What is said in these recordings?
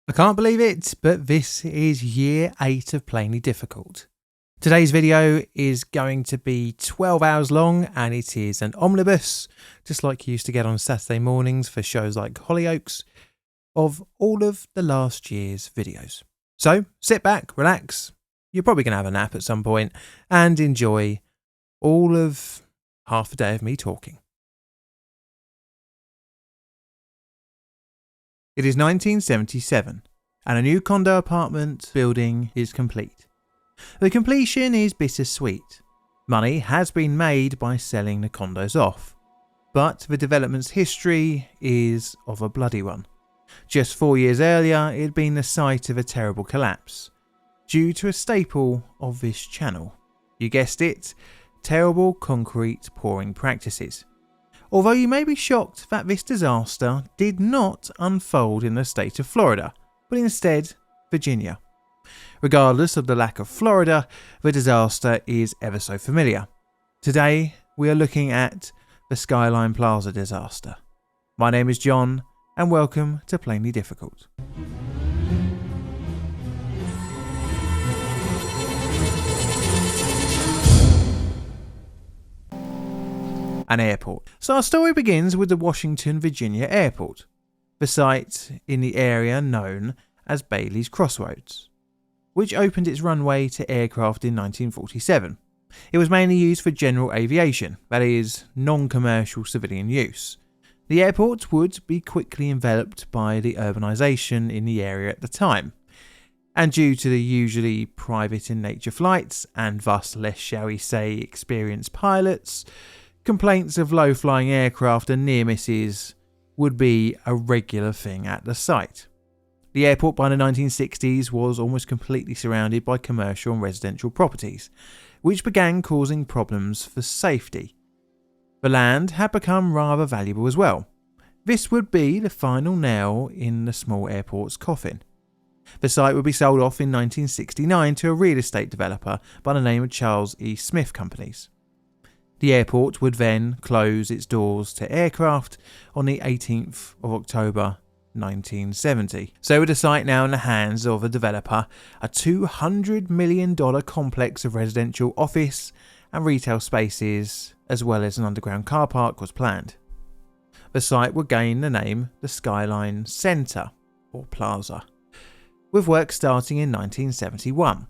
I can't believe it, but this is year 8 of Plainly Difficult. Today's video is going to be 12 hours long and it is an omnibus, just like you used to get on Saturday mornings for shows like Hollyoaks, of all of the last year's videos. So sit back, relax, you're probably going to have a nap at some point, and enjoy all of half a day of me talking. It is 1977, and a new condo apartment building is complete. The completion is bittersweet. Money has been made by selling the condos off, but the development's history is of a bloody one. Just 4 years earlier, it had been the site of a terrible collapse, due to a staple of this channel. You guessed it, terrible concrete pouring practices. Although you may be shocked that this disaster did not unfold in the state of Florida, but instead Virginia. Regardless of the lack of Florida, the disaster is ever so familiar. Today we are looking at the Skyline Plaza disaster. My name is John and welcome to Plainly Difficult. An airport. So our story begins with the Washington, Virginia airport, the site in the area known as Bailey's Crossroads, which opened its runway to aircraft in 1947. It was mainly used for general aviation, that is, non-commercial civilian use. The airport would be quickly enveloped by the urbanisation in the area at the time, and due to the usually private in nature flights and thus less, shall we say, experienced pilots, complaints of low-flying aircraft and near misses would be a regular thing at the site. The airport by the 1960s was almost completely surrounded by commercial and residential properties, which began causing problems for safety. The land had become rather valuable as well. This would be the final nail in the small airport's coffin. The site would be sold off in 1969 to a real estate developer by the name of Charles E. Smith Companies. The airport would then close its doors to aircraft on the 18th of October 1970. So with the site now in the hands of a developer, a $200 million complex of residential office and retail spaces, as well as an underground car park, was planned. The site would gain the name the Skyline Centre, or Plaza, with work starting in 1971.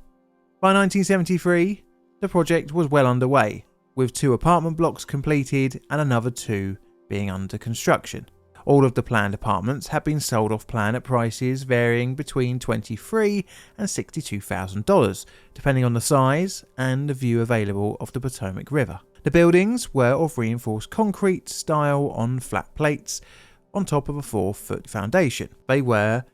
By 1973, the project was well underway, with 2 apartment blocks completed and another 2 being under construction. All of the planned apartments had been sold off plan at prices varying between $23,000 and $62,000, depending on the size and the view available of the Potomac River. The buildings were of reinforced concrete style on flat plates on top of a 4-foot foundation. They were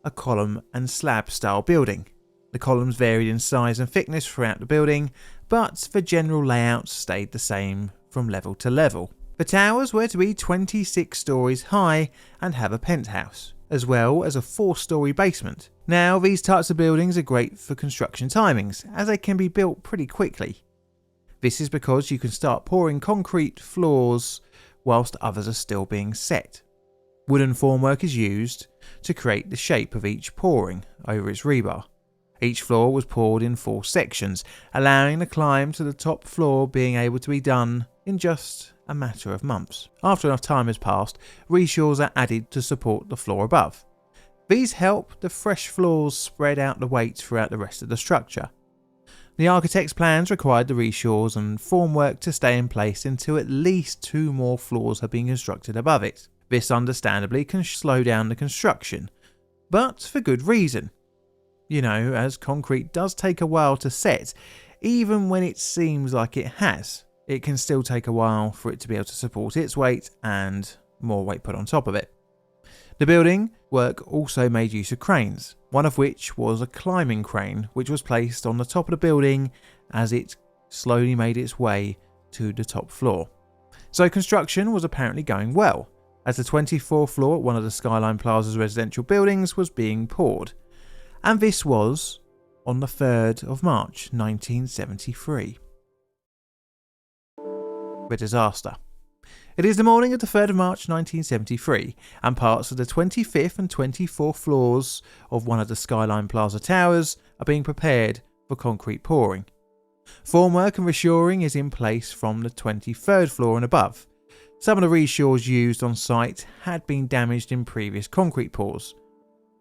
a column and slab style building. The columns varied in size and thickness throughout the building, but the general layout stayed the same from level to level. The towers were to be 26 stories high and have a penthouse, as well as a 4-story basement. Now, these types of buildings are great for construction timings, as they can be built pretty quickly. This is because you can start pouring concrete floors whilst others are still being set. Wooden formwork is used to create the shape of each pouring over its rebar. Each floor was poured in 4 sections, allowing the climb to the top floor being able to be done in just a matter of months. After enough time has passed, reshores are added to support the floor above. These help the fresh floors spread out the weight throughout the rest of the structure. The architect's plans required the reshores and formwork to stay in place until at least 2 more floors have been constructed above it. This understandably can slow down the construction, but for good reason. You know, as concrete does take a while to set, even when it seems like it has, it can still take a while for it to be able to support its weight and more weight put on top of it. The building work also made use of cranes, one of which was a climbing crane which was placed on the top of the building as it slowly made its way to the top floor. So construction was apparently going well, as the 24th floor at one of the Skyline Plaza's residential buildings was being poured. And this was on the 3rd of March 1973. The disaster. It is the morning of the 3rd of March 1973, and parts of the 25th and 24th floors of one of the Skyline Plaza towers are being prepared for concrete pouring. Formwork and reshoring is in place from the 23rd floor and above. Some of the reshores used on site had been damaged in previous concrete pours.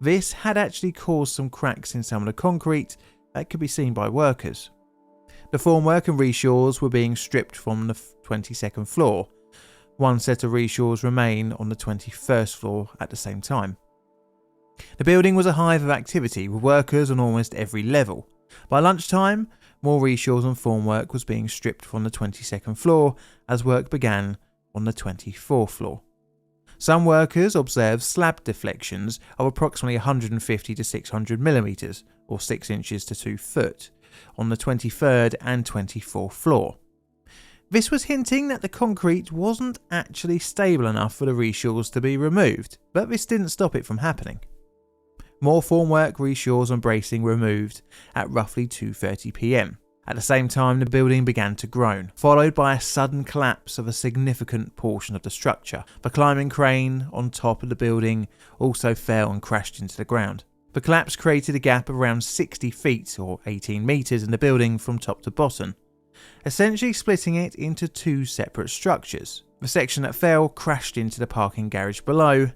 This had actually caused some cracks in some of the concrete that could be seen by workers. The formwork and reshores were being stripped from the 22nd floor. One set of reshores remain on the 21st floor at the same time. The building was a hive of activity with workers on almost every level. By lunchtime, more reshores and formwork was being stripped from the 22nd floor as work began on the 24th floor. Some workers observed slab deflections of approximately 150 to 600 millimeters, or 6 inches to 2 foot, on the 23rd and 24th floor. This was hinting that the concrete wasn't actually stable enough for the reshores to be removed, but this didn't stop it from happening. More formwork, reshores and bracing were removed at roughly 2:30 p.m. At the same time, the building began to groan, followed by a sudden collapse of a significant portion of the structure. The climbing crane on top of the building also fell and crashed into the ground. The collapse created a gap of around 60 feet or 18 metres in the building from top to bottom, essentially splitting it into two separate structures. The section that fell crashed into the parking garage below,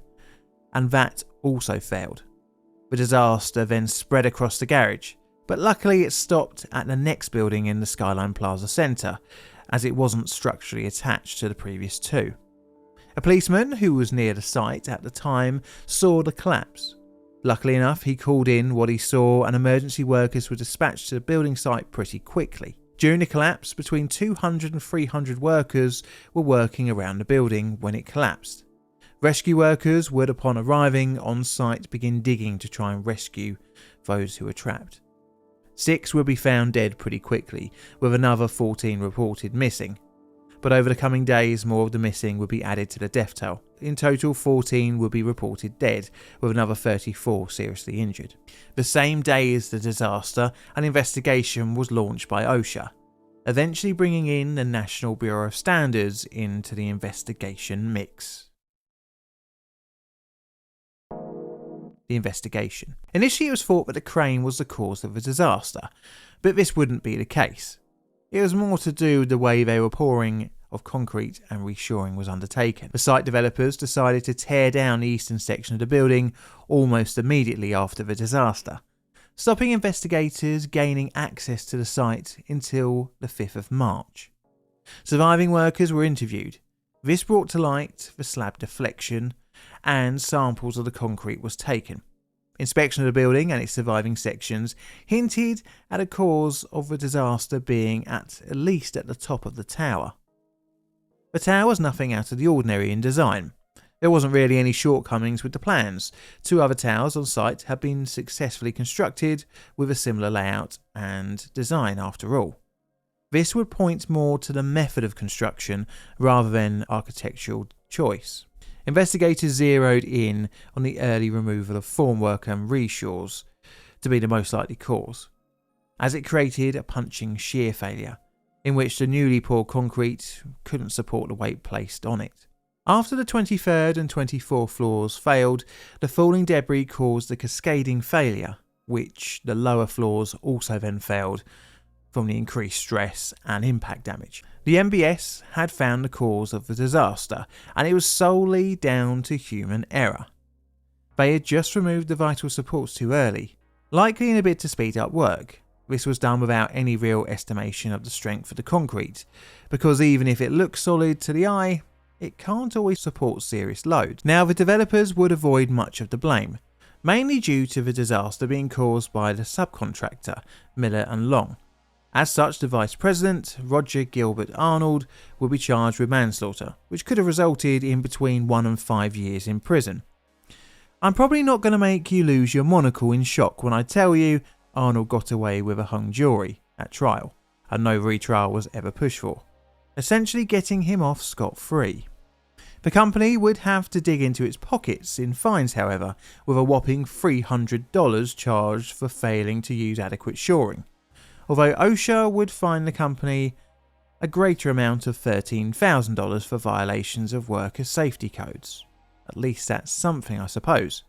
and that also failed. The disaster then spread across the garage, but luckily it stopped at the next building in the Skyline Plaza Centre, as it wasn't structurally attached to the previous two. A policeman who was near the site at the time saw the collapse. Luckily enough, he called in what he saw and emergency workers were dispatched to the building site pretty quickly. During the collapse, between 200 and 300 workers were working around the building when it collapsed. Rescue workers would, upon arriving on site, begin digging to try and rescue those who were trapped. 6 would be found dead pretty quickly, with another 14 reported missing. But over the coming days, more of the missing would be added to the death toll. In total, 14 would be reported dead, with another 34 seriously injured. The same day as the disaster, an investigation was launched by OSHA, eventually bringing in the National Bureau of Standards into the investigation mix. The investigation. Initially, it was thought that the crane was the cause of the disaster, but this wouldn't be the case. It was more to do with the way they were pouring of concrete and reshoring was undertaken. The site developers decided to tear down the eastern section of the building almost immediately after the disaster, stopping investigators gaining access to the site until the 5th of March. Surviving workers were interviewed. This brought to light the slab deflection, and samples of the concrete was taken. Inspection of the building and its surviving sections hinted at a cause of the disaster being at least at the top of the tower. The tower was nothing out of the ordinary in design. There wasn't really any shortcomings with the plans. 2 other towers on site had been successfully constructed with a similar layout and design after all. This would point more to the method of construction rather than architectural choice. Investigators zeroed in on the early removal of formwork and reshores to be the most likely cause, as it created a punching shear failure, in which the newly poured concrete couldn't support the weight placed on it. After the 23rd and 24th floors failed, the falling debris caused a cascading failure, which the lower floors also then failed from the increased stress and impact damage. The MBS had found the cause of the disaster, and it was solely down to human error. They had just removed the vital supports too early, likely in a bid to speed up work. This was done without any real estimation of the strength of the concrete, because even if it looks solid to the eye, it can't always support serious load. Now, the developers would avoid much of the blame, mainly due to the disaster being caused by the subcontractor, Miller and Long. As such, the Vice President, Roger Gilbert Arnold, would be charged with manslaughter, which could have resulted in between 1 and 5 years in prison. I'm probably not going to make you lose your monocle in shock when I tell you Arnold got away with a hung jury at trial, and no retrial was ever pushed for, essentially getting him off scot-free. The company would have to dig into its pockets in fines, however, with a whopping $300 charged for failing to use adequate shoring. Although OSHA would fine the company a greater amount of $13,000 for violations of workers' safety codes. At least that's something, I suppose.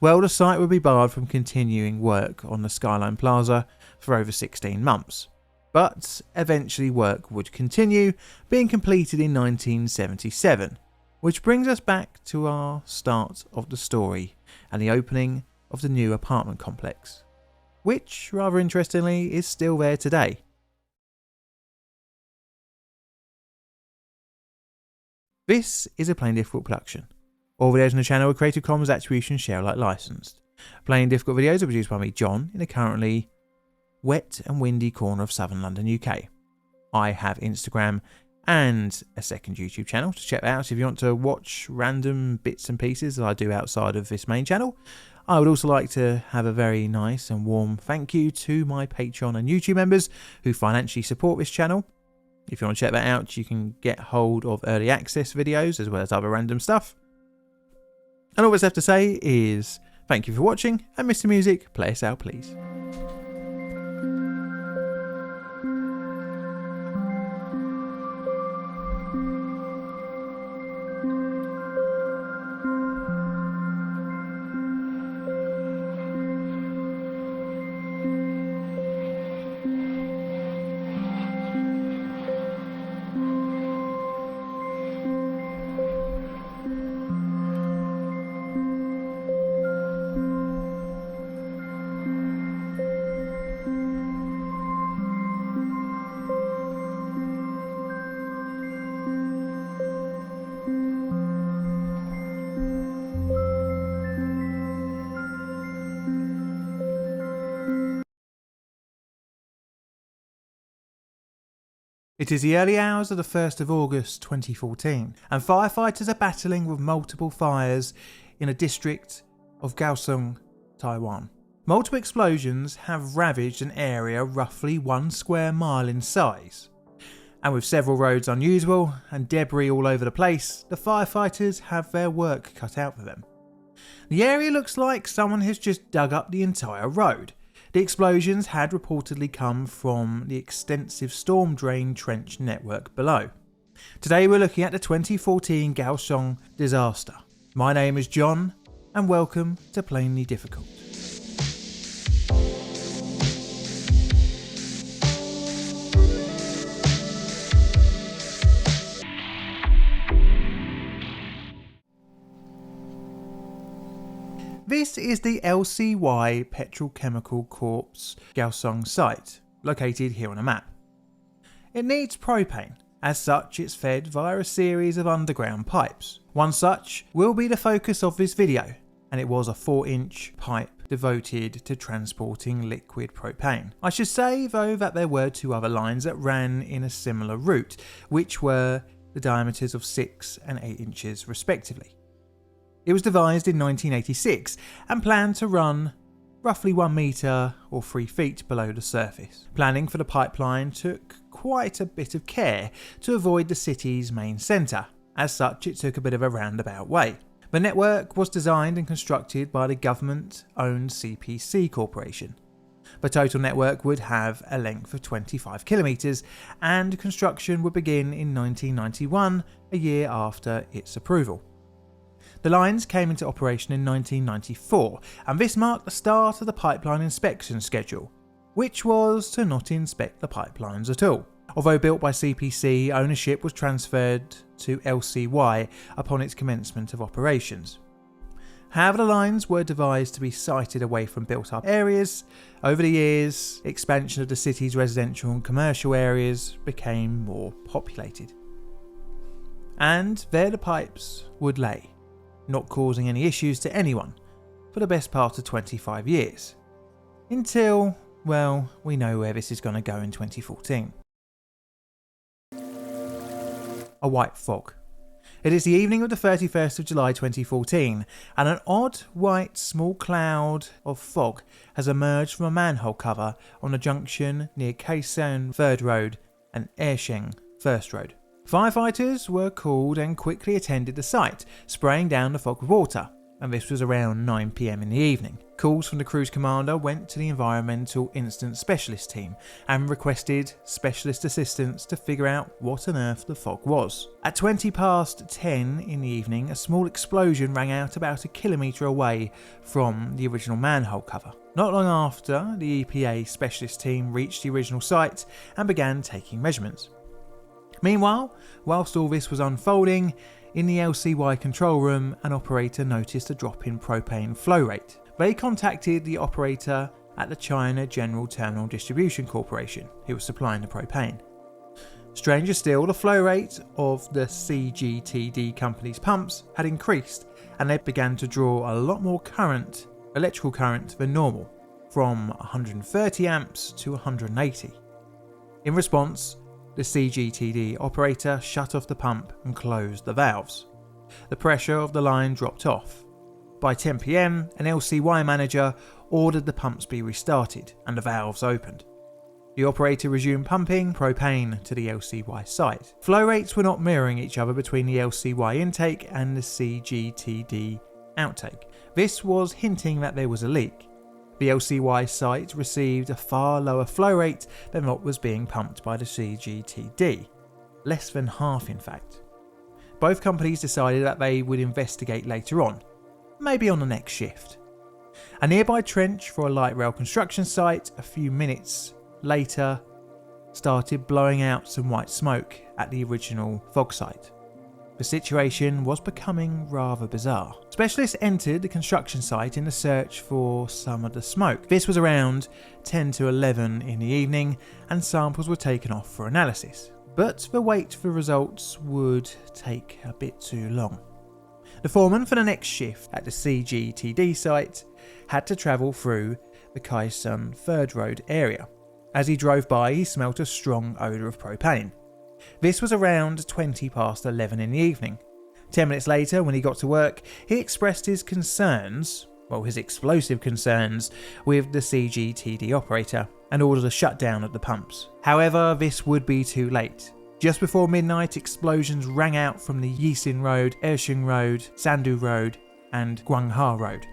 Well, the site would be barred from continuing work on the Skyline Plaza for over 16 months. But eventually work would continue, being completed in 1977, which brings us back to our start of the story and the opening of the new apartment complex, which, rather interestingly, is still there today. This is a Plain Difficult production. All videos on the channel are Creative Commons Attribution Share Alike licensed. Plain Difficult videos are produced by me, John, in a currently wet and windy corner of southern London, UK. I have Instagram and a second YouTube channel to check out if you want to watch random bits and pieces that I do outside of this main channel. I would also like to have a very nice and warm thank you to my Patreon and YouTube members who financially support this channel. If you want to check that out, you can get hold of early access videos as well as other random stuff. And all that's left to say is thank you for watching, and Mr. Music, play us out please. It is the early hours of the 1st of August 2014, and firefighters are battling with multiple fires in a district of Kaohsiung, Taiwan. Multiple explosions have ravaged an area roughly 1 square mile in size, and with several roads unusable and debris all over the place, the firefighters have their work cut out for them. The area looks like someone has just dug up the entire road. The explosions had reportedly come from the extensive storm drain trench network below. Today we're looking at the 2014 Kaohsiung disaster. My name is John, and welcome to Plainly Difficult. This is the LCY Petrochemical Corp's Kaohsiung site, located here on a map. It needs propane. As such, it's fed via a series of underground pipes. One such will be the focus of this video, and it was a 4-inch pipe devoted to transporting liquid propane. I should say, though, that there were 2 other lines that ran in a similar route, which were the diameters of 6 and 8 inches respectively. It was devised in 1986 and planned to run roughly 1 metre or 3 feet below the surface. Planning for the pipeline took quite a bit of care to avoid the city's main centre. As such, it took a bit of a roundabout way. The network was designed and constructed by the government-owned CPC Corporation. The total network would have a length of 25 kilometres, and construction would begin in 1991, a year after its approval. The lines came into operation in 1994, and this marked the start of the pipeline inspection schedule, which was to not inspect the pipelines at all. Although built by CPC, ownership was transferred to LCY upon its commencement of operations. However, the lines were devised to be sited away from built-up areas. Over the years, expansion of the city's residential and commercial areas became more populated. And there the pipes would lay, not causing any issues to anyone for the best part of 25 years. Until, well, we know where this is going to go in 2014. A white fog. It is the evening of the 31st of July 2014, and an odd white small cloud of fog has emerged from a manhole cover on the junction near Kaohsiung 3rd Road and Airsheng 1st Road. Firefighters were called and quickly attended the site, spraying down the fog with water. and this was around 9 PM in the evening. Calls from the cruise commander went to the Environmental Incident Specialist team and requested specialist assistance to figure out what on earth the fog was. At 20 past 10 in the evening, a small explosion rang out about a kilometre away from the original manhole cover. Not long after, the EPA specialist team reached the original site and began taking measurements. Meanwhile, whilst all this was unfolding, in the LCY control room, an operator noticed a drop in propane flow rate. They contacted the operator at the China General Terminal Distribution Corporation, who was supplying the propane. Stranger still, the flow rate of the CGTD company's pumps had increased, and they began to draw a lot more current, electrical current, than normal, from 130 amps to 180. In response, the CGTD operator shut off the pump and closed the valves. The pressure of the line dropped off. By 10 PM, an LCY manager ordered the pumps be restarted and the valves opened. The operator resumed pumping propane to the LCY site. Flow rates were not mirroring each other between the LCY intake and the CGTD outtake. This was hinting that there was a leak. The LCY site received a far lower flow rate than what was being pumped by the CGTD, less than half in fact. Both companies decided that they would investigate later on, maybe on the next shift. A nearby trench for a light rail construction site a few minutes later started blowing out some white smoke at the original fog site. The situation was becoming rather bizarre. Specialists entered the construction site in the search for some of the smoke. This was around 10 to 11 in the evening, and samples were taken off for analysis. But the wait for results would take a bit too long. The foreman for the next shift at the CGTD site had to travel through the Kaohsiung Third Road area. As he drove by, he smelt a strong odour of propane. This was around 20 past 11 in the evening. 10 minutes later, when he got to work, he expressed his explosive concerns with the CGTD operator and ordered a shutdown of the pumps. However, this would be too late. Just before midnight, explosions rang out from the Yisin Road, Kaohsiung Road, Sandu Road and Guangha Road.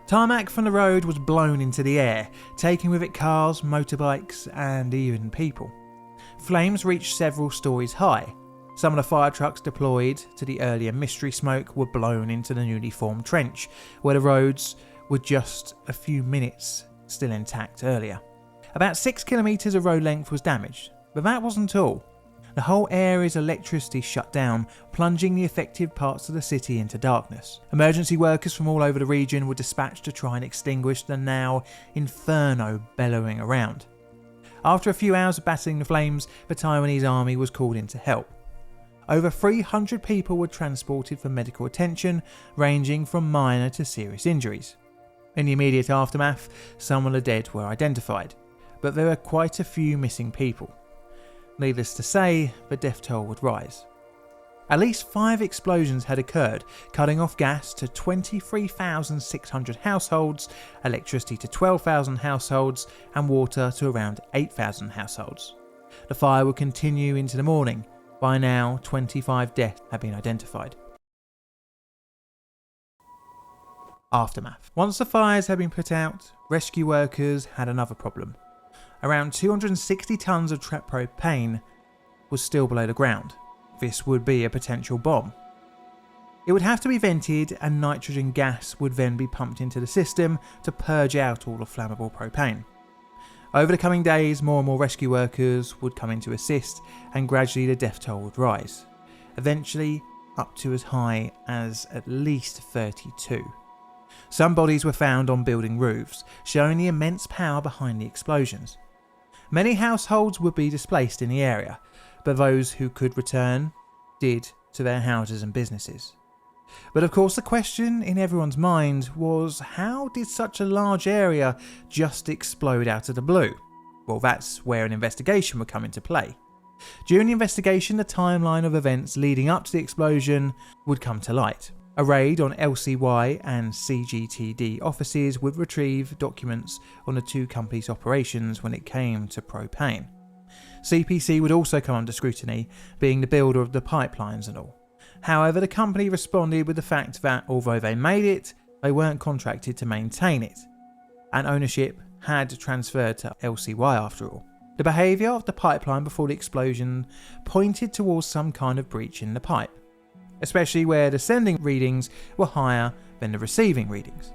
Tarmac from the road was blown into the air, taking with it cars, motorbikes and even people. Flames reached several stories high. Some of the fire trucks deployed to the earlier mystery smoke were blown into the newly formed trench, where the roads were just a few minutes still intact earlier. About 6 kilometres of road length was damaged, but that wasn't all. The whole area's electricity shut down, plunging the affected parts of the city into darkness. Emergency workers from all over the region were dispatched to try and extinguish the now inferno bellowing around. After a few hours of battling the flames, the Taiwanese army was called in to help. Over 300 people were transported for medical attention, ranging from minor to serious injuries. In the immediate aftermath, some of the dead were identified, but there were quite a few missing people. Needless to say, the death toll would rise. At least 5 explosions had occurred, cutting off gas to 23,600 households, electricity to 12,000 households, and water to around 8,000 households. The fire would continue into the morning. By now, 25 deaths had been identified. Aftermath. Once the fires had been put out, rescue workers had another problem. Around 260 tonnes of trapped propane was still below the ground. This would be a potential bomb. It would have to be vented, and nitrogen gas would then be pumped into the system to purge out all the flammable propane. Over the coming days, more and more rescue workers would come in to assist, and gradually the death toll would rise, eventually up to as high as at least 32. Some bodies were found on building roofs, showing the immense power behind the explosions. Many households would be displaced in the area, but those who could return did to their houses and businesses. But of course the question in everyone's mind was, how did such a large area just explode out of the blue? Well, that's where an investigation would come into play. During the investigation, the timeline of events leading up to the explosion would come to light. A raid on LCY and CGTD offices would retrieve documents on the two companies' operations when it came to propane. CPC would also come under scrutiny, being the builder of the pipelines and all. However, the company responded with the fact that although they made it, They weren't contracted to maintain it, and ownership had transferred to LCY after all. The behaviour of the pipeline before the explosion pointed towards some kind of breach in the pipe, especially where the sending readings were higher than the receiving readings.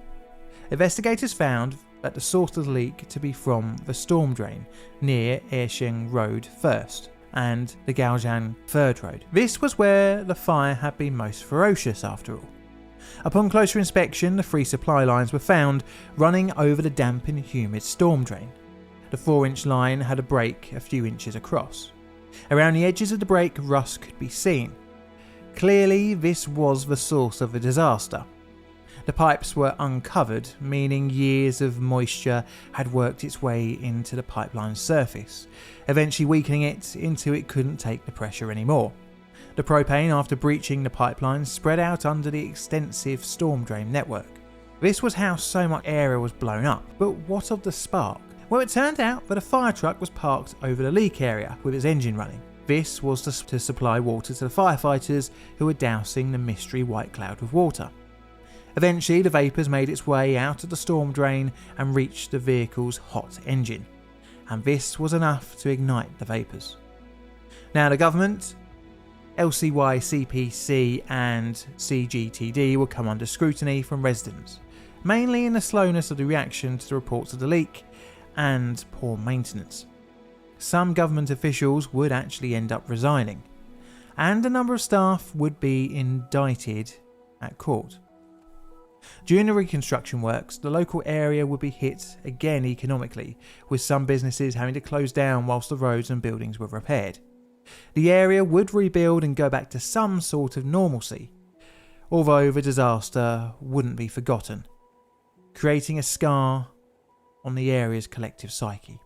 Investigators found that the source of the leak to be from the storm drain near Airsheng Road 1st and the Kaohsiung 3rd Road. This was where the fire had been most ferocious after all. Upon closer inspection, the 3 supply lines were found running over the damp and humid storm drain. The 4-inch line had a break a few inches across. Around the edges of the break, rust could be seen. Clearly, this was the source of the disaster. The pipes were uncovered, meaning years of moisture had worked its way into the pipeline's surface, eventually weakening it until it couldn't take the pressure anymore. The propane, after breaching the pipeline, spread out under the extensive storm drain network. This was how so much area was blown up. But what of the spark? Well, it turned out that a fire truck was parked over the leak area with its engine running. This was to supply water to the firefighters who were dousing the mystery white cloud with water. Eventually, the vapours made its way out of the storm drain and reached the vehicle's hot engine, and this was enough to ignite the vapours. Now, the government, LCY, CPC and CGTD will come under scrutiny from residents, mainly in the slowness of the reaction to the reports of the leak and poor maintenance. Some government officials would actually end up resigning, and a number of staff would be indicted at court. During the reconstruction works, the local area would be hit again economically, with some businesses having to close down whilst the roads and buildings were repaired. The area would rebuild and go back to some sort of normalcy, although the disaster wouldn't be forgotten, creating a scar on the area's collective psyche.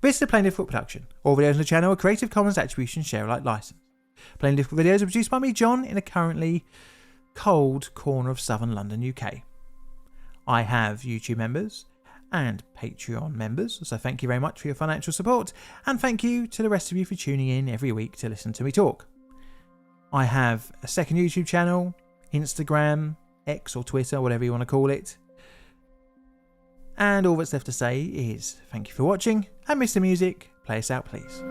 This is a Plain Difficult production. All videos on the channel are Creative Commons Attribution Share Alike licensed. Plain Difficult videos are produced by me, John, in a currently cold corner of southern London, UK. I have YouTube members and Patreon members, so thank you very much for your financial support, and thank you to the rest of you for tuning in every week to listen to me talk. I have a second YouTube channel, Instagram, X or Twitter, whatever you want to call it. And all that's left to say is thank you for watching, and Mr. Music, play us out please.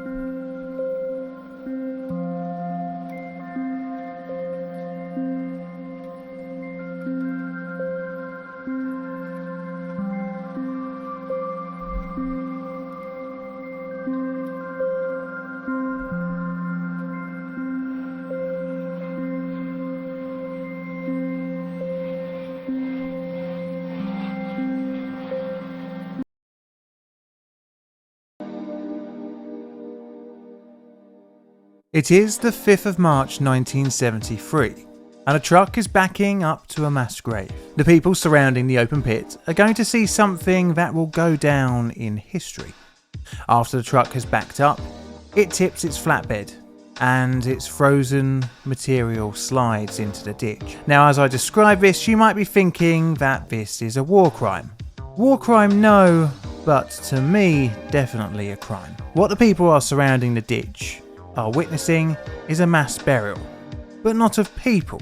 It is the 5th of March 1973, and a truck is backing up to a mass grave. The people surrounding the open pit are going to see something that will go down in history. After the truck has backed up, it tips its flatbed, and its frozen material slides into the ditch. Now, as I describe this, you might be thinking that this is a war crime. War crime, no, but to me, definitely a crime. What the people are surrounding the ditch are witnessing is a mass burial, but not of people.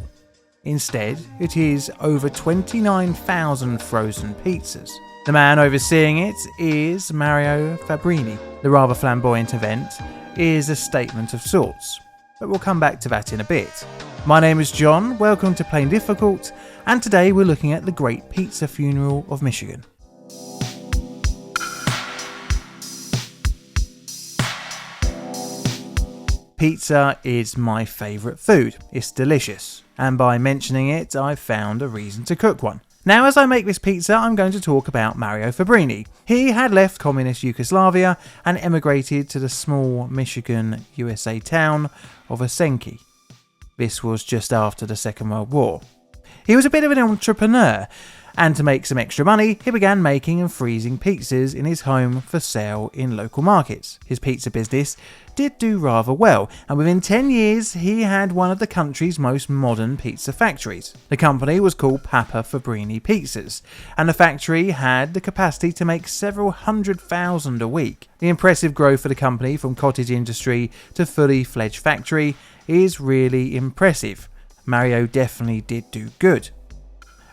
Instead, it is over 29,000 frozen pizzas. The man overseeing it is Mario Fabrini. The rather flamboyant event is a statement of sorts, but we'll come back to that in a bit. My name is John, welcome to Plain Difficult, and today we're looking at the Great Pizza Funeral of Michigan. Pizza is my favourite food. It's delicious, and by mentioning it, I've found a reason to cook one. Now, as I make this pizza, I'm going to talk about Mario Fabrini. He had left communist Yugoslavia and emigrated to the small Michigan, USA town of Helsinki. This was just after the Second World War. He was a bit of an entrepreneur, And to make some extra money, he began making and freezing pizzas in his home for sale in local markets. His pizza business did do rather well, and within 10 years he had one of the country's most modern pizza factories. The company was called Papa Fabrini Pizzas, and the factory had the capacity to make several 100,000 a week. The impressive growth of the company from cottage industry to fully fledged factory is really impressive. Mario definitely did do good.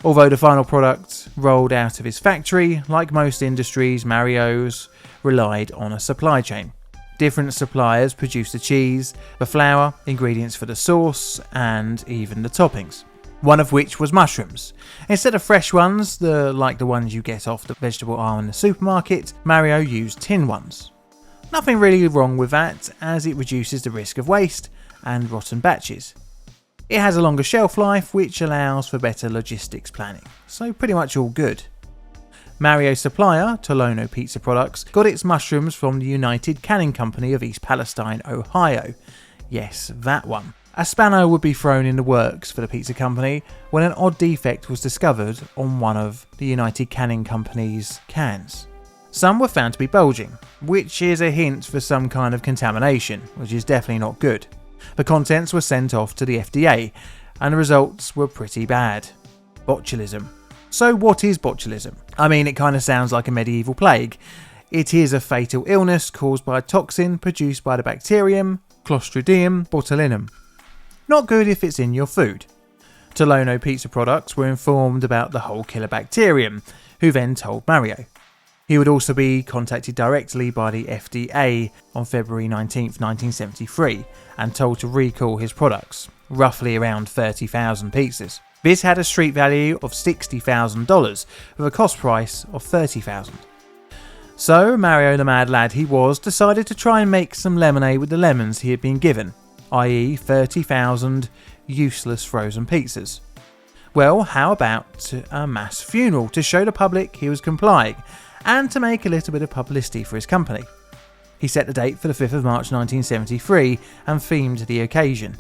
Although the final product rolled out of his factory, like most industries, Mario's relied on a supply chain. Different suppliers produced the cheese, the flour, ingredients for the sauce, and even the toppings. One of which was mushrooms. Instead of fresh ones, like the ones you get off the vegetable aisle in the supermarket, Mario used tin ones. Nothing really wrong with that, as it reduces the risk of waste and rotten batches. It has a longer shelf life, which allows for better logistics planning, so pretty much all good. Mario's supplier, Tolono Pizza Products, got its mushrooms from the United Canning Company of East Palestine, Ohio. Yes, that one. A spanner would be thrown in the works for the pizza company when an odd defect was discovered on one of the United Canning Company's cans. Some were found to be bulging, which is a hint for some kind of contamination, which is definitely not good. The contents were sent off to the FDA, and the results were pretty bad. Botulism. So what is botulism? I mean, it kind of sounds like a medieval plague. It is a fatal illness caused by a toxin produced by the bacterium Clostridium botulinum. Not good if it's in your food. Tolono Pizza Products were informed about the whole killer bacterium, who then told Mario. He would also be contacted directly by the FDA on February 19, 1973, and told to recall his products, roughly around 30,000 pizzas. This had a street value of $60,000 with a cost price of $30,000. So Mario, the mad lad he was, decided to try and make some lemonade with the lemons he had been given, i.e. 30,000 useless frozen pizzas. Well, how about a mass funeral to show the public he was complying, and to make a little bit of publicity for his company. He set the date for the 5th of March 1973 and themed the occasion.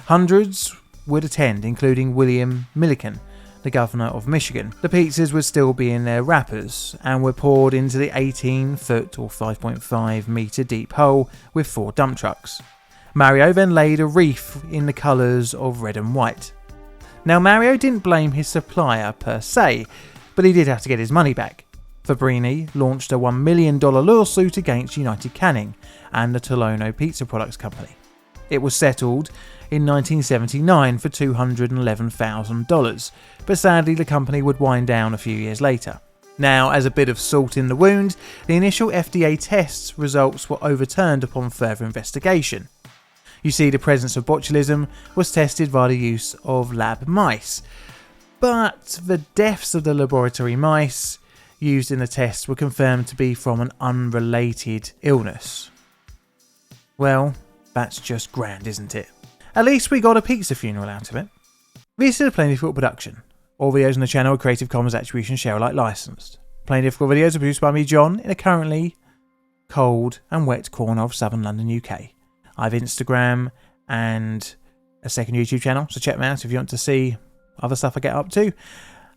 Hundreds would attend, including William Milliken, the governor of Michigan. The pizzas would still be in their wrappers and were poured into the 18-foot or 5.5 metre deep hole with 4 dump trucks. Mario then laid a wreath in the colours of red and white. Now Mario didn't blame his supplier per se, but he did have to get his money back. Fabrini launched a $1 million lawsuit against United Canning and the Tolono Pizza Products Company. It was settled in 1979 for $211,000, but sadly the company would wind down a few years later. Now, as a bit of salt in the wound, the initial FDA tests results were overturned upon further investigation. You see, the presence of botulism was tested via the use of lab mice, but the deaths of the laboratory mice used in the tests were confirmed to be from an unrelated illness. Well, that's just grand, isn't it? At least we got a pizza funeral out of it. This is a Plain Difficult production. All videos on the channel are Creative Commons Attribution Share Alike licensed. Plain Difficult videos are produced by me, John, in a currently cold and wet corner of southern London, UK. I have Instagram and a second YouTube channel, so check them out if you want to see other stuff I get up to.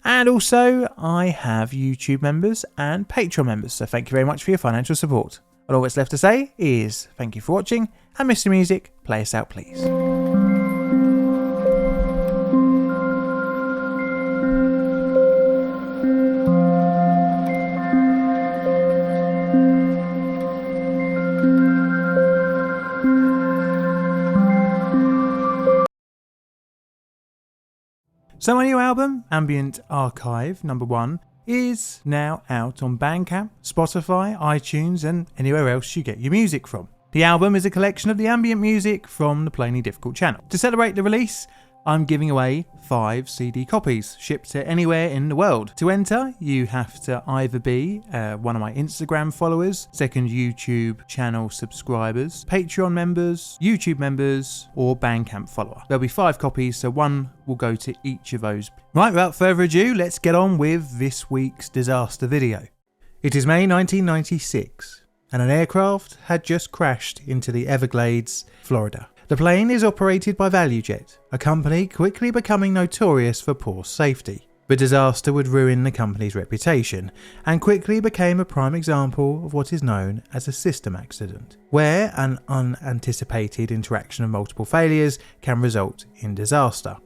And also, I have YouTube members and Patreon members, so thank you very much for your financial support. And all that's left to say is thank you for watching, and Mr. Music, play us out please. So my new album, Ambient Archive No. 1, is now out on Bandcamp, Spotify, iTunes and anywhere else you get your music from. The album is a collection of the ambient music from the Plainly Difficult channel. To celebrate the release, I'm giving away 5 CD copies, shipped to anywhere in the world. To enter, you have to either be one of my Instagram followers, second YouTube channel subscribers, Patreon members, YouTube members, or Bandcamp follower. There'll be 5 copies, so one will go to each of those. Right, without further ado, let's get on with this week's disaster video. It is May 1996, and an aircraft had just crashed into the Everglades, Florida. The plane is operated by ValueJet, a company quickly becoming notorious for poor safety. The disaster would ruin the company's reputation and quickly became a prime example of what is known as a system accident, where an unanticipated interaction of multiple failures can result in disaster.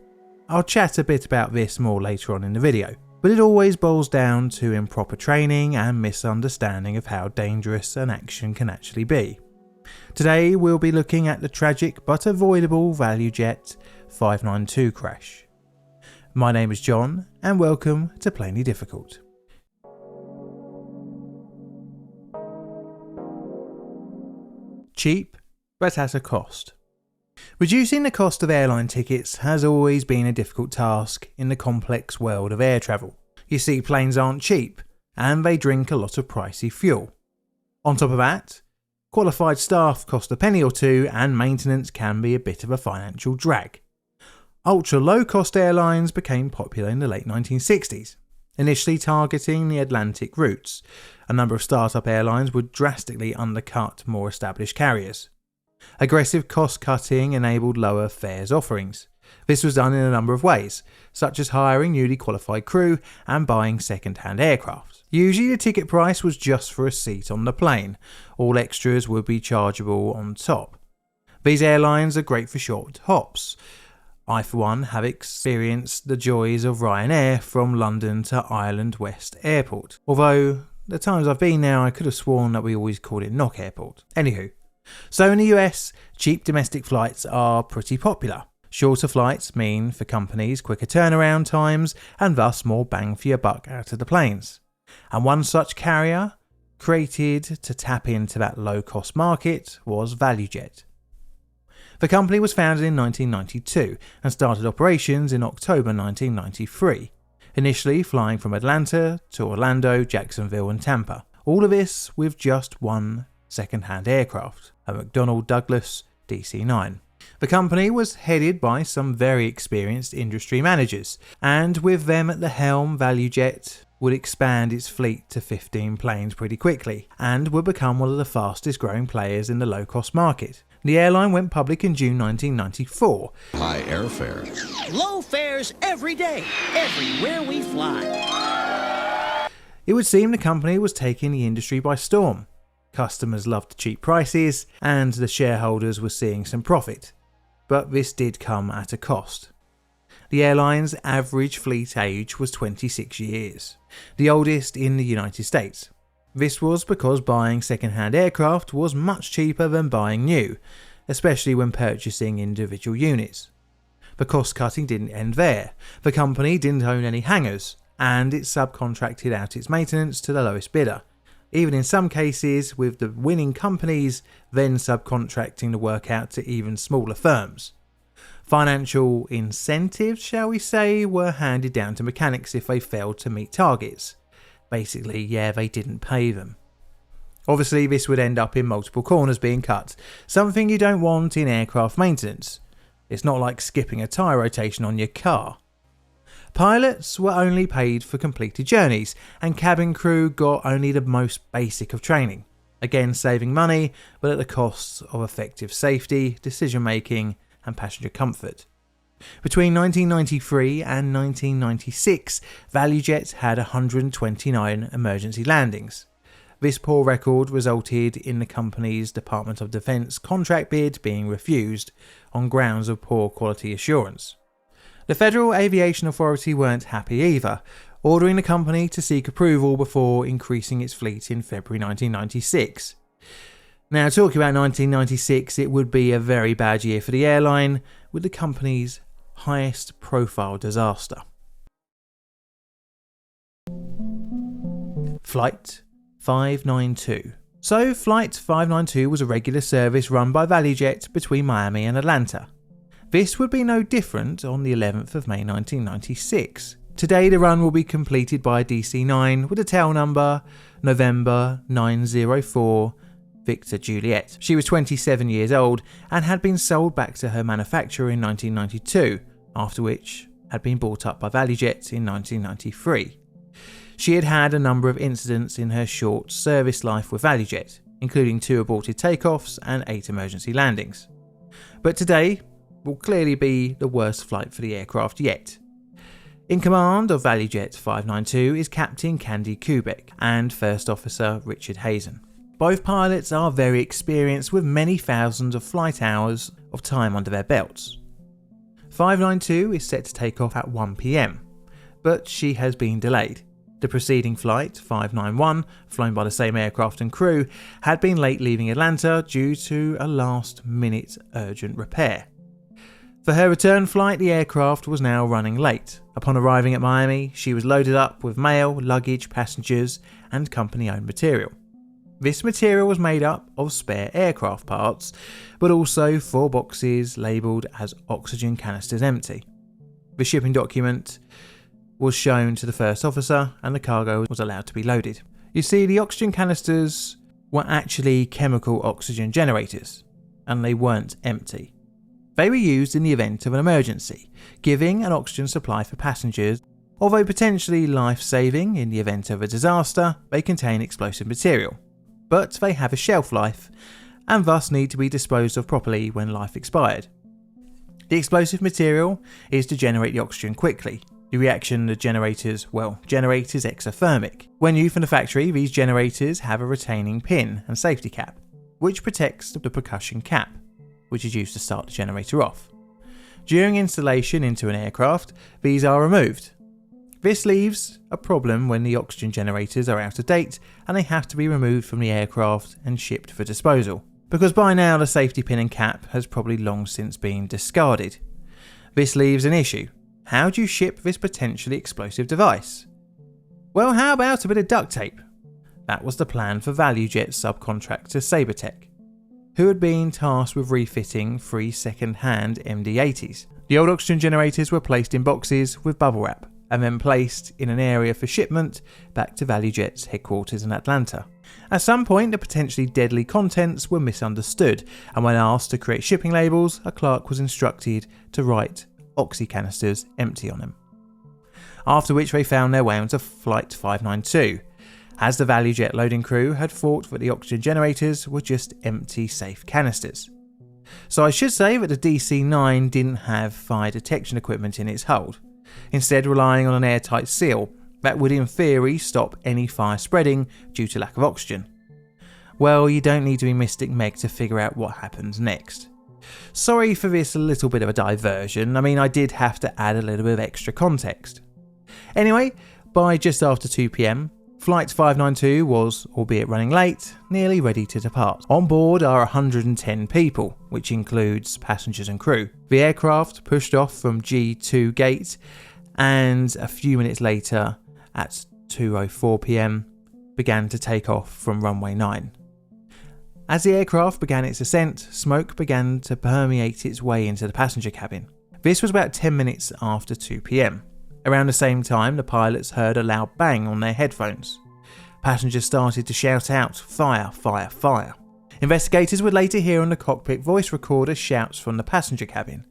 I'll chat a bit about this more later on in the video, but it always boils down to improper training and misunderstanding of how dangerous an action can actually be. Today we'll be looking at the tragic but avoidable ValueJet 592 crash. My name is John and welcome to Plainly Difficult. Cheap but at a cost. Reducing the cost of airline tickets has always been a difficult task in the complex world of air travel. You see, planes aren't cheap and they drink a lot of pricey fuel. On top of that, qualified staff cost a penny or two and maintenance can be a bit of a financial drag. Ultra low-cost airlines became popular in the late 1960s, initially targeting the Atlantic routes. A number of startup airlines would drastically undercut more established carriers. Aggressive cost-cutting enabled lower fares offerings. This was done in a number of ways, such as hiring newly qualified crew and buying second-hand aircraft. Usually the ticket price was just for a seat on the plane. All extras would be chargeable on top. These airlines are great for short hops. I, for one, have experienced the joys of Ryanair from London to Ireland West Airport. Although, the times I've been there, I could have sworn that we always called it Knock Airport. Anywho, so in the US, cheap domestic flights are pretty popular. Shorter flights mean, for companies, quicker turnaround times and thus more bang for your buck out of the planes. And one such carrier, created to tap into that low-cost market, was ValueJet. The company was founded in 1992 and started operations in October 1993, initially flying from Atlanta to Orlando, Jacksonville and Tampa. All of this with just one second-hand aircraft, a McDonnell Douglas DC-9. The company was headed by some very experienced industry managers, and with them at the helm, ValueJet would expand its fleet to 15 planes pretty quickly and would become one of the fastest growing players in the low-cost market. The airline went public in June 1994. High airfare. Low fares every day, everywhere we fly. It would seem the company was taking the industry by storm. Customers loved cheap prices and the shareholders were seeing some profit. But this did come at a cost. The airline's average fleet age was 26 years, the oldest in the United States. This was because buying second-hand aircraft was much cheaper than buying new, especially when purchasing individual units. The cost-cutting didn't end there. The company didn't own any hangars, and it subcontracted out its maintenance to the lowest bidder, even in some cases with the winning companies then subcontracting the work out to even smaller firms. Financial incentives, shall we say, were handed down to mechanics if they failed to meet targets. Basically, they didn't pay them. Obviously, this would end up in multiple corners being cut, something you don't want in aircraft maintenance. It's not like skipping a tyre rotation on your car. Pilots were only paid for completed journeys, and cabin crew got only the most basic of training. Again, saving money, but at the cost of effective safety, decision making, and passenger comfort. Between 1993 and 1996, ValueJet had 129 emergency landings. This poor record resulted in the company's Department of Defense contract bid being refused on grounds of poor quality assurance. The Federal Aviation Authority weren't happy either, ordering the company to seek approval before increasing its fleet in February 1996. Now, talking about 1996, it would be a very bad year for the airline, with the company's highest profile disaster. Flight 592. So, Flight 592 was a regular service run by ValueJet between Miami and Atlanta. This would be no different on the 11th of May 1996. Today the run will be completed by a DC-9 with a tail number November 904 Victor Juliet. She was 27 years old and had been sold back to her manufacturer in 1992, after which had been bought up by ValueJet in 1993. She had had a number of incidents in her short service life with ValueJet, including 2 aborted takeoffs and 8 emergency landings. But today will clearly be the worst flight for the aircraft yet. In command of ValueJet 592 is Captain Candy Kubek and First Officer Richard Hazen. Both pilots are very experienced with many thousands of flight hours of time under their belts. 592 is set to take off at 1 PM, but she has been delayed. The preceding flight, 591, flown by the same aircraft and crew, had been late leaving Atlanta due to a last-minute urgent repair. For her return flight, the aircraft was now running late. Upon arriving at Miami, she was loaded up with mail, luggage, passengers, and company-owned material. This material was made up of spare aircraft parts, but also 4 boxes labelled as oxygen canisters empty. The shipping document was shown to the first officer and the cargo was allowed to be loaded. You see, the oxygen canisters were actually chemical oxygen generators, and they weren't empty. They were used in the event of an emergency, giving an oxygen supply for passengers. Although potentially life-saving in the event of a disaster, they contain explosive material, but they have a shelf life and thus need to be disposed of properly when life expired. The explosive material is to generate the oxygen quickly. The reaction the generators is exothermic. When new from the factory, these generators have a retaining pin and safety cap, which protects the percussion cap, which is used to start the generator off. During installation into an aircraft, these are removed. This leaves a problem when the oxygen generators are out of date and they have to be removed from the aircraft and shipped for disposal, because by now the safety pin and cap has probably long since been discarded. This leaves an issue. How do you ship this potentially explosive device? Well, how about a bit of duct tape? That was the plan for ValueJet subcontractor Sabertech, who had been tasked with refitting 3 second-hand MD-80s. The old oxygen generators were placed in boxes with bubble wrap and then placed in an area for shipment back to ValueJet's headquarters in Atlanta. At some point, the potentially deadly contents were misunderstood, and when asked to create shipping labels, a clerk was instructed to write oxy canisters empty on them. After which they found their way onto Flight 592, as the ValueJet loading crew had thought that the oxygen generators were just empty safe canisters. So I should say that the DC-9 didn't have fire detection equipment in its hold, instead relying on an airtight seal that would in theory stop any fire spreading due to lack of oxygen. Well, you don't need to be Mystic Meg to figure out what happens next. Sorry for this little bit of a diversion. I mean, I did have to add a little bit of extra context. Anyway, by just after 2 PM, Flight 592 was, albeit running late, nearly ready to depart. On board are 110 people, which includes passengers and crew. The aircraft pushed off from G2 gate and a few minutes later, at 2:04 PM, began to take off from runway 9. As the aircraft began its ascent, smoke began to permeate its way into the passenger cabin. This was about 10 minutes after 2 PM. Around the same time, the pilots heard a loud bang on their headphones. Passengers started to shout out, "Fire, fire, fire." Investigators would later hear on the cockpit voice recorder shouts from the passenger cabin,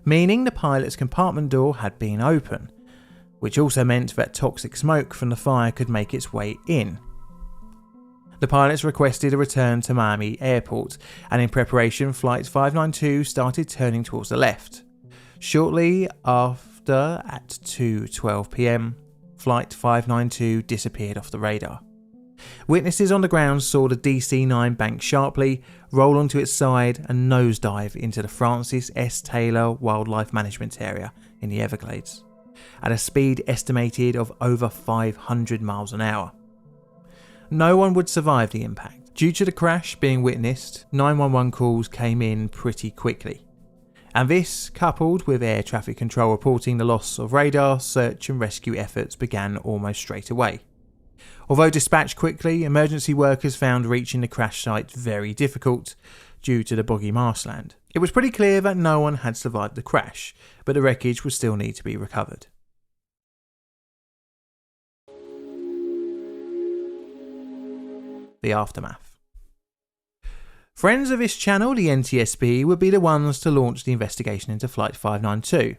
meaning the pilot's compartment door had been open, which also meant that toxic smoke from the fire could make its way in. The pilots requested a return to Miami Airport, and in preparation, Flight 592 started turning towards the left. Shortly after, at 2:12 PM, Flight 592 disappeared off the radar. Witnesses on the ground saw the DC-9 bank sharply, roll onto its side and nosedive into the Francis S. Taylor Wildlife Management Area in the Everglades, at a speed estimated of over 500 miles an hour. No one would survive the impact. Due to the crash being witnessed, 911 calls came in pretty quickly. And this, coupled with air traffic control reporting the loss of radar, search and rescue efforts began almost straight away. Although dispatched quickly, emergency workers found reaching the crash site very difficult due to the boggy marshland. It was pretty clear that no one had survived the crash, but the wreckage would still need to be recovered. The aftermath. Friends of this channel, the NTSB, would be the ones to launch the investigation into Flight 592.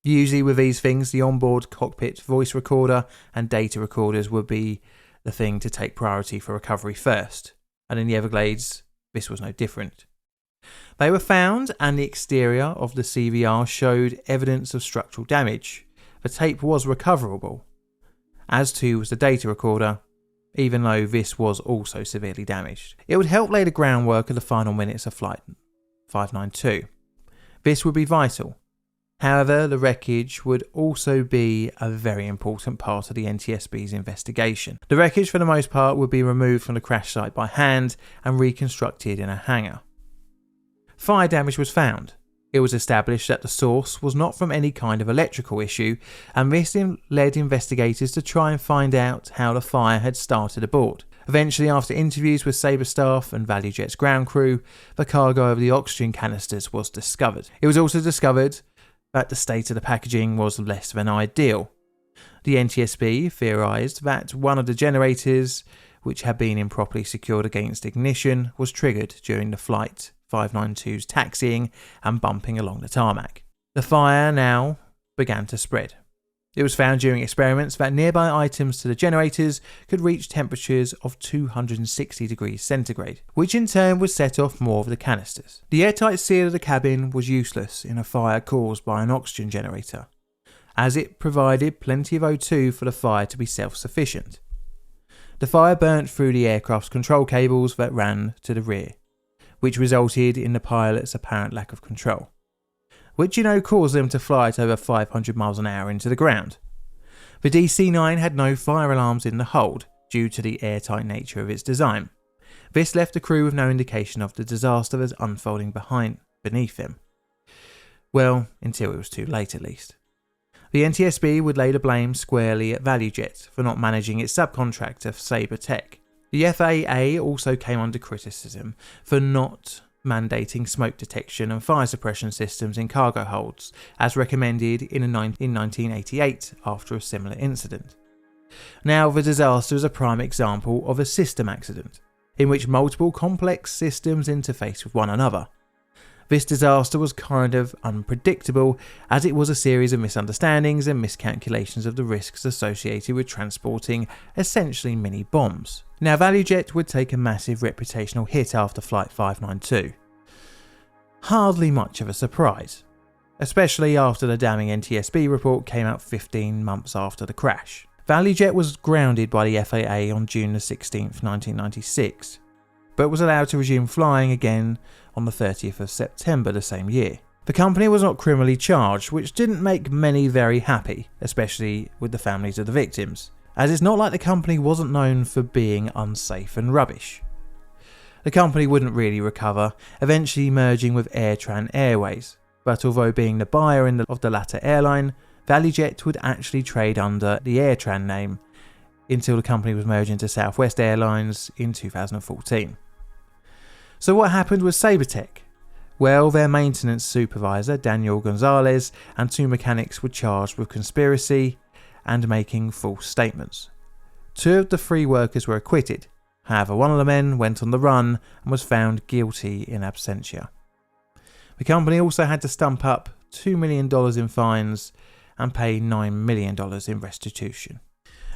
Usually with these things, the onboard cockpit voice recorder and data recorders would be the thing to take priority for recovery first, and in the Everglades, this was no different. They were found, and the exterior of the CVR showed evidence of structural damage The tape was recoverable, as too was the data recorder, even though this was also severely damaged. It would help lay the groundwork of the final minutes of Flight 592. This would be vital. However, the wreckage would also be a very important part of the NTSB's investigation. The wreckage, for the most part, would be removed from the crash site by hand and reconstructed in a hangar. Fire damage was found. It was established that the source was not from any kind of electrical issue, and this led investigators to try and find out how the fire had started aboard. Eventually, after interviews with Sabre staff and ValueJet's ground crew, the cargo of the oxygen canisters was discovered. It was also discovered that the state of the packaging was less than ideal. The NTSB theorised that one of the generators, which had been improperly secured against ignition, was triggered during the Flight 592's taxiing and bumping along the tarmac. The fire now began to spread. It was found during experiments that nearby items to the generators could reach temperatures of 260 degrees centigrade, which in turn would set off more of the canisters. The airtight seal of the cabin was useless in a fire caused by an oxygen generator, as it provided plenty of O2 for the fire to be self-sufficient. The fire burnt through the aircraft's control cables that ran to the rear, which resulted in the pilot's apparent lack of control, which caused them to fly at over 500 miles an hour into the ground. The DC-9 had no fire alarms in the hold due to the airtight nature of its design. This left the crew with no indication of the disaster that was unfolding beneath them. Well, until it was too late at least. The NTSB would lay the blame squarely at ValueJet for not managing its subcontractor Sabre Tech. The FAA also came under criticism for not mandating smoke detection and fire suppression systems in cargo holds, as recommended in 1988 after a similar incident. Now, the disaster is a prime example of a system accident, in which multiple complex systems interface with one another. This disaster was kind of unpredictable, as it was a series of misunderstandings and miscalculations of the risks associated with transporting essentially mini bombs. Now, ValueJet would take a massive reputational hit after Flight 592. Hardly much of a surprise, especially after the damning NTSB report came out 15 months after the crash. ValueJet was grounded by the FAA on June 16, 1996, but was allowed to resume flying again on the 30th of September the same year. The company was not criminally charged, which didn't make many very happy, especially with the families of the victims, as it's not like the company wasn't known for being unsafe and rubbish. The company wouldn't really recover, eventually merging with AirTran Airways, but although being the buyer of the latter airline, ValueJet would actually trade under the AirTran name until the company was merged into Southwest Airlines in 2014. So what happened with Sabre Tech? Well, their maintenance supervisor, Daniel Gonzalez, and two mechanics were charged with conspiracy and making false statements. Two of the three workers were acquitted. However, one of the men went on the run and was found guilty in absentia. The company also had to stump up $2 million in fines and pay $9 million in restitution.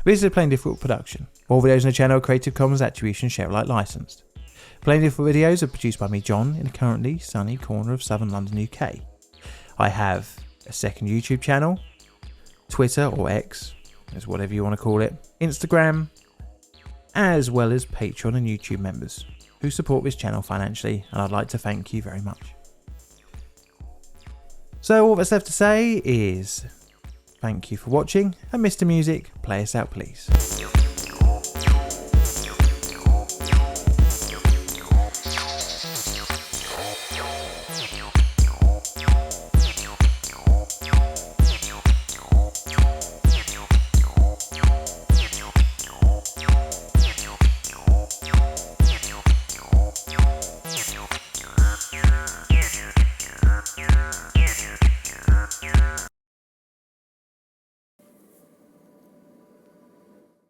This is a Plain Difficult production. All videos on the channel are Creative Commons Attribution Share Alike licensed. Plain Difficult videos are produced by me, John, in a currently sunny corner of southern London, UK. I have a second YouTube channel, Twitter or X, as whatever you want to call it, Instagram, as well as Patreon and YouTube members who support this channel financially, and I'd like to thank you very much. So all that's left to say is thank you for watching, and Mr. Music, play us out please.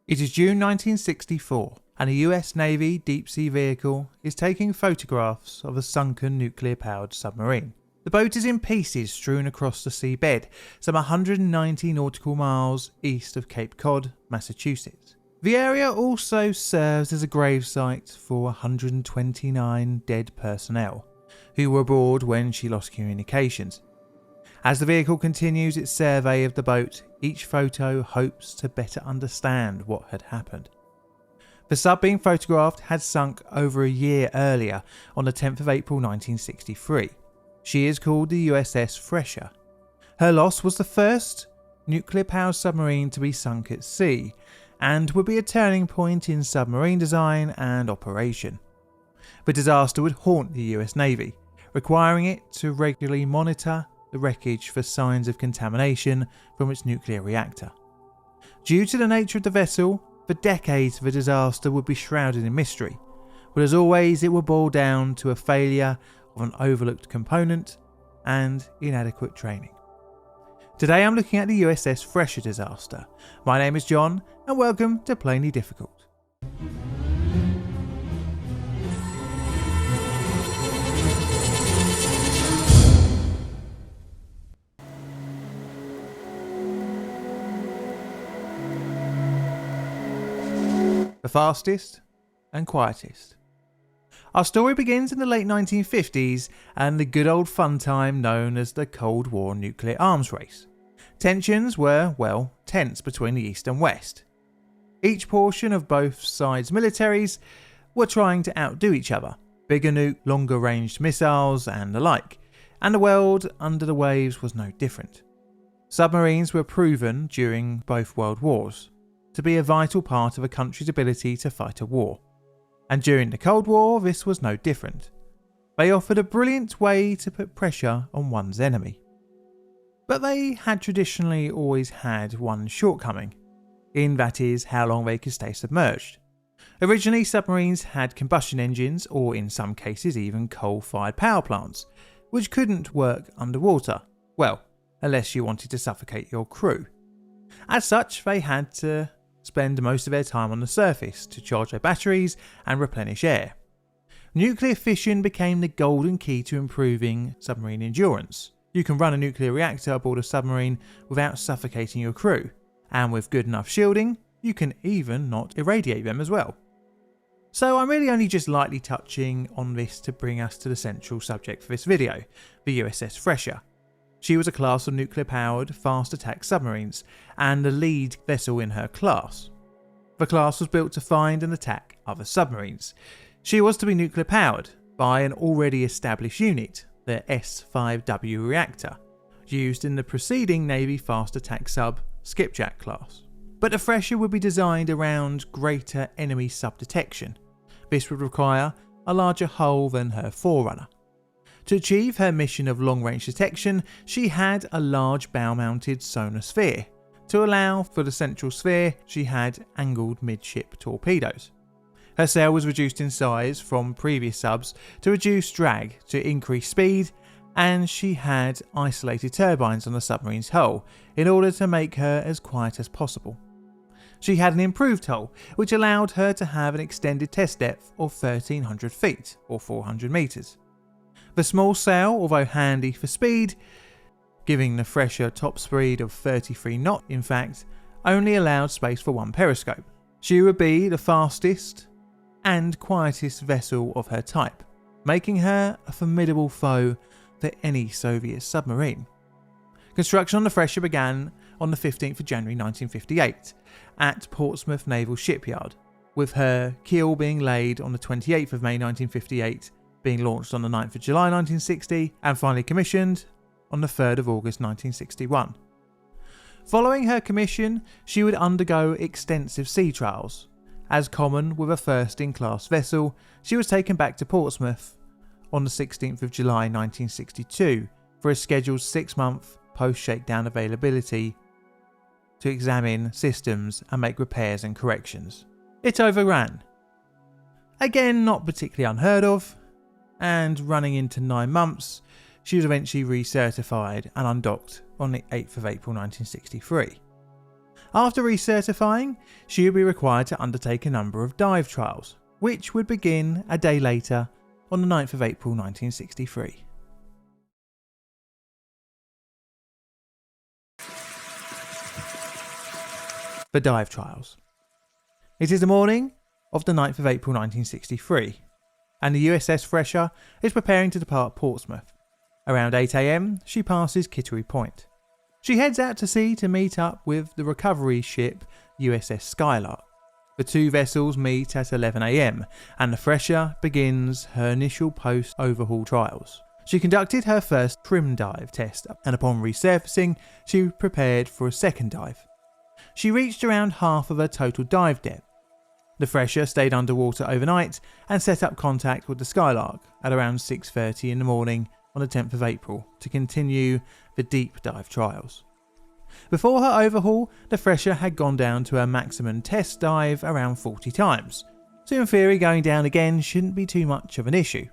It is June 1964, and a US Navy deep-sea vehicle is taking photographs of a sunken nuclear-powered submarine. The boat is in pieces strewn across the seabed, some 190 nautical miles east of Cape Cod, Massachusetts. The area also serves as a gravesite for 129 dead personnel who were aboard when she lost communications. As the vehicle continues its survey of the boat, each photo hopes to better understand what had happened. The sub being photographed had sunk over a year earlier on the 10th of April 1963. She is called the USS Thresher. Her loss was the first nuclear-powered submarine to be sunk at sea, and would be a turning point in submarine design and operation. The disaster would haunt the US Navy, requiring it to regularly monitor the wreckage for signs of contamination from its nuclear reactor. Due to the nature of the vessel, for decades the disaster would be shrouded in mystery, but as always it will boil down to a failure of an overlooked component and inadequate training. Today I'm looking at the USS Thresher disaster. My name is John and welcome to Plainly Difficult. The fastest and quietest. Our story begins in the late 1950s and the good old fun time known as the Cold War nuclear arms race. Tensions were, well, tense between the East and West. Each portion of both sides' militaries were trying to outdo each other, bigger nuke, longer ranged missiles and the like, and the world under the waves was no different. Submarines were proven during both world wars to be a vital part of a country's ability to fight a war. And during the Cold War, this was no different. They offered a brilliant way to put pressure on one's enemy. But they had traditionally always had one shortcoming, in that is how long they could stay submerged. Originally, submarines had combustion engines, or in some cases even coal-fired power plants, which couldn't work underwater, well, unless you wanted to suffocate your crew. As such, they had to spend most of their time on the surface to charge their batteries and replenish air. Nuclear fission became the golden key to improving submarine endurance. You can run a nuclear reactor aboard a submarine without suffocating your crew, and with good enough shielding, you can even not irradiate them as well. So I'm really only just lightly touching on this to bring us to the central subject for this video, the USS Thresher. She was a class of nuclear-powered, fast-attack submarines, and the lead vessel in her class. The class was built to find and attack other submarines. She was to be nuclear-powered by an already established unit, the S-5W reactor, used in the preceding Navy fast-attack sub Skipjack class. But the Thresher would be designed around greater enemy sub-detection. This would require a larger hull than her forerunner. To achieve her mission of long-range detection, she had a large bow-mounted sonar sphere. To allow for the central sphere, she had angled midship torpedoes. Her sail was reduced in size from previous subs to reduce drag to increase speed, and she had isolated turbines on the submarine's hull in order to make her as quiet as possible. She had an improved hull, which allowed her to have an extended test depth of 1,300 feet or 400 metres. The small sail, although handy for speed, giving the Thresher top speed of 33 knots in fact, only allowed space for one periscope. She would be the fastest and quietest vessel of her type, making her a formidable foe for any Soviet submarine. Construction on the Thresher began on the 15th of January 1958 at Portsmouth Naval Shipyard, with her keel being laid on the 28th of May 1958, being launched on the 9th of July 1960 and finally commissioned on the 3rd of August 1961. Following her commission, she would undergo extensive sea trials. As common with a first-in-class vessel, she was taken back to Portsmouth on the 16th of July 1962 for a scheduled 6-month post-shakedown availability to examine systems and make repairs and corrections. It overran. Again, not particularly unheard of, and running into 9 months, she was eventually recertified and undocked on the 8th of April 1963. After recertifying, she would be required to undertake a number of dive trials, which would begin a day later on the 9th of April 1963. The dive trials. It is the morning of the 9th of April 1963, and the USS Thresher is preparing to depart Portsmouth. Around 8 AM, she passes Kittery Point. She heads out to sea to meet up with the recovery ship USS Skylark. The two vessels meet at 11 AM, and the Thresher begins her initial post-overhaul trials. She conducted her first trim dive test, and upon resurfacing, she prepared for a second dive. She reached around half of her total dive depth. The Thresher stayed underwater overnight and set up contact with the Skylark at around 6:30 in the morning on the 10th of April to continue the deep dive trials. Before her overhaul, the Thresher had gone down to her maximum test dive around 40 times, so in theory going down again shouldn't be too much of an issue.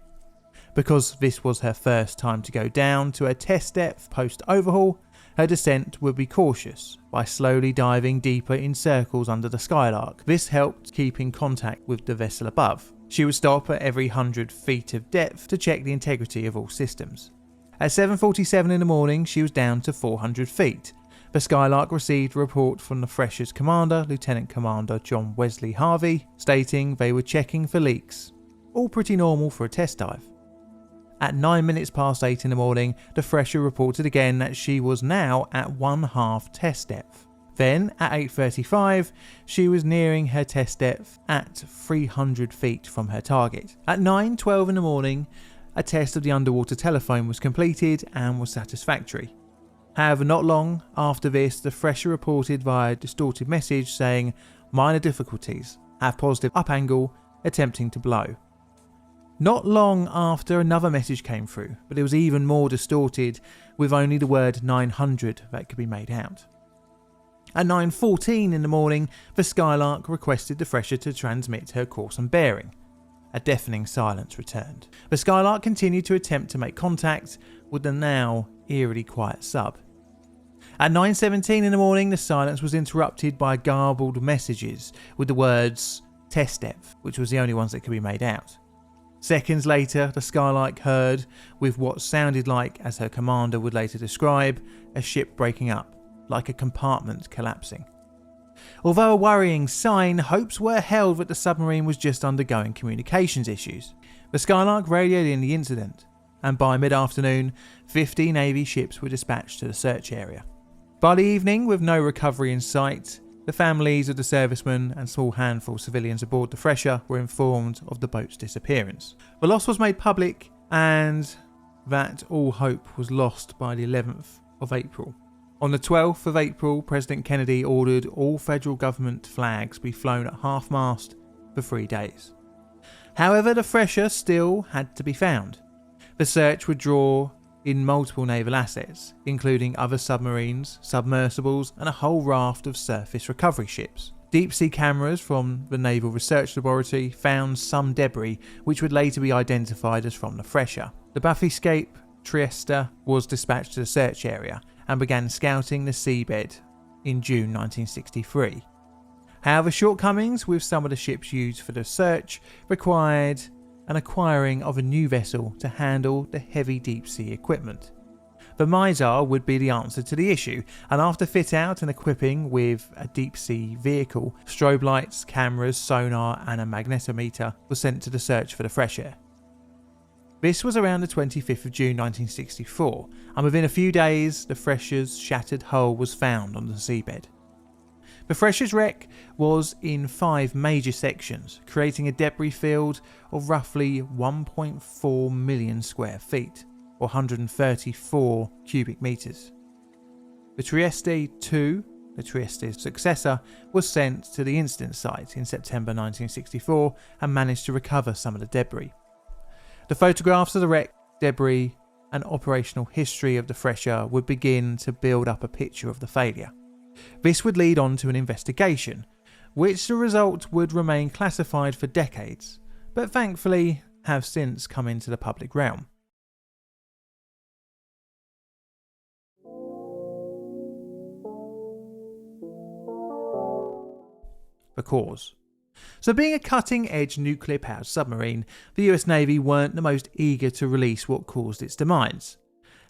Because this was her first time to go down to her test depth post-overhaul, her descent would be cautious by slowly diving deeper in circles under the Skylark. This helped keep in contact with the vessel above. She would stop at every 100 feet of depth to check the integrity of all systems. At 7:47 in the morning, she was down to 400 feet. The Skylark received a report from the Thresher's commander, Lieutenant Commander John Wesley Harvey, stating they were checking for leaks. All pretty normal for a test dive. At 9 minutes past 8 in the morning, the Thresher reported again that she was now at 1/2 test depth. Then, at 8:35, she was nearing her test depth at 300 feet from her target. At 9:12 in the morning, a test of the underwater telephone was completed and was satisfactory. However, not long after this, the Thresher reported via distorted message saying, "Minor difficulties, have positive up angle, attempting to blow." Not long after, another message came through, but it was even more distorted, with only the word 900 that could be made out. At 9:14 in the morning, the Skylark requested the Thresher to transmit her course and bearing. A deafening silence returned. The Skylark continued to attempt to make contact with the now eerily quiet sub. At 9:17 in the morning, the silence was interrupted by garbled messages with the words "test depth," which was the only ones that could be made out. Seconds later, the Skylark heard, with what sounded like, as her commander would later describe, a ship breaking up, like a compartment collapsing. Although a worrying sign, hopes were held that the submarine was just undergoing communications issues. The Skylark radioed in the incident, and by mid-afternoon, 50 Navy ships were dispatched to the search area. By the evening, with no recovery in sight, the families of the servicemen and small handful of civilians aboard the Thresher were informed of the boat's disappearance. The loss was made public, and that all hope was lost by the 11th of April. On the 12th of April, President Kennedy ordered all federal government flags be flown at half-mast for 3 days. However, the Thresher still had to be found. The search would draw in multiple naval assets, including other submarines, submersibles, and a whole raft of surface recovery ships. Deep-sea cameras from the Naval Research Laboratory found some debris which would later be identified as from the Thresher. The Bathyscaphe Trieste was dispatched to the search area and began scouting the seabed in June 1963. However, shortcomings with some of the ships used for the search required an acquiring of a new vessel to handle the heavy deep-sea equipment. The Mizar would be the answer to the issue, and after fit out and equipping with a deep-sea vehicle, strobe lights, cameras, sonar and a magnetometer were sent to the search for the Thresher. This was around the 25th of June 1964, and within a few days the Thresher's shattered hull was found on the seabed. The Thresher's wreck was in 5 major sections, creating a debris field of roughly 1.4 million square feet, or 134 cubic metres. The Trieste II, the Trieste's successor, was sent to the incident site in September 1964 and managed to recover some of the debris. The photographs of the wreck, debris and operational history of the Thresher would begin to build up a picture of the failure. This would lead on to an investigation, which the result would remain classified for decades, but thankfully have since come into the public realm. The cause. So being a cutting-edge nuclear-powered submarine, the US Navy weren't the most eager to release what caused its demise.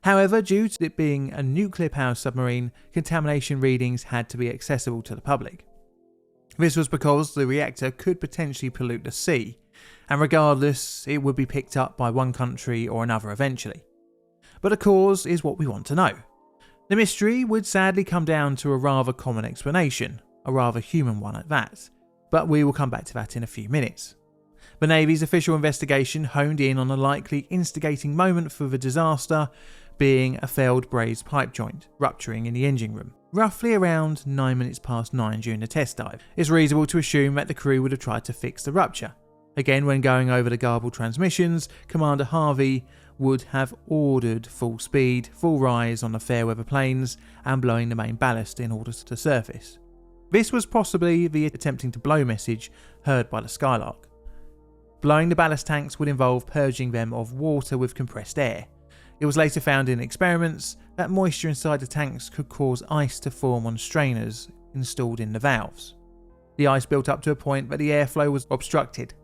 However, due to it being a nuclear-powered submarine, contamination readings had to be accessible to the public. This was because the reactor could potentially pollute the sea, and regardless, it would be picked up by one country or another eventually. but the cause is what we want to know. The mystery would sadly come down to a rather common explanation, a rather human one at that, but we will come back to that in a few minutes. The Navy's official investigation honed in on a likely instigating moment for the disaster being a failed brazed pipe joint rupturing in the engine room, roughly around 9 minutes past 9 during the test dive. It's reasonable to assume that the crew would have tried to fix the rupture. Again, when going over the garbled transmissions, Commander Harvey would have ordered full speed, full rise on the fair weather planes and blowing the main ballast in order to surface. This was possibly the attempting to blow message heard by the Skylark. Blowing the ballast tanks would involve purging them of water with compressed air. It was later found in experiments that moisture inside the tanks could cause ice to form on strainers installed in the valves. The ice built up to a point that the airflow was obstructed,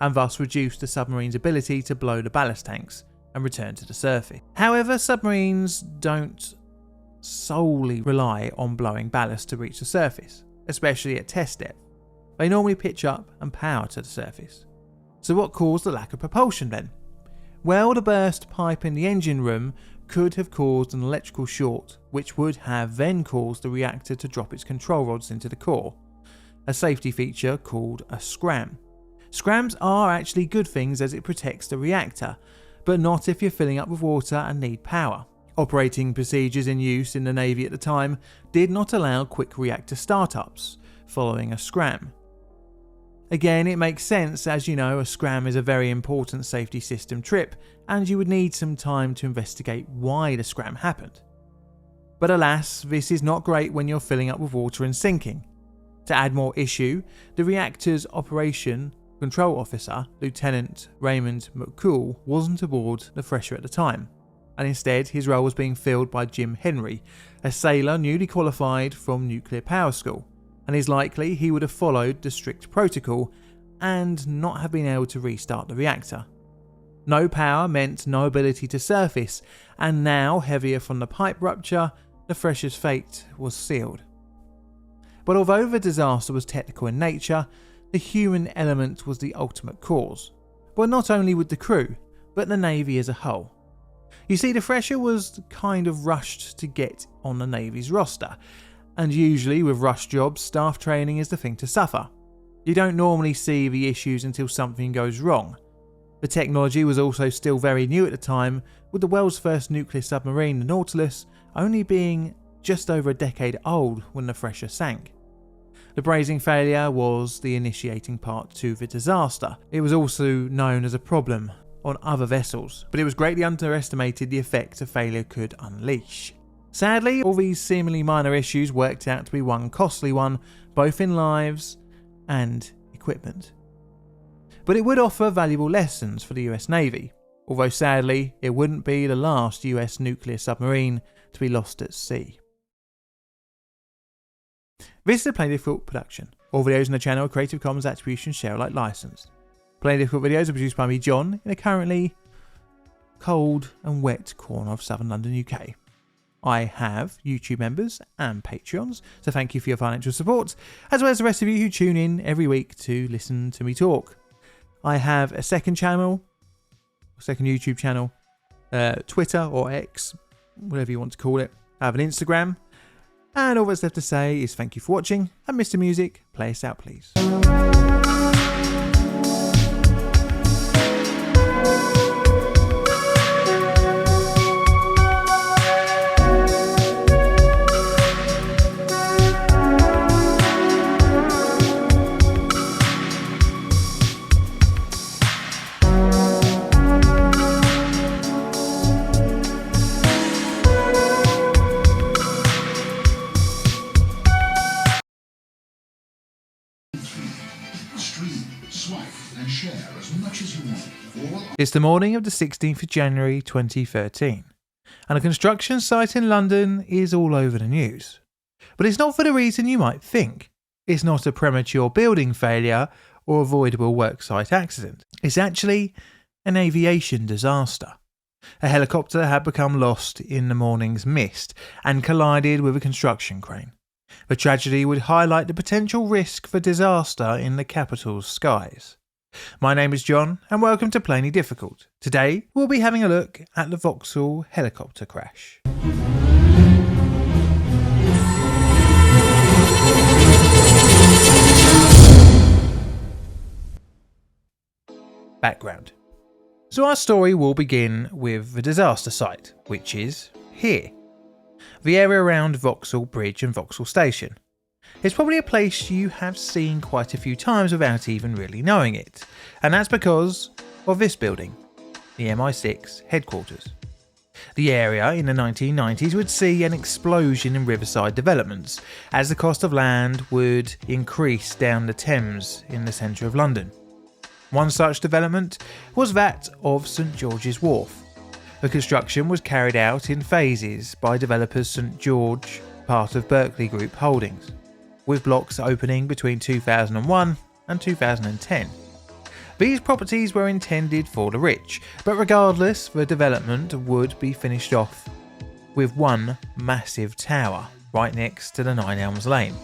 and thus reduced the submarine's ability to blow the ballast tanks and return to the surface. However, submarines don't solely rely on blowing ballast to reach the surface, especially at test depth. They normally pitch up and power to the surface. So what caused the lack of propulsion then? Well, the burst pipe in the engine room could have caused an electrical short, which would have then caused the reactor to drop its control rods into the core, a safety feature called a scram. Scrams are actually good things as it protects the reactor, but not if you're filling up with water and need power. Operating procedures in use in the Navy at the time did not allow quick reactor startups following a scram. Again, it makes sense, as you know, a scram is a very important safety system trip, and you would need some time to investigate why the scram happened. But alas, this is not great when you're filling up with water and sinking. To add more issue, the reactor's operation control officer, Lieutenant Raymond McCool, wasn't aboard the Thresher at the time, and instead his role was being filled by Jim Henry, a sailor newly qualified from nuclear power school, and is likely he would have followed the strict protocol and not have been able to restart the reactor. No power meant no ability to surface, and now, heavier from the pipe rupture, the Thresher's fate was sealed. But although the disaster was technical in nature, the human element was the ultimate cause. But not only with the crew, but the Navy as a whole. You see, the Thresher was kind of rushed to get on the Navy's roster, and usually with rush jobs, staff training is the thing to suffer. You don't normally see the issues until something goes wrong. The technology was also still very new at the time, with the world's first nuclear submarine, the Nautilus, only being just over a decade old when the Thresher sank. The brazing failure was the initiating part to the disaster. It was also known as a problem on other vessels, but it was greatly underestimated the effect a failure could unleash. Sadly, all these seemingly minor issues worked out to be one costly one, both in lives and equipment. But it would offer valuable lessons for the US Navy, although sadly it wouldn't be the last US nuclear submarine to be lost at sea. This is a Plainly Difficult production. All videos on the channel are Creative Commons Attribution Share Alike licensed. Plainly Difficult videos are produced by me, John, in a currently cold and wet corner of southern London, UK. I have YouTube members and Patreons, so thank you for your financial support, as well as the rest of you who tune in every week to listen to me talk. I have a second YouTube channel, Twitter or X, whatever you want to call it. I have an Instagram, and all that's left to say is thank you for watching, and Mr. Music, play us out please. It's the morning of the 16th of January 2013, and a construction site in London is all over the news. But it's not for the reason you might think. It's not a premature building failure or avoidable worksite accident. It's actually an aviation disaster. A helicopter had become lost in the morning's mist and collided with a construction crane. The tragedy would highlight the potential risk for disaster in the capital's skies. My name is John and welcome to Plainly Difficult. Today we'll be having a look at the Vauxhall helicopter crash. Background. So our story will begin with the disaster site, which is here. The area around Vauxhall Bridge and Vauxhall Station. It's probably a place you have seen quite a few times without even really knowing it, and that's because of this building, the MI6 headquarters. The area in the 1990s would see an explosion in riverside developments as the cost of land would increase down the Thames in the centre of London. One such development was that of St George's Wharf. The construction was carried out in phases by developers St George, part of Berkeley Group Holdings, with blocks opening between 2001 and 2010. These properties were intended for the rich, but regardless, the development would be finished off with one massive tower right next to the Nine Elms Lane.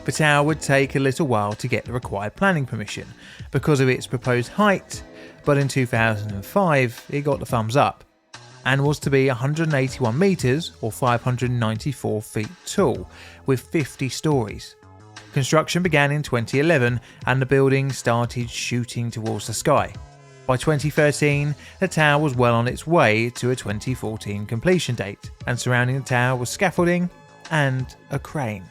The tower would take a little while to get the required planning permission because of its proposed height, but in 2005 it got the thumbs up and was to be 181 metres or 594 feet tall with 50 stories. Construction began in 2011 and the building started shooting towards the sky. By 2013, the tower was well on its way to a 2014 completion date, and surrounding the tower was scaffolding and a crane.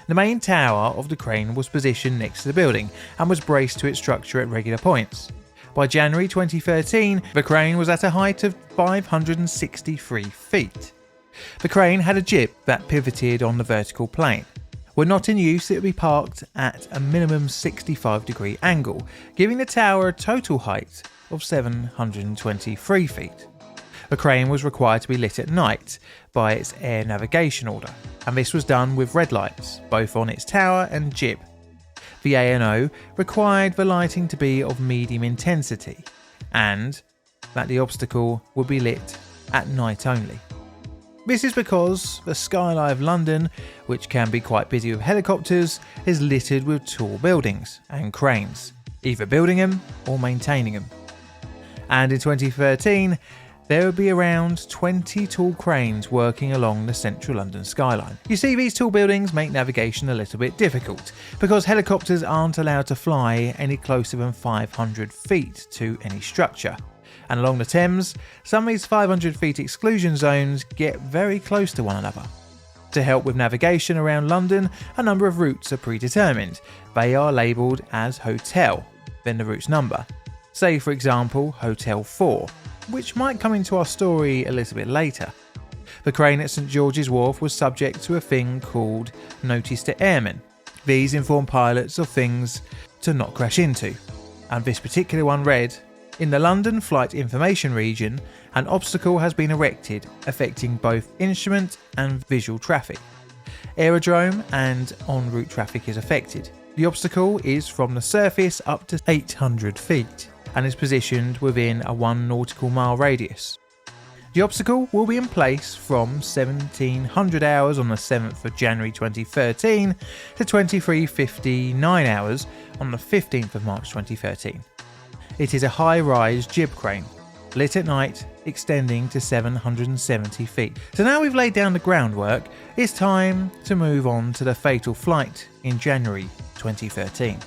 The main tower of the crane was positioned next to the building and was braced to its structure at regular points. By January 2013, the crane was at a height of 563 feet. The crane had a jib that pivoted on the vertical plane. When not in use, it would be parked at a minimum 65-degree angle, giving the tower a total height of 723 feet. The crane was required to be lit at night by its air navigation order, and this was done with red lights, both on its tower and jib. The ANO required the lighting to be of medium intensity, and that the obstacle would be lit at night only. This is because the skyline of London, which can be quite busy with helicopters, is littered with tall buildings and cranes, either building them or maintaining them. And in 2013, there would be around 20 tall cranes working along the central London skyline. You see, these tall buildings make navigation a little bit difficult because helicopters aren't allowed to fly any closer than 500 feet to any structure. And along the Thames, some of these 500 feet exclusion zones get very close to one another. To help with navigation around London, a number of routes are predetermined. They are labelled as hotel, then the route's number. Say for example Hotel 4, which might come into our story a little bit later. The crane at St George's Wharf was subject to a thing called Notice to Airmen. These inform pilots of things to not crash into, and this particular one read, "In the London Flight Information Region, an obstacle has been erected affecting both instrument and visual traffic. Aerodrome and en route traffic is affected. The obstacle is from the surface up to 800 feet and is positioned within a 1 nautical mile radius. The obstacle will be in place from 1700 hours on the 7th of January 2013 to 23:59 hours on the 15th of March 2013. It is a high-rise jib crane, lit at night, extending to 770 feet. So now we've laid down the groundwork, it's time to move on to the fatal flight in January 2013.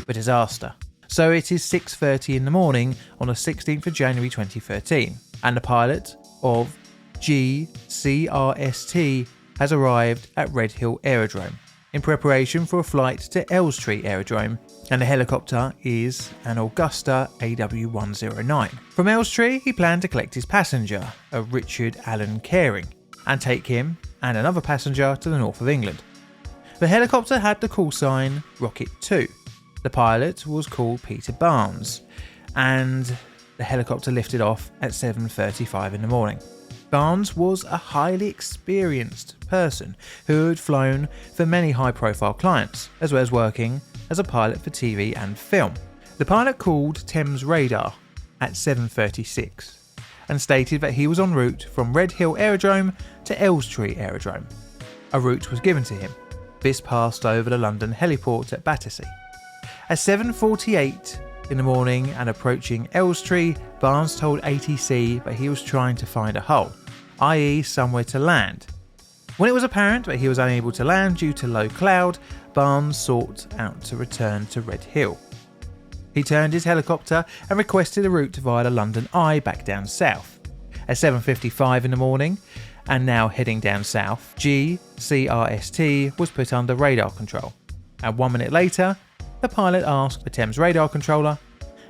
The disaster. So it is 6:30 in the morning on the 16th of January 2013, and the pilot of GCRST has arrived at Redhill Aerodrome in preparation for a flight to Elstree Aerodrome, and the helicopter is an Augusta AW109. From Elstree, he planned to collect his passenger, a Richard Allen Caring, and take him and another passenger to the north of England. The helicopter had the call sign Rocket 2. The pilot was called Peter Barnes, and the helicopter lifted off at 7:35 in the morning. Barnes was a highly experienced person who had flown for many high-profile clients, as well as working as a pilot for TV and film. The pilot called Thames Radar at 7:36, and stated that he was en route from Red Hill Aerodrome to Elstree Aerodrome. A route was given to him. This passed over the London heliport at Battersea. At 7:48 in the morning and approaching Elstree, Barnes told ATC that he was trying to find a hole, i.e. somewhere to land. When it was apparent that he was unable to land due to low cloud, Barnes sought out to return to Red Hill. He turned his helicopter and requested a route via the London Eye back down south. At 7:55 in the morning, and now heading down south, GCRST was put under radar control. And 1 minute later, the pilot asked the Thames radar controller,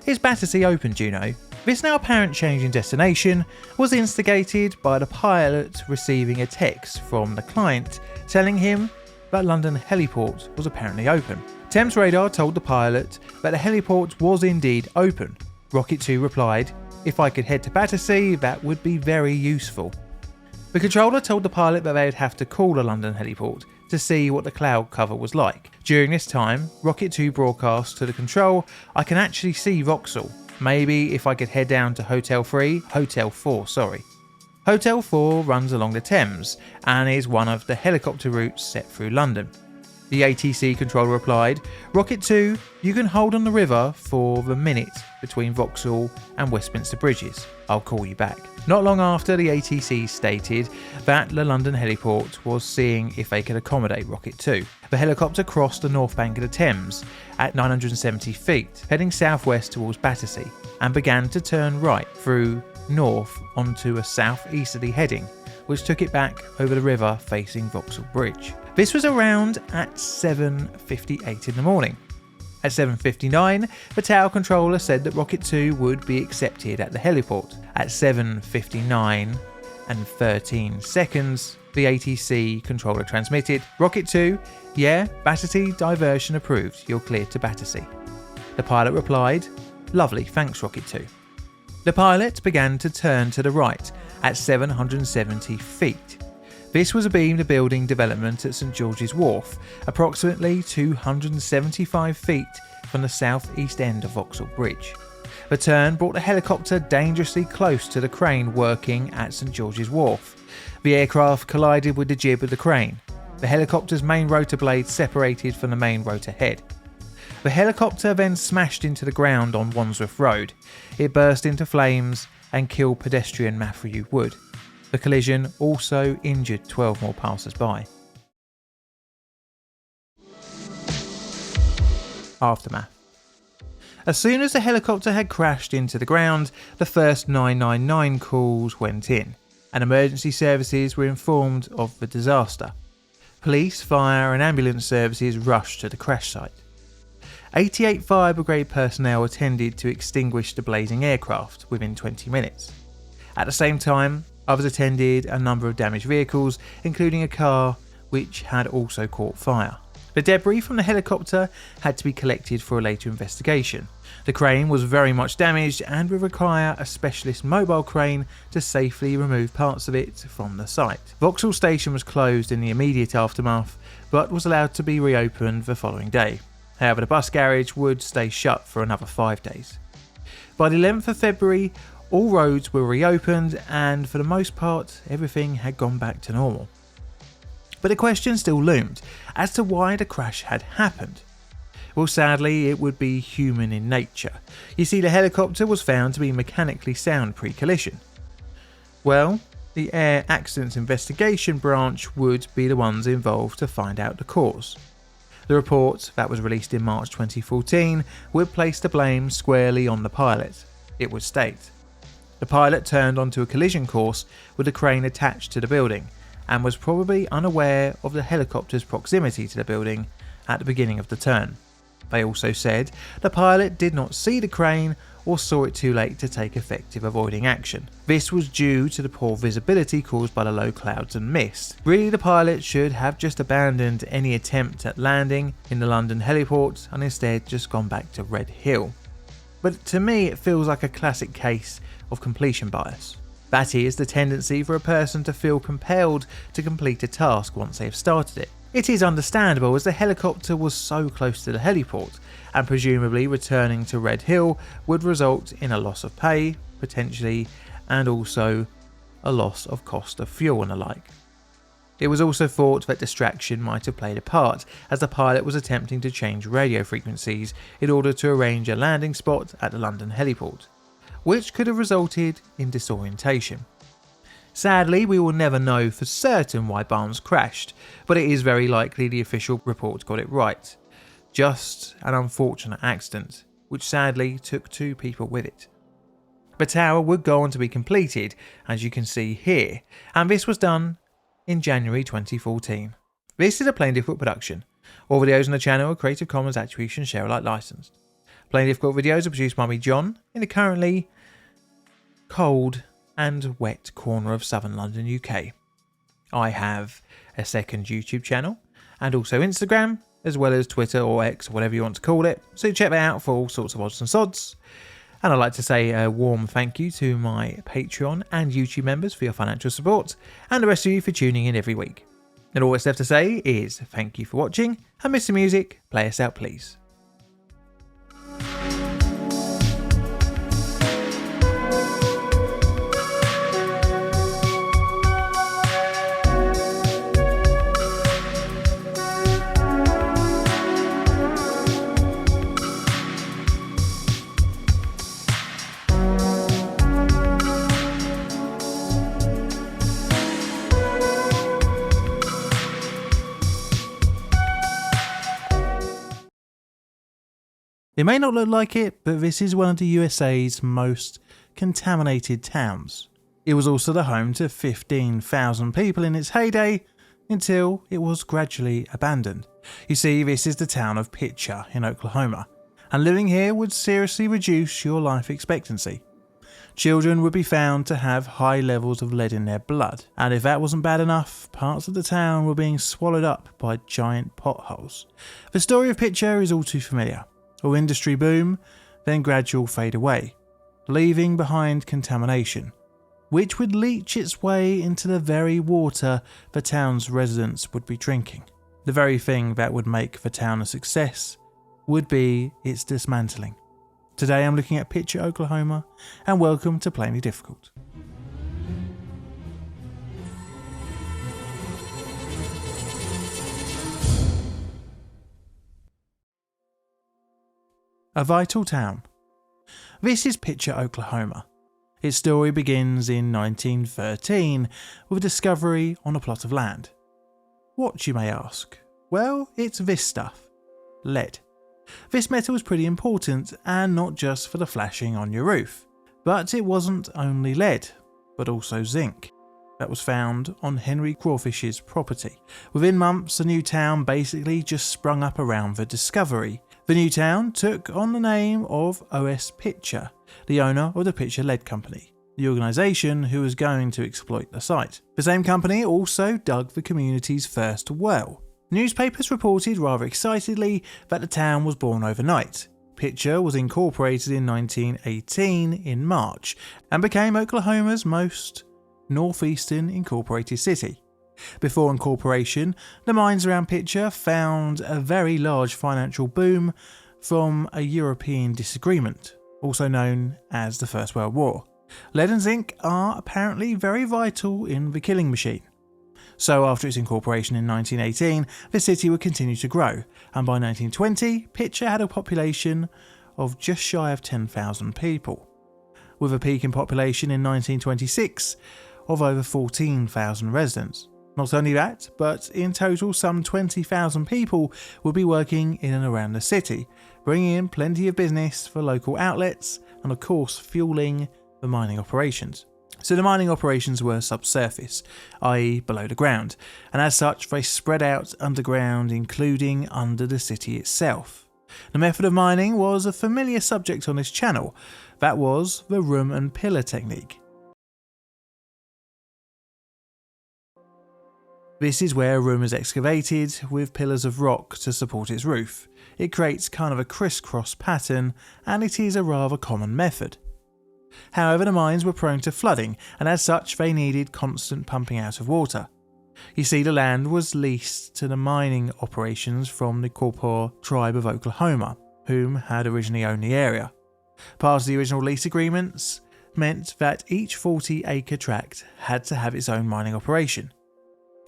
"Is Battersea open, Juno?" This now apparent change in destination was instigated by the pilot receiving a text from the client telling him that London heliport was apparently open. Thames radar told the pilot that the heliport was indeed open. Rocket 2 replied, "If I could head to Battersea, that would be very useful." The controller told the pilot that they would have to call the London heliport to see what the cloud cover was like. During this time, Rocket 2 broadcast to the control, "I can actually see Vauxhall. Maybe if I could head down to Hotel 4, sorry. Hotel 4 runs along the Thames and is one of the helicopter routes set through London." The ATC controller replied, "Rocket 2, you can hold on the river for the minute between Vauxhall and Westminster Bridges. I'll call you back." Not long after, the ATC stated that the London heliport was seeing if they could accommodate Rocket 2. The helicopter crossed the north bank of the Thames at 970 feet, heading southwest towards Battersea, and began to turn right through north onto a southeasterly heading, which took it back over the river facing Vauxhall Bridge. This was around at 7:58 in the morning. At 7:59, the tower controller said that Rocket 2 would be accepted at the heliport. At 7:59 and 13 seconds, the ATC controller transmitted, "Rocket 2, yeah, Battersea diversion approved, you're cleared to Battersea." The pilot replied, "Lovely, thanks Rocket 2." The pilot began to turn to the right at 770 feet. This was a beamed building development at St George's Wharf, approximately 275 feet from the southeast end of Vauxhall Bridge. The turn brought the helicopter dangerously close to the crane working at St George's Wharf. The aircraft collided with the jib of the crane. The helicopter's main rotor blade separated from the main rotor head. The helicopter then smashed into the ground on Wandsworth Road. It burst into flames and killed pedestrian Matthew Wood. The collision also injured 12 more passers-by. Aftermath. As soon as the helicopter had crashed into the ground, the first 999 calls went in, and emergency services were informed of the disaster. Police, fire and ambulance services rushed to the crash site. 88 fire brigade personnel attended to extinguish the blazing aircraft within 20 minutes. At the same time, others attended a number of damaged vehicles, including a car which had also caught fire. The debris from the helicopter had to be collected for a later investigation. The crane was very much damaged and would require a specialist mobile crane to safely remove parts of it from the site. Vauxhall Station was closed in the immediate aftermath, but was allowed to be reopened the following day. However, the bus garage would stay shut for another 5 days. By the 11th of February, all roads were reopened and for the most part everything had gone back to normal. But the question still loomed as to why the crash had happened. Well, sadly it would be human in nature. You see, the helicopter was found to be mechanically sound pre-collision. Well, the Air Accidents Investigation Branch would be the ones involved to find out the cause. The report that was released in March 2014 would place the blame squarely on the pilot. It would state, "The pilot turned onto a collision course with a crane attached to the building and was probably unaware of the helicopter's proximity to the building at the beginning of the turn." They also said the pilot did not see the crane or saw it too late to take effective avoiding action. This was due to the poor visibility caused by the low clouds and mist. Really, the pilot should have just abandoned any attempt at landing in the London heliport and instead just gone back to Red Hill. But to me it feels like a classic case of completion bias. That is, the tendency for a person to feel compelled to complete a task once they have started it. It is understandable as the helicopter was so close to the heliport, and presumably returning to Red Hill would result in a loss of pay, potentially and also a loss of cost of fuel and the like. It was also thought that distraction might have played a part, as the pilot was attempting to change radio frequencies in order to arrange a landing spot at the London heliport, which could have resulted in disorientation. Sadly, we will never know for certain why Barnes crashed, but it is very likely the official report got it right. Just an unfortunate accident, which sadly took 2 people with it. The tower would go on to be completed, as you can see here, and this was done in January 2014. This is a Plain Difficult production. All videos on the channel are Creative Commons Attribution Share Alike licensed. Plain Difficult videos are produced by me, John, in the currently cold and wet corner of southern London, UK. I have a second YouTube channel and also Instagram, as well as Twitter or X or whatever you want to call it, so check that out for all sorts of odds and sods. And I'd like to say a warm thank you to my Patreon and YouTube members for your financial support, and the rest of you for tuning in every week. And all that's left to say is thank you for watching, and Mr. Music, play us out please. It may not look like it, but this is one of the USA's most contaminated towns. It was also the home to 15,000 people in its heyday, until it was gradually abandoned. You see, this is the town of Picher in Oklahoma, and living here would seriously reduce your life expectancy. Children would be found to have high levels of lead in their blood, and if that wasn't bad enough, parts of the town were being swallowed up by giant potholes. The story of Picher is all too familiar. Or industry boom, then gradual fade away, leaving behind contamination, which would leach its way into the very water the town's residents would be drinking. The very thing that would make the town a success would be its dismantling. Today I'm looking at Picher, Oklahoma, and welcome to Plainly Difficult. A vital town. This is Picher, Oklahoma. Its story begins in 1913 with a discovery on a plot of land. What, you may ask? Well, it's this stuff. Lead. This metal was pretty important, and not just for the flashing on your roof. But it wasn't only lead, but also zinc. That was found on Henry Crawfish's property. Within months, a new town basically just sprung up around the discovery. The new town took on the name of O.S. Picher, the owner of the Picher Lead Company, the organisation who was going to exploit the site. The same company also dug the community's first well. Newspapers reported rather excitedly that the town was born overnight. Picher was incorporated in 1918 in March and became Oklahoma's most northeastern incorporated city. Before incorporation, the mines around Picher found a very large financial boom from a European disagreement, also known as the First World War. Lead and zinc are apparently very vital in the killing machine. So after its incorporation in 1918, the city would continue to grow, and by 1920, Picher had a population of just shy of 10,000 people, with a peak in population in 1926 of over 14,000 residents. Not only that, but in total some 20,000 people would be working in and around the city, bringing in plenty of business for local outlets and of course fueling the mining operations. So the mining operations were subsurface, i.e. below the ground, and as such they spread out underground, including under the city itself. The method of mining was a familiar subject on this channel. That was the room and pillar technique. This is where a room is excavated with pillars of rock to support its roof. It creates kind of a crisscross pattern, and it is a rather common method. However, the mines were prone to flooding, and as such they needed constant pumping out of water. You see, the land was leased to the mining operations from the Quapaw tribe of Oklahoma, whom had originally owned the area. Part of the original lease agreements, meant that each 40-acre tract had to have its own mining operation.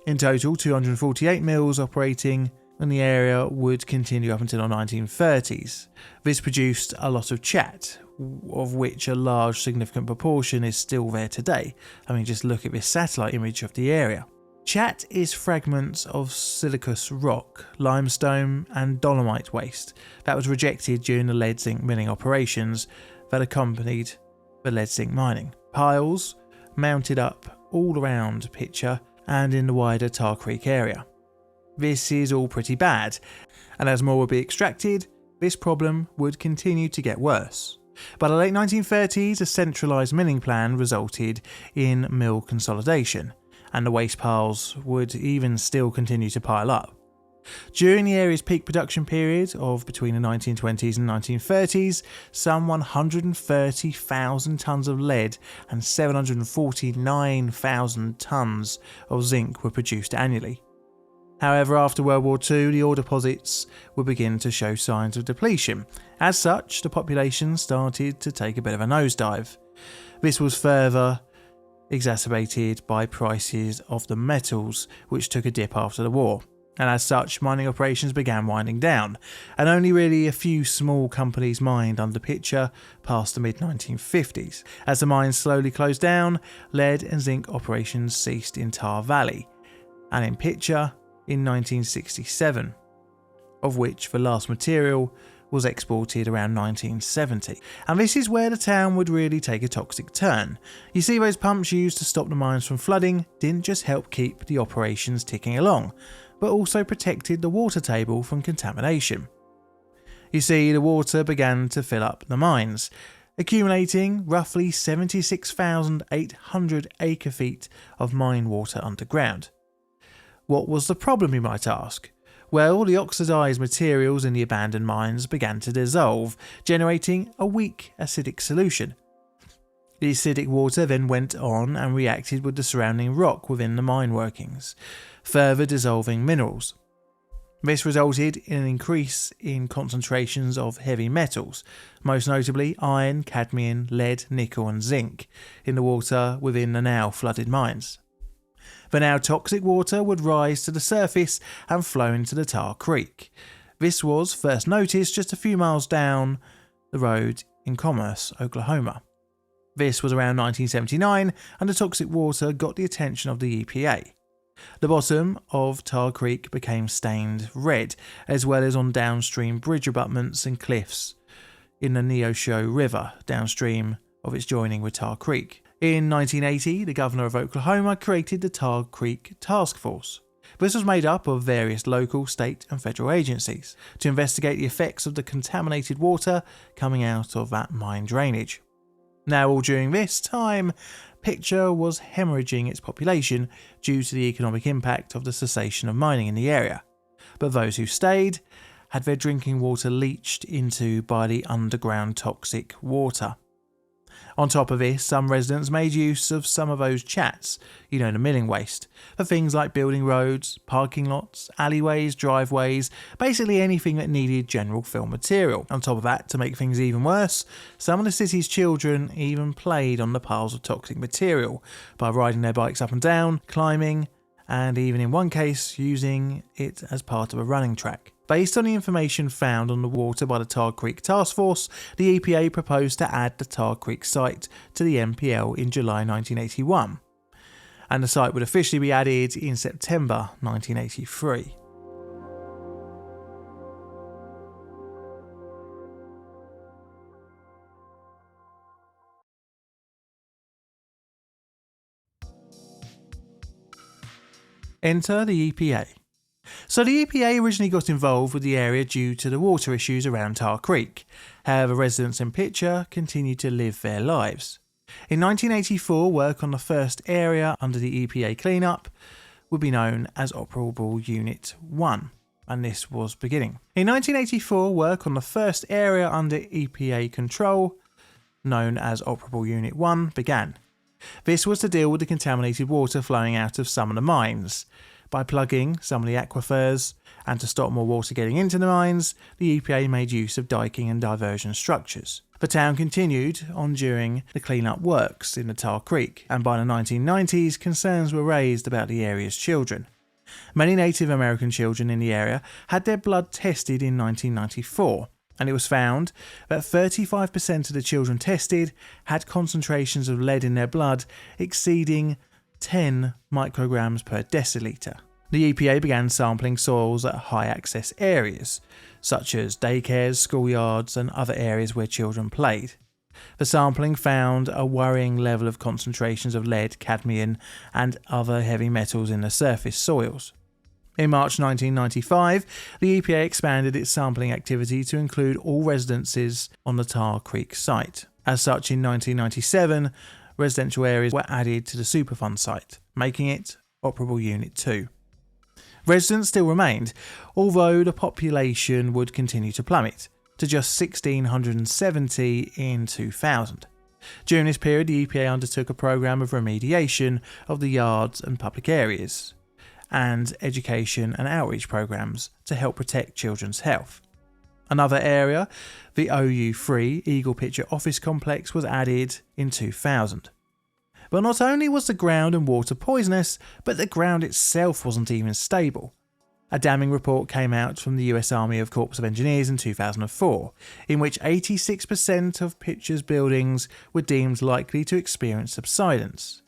In total, 248 mills operating in the area would continue up until the 1930s. This produced a lot of chat, of which a large significant proportion is still there today. I mean, just look at this satellite image of the area. Chat is fragments of siliceous rock, limestone and dolomite waste that was rejected during the lead zinc milling operations that accompanied the lead zinc mining. Piles mounted up all around Picher and in the wider Tar Creek area. This is all pretty bad, and as more would be extracted, this problem would continue to get worse. By the late 1930s, a centralised milling plan resulted in mill consolidation, and the waste piles would even still continue to pile up. During the area's peak production period of between the 1920s and 1930s, some 130,000 tonnes of lead and 749,000 tonnes of zinc were produced annually. However, after World War II, the ore deposits would begin to show signs of depletion. As such, the population started to take a bit of a nosedive. This was further exacerbated by prices of the metals, which took a dip after the war. And as such, mining operations began winding down, and only really a few small companies mined under Picher past the mid-1950s. As the mines slowly closed down, lead and zinc operations ceased in Tar Valley, and in Picher in 1967, of which the last material was exported around 1970. And this is where the town would really take a toxic turn. You see, those pumps used to stop the mines from flooding didn't just help keep the operations ticking along, but also protected the water table from contamination. You see, the water began to fill up the mines, accumulating roughly 76,800 acre-feet of mine water underground. What was the problem, you might ask? Well, the oxidised materials in the abandoned mines began to dissolve, generating a weak acidic solution. The acidic water then went on and reacted with the surrounding rock within the mine workings, further dissolving minerals. This resulted in an increase in concentrations of heavy metals, most notably iron, cadmium, lead, nickel and zinc, in the water within the now flooded mines. The now toxic water would rise to the surface and flow into the Tar Creek. This was first noticed just a few miles down the road in Commerce, Oklahoma. This was around 1979, and the toxic water got the attention of the EPA. The bottom of Tar Creek became stained red, as well as on downstream bridge abutments and cliffs in the Neosho River, downstream of its joining with Tar Creek. In 1980, the governor of Oklahoma created the Tar Creek Task Force. This was made up of various local, state and federal agencies to investigate the effects of the contaminated water coming out of that mine drainage. Now, all during this time, Picher was hemorrhaging its population due to the economic impact of the cessation of mining in the area. But those who stayed had their drinking water leached into by the underground toxic water. On top of this, some residents made use of some of those chats, the milling waste, for things like building roads, parking lots, alleyways, driveways, basically anything that needed general fill material. On top of that, to make things even worse, some of the city's children even played on the piles of toxic material by riding their bikes up and down, climbing, and even in one case using it as part of a running track. Based on the information found on the water by the Tar Creek Task Force, the EPA proposed to add the Tar Creek site to the MPL in July 1981, and the site would officially be added in September 1983. Enter the EPA. So the EPA originally got involved with the area due to the water issues around Tar Creek. However, residents in Picher continued to live their lives. In 1984, work on the first area under the EPA cleanup would be known as Operable Unit 1, and this was beginning. In 1984, work on the first area under EPA control, known as Operable Unit 1, began. This was to deal with the contaminated water flowing out of some of the mines. By plugging some of the aquifers and to stop more water getting into the mines, the EPA made use of diking and diversion structures. The town continued on during the clean-up works in the Tar Creek, and by the 1990s concerns were raised about the area's children. Many Native American children in the area had their blood tested in 1994, and it was found that 35% of the children tested had concentrations of lead in their blood exceeding 10 micrograms per decilitre. The EPA began sampling soils at high access areas, such as daycares, schoolyards and other areas where children played. The sampling found a worrying level of concentrations of lead, cadmium and other heavy metals in the surface soils. In March 1995, the EPA expanded its sampling activity to include all residences on the Tar Creek site. As such, in 1997, residential areas were added to the Superfund site, making it Operable Unit 2. Residents still remained, although the population would continue to plummet to just 1,670 in 2000. During this period, the EPA undertook a program of remediation of the yards and public areas, and education and outreach programs to help protect children's health. Another area, the OU3 Eagle Picher office complex, was added in 2000. But not only was the ground and water poisonous, but the ground itself wasn't even stable. A damning report came out from the US Army of Corps of Engineers in 2004, in which 86% of Picher's buildings were deemed likely to experience subsidence,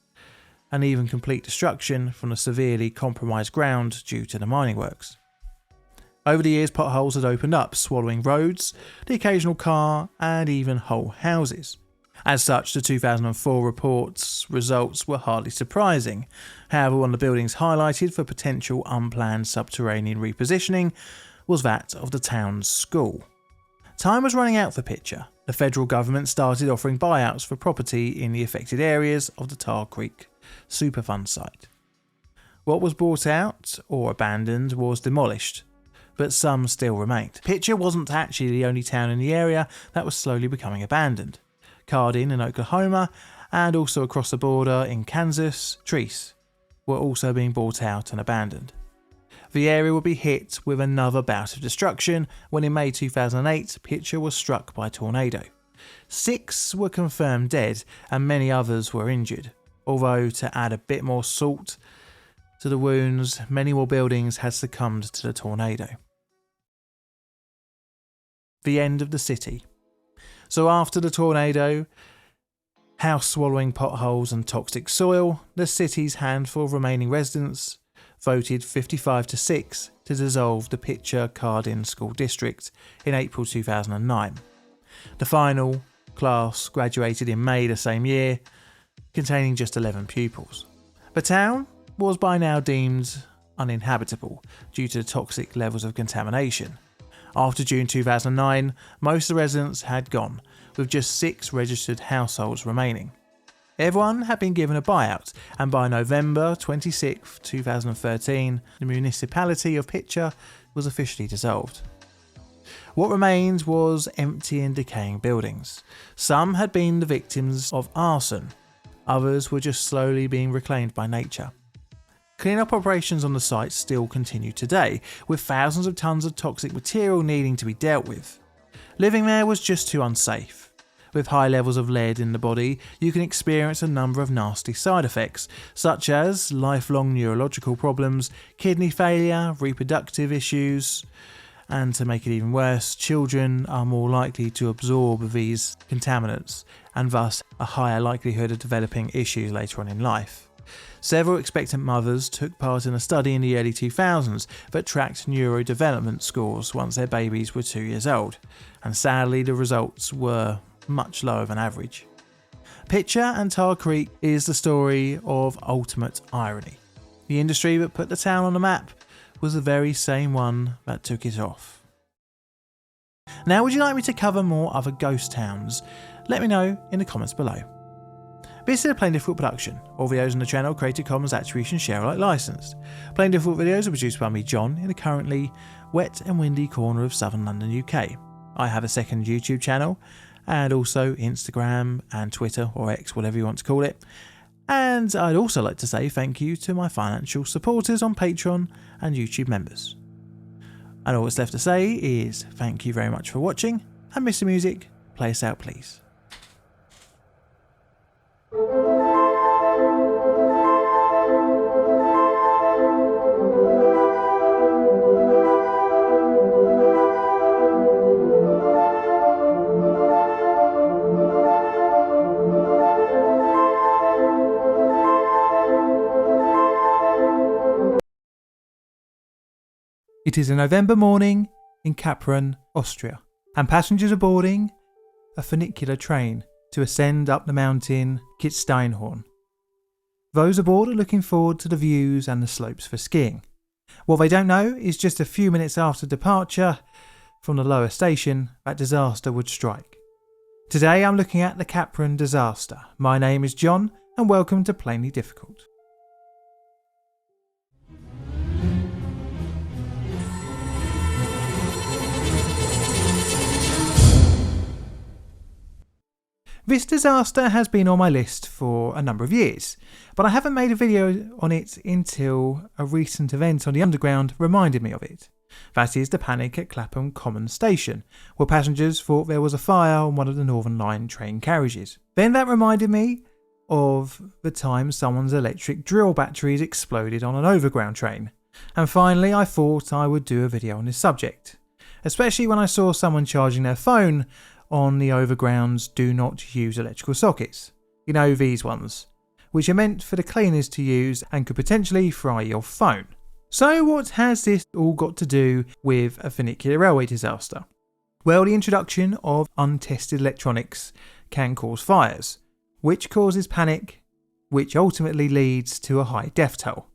and even complete destruction from the severely compromised ground due to the mining works. Over the years, potholes had opened up, swallowing roads, the occasional car, and even whole houses. As such, the 2004 report's results were hardly surprising. However, one of the buildings highlighted for potential unplanned subterranean repositioning was that of the town's school. Time was running out for Picher. The federal government started offering buyouts for property in the affected areas of the Tar Creek Superfund site. What was bought out or abandoned was demolished, but some still remained. Picher wasn't actually the only town in the area that was slowly becoming abandoned. Cardin in Oklahoma, and also across the border in Kansas, Treese, were also being bought out and abandoned. The area would be hit with another bout of destruction when in May 2008 Picher was struck by a tornado. 6 were confirmed dead and many others were injured, although to add a bit more salt to the wounds, many more buildings had succumbed to the tornado. The end of the city. So after the tornado, house-swallowing potholes and toxic soil, the city's handful of remaining residents voted 55-6 to dissolve the Picher-Cardin School District in April 2009. The final class graduated in May the same year, containing just 11 pupils. The town was by now deemed uninhabitable due to the toxic levels of contamination. After June 2009, most of the residents had gone, with just 6 registered households remaining. Everyone had been given a buyout, and by November 26, 2013, the municipality of Picher was officially dissolved. What remained was empty and decaying buildings. Some had been the victims of arson, others were just slowly being reclaimed by nature. Clean-up operations on the site still continue today, with thousands of tons of toxic material needing to be dealt with. Living there was just too unsafe. With high levels of lead in the body, you can experience a number of nasty side effects, such as lifelong neurological problems, kidney failure, reproductive issues, and to make it even worse, children are more likely to absorb these contaminants, and thus a higher likelihood of developing issues later on in life. Several expectant mothers took part in a study in the early 2000s that tracked neurodevelopment scores once their babies were 2 years old, and sadly the results were much lower than average. Picher and Tar Creek is the story of ultimate irony. The industry that put the town on the map was the very same one that took it off. Now, would you like me to cover more other ghost towns? Let me know in the comments below. This is a Plain Difficult production. All videos on the channel Creative Commons Attribution Share Alike licensed. Plain Difficult videos are produced by me, John, in a currently wet and windy corner of southern London, UK. I have a second YouTube channel, and also Instagram and Twitter, or X, whatever you want to call it. And I'd also like to say thank you to my financial supporters on Patreon and YouTube members. And all that's left to say is thank you very much for watching, and Mr. Music, play us out please. It is a November morning in Kaprun, Austria, and passengers are boarding a funicular train to ascend up the mountain Kitzsteinhorn. Those aboard are looking forward to the views and the slopes for skiing. What they don't know is just a few minutes after departure from the lower station, that disaster would strike. Today I'm looking at the Kaprun disaster. My name is John, and welcome to Plainly Difficult. This disaster has been on my list for a number of years, but I haven't made a video on it until a recent event on the Underground reminded me of it. That is the panic at Clapham Common Station, where passengers thought there was a fire on one of the Northern Line train carriages. Then that reminded me of the time someone's electric drill batteries exploded on an overground train. And finally I thought I would do a video on this subject, especially when I saw someone charging their phone on the overground's do not use electrical sockets. You know, these ones, which are meant for the cleaners to use and could potentially fry your phone. So what has this all got to do with a funicular railway disaster? Well, the introduction of untested electronics can cause fires, which causes panic, which ultimately leads to a high death toll.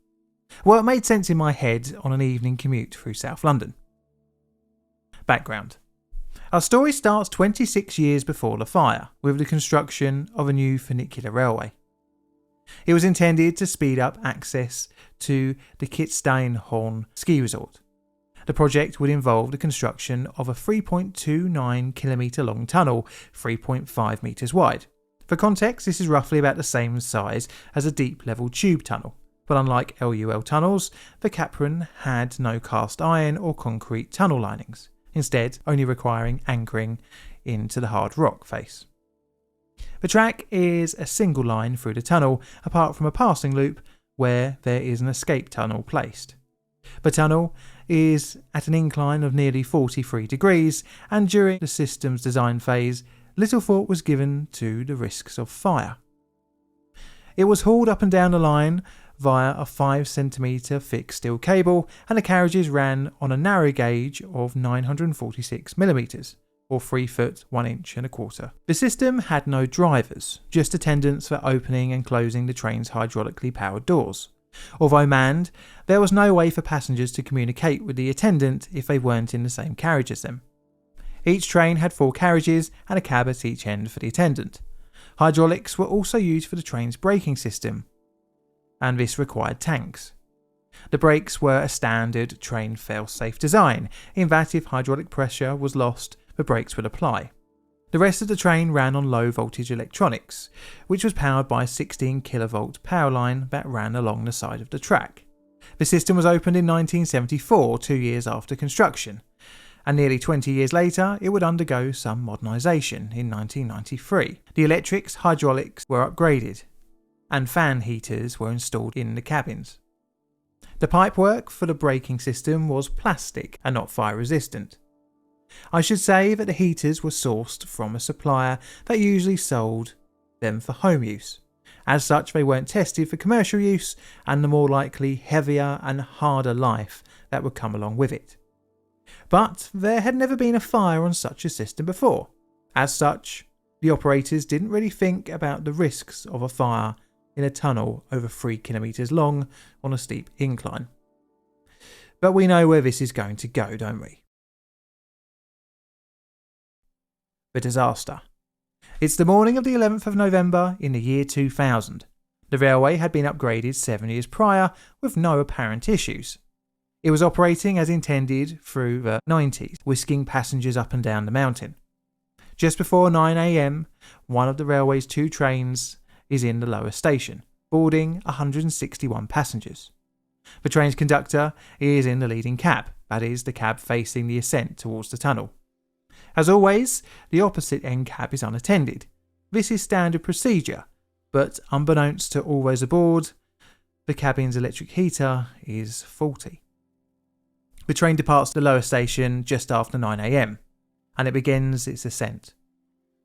Well, it made sense in my head on an evening commute through South London. Background. Our story starts 26 years before the fire, with the construction of a new funicular railway. It was intended to speed up access to the Kitzsteinhorn ski resort. The project would involve the construction of a 3.29 kilometre long tunnel, 3.5 metres wide. For context, this is roughly about the same size as a deep level tube tunnel, but unlike LUL tunnels, the Kaprun had no cast iron or concrete tunnel linings, instead only requiring anchoring into the hard rock face. The track is a single line through the tunnel, apart from a passing loop where there is an escape tunnel placed. The tunnel is at an incline of nearly 43 degrees, and during the system's design phase, little thought was given to the risks of fire. It was hauled up and down the line via a 5cm thick steel cable, and the carriages ran on a narrow gauge of 946mm, or 3 foot 1 inch and a quarter. The system had no drivers, just attendants for opening and closing the train's hydraulically powered doors. Although manned, there was no way for passengers to communicate with the attendant if they weren't in the same carriage as them. Each train had 4 carriages and a cab at each end for the attendant. Hydraulics were also used for the train's braking system, and this required tanks. The brakes were a standard train fail-safe design, in that if hydraulic pressure was lost, the brakes would apply. The rest of the train ran on low voltage electronics, which was powered by a 16 kilovolt power line that ran along the side of the track. The system was opened in 1974, 2 years after construction, and nearly 20 years later it would undergo some modernisation in 1993. The electrics, hydraulics were upgraded, and fan heaters were installed in the cabins. The pipework for the braking system was plastic and not fire resistant. I should say that the heaters were sourced from a supplier that usually sold them for home use. As such, they weren't tested for commercial use, and the more likely heavier and harder life that would come along with it. But there had never been a fire on such a system before. As such, the operators didn't really think about the risks of a fire in a tunnel over 3 kilometres long on a steep incline. But we know where this is going to go, don't we? The disaster. It's the morning of the 11th of November in the year 2000. The railway had been upgraded 7 years prior with no apparent issues. It was operating as intended through the 90s, whisking passengers up and down the mountain. Just before 9 AM, one of the railway's 2 trains is in the lower station, boarding 161 passengers. The train's conductor is in the leading cab, that is, the cab facing the ascent towards the tunnel. As always, the opposite end cab is unattended. This is standard procedure, but unbeknownst to all those aboard, the cabin's electric heater is faulty. The train departs the lower station just after 9 AM, and it begins its ascent.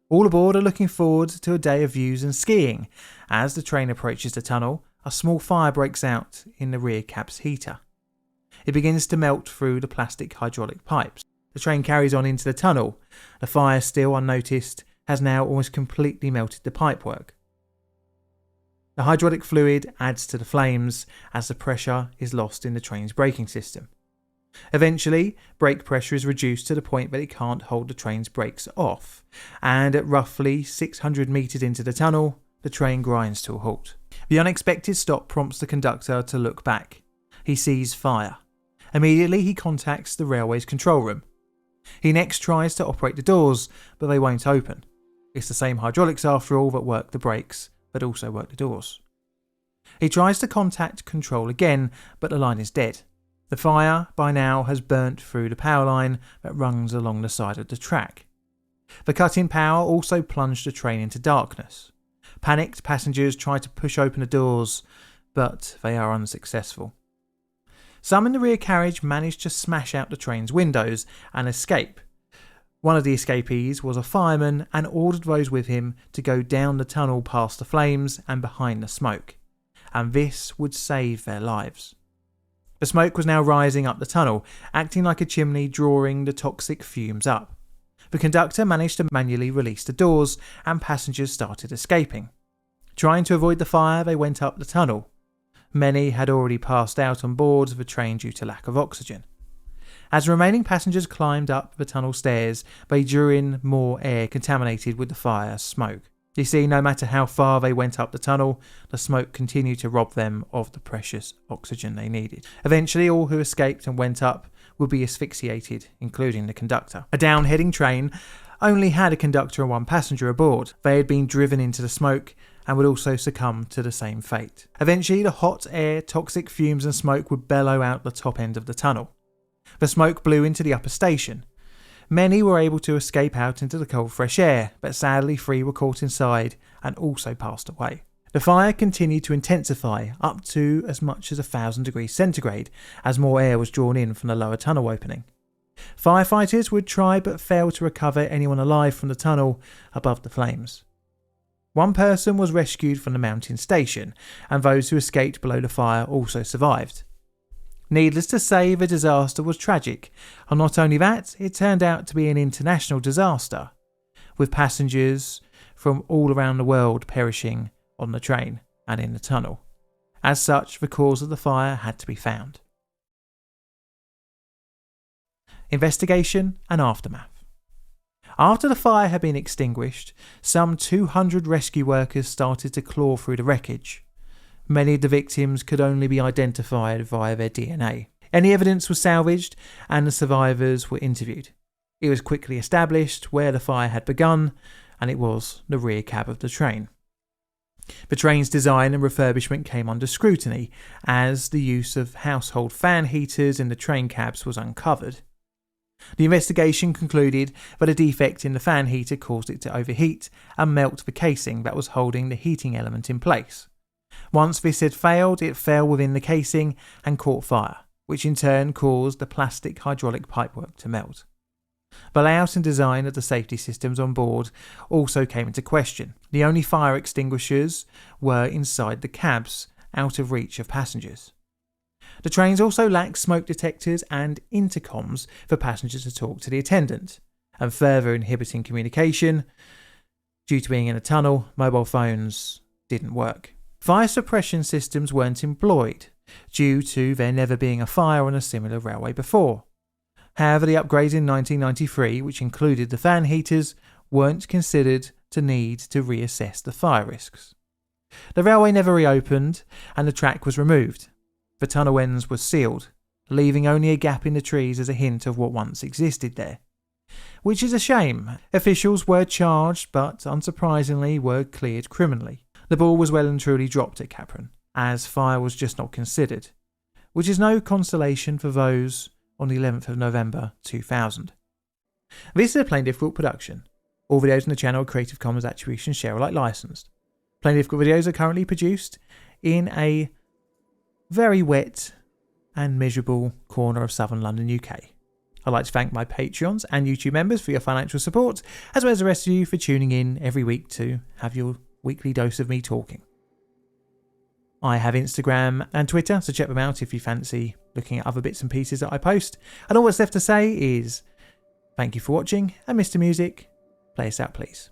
All aboard are looking forward to a day of views and skiing. As the train approaches the tunnel, a small fire breaks out in the rear cab's heater. It begins to melt through the plastic hydraulic pipes. The train carries on into the tunnel. The fire, still unnoticed, has now almost completely melted the pipework. The hydraulic fluid adds to the flames as the pressure is lost in the train's braking system. Eventually, brake pressure is reduced to the point that it can't hold the train's brakes off, and at roughly 600 metres into the tunnel, the train grinds to a halt. The unexpected stop prompts the conductor to look back. He sees fire. Immediately, he contacts the railway's control room. He next tries to operate the doors, but they won't open. It's the same hydraulics after all that work the brakes, but also work the doors. He tries to contact control again, but the line is dead. The fire by now has burnt through the power line that runs along the side of the track. The cut in power also plunged the train into darkness. Panicked passengers try to push open the doors, but they are unsuccessful. Some in the rear carriage manage to smash out the train's windows and escape. One of the escapees was a fireman and ordered those with him to go down the tunnel past the flames and behind the smoke, and this would save their lives. The smoke was now rising up the tunnel, acting like a chimney, drawing the toxic fumes up. The conductor managed to manually release the doors, and passengers started escaping. Trying to avoid the fire, they went up the tunnel. Many had already passed out on board the train due to lack of oxygen. As the remaining passengers climbed up the tunnel stairs, they drew in more air contaminated with the fire smoke. You see, no matter how far they went up the tunnel, the smoke continued to rob them of the precious oxygen they needed. Eventually, all who escaped and went up would be asphyxiated, including the conductor. A down-heading train only had a conductor and one passenger aboard. They had been driven into the smoke and would also succumb to the same fate. Eventually, the hot air, toxic fumes and smoke would bellow out the top end of the tunnel. The smoke blew into the upper station. Many were able to escape out into the cold fresh air, but sadly 3 were caught inside and also passed away. The fire continued to intensify up to as much as 1,000 degrees centigrade as more air was drawn in from the lower tunnel opening. Firefighters would try but fail to recover anyone alive from the tunnel above the flames. One person was rescued from the mountain station, and those who escaped below the fire also survived. Needless to say, the disaster was tragic, and not only that, it turned out to be an international disaster, with passengers from all around the world perishing on the train and in the tunnel. As such, the cause of the fire had to be found. Investigation and aftermath. After the fire had been extinguished, some 200 rescue workers started to claw through the wreckage. Many of the victims could only be identified via their DNA. Any evidence was salvaged and the survivors were interviewed. It was quickly established where the fire had begun, and it was the rear cab of the train. The train's design and refurbishment came under scrutiny as the use of household fan heaters in the train cabs was uncovered. The investigation concluded that a defect in the fan heater caused it to overheat and melt the casing that was holding the heating element in place. Once this had failed, it fell within the casing and caught fire, which in turn caused the plastic hydraulic pipework to melt. The layout and design of the safety systems on board also came into question. The only fire extinguishers were inside the cabs, out of reach of passengers. The trains also lacked smoke detectors and intercoms for passengers to talk to the attendant, and further inhibiting communication. Due to being in a tunnel, mobile phones didn't work. Fire suppression systems weren't employed, due to there never being a fire on a similar railway before. However, the upgrades in 1993, which included the fan heaters, weren't considered to need to reassess the fire risks. The railway never reopened, and the track was removed. The tunnel ends were sealed, leaving only a gap in the trees as a hint of what once existed there. Which is a shame. Officials were charged, but unsurprisingly were cleared criminally. The ball was well and truly dropped at Kaprun, as fire was just not considered, which is no consolation for those on the 11th of November 2000. This is a Plain Difficult production. All videos on the channel are Creative Commons Attribution Share Alike licensed. Plain Difficult videos are currently produced in a very wet and miserable corner of southern London, UK. I'd like to thank my Patreons and YouTube members for your financial support, as well as the rest of you for tuning in every week to have your weekly dose of me talking. I have Instagram and Twitter, so check them out if you fancy looking at other bits and pieces that I post. And all that's left to say is thank you for watching, and Mr. Music, play us out please.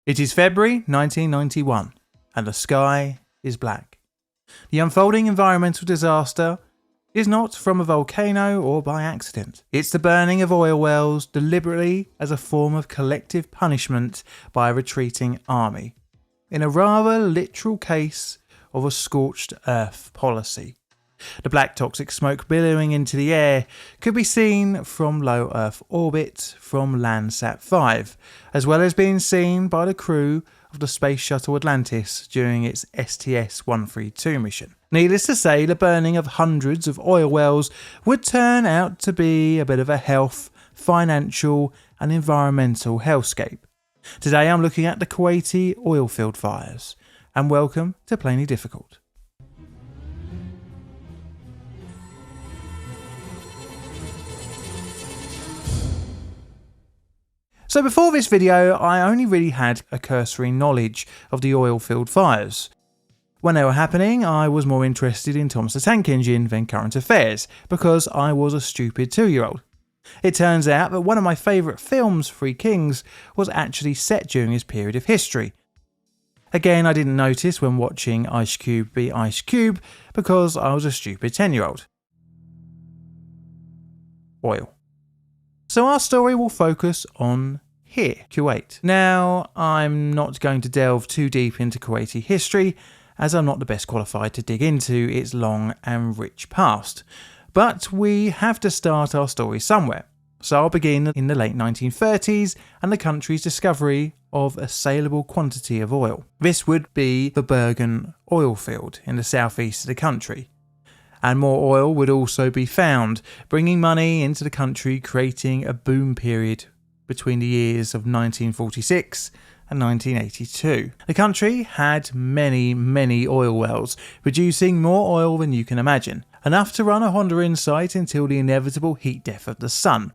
It is February 1991, and the sky is black. The unfolding environmental disaster is not from a volcano or by accident. It's the burning of oil wells deliberately as a form of collective punishment by a retreating army, in a rather literal case of a scorched earth policy. The black toxic smoke billowing into the air could be seen from low Earth orbit from Landsat 5, as well as being seen by the crew of the Space Shuttle Atlantis during its STS-132 mission. Needless to say, the burning of hundreds of oil wells would turn out to be a bit of a health, financial and environmental hellscape. Today I'm looking at the Kuwaiti oil field fires, and welcome to Plainly Difficult. So before this video, I only really had a cursory knowledge of the oil field fires. When they were happening, I was more interested in Thomas the Tank Engine than current affairs, because I was a stupid 2-year-old. It turns out that one of my favourite films, Three Kings, was actually set during this period of history. Again, I didn't notice when watching Ice Cube beat Ice Cube, because I was a stupid 10-year-old. Oil. So our story will focus on here, Kuwait. Now, I'm not going to delve too deep into Kuwaiti history, as I'm not the best qualified to dig into its long and rich past. But we have to start our story somewhere. So I'll begin in the late 1930s and the country's discovery of a saleable quantity of oil. This would be the Bergen oil field in the southeast of the country. And more oil would also be found, bringing money into the country, creating a boom period between the years of 1946 and 1982. The country had many oil wells, producing more oil than you can imagine, enough to run a Honda Insight until the inevitable heat death of the sun.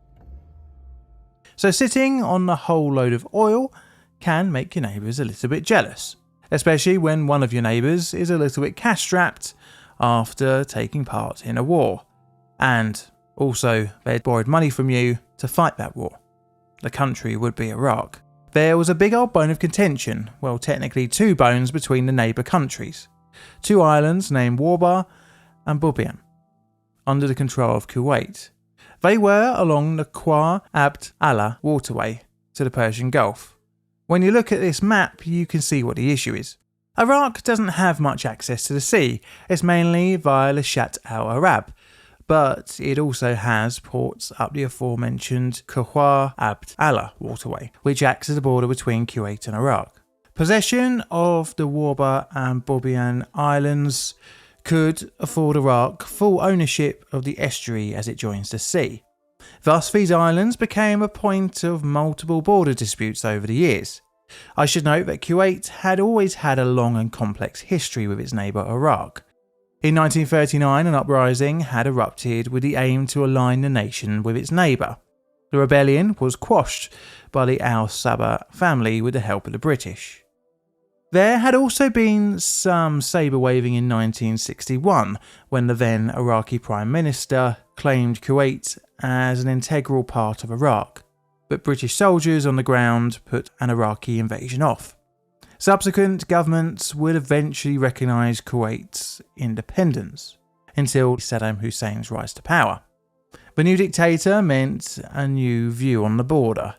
So sitting on a whole load of oil can make your neighbours a little bit jealous, especially when one of your neighbours is a little bit cash-strapped after taking part in a war, and also they'd borrowed money from you to fight that war. The country would be Iraq. There was a big old bone of contention, well technically two bones between the neighbour countries, two islands named Warbar and Bubian, under the control of Kuwait. They were along the Khor Abd Allah waterway to the Persian Gulf. When you look at this map, you can see what the issue is. Iraq doesn't have much access to the sea, it's mainly via Lashat al-Arab, but it also has ports up the aforementioned Khor Abd Allah waterway, which acts as a border between Kuwait and Iraq. Possession of the Warbar and Bubian Islands could afford Iraq full ownership of the estuary as it joins the sea. Thus, these islands became a point of multiple border disputes over the years. I should note that Kuwait had always had a long and complex history with its neighbour Iraq. In 1939, an uprising had erupted with the aim to align the nation with its neighbour. The rebellion was quashed by the Al-Sabah family with the help of the British. There had also been some sabre waving in 1961 when the then Iraqi Prime Minister claimed Kuwait as an integral part of Iraq, but British soldiers on the ground put an Iraqi invasion off. Subsequent governments would eventually recognise Kuwait's independence, until Saddam Hussein's rise to power. The new dictator meant a new view on the border,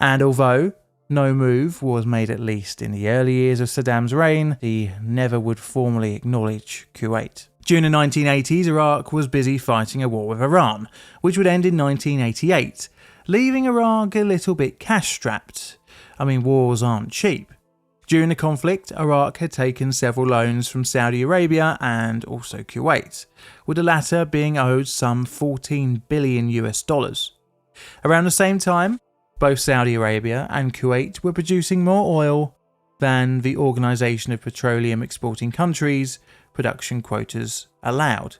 and although no move was made, at least in the early years of Saddam's reign, he never would formally acknowledge Kuwait. During the 1980s, Iraq was busy fighting a war with Iran, which would end in 1988, leaving Iraq a little bit cash-strapped. I mean, wars aren't cheap. During the conflict, Iraq had taken several loans from Saudi Arabia and also Kuwait, with the latter being owed some $14 billion. Around the same time, both Saudi Arabia and Kuwait were producing more oil than the Organisation of Petroleum Exporting Countries production quotas allowed.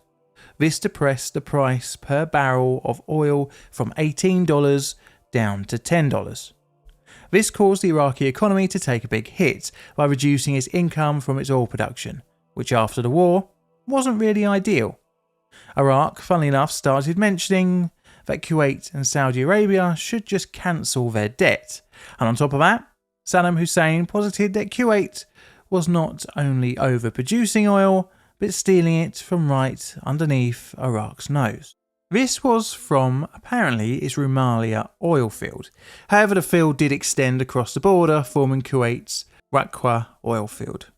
This depressed the price per barrel of oil from $18 down to $10. This caused the Iraqi economy to take a big hit by reducing its income from its oil production, which after the war wasn't really ideal. Iraq, funnily enough, started mentioning that Kuwait and Saudi Arabia should just cancel their debt, and on top of that, Saddam Hussein posited that Kuwait was not only overproducing oil, but stealing it from right underneath Iraq's nose. This was from, apparently, its Rumalia oil field. However, the field did extend across the border, forming Kuwait's Raqqa oil field.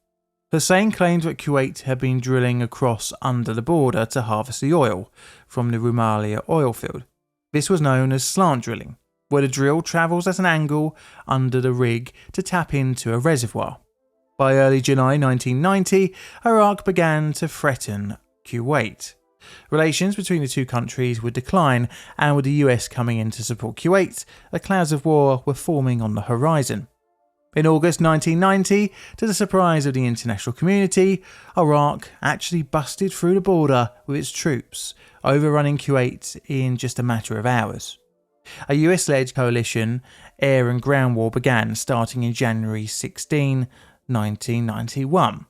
Hussein claimed that Kuwait had been drilling across under the border to harvest the oil from the Rumalia oil field. This was known as slant drilling, where the drill travels at an angle under the rig to tap into a reservoir. By early July 1990, Iraq began to threaten Kuwait. Relations between the two countries would decline, and with the US coming in to support Kuwait, the clouds of war were forming on the horizon. In August 1990, to the surprise of the international community, Iraq actually busted through the border with its troops, overrunning Kuwait in just a matter of hours. A US-led coalition air and ground war began starting in January 16, 1991.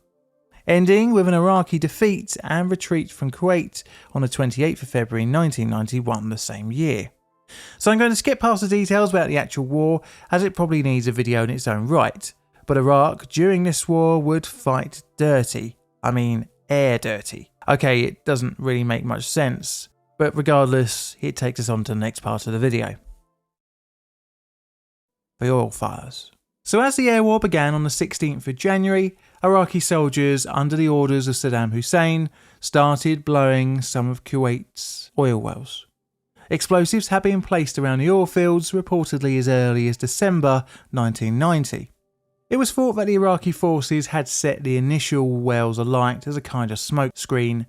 Ending with an Iraqi defeat and retreat from Kuwait on the 28th of February 1991 the same year. So I'm going to skip past the details about the actual war, as it probably needs a video in its own right, but Iraq during this war would fight dirty. I mean air dirty. Okay, it doesn't really make much sense, but regardless, it takes us on to the next part of the video. The oil fires. So as the air war began on the 16th of January, Iraqi soldiers, under the orders of Saddam Hussein, started blowing some of Kuwait's oil wells. Explosives had been placed around the oil fields reportedly as early as December 1990. It was thought that the Iraqi forces had set the initial wells alight as a kind of smoke screen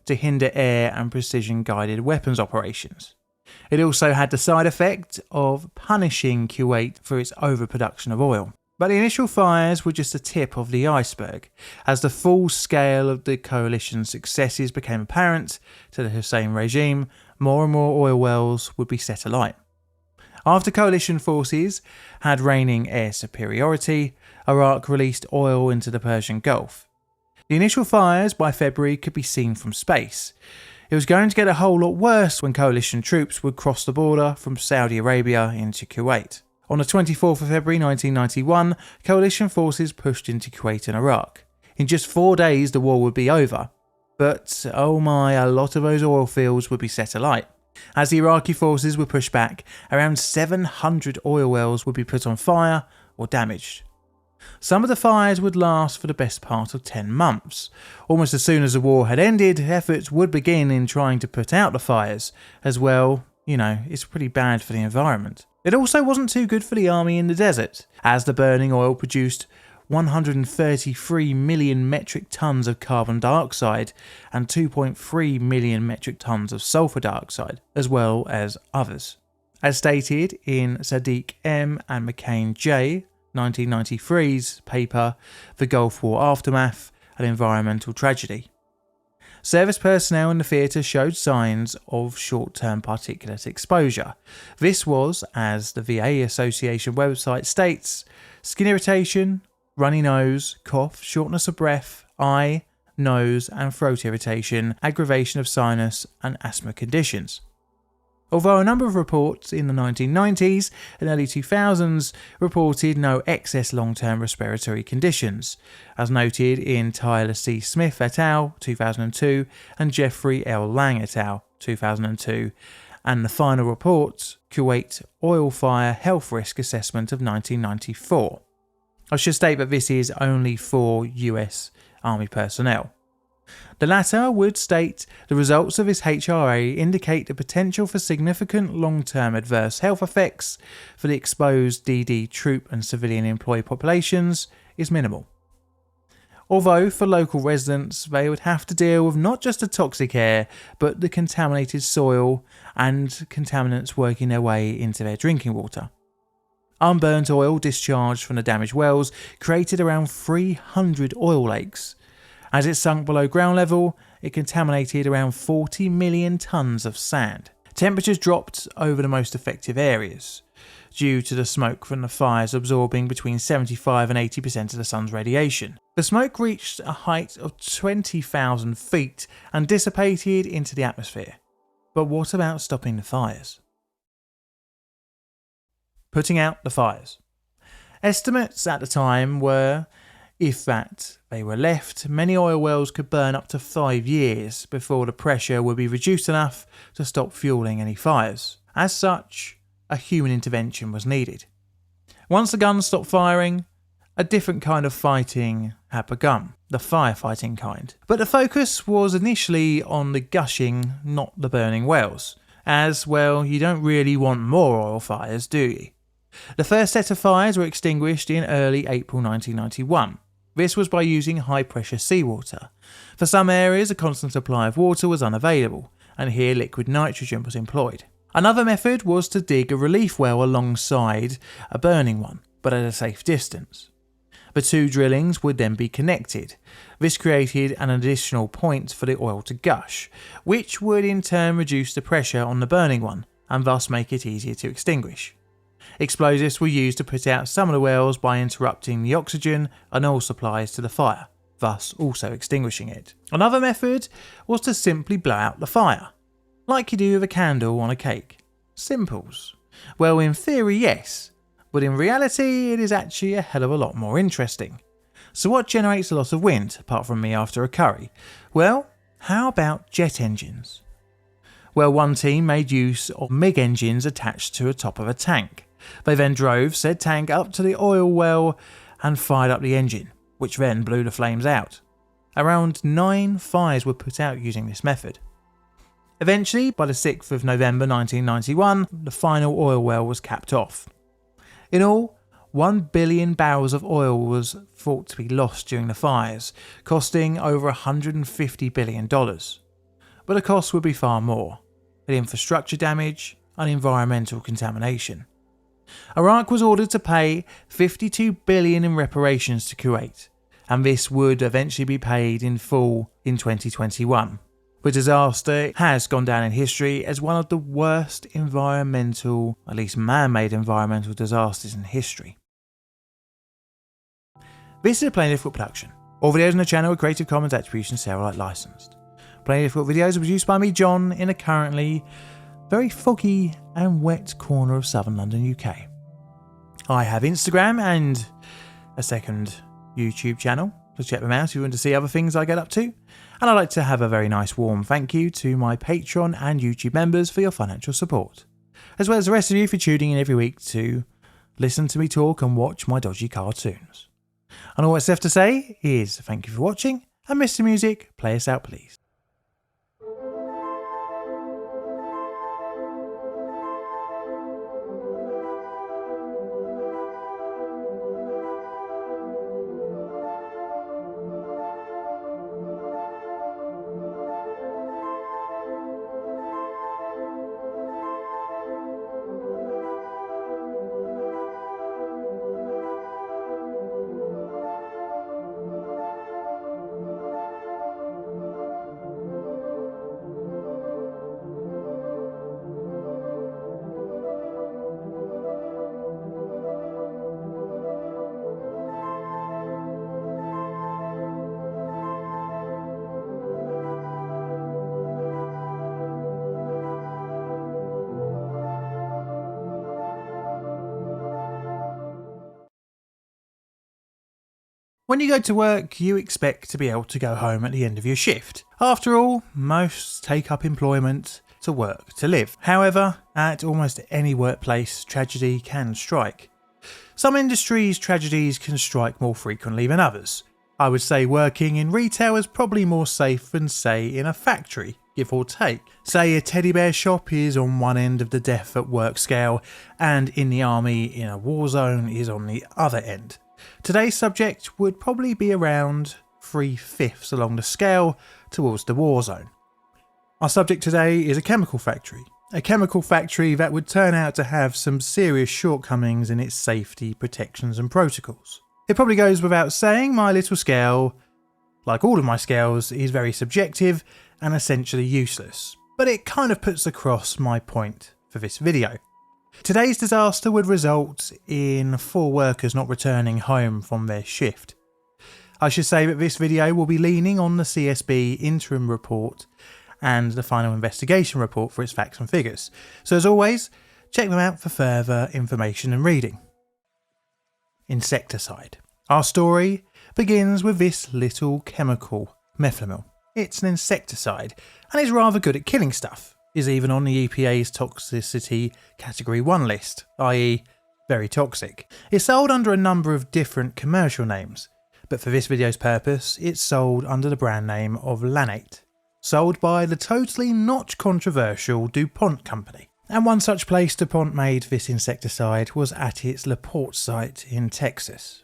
to hinder air and precision-guided weapons operations. It also had the side effect of punishing Kuwait for its overproduction of oil. But the initial fires were just the tip of the iceberg. As the full scale of the coalition's successes became apparent to the Hussein regime, more and more oil wells would be set alight. After coalition forces had reigning air superiority, Iraq released oil into the Persian Gulf. The initial fires by February could be seen from space. It was going to get a whole lot worse when coalition troops would cross the border from Saudi Arabia into Kuwait. On the 24th of February 1991, coalition forces pushed into Kuwait and Iraq. In just 4 days the war would be over. But oh my, a lot of those oil fields would be set alight. As the Iraqi forces were pushed back, around 700 oil wells would be put on fire or damaged. Some of the fires would last for the best part of 10 months. Almost as soon as the war had ended, efforts would begin in trying to put out the fires, as well, it's pretty bad for the environment. It also wasn't too good for the army in the desert, as the burning oil produced 133 million metric tons of carbon dioxide and 2.3 million metric tons of sulfur dioxide, as well as others. As stated in Sadiq M. and McCain J. 1993's paper, The Gulf War Aftermath, an Environmental Tragedy. Service personnel in the theatre showed signs of short-term particulate exposure. This was, as the VA Association website states, skin irritation, runny nose, cough, shortness of breath, eye, nose and throat irritation, aggravation of sinus and asthma conditions. Although a number of reports in the 1990s and early 2000s reported no excess long-term respiratory conditions, as noted in Tyler C. Smith et al. 2002 and Jeffrey L. Lang et al. 2002, and the final report, Kuwait Oil Fire Health Risk Assessment of 1994. I should state that this is only for US Army personnel. The latter would state the results of this HRA indicate the potential for significant long-term adverse health effects for the exposed DD troop and civilian employee populations is minimal. Although for local residents they would have to deal with not just the toxic air but the contaminated soil and contaminants working their way into their drinking water. Unburnt oil discharged from the damaged wells created around 300 oil lakes. As it sunk below ground level, it contaminated around 40 million tonnes of sand. Temperatures dropped over the most effective areas, due to the smoke from the fires absorbing between 75 and 80% of the sun's radiation. The smoke reached a height of 20,000 feet and dissipated into the atmosphere. But what about stopping the fires? Putting out the fires. Estimates at the time were, if that they were left, many oil wells could burn up to 5 years before the pressure would be reduced enough to stop fueling any fires. As such, a human intervention was needed. Once the guns stopped firing, a different kind of fighting had begun, the firefighting kind. But the focus was initially on the gushing, not the burning wells, as, well, you don't really want more oil fires, do you? The first set of fires were extinguished in early April 1991. This was by using high-pressure seawater. For some areas, a constant supply of water was unavailable, and here liquid nitrogen was employed. Another method was to dig a relief well alongside a burning one, but at a safe distance. The two drillings would then be connected. This created an additional point for the oil to gush, which would in turn reduce the pressure on the burning one, and thus make it easier to extinguish. Explosives were used to put out some of the wells by interrupting the oxygen and oil supplies to the fire, thus also extinguishing it. Another method was to simply blow out the fire, like you do with a candle on a cake. Simples. Well, in theory, yes, but in reality, it is actually a hell of a lot more interesting. So what generates a lot of wind, apart from me after a curry? Well, how about jet engines? Well, one team made use of MiG engines attached to the top of a tank. They then drove said tank up to the oil well and fired up the engine, which then blew the flames out. Around 9 fires were put out using this method. Eventually, by the 6th of November 1991, the final oil well was capped off. In all, 1 billion barrels of oil was thought to be lost during the fires, costing over $150 billion. But the cost would be far more: the infrastructure damage and environmental contamination. Iraq was ordered to pay $52 billion in reparations to Kuwait, and this would eventually be paid in full in 2021. The disaster has gone down in history as one of the worst environmental, at least man-made environmental disasters in history. This is a Plainly Difficult production. All videos on the channel are Creative Commons Attribution Share Alike licensed. Plainly Difficult videos are produced by me, John, in a currently very foggy and wet corner of southern London, UK. I have Instagram and a second YouTube channel, so check them out if you want to see other things I get up to. And I'd like to have a very nice warm thank you to my Patreon and YouTube members for your financial support, as well as the rest of you for tuning in every week to listen to me talk and watch my dodgy cartoons. And all that's left to say is thank you for watching, and Mr. Music, play us out please. When you go to work, you expect to be able to go home at the end of your shift. After all, most take up employment to work to live. However, at almost any workplace, tragedy can strike. Some industries' tragedies can strike more frequently than others. I would say working in retail is probably more safe than, say, in a factory, give or take. Say a teddy bear shop is on one end of the death at work scale, and in the army in a war zone is on the other end. Today's subject would probably be around 3/5 along the scale towards the war zone. Our subject today is a chemical factory. A chemical factory that would turn out to have some serious shortcomings in its safety, protections and protocols. It probably goes without saying my little scale, like all of my scales, is very subjective and essentially useless, but it kind of puts across my point for this video. Today's disaster would result in 4 workers not returning home from their shift. I should say that this video will be leaning on the CSB interim report and the final investigation report for its facts and figures, so as always, check them out for further information and reading. Insecticide. Our story begins with this little chemical, methlamyl. It's an insecticide and is rather good at killing stuff. Is even on the EPA's toxicity category 1 list, i.e. very toxic. It's sold under a number of different commercial names, but for this video's purpose, it's sold under the brand name of Lanate, sold by the totally not controversial DuPont company. And one such place DuPont made this insecticide was at its LaPorte site in Texas.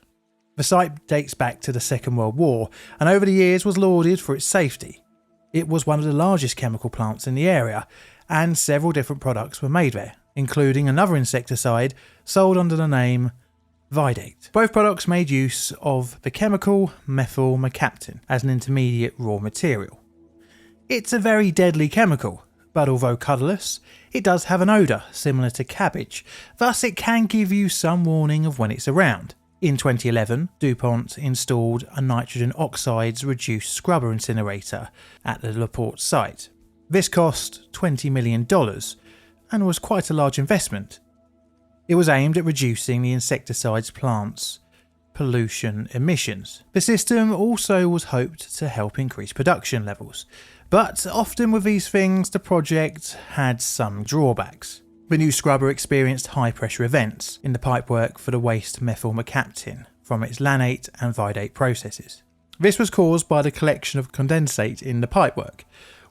The site dates back to the Second World War and over the years was lauded for its safety. It was one of the largest chemical plants in the area, and several different products were made there, including another insecticide sold under the name Vidate. Both products made use of the chemical methyl mercaptan as an intermediate raw material. It's a very deadly chemical, but although colourless, it does have an odour similar to cabbage, thus it can give you some warning of when it's around. In 2011, DuPont installed a nitrogen oxides reduced scrubber incinerator at the LaPorte site. This cost $20 million and was quite a large investment. It was aimed at reducing the insecticide's plant's pollution emissions. The system also was hoped to help increase production levels, but often with these things the project had some drawbacks. The new scrubber experienced high pressure events in the pipework for the waste methyl mercaptan from its Lanate and Vidate processes. This was caused by the collection of condensate in the pipework,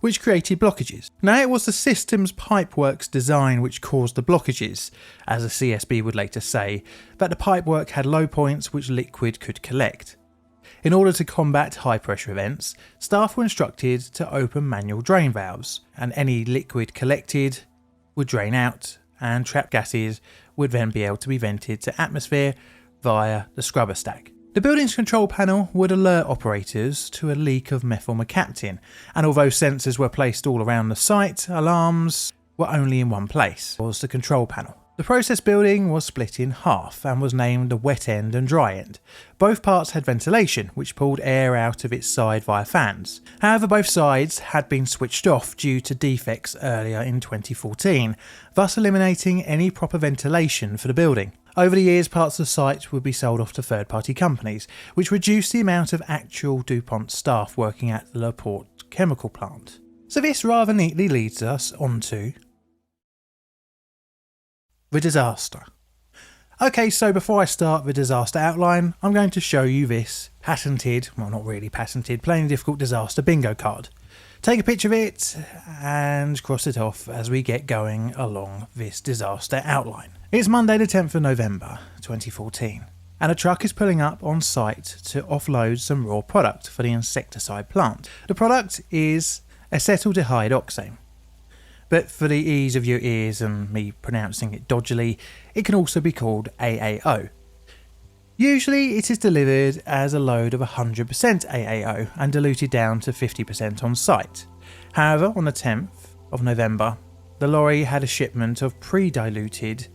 which created blockages. Now it was the system's pipework's design which caused the blockages, as the CSB would later say, that the pipework had low points which liquid could collect. In order to combat high pressure events, staff were instructed to open manual drain valves, and any liquid collected would drain out and trapped gases would then be able to be vented to atmosphere via the scrubber stack. The building's control panel would alert operators to a leak of methyl mercaptan, and although sensors were placed all around the site, alarms were only in one place, was the control panel. The process building was split in half and was named the wet end and dry end. Both parts had ventilation, which pulled air out of its side via fans. However, both sides had been switched off due to defects earlier in 2014, thus eliminating any proper ventilation for the building. Over the years, parts of the site would be sold off to third-party companies, which reduced the amount of actual DuPont staff working at the LaPorte chemical plant. So this rather neatly leads us onto the disaster. Okay, so before I start the disaster outline, I'm going to show you this patented, well not really patented, plain difficult disaster bingo card. Take a picture of it and cross it off as we get going along this disaster outline. It's Monday the 10th of November 2014 and a truck is pulling up on site to offload some raw product for the insecticide plant. The product is acetaldehyde oxane. But for the ease of your ears and me pronouncing it dodgily, it can also be called AAO. Usually it is delivered as a load of 100% AAO and diluted down to 50% on site. However, on the 10th of November, the lorry had a shipment of pre-diluted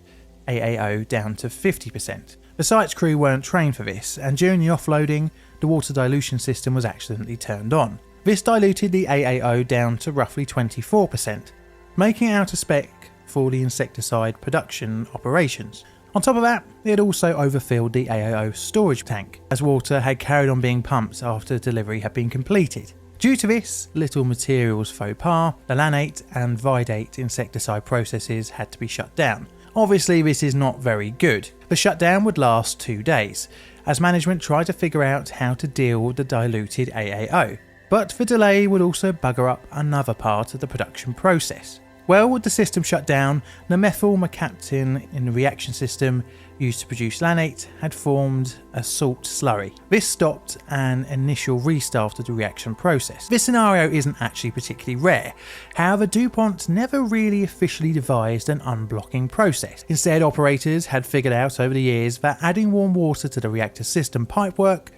AAO down to 50%. The site's crew weren't trained for this, and during the offloading, the water dilution system was accidentally turned on. This diluted the AAO down to roughly 24%. Making it out of spec for the insecticide production operations. On top of that, it had also overfilled the AAO storage tank, as water had carried on being pumped after delivery had been completed. Due to this little materials faux pas, the lanate and vidate insecticide processes had to be shut down. Obviously this is not very good. The shutdown would last 2 days, as management tried to figure out how to deal with the diluted AAO. But the delay would also bugger up another part of the production process. Well, with the system shut down, the methyl mercaptan in the reaction system used to produce lanate had formed a salt slurry. This stopped an initial restart of the reaction process. This scenario isn't actually particularly rare. However, DuPont never really officially devised an unblocking process. Instead, operators had figured out over the years that adding warm water to the reactor system pipework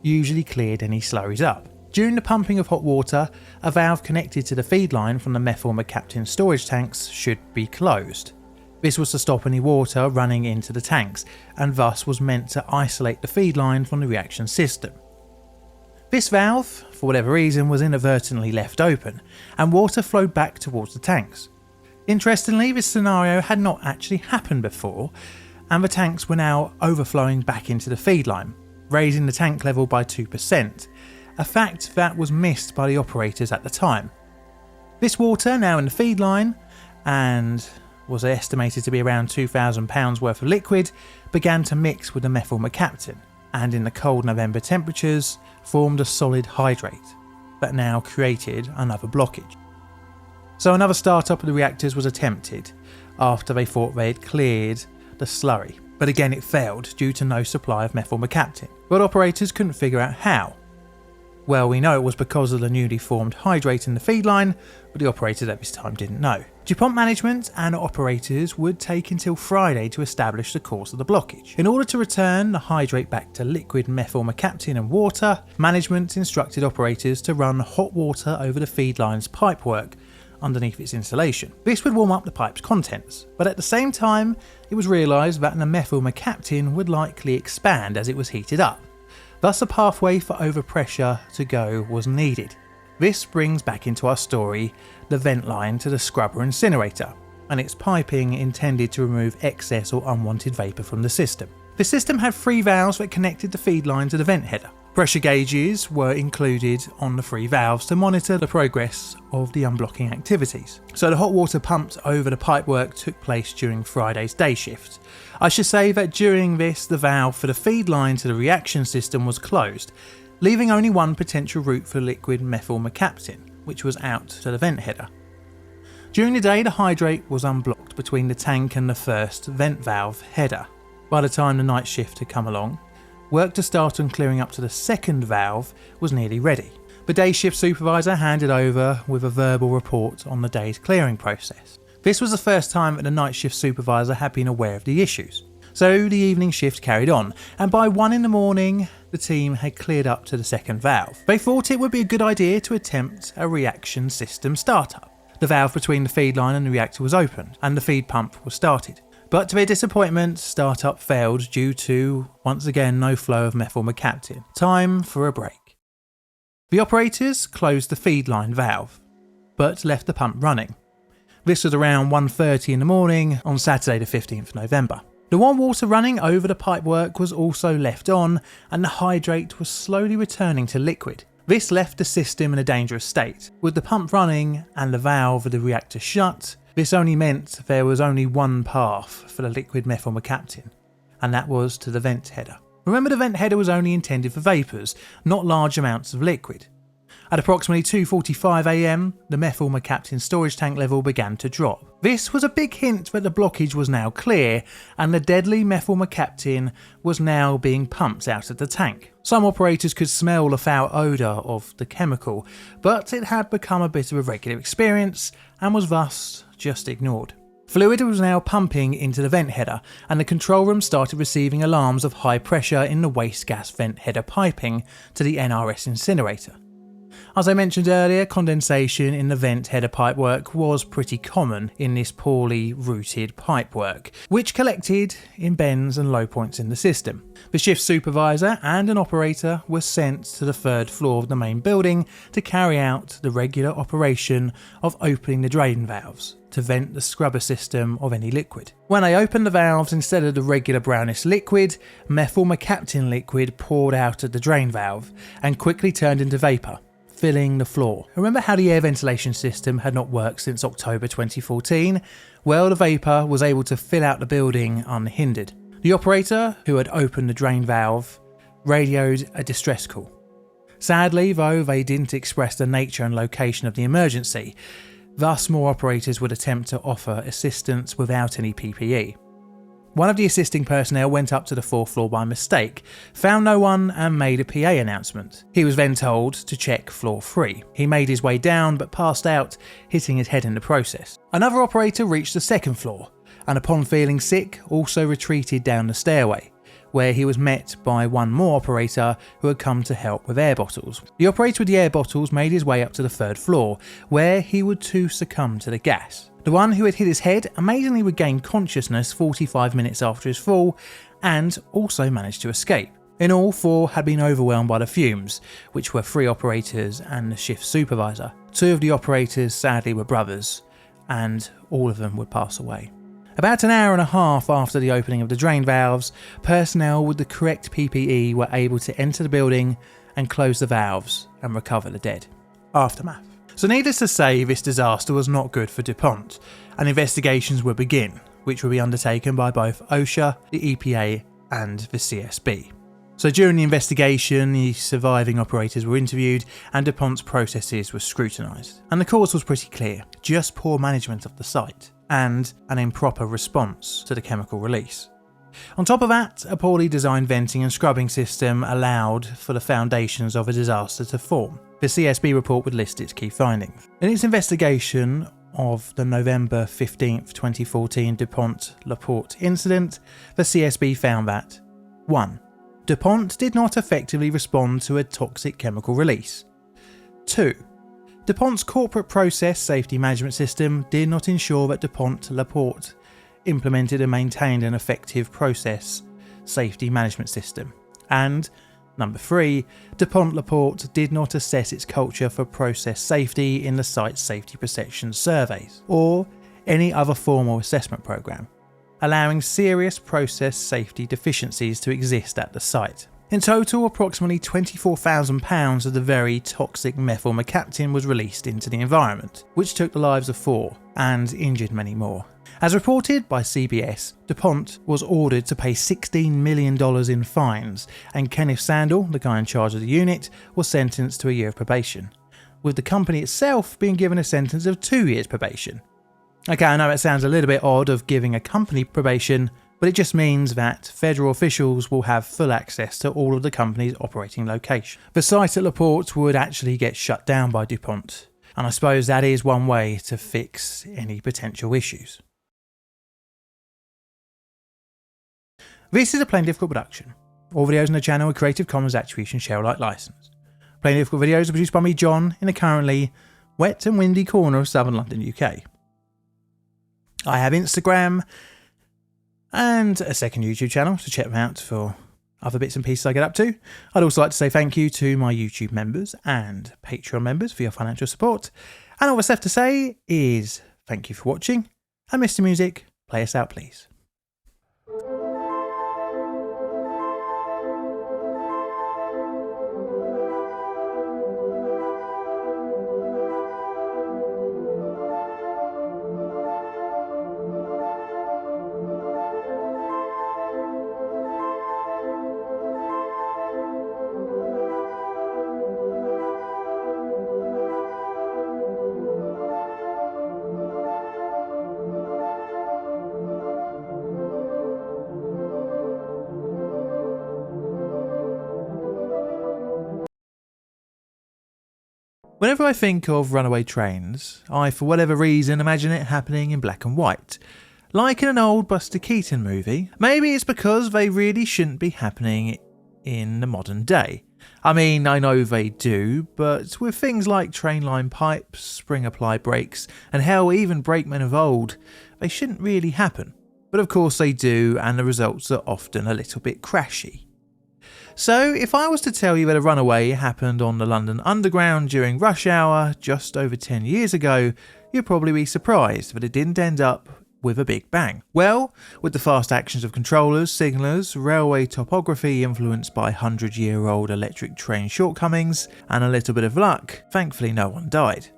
usually cleared any slurries up. During the pumping of hot water, a valve connected to the feed line from the methyl mercaptan storage tanks should be closed. This was to stop any water running into the tanks, and thus was meant to isolate the feed line from the reaction system. This valve, for whatever reason, was inadvertently left open, and water flowed back towards the tanks. Interestingly, this scenario had not actually happened before, and the tanks were now overflowing back into the feed line, raising the tank level by 2%. A fact that was missed by the operators at the time. This water, now in the feed line, and was estimated to be around £2,000 worth of liquid, began to mix with the methyl mercaptan, and in the cold November temperatures formed a solid hydrate that now created another blockage. So another start-up of the reactors was attempted after they thought they had cleared the slurry, but again it failed due to no supply of methyl mercaptan, but operators couldn't figure out how. Well, we know it was because of the newly formed hydrate in the feed line, but the operators at this time didn't know. DuPont management and operators would take until Friday to establish the cause of the blockage. In order to return the hydrate back to liquid methyl mercaptan and water, management instructed operators to run hot water over the feed line's pipework underneath its insulation. This would warm up the pipe's contents, but at the same time, it was realised that the methyl mercaptan would likely expand as it was heated up. Thus a pathway for overpressure to go was needed. This brings back into our story the vent line to the scrubber incinerator, and its piping intended to remove excess or unwanted vapour from the system. The system had 3 valves that connected the feed line to the vent header. Pressure gauges were included on the 3 valves to monitor the progress of the unblocking activities. So the hot water pumped over the pipework took place during Friday's day shift. I should say that during this, the valve for the feed line to the reaction system was closed, leaving only one potential route for liquid methyl mercaptan, which was out to the vent header. During the day, the hydrate was unblocked between the tank and the first vent valve header. By the time the night shift had come along, work to start on clearing up to the second valve was nearly ready. The day shift supervisor handed over with a verbal report on the day's clearing process. This was the first time that the night shift supervisor had been aware of the issues. So the evening shift carried on, and by 1 a.m, the team had cleared up to the second valve. They thought it would be a good idea to attempt a reaction system startup. The valve between the feed line and the reactor was opened, and the feed pump was started. But to their disappointment, startup failed due to, once again, no flow of methyl mercaptan. Time for a break. The operators closed the feed line valve, but left the pump running. This was around 1:30 in the morning on Saturday the 15th of November. The warm water running over the pipework was also left on, and the hydrate was slowly returning to liquid. This left the system in a dangerous state. With the pump running and the valve of the reactor shut, this only meant there was only one path for the liquid methyl mercaptan, and that was to the vent header. Remember, the vent header was only intended for vapours, not large amounts of liquid. At approximately 2:45 a.m, the methyl mercaptan storage tank level began to drop. This was a big hint that the blockage was now clear, and the deadly methyl mercaptan was now being pumped out of the tank. Some operators could smell the foul odour of the chemical, but it had become a bit of a regular experience and was thus just ignored. Fluid was now pumping into the vent header, and the control room started receiving alarms of high pressure in the waste gas vent header piping to the NRS incinerator. As I mentioned earlier, condensation in the vent header pipework was pretty common in this poorly routed pipework, which collected in bends and low points in the system. The shift supervisor and an operator were sent to the 3rd floor of the main building to carry out the regular operation of opening the drain valves. to vent the scrubber system of any liquid. When they opened the valves, instead of the regular brownish liquid, methyl mercaptan liquid poured out of the drain valve and quickly turned into vapour, filling the floor. Remember how the air ventilation system had not worked since October 2014? Well, the vapour was able to fill out the building unhindered. The operator, who had opened the drain valve, radioed a distress call. Sadly, though, they didn't express the nature and location of the emergency. Thus, more operators would attempt to offer assistance without any PPE. One of the assisting personnel went up to the 4th floor by mistake, found no one and made a PA announcement. He was then told to check floor 3. He made his way down but passed out, hitting his head in the process. Another operator reached the 2nd floor and upon feeling sick also retreated down the stairway, where he was met by one more operator who had come to help with air bottles. The operator with the air bottles made his way up to the 3rd floor, where he would too succumb to the gas. The one who had hit his head amazingly regained consciousness 45 minutes after his fall and also managed to escape. In all, 4 had been overwhelmed by the fumes, which were 3 operators and the shift supervisor. 2 of the operators sadly were brothers, and all of them would pass away. About an hour and a half after the opening of the drain valves, personnel with the correct PPE were able to enter the building and close the valves and recover the dead. Aftermath. So needless to say, this disaster was not good for DuPont, and investigations would begin, which would be undertaken by both OSHA, the EPA and the CSB. So during the investigation, the surviving operators were interviewed and DuPont's processes were scrutinised. And the cause was pretty clear: just poor management of the site and an improper response to the chemical release. On top of that, a poorly designed venting and scrubbing system allowed for the foundations of a disaster to form. The CSB report would list its key findings. In its investigation of the November 15th, 2014 DuPont LaPorte incident, the CSB found that 1. DuPont did not effectively respond to a toxic chemical release. 2. DuPont's corporate process safety management system did not ensure that DuPont LaPorte implemented and maintained an effective process safety management system. And number 3, DuPont LaPorte did not assess its culture for process safety in the site's safety perception surveys or any other formal assessment program, allowing serious process safety deficiencies to exist at the site. In total, approximately £24,000 of the very toxic methyl mercaptan was released into the environment, which took the lives of 4 and injured many more. As reported by CBS, DuPont was ordered to pay $16 million in fines, and Kenneth Sandel, the guy in charge of the unit, was sentenced to a year of probation, with the company itself being given a sentence of 2 years probation. Okay, I know it sounds a little bit odd of giving a company probation, but it just means that federal officials will have full access to all of the company's operating locations. The site at LaPorte would actually get shut down by DuPont, and I suppose that is one way to fix any potential issues. This is a Plain Difficult production. All videos on the channel are Creative Commons Attribution Share Alike licensed. Plain Difficult videos are produced by me, John, in the currently wet and windy corner of southern London, UK. I have Instagram and a second YouTube channel, so check them out for other bits and pieces I get up to. I'd also like to say thank you to my YouTube members and Patreon members for your financial support. And all that's left to say is thank you for watching, and Mr. Music, play us out please. Whenever I think of runaway trains, I, for whatever reason, imagine it happening in black and white, like in an old Buster Keaton movie. Maybe it's because they really shouldn't be happening in the modern day. I mean, I know they do, but with things like train line pipes, spring-apply brakes, and hell, even brakemen of old, they shouldn't really happen. But of course they do, and the results are often a little bit crashy. So, if I was to tell you that a runaway happened on the London Underground during rush hour just over 10 years ago, you'd probably be surprised that it didn't end up with a big bang. Well, with the fast actions of controllers, signallers, railway topography influenced by 100-year-old electric train shortcomings, and a little bit of luck, thankfully no one died.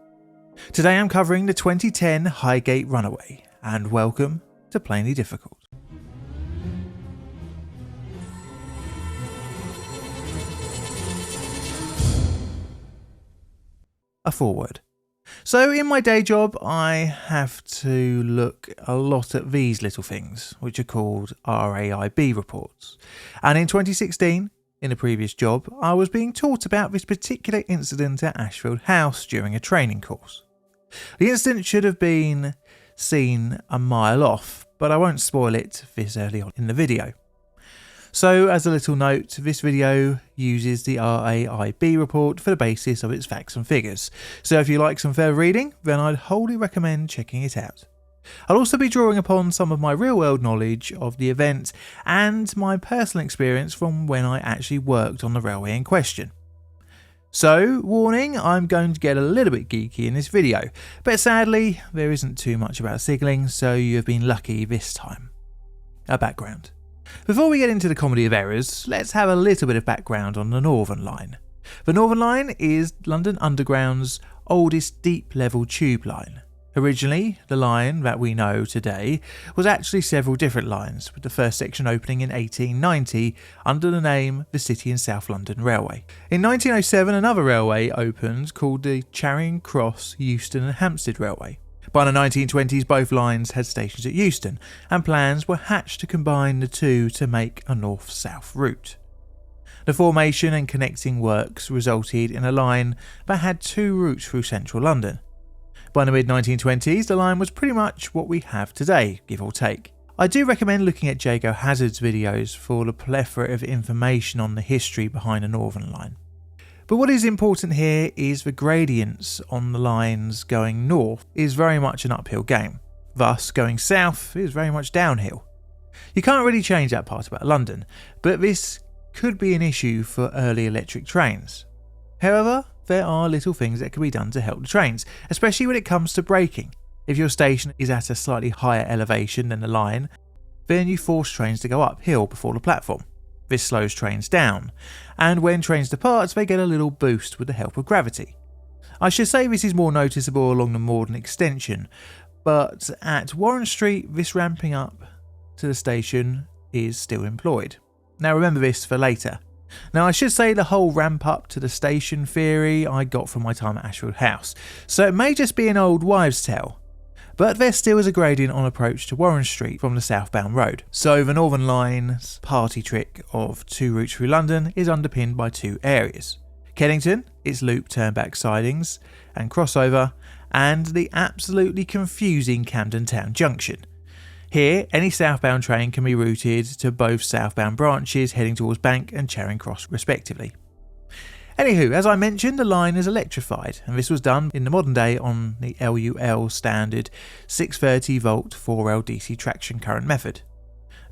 Today I'm covering the 2010 Highgate runaway, and welcome to Plainly Difficult. A foreword. So in my day job, I have to look a lot at these little things, which are called RAIB reports. And in 2016, in a previous job, I was being taught about this particular incident at Ashfield House during a training course. The incident should have been seen a mile off, but I won't spoil it this early on in the video. So as a little note, this video uses the RAIB report for the basis of its facts and figures. So if you like some further reading, then I'd wholly recommend checking it out. I'll also be drawing upon some of my real world knowledge of the event and my personal experience from when I actually worked on the railway in question. So, warning, I'm going to get a little bit geeky in this video, but sadly there isn't too much about signalling, so you have been lucky this time. A background. Before we get into the comedy of errors, let's have a little bit of background on the Northern Line. The Northern Line is London Underground's oldest deep-level tube line. Originally, the line that we know today was actually several different lines, with the first section opening in 1890 under the name the City and South London Railway. In 1907, another railway opened called the Charing Cross, Euston and Hampstead Railway. By the 1920s, both lines had stations at Euston, and plans were hatched to combine the two to make a north-south route. The formation and connecting works resulted in a line that had two routes through central London. By the mid-1920s, the line was pretty much what we have today, give or take. I do recommend looking at Jago Hazard's videos for the plethora of information on the history behind the Northern Line. But what is important here is the gradients on the lines going north is very much an uphill game. Thus, going south is very much downhill. You can't really change that part about London, but this could be an issue for early electric trains. However, there are little things that can be done to help the trains, especially when it comes to braking. If your station is at a slightly higher elevation than the line, then you force trains to go uphill before the platform. This slows trains down, and when trains depart, they get a little boost with the help of gravity. I should say this is more noticeable along the Morden extension, but at Warren Street, this ramping up to the station is still employed. Now remember this for later. Now I should say the whole ramp up to the station theory I got from my time at Ashfield House, so it may just be an old wives' tale. But there still is a gradient on approach to Warren Street from the southbound road. So the Northern Line's party trick of two routes through London is underpinned by two areas. Kennington, its loop turnback sidings and crossover, and the absolutely confusing Camden Town Junction. Here, any southbound train can be routed to both southbound branches heading towards Bank and Charing Cross respectively. Anywho, as I mentioned, the line is electrified, and this was done in the modern day on the LUL standard 630 volt 4L DC traction current method.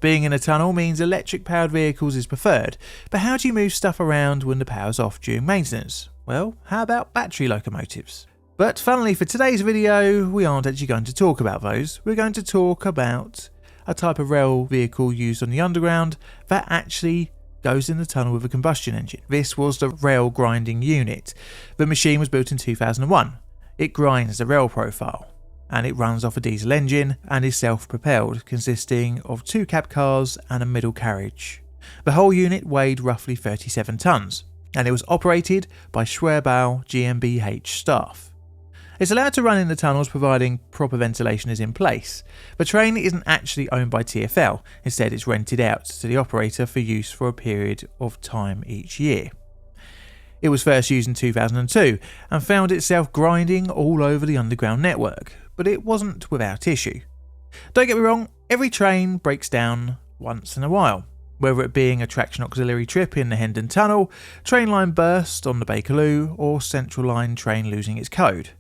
Being in a tunnel means electric powered vehicles is preferred, but how do you move stuff around when the power's off during maintenance? Well, how about battery locomotives? But funnily for today's video, we aren't actually going to talk about those. We're going to talk about a type of rail vehicle used on the underground that actually goes in the tunnel with a combustion engine. This was the rail grinding unit. The machine was built in 2001. It grinds the rail profile, and it runs off a diesel engine and is self-propelled, consisting of two cab cars and a middle carriage. The whole unit weighed roughly 37 tonnes, and it was operated by Schwerbau GmbH staff. It's allowed to run in the tunnels providing proper ventilation is in place. The train isn't actually owned by TfL, instead it's rented out to the operator for use for a period of time each year. It was first used in 2002 and found itself grinding all over the underground network, but it wasn't without issue. Don't get me wrong, every train breaks down once in a while. Whether it being a traction auxiliary trip in the Hendon Tunnel, train line burst on the Bakerloo, or central line train losing its code.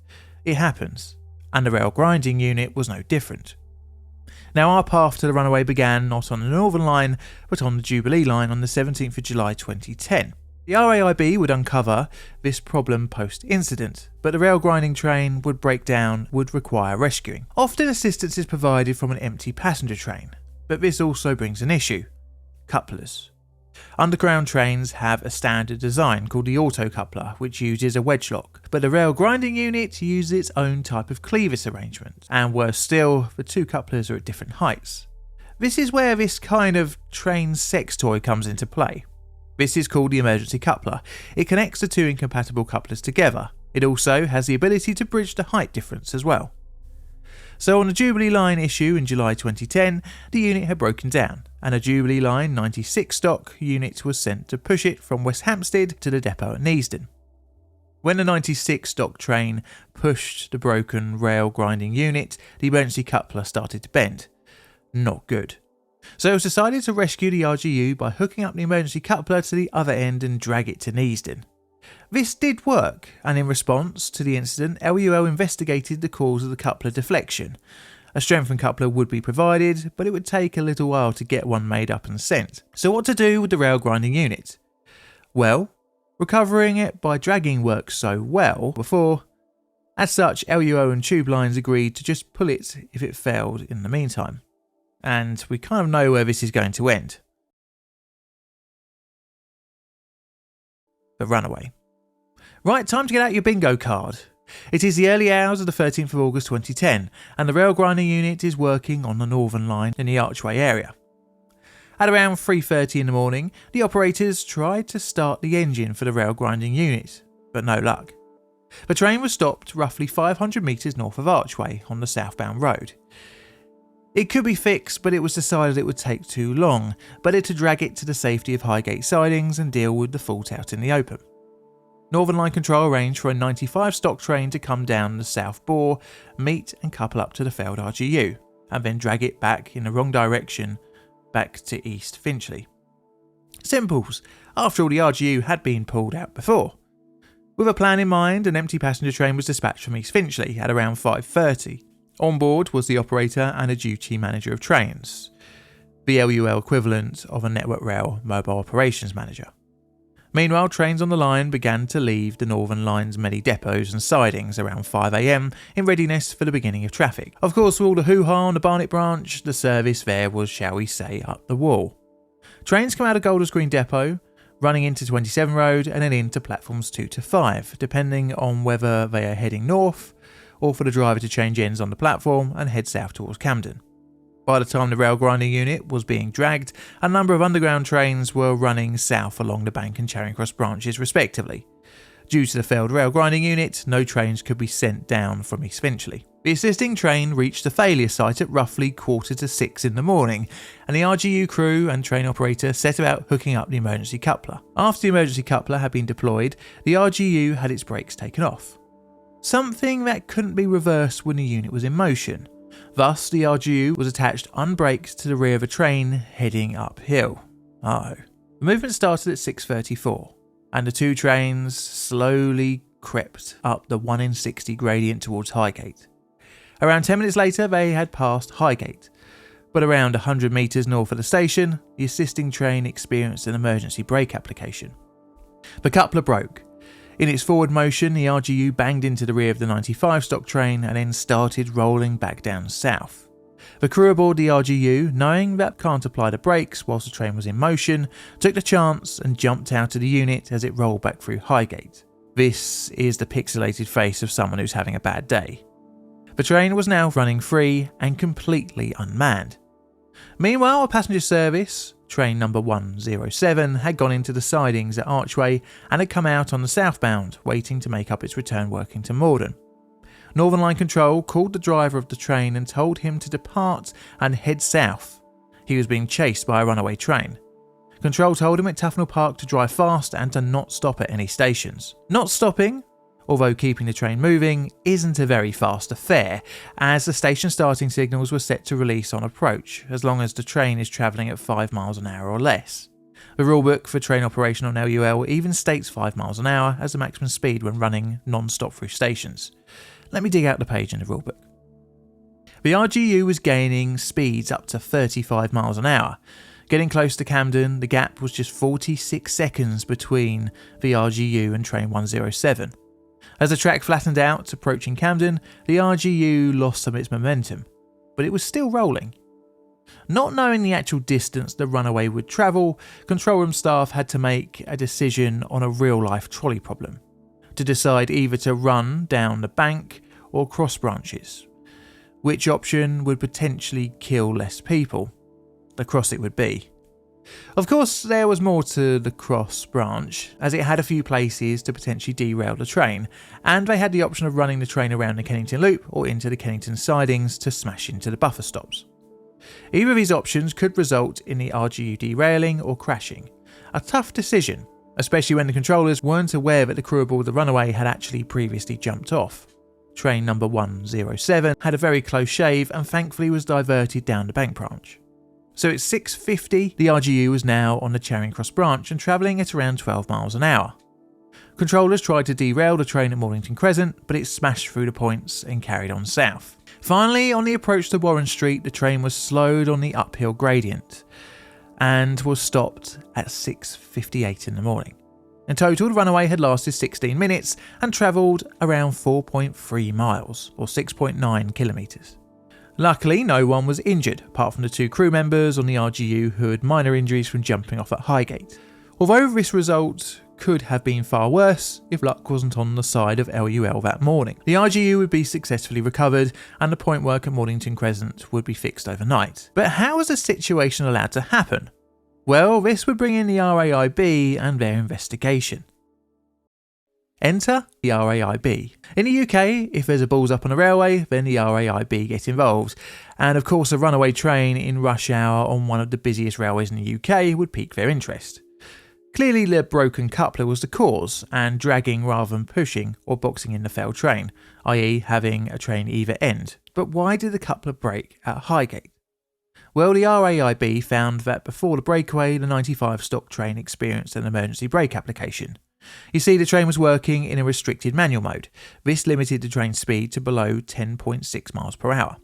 It happens, and the rail grinding unit was no different. Now our path to the runaway began not on the Northern Line, but on the Jubilee Line on the 17th of July 2010. The RAIB would uncover this problem post-incident, but the rail grinding train would break down, would require rescuing. Often assistance is provided from an empty passenger train, but this also brings an issue: couplers. Underground trains have a standard design called the auto coupler, which uses a wedge lock, but the rail grinding unit uses its own type of clevis arrangement, and worse still, the two couplers are at different heights. This is where this kind of train sex toy comes into play. This is called the emergency coupler. It connects the two incompatible couplers together. It also has the ability to bridge the height difference as well. So on the Jubilee Line issue in July 2010, the unit had broken down, and a Jubilee Line 96 stock unit was sent to push it from West Hampstead to the depot at Neasden. When the 96 stock train pushed the broken rail grinding unit, the emergency coupler started to bend. Not good. So it was decided to rescue the RGU by hooking up the emergency coupler to the other end and drag it to Neasden. This did work, and in response to the incident, LUL investigated the cause of the coupler deflection. A strengthened coupler would be provided, but it would take a little while to get one made up and sent. So what to do with the rail grinding unit? Well, recovering it by dragging worked so well before. As such, LUL and Tube Lines agreed to just pull it if it failed in the meantime. And we kind of know where this is going to end. The runaway. Right, time to get out your bingo card. It is the early hours of the 13th of August 2010, and the rail grinding unit is working on the Northern Line in the Archway area. At around 3:30 in the morning, the operators tried to start the engine for the rail grinding unit, but no luck. The train was stopped roughly 500 metres north of Archway on the southbound road. It could be fixed, but it was decided it would take too long, better to drag it to the safety of Highgate sidings and deal with the fault out in the open. Northern Line Control arranged for a 95 stock train to come down the South Bore, meet and couple up to the failed RGU, and then drag it back in the wrong direction, back to East Finchley. Simples, after all the RGU had been pulled out before. With a plan in mind, an empty passenger train was dispatched from East Finchley at around 5:30. On board was the operator and a duty manager of trains, the LUL equivalent of a Network Rail mobile operations manager. Meanwhile, trains on the line began to leave the Northern Line's many depots and sidings around 5 AM in readiness for the beginning of traffic. Of course, with all the hoo-ha on the Barnet branch, the service there was, shall we say, up the wall. Trains come out of Golders Green Depot, running into 27 Road and then into platforms 2 to 5, depending on whether they are heading north or for the driver to change ends on the platform and head south towards Camden. By the time the rail grinding unit was being dragged, a number of underground trains were running south along the Bank and Charing Cross branches respectively. Due to the failed rail grinding unit, no trains could be sent down from East Finchley. The assisting train reached the failure site at roughly 5:45 in the morning, and the RGU crew and train operator set about hooking up the emergency coupler. After the emergency coupler had been deployed, the RGU had its brakes taken off. Something that couldn't be reversed when the unit was in motion. Thus, the RGU was attached unbraked to the rear of a train heading uphill. The movement started at 6:34, and the two trains slowly crept up the 1 in 60 gradient towards Highgate. Around 10 minutes later, they had passed Highgate, but around 100 metres north of the station, the assisting train experienced an emergency brake application. The coupler broke. In its forward motion, the RGU banged into the rear of the 95 stock train and then started rolling back down south. The crew aboard the RGU, knowing that can't apply the brakes whilst the train was in motion, took the chance and jumped out of the unit as it rolled back through Highgate. This is the pixelated face of someone who's having a bad day. The train was now running free and completely unmanned. Meanwhile, a passenger service, train number 107, had gone into the sidings at Archway and had come out on the southbound, waiting to make up its return working to Morden. Northern Line Control called the driver of the train and told him to depart and head south. He was being chased by a runaway train. Control told him at Tufnell Park to drive fast and to not stop at any stations. Not stopping, although keeping the train moving, isn't a very fast affair, as the station starting signals were set to release on approach, as long as the train is travelling at 5 miles an hour or less. The rulebook for train operation on LUL even states 5 miles an hour as the maximum speed when running non-stop through stations. Let me dig out the page in the rulebook. The RGU was gaining speeds up to 35 miles an hour, Getting close to Camden, the gap was just 46 seconds between the RGU and train 107. As the track flattened out, approaching Camden, the RGU lost some of its momentum, but it was still rolling. Not knowing the actual distance the runaway would travel, control room staff had to make a decision on a real-life trolley problem, to decide either to run down the bank or cross branches. Which option would potentially kill less people? The cross it would be. Of course, there was more to the cross branch, as it had a few places to potentially derail the train, and they had the option of running the train around the Kennington Loop or into the Kennington sidings to smash into the buffer stops. Either of these options could result in the RGU derailing or crashing. A tough decision, especially when the controllers weren't aware that the crew aboard the runaway had actually previously jumped off. Train number 107 had a very close shave and thankfully was diverted down the bank branch. So at 6:50, the RGU was now on the Charing Cross branch and travelling at around 12 miles an hour. Controllers tried to derail the train at Mornington Crescent, but it smashed through the points and carried on south. Finally, on the approach to Warren Street, the train was slowed on the uphill gradient and was stopped at 6:58 in the morning. In total, the runaway had lasted 16 minutes and travelled around 4.3 miles, or 6.9 kilometres. Luckily, no one was injured, apart from the 2 crew members on the RGU who had minor injuries from jumping off at Highgate. Although this result could have been far worse if luck wasn't on the side of LUL that morning. The RGU would be successfully recovered and the point work at Mornington Crescent would be fixed overnight. But how was the situation allowed to happen? Well, this would bring in the RAIB and their investigation. Enter the RAIB. In the UK, if there's a balls up on a railway, then the RAIB get involved. And of course, a runaway train in rush hour on one of the busiest railways in the UK would pique their interest. Clearly, the broken coupler was the cause, and dragging rather than pushing or boxing in the failed train, i.e. having a train either end. But why did the coupler break at Highgate? Well, the RAIB found that before the breakaway, the 95 stock train experienced an emergency brake application. You see, the train was working in a restricted manual mode. This limited the train speed to below 10.6 miles per hour.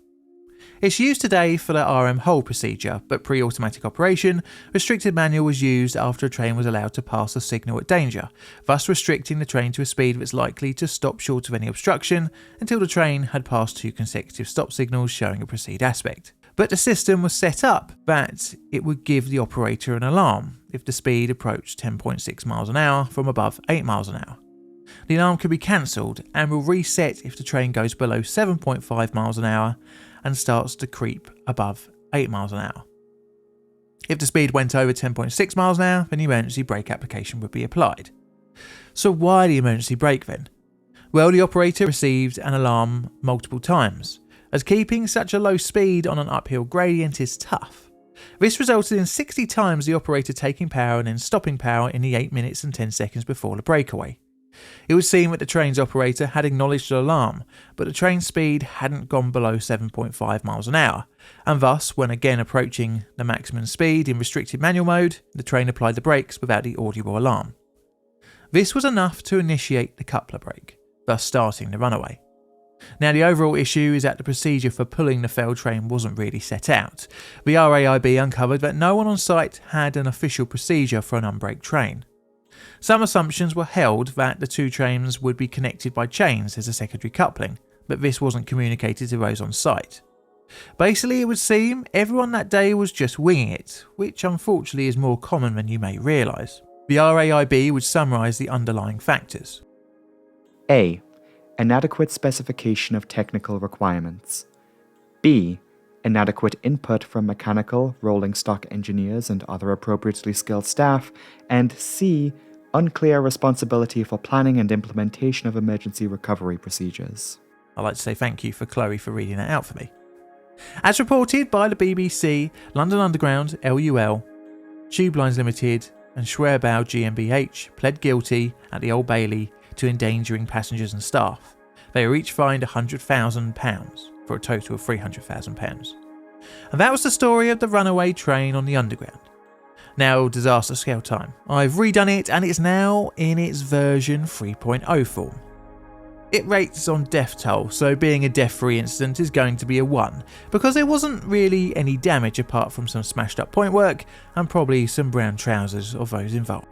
It's used today for the RM hold procedure, but pre-automatic operation, restricted manual was used after a train was allowed to pass a signal at danger, thus restricting the train to a speed that's likely to stop short of any obstruction until the train had passed 2 consecutive stop signals showing a proceed aspect. But the system was set up that it would give the operator an alarm if the speed approached 10.6 miles an hour from above 8 miles an hour. The alarm could be cancelled and will reset if the train goes below 7.5 miles an hour and starts to creep above 8 miles an hour. If the speed went over 10.6 miles an hour, then the emergency brake application would be applied. So why the emergency brake then? Well, the operator received an alarm multiple times, as keeping such a low speed on an uphill gradient is tough. This resulted in 60 times the operator taking power and then stopping power in the 8 minutes and 10 seconds before the breakaway. It would seem that the train's operator had acknowledged the alarm, but the train speed hadn't gone below 7.5 miles an hour, and thus, when again approaching the maximum speed in restricted manual mode, the train applied the brakes without the audible alarm. This was enough to initiate the coupler brake, thus starting the runaway. Now, the overall issue is that the procedure for pulling the failed train wasn't really set out. The RAIB uncovered that no one on site had an official procedure for an unbraked train. Some assumptions were held that the 2 trains would be connected by chains as a secondary coupling, but this wasn't communicated to those on site. Basically, it would seem everyone that day was just winging it, which unfortunately is more common than you may realise. The RAIB would summarise the underlying factors. A. Inadequate specification of technical requirements. B. Inadequate input from mechanical, rolling stock engineers and other appropriately skilled staff. And C. Unclear responsibility for planning and implementation of emergency recovery procedures. I'd like to say thank you for Chloe for reading that out for me. As reported by the BBC, London Underground, LUL, Tube Lines Limited and Schwerbau GmbH pled guilty at the Old Bailey to endangering passengers and staff. They were each fined £100,000 for a total of £300,000. And that was the story of the runaway train on the Underground. Now, disaster scale time. I've redone it and it's now in its version 3.0 form. It rates on death toll, so being a death-free incident is going to be a 1, because there wasn't really any damage apart from some smashed up pointwork and probably some brown trousers of those involved.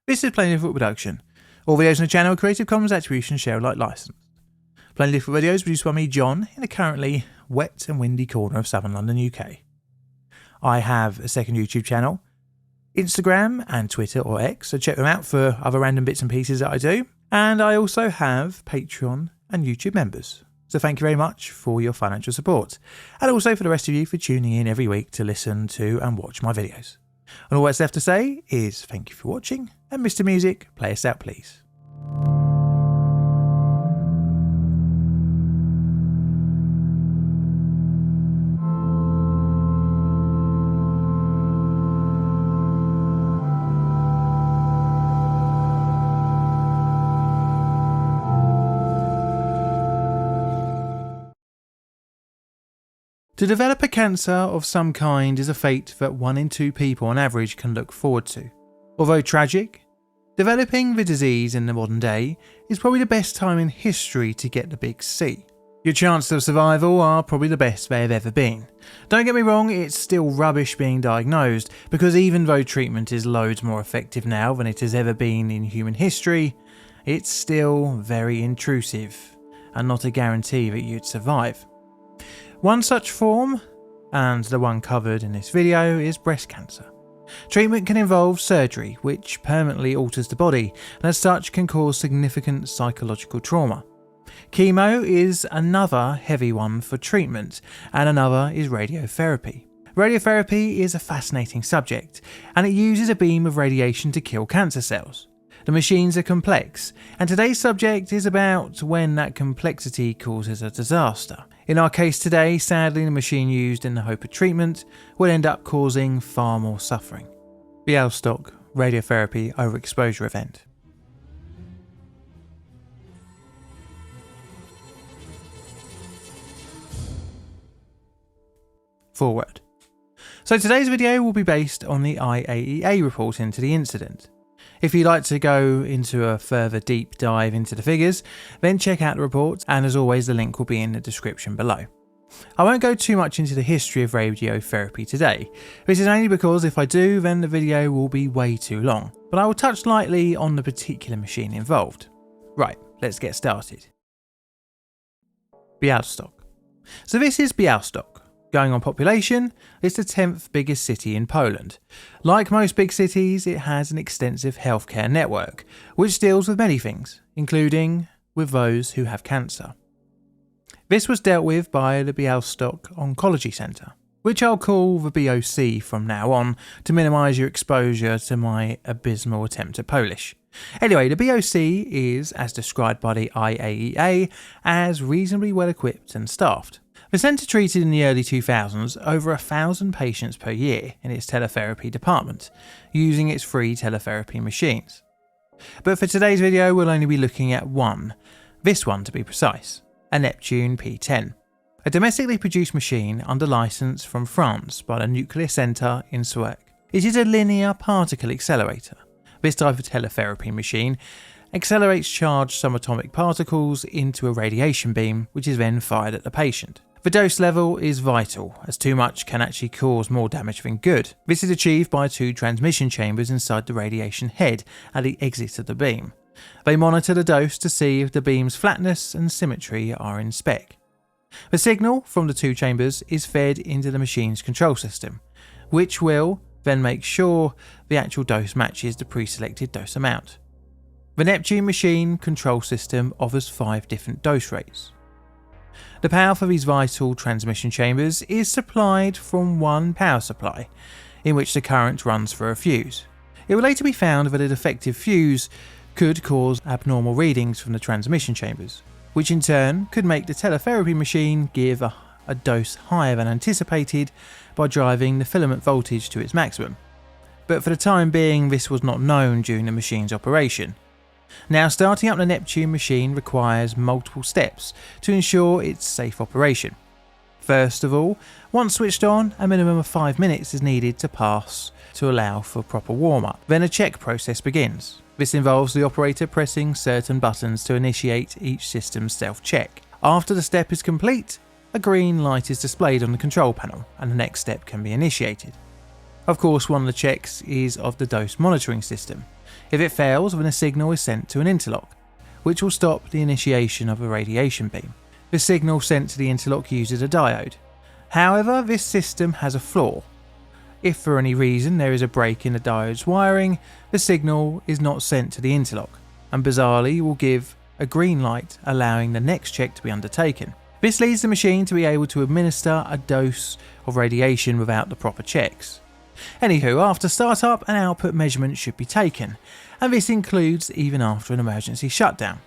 This is Plainly Difficult Production. All videos on the channel are Creative Commons Attribution Share Alike licensed. Plainly Difficult videos produced by me, John, in a currently wet and windy corner of southern London, UK. I have a second YouTube channel, Instagram and Twitter or X, so check them out for other random bits and pieces that I do. And I also have Patreon and YouTube members. So thank you very much for your financial support. And also for the rest of you for tuning in every week to listen to and watch my videos. And all that's left to say is thank you for watching, and Mr. Music, play us out please. To develop a cancer of some kind is a fate that 1 in 2 people on average can look forward to. Although tragic, developing the disease in the modern day is probably the best time in history to get the big C. Your chances of survival are probably the best they have ever been. Don't get me wrong, it's still rubbish being diagnosed, because even though treatment is loads more effective now than it has ever been in human history, it's still very intrusive and not a guarantee that you'd survive. One such form, and the one covered in this video, is breast cancer. Treatment can involve surgery, which permanently alters the body, and as such can cause significant psychological trauma. Chemo is another heavy one for treatment, and another is radiotherapy. Radiotherapy is a fascinating subject, and it uses a beam of radiation to kill cancer cells. The machines are complex, and today's subject is about when that complexity causes a disaster. In our case today, sadly the machine used in the hope of treatment will end up causing far more suffering. Bialystok radiotherapy overexposure event. Forward. So today's video will be based on the IAEA report into the incident. If you'd like to go into a further deep dive into the figures, then check out the report, and as always the link will be in the description below. I won't go too much into the history of radiotherapy today. This is only because if I do, then the video will be way too long, but I will touch lightly on the particular machine involved. Right, let's get started. Bialystok. So this is Bialystok. Going on population, it's the 10th biggest city in Poland. Like most big cities, it has an extensive healthcare network, which deals with many things, including with those who have cancer. This was dealt with by the Bialystok Oncology Centre, which I'll call the BOC from now on to minimise your exposure to my abysmal attempt at Polish. Anyway, the BOC is, as described by the IAEA, as reasonably well equipped and staffed. The centre treated in the early 2000s over 1,000 patients per year in its teletherapy department, using its free teletherapy machines. But for today's video we'll only be looking at one, this one to be precise, a Neptune P10, a domestically produced machine under licence from France by the Nuclear Centre in Zurich. It is a linear particle accelerator. This type of teletherapy machine accelerates charged subatomic particles into a radiation beam, which is then fired at the patient. The dose level is vital, as too much can actually cause more damage than good. This is achieved by 2 transmission chambers inside the radiation head at the exit of the beam. They monitor the dose to see if the beam's flatness and symmetry are in spec. The signal from the 2 chambers is fed into the machine's control system, which will then make sure the actual dose matches the pre-selected dose amount. The Neptune machine control system offers 5 different dose rates. The power for these vital transmission chambers is supplied from one power supply, in which the current runs through a fuse. It will later be found that a defective fuse could cause abnormal readings from the transmission chambers, which in turn could make the teletherapy machine give a dose higher than anticipated by driving the filament voltage to its maximum. But for the time being, this was not known during the machine's operation. Now, starting up the Neptune machine requires multiple steps to ensure its safe operation. First of all, once switched on, a minimum of 5 minutes is needed to pass to allow for proper warm-up. Then a check process begins. This involves the operator pressing certain buttons to initiate each system's self-check. After the step is complete, a green light is displayed on the control panel and the next step can be initiated. Of course, one of the checks is of the dose monitoring system. If it fails, then a signal is sent to an interlock, which will stop the initiation of a radiation beam. The signal sent to the interlock uses a diode. However, this system has a flaw. If for any reason there is a break in the diode's wiring, the signal is not sent to the interlock, and bizarrely will give a green light, allowing the next check to be undertaken. This leads the machine to be able to administer a dose of radiation without the proper checks. Anywho, after startup, an output measurement should be taken, and this includes even after an emergency shutdown.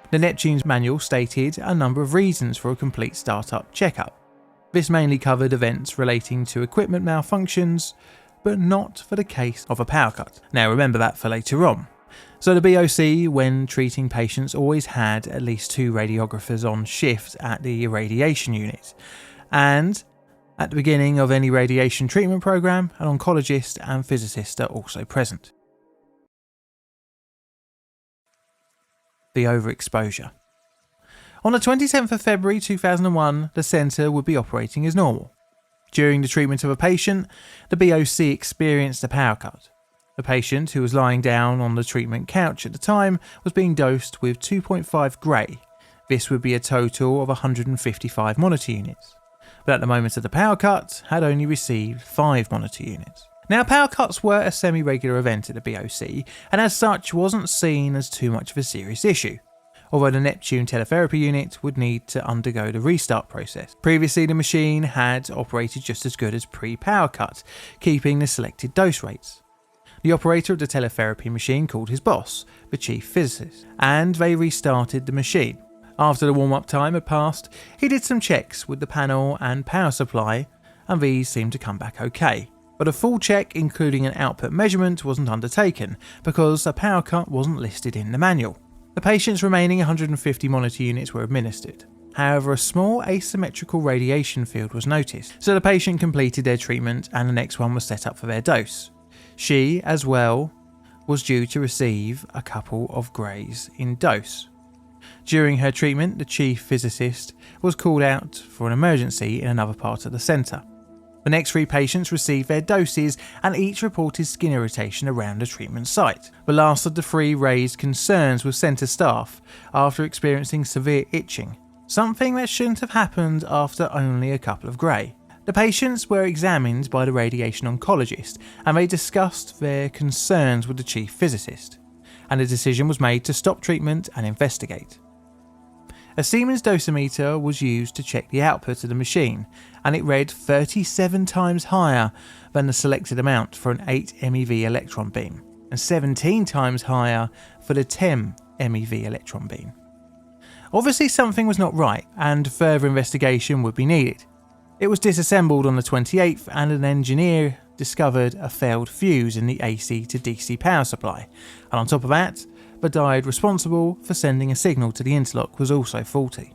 The Neptune's manual stated a number of reasons for a complete startup checkup. This mainly covered events relating to equipment malfunctions, but not for the case of a power cut. Now remember that for later on. So the BOC, when treating patients, always had at least 2 radiographers on shift at the irradiation unit, and at the beginning of any radiation treatment program, an oncologist and physicist are also present. The overexposure. On the 27th of February 2001, the centre would be operating as normal. During the treatment of a patient, the BOC experienced a power cut. The patient, who was lying down on the treatment couch at the time, was being dosed with 2.5 Gray. This would be a total of 155 monitor units, but at the moment of the power cut, had only received 5 monitor units. Now, power cuts were a semi-regular event at the BOC, and as such wasn't seen as too much of a serious issue, although the Neptune teletherapy unit would need to undergo the restart process. Previously, the machine had operated just as good as pre-power cut, keeping the selected dose rates. The operator of the teletherapy machine called his boss, the chief physicist, and they restarted the machine. After the warm-up time had passed, he did some checks with the panel and power supply, and these seemed to come back okay. But a full check, including an output measurement, wasn't undertaken because a power cut wasn't listed in the manual. The patient's remaining 150 monitor units were administered. However, a small asymmetrical radiation field was noticed, so the patient completed their treatment and the next one was set up for their dose. She, as well, was due to receive a couple of Grays in dose. During her treatment, the chief physicist was called out for an emergency in another part of the centre. The next 3 patients received their doses and each reported skin irritation around the treatment site. The last of the 3 raised concerns with centre staff after experiencing severe itching, something that shouldn't have happened after only a couple of Gray. The patients were examined by the radiation oncologist and they discussed their concerns with the chief physicist, and a decision was made to stop treatment and investigate. A Siemens dosimeter was used to check the output of the machine, and it read 37 times higher than the selected amount for an 8 MeV electron beam, and 17 times higher for the 10 MeV electron beam. Obviously something was not right, and further investigation would be needed. It was disassembled on the 28th, and an engineer discovered a failed fuse in the AC to DC power supply, and on top of that, the diode responsible for sending a signal to the interlock was also faulty.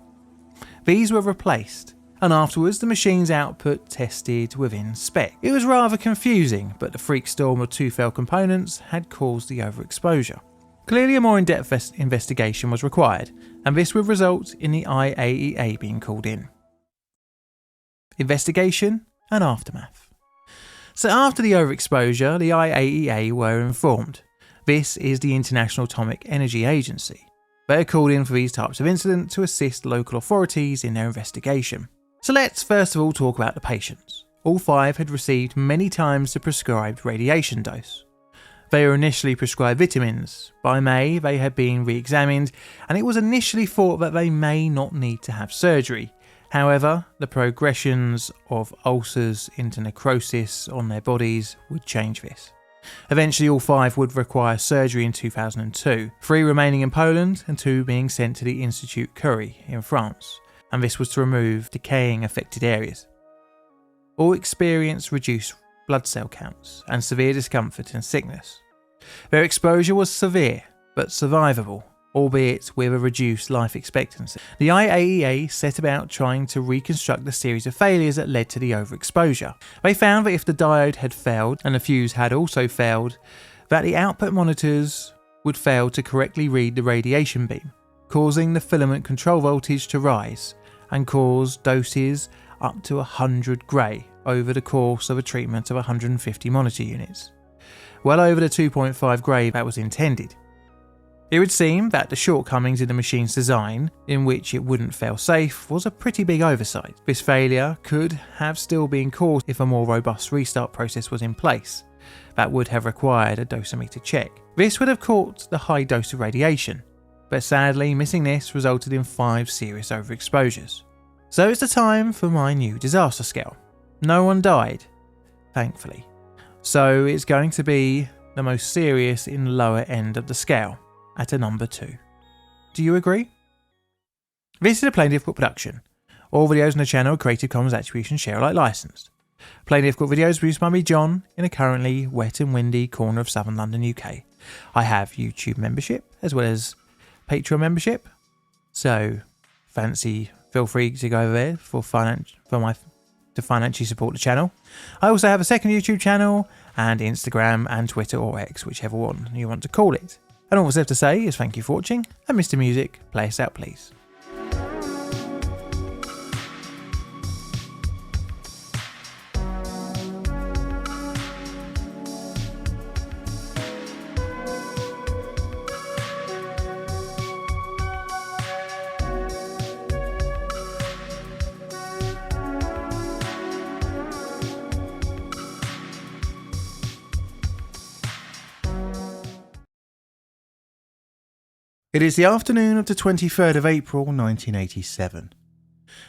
These were replaced, and afterwards the machine's output tested within spec. It was rather confusing, but the freak storm of 2 failed components had caused the overexposure. Clearly a more in-depth investigation was required, and this would result in the IAEA being called in. Investigation and aftermath. So after the overexposure, the IAEA were informed. This is the International Atomic Energy Agency. They are called in for these types of incidents to assist local authorities in their investigation. So let's first of all talk about the patients. All 5 had received many times the prescribed radiation dose. They were initially prescribed vitamins. By May, they had been re-examined, and it was initially thought that they may not need to have surgery. However, the progressions of ulcers into necrosis on their bodies would change this. Eventually all 5 would require surgery in 2002, 3 remaining in Poland and 2 being sent to the Institut Curie in France, and this was to remove decaying affected areas. All experienced reduced blood cell counts and severe discomfort and sickness. Their exposure was severe but survivable, albeit with a reduced life expectancy. The IAEA set about trying to reconstruct the series of failures that led to the overexposure. They found that if the diode had failed, and the fuse had also failed, that the output monitors would fail to correctly read the radiation beam, causing the filament control voltage to rise and cause doses up to 100 Gray over the course of a treatment of 150 monitor units, well over the 2.5 Gray that was intended. It would seem that the shortcomings in the machine's design, in which it wouldn't fail safe, was a pretty big oversight. This failure could have still been caused if a more robust restart process was in place. That would have required a dosimeter check. This would have caught the high dose of radiation, but sadly missing this resulted in 5 serious overexposures. So it's the time for my new disaster scale. No one died, thankfully. So it's going to be the most serious in the lower end of the scale, at a number 2. Do you agree? This is a Plainly Difficult production. All videos on the channel are Creative Commons Attribution Share Alike licensed. Plainly Difficult videos produced by me, John, in a currently wet and windy corner of southern London, UK. I have YouTube membership as well as Patreon membership, so feel free to go over there to financially support the channel. I also have a second YouTube channel and Instagram and Twitter or X, whichever one you want to call it. And all that's left to say is thank you for watching, and Mr. Music, play us out please. It is the afternoon of the 23rd of April 1987,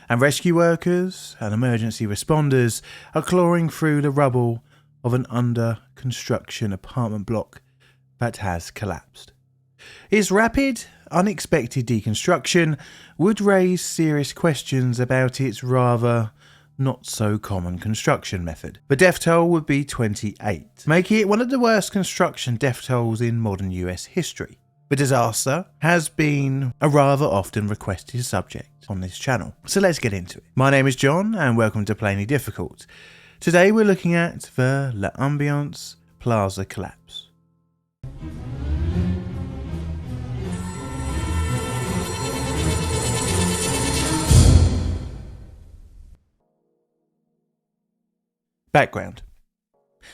and rescue workers and emergency responders are clawing through the rubble of an under-construction apartment block that has collapsed. Its rapid, unexpected deconstruction would raise serious questions about its rather not-so-common construction method. The death toll would be 28, making it one of the worst construction death tolls in modern US history. The disaster has been a rather often requested subject on this channel, so let's get into it. My name is John and welcome to Plainly Difficult. Today we're looking at the L'Ambiance Plaza collapse. Background.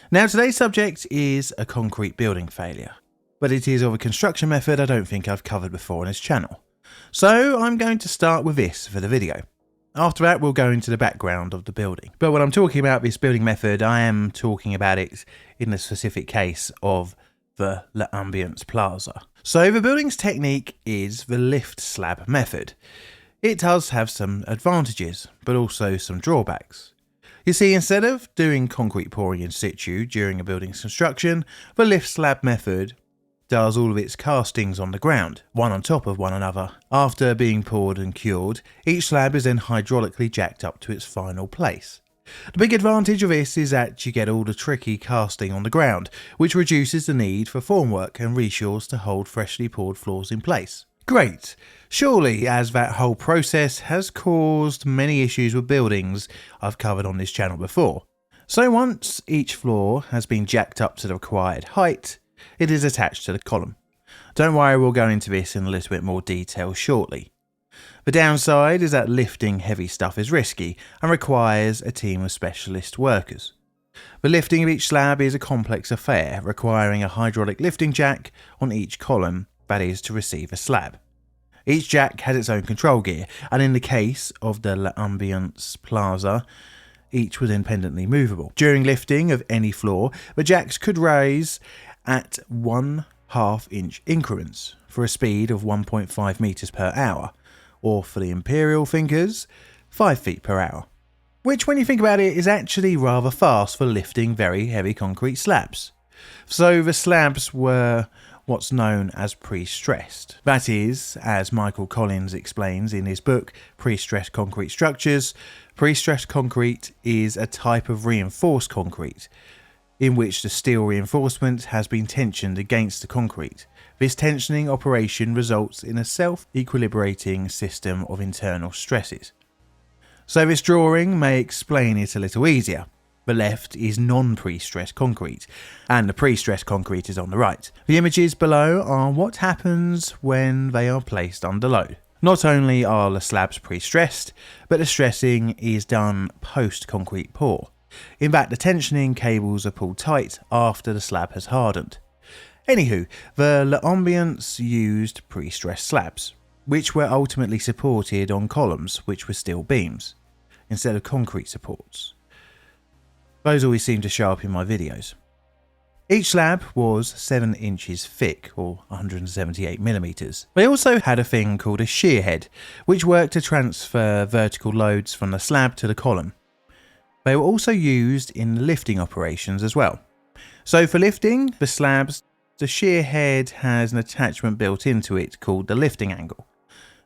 Now today's subject is a concrete building failure, but it is of a construction method I don't think I've covered before on this channel. So I'm going to start with this for the video. After that we'll go into the background of the building. But when I'm talking about this building method, I am talking about it in the specific case of the L'Ambiance Plaza. So the building's technique is the lift slab method. It does have some advantages, but also some drawbacks. You see, instead of doing concrete pouring in situ during a building's construction, the lift slab method does all of its castings on the ground, one on top of one another. After being poured and cured, each slab is then hydraulically jacked up to its final place. The big advantage of this is that you get all the tricky casting on the ground, which reduces the need for formwork and reshores to hold freshly poured floors in place. Great! Surely, as that whole process has caused many issues with buildings I've covered on this channel before. So once each floor has been jacked up to the required height, it is attached to the column. Don't worry, we'll go into this in a little bit more detail shortly. The downside is that lifting heavy stuff is risky and requires a team of specialist workers. The lifting of each slab is a complex affair, requiring a hydraulic lifting jack on each column, that is, to receive a slab. Each jack has its own control gear, and in the case of the L'Ambiance Plaza, each was independently movable. During lifting of any floor, the jacks could raise at 1/2 inch increments for a speed of 1.5 meters per hour, or for the imperial thinkers, 5 feet per hour. Which, when you think about it, is actually rather fast for lifting very heavy concrete slabs. So the slabs were what's known as pre-stressed. That is, as Michael Collins explains in his book Pre-Stressed Concrete Structures, pre-stressed concrete is a type of reinforced concrete in which the steel reinforcement has been tensioned against the concrete, This tensioning operation results in a self-equilibrating system of internal stresses. So this drawing may explain it a little easier. The left is non-pre-stressed concrete, and the pre-stressed concrete is on the right. The images below are what happens when they are placed under load. Not only are the slabs pre-stressed, but the stressing is done post-concrete pour. In fact, the tensioning cables are pulled tight after the slab has hardened. Anywho, the L'Ambiance used pre-stressed slabs, which were ultimately supported on columns which were steel beams, instead of concrete supports. Those always seem to show up in my videos. Each slab was 7 inches thick, or 178mm. They also had a thing called a shear head, which worked to transfer vertical loads from the slab to the column. They were also used in lifting operations as well. So for lifting the slabs, the shear head has an attachment built into it called the lifting angle.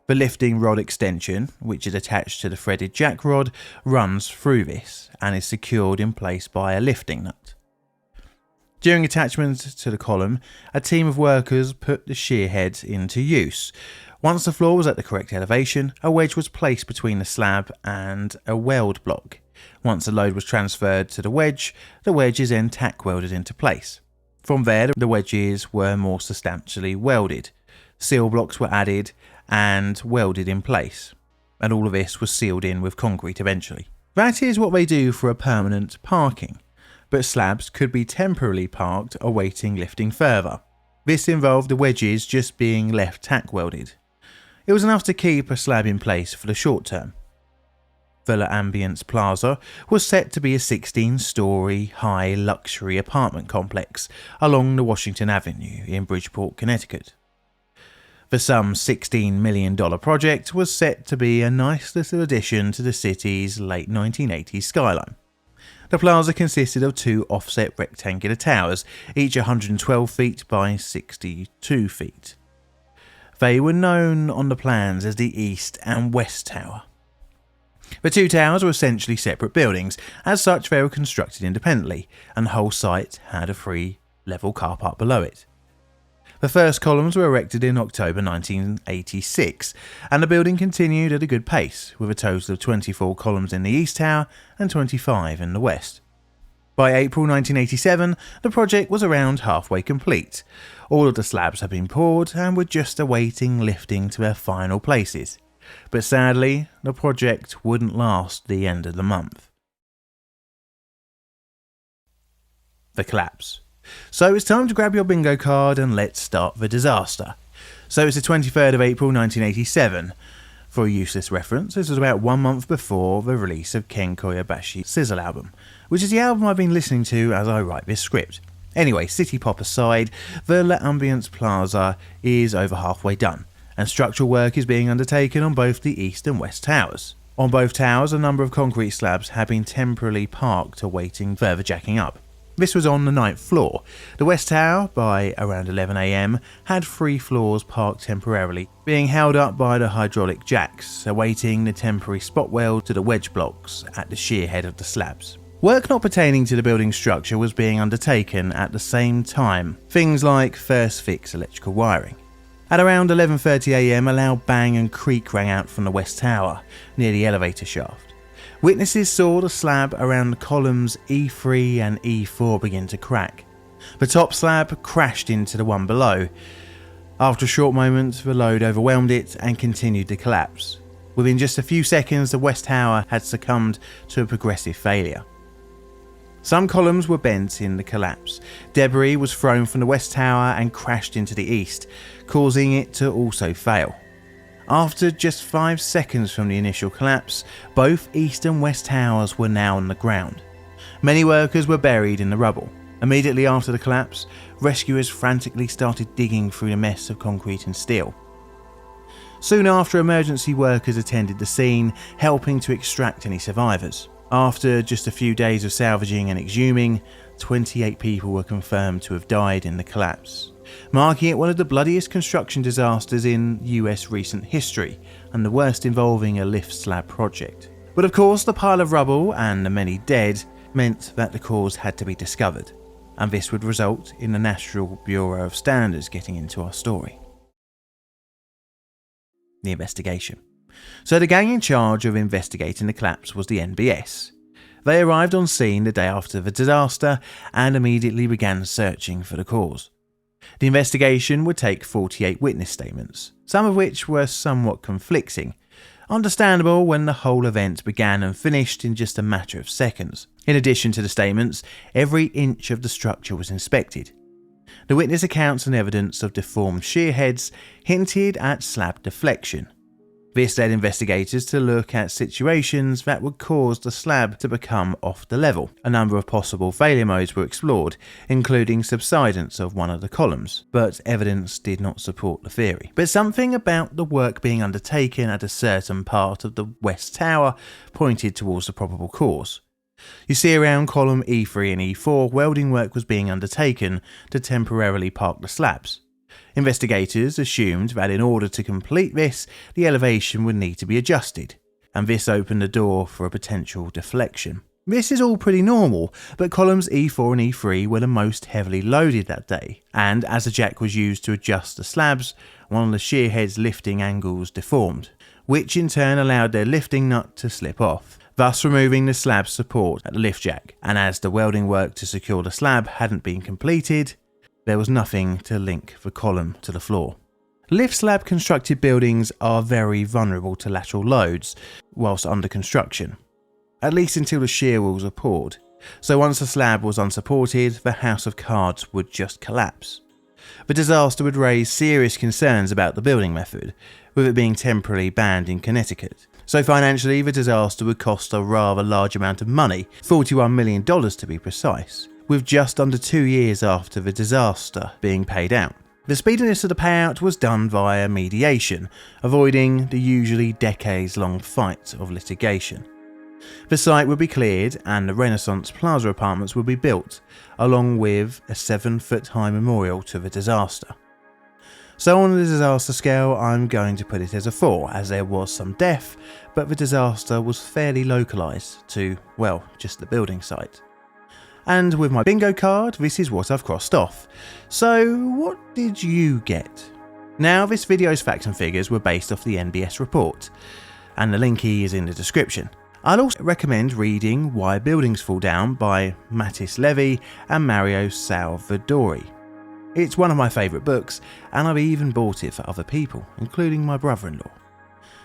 The lifting rod extension, which is attached to the threaded jack rod, runs through this and is secured in place by a lifting nut. During attachment to the column, a team of workers put the shear head into use. Once the floor was at the correct elevation, a wedge was placed between the slab and a weld block. Once the load was transferred to the wedge is then tack welded into place. From there, the wedges were more substantially welded. Seal blocks were added and welded in place, and all of this was sealed in with concrete eventually. That is what they do for a permanent parking, but slabs could be temporarily parked awaiting lifting further. This involved the wedges just being left tack welded. It was enough to keep a slab in place for the short term. The L'Ambiance Plaza was set to be a 16-story high luxury apartment complex along the Washington Avenue in Bridgeport, Connecticut. The some $16 million project was set to be a nice little addition to the city's late 1980s skyline. The plaza consisted of 2 offset rectangular towers, each 112 feet by 62 feet. They were known on the plans as the East and West Tower. The 2 towers were essentially separate buildings. As such, they were constructed independently, and the whole site had a 3-level car park below it. The first columns were erected in October 1986, and the building continued at a good pace, with a total of 24 columns in the East Tower and 25 in the West. By April 1987, the project was around halfway complete. All of the slabs had been poured and were just awaiting lifting to their final places. But sadly, the project wouldn't last the end of the month. The collapse. So it's time to grab your bingo card and let's start the disaster. So it's the 23rd of April 1987. For a useless reference, this was about 1 month before the release of Ken Koyabashi's Sizzle album, which is the album I've been listening to as I write this script. Anyway, city pop aside, the L'Ambiance Plaza is over halfway done, and structural work is being undertaken on both the East and West Towers. On both towers, a number of concrete slabs have been temporarily parked awaiting further jacking up. This was on the 9th floor. The West Tower, by around 11 AM, had 3 floors parked temporarily, being held up by the hydraulic jacks, awaiting the temporary spot weld to the wedge blocks at the shear head of the slabs. Work not pertaining to the building structure was being undertaken at the same time, things like first fix electrical wiring. At around 11:30 AM, a loud bang and creak rang out from the West Tower, near the elevator shaft. Witnesses saw the slab around the columns E3 and E4 begin to crack. The top slab crashed into the one below. After a short moment, the load overwhelmed it and continued to collapse. Within just a few seconds, the West Tower had succumbed to a progressive failure. Some columns were bent in the collapse. Debris was thrown from the West Tower and crashed into the East, causing it to also fail. After just 5 seconds from the initial collapse, both East and West Towers were now on the ground. Many workers were buried in the rubble. Immediately after the collapse, rescuers frantically started digging through the mess of concrete and steel. Soon after, emergency workers attended the scene, helping to extract any survivors. After just a few days of salvaging and exhuming, 28 people were confirmed to have died in the collapse, marking it one of the bloodiest construction disasters in US recent history, and the worst involving a lift slab project. But of course, the pile of rubble and the many dead meant that the cause had to be discovered. and this would result in the National Bureau of Standards getting into our story. The investigation. So the gang in charge of investigating the collapse was the NBS. They arrived on scene the day after the disaster and immediately began searching for the cause. The investigation would take 48 witness statements, some of which were somewhat conflicting. Understandable when the whole event began and finished in just a matter of seconds. In addition to the statements, every inch of the structure was inspected. The witness accounts and evidence of deformed shear heads hinted at slab deflection. This led investigators to look at situations that would cause the slab to become off the level. A number of possible failure modes were explored, including subsidence of one of the columns, but evidence did not support the theory. But something about the work being undertaken at a certain part of the West Tower pointed towards the probable cause. You see, around column E3 and E4, welding work was being undertaken to temporarily park the slabs. Investigators assumed that in order to complete this, the elevation would need to be adjusted, and this opened the door for a potential deflection. This is all pretty normal, but columns E4 and E3 were the most heavily loaded that day, and as the jack was used to adjust the slabs, one of the shear head's lifting angles deformed, which in turn allowed their lifting nut to slip off, thus removing the slab support at the lift jack. And as the welding work to secure the slab hadn't been completed, there was nothing to link the column to the floor. Lift slab constructed buildings are very vulnerable to lateral loads whilst under construction, at least until the shear walls are poured. So once the slab was unsupported, the house of cards would just collapse. The disaster would raise serious concerns about the building method, with it being temporarily banned in Connecticut. So financially, the disaster would cost a rather large amount of money, $41 million to be precise, with just under 2 years after the disaster being paid out. The speediness of the payout was done via mediation, avoiding the usually decades-long fight of litigation. The site would be cleared and the Renaissance Plaza apartments would be built, along with a 7-foot-high memorial to the disaster. So on the disaster scale, I'm going to put it as a 4, as there was some death, but the disaster was fairly localised to, well, just the building site. And with my bingo card, this is what I've crossed off. So what did you get? Now, this video's facts and figures were based off the NBS report, and the link is in the description. I'd also recommend reading Why Buildings Fall Down by Mattis Levy and Mario Salvadori. It's one of my favourite books, and I've even bought it for other people, including my brother-in-law.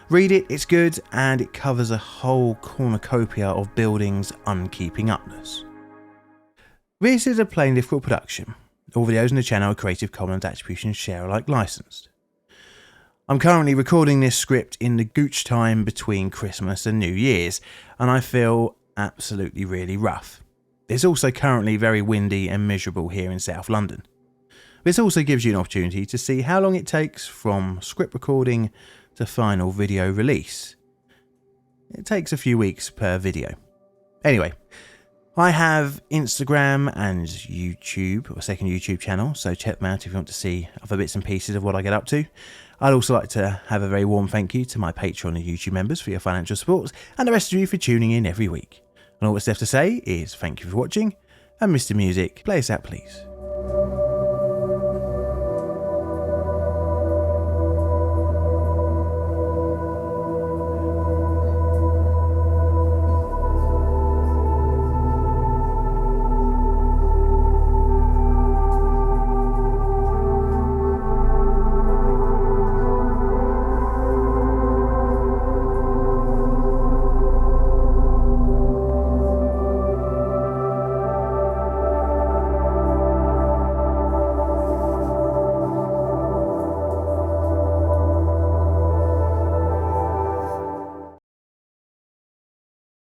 Read it, it's good, and it covers a whole cornucopia of buildings' unkeeping upness. This is a Plain Difficult production. All videos on the channel are Creative Commons Attribution Share Alike licensed. I'm currently recording this script in the gooch time between Christmas and New Year's, and I feel absolutely really rough. It's also currently very windy and miserable here in South London. This also gives you an opportunity to see how long it takes from script recording to final video release. It takes a few weeks per video. Anyway, I have Instagram and YouTube, a second YouTube channel, so check them out if you want to see other bits and pieces of what I get up to. I'd also like to have a very warm thank you to my Patreon and YouTube members for your financial support, and the rest of you for tuning in every week. And all that's left to say is thank you for watching, and Mr. Music, play us out please.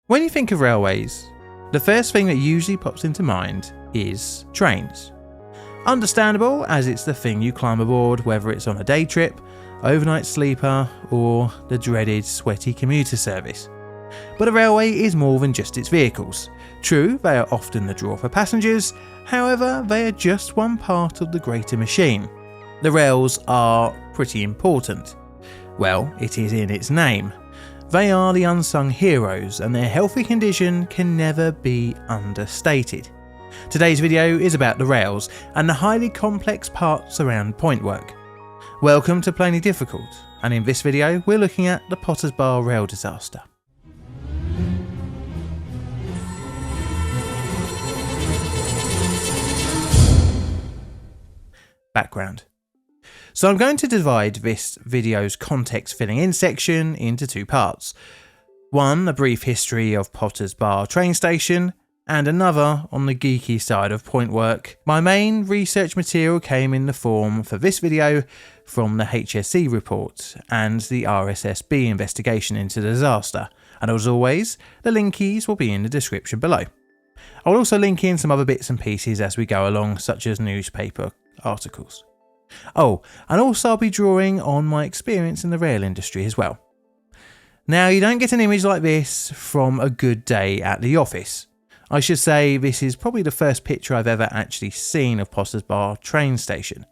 When you think of railways, the first thing that usually pops into mind is trains. Understandable, as it's the thing you climb aboard, whether it's on a day trip, overnight sleeper, or the dreaded sweaty commuter service. But a railway is more than just its vehicles. True, they are often the draw for passengers, however, they are just one part of the greater machine. The rails are pretty important. Well, it is in its name. They are the unsung heroes, and their healthy condition can never be understated. Today's video is about the rails and the highly complex parts around point work. Welcome to Plainly Difficult, and in this video we're looking at the Potters Bar rail disaster. Background. So I'm going to divide this video's context filling in section into two parts. One, a brief history of Potters Bar train station, and another on the geeky side of point work. My main research material came in the form for this video from the HSE report and the RSSB investigation into the disaster, and as always, the linkies will be in the description below. I'll also link in some other bits and pieces as we go along, such as newspaper articles. Oh, and also I'll be drawing on my experience in the rail industry as well. Now, you don't get an image like this from a good day at the office. I should say this is probably the first picture I've ever actually seen of Potters Bar train station.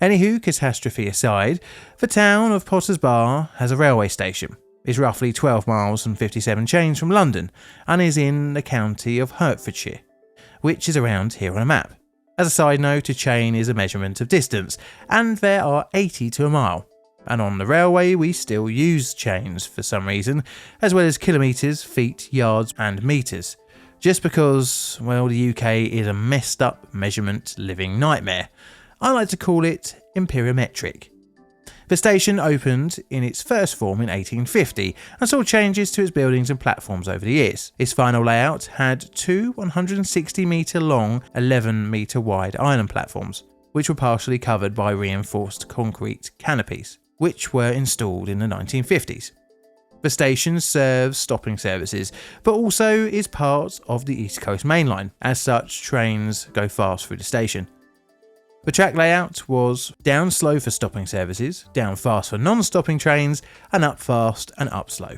Anywho, catastrophe aside, the town of Potters Bar has a railway station. It's roughly 12 miles and 57 chains from London and is in the county of Hertfordshire, which is around here on a map. As a side note, a chain is a measurement of distance, and there are 80 to a mile. And on the railway we still use chains for some reason, as well as kilometres, feet, yards and metres. Just because, well, the UK is a messed up measurement living nightmare. I like to call it imperimetric. The station opened in its first form in 1850 and saw changes to its buildings and platforms over the years. Its final layout had two 160 metre long, 11 metre wide island platforms, which were partially covered by reinforced concrete canopies, which were installed in the 1950s. The station serves stopping services, but also is part of the East Coast Main Line. As such, trains go fast through the station. The track layout was down slow for stopping services, down fast for non-stopping trains, and up fast and up slow.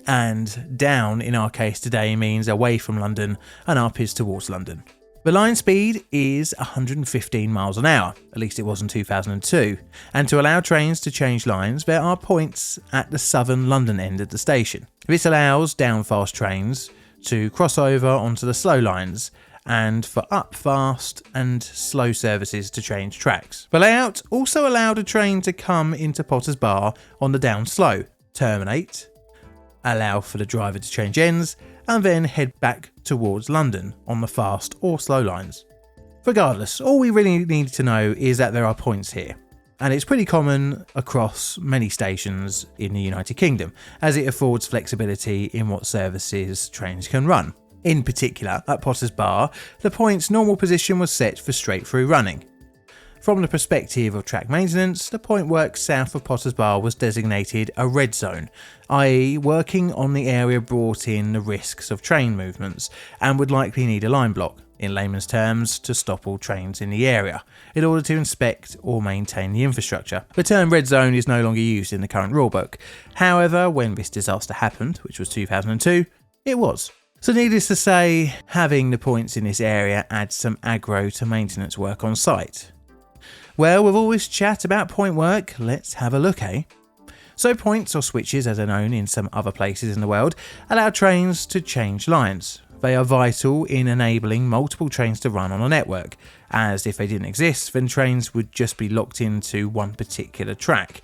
And down in our case today means away from London, and up is towards London. The line speed is 115 miles an hour, at least it was in 2002, and to allow trains to change lines there are points at the southern London end of the station. This allows down fast trains to cross over onto the slow lines, and for up fast and slow services to change tracks. The layout also allowed a train to come into Potters Bar on the down slow, terminate, allow for the driver to change ends, and then head back towards London on the fast or slow lines. Regardless, all we really need to know is that there are points here, and it's pretty common across many stations in the United Kingdom, as it affords flexibility in what services trains can run. In particular, at Potters Bar, the point's normal position was set for straight-through running. From the perspective of track maintenance, the point work south of Potters Bar was designated a red zone, i.e. working on the area brought in the risks of train movements and would likely need a line block, in layman's terms, to stop all trains in the area, in order to inspect or maintain the infrastructure. The term red zone is no longer used in the current rulebook. However, when this disaster happened, which was 2002, it was. So needless to say, having the points in this area adds some aggro to maintenance work on site. Well, with all this chat about point work, let's have a look, eh? So points, or switches as they're known in some other places in the world, allow trains to change lines. They are vital in enabling multiple trains to run on a network, as if they didn't exist, then trains would just be locked into one particular track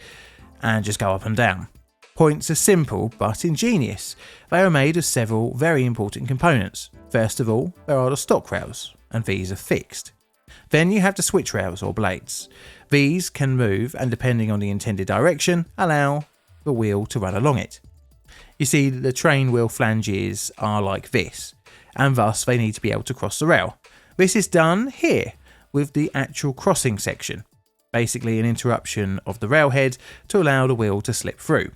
and just go up and down. Points are simple but ingenious. They are made of several very important components. First of all, there are the stock rails, and these are fixed. Then you have the switch rails or blades. These can move and, depending on the intended direction, allow the wheel to run along it. You see, the train wheel flanges are like this, and thus they need to be able to cross the rail. This is done here with the actual crossing section, basically an interruption of the railhead to allow the wheel to slip through.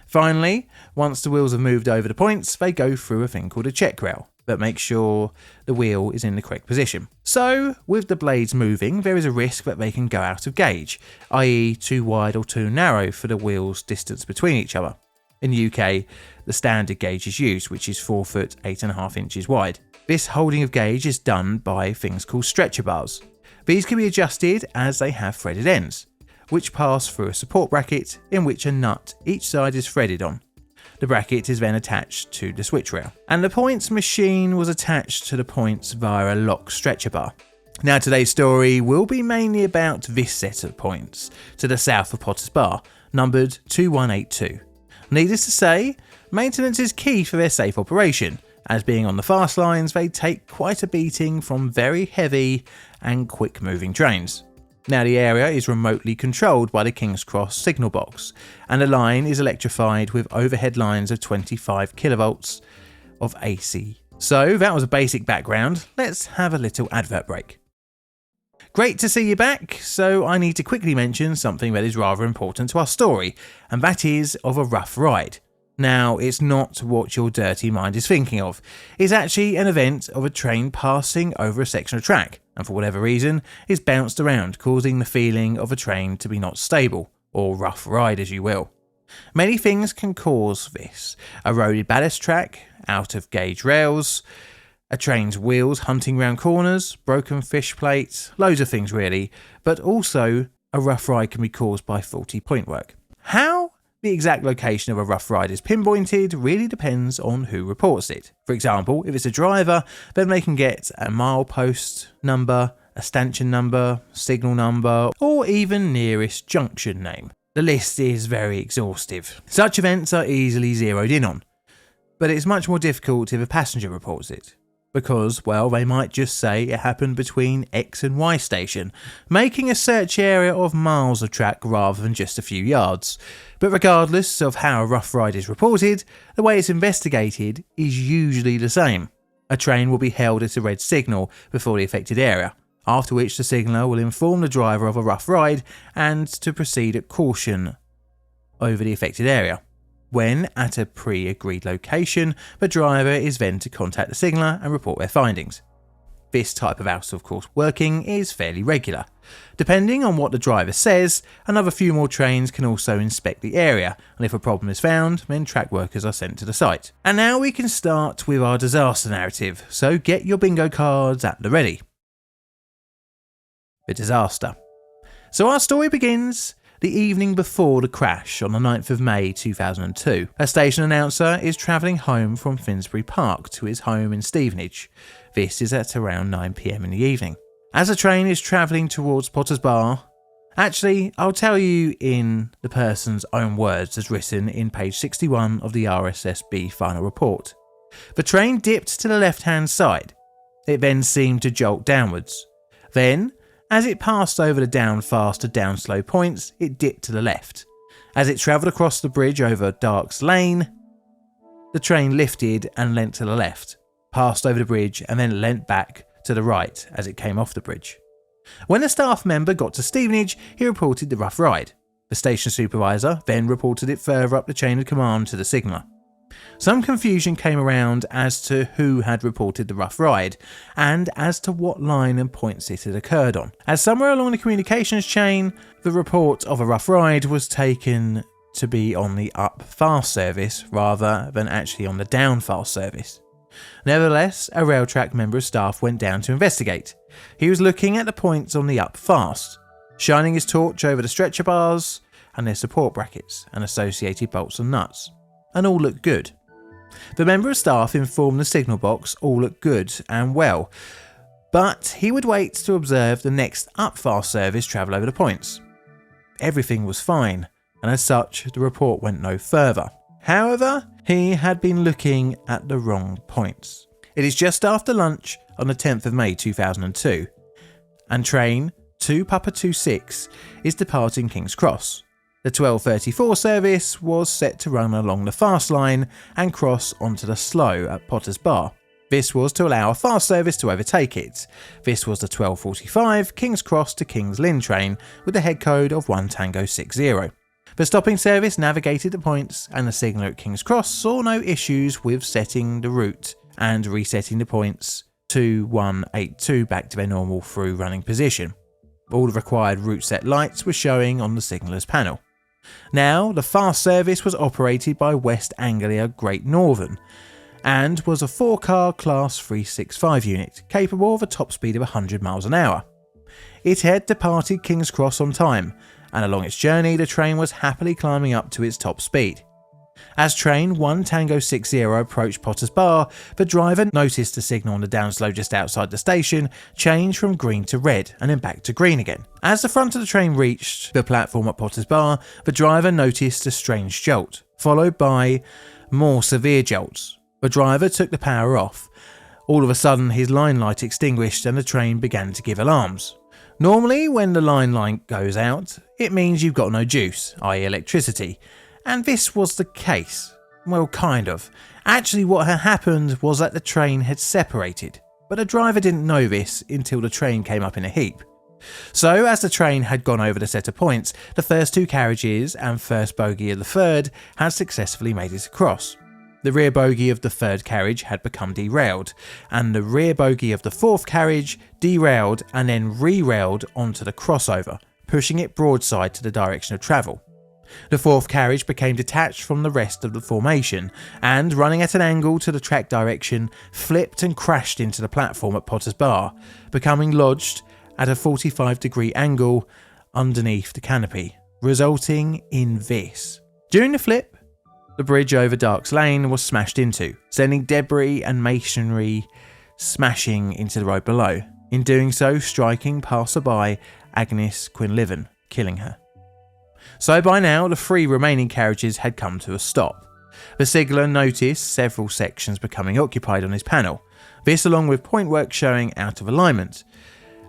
Finally, once the wheels have moved over the points, they go through a thing called a check rail that makes sure the wheel is in the correct position. So, with the blades moving, there is a risk that they can go out of gauge, i.e. too wide or too narrow for the wheels' distance between each other. In the UK, the standard gauge is used, which is 4 foot 8.5 inches wide. This holding of gauge is done by things called stretcher bars. These can be adjusted as they have threaded ends, which pass through a support bracket in which a nut each side is threaded on. The bracket is then attached to the switch rail, and the points machine was attached to the points via a lock stretcher bar. Now today's story will be mainly about this set of points to the south of Potter's Bar, numbered 2182. Needless to say, maintenance is key for their safe operation, as being on the fast lines they take quite a beating from very heavy and quick moving trains. Now the area is remotely controlled by the King's Cross signal box, and the line is electrified with overhead lines of 25 kilovolts of AC. So that was a basic background. Let's have a little advert break. Great to see you back, so I need to quickly mention something that is rather important to our story, and that is of a rough ride. Now, it's not what your dirty mind is thinking of. It's actually an event of a train passing over a section of track, and for whatever reason, is bounced around, causing the feeling of a train to be not stable, or rough ride as you will. Many things can cause this: eroded ballast track, out of gauge rails, a train's wheels hunting round corners, broken fish plates, loads of things really, but also a rough ride can be caused by faulty point work. How the exact location of a rough ride is pinpointed really depends on who reports it. For example, if it's a driver, then they can get a milepost number, a stanchion number, signal number, or even nearest junction name. The list is very exhaustive. Such events are easily zeroed in on, but it's much more difficult if a passenger reports it. Because, well, they might just say it happened between X and Y station, making a search area of miles of track rather than just a few yards. But regardless of how a rough ride is reported, the way it's investigated is usually the same. A train will be held at a red signal before the affected area, after which the signaller will inform the driver of a rough ride and to proceed at caution over the affected area. When at a pre-agreed location, the driver is then to contact the signaller and report their findings. This type of out of course working is fairly regular. Depending on what the driver says, another few more trains can also inspect the area, and if a problem is found, then track workers are sent to the site. And now we can start with our disaster narrative, so get your bingo cards at the ready. The disaster. So our story begins the evening before the crash on the 9th of May 2002. A station announcer is travelling home from Finsbury Park to his home in Stevenage. This is at around 9 PM in the evening. As the train is travelling towards Potter's Bar, actually, I'll tell you in the person's own words as written in page 61 of the RSSB final report. The train dipped to the left-hand side. It then seemed to jolt downwards. Then, as it passed over the down fast to down slow points, it dipped to the left. As it travelled across the bridge over Dark's Lane, the train lifted and leant to the left, passed over the bridge and then leant back to the right as it came off the bridge. When a staff member got to Stevenage, he reported the rough ride. The station supervisor then reported it further up the chain of command to the signaller. Some confusion came around as to who had reported the rough ride, and as to what line and points it had occurred on, as somewhere along the communications chain, the report of a rough ride was taken to be on the up fast service rather than actually on the down fast service. Nevertheless, a rail track member of staff went down to investigate. He was looking at the points on the up fast, shining his torch over the stretcher bars and their support brackets and associated bolts and nuts, and all looked good. The member of staff informed the signal box all looked good and well, but he would wait to observe the next up fast service travel over the points. Everything was fine, and as such, the report went no further. However, he had been looking at the wrong points. It is just after lunch on the 10th of May 2002, and train 2 Papa 26 is departing King's Cross. The 12:34 service was set to run along the fast line and cross onto the slow at Potter's Bar. This was to allow a fast service to overtake it. This was the 12:45 King's Cross to King's Lynn train with the head code of 1 Tango 60. The stopping service navigated the points, and the signaller at King's Cross saw no issues with setting the route and resetting the points to 182 back to their normal through running position. All the required route set lights were showing on the signaller's panel. Now, the fast service was operated by West Anglia Great Northern and was a 4-car Class 365 unit capable of a top speed of 100 miles an hour. It had departed King's Cross on time, and along its journey the train was happily climbing up to its top speed. As train 1 Tango 60 approached Potter's Bar, the driver noticed the signal on the downslope just outside the station change from green to red and then back to green again. As the front of the train reached the platform at Potter's Bar, the driver noticed a strange jolt, followed by more severe jolts. The driver took the power off. All of a sudden, his line light extinguished and the train began to give alarms. Normally, when the line light goes out, it means you've got no juice, i.e. electricity. And this was the case. Well, kind of. Actually, what had happened was that the train had separated, but the driver didn't know this until the train came up in a heap. So, as the train had gone over the set of points, the first 2 carriages and first bogie of the third had successfully made it across. The rear bogie of the third carriage had become derailed, and the rear bogie of the fourth carriage derailed and then re-railed onto the crossover, pushing it broadside to the direction of travel. The fourth carriage became detached from the rest of the formation and, running at an angle to the track direction, flipped and crashed into the platform at Potter's Bar, becoming lodged at a 45-degree angle underneath the canopy, resulting in this. During the flip, the bridge over Dark's Lane was smashed into, sending debris and masonry smashing into the road below, in doing so striking passerby Agnes Quinlivan, killing her. So by now, the 3 remaining carriages had come to a stop. The signaller noticed several sections becoming occupied on his panel, this along with pointwork showing out of alignment,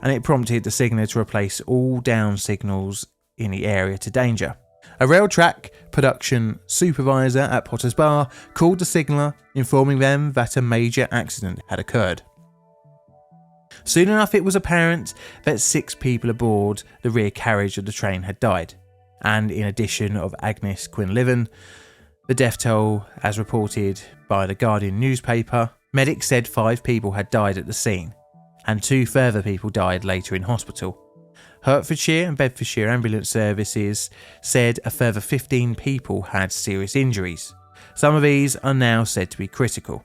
and it prompted the signaller to replace all down signals in the area to danger. A rail track production supervisor at Potter's Bar called the signaller, informing them that a major accident had occurred. Soon enough, it was apparent that 6 people aboard the rear carriage of the train had died. And in addition of Agnes Quinlivan, the death toll, as reported by the Guardian newspaper, medics said 5 people had died at the scene, and 2 further people died later in hospital. Hertfordshire and Bedfordshire ambulance services said a further 15 people had serious injuries. Some of these are now said to be critical.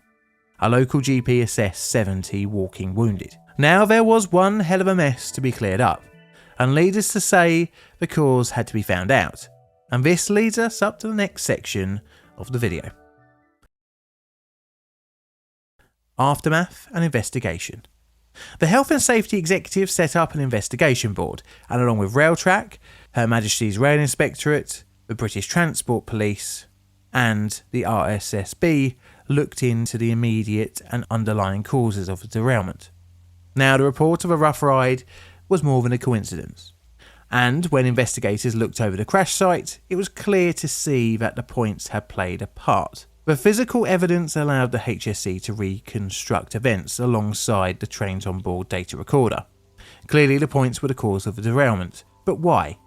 A local GP assessed 70 walking wounded. Now there was one hell of a mess to be cleared up, and leads us to say the cause had to be found out. And this leads us up to the next section of the video. Aftermath and investigation. The Health and Safety Executive set up an investigation board, and along with Railtrack, Her Majesty's Rail Inspectorate, the British Transport Police, and the RSSB, looked into the immediate and underlying causes of the derailment. Now, the report of a rough ride was more than a coincidence, and when investigators looked over the crash site, it was clear to see that the points had played a part. The physical evidence allowed the HSE to reconstruct events alongside the train's onboard data recorder. Clearly the points were the cause of the derailment, but why?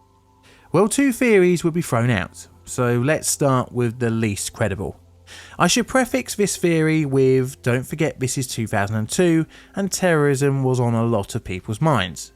Well, 2 theories would be thrown out, so let's start with the least credible. I should prefix this theory with, don't forget this is 2002 and terrorism was on a lot of people's minds.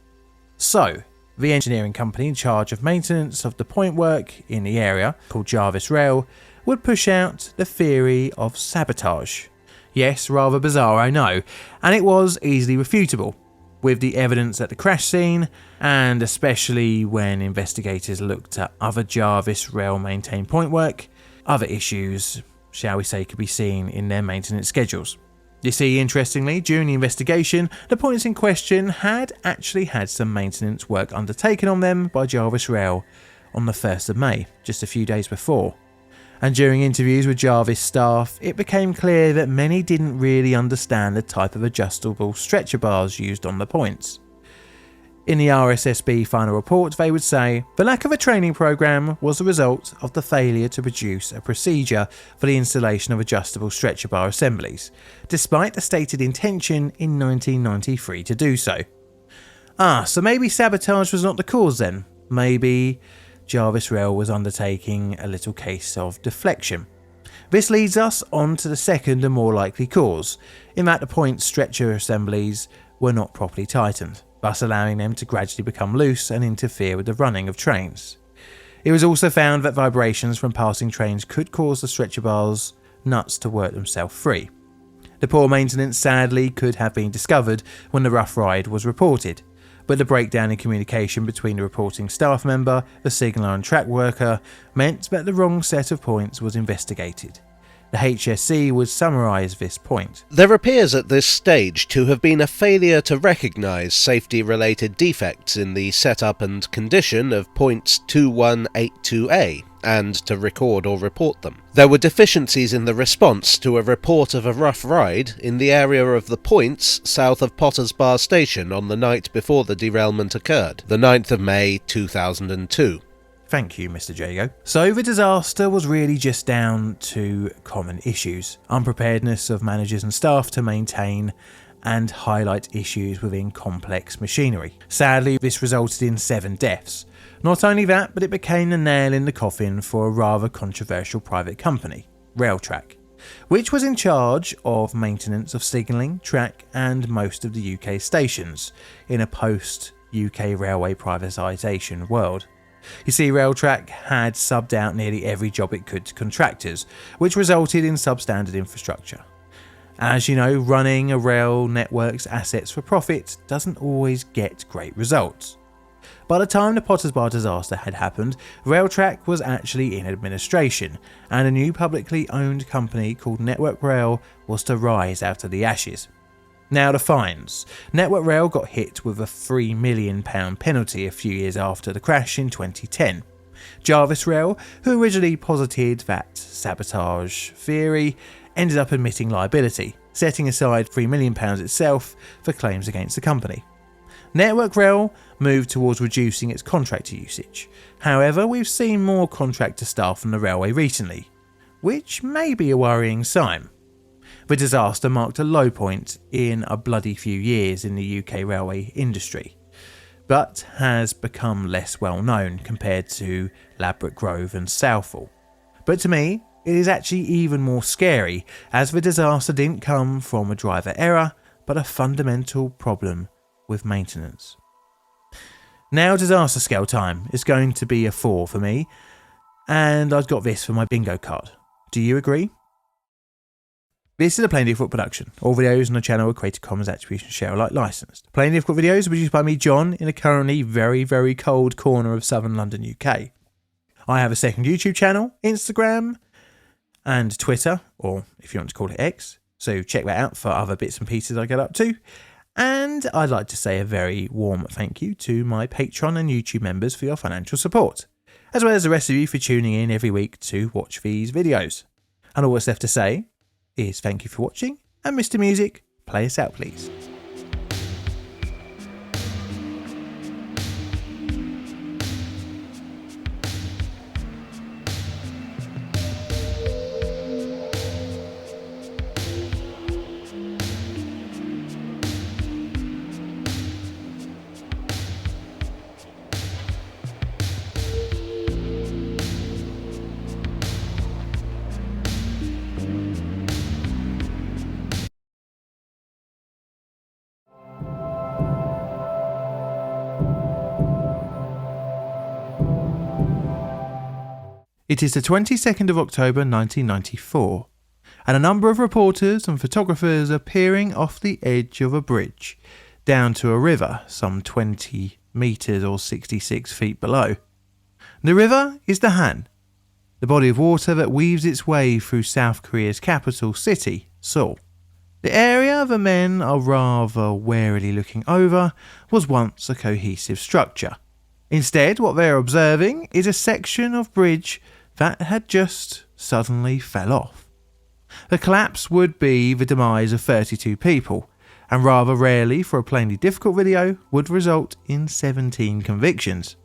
So, the engineering company in charge of maintenance of the point work in the area, called Jarvis Rail, would push out the theory of sabotage. Yes, rather bizarre, I know, and it was easily refutable, with the evidence at the crash scene, and especially when investigators looked at other Jarvis Rail maintained point work, other issues, shall we say, could be seen in their maintenance schedules. You see, interestingly, during the investigation, the points in question had actually had some maintenance work undertaken on them by Jarvis Rail on the 1st of May, just a few days before. And during interviews with Jarvis staff, it became clear that many didn't really understand the type of adjustable stretcher bars used on the points. In the RSSB final report, they would say, the lack of a training program was the result of the failure to produce a procedure for the installation of adjustable stretcher bar assemblies, despite the stated intention in 1993 to do so. So maybe sabotage was not the cause then. Maybe Jarvis Rail was undertaking a little case of deflection. This leads us on to the second and more likely cause, in that the point stretcher assemblies were not properly tightened, thus allowing them to gradually become loose and interfere with the running of trains. It was also found that vibrations from passing trains could cause the stretcher bars nuts to work themselves free. The poor maintenance sadly could have been discovered when the rough ride was reported, But the breakdown in communication between the reporting staff member, the signaller and track worker meant that the wrong set of points was investigated. The HSC would summarise this point. There appears at this stage to have been a failure to recognise safety-related defects in the setup and condition of points 2182A, and to record or report them. There were deficiencies in the response to a report of a rough ride in the area of the points south of Potters Bar Station on the night before the derailment occurred, the 9th of May 2002. Thank you, Mr. Jago. So the disaster was really just down to common issues. Unpreparedness of managers and staff to maintain and highlight issues within complex machinery. Sadly, this resulted in 7 deaths. Not only that, but it became the nail in the coffin for a rather controversial private company, Railtrack, which was in charge of maintenance of signalling, track and most of the UK stations in a post-UK railway privatisation world. You see, Railtrack had subbed out nearly every job it could to contractors, which resulted in substandard infrastructure. As you know, running a rail network's assets for profit doesn't always get great results. By the time the Potters Bar disaster had happened, Railtrack was actually in administration, and a new publicly owned company called Network Rail was to rise out of the ashes. Now the fines. Network Rail got hit with a £3 million penalty a few years after the crash in 2010. Jarvis Rail, who originally posited that sabotage theory, ended up admitting liability, setting aside £3 million itself for claims against the company. Network Rail moved towards reducing its contractor usage. However, we've seen more contractor staff on the railway recently, which may be a worrying sign. The disaster marked a low point in a bloody few years in the UK railway industry, but has become less well known compared to Ladbroke Grove and Southall. But to me, it is actually even more scary, as the disaster didn't come from a driver error, but a fundamental problem with maintenance. Now disaster scale time is going to be a 4 for me, and I've got this for my bingo card. Do you agree? This is a Plain Difficult production. All videos on the channel are Creative Commons Attribution Share Alike licensed. Plain Difficult videos are produced by me, John, in a currently very, very cold corner of southern London, UK. I have a second YouTube channel, Instagram, and Twitter, or if you want to call it X, so check that out for other bits and pieces I get up to. And I'd like to say a very warm thank you to my Patreon and YouTube members for your financial support, as well as the rest of you for tuning in every week to watch these videos. And all that's left to say is thank you for watching, and Mr. Music, play us out please. It is the 22nd of October 1994, and a number of reporters and photographers are peering off the edge of a bridge down to a river some 20 metres or 66 feet below. The river is the Han, the body of water that weaves its way through South Korea's capital city, Seoul. The area the men are rather warily looking over was once a cohesive structure. Instead, what they are observing is a section of bridge that had just suddenly fell off. The collapse would be the demise of 32 people, and rather rarely for a plainly difficult video would result in 17 convictions.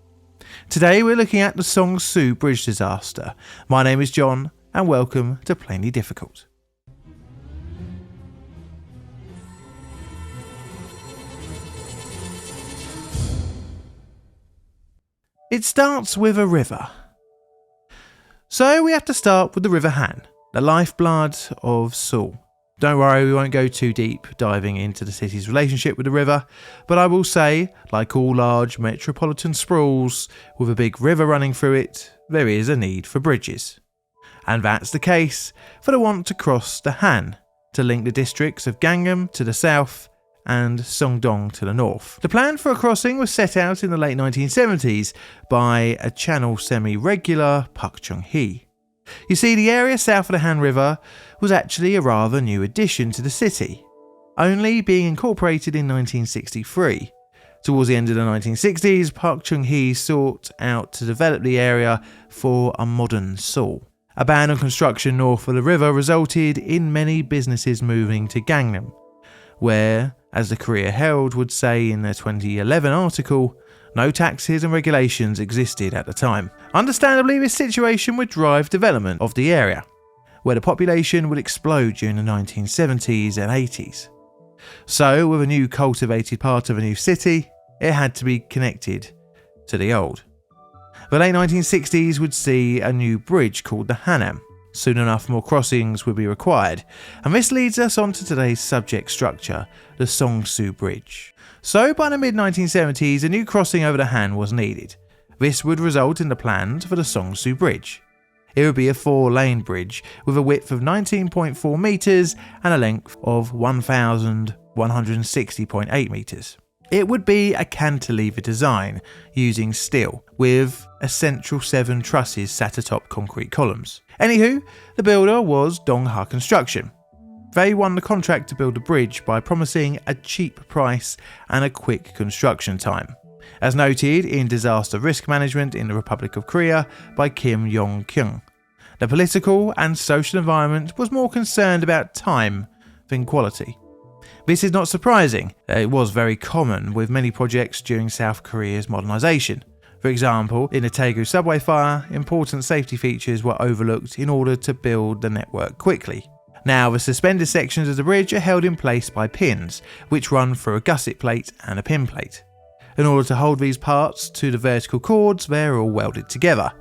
Today we're looking at the Songsu Bridge disaster. My name is John, and welcome to Plainly Difficult. It starts with a river. So we have to start with the River Han, the lifeblood of Seoul. Don't worry, we won't go too deep diving into the city's relationship with the river, but I will say, like all large metropolitan sprawls with a big river running through it, there is a need for bridges. And that's the case for the one to cross the Han, to link the districts of Gangnam to the south and Songdong to the north. The plan for a crossing was set out in the late 1970s by a channel semi-regular Pak Chung-hee. You see, the area south of the Han River was actually a rather new addition to the city, only being incorporated in 1963. Towards the end of the 1960s, Pak Chung-hee sought out to develop the area for a modern Seoul. A ban on construction north of the river resulted in many businesses moving to Gangnam, where, as the Korea Herald would say in their 2011 article, no taxes and regulations existed at the time. Understandably, this situation would drive development of the area, where the population would explode during the 1970s and 80s. So, with a new cultivated part of a new city, it had to be connected to the old. The late 1960s would see a new bridge called the Hanam. Soon enough, more crossings would be required, and this leads us on to today's subject structure, the Songsu Bridge. So, by the mid-1970s, a new crossing over the Han was needed. This would result in the plans for the Songsu Bridge. It would be a 4-lane bridge with a width of 19.4 metres and a length of 1,160.8 metres. It would be a cantilever design using steel, with essential 7 trusses sat atop concrete columns. Anywho, the builder was Dongha Construction. They won the contract to build the bridge by promising a cheap price and a quick construction time, as noted in Disaster Risk Management in the Republic of Korea by Kim Yong-kyung. The political and social environment was more concerned about time than quality. This is not surprising. It was very common with many projects during South Korea's modernisation. For example, in the Daegu subway fire, important safety features were overlooked in order to build the network quickly. Now, the suspended sections of the bridge are held in place by pins, which run through a gusset plate and a pin plate. In order to hold these parts to the vertical cords, they're all welded together.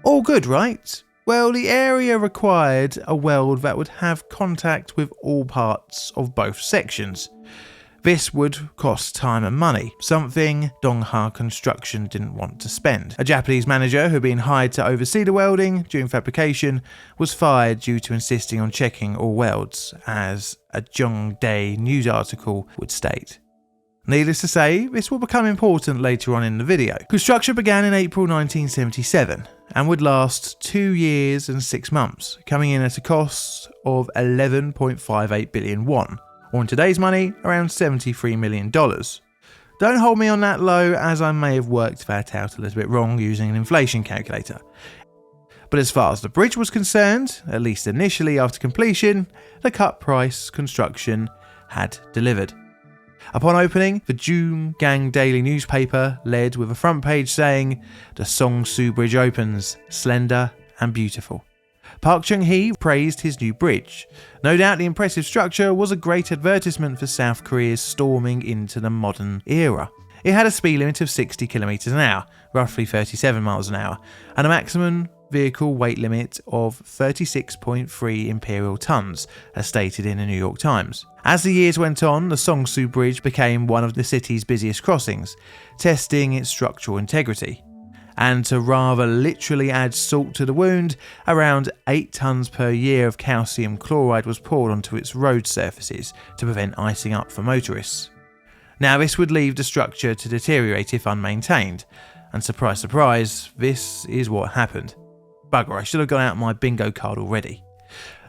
All good, right? Well, the area required a weld that would have contact with all parts of both sections. This would cost time and money, something Dongha Construction didn't want to spend. A Japanese manager who had been hired to oversee the welding during fabrication was fired due to insisting on checking all welds, as a Jongdae news article would state. Needless to say, this will become important later on in the video. Construction began in April 1977 and would last 2 years and 6 months, coming in at a cost of 11.58 billion won, or in today's money, around $73 million. Don't hold me on that low, as I may have worked that out a little bit wrong using an inflation calculator. But as far as the bridge was concerned, at least initially after completion, the cut price construction had delivered. Upon opening, the Jungang Daily newspaper led with a front page saying, "The Songsu Bridge opens, slender and beautiful." Pak Chung-hee praised his new bridge. No doubt the impressive structure was a great advertisement for South Korea's storming into the modern era. It had a speed limit of 60 km an hour, roughly 37 miles an hour, and a maximum vehicle weight limit of 36.3 imperial tons, as stated in the New York Times. As the years went on, the Songsu Bridge became one of the city's busiest crossings, testing its structural integrity. And to rather literally add salt to the wound, around 8 tons per year of calcium chloride was poured onto its road surfaces to prevent icing up for motorists. Now, this would leave the structure to deteriorate if unmaintained, and surprise surprise, this is what happened. Bugger, I should have got out my bingo card already.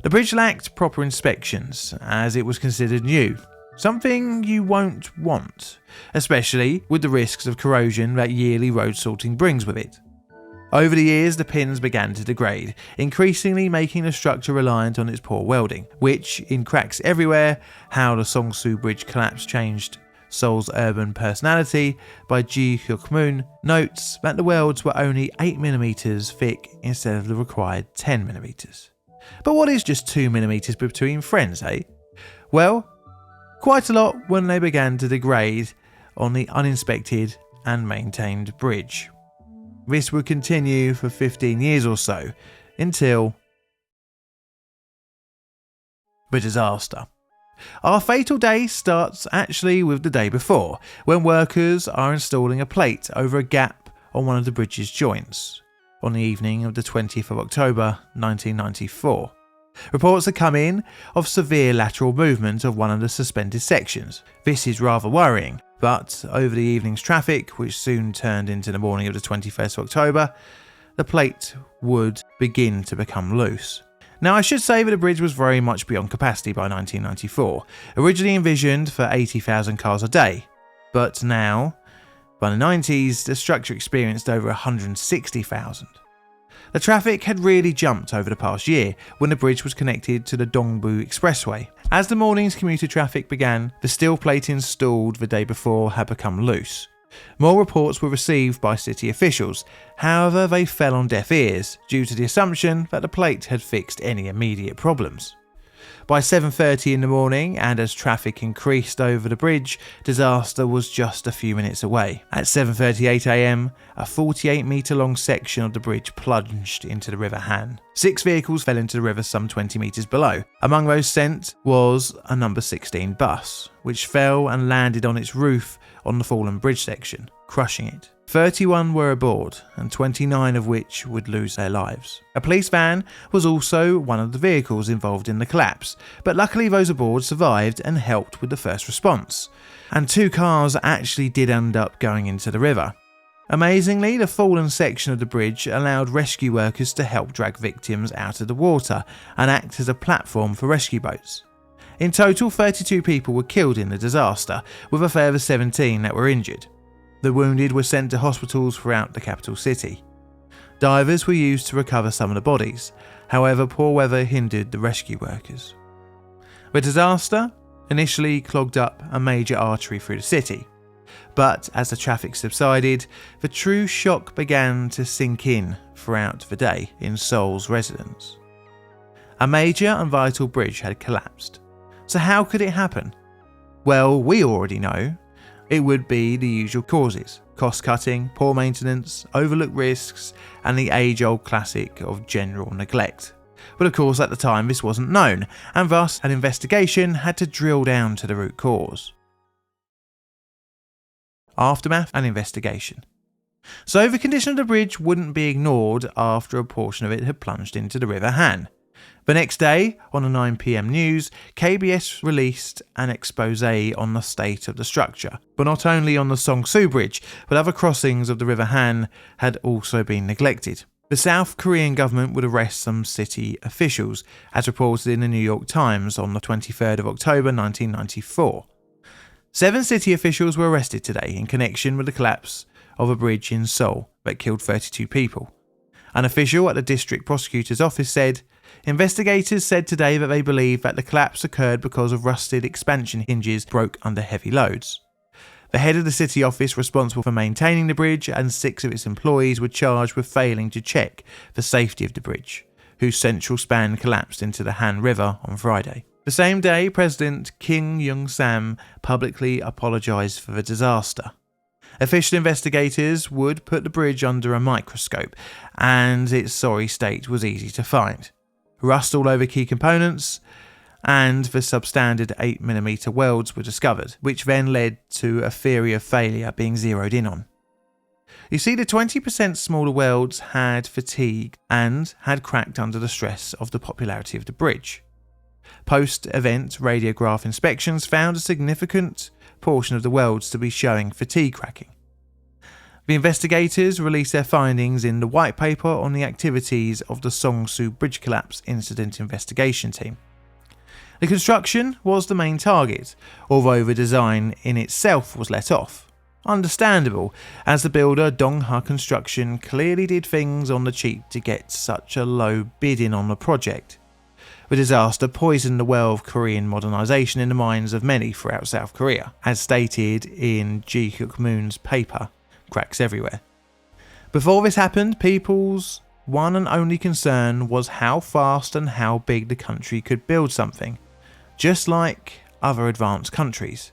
The bridge lacked proper inspections, as it was considered new, something you won't want, especially with the risks of corrosion that yearly road salting brings with it. Over the years, the pins began to degrade, increasingly making the structure reliant on its poor welding, which, in cracks everywhere, how the Songsu Bridge collapse changed Seoul's urban personality by Ji Hyuk-moon, notes that the welds were only 8mm thick instead of the required 10mm. But what is just 2mm between friends, eh? Well, quite a lot when they began to degrade on the uninspected and maintained bridge. This would continue for 15 years or so, until the disaster. Our fatal day starts actually with the day before, when workers are installing a plate over a gap on one of the bridge's joints, on the evening of the 20th of October 1994. Reports had come in of severe lateral movement of one of the suspended sections. This is rather worrying, but over the evening's traffic, which soon turned into the morning of the 21st of October, the plate would begin to become loose. Now, I should say that the bridge was very much beyond capacity by 1994, originally envisioned for 80,000 cars a day, but now, by the 90s, the structure experienced over 160,000. The traffic had really jumped over the past year when the bridge was connected to the Dongbu Expressway. As the morning's commuter traffic began, the steel plate installed the day before had become loose. More reports were received by city officials, however they fell on deaf ears due to the assumption that the plate had fixed any immediate problems. By 7:30 in the morning, and as traffic increased over the bridge, disaster was just a few minutes away. At 7:38 am, a 48-metre long section of the bridge plunged into the River Han. 6 vehicles fell into the river some 20 metres below. Among those sent was a number 16 bus, which fell and landed on its roof on the fallen bridge section, crushing it. 31 were aboard, and 29 of which would lose their lives. A police van was also one of the vehicles involved in the collapse, but luckily those aboard survived and helped with the first response, and 2 cars actually did end up going into the river. Amazingly, the fallen section of the bridge allowed rescue workers to help drag victims out of the water and act as a platform for rescue boats. In total, 32 people were killed in the disaster, with a further 17 that were injured. The wounded were sent to hospitals throughout the capital city. Divers were used to recover some of the bodies, however poor weather hindered the rescue workers. The disaster initially clogged up a major artery through the city, but as the traffic subsided, the true shock began to sink in throughout the day in Seoul's residents. A major and vital bridge had collapsed. So how could it happen? Well, we already know. It would be the usual causes: cost-cutting, poor maintenance, overlooked risks, and the age-old classic of general neglect. But of course at the time this wasn't known, and thus an investigation had to drill down to the root cause. Aftermath and investigation. So the condition of the bridge wouldn't be ignored after a portion of it had plunged into the River Han. The next day, on the 9 PM news, KBS released an expose on the state of the structure, but not only on the Songsu Bridge, but other crossings of the River Han had also been neglected. The South Korean government would arrest some city officials, as reported in the New York Times on the 23rd of October 1994. 7 city officials were arrested today in connection with the collapse of a bridge in Seoul that killed 32 people. An official at the district prosecutor's office said, "Investigators said today that they believe that the collapse occurred because of rusted expansion hinges broke under heavy loads." The head of the city office responsible for maintaining the bridge and 6 of its employees were charged with failing to check the safety of the bridge, whose central span collapsed into the Han River on Friday. The same day, President Kim Young-sam publicly apologised for the disaster. Official investigators would put the bridge under a microscope, and its sorry state was easy to find. Rust all over key components, and the substandard 8mm welds were discovered, which then led to a theory of failure being zeroed in on. You see, the 20% smaller welds had fatigued and had cracked under the stress of the popularity of the bridge. Post-event radiograph inspections found a significant portion of the welds to be showing fatigue cracking. The investigators released their findings in the white paper on the activities of the Songsu Bridge Collapse Incident Investigation Team. The construction was the main target, although the design in itself was let off. Understandable, as the builder Dongha Construction clearly did things on the cheap to get such a low bid in on the project. The disaster poisoned the well of Korean modernisation in the minds of many throughout South Korea, as stated in Ji Hyuk-moon's paper, Cracks Everywhere. Before this happened, people's one and only concern was how fast and how big the country could build something, just like other advanced countries.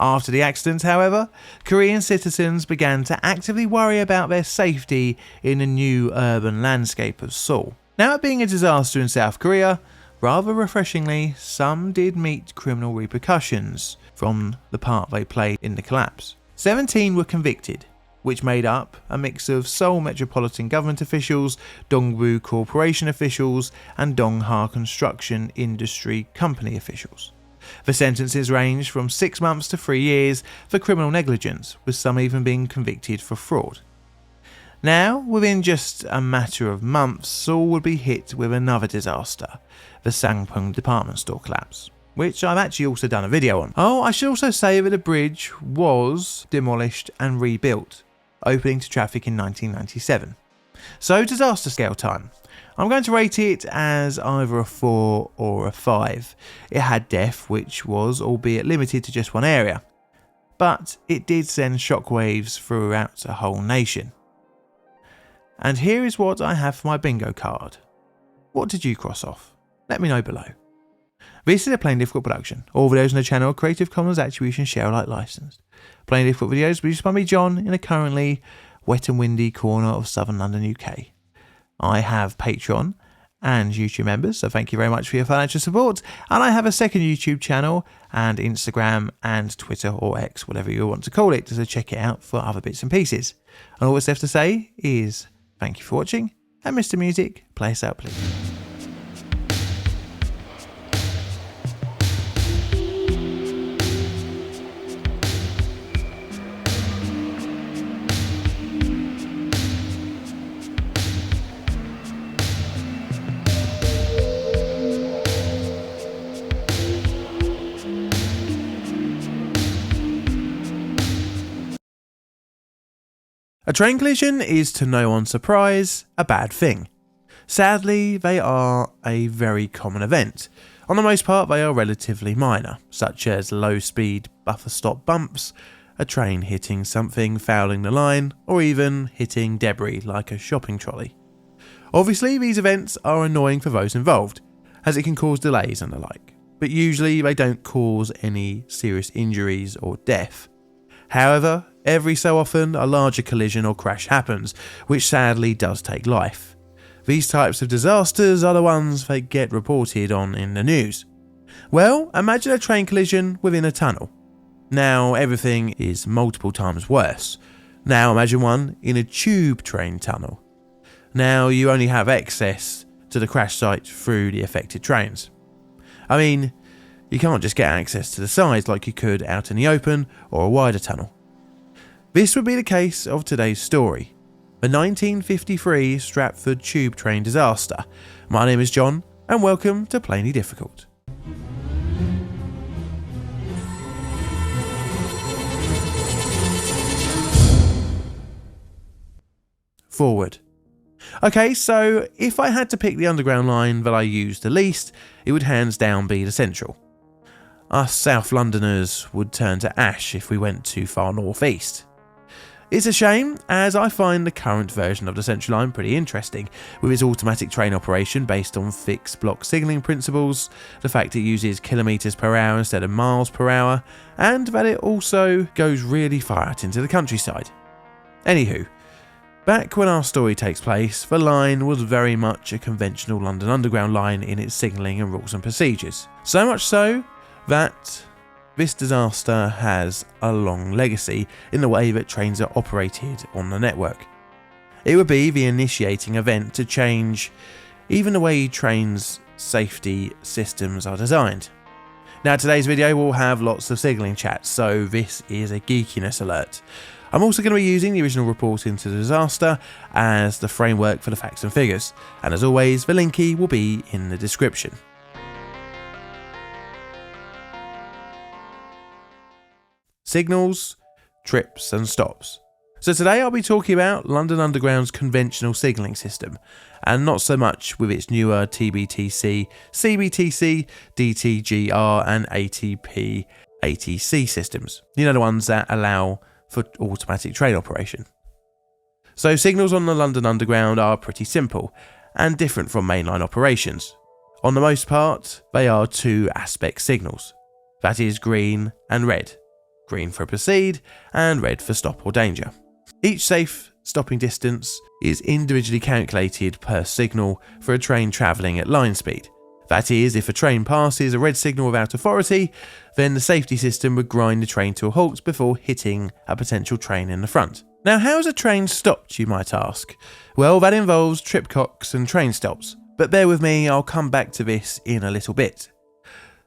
After the accident, however, Korean citizens began to actively worry about their safety in the new urban landscape of Seoul. Now, it being a disaster in South Korea, rather refreshingly, some did meet criminal repercussions from the part they played in the collapse. 17 were convicted, which made up a mix of Seoul Metropolitan Government officials, Dongbu Corporation officials, and Dongha Construction Industry Company officials. The sentences ranged from 6 months to 3 years for criminal negligence, with some even being convicted for fraud. Now, within just a matter of months, Seoul would be hit with another disaster, the Sangpyeong department store collapse, which I've actually also done a video on. Oh, I should also say that the bridge was demolished and rebuilt, opening to traffic in 1997. So, disaster scale time. I'm going to rate it as either a 4 or a 5. It had death, which was, albeit limited to just one area, but it did send shockwaves throughout a whole nation. And here is what I have for my bingo card. What did you cross off? Let me know below. This is a Plain Difficult production. All videos on the channel are Creative Commons Attribution Share Alike licensed. Plain Difficult videos produced by me, John, in a currently wet and windy corner of southern London, UK. I have Patreon and YouTube members, so thank you very much for your financial support. And I have a second YouTube channel and Instagram and Twitter or X, whatever you want to call it, so check it out for other bits and pieces. And all that's left to say is thank you for watching, and Mr. Music, play us out please. A train collision is, to no one's surprise, a bad thing. Sadly, they are a very common event. On the most part, they are relatively minor, such as low-speed buffer-stop bumps, a train hitting something, fouling the line, or even hitting debris like a shopping trolley. Obviously, these events are annoying for those involved, as it can cause delays and the like, but usually they don't cause any serious injuries or death. However, every so often a larger collision or crash happens, which sadly does take life. These types of disasters are the ones that get reported on in the news. Well, imagine a train collision within a tunnel. Now everything is multiple times worse. Now imagine one in a tube train tunnel. Now you only have access to the crash site through the affected trains. I mean, you can't just get access to the sides like you could out in the open or a wider tunnel. This would be the case of today's story, the 1953 Stratford tube train disaster. My name is John, and welcome to Plainly Difficult. Forward. Okay, so if I had to pick the underground line that I use the least, it would hands down be the Central. Us South Londoners would turn to ash if we went too far northeast. It's a shame, as I find the current version of the Central Line pretty interesting, with its automatic train operation based on fixed block signalling principles, the fact it uses kilometres per hour instead of miles per hour, and that it also goes really far out into the countryside. Anywho, back when our story takes place, the line was very much a conventional London Underground line in its signalling and rules and procedures. So much so that this disaster has a long legacy in the way that trains are operated on the network. It would be the initiating event to change even the way trains' safety systems are designed. Now today's video will have lots of signalling chats, so this is a geekiness alert. I'm also going to be using the original report into the disaster as the framework for the facts and figures, and as always the linky will be in the description. Signals, trips and stops. So today I'll be talking about London Underground's conventional signalling system, and not so much with its newer TBTC, CBTC, DTGR and ATP ATC systems. You know, the ones that allow for automatic train operation. So signals on the London Underground are pretty simple and different from mainline operations. On the most part, they are two aspect signals. That is green and red. Green for proceed and red for stop or danger. Each safe stopping distance is individually calculated per signal for a train travelling at line speed. That is, if a train passes a red signal without authority, then the safety system would grind the train to a halt before hitting a potential train in the front. Now, how is a train stopped, you might ask? Well, that involves tripcocks and train stops, but bear with me, I'll come back to this in a little bit.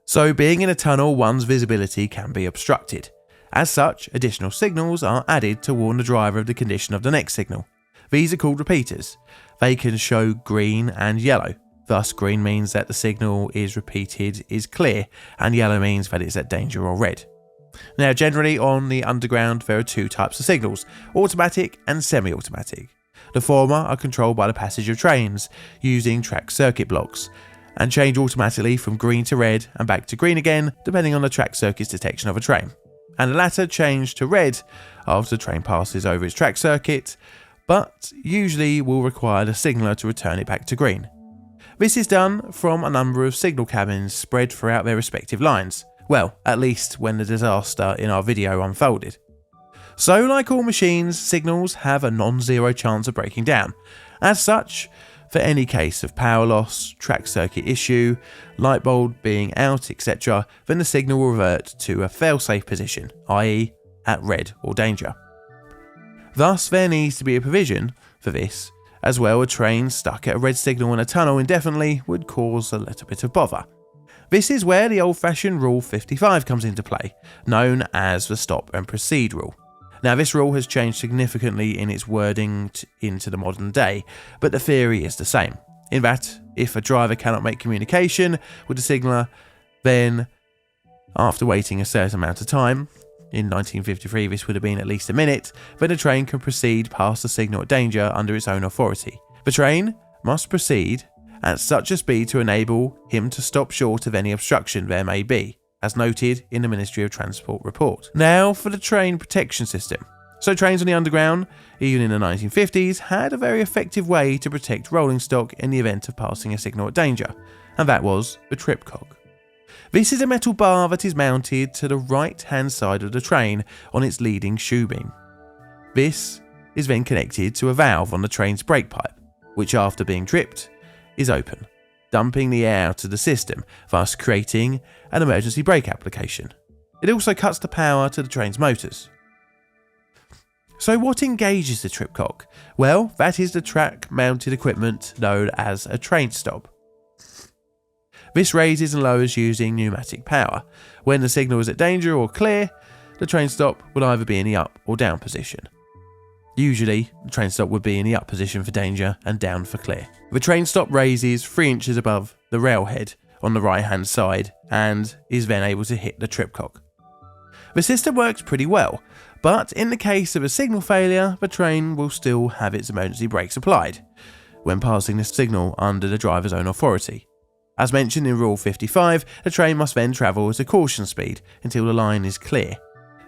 So, being in a tunnel, one's visibility can be obstructed. As such, additional signals are added to warn the driver of the condition of the next signal. These are called repeaters. They can show green and yellow. Thus, green means that the signal is repeated is clear, and yellow means that it's at danger or red. Now, generally on the underground, there are two types of signals, automatic and semi-automatic. The former are controlled by the passage of trains, using track circuit blocks, and change automatically from green to red and back to green again, depending on the track circuit's detection of a train. And the latter change to red after the train passes over its track circuit, but usually will require the signaller to return it back to green. This is done from a number of signal cabins spread throughout their respective lines. Well, at least when the disaster in our video unfolded. So, like all machines, signals have a non-zero chance of breaking down. As such, for any case of power loss, track circuit issue, light bulb being out, etc., then the signal will revert to a fail-safe position, i.e. at red or danger. Thus, there needs to be a provision for this. As well, a train stuck at a red signal in a tunnel indefinitely would cause a little bit of bother. This is where the old-fashioned Rule 55 comes into play, known as the stop and proceed rule. Now, this rule has changed significantly in its wording into the modern day, but the theory is the same, in that if a driver cannot make communication with the signaller, then after waiting a certain amount of time, in 1953 this would have been at least a minute, then a train can proceed past the signal at danger under its own authority. The train must proceed at such a speed to enable him to stop short of any obstruction there may be, as noted in the Ministry of Transport report. Now for the train protection system. So trains on the underground, even in the 1950s, had a very effective way to protect rolling stock in the event of passing a signal at danger, and that was the tripcock. This is a metal bar that is mounted to the right-hand side of the train on its leading shoe beam. This is then connected to a valve on the train's brake pipe, which after being tripped, is open, dumping the air out of the system, thus creating an emergency brake application. It also cuts the power to the train's motors. So what engages the tripcock? Well, that is the track-mounted equipment known as a train stop. This raises and lowers using pneumatic power. When the signal is at danger or clear, the train stop will either be in the up or down position. Usually, the train stop would be in the up position for danger and down for clear. The train stop raises 3 inches above the railhead on the right hand side and is then able to hit the tripcock. The system works pretty well, but in the case of a signal failure, the train will still have its emergency brakes applied when passing the signal under the driver's own authority. As mentioned in Rule 55, the train must then travel at a caution speed until the line is clear.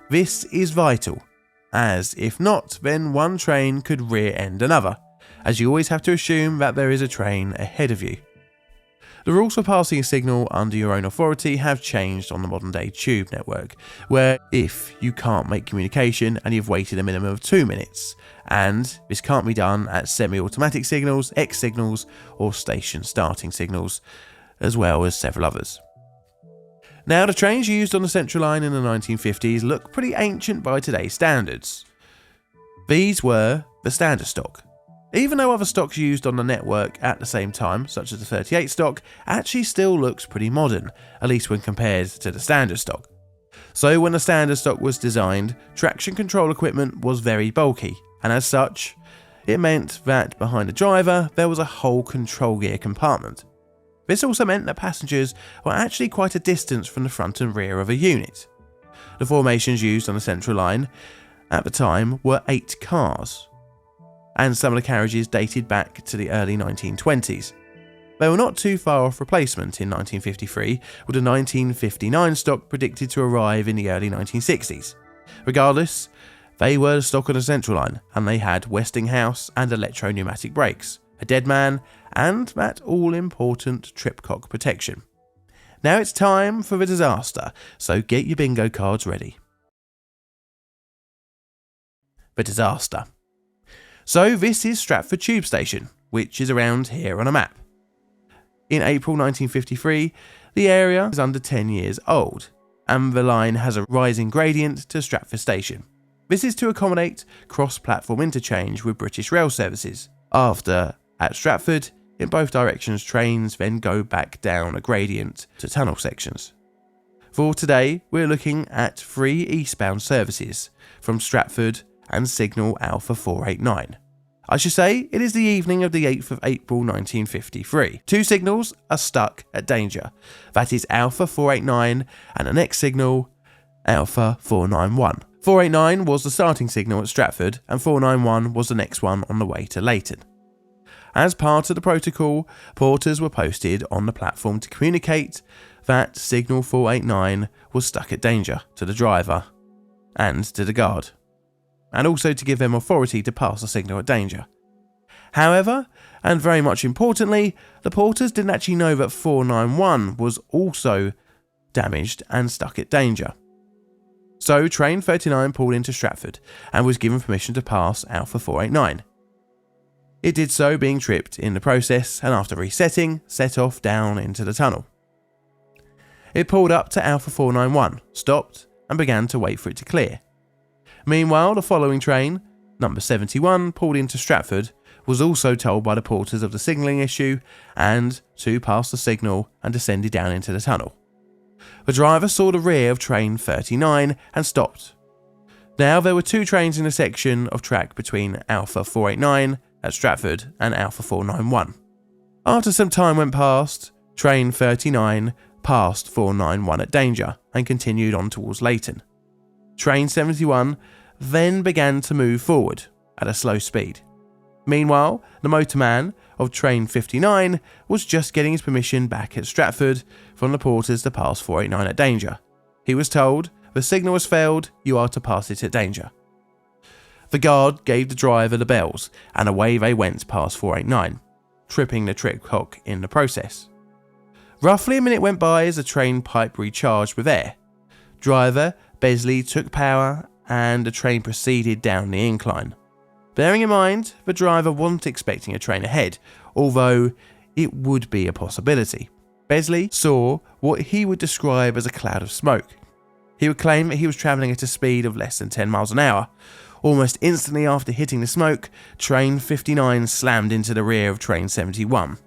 This is vital, as if not, then one train could rear-end another, as you always have to assume that there is a train ahead of you. The rules for passing a signal under your own authority have changed on the modern-day tube network, where if you can't make communication and you've waited a minimum of 2 minutes, and this can't be done at semi-automatic signals, X signals, or station starting signals, as well as several others. Now, the trains used on the Central Line in the 1950s look pretty ancient by today's standards. These were the standard stock. Even though other stocks used on the network at the same time, such as the 38 stock, actually still looks pretty modern, at least when compared to the standard stock. So when the standard stock was designed, traction control equipment was very bulky, and as such, it meant that behind the driver there was a whole control gear compartment. This also meant that passengers were actually quite a distance from the front and rear of a unit. The formations used on the Central Line at the time were 8 cars, and some of the carriages dated back to the early 1920s. They were not too far off replacement in 1953, with the 1959 stock predicted to arrive in the early 1960s. Regardless, they were the stock on the Central Line, and they had Westinghouse and electro-pneumatic brakes, a dead man, and that all-important tripcock protection. Now it's time for the disaster, so get your bingo cards ready. The disaster. So this is Stratford Tube Station, which is around here on a map. In April 1953, the area is under 10 years old, and the line has a rising gradient to Stratford Station. This is to accommodate cross-platform interchange with British rail services. After, at Stratford, in both directions trains then go back down a gradient to tunnel sections. For today, we're looking at 3 eastbound services from Stratford and signal Alpha 489. I should say it is the evening of the 8th of April 1953. 2 signals are stuck at danger. That is Alpha 489 and the next signal, Alpha 491. 489 was the starting signal at Stratford and 491 was the next one on the way to Leighton. As part of the protocol, porters were posted on the platform to communicate that signal 489 was stuck at danger to the driver and to the guard, and also to give them authority to pass the signal at danger. However, and very much importantly, the porters didn't actually know that 491 was also damaged and stuck at danger. So train 39 pulled into Stratford and was given permission to pass Alpha 489. It did so, being tripped in the process, and after resetting, set off down into the tunnel. It pulled up to Alpha 491, stopped, and began to wait for it to clear. Meanwhile, the following train, number 71, pulled into Stratford, was also told by the porters of the signalling issue and to pass the signal and descended down into the tunnel. The driver saw the rear of train 39 and stopped. Now there were 2 trains in a section of track between Alpha 489 at Stratford and Alpha 491. After some time went past, train 39 passed 491 at danger and continued on towards Leighton. Train 71 then began to move forward at a slow speed. Meanwhile, the motorman of train 59 was just getting his permission back at Stratford from the porters to pass 489 at danger. He was told, "The signal has failed, you are to pass it at danger." The guard gave the driver the bells, and away they went past 489, tripping the trip clock in the process. Roughly a minute went by as the train pipe recharged with air. Driver Besley took power and the train proceeded down the incline. Bearing in mind, the driver wasn't expecting a train ahead, although it would be a possibility. Besley saw what he would describe as a cloud of smoke. He would claim that he was travelling at a speed of less than 10 miles an hour. Almost instantly after hitting the smoke, train 59 slammed into the rear of train 71,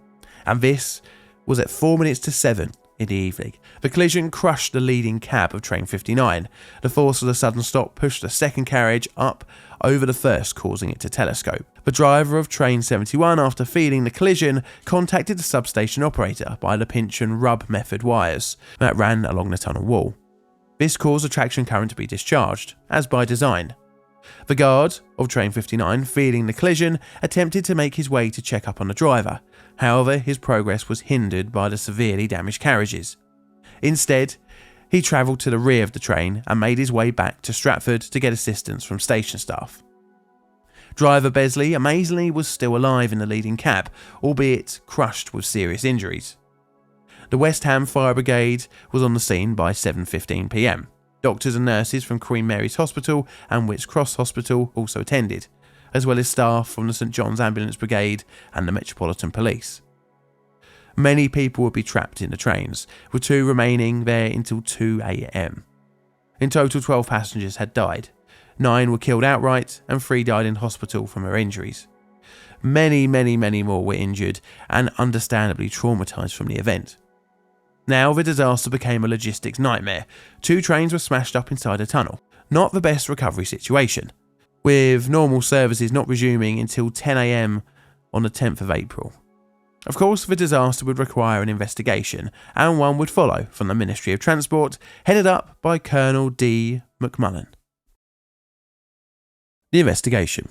and this was at 4 minutes to 7 in the evening. The collision crushed the leading cab of train 59. The force of the sudden stop pushed the second carriage up over the first, causing it to telescope. The driver of train 71, after feeling the collision, contacted the substation operator by the pinch and rub method wires that ran along the tunnel wall. This caused a traction current to be discharged, as by design. The guard of train 59, feeling the collision, attempted to make his way to check up on the driver. However, his progress was hindered by the severely damaged carriages. Instead, he travelled to the rear of the train and made his way back to Stratford to get assistance from station staff. Driver Besley, amazingly, was still alive in the leading cab, albeit crushed with serious injuries. The West Ham Fire Brigade was on the scene by 7:15 p.m. Doctors and nurses from Queen Mary's Hospital and Whit's Cross Hospital also attended, as well as staff from the St John's Ambulance Brigade and the Metropolitan Police. Many people would be trapped in the trains, with 2 remaining there until 2 a.m. In total, 12 passengers had died. 9 were killed outright and 3 died in hospital from their injuries. Many more were injured and understandably traumatised from the event. Now the disaster became a logistics nightmare. 2 trains were smashed up inside a tunnel. Not the best recovery situation, with normal services not resuming until 10 a.m. on the 10th of April. Of course, the disaster would require an investigation, and one would follow from the Ministry of Transport, headed up by Colonel D. McMullen. The investigation.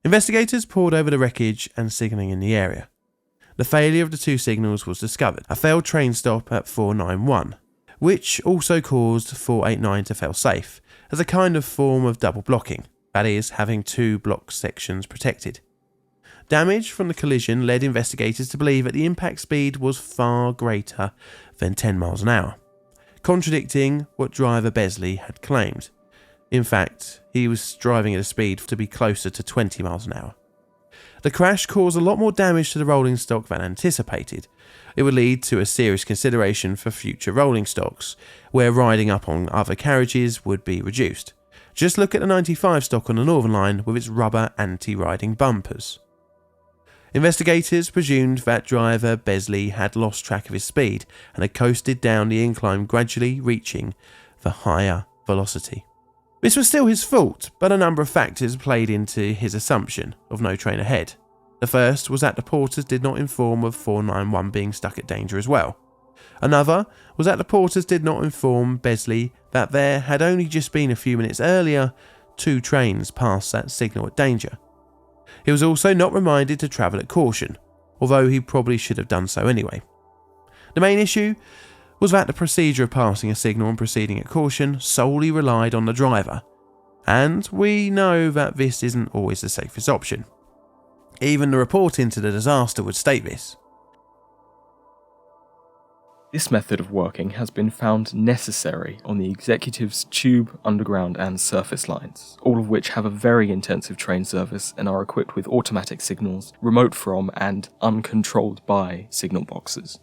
Investigators pored over the wreckage and signalling in the area. The failure of the 2 signals was discovered. A failed train stop at 491, which also caused 489 to fail safe, as a kind of form of double blocking, that is, having 2 block sections protected. Damage from the collision led investigators to believe that the impact speed was far greater than 10 miles an hour, contradicting what driver Besley had claimed. In fact, he was driving at a speed to be closer to 20 miles an hour. The crash caused a lot more damage to the rolling stock than anticipated. It would lead to a serious consideration for future rolling stocks, where riding up on other carriages would be reduced. Just look at the 95 stock on the Northern Line with its rubber anti-riding bumpers. Investigators presumed that driver Besley had lost track of his speed and had coasted down the incline, gradually reaching the higher velocity. This was still his fault, but a number of factors played into his assumption of no train ahead. The first was that the porters did not inform of 491 being stuck at danger as well. Another was that the porters did not inform Besley that there had only just been a few minutes earlier 2 trains past that signal at danger. He was also not reminded to travel at caution, although he probably should have done so anyway. The main issue was that the procedure of passing a signal and proceeding at caution solely relied on the driver, and we know that this isn't always the safest option. Even the report into the disaster would state this. This method of working has been found necessary on the executive's tube, underground and surface lines, all of which have a very intensive train service and are equipped with automatic signals, remote from and uncontrolled by signal boxes.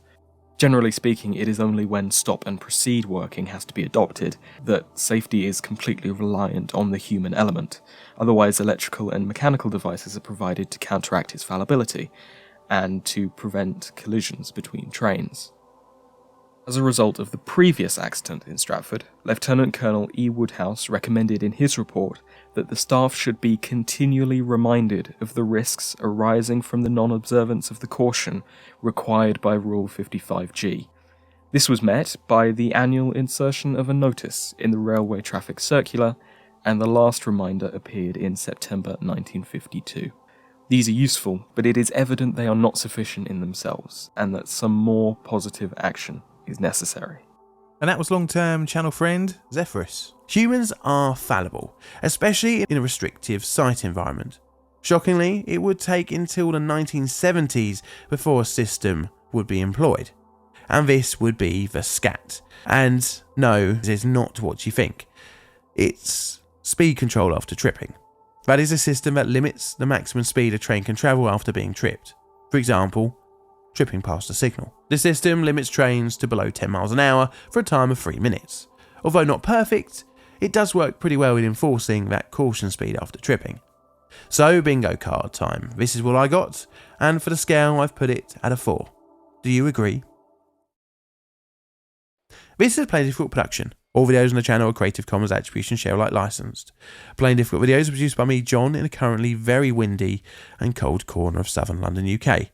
Generally speaking, it is only when stop and proceed working has to be adopted that safety is completely reliant on the human element. Otherwise, electrical and mechanical devices are provided to counteract its fallibility and to prevent collisions between trains. As a result of the previous accident in Stratford, Lieutenant Colonel E. Woodhouse recommended in his report that the staff should be continually reminded of the risks arising from the non-observance of the caution required by Rule 55G. This was met by the annual insertion of a notice in the Railway Traffic Circular, and the last reminder appeared in September 1952. These are useful, but it is evident they are not sufficient in themselves, and that some more positive action is necessary. And that was long-term channel friend Zephyrus. Humans are fallible, especially in a restrictive site environment. Shockingly, it would take until the 1970s before a system would be employed. And this would be the SCAT. And no, this is not what you think. It's speed control after tripping. That is a system that limits the maximum speed a train can travel after being tripped. For example, tripping past a signal. The system limits trains to below 10 miles an hour for a time of 3 minutes. Although not perfect, it does work pretty well in enforcing that caution speed after tripping. So, bingo card time. This is what I got, and for the scale I've put it at a 4. Do you agree? This is a Plain Difficult production. All videos on the channel are Creative Commons Attribution Share Alike licensed. Plain Difficult videos are produced by me, John, in a currently very windy and cold corner of southern London, UK.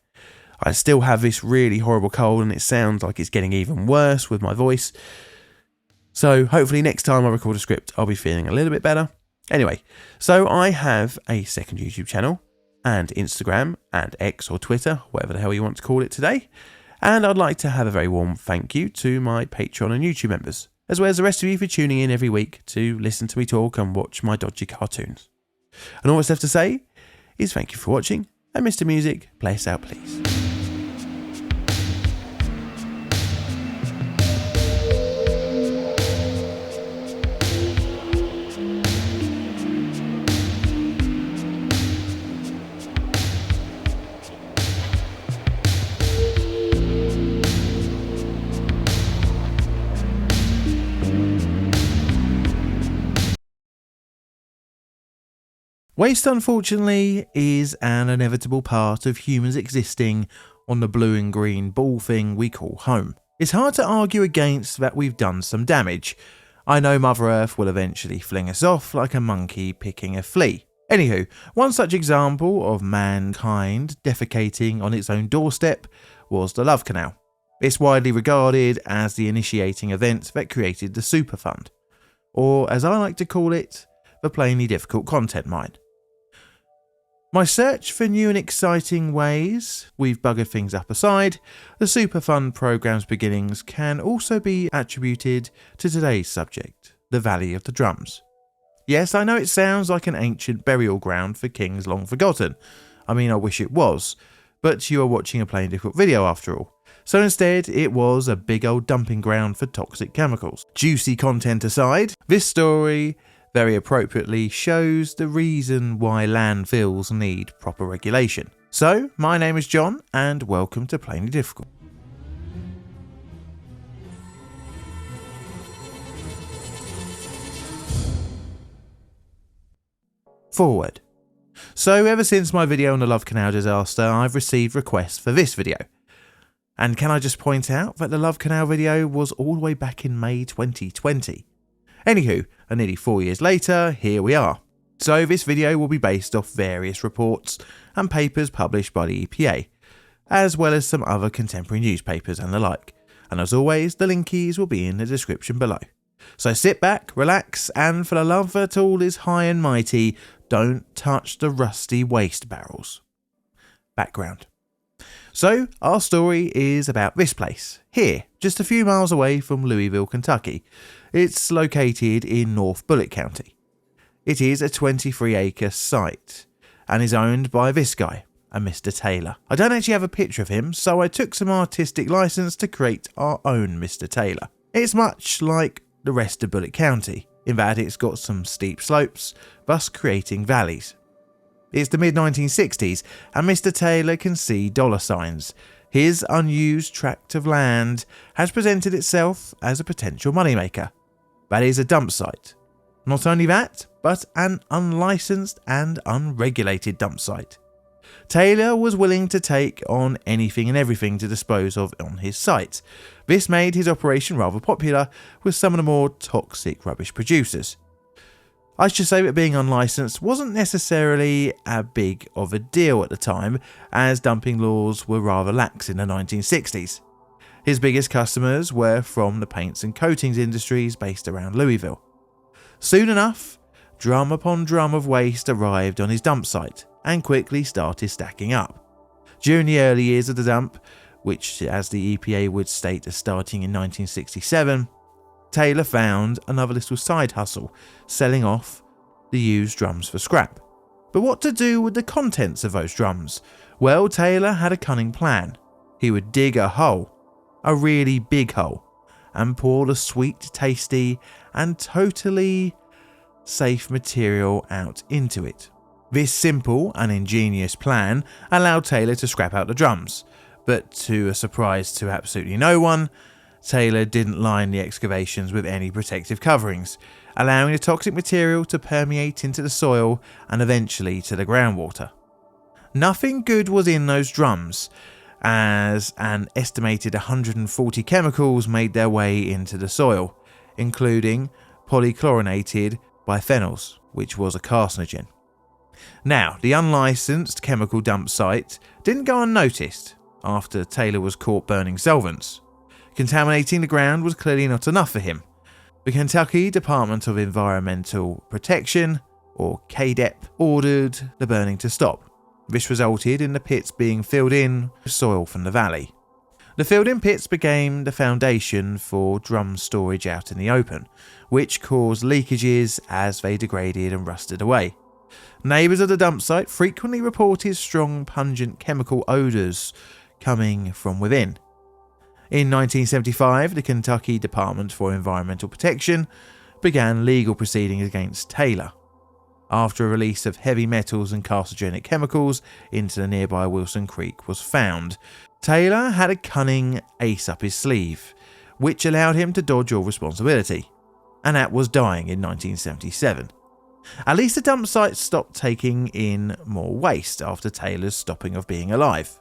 I still have this really horrible cold and it sounds like it's getting even worse with my voice. So hopefully next time I record a script I'll be feeling a little bit better. Anyway, so I have a second YouTube channel and Instagram and X or Twitter, whatever the hell you want to call it today. And I'd like to have a very warm thank you to my Patreon and YouTube members, as well as the rest of you for tuning in every week to listen to me talk and watch my dodgy cartoons. And all that's left to say is thank you for watching, and Mr. Music, play us out please. Waste, unfortunately, is an inevitable part of humans existing on the blue and green ball thing we call home. It's hard to argue against that we've done some damage. I know Mother Earth will eventually fling us off like a monkey picking a flea. Anywho, one such example of mankind defecating on its own doorstep was the Love Canal. It's widely regarded as the initiating event that created the Super Fund, or as I like to call it, the Plainly Difficult Content Mine. My search for new and exciting ways we've buggered things up aside, the Super Fund programme's beginnings can also be attributed to today's subject, the Valley of the Drums. Yes, I know it sounds like an ancient burial ground for kings long forgotten. I mean, I wish it was, but you are watching a Plain Difficult video after all. So instead, it was a big old dumping ground for toxic chemicals. Juicy content aside, this story very appropriately shows the reason why landfills need proper regulation. So, my name is John, and welcome to Plainly Difficult. forward. So ever since my video on the Love Canal disaster, I've received requests for this video. And can I just point out that the Love Canal video was all the way back in May 2020. Anywho, and nearly 4 years later, here we are. So this video will be based off various reports and papers published by the EPA, as well as some other contemporary newspapers and the like. And as always, the linkies will be in the description below. So sit back, relax, and for the love that all is high and mighty, don't touch the rusty waste barrels. Background. So, our story is about this place, here, just a few miles away from Louisville, Kentucky. It's located in North Bullitt County. It is a 23-acre site, and is owned by this guy, a Mr. Taylor. I don't actually have a picture of him, so I took some artistic license to create our own Mr. Taylor. It's much like the rest of Bullitt County, in that it's got some steep slopes, thus creating valleys. It's the mid-1960s, and Mr. Taylor can see dollar signs. His unused tract of land has presented itself as a potential moneymaker. That is a dump site. Not only that, but an unlicensed and unregulated dump site. Taylor was willing to take on anything and everything to dispose of on his site. This made his operation rather popular with some of the more toxic rubbish producers. I should say that being unlicensed wasn't necessarily a big of a deal at the time, as dumping laws were rather lax in the 1960s. His biggest customers were from the paints and coatings industries based around Louisville. Soon enough, drum upon drum of waste arrived on his dump site and quickly started stacking up. During the early years of the dump, which as the EPA would state as starting in 1967, Taylor found another little side hustle, selling off the used drums for scrap. But what to do with the contents of those drums? Well, Taylor had a cunning plan. He would dig a hole, a really big hole, and pour the sweet, tasty, and totally safe material out into it. This simple and ingenious plan allowed Taylor to scrap out the drums, but to a surprise to absolutely no one, Taylor didn't line the excavations with any protective coverings, allowing the toxic material to permeate into the soil and eventually to the groundwater. Nothing good was in those drums, as an estimated 140 chemicals made their way into the soil, including polychlorinated biphenyls, which was a carcinogen. Now, the unlicensed chemical dump site didn't go unnoticed after Taylor was caught burning solvents. Contaminating the ground was clearly not enough for him. The Kentucky Department of Environmental Protection, or KDEP, ordered the burning to stop. This resulted in the pits being filled in with soil from the valley. The filled-in pits became the foundation for drum storage out in the open, which caused leakages as they degraded and rusted away. Neighbours of the dump site frequently reported strong, pungent chemical odours coming from within. In 1975, the Kentucky Department for Environmental Protection began legal proceedings against Taylor after a release of heavy metals and carcinogenic chemicals into the nearby Wilson Creek was found. Taylor had a cunning ace up his sleeve, which allowed him to dodge all responsibility, and that was dying in 1977. At least the dump site stopped taking in more waste after Taylor's stopping of being alive.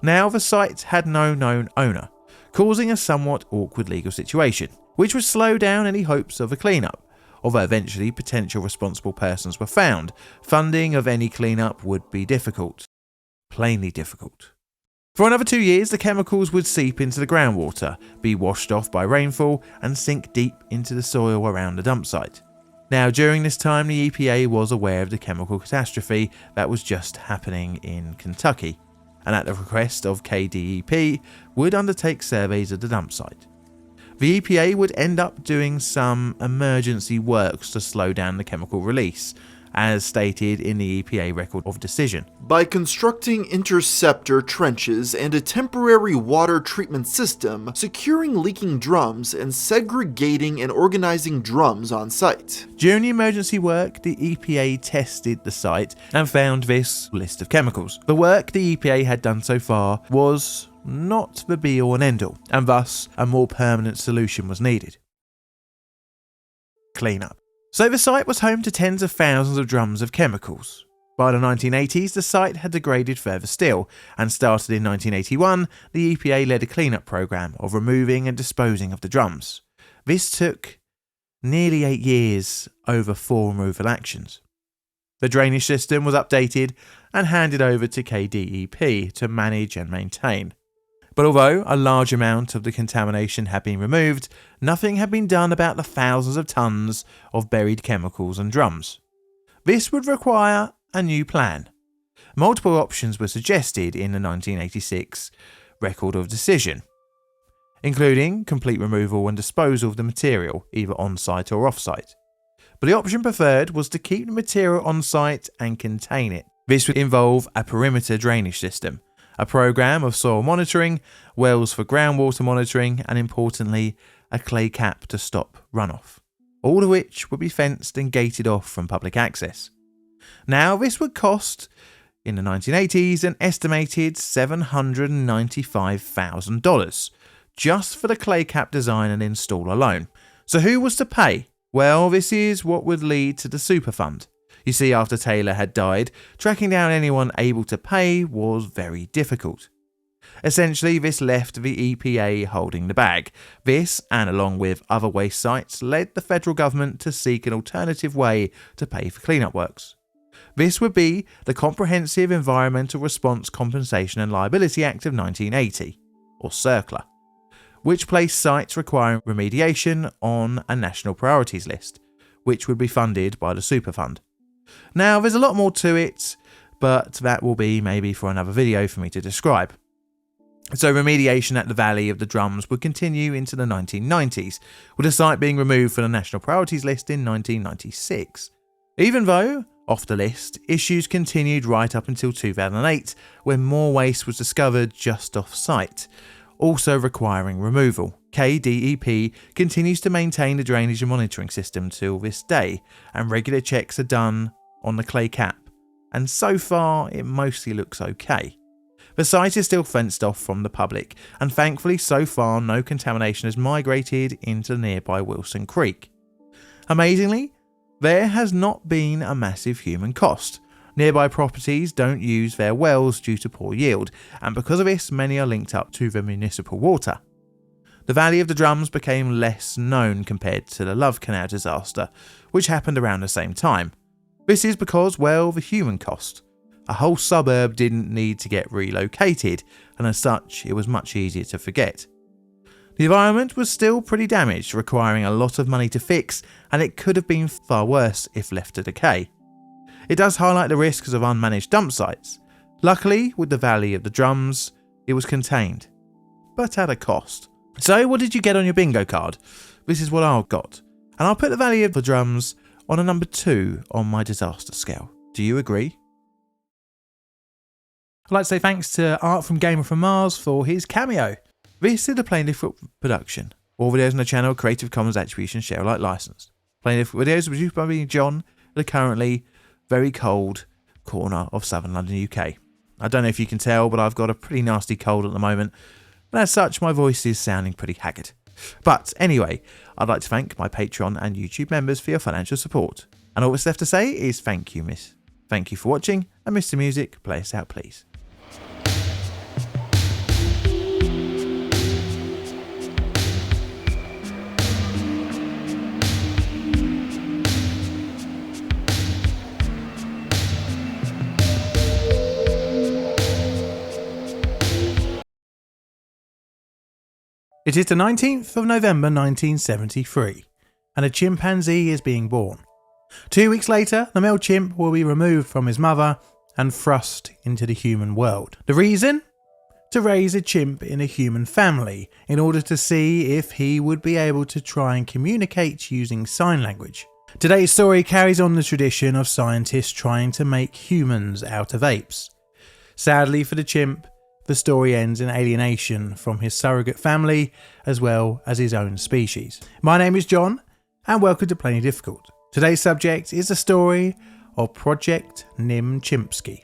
Now the site had no known owner, causing a somewhat awkward legal situation, which would slow down any hopes of a cleanup. Although eventually potential responsible persons were found, funding of any cleanup would be difficult. Plainly difficult. For another 2 years, the chemicals would seep into the groundwater, be washed off by rainfall, and sink deep into the soil around the dump site. Now, during this time, the EPA was aware of the chemical catastrophe that was just happening in Kentucky, and at the request of KDEP, would undertake surveys of the dump site. The EPA would end up doing some emergency works to slow down the chemical release, as stated in the EPA Record of Decision. By constructing interceptor trenches and a temporary water treatment system, securing leaking drums, and segregating and organizing drums on site. During the emergency work, the EPA tested the site and found this list of chemicals. The work the EPA had done so far was not the be-all and end-all, and thus a more permanent solution was needed. Cleanup. So the site was home to tens of thousands of drums of chemicals. By the 1980s, the site had degraded further still, and started in 1981, the EPA led a cleanup program of removing and disposing of the drums. This took nearly 8 years over 4 removal actions. The drainage system was updated and handed over to KDEP to manage and maintain. But although a large amount of the contamination had been removed, nothing had been done about the thousands of tons of buried chemicals and drums. This would require a new plan. Multiple options were suggested in the 1986 Record of Decision, including complete removal and disposal of the material, either on-site or off-site. But the option preferred was to keep the material on-site and contain it. This would involve a perimeter drainage system, a program of soil monitoring, wells for groundwater monitoring, and importantly, a clay cap to stop runoff, all of which would be fenced and gated off from public access. Now, this would cost, in the 1980s, an estimated $795,000, just for the clay cap design and install alone. So who was to pay? Well, this is what would lead to the Superfund. You see, after Taylor had died, tracking down anyone able to pay was very difficult. Essentially, this left the EPA holding the bag. This, and along with other waste sites, led the federal government to seek an alternative way to pay for cleanup works. This would be the Comprehensive Environmental Response Compensation and Liability Act of 1980, or CERCLA, which placed sites requiring remediation on a national priorities list, which would be funded by the Superfund. Now, there's a lot more to it, but that will be maybe for another video for me to describe. So remediation at the Valley of the Drums would continue into the 1990s, with the site being removed from the National Priorities List in 1996. Even though, off the list, issues continued right up until 2008, when more waste was discovered just off-site, also requiring removal. KDEP continues to maintain the drainage and monitoring system till this day, and regular checks are done on the clay cap, and so far it mostly looks okay. The site is still fenced off from the public, and thankfully so far no contamination has migrated into the nearby Wilson Creek. Amazingly, there has not been a massive human cost. Nearby properties don't use their wells due to poor yield, and because of this many are linked up to the municipal water. The Valley of the Drums became less known compared to the Love Canal disaster, which happened around the same time. This is because, well, the human cost. A whole suburb didn't need to get relocated, and as such, it was much easier to forget. The environment was still pretty damaged, requiring a lot of money to fix, and it could have been far worse if left to decay. It does highlight the risks of unmanaged dump sites. Luckily, with the Valley of the Drums, it was contained, but at a cost. So, what did you get on your bingo card? This is what I got, and I'll put the Valley of the Drums on a number 2 on my disaster scale. Do you agree? I'd like to say thanks to Art from Gamer from Mars for his cameo. This is the Plain Difficult production. All videos on the channel are Creative Commons Attribution Share Alike licensed. Plain Difficult videos are produced by me and John in the currently very cold corner of southern London, UK. I don't know if you can tell, but I've got a pretty nasty cold at the moment, and as such my voice is sounding pretty haggard. But anyway, I'd like to thank my Patreon and YouTube members for your financial support. And all that's left to say is thank you, miss. Thank you for watching, and Mr. Music, play us out please. It is the 19th of November 1973, and a chimpanzee is being born. 2 weeks later, the male chimp will be removed from his mother and thrust into the human world. The reason? To raise a chimp in a human family in order to see if he would be able to try and communicate using sign language. Today's story carries on the tradition of scientists trying to make humans out of apes. Sadly for the chimp, the story ends in alienation from his surrogate family as well as his own species. My name is John, and welcome to Plainly Difficult. Today's subject is the story of Project Nim Chimpsky.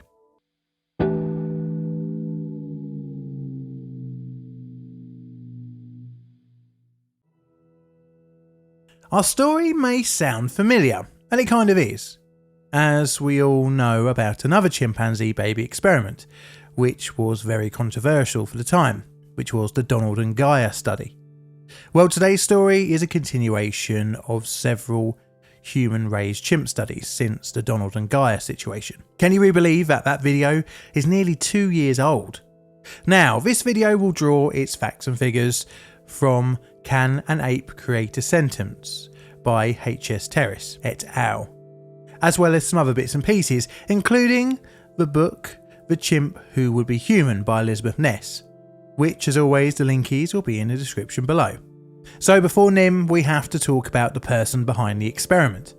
Our story may sound familiar, and it kind of is, as we all know about another chimpanzee baby experiment, which was very controversial for the time, which was the Donald and Gaia study. Well, today's story is a continuation of several human-raised chimp studies since the Donald and Gaia situation. Can you really believe that that video is nearly 2 years old? Now, this video will draw its facts and figures from Can an Ape Create a Sentence by H.S. Terrace et al., as well as some other bits and pieces, including the book The Chimp Who Would Be Human by Elizabeth Ness, which, as always, the linkies will be in the description below. So before Nim, we have to talk about the person behind the experiment.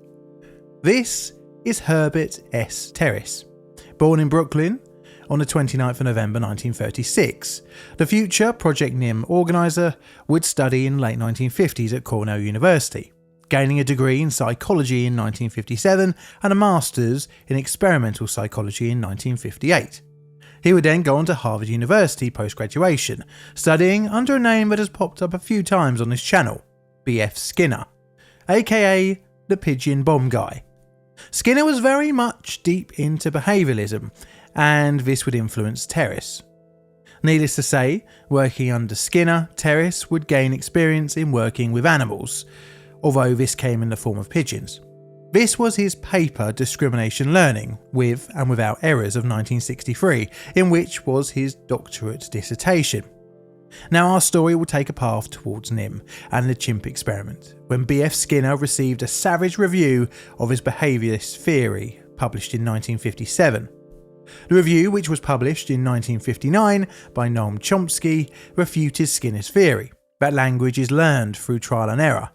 This is Herbert S. Terrace. Born in Brooklyn on the 29th of November 1936, the future Project Nim organiser would study in the late 1950s at Cornell University, gaining a degree in psychology in 1957 and a master's in experimental psychology in 1958. He would then go on to Harvard University post-graduation, studying under a name that has popped up a few times on this channel, B.F. Skinner, aka the Pigeon Bomb Guy. Skinner was very much deep into behaviouralism, and this would influence Terrace. Needless to say, working under Skinner, Terrace would gain experience in working with animals, although this came in the form of pigeons. This was his paper Discrimination Learning, with and Without Errors of 1963, in which was his doctorate dissertation. Now our story will take a path towards Nim and the chimp experiment, when B.F. Skinner received a savage review of his behaviourist theory, published in 1957. The review, which was published in 1959 by Noam Chomsky, refuted Skinner's theory that language is learned through trial and error,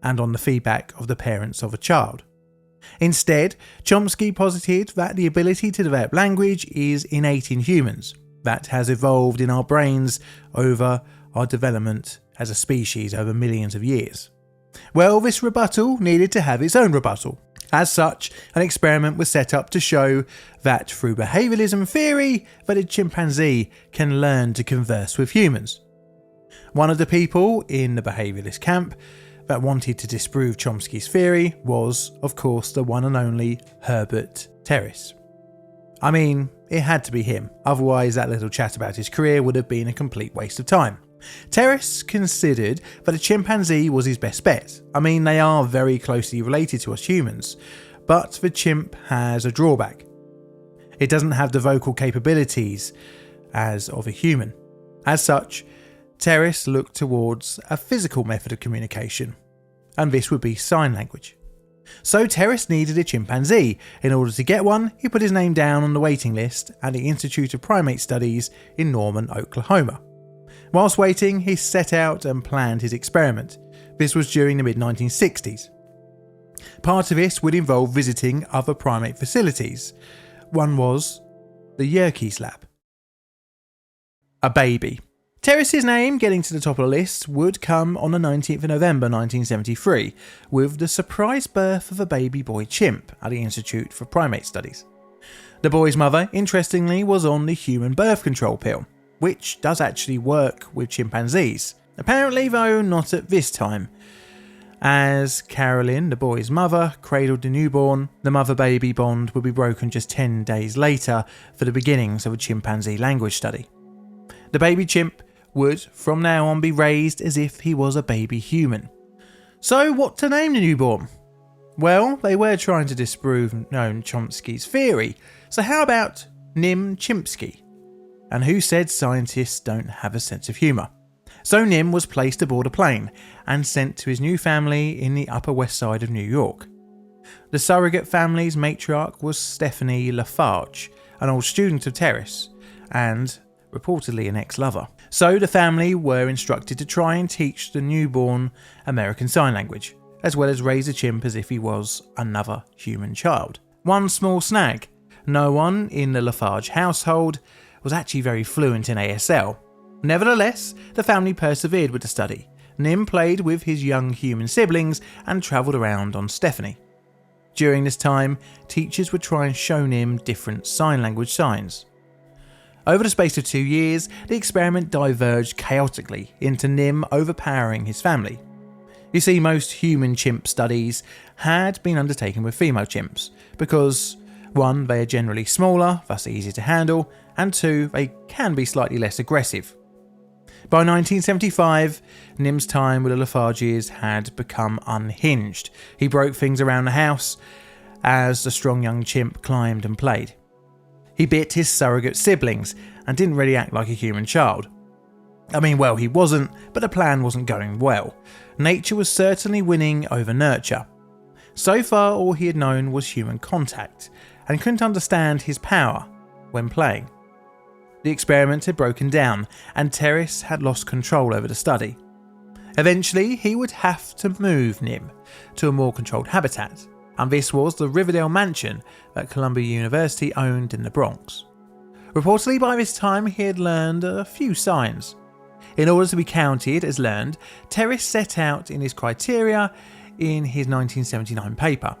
and on the feedback of the parents of a child. Instead, Chomsky posited that the ability to develop language is innate in humans, that has evolved in our brains over our development as a species over millions of years. Well, this rebuttal needed to have its own rebuttal. As such, an experiment was set up to show that through behaviouralism theory, that a chimpanzee can learn to converse with humans. One of the people in the behaviouralist camp that wanted to disprove Chomsky's theory was, of course, the one and only Herbert Terrace. I mean, it had to be him, otherwise that little chat about his career would have been a complete waste of time. Terrace considered that a chimpanzee was his best bet. I mean, they are very closely related to us humans, but the chimp has a drawback. It doesn't have the vocal capabilities as of a human. As such, Terrace looked towards a physical method of communication, and this would be sign language. So Terrace needed a chimpanzee. In order to get one, he put his name down on the waiting list at the Institute of Primate Studies in Norman, Oklahoma. Whilst waiting, he set out and planned his experiment. This was during the mid-1960s. Part of this would involve visiting other primate facilities. One was the Yerkes Lab. A baby. Terrace's name, getting to the top of the list, would come on the 19th of November 1973, with the surprise birth of a baby boy chimp at the Institute for Primate Studies. The boy's mother, interestingly, was on the human birth control pill, which does actually work with chimpanzees. Apparently, though, not at this time. As Carolyn, the boy's mother, cradled the newborn, the mother-baby bond would be broken just 10 days later for the beginnings of a chimpanzee language study. The baby chimp would, from now on, be raised as if he was a baby human. So, what to name the newborn? Well, they were trying to disprove Noam Chomsky's theory, so how about Nim Chimpsky? And who said scientists don't have a sense of humour? So Nim was placed aboard a plane and sent to his new family in the Upper West Side of New York. The surrogate family's matriarch was Stephanie Lafarge, an old student of Terrace, and reportedly an ex-lover. So the family were instructed to try and teach the newborn American Sign Language, as well as raise the chimp as if he was another human child. One small snag: no one in the Lafarge household was actually very fluent in ASL. Nevertheless, the family persevered with the study. Nim played with his young human siblings and travelled around on Stephanie. During this time, teachers would try and show Nim different sign language signs. Over the space of 2 years, the experiment diverged chaotically into Nim overpowering his family. You see, most human chimp studies had been undertaken with female chimps because 1, they are generally smaller, thus easier to handle, and 2, they can be slightly less aggressive. By 1975, Nim's time with the Lafarges had become unhinged. He broke things around the house as the strong young chimp climbed and played. He bit his surrogate siblings and didn't really act like a human child. I mean, well, he wasn't, but the plan wasn't going well. Nature was certainly winning over nurture. So far, all he had known was human contact, and couldn't understand his power when playing. The experiment had broken down, and Terrace had lost control over the study. Eventually, he would have to move Nim to a more controlled habitat, and this was the Riverdale mansion that Columbia University owned in the Bronx. Reportedly by this time he had learned a few signs. In order to be counted as learned, Terrace set out in his criteria in his 1979 paper.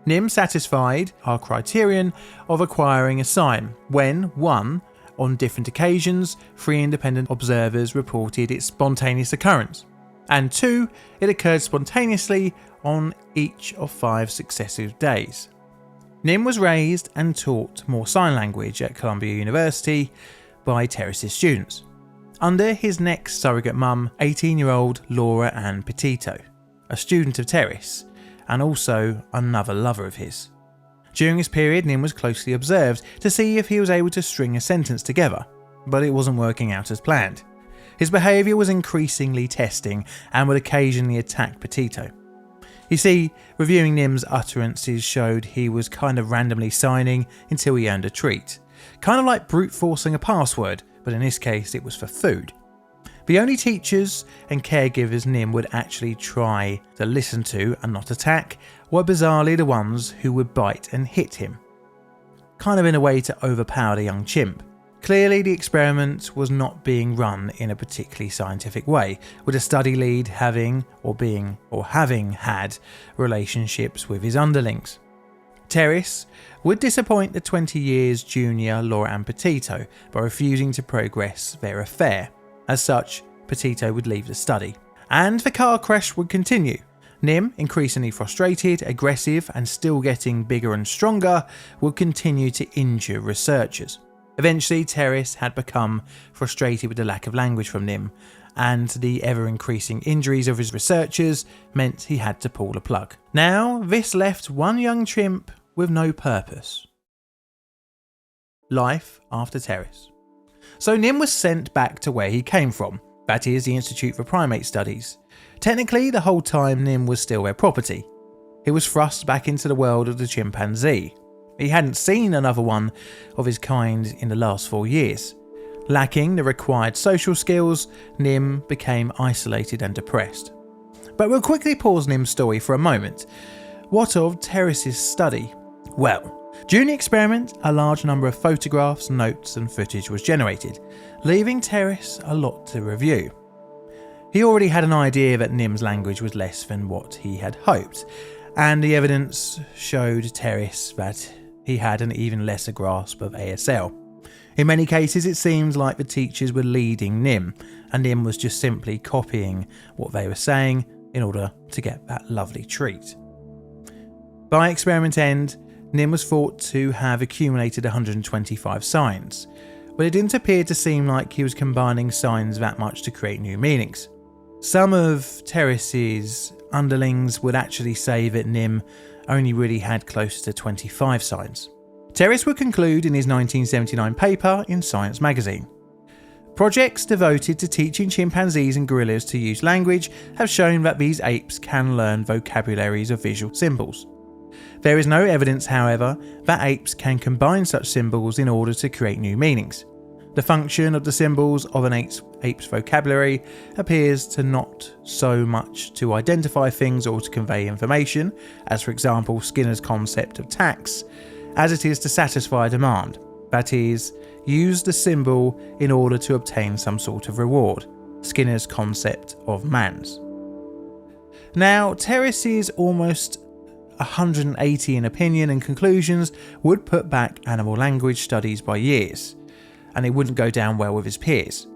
Nim satisfied our criterion of acquiring a sign when 1, on different occasions, 3 independent observers reported its spontaneous occurrence, and 2, it occurred spontaneously on each of 5 successive days. Nim was raised and taught more sign language at Columbia University by Terrace's students, under his next surrogate mum, 18-year-old Laura Ann Petito, a student of Terrace, and also another lover of his. During this period, Nim was closely observed to see if he was able to string a sentence together, but it wasn't working out as planned. His behaviour was increasingly testing and would occasionally attack Petito. You see, reviewing Nim's utterances showed he was kind of randomly signing until he earned a treat. Kind of like brute forcing a password, but in this case it was for food. The only teachers and caregivers Nim would actually try to listen to and not attack were bizarrely the ones who would bite and hit him, kind of in a way to overpower the young chimp. Clearly the experiment was not being run in a particularly scientific way, with a study lead having had relationships with his underlings. Terrace would disappoint the 20 years junior Laura Ann Petito by refusing to progress their affair. As such, Petito would leave the study, and the car crash would continue. Nim, increasingly frustrated, aggressive, and still getting bigger and stronger, would continue to injure researchers. Eventually, Terrace had become frustrated with the lack of language from Nim, and the ever-increasing injuries of his researchers meant he had to pull the plug. Now, this left one young chimp with no purpose. Life after Terrace. So Nim was sent back to where he came from, that is, the Institute for Primate Studies. Technically, the whole time Nim was still their property. He was thrust back into the world of the chimpanzee. He hadn't seen another one of his kind in the last 4 years. Lacking the required social skills, Nim became isolated and depressed. But we'll quickly pause Nim's story for a moment. What of Terrace's study? Well, during the experiment, a large number of photographs, notes and footage was generated, leaving Terrace a lot to review. He already had an idea that Nim's language was less than what he had hoped, and the evidence showed Terrace that he had an even lesser grasp of ASL. In many cases, it seems like the teachers were leading Nim, and Nim was just simply copying what they were saying in order to get that lovely treat. By experiment end, Nim was thought to have accumulated 125 signs, but it didn't appear to seem like he was combining signs that much to create new meanings. Some of Terrace's underlings would actually say that Nim only really had close to 25 signs. Terrace would conclude in his 1979 paper in Science magazine. Projects devoted to teaching chimpanzees and gorillas to use language have shown that these apes can learn vocabularies of visual symbols. There is no evidence, however, that apes can combine such symbols in order to create new meanings. The function of the symbols of an ape's vocabulary appears to not so much to identify things or to convey information, as for example Skinner's concept of tax, as it is to satisfy a demand, that is, use the symbol in order to obtain some sort of reward, Skinner's concept of man's. Now, Terrace's almost 180 in opinion and conclusions would put back animal language studies by years, and it wouldn't go down well with his peers.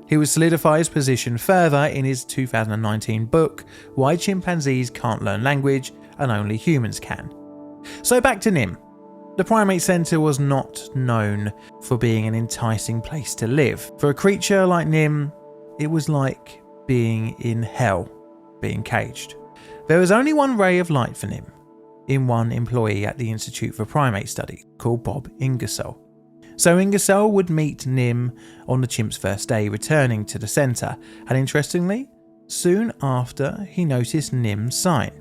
He would solidify his position further in his 2019 book, Why Chimpanzees Can't Learn Language and Only Humans Can. So back to Nim. The Primate Centre was not known for being an enticing place to live. For a creature like Nim, it was like being in hell, being caged. There was only one ray of light for Nim, in one employee at the Institute for Primate Studies called Bob Ingersoll. So Ingersoll would meet Nim on the chimp's first day returning to the centre, and interestingly, soon after he noticed Nim's sign.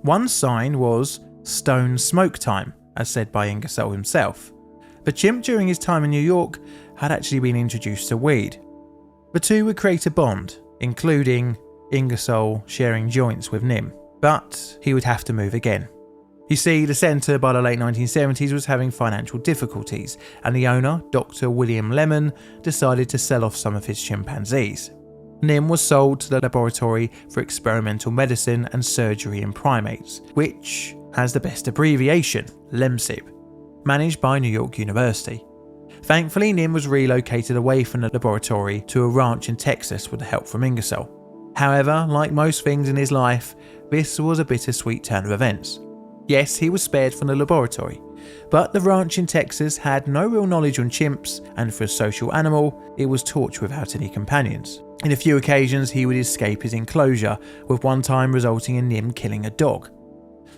One sign was "Stone Smoke Time," as said by Ingersoll himself. The chimp during his time in New York had actually been introduced to weed. The two would create a bond, including Ingersoll sharing joints with Nim, but he would have to move again. You see, the centre by the late 1970s was having financial difficulties, and the owner, Dr. William Lemon, decided to sell off some of his chimpanzees. Nim was sold to the Laboratory for Experimental Medicine and Surgery in Primates, which has the best abbreviation, LEMSIB, managed by New York University. Thankfully, Nim was relocated away from the laboratory to a ranch in Texas with the help from Ingersoll. However, like most things in his life, this was a bittersweet turn of events. Yes, he was spared from the laboratory, but the ranch in Texas had no real knowledge on chimps, and for a social animal, it was torture without any companions. In a few occasions, he would escape his enclosure, with one time resulting in Nim killing a dog.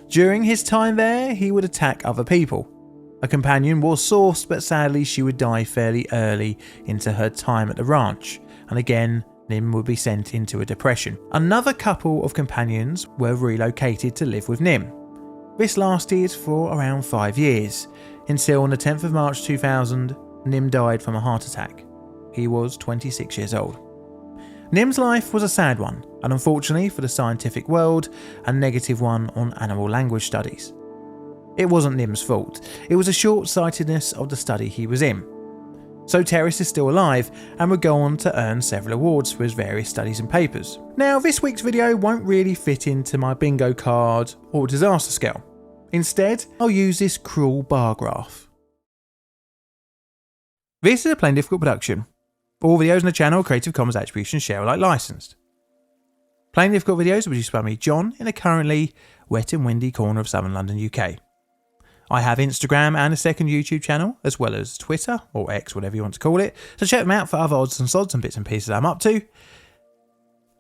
During his time there, he would attack other people. A companion was sourced, but sadly she would die fairly early into her time at the ranch, and again, Nim would be sent into a depression. Another couple of companions were relocated to live with Nim. This lasted for around 5 years, until on the 10th of March 2000, Nim died from a heart attack. He was 26 years old. Nim's life was a sad one, and unfortunately for the scientific world, a negative one on animal language studies. It wasn't Nim's fault, it was a short-sightedness of the study he was in. So Terrace is still alive and would go on to earn several awards for his various studies and papers. Now, this week's video won't really fit into my bingo card or disaster scale. Instead, I'll use this cruel bar graph. This is a Plain Difficult production. All videos on the channel are Creative Commons Attribution Share Alike licensed. Plain Difficult videos are produced by me, John, in a currently wet and windy corner of southern London, UK. I have Instagram and a second YouTube channel, as well as Twitter, or X, whatever you want to call it, so check them out for other odds and sods and bits and pieces I'm up to.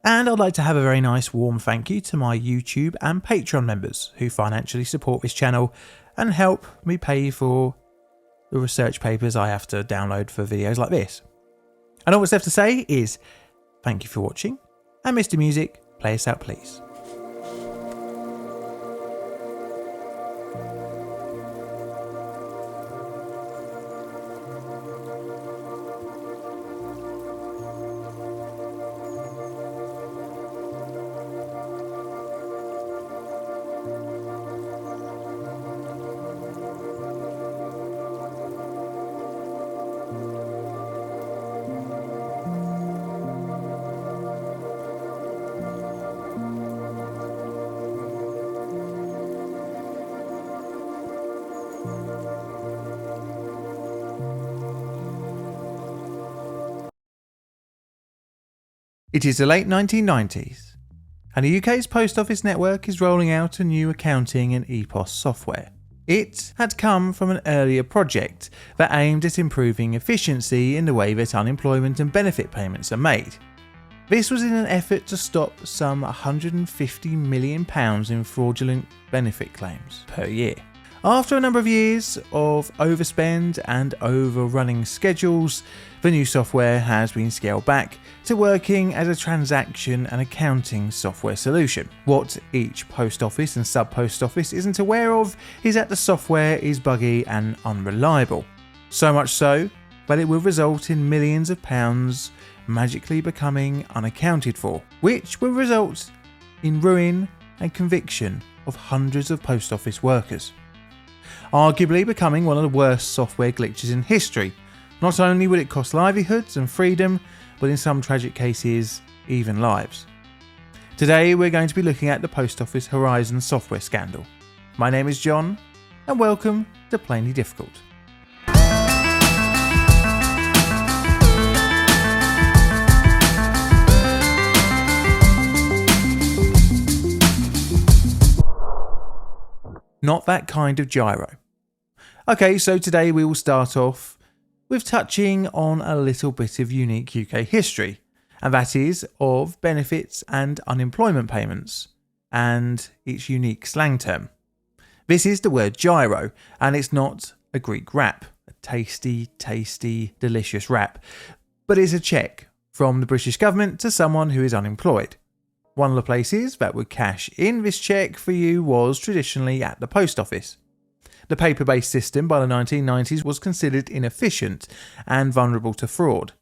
And I'd like to have a very nice warm thank you to my YouTube and Patreon members who financially support this channel and help me pay for the research papers I have to download for videos like this. And all that's left to say is thank you for watching, and Mr. Music, play us out please. It is the late 1990s, and the UK's post office network is rolling out a new accounting and EPOS software. It had come from an earlier project that aimed at improving efficiency in the way that unemployment and benefit payments are made. This was in an effort to stop some £150 million in fraudulent benefit claims per year. After a number of years of overspend and overrunning schedules, the new software has been scaled back to working as a transaction and accounting software solution. What each post office and sub-post office isn't aware of is that the software is buggy and unreliable. So much so that it will result in millions of pounds magically becoming unaccounted for, which will result in ruin and conviction of hundreds of post office workers. Arguably becoming one of the worst software glitches in history. Not only would it cost livelihoods and freedom, but in some tragic cases, even lives. Today we're going to be looking at the Post Office Horizon software scandal. My name is John, and welcome to Plainly Difficult. Not that kind of gyro. Okay, so today we will start off with touching on a little bit of unique UK history, and that is of benefits and unemployment payments, and its unique slang term. This is the word gyro, and it's not a Greek wrap, a tasty, delicious wrap, but it's a cheque from the British government to someone who is unemployed. One of the places that would cash in this cheque for you was traditionally at the post office. The paper-based system by the 1990s was considered inefficient and vulnerable to fraud.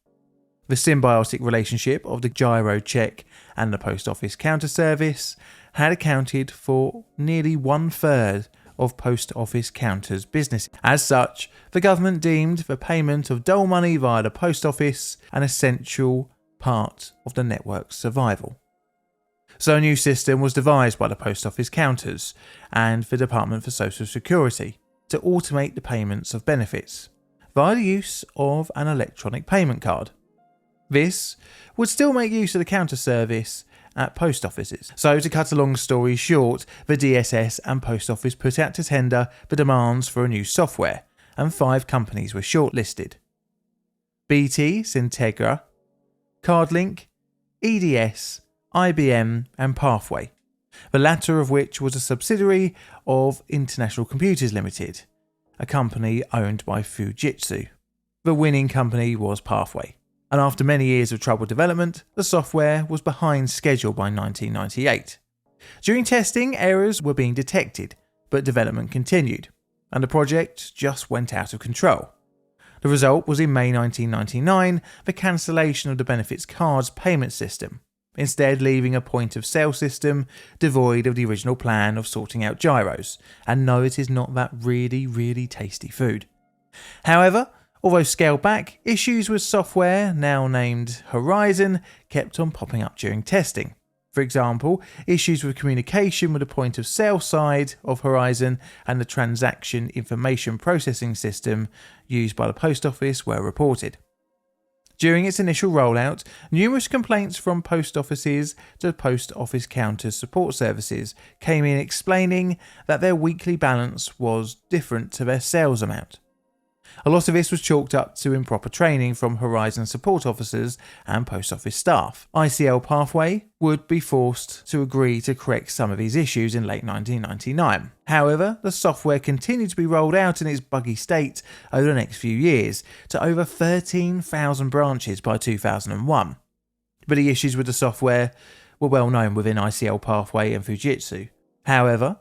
The symbiotic relationship of the gyro cheque and the post office counter service had accounted for nearly 1/3 of post office counters' business. As such, the government deemed the payment of dole money via the post office an essential part of the network's survival. So a new system was devised by the post office counters and the Department for Social Security to automate the payments of benefits via the use of an electronic payment card. This would still make use of the counter service at post offices. So to cut a long story short, the DSS and post office put out to tender the demands for a new software, and 5 companies were shortlisted: BT, Syntegra, CardLink, EDS, IBM and Pathway, the latter of which was a subsidiary of International Computers Limited, a company owned by Fujitsu. The winning company was Pathway, and after many years of troubled development, the software was behind schedule by 1998. During testing, errors were being detected, but development continued, and the project just went out of control. The result was in May 1999, the cancellation of the benefits cards payment system, instead leaving a point-of-sale system devoid of the original plan of sorting out gyros, and no, it is not that really tasty food. However, although scaled back, issues with software, now named Horizon, kept on popping up during testing. For example, issues with communication with the point-of-sale side of Horizon and the transaction information processing system used by the post office were reported. During its initial rollout, numerous complaints from post offices to post office counters support services came in explaining that their weekly balance was different to their sales amount. A lot of this was chalked up to improper training from Horizon support officers and post office staff. ICL Pathway would be forced to agree to correct some of these issues in late 1999. However, the software continued to be rolled out in its buggy state over the next few years to over 13,000 branches by 2001. But the issues with the software were well known within ICL Pathway and Fujitsu. However,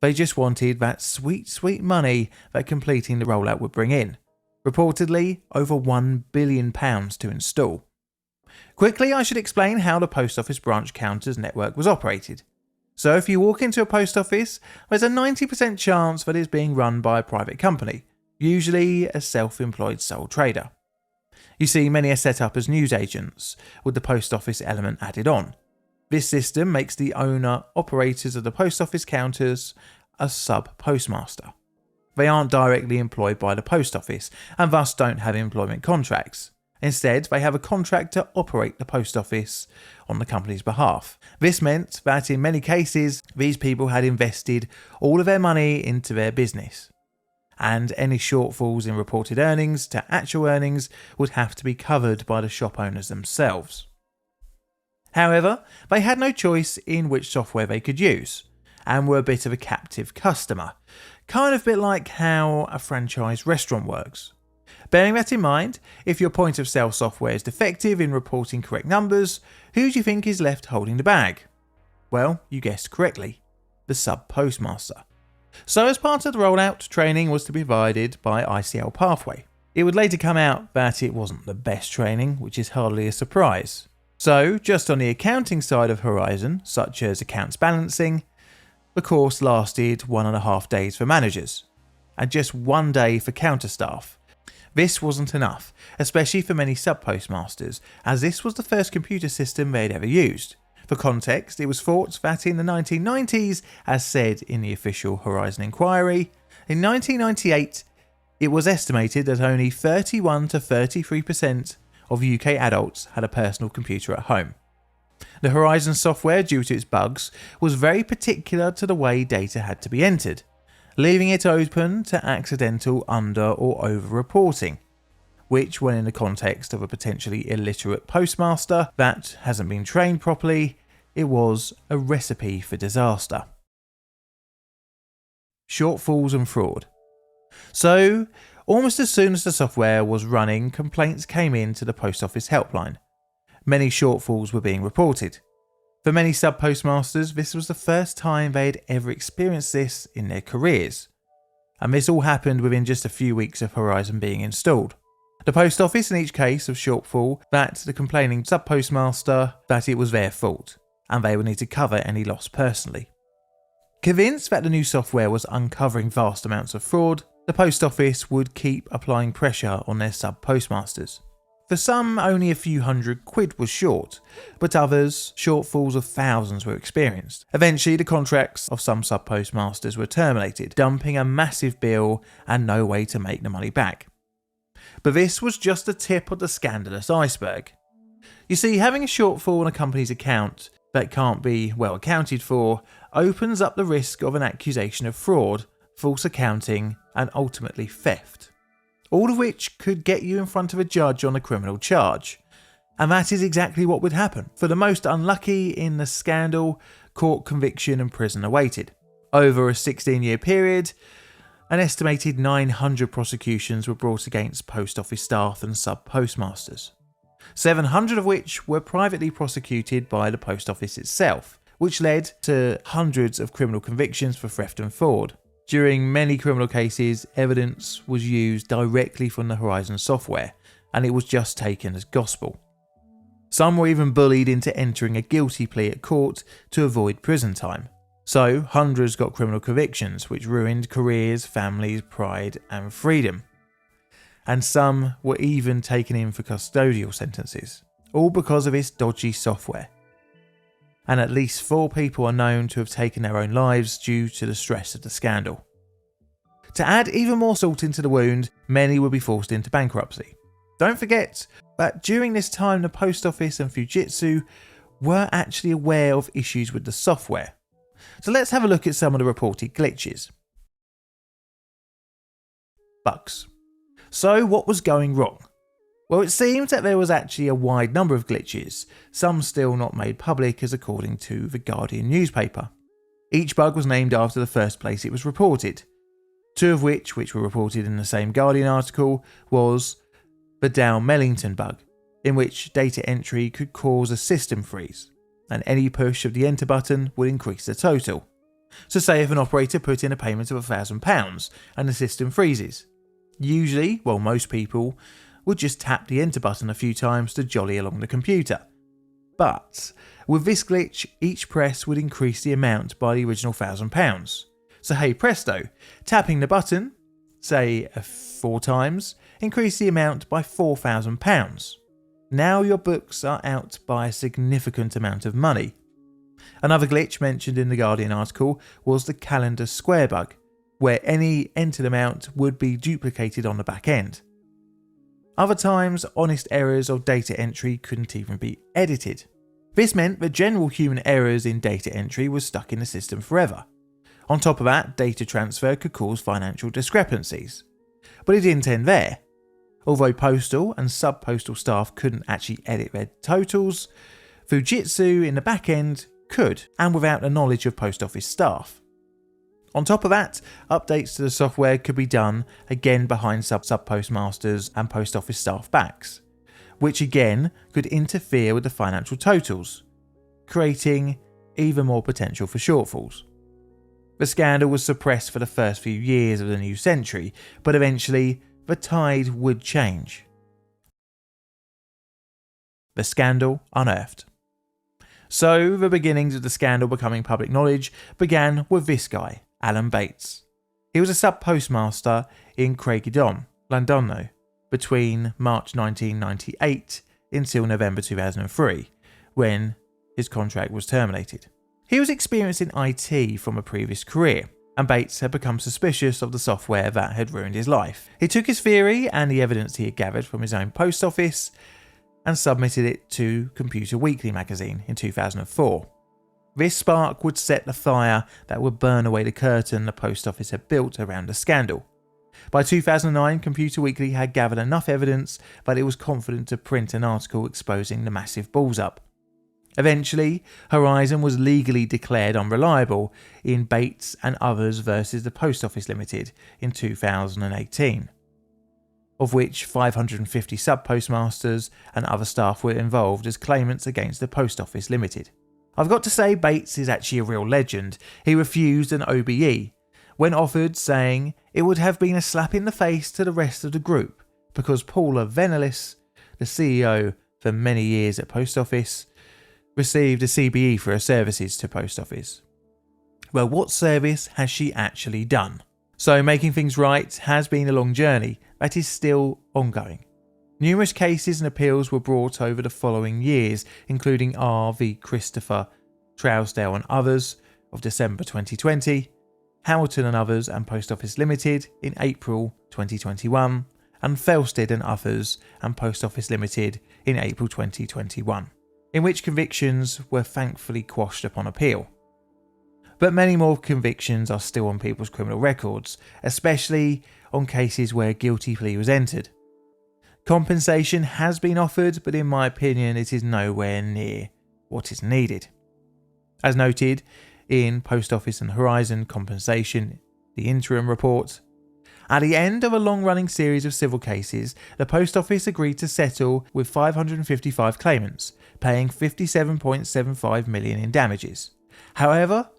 they just wanted that sweet money that completing the rollout would bring in. Reportedly, over £1 billion to install. Quickly, I should explain how the post office branch counters network was operated. So if you walk into a post office, there's a 90% chance that it's being run by a private company, usually a self-employed sole trader. You see, many are set up as newsagents, with the post office element added on. This system makes the owner-operators of the post office counters a sub-postmaster. They aren't directly employed by the post office and thus don't have employment contracts. Instead, they have a contract to operate the post office on the company's behalf. This meant that in many cases, these people had invested all of their money into their business, and any shortfalls in reported earnings to actual earnings would have to be covered by the shop owners themselves. However, they had no choice in which software they could use, and were a bit of a captive customer, kind of a bit like how a franchise restaurant works. Bearing that in mind, if your point of sale software is defective in reporting correct numbers, who do you think is left holding the bag? Well, you guessed correctly, the sub-postmaster. So as part of the rollout, training was to be provided by ICL Pathway. It would later come out that it wasn't the best training, which is hardly a surprise. So, just on the accounting side of Horizon, such as accounts balancing, the course lasted 1.5 days for managers, and just 1 day for counter staff. This wasn't enough, especially for many sub-postmasters, as this was the first computer system they'd ever used. For context, it was thought that in the 1990s, as said in the official Horizon inquiry, in 1998, it was estimated that only 31 to 33% of UK adults had a personal computer at home. The Horizon software, due to its bugs, was very particular to the way data had to be entered, leaving it open to accidental under or over reporting, which, when in the context of a potentially illiterate postmaster that hasn't been trained properly, it was a recipe for disaster. Shortfalls and fraud. So, almost as soon as the software was running, complaints came in to the post office helpline. Many shortfalls were being reported. For many sub-postmasters, this was the first time they had ever experienced this in their careers. And this all happened within just a few weeks of Horizon being installed. The post office in each case of shortfall that the complaining sub-postmaster that it was their fault, and they would need to cover any loss personally. Convinced that the new software was uncovering vast amounts of fraud, the post office would keep applying pressure on their sub-postmasters. For some, only a few £100 was short, but others, shortfalls of thousands were experienced. Eventually, the contracts of some sub-postmasters were terminated, dumping a massive bill and no way to make the money back. But this was just the tip of the scandalous iceberg. You see, having a shortfall on a company's account that can't be well accounted for opens up the risk of an accusation of fraud, false accounting, and ultimately theft. All of which could get you in front of a judge on a criminal charge. And that is exactly what would happen. For the most unlucky in the scandal, court conviction and prison awaited. Over a 16-year period, an estimated 900 prosecutions were brought against post office staff and sub-postmasters. 700 of which were privately prosecuted by the post office itself, which led to hundreds of criminal convictions for theft and fraud. During many criminal cases, evidence was used directly from the Horizon software, and it was just taken as gospel. Some were even bullied into entering a guilty plea at court to avoid prison time. So, hundreds got criminal convictions, which ruined careers, families, pride, and freedom. And some were even taken in for custodial sentences, all because of its dodgy software. And at least 4 people are known to have taken their own lives due to the stress of the scandal. To add even more salt into the wound, many would be forced into bankruptcy. Don't forget that during this time the post office and Fujitsu were actually aware of issues with the software. So let's have a look at some of the reported glitches. Bugs. So what was going wrong? Well, it seems that there was actually a wide number of glitches, some still not made public as according to the Guardian newspaper. Each bug was named after the first place it was reported. 2 of which were reported in the same Guardian article, was the Dow-Mellington bug, in which data entry could cause a system freeze, and any push of the enter button would increase the total. So say if an operator put in a payment of £1,000 and the system freezes. Usually, most people would just tap the enter button a few times to jolly along the computer. But with this glitch, each press would increase the amount by the original £1,000. So hey presto, tapping the button, say 4 times, increased the amount by £4,000. Now your books are out by a significant amount of money. Another glitch mentioned in the Guardian article was the calendar square bug, where any entered amount would be duplicated on the back end. Other times, honest errors of data entry couldn't even be edited. This meant that general human errors in data entry were stuck in the system forever. On top of that, data transfer could cause financial discrepancies. But it didn't end there. Although postal and sub-postal staff couldn't actually edit their totals, Fujitsu in the back end could, and without the knowledge of post office staff. On top of that, updates to the software could be done again behind sub-postmasters and post office staff backs, which again could interfere with the financial totals, creating even more potential for shortfalls. The scandal was suppressed for the first few years of the new century, but eventually the tide would change. The scandal unearthed. So the beginnings of the scandal becoming public knowledge began with this guy, Alan Bates. He was a sub-postmaster in Craigydom, Llandudno, between March 1998 until November 2003, when his contract was terminated. He was experienced in IT from a previous career, and Bates had become suspicious of the software that had ruined his life. He took his theory and the evidence he had gathered from his own post office and submitted it to Computer Weekly magazine in 2004. This spark would set the fire that would burn away the curtain the post office had built around the scandal. By 2009, Computer Weekly had gathered enough evidence that it was confident to print an article exposing the massive balls up. Eventually, Horizon was legally declared unreliable in Bates and Others versus the Post Office Limited in 2018, of which 550 sub-postmasters and other staff were involved as claimants against the Post Office Limited. I've got to say Bates is actually a real legend. He refused an OBE when offered, saying it would have been a slap in the face to the rest of the group because Paula Venelis, the CEO for many years at Post Office, received a CBE for her services to Post Office. Well, what service has she actually done? So making things right has been a long journey that is still ongoing. Numerous cases and appeals were brought over the following years, including R v Christopher Trousdale and Others of December 2020, Hamilton and Others and Post Office Limited in April 2021, and Felsted and Others and Post Office Limited in April 2021, in which convictions were thankfully quashed upon appeal. But many more convictions are still on people's criminal records, especially on cases where a guilty plea was entered. Compensation has been offered, but in my opinion it is nowhere near what is needed. As noted in Post Office and Horizon Compensation, the interim report, at the end of a long-running series of civil cases, the Post Office agreed to settle with 555 claimants, paying $57.75 million in damages. However,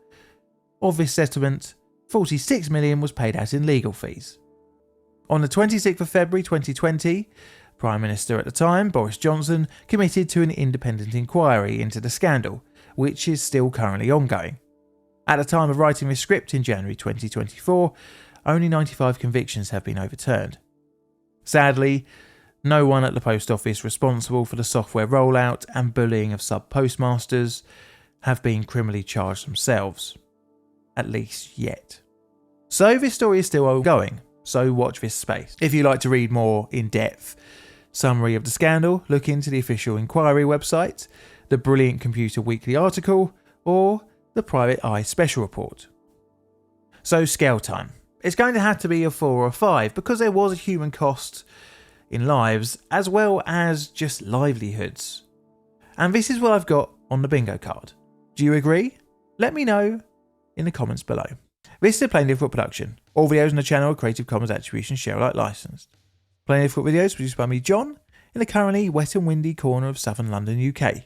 of this settlement, $46 million was paid out in legal fees. On the 26th of February 2020, Prime Minister at the time, Boris Johnson, committed to an independent inquiry into the scandal, which is still currently ongoing. At the time of writing this script in January 2024, only 95 convictions have been overturned. Sadly, no one at the Post Office responsible for the software rollout and bullying of sub-postmasters have been criminally charged themselves. At least yet. So this story is still ongoing, so watch this space. If you'd like to read more in-depth summary of the scandal, look into the official inquiry website, the brilliant Computer Weekly article, or the Private Eye special report. So scale time. It's going to have to be a 4 or a 5 because there was a human cost in lives as well as just livelihoods. And this is what I've got on the bingo card. Do you agree? Let me know in the comments below. This is a Plain Difficult production. All videos on the channel are Creative Commons Attribution Share Alike licensed. Plain Difficult videos produced by me, John, in the currently wet and windy corner of southern London, UK.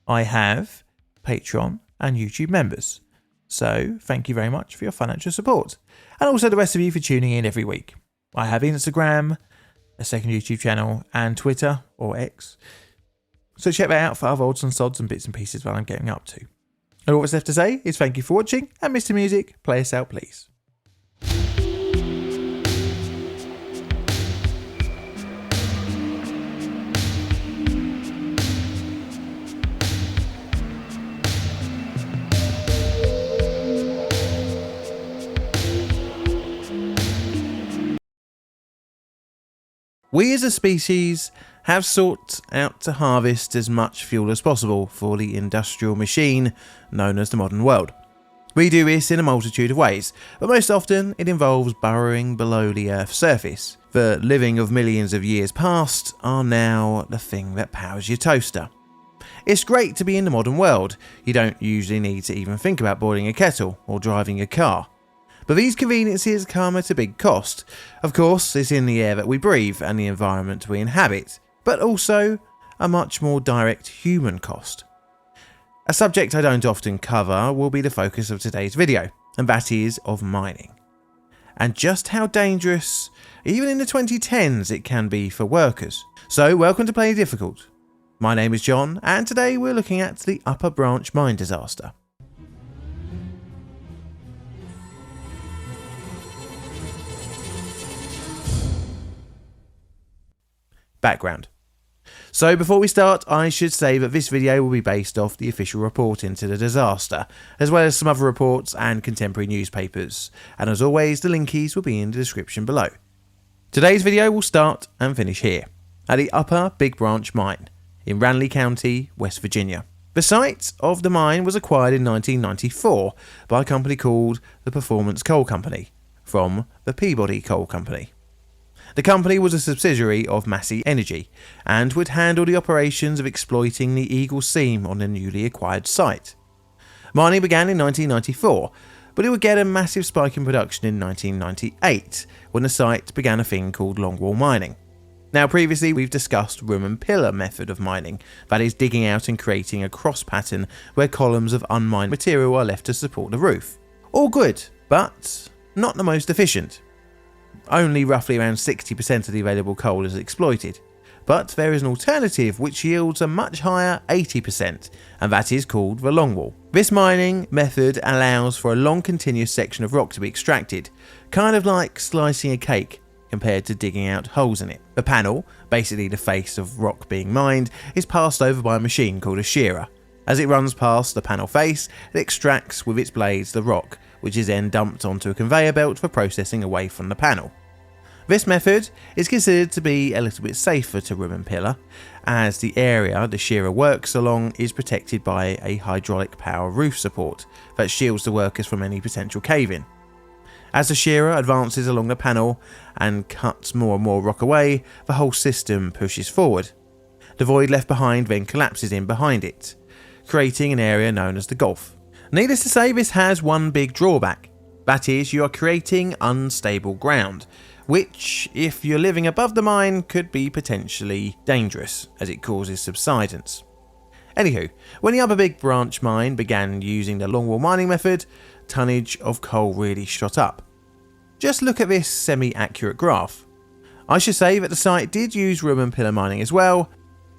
I have Patreon and YouTube members, so thank you very much for your financial support, and also the rest of you for tuning in every week. I have Instagram, a second YouTube channel, and Twitter, or X, so check that out for other odds and sods and bits and pieces that I'm getting up to. And all that's left to say is thank you for watching, and Mr. Music, play us out please. We as a species have sought out to harvest as much fuel as possible for the industrial machine known as the modern world. We do this in a multitude of ways, but most often it involves burrowing below the Earth's surface. The living of millions of years past are now the thing that powers your toaster. It's great to be in the modern world. You don't usually need to even think about boiling a kettle or driving a car. But these conveniences come at a big cost. Of course, it's in the air that we breathe and the environment we inhabit, but also a much more direct human cost. A subject I don't often cover will be the focus of today's video, and that is of mining. And just how dangerous, even in the 2010s, it can be for workers. So welcome to Plain Difficult. My name is John, and today we're looking at the Upper Branch mine disaster. Background. So before we start, I should say that this video will be based off the official report into the disaster, as well as some other reports and contemporary newspapers, and as always the linkies will be in the description below. Today's video will start and finish here, at the Upper Big Branch Mine, in Ranley County, West Virginia, The site of the mine was acquired in 1994 by a company called the Performance Coal Company from the Peabody Coal Company. The company was a subsidiary of Massey Energy and would handle the operations of exploiting the Eagle Seam on the newly acquired site. Mining began in 1994, but it would get a massive spike in production in 1998 when the site began a thing called longwall mining. Now, previously we've discussed room and pillar method of mining, that is digging out and creating a cross pattern where columns of unmined material are left to support the roof. All good, but not the most efficient. Only roughly around 60% of the available coal is exploited, but there is an alternative which yields a much higher 80%, and that is called the longwall. This mining method allows for a long continuous section of rock to be extracted, kind of like slicing a cake compared to digging out holes in it. The panel, basically the face of rock being mined, is passed over by a machine called a shearer. As it runs past the panel face, it extracts with its blades the rock, which is then dumped onto a conveyor belt for processing away from the panel. This method is considered to be a little bit safer to room and pillar, as the area the shearer works along is protected by a hydraulic power roof support that shields the workers from any potential cave-in. As the shearer advances along the panel and cuts more and more rock away, the whole system pushes forward. The void left behind then collapses in behind it, creating an area known as the Gulf. Needless to say, this has one big drawback. That is, you are creating unstable ground, which, if you're living above the mine, could be potentially dangerous, as it causes subsidence. Anywho, when the other big branch mine began using the longwall mining method, tonnage of coal really shot up. Just look at this semi-accurate graph. I should say that the site did use room and pillar mining as well.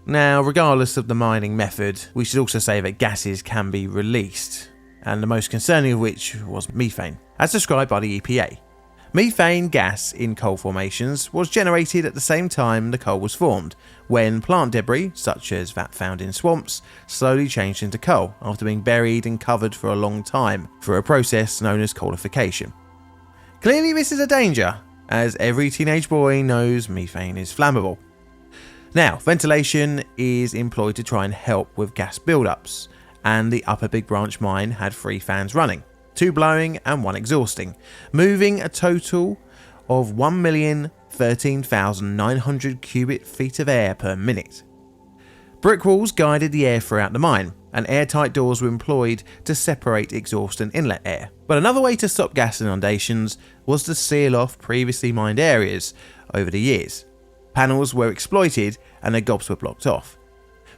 Now, regardless of the mining method, we should also say that gases can be released, and the most concerning of which was methane, as described by the EPA. Methane gas in coal formations was generated at the same time the coal was formed, when plant debris, such as that found in swamps, slowly changed into coal after being buried and covered for a long time through a process known as coalification. Clearly this is a danger, as every teenage boy knows methane is flammable. Now, ventilation is employed to try and help with gas build-ups, and the upper Big Branch mine had 3 fans running, 2 blowing and 1 exhausting, moving a total of 1,013,900 cubic feet of air per minute. Brick walls guided the air throughout the mine, and airtight doors were employed to separate exhaust and inlet air. But another way to stop gas inundations was to seal off previously mined areas over the years. Panels were exploited and their gobs were blocked off.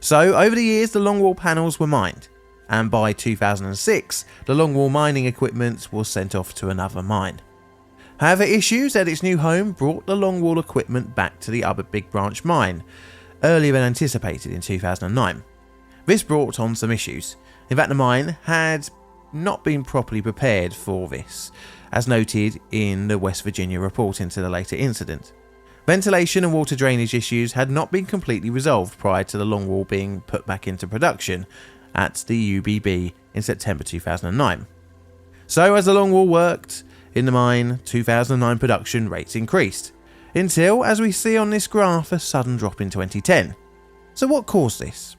So over the years the longwall panels were mined, and by 2006 the longwall mining equipment was sent off to another mine. However, issues at its new home brought the longwall equipment back to the other Big Branch mine, earlier than anticipated in 2009. This brought on some issues. In fact, the mine had not been properly prepared for this, as noted in the West Virginia report into the later incident. Ventilation and water drainage issues had not been completely resolved prior to the longwall being put back into production at the UBB in September 2009. So as the longwall worked in the mine, 2009 production rates increased, until, as we see on this graph, a sudden drop in 2010. So what caused this?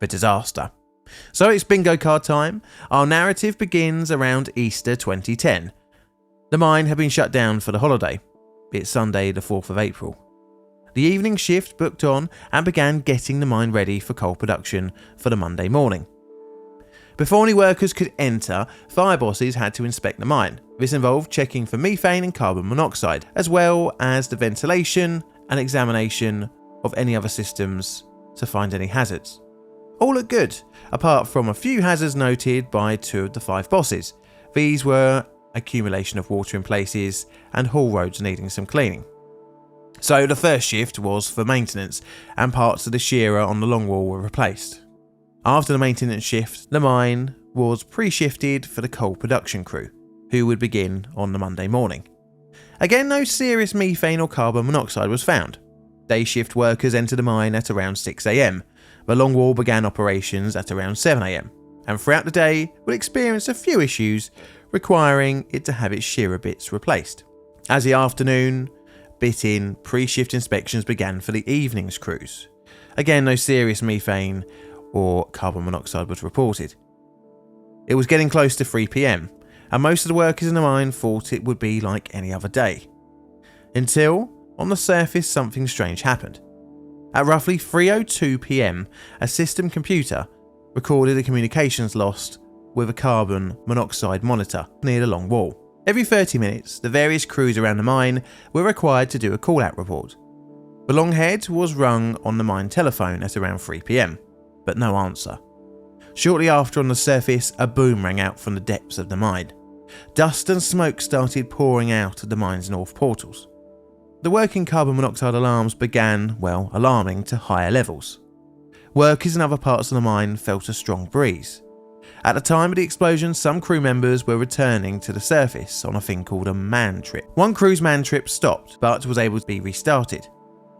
The disaster. So it's bingo card time. Our narrative begins around Easter 2010. The mine had been shut down for the holiday. It's Sunday the 4th of April. The evening shift booked on and began getting the mine ready for coal production for the Monday morning. Before any workers could enter, fire bosses had to inspect the mine. This involved checking for methane and carbon monoxide, as well as the ventilation and examination of any other systems to find any hazards. All looked good, apart from a few hazards noted by 2 of the 5 bosses. These were accumulation of water in places and haul roads needing some cleaning. So the first shift was for maintenance, and parts of the shearer on the longwall were replaced. After the maintenance shift, the mine was pre-shifted for the coal production crew, who would begin on the Monday morning. Again, no serious methane or carbon monoxide was found. Day shift workers entered the mine at around 6 AM. The longwall began operations at around 7 AM, and throughout the day would experience a few issues requiring it to have its shearer bits replaced. As the afternoon bit in, pre-shift inspections began for the evening's crews. Again, no serious methane or carbon monoxide was reported. It was getting close to 3 PM, and most of the workers in the mine thought it would be like any other day. Until, on the surface, something strange happened. At roughly 3:02 PM, a system computer recorded a communications loss with a carbon monoxide monitor near the long wall. Every 30 minutes, the various crews around the mine were required to do a call-out report. The long head was rung on the mine telephone at around 3 PM, but no answer. Shortly after, on the surface, a boom rang out from the depths of the mine. Dust and smoke started pouring out of the mine's north portals. The working carbon monoxide alarms began, alarming to higher levels. Workers in other parts of the mine felt a strong breeze. At the time of the explosion, some crew members were returning to the surface on a thing called a man trip. One crew's man trip stopped, but was able to be restarted.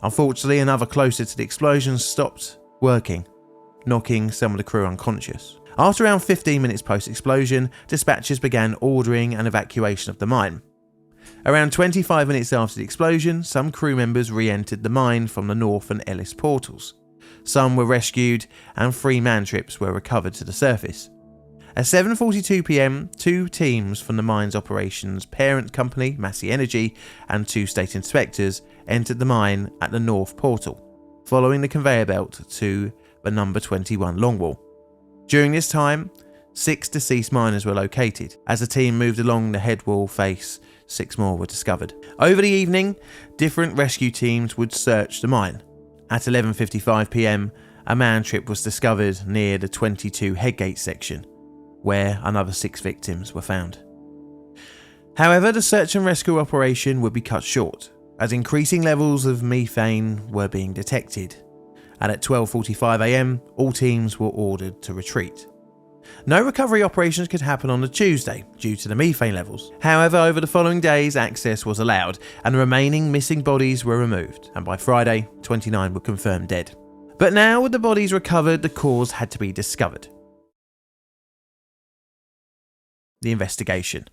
Unfortunately, another closer to the explosion stopped working, knocking some of the crew unconscious. After around 15 minutes post-explosion, dispatchers began ordering an evacuation of the mine. Around 25 minutes after the explosion, some crew members re-entered the mine from the North and Ellis portals. Some were rescued, and 3 man trips were recovered to the surface. At 7:42 PM, 2 teams from the mine's operations parent company, Massey Energy, and 2 state inspectors entered the mine at the North Portal, following the conveyor belt to the number 21 longwall. During this time, 6 deceased miners were located. As the team moved along the headwall face, 6 more were discovered. Over the evening, different rescue teams would search the mine. At 11:55 PM, a man trip was discovered near the 22 Highgate section, where another 6 victims were found. However, the search and rescue operation would be cut short, as increasing levels of methane were being detected, and at 12:45 AM, all teams were ordered to retreat. No recovery operations could happen on the Tuesday due to the methane levels. However, over the following days, access was allowed, and the remaining missing bodies were removed, and by Friday, 29 were confirmed dead. But now, with the bodies recovered, the cause had to be discovered. The investigation.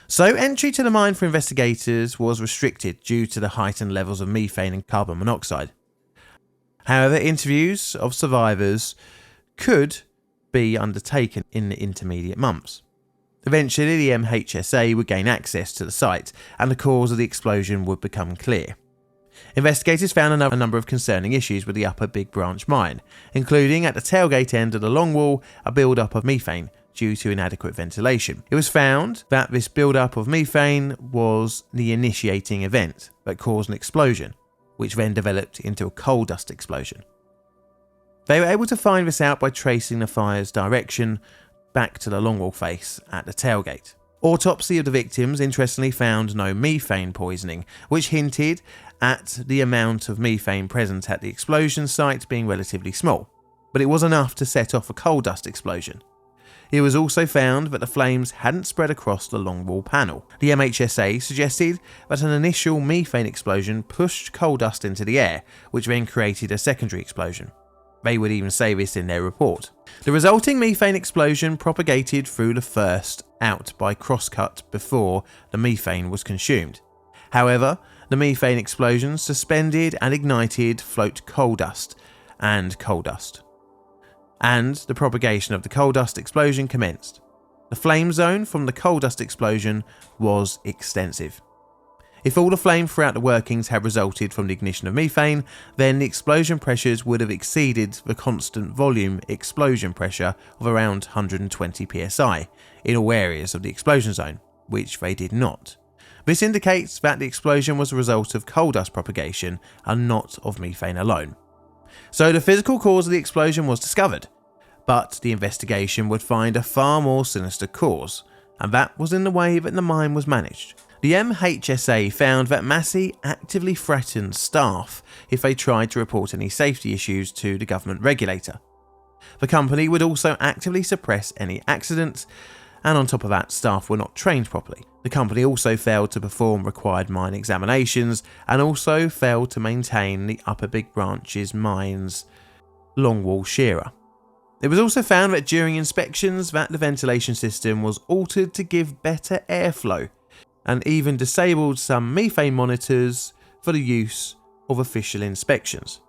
So, entry to the mine for investigators was restricted due to the heightened levels of methane and carbon monoxide. However, interviews of survivors could be undertaken in the intermediate months. Eventually, the MHSA would gain access to the site, and the cause of the explosion would become clear. Investigators found a number of concerning issues with the Upper Big Branch mine, including at the tailgate end of the longwall a build-up of methane due to inadequate ventilation. It was found that this build-up of methane was the initiating event that caused an explosion, which then developed into a coal dust explosion. They were able to find this out by tracing the fire's direction back to the longwall face at the tailgate. Autopsy of the victims interestingly found no methane poisoning, which hinted at the amount of methane present at the explosion site being relatively small, but it was enough to set off a coal dust explosion. It was also found that the flames hadn't spread across the longwall panel. The MHSA suggested that an initial methane explosion pushed coal dust into the air, which then created a secondary explosion. They would even say this in their report. The resulting methane explosion propagated through the first out by crosscut before the methane was consumed. However, the methane explosion suspended and ignited float coal dust, and the propagation of the coal dust explosion commenced. The flame zone from the coal dust explosion was extensive. If all the flame throughout the workings had resulted from the ignition of methane, then the explosion pressures would have exceeded the constant volume explosion pressure of around 120 psi in all areas of the explosion zone, which they did not. This indicates that the explosion was a result of coal dust propagation and not of methane alone. So the physical cause of the explosion was discovered, but the investigation would find a far more sinister cause, and that was in the way that the mine was managed. The MHSA found that Massey actively threatened staff if they tried to report any safety issues to the government regulator. The company would also actively suppress any accidents, and on top of that, staff were not trained properly. The company also failed to perform required mine examinations and also failed to maintain the Upper Big Branch's mine's longwall shearer. It was also found that during inspections that the ventilation system was altered to give better airflow, and even disabled some methane monitors for the use of official inspections.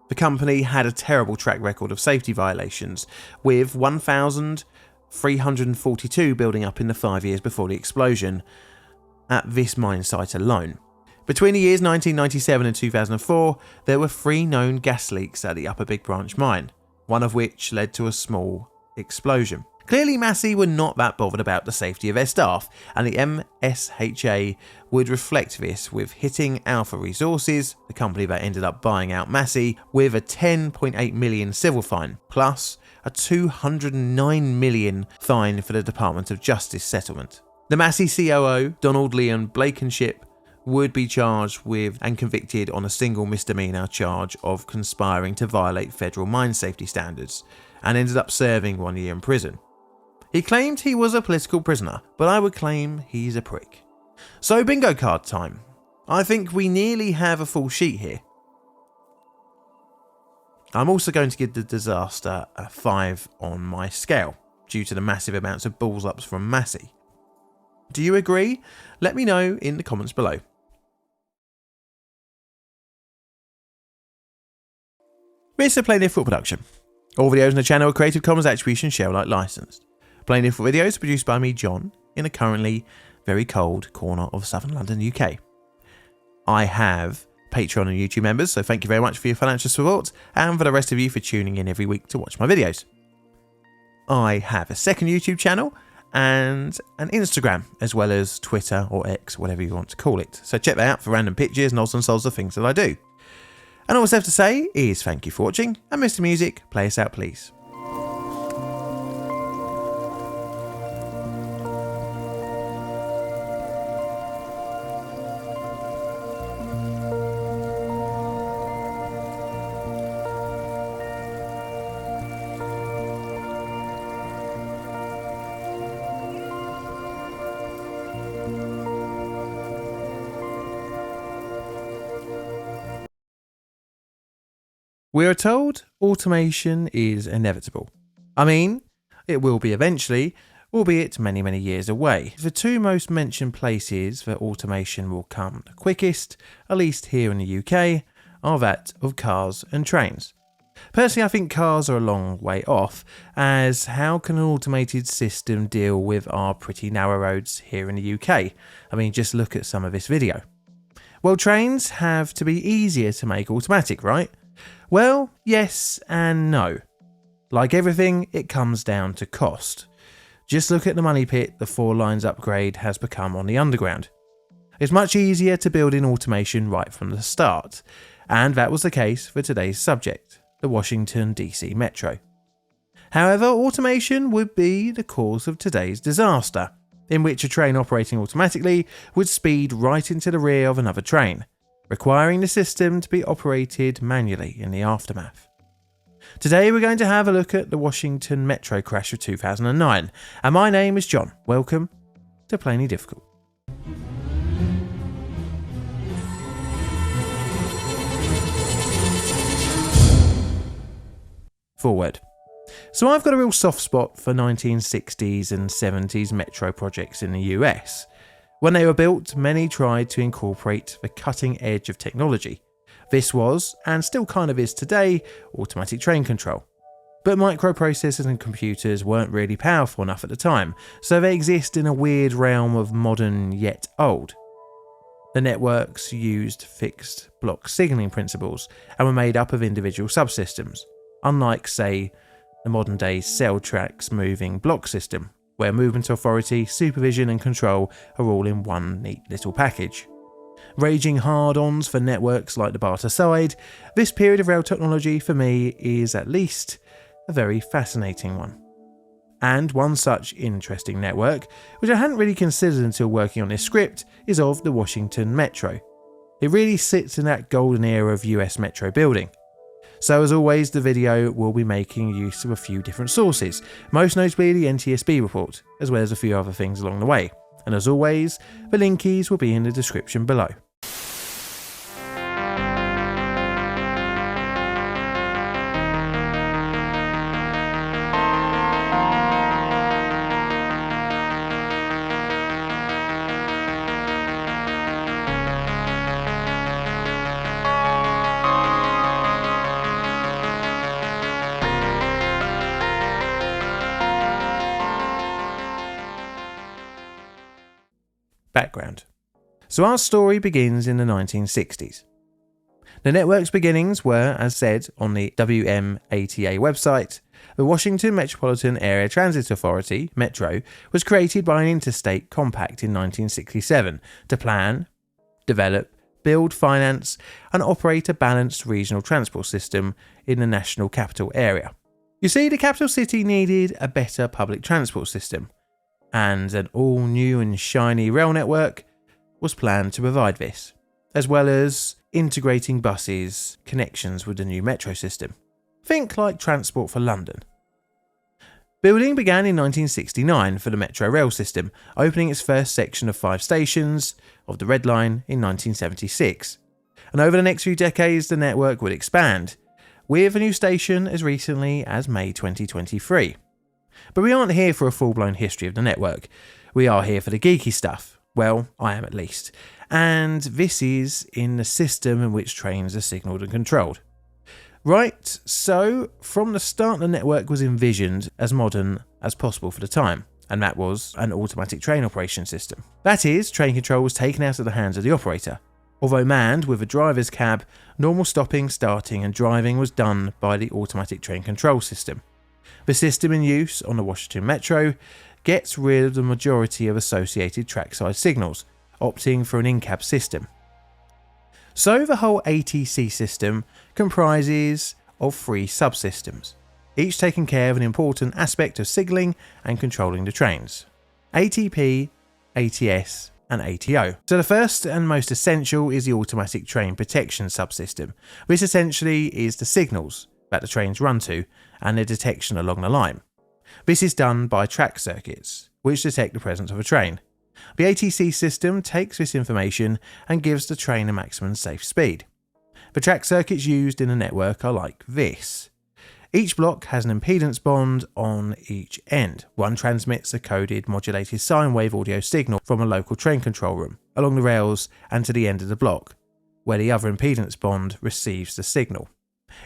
The company had a terrible track record of safety violations, with 1,342 building up in the 5 years before the explosion at this mine site alone. Between the years 1997 and 2004, there were 3 known gas leaks at the Upper Big Branch mine, one of which led to a small explosion. Clearly Massey were not that bothered about the safety of their staff, and the MSHA would reflect this with hitting Alpha Resources, the company that ended up buying out Massey, with a 10.8 million civil fine, plus a 209 million fine for the Department of Justice settlement. The Massey COO, Donald Leon Blankenship, would be charged with and convicted on a single misdemeanor charge of conspiring to violate federal mine safety standards, and ended up serving 1 year in prison. He claimed he was a political prisoner, but I would claim he's a prick. So bingo card time. I think we nearly have a full sheet here. I'm also going to give the disaster a 5 on my scale, due to the massive amounts of balls ups from Massey. Do you agree? Let me know in the comments below. This is a Plain Difficult production. All videos on the channel are Creative Commons Attribution Share Alike licensed. Plain Difficult videos produced by me, John, in a currently very cold corner of southern London, UK. I have Patreon and YouTube members, so thank you very much for your financial support, and for the rest of you for tuning in every week to watch my videos. I have a second YouTube channel and an Instagram, as well as Twitter or X, whatever you want to call it. So check that out for random pictures, nods and sods of things that I do. And all I have to say is thank you for watching, and Mr. Music, play us out please. We are told automation is inevitable. I mean, it will be eventually, albeit many, many years away. The 2 most mentioned places that automation will come the quickest, at least here in the UK, are that of cars and trains. Personally, I think cars are a long way off, as how can an automated system deal with our pretty narrow roads here in the UK? I mean, just look at some of this video. Well, trains have to be easier to make automatic, right? Well, yes and no. Like everything, it comes down to cost. Just look at the money pit the 4 lines upgrade has become on the underground. It's much easier to build in automation right from the start, and that was the case for today's subject, the Washington DC Metro. However, automation would be the cause of today's disaster, in which a train operating automatically would speed right into the rear of another train, requiring the system to be operated manually in the aftermath. Today we're going to have a look at the Washington Metro crash of 2009, and my name is John. Welcome to Plainly Difficult. Forward. So I've got a real soft spot for 1960s and 70s metro projects in the US. When they were built, many tried to incorporate the cutting edge of technology. This was, and still kind of is today, automatic train control. But microprocessors and computers weren't really powerful enough at the time, so they exist in a weird realm of modern yet old. The networks used fixed block signalling principles and were made up of individual subsystems, unlike, say, the modern day cell tracks moving block system, where movement authority, supervision and control are all in one neat little package. Raging hard-ons for networks like the barter side, this period of rail technology for me is at least a very fascinating one. And one such interesting network, which I hadn't really considered until working on this script, is of the Washington Metro. It really sits in that golden era of US metro building. So as always, the video will be making use of a few different sources, most notably the NTSB report, as well as a few other things along the way. And as always, the linkies will be in the description below. background. So our story begins in the 1960s. The network's beginnings were, as said on the WMATA website, the Washington Metropolitan Area Transit Authority, Metro, was created by an interstate compact in 1967 to plan, develop, build, finance and operate a balanced regional transport system in the national capital area. You see, the capital city needed a better public transport system, and an all-new and shiny rail network was planned to provide this, as well as integrating buses connections with the new metro system. Think like Transport for London. Building began in 1969 for the metro rail system, opening its first section of 5 stations of the Red Line in 1976. And over the next few decades, the network would expand, with a new station as recently as May 2023. But we aren't here for a full-blown history of the network. We are here for the geeky stuff. Well, I am at least. And this is in the system in which trains are signalled and controlled. Right, so from the start the network was envisioned as modern as possible for the time, and that was an automatic train operation system. That is, train control was taken out of the hands of the operator. Although manned with a driver's cab, normal stopping, starting and driving was done by the automatic train control system. The system in use on the Washington Metro gets rid of the majority of associated trackside signals, opting for an in-cab system. So the whole ATC system comprises of 3 subsystems, each taking care of an important aspect of signalling and controlling the trains: ATP, ATS and ATO. So the first and most essential is the automatic train protection subsystem, which essentially is the signals that the trains run to and their detection along the line. This is done by track circuits, which detect the presence of a train. The ATC system takes this information and gives the train a maximum safe speed. The track circuits used in the network are like this. Each block has an impedance bond on each end. One transmits a coded modulated sine wave audio signal from a local train control room along the rails and to the end of the block, where the other impedance bond receives the signal.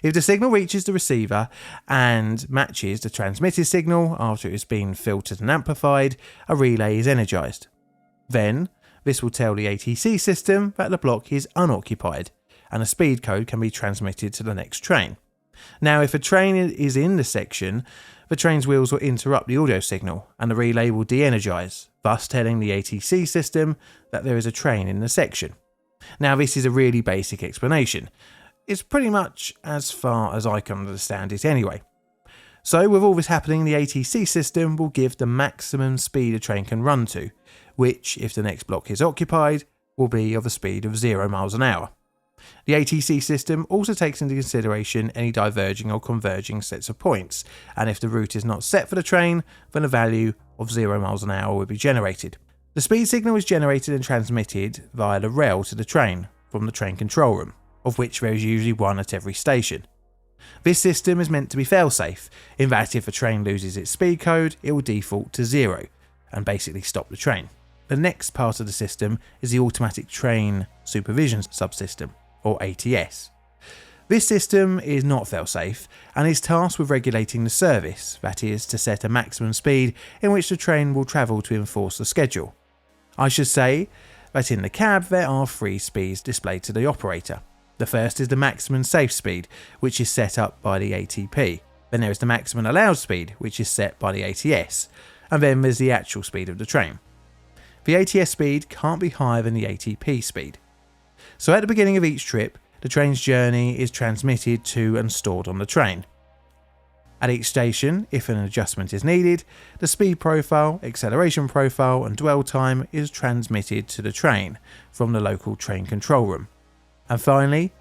If the signal reaches the receiver and matches the transmitted signal after it has been filtered and amplified, a relay is energized. Then, this will tell the ATC system that the block is unoccupied and a speed code can be transmitted to the next train. Now, if a train is in the section, the train's wheels will interrupt the audio signal and the relay will de-energize, thus telling the ATC system that there is a train in the section. Now, this is a really basic explanation. It's pretty much as far as I can understand it anyway. So, with all this happening, the ATC system will give the maximum speed a train can run to, which, if the next block is occupied, will be of a speed of 0 miles an hour. The ATC system also takes into consideration any diverging or converging sets of points, and if the route is not set for the train, then a value of 0 miles an hour will be generated. The speed signal is generated and transmitted via the rail to the train from the train control room, of which there is usually one at every station. This system is meant to be fail-safe, in that if a train loses its speed code, it will default to 0 and basically stop the train. The next part of the system is the Automatic Train Supervision Subsystem, or ATS. This system is not fail-safe and is tasked with regulating the service, that is, to set a maximum speed in which the train will travel to enforce the schedule. I should say that in the cab there are 3 speeds displayed to the operator. The first is the maximum safe speed, which is set up by the ATP. Then there is the maximum allowed speed, which is set by the ATS. And then there's the actual speed of the train. The ATS speed can't be higher than the ATP speed. So at the beginning of each trip, the train's journey is transmitted to and stored on the train. At each station, if an adjustment is needed, the speed profile, acceleration profile and dwell time is transmitted to the train from the local train control room. And finally,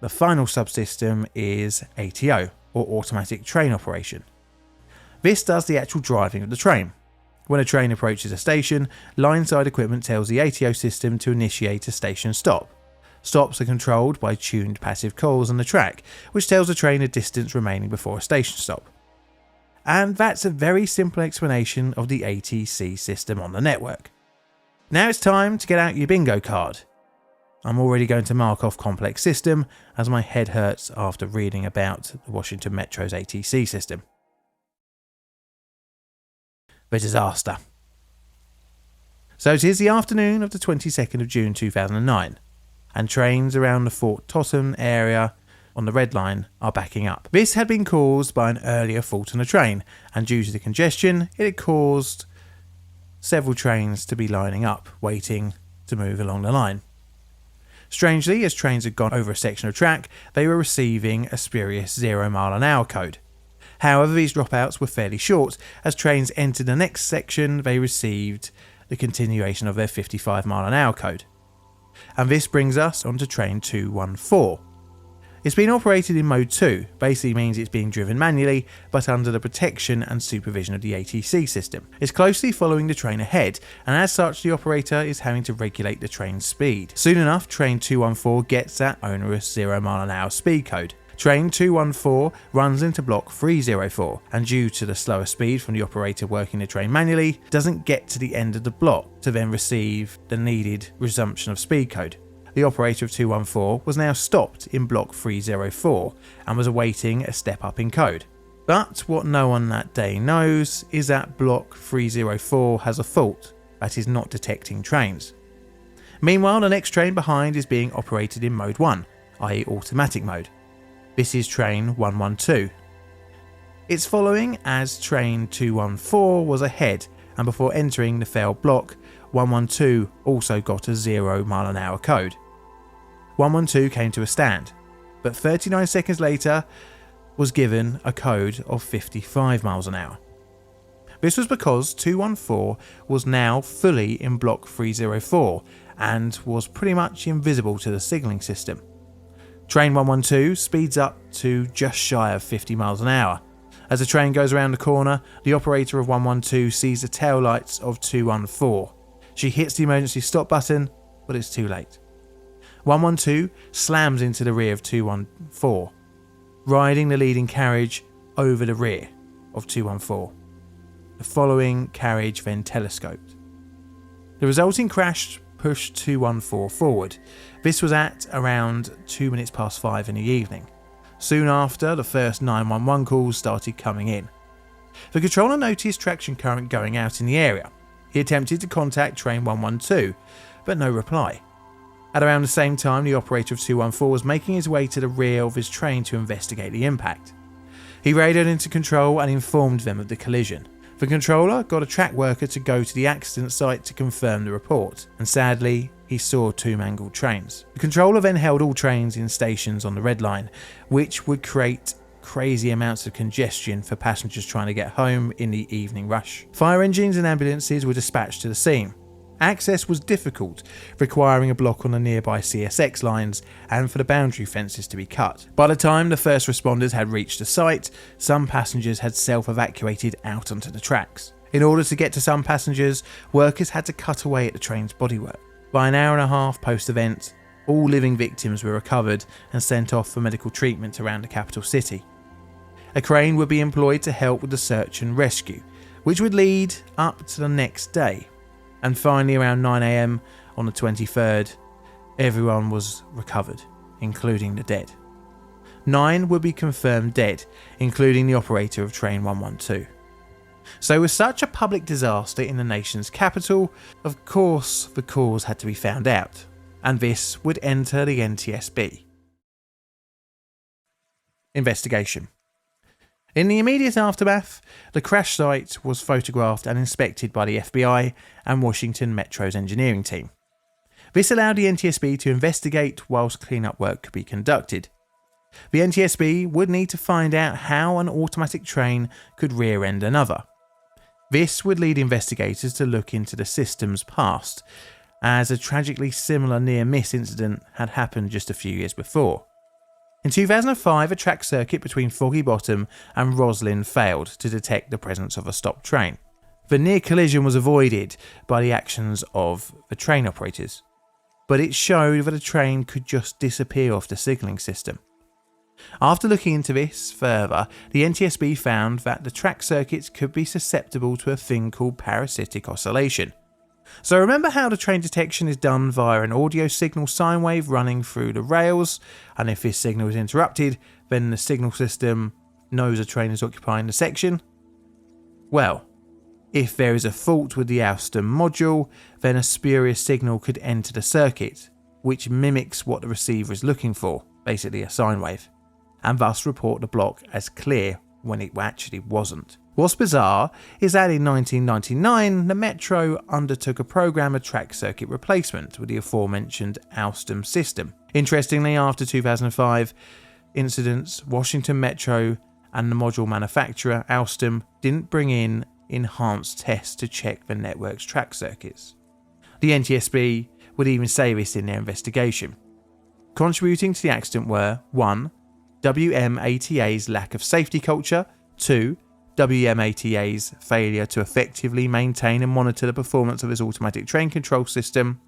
the final subsystem is ATO, or Automatic Train Operation. This does the actual driving of the train. When a train approaches a station, line-side equipment tells the ATO system to initiate a station stop. Stops are controlled by tuned passive calls on the track, which tells the train the distance remaining before a station stop. And that's a very simple explanation of the ATC system on the network. Now it's time to get out your bingo card. I'm already going to mark off complex system as my head hurts after reading about the Washington Metro's ATC system. The disaster. So it is the afternoon of the 22nd of June 2009, and trains around the Fort Totten area on the Red Line are backing up. This had been caused by an earlier fault on a train, and due to the congestion, it had caused several trains to be lining up, waiting to move along the line. Strangely, as trains had gone over a section of track, they were receiving a spurious 0 mph code. However, these dropouts were fairly short. As trains entered the next section, they received the continuation of their 55 mph code. And this brings us onto train 214. It's been operated in mode 2, basically means it's being driven manually, but under the protection and supervision of the ATC system. It's closely following the train ahead, and as such the operator is having to regulate the train's speed. Soon enough, train 214 gets that onerous 0 mph speed code. Train 214 runs into block 304, and due to the slower speed from the operator working the train manually, doesn't get to the end of the block to then receive the needed resumption of speed code. The operator of 214 was now stopped in block 304 and was awaiting a step up in code. But what no one that day knows is that block 304 has a fault that is not detecting trains. Meanwhile, the next train behind is being operated in mode 1, i.e. automatic mode. This is train 112. It's following as train 214 was ahead, and before entering the failed block, 112 also got a 0 mph code. 112 came to a stand, but 39 seconds later was given a code of 55 mph. This was because 214 was now fully in block 304 and was pretty much invisible to the signalling system. Train 112 speeds up to just shy of 50 mph. As the train goes around the corner, the operator of 112 sees the tail lights of 214. She hits the emergency stop button, but it's too late. 112 slams into the rear of 214, riding the leading carriage over the rear of 214. The following carriage then telescoped. The resulting crash pushed 214 forward. This was at around 2 minutes past 5 in the evening. Soon after, the first 911 calls started coming in. The controller noticed traction current going out in the area. He attempted to contact train 112, but no reply. At around the same time, the operator of 214 was making his way to the rear of his train to investigate the impact. He radioed into control and informed them of the collision. The controller got a track worker to go to the accident site to confirm the report, and sadly, he saw 2 mangled trains. The controller then held all trains in stations on the Red Line, which would create crazy amounts of congestion for passengers trying to get home in the evening rush. Fire engines and ambulances were dispatched to the scene. Access was difficult, requiring a block on the nearby CSX lines and for the boundary fences to be cut. By the time the first responders had reached the site, some passengers had self-evacuated out onto the tracks. In order to get to some passengers, workers had to cut away at the train's bodywork. By an hour and a half post-event, all living victims were recovered and sent off for medical treatment around the capital city. A crane would be employed to help with the search and rescue, which would lead up to the next day. And finally, around 9 AM on the 23rd, everyone was recovered, including the dead. 9 would be confirmed dead, including the operator of train 112. So with such a public disaster in the nation's capital, of course the cause had to be found out, and this would enter the NTSB. Investigation. In the immediate aftermath, the crash site was photographed and inspected by the FBI and Washington Metro's engineering team. This allowed the NTSB to investigate whilst clean-up work could be conducted. The NTSB would need to find out how an automatic train could rear-end another. This would lead investigators to look into the system's past, as a tragically similar near-miss incident had happened just a few years before. In 2005, a track circuit between Foggy Bottom and Roslyn failed to detect the presence of a stopped train. The near collision was avoided by the actions of the train operators, but it showed that a train could just disappear off the signalling system. After looking into this further, the NTSB found that the track circuits could be susceptible to a thing called parasitic oscillation. So remember how the train detection is done via an audio signal sine wave running through the rails, and if this signal is interrupted, then the signal system knows a train is occupying the section? Well, If there is a fault with the Alstom module, then a spurious signal could enter the circuit, which mimics what the receiver is looking for, basically a sine wave, and thus report the block as clear when it actually wasn't. What's bizarre is that in 1999, the Metro undertook a program of track circuit replacement with the aforementioned Alstom system. Interestingly, after 2005 incidents, Washington Metro and the module manufacturer Alstom didn't bring in enhanced tests to check the network's track circuits. The NTSB would even say this in their investigation. Contributing to the accident were 1. WMATA's lack of safety culture, 2. WMATA's failure to effectively maintain and monitor the performance of its automatic train control system,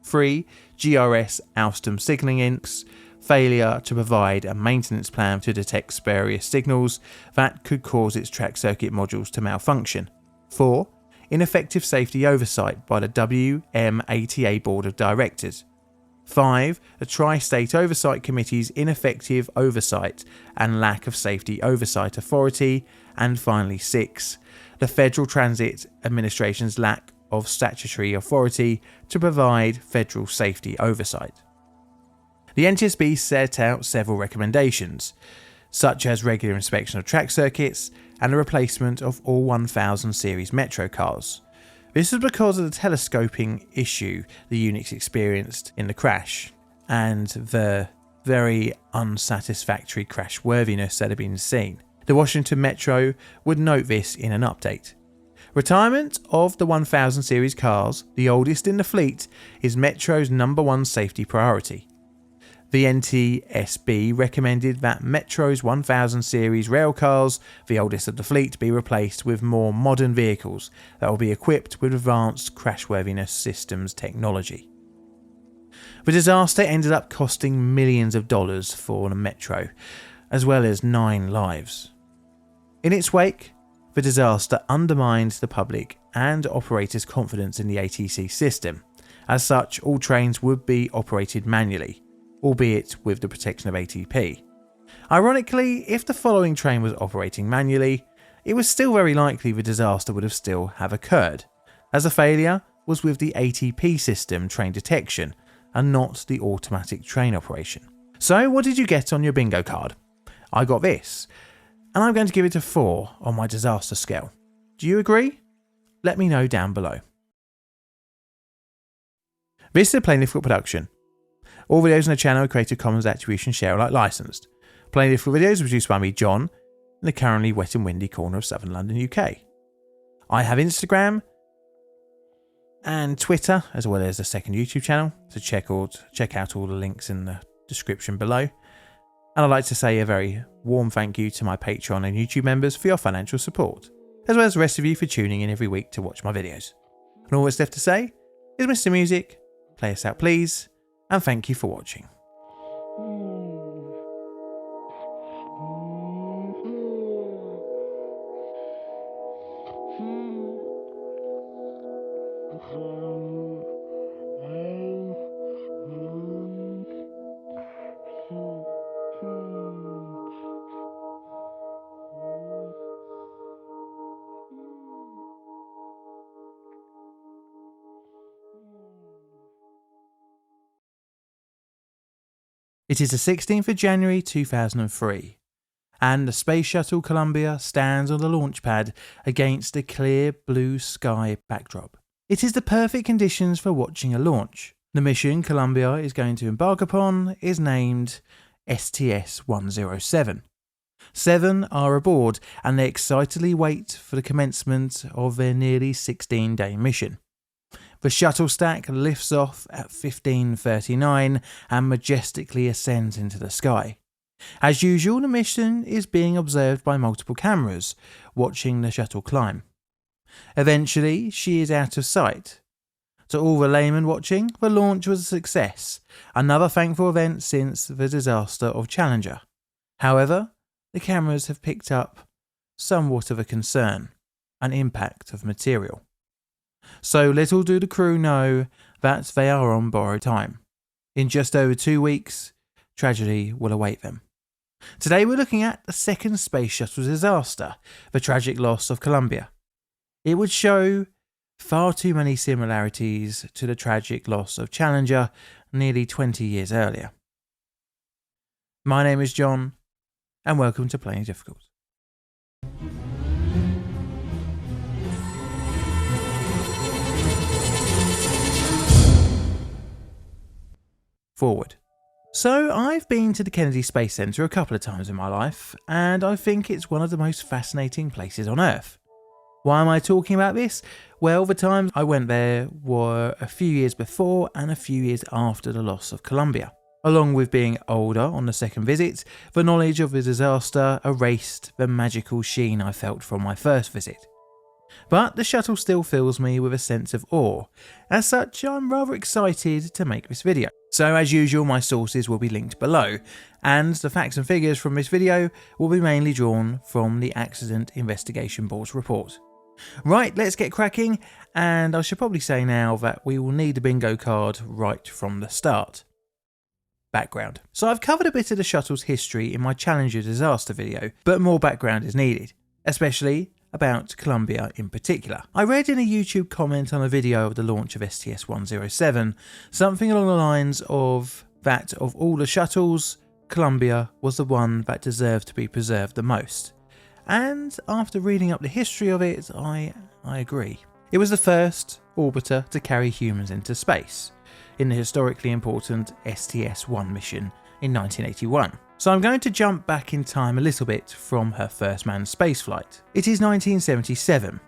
3. GRS Alstom signalling inks, failure to provide a maintenance plan to detect spurious signals that could cause its track circuit modules to malfunction, 4. Ineffective safety oversight by the WMATA Board of Directors, 5. The Tri-State Oversight Committee's ineffective oversight and lack of safety oversight authority, and finally 6. The Federal Transit Administration's lack of statutory authority to provide federal safety oversight. The NTSB set out several recommendations, such as regular inspection of track circuits and the replacement of all 1000 series Metro cars. This was because of the telescoping issue the Unix experienced in the crash, and the very unsatisfactory crashworthiness that had been seen. The Washington Metro would note this in an update. Retirement of the 1000 series cars, the oldest in the fleet, is Metro's number one safety priority. The NTSB recommended that Metro's 1000 series rail cars, the oldest of the fleet, be replaced with more modern vehicles that will be equipped with advanced crashworthiness systems technology. The disaster ended up costing millions of dollars for the Metro, as well as 9 lives. In its wake, the disaster undermined the public and operators' confidence in the ATC system. As such, all trains would be operated manually, albeit with the protection of ATP. Ironically, if the following train was operating manually, it was still very likely the disaster would have still have occurred, as the failure was with the ATP system train detection and not the automatic train operation. So what did you get on your bingo card? I got this, and I'm going to give it a 4 on my disaster scale. Do you agree? Let me know down below. This is a Plainly Difficult production. All videos on the channel are Creative Commons Attribution Share Alike licensed. Plainly Difficult videos are produced by me, John, in the currently wet and windy corner of southern London, UK. I have Instagram and Twitter, as well as a second YouTube channel, so check out all the links in the description below. And I'd like to say a very warm thank you to my Patreon and YouTube members for your financial support, as well as the rest of you for tuning in every week to watch my videos. And all that's left to say is Mr. Music, play us out please, and thank you for watching. It is the 16th of January 2003, and the Space Shuttle Columbia stands on the launch pad against a clear blue sky backdrop. It is the perfect conditions for watching a launch. The mission Columbia is going to embark upon is named STS-107. 7 are aboard, and they excitedly wait for the commencement of their nearly 16-day mission. The shuttle stack lifts off at 15:39 and majestically ascends into the sky. As usual, the mission is being observed by multiple cameras, watching the shuttle climb. Eventually, she is out of sight. To all the laymen watching, the launch was a success, another thankful event since the disaster of Challenger. However, the cameras have picked up somewhat of a concern, an impact of material. So little do the crew know that they are on borrowed time. In just over 2 weeks, tragedy will await them. Today we're looking at the second space shuttle disaster, the tragic loss of Columbia. It would show far too many similarities to the tragic loss of Challenger nearly 20 years earlier. My name is John, and welcome to Playing Difficult. Forward. So, I've been to the Kennedy Space Center a couple of times in my life, and I think it's one of the most fascinating places on Earth. Why am I talking about this? Well, the times I went there were a few years before and a few years after the loss of Columbia. Along with being older on the second visit, the knowledge of the disaster erased the magical sheen I felt from my first visit. But the shuttle still fills me with a sense of awe. As such, I'm rather excited to make this video. So as usual, my sources will be linked below, and the facts and figures from this video will be mainly drawn from the Accident Investigation Board's report. Right, let's get cracking, and I should probably say now that we will need a bingo card right from the start. Background. So I've covered a bit of the shuttle's history in my Challenger disaster video, but more background is needed, especially about Columbia in particular. I read in a YouTube comment on a video of the launch of STS-107 something along the lines of that of all the shuttles, Columbia was the one that deserved to be preserved the most. And after reading up the history of it, I agree. It was the first orbiter to carry humans into space in the historically important STS-1 mission in 1981. So I'm going to jump back in time a little bit from her first manned spaceflight. It is 1977.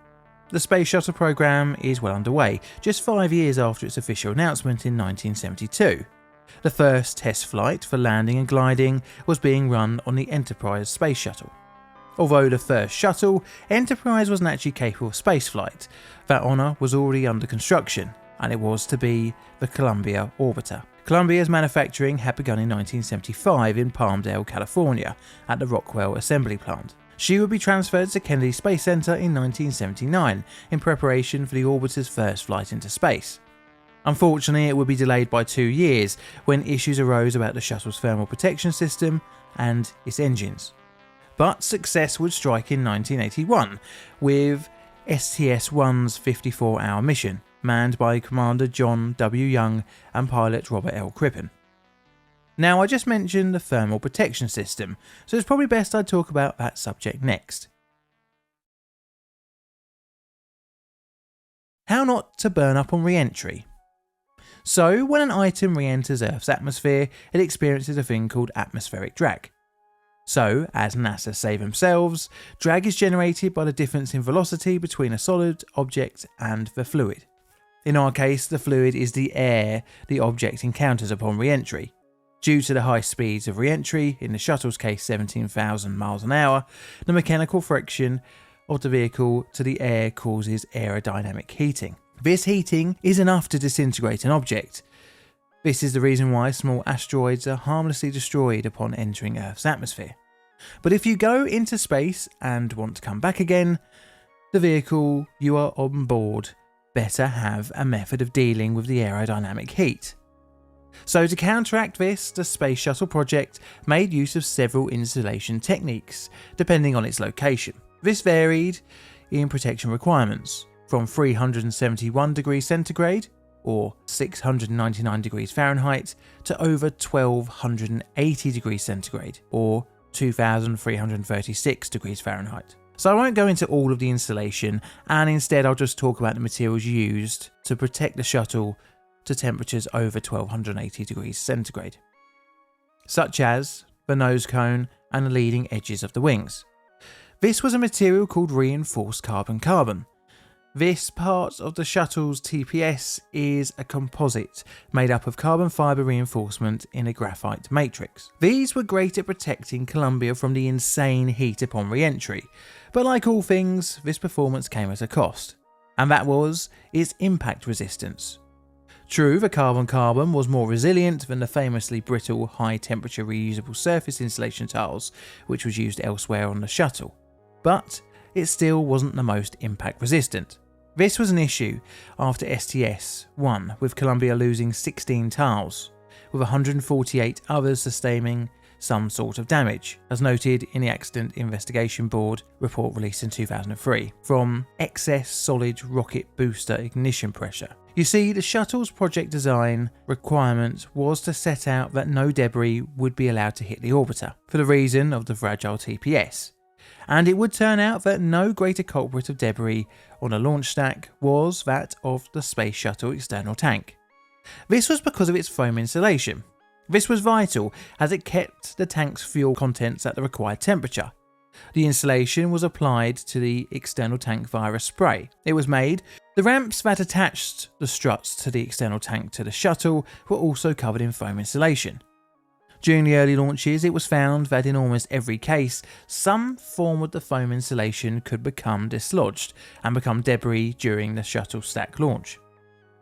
The Space Shuttle program is well underway, just 5 years after its official announcement in 1972. The first test flight for landing and gliding was being run on the Enterprise space shuttle. Although the first shuttle, Enterprise wasn't actually capable of spaceflight. That honour was already under construction, and it was to be the Columbia orbiter. Columbia's manufacturing had begun in 1975 in Palmdale, California, at the Rockwell Assembly Plant. She would be transferred to Kennedy Space Center in 1979 in preparation for the orbiter's first flight into space. Unfortunately, it would be delayed by 2 years when issues arose about the shuttle's thermal protection system and its engines. But success would strike in 1981 with STS-1's 54-hour mission, manned by Commander John W. Young and pilot Robert L. Crippen. Now, I just mentioned the thermal protection system, so it's probably best I talk about that subject next. How not to burn up on re-entry. So, when an item re-enters Earth's atmosphere, it experiences a thing called atmospheric drag. So, as NASA say themselves, drag is generated by the difference in velocity between a solid object and the fluid. In our case, the fluid is the air the object encounters upon re-entry. Due to the high speeds of re-entry, in the shuttle's case 17,000 miles an hour, the mechanical friction of the vehicle to the air causes aerodynamic heating. This heating is enough to disintegrate an object. This is the reason why small asteroids are harmlessly destroyed upon entering Earth's atmosphere. But if you go into space and want to come back again, the vehicle you are on board better have a method of dealing with the aerodynamic heat. So to counteract this, the Space Shuttle project made use of several installation techniques, depending on its location. This varied in protection requirements, from 371 degrees centigrade, or 699 degrees Fahrenheit, to over 1280 degrees centigrade, or 2336 degrees Fahrenheit. So I won't go into all of the installation, and instead I'll just talk about the materials used to protect the shuttle to temperatures over 1280 degrees centigrade, such as the nose cone and the leading edges of the wings. This was a material called reinforced carbon-carbon. This part of the shuttle's TPS is a composite made up of carbon fibre reinforcement in a graphite matrix. These were great at protecting Columbia from the insane heat upon re-entry, but like all things, this performance came at a cost, and that was its impact resistance. True, the carbon-carbon was more resilient than the famously brittle high-temperature reusable surface insulation tiles which was used elsewhere on the shuttle, but it still wasn't the most impact resistant. This was an issue after STS-1, with Columbia losing 16 tiles, with 148 others sustaining some sort of damage, as noted in the Accident Investigation Board report released in 2003, from excess solid rocket booster ignition pressure. You see, the shuttle's project design requirement was to set out that no debris would be allowed to hit the orbiter, for the reason of the fragile TPS. And it would turn out that no greater culprit of debris on a launch stack was that of the Space Shuttle external tank. This was because of its foam insulation. This was vital as it kept the tank's fuel contents at the required temperature. The insulation was applied to the external tank via a spray. It was made. The ramps that attached the struts to the external tank to the shuttle were also covered in foam insulation. During the early launches, it was found that in almost every case, some form of the foam insulation could become dislodged and become debris during the shuttle stack launch.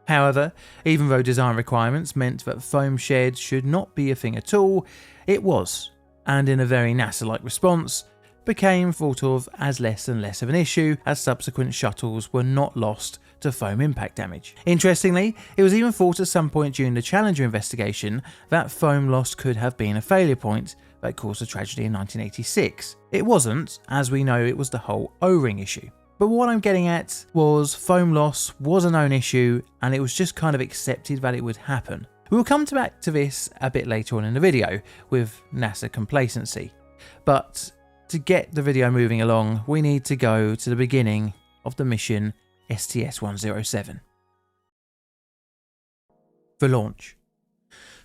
However, even though design requirements meant that foam shed should not be a thing at all, it was, and in a very NASA-like response, became thought of as less and less of an issue as subsequent shuttles were not lost to foam impact damage. Interestingly, it was even thought at some point during the Challenger investigation that foam loss could have been a failure point that caused the tragedy in 1986. It wasn't, as we know it was the whole O-ring issue. But what I'm getting at was foam loss was a known issue and it was just kind of accepted that it would happen. We will come back to this a bit later on in the video with NASA complacency. But to get the video moving along, we need to go to the beginning of the mission STS-107. The launch.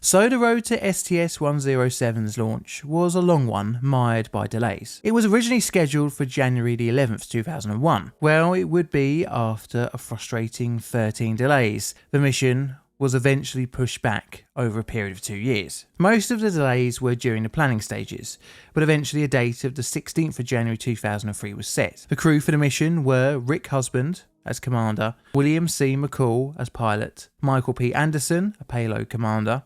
So the road to STS-107's launch was a long one, mired by delays. It was originally scheduled for January the 11th, 2001. Well, it would be after a frustrating 13 delays. The mission was eventually pushed back over a period of 2 years. Most of the delays were during the planning stages, but eventually a date of the 16th of January 2003 was set. The crew for the mission were Rick Husband as commander, William C. McCall as pilot, Michael P. Anderson, a payload commander,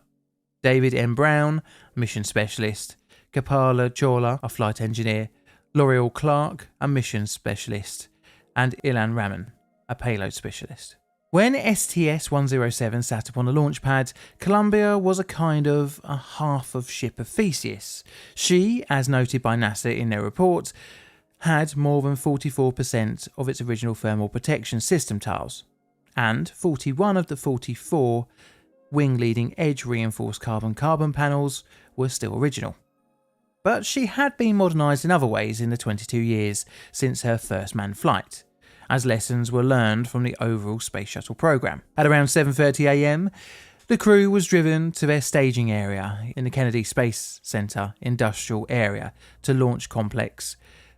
David M. Brown, mission specialist, Kapala Chawla, a flight engineer, L'Oreal Clark, a mission specialist, and Ilan Raman, a payload specialist. When STS-107 sat upon the launch pad, Columbia was a kind of a half of ship of Theseus. She, as noted by NASA in their report, had more than 44% of its original thermal protection system tiles, and 41 of the 44 wing leading edge reinforced carbon-carbon panels were still original. But she had been modernised in other ways in the 22 years since her first manned flight, as lessons were learned from the overall Space Shuttle program. At around 7:30 AM, the crew was driven to their staging area in the Kennedy Space Center industrial area to Launch Complex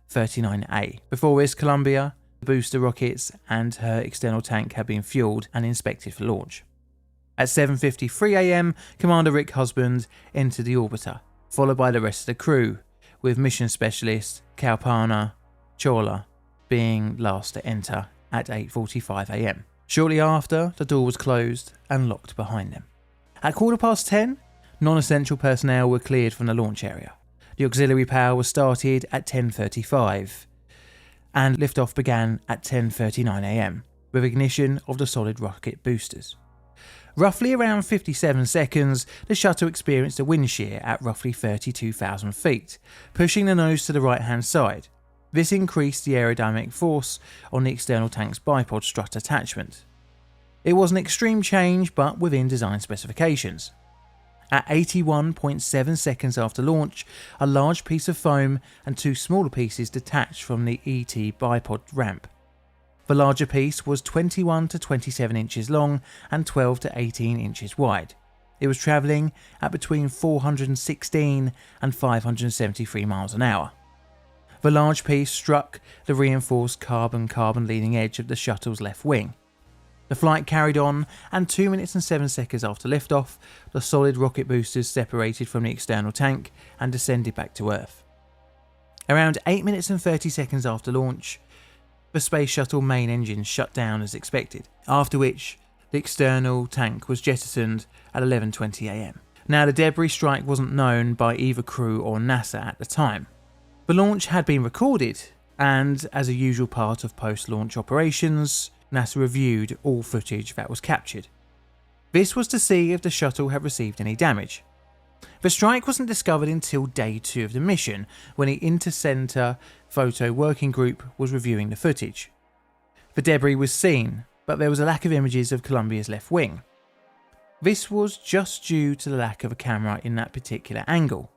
39A. Before this, Columbia, the booster rockets and her external tank had been fueled and inspected for launch. At 7:53 AM, Commander Rick Husband entered the orbiter, followed by the rest of the crew, with mission specialist Kalpana Chawla being last to enter at 8:45 AM. Shortly after, the door was closed and locked behind them. At 10:15, non-essential personnel were cleared from the launch area. The auxiliary power was started at 10:35 and liftoff began at 10:39 AM with ignition of the solid rocket boosters. Roughly around 57 seconds, the shuttle experienced a wind shear at roughly 32,000 feet, pushing the nose to the right-hand side. This increased the aerodynamic force on the external tank's bipod strut attachment. It was an extreme change, but within design specifications. At 81.7 seconds after launch, a large piece of foam and two smaller pieces detached from the ET bipod ramp. The larger piece was 21 to 27 inches long and 12 to 18 inches wide. It was travelling at between 416 and 573 miles an hour. The large piece struck the reinforced carbon-carbon leading edge of the shuttle's left wing. The flight carried on, and 2 minutes and 7 seconds after liftoff, the solid rocket boosters separated from the external tank and descended back to Earth. Around 8 minutes and 30 seconds after launch, the Space Shuttle main engines shut down as expected, after which the external tank was jettisoned at 11:20 AM. Now, the debris strike wasn't known by either crew or NASA at the time. The launch had been recorded, and as a usual part of post-launch operations, NASA reviewed all footage that was captured. This was to see if the shuttle had received any damage. The strike wasn't discovered until day 2 of the mission, when the Inter-Center Photo Working Group was reviewing the footage. The debris was seen, but there was a lack of images of Columbia's left wing. This was just due to the lack of a camera in that particular angle.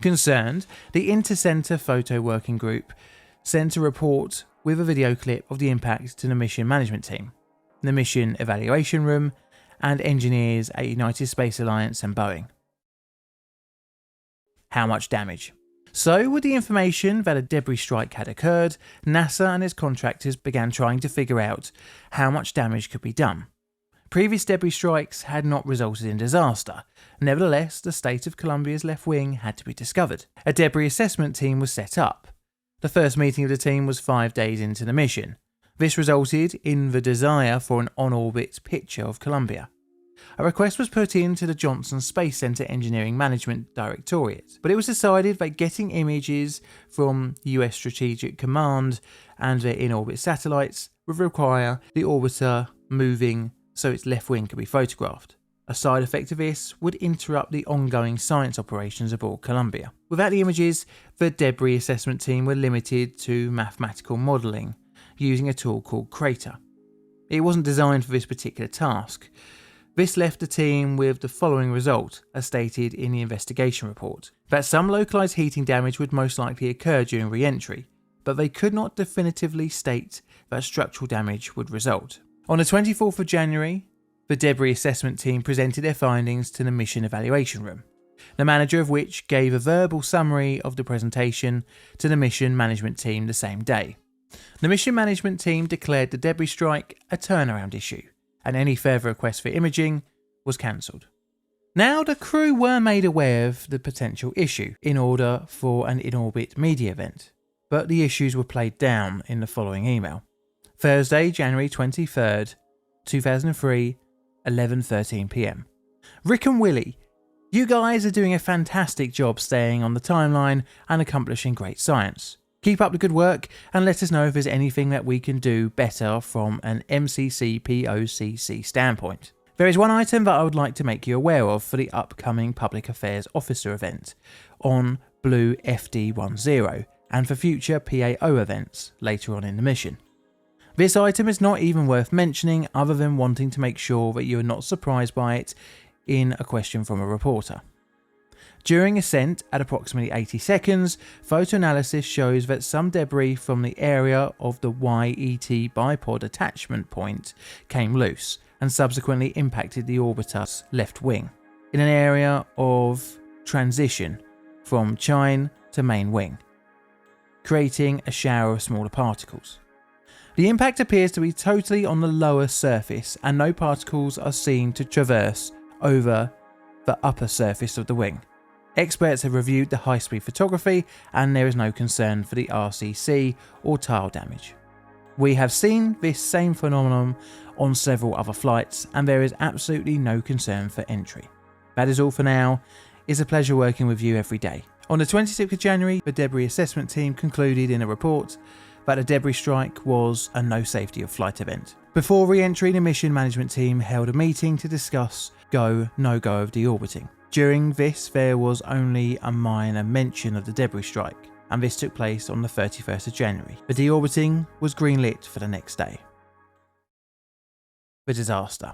Concerned, the Inter-Center Photo Working Group sent a report with a video clip of the impact to the mission management team, the mission evaluation room, and engineers at United Space Alliance and Boeing. How much damage? So, with the information that a debris strike had occurred, NASA and its contractors began trying to figure out how much damage could be done. Previous debris strikes had not resulted in disaster. Nevertheless, the state of Columbia's left wing had to be discovered. A debris assessment team was set up. The first meeting of the team was 5 days into the mission. This resulted in the desire for an on-orbit picture of Columbia. A request was put in to the Johnson Space Center Engineering Management Directorate, but it was decided that getting images from US Strategic Command and their in-orbit satellites would require the orbiter moving so its left wing could be photographed. A side effect of this would interrupt the ongoing science operations aboard Columbia. Without the images, the debris assessment team were limited to mathematical modelling using a tool called Crater. It wasn't designed for this particular task. This left the team with the following result, as stated in the investigation report, that some localised heating damage would most likely occur during re-entry, but they could not definitively state that structural damage would result. On the 24th of January, the debris assessment team presented their findings to the mission evaluation room, the manager of which gave a verbal summary of the presentation to the mission management team the same day. The mission management team declared the debris strike a turnaround issue, and any further request for imaging was cancelled. Now, the crew were made aware of the potential issue in order for an in-orbit media event, but the issues were played down in the following email. Thursday, January 23rd, 2003, 11:13 PM. Rick and Willie, you guys are doing a fantastic job staying on the timeline and accomplishing great science. Keep up the good work and let us know if there's anything that we can do better from an MCC-POCC standpoint. There is one item that I would like to make you aware of for the upcoming Public Affairs Officer event on Blue FD10 and for future PAO events later on in the mission. This item is not even worth mentioning other than wanting to make sure that you are not surprised by it in a question from a reporter. During ascent at approximately 80 seconds, photo analysis shows that some debris from the area of the YET bipod attachment point came loose and subsequently impacted the orbiter's left wing, in an area of transition from chine to main wing, creating a shower of smaller particles. The impact appears to be totally on the lower surface and no particles are seen to traverse over the upper surface of the wing. Experts have reviewed the high-speed photography and there is no concern for the RCC or tile damage. We have seen this same phenomenon on several other flights and there is absolutely no concern for entry. That is all for now. It's a pleasure working with you every day. On the 26th of January, the debris assessment team concluded in a report that a debris strike was a no safety of flight event. Before re-entry, the mission management team held a meeting to discuss go, no-go of deorbiting. During this, there was only a minor mention of the debris strike, and this took place on the 31st of January. The deorbiting was greenlit for the next day. The disaster.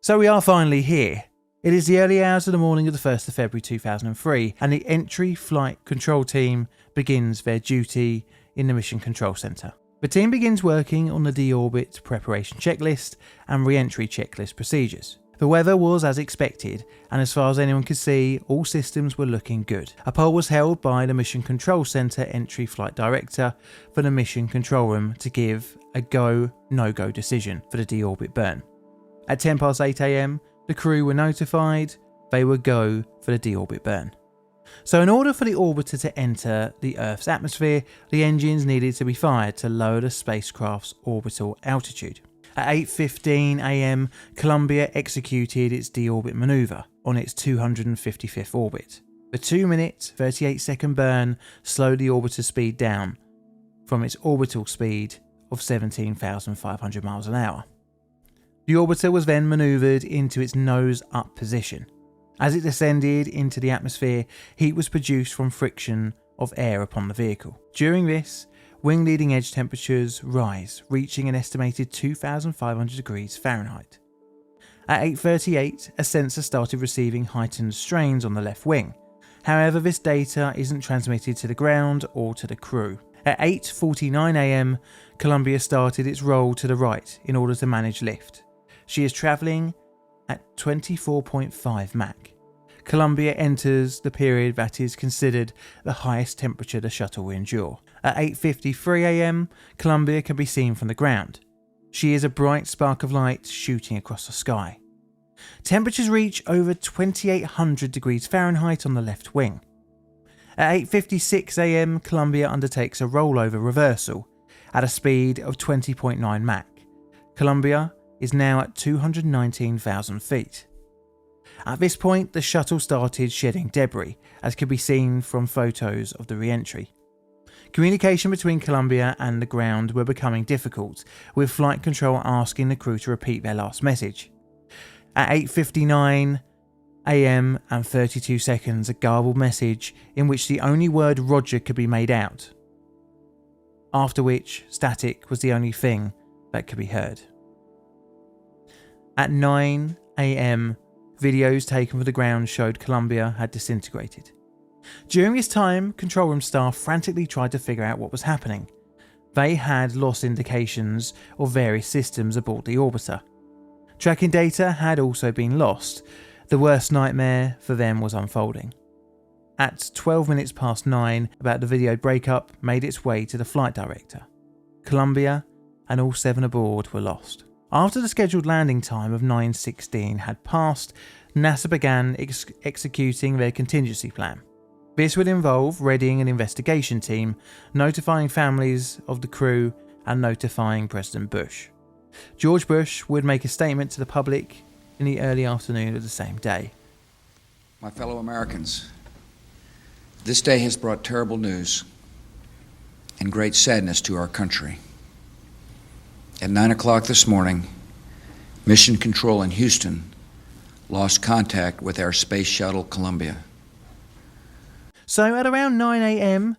So we are finally here. It is the early hours of the morning of the 1st of February 2003, and the entry flight control team begins their duty in the Mission Control Center. The team begins working on the deorbit preparation checklist and re-entry checklist procedures. The weather was as expected, and as far as anyone could see, all systems were looking good. A poll was held by the Mission Control Center Entry Flight Director for the Mission Control Room to give a go, no-go decision for the deorbit burn. At 10 past 8 AM, the crew were notified they would go for the deorbit burn. So in order for the orbiter to enter the Earth's atmosphere, the engines needed to be fired to lower the spacecraft's orbital altitude. At 8:15 AM, Columbia executed its deorbit maneuver on its 255th orbit. The 2-minute, 38-second burn slowed the orbiter's speed down from its orbital speed of 17,500 miles an hour. The orbiter was then maneuvered into its nose-up position. As it descended into the atmosphere, heat was produced from friction of air upon the vehicle. During this, wing leading edge temperatures rise, reaching an estimated 2,500 degrees Fahrenheit. At 8:38, a sensor started receiving heightened strains on the left wing. However, this data isn't transmitted to the ground or to the crew. At 8:49 am, Columbia started its roll to the right in order to manage lift. She is travelling at 24.5 Mach. Columbia enters the period that is considered the highest temperature the shuttle will endure. At 8:53 am, Columbia can be seen from the ground. She is a bright spark of light shooting across the sky. Temperatures reach over 2,800 degrees Fahrenheit on the left wing. At 8:56 am, Columbia undertakes a rollover reversal at a speed of 20.9 Mach. Columbia is now at 219,000 feet. At this point, the shuttle started shedding debris, as can be seen from photos of the re-entry. Communication between Columbia and the ground were becoming difficult, with flight control asking the crew to repeat their last message. At 8:59 am and 32 seconds, a garbled message in which the only word Roger could be made out, after which static was the only thing that could be heard. At 9 am, videos taken from the ground showed Columbia had disintegrated. During this time, control room staff frantically tried to figure out what was happening. They had lost indications of various systems aboard the orbiter. Tracking data had also been lost. The worst nightmare for them was unfolding. At 12 minutes past 9, about the videoed breakup made its way to the flight director. Columbia and all 7 aboard were lost. After the scheduled landing time of 9:16 had passed, NASA began executing their contingency plan. This would involve readying an investigation team, notifying families of the crew, and notifying President Bush. George Bush would make a statement to the public in the early afternoon of the same day. My fellow Americans, this day has brought terrible news and great sadness to our country. At 9 o'clock this morning, Mission Control in Houston lost contact with our space shuttle Columbia. So at around 9 am,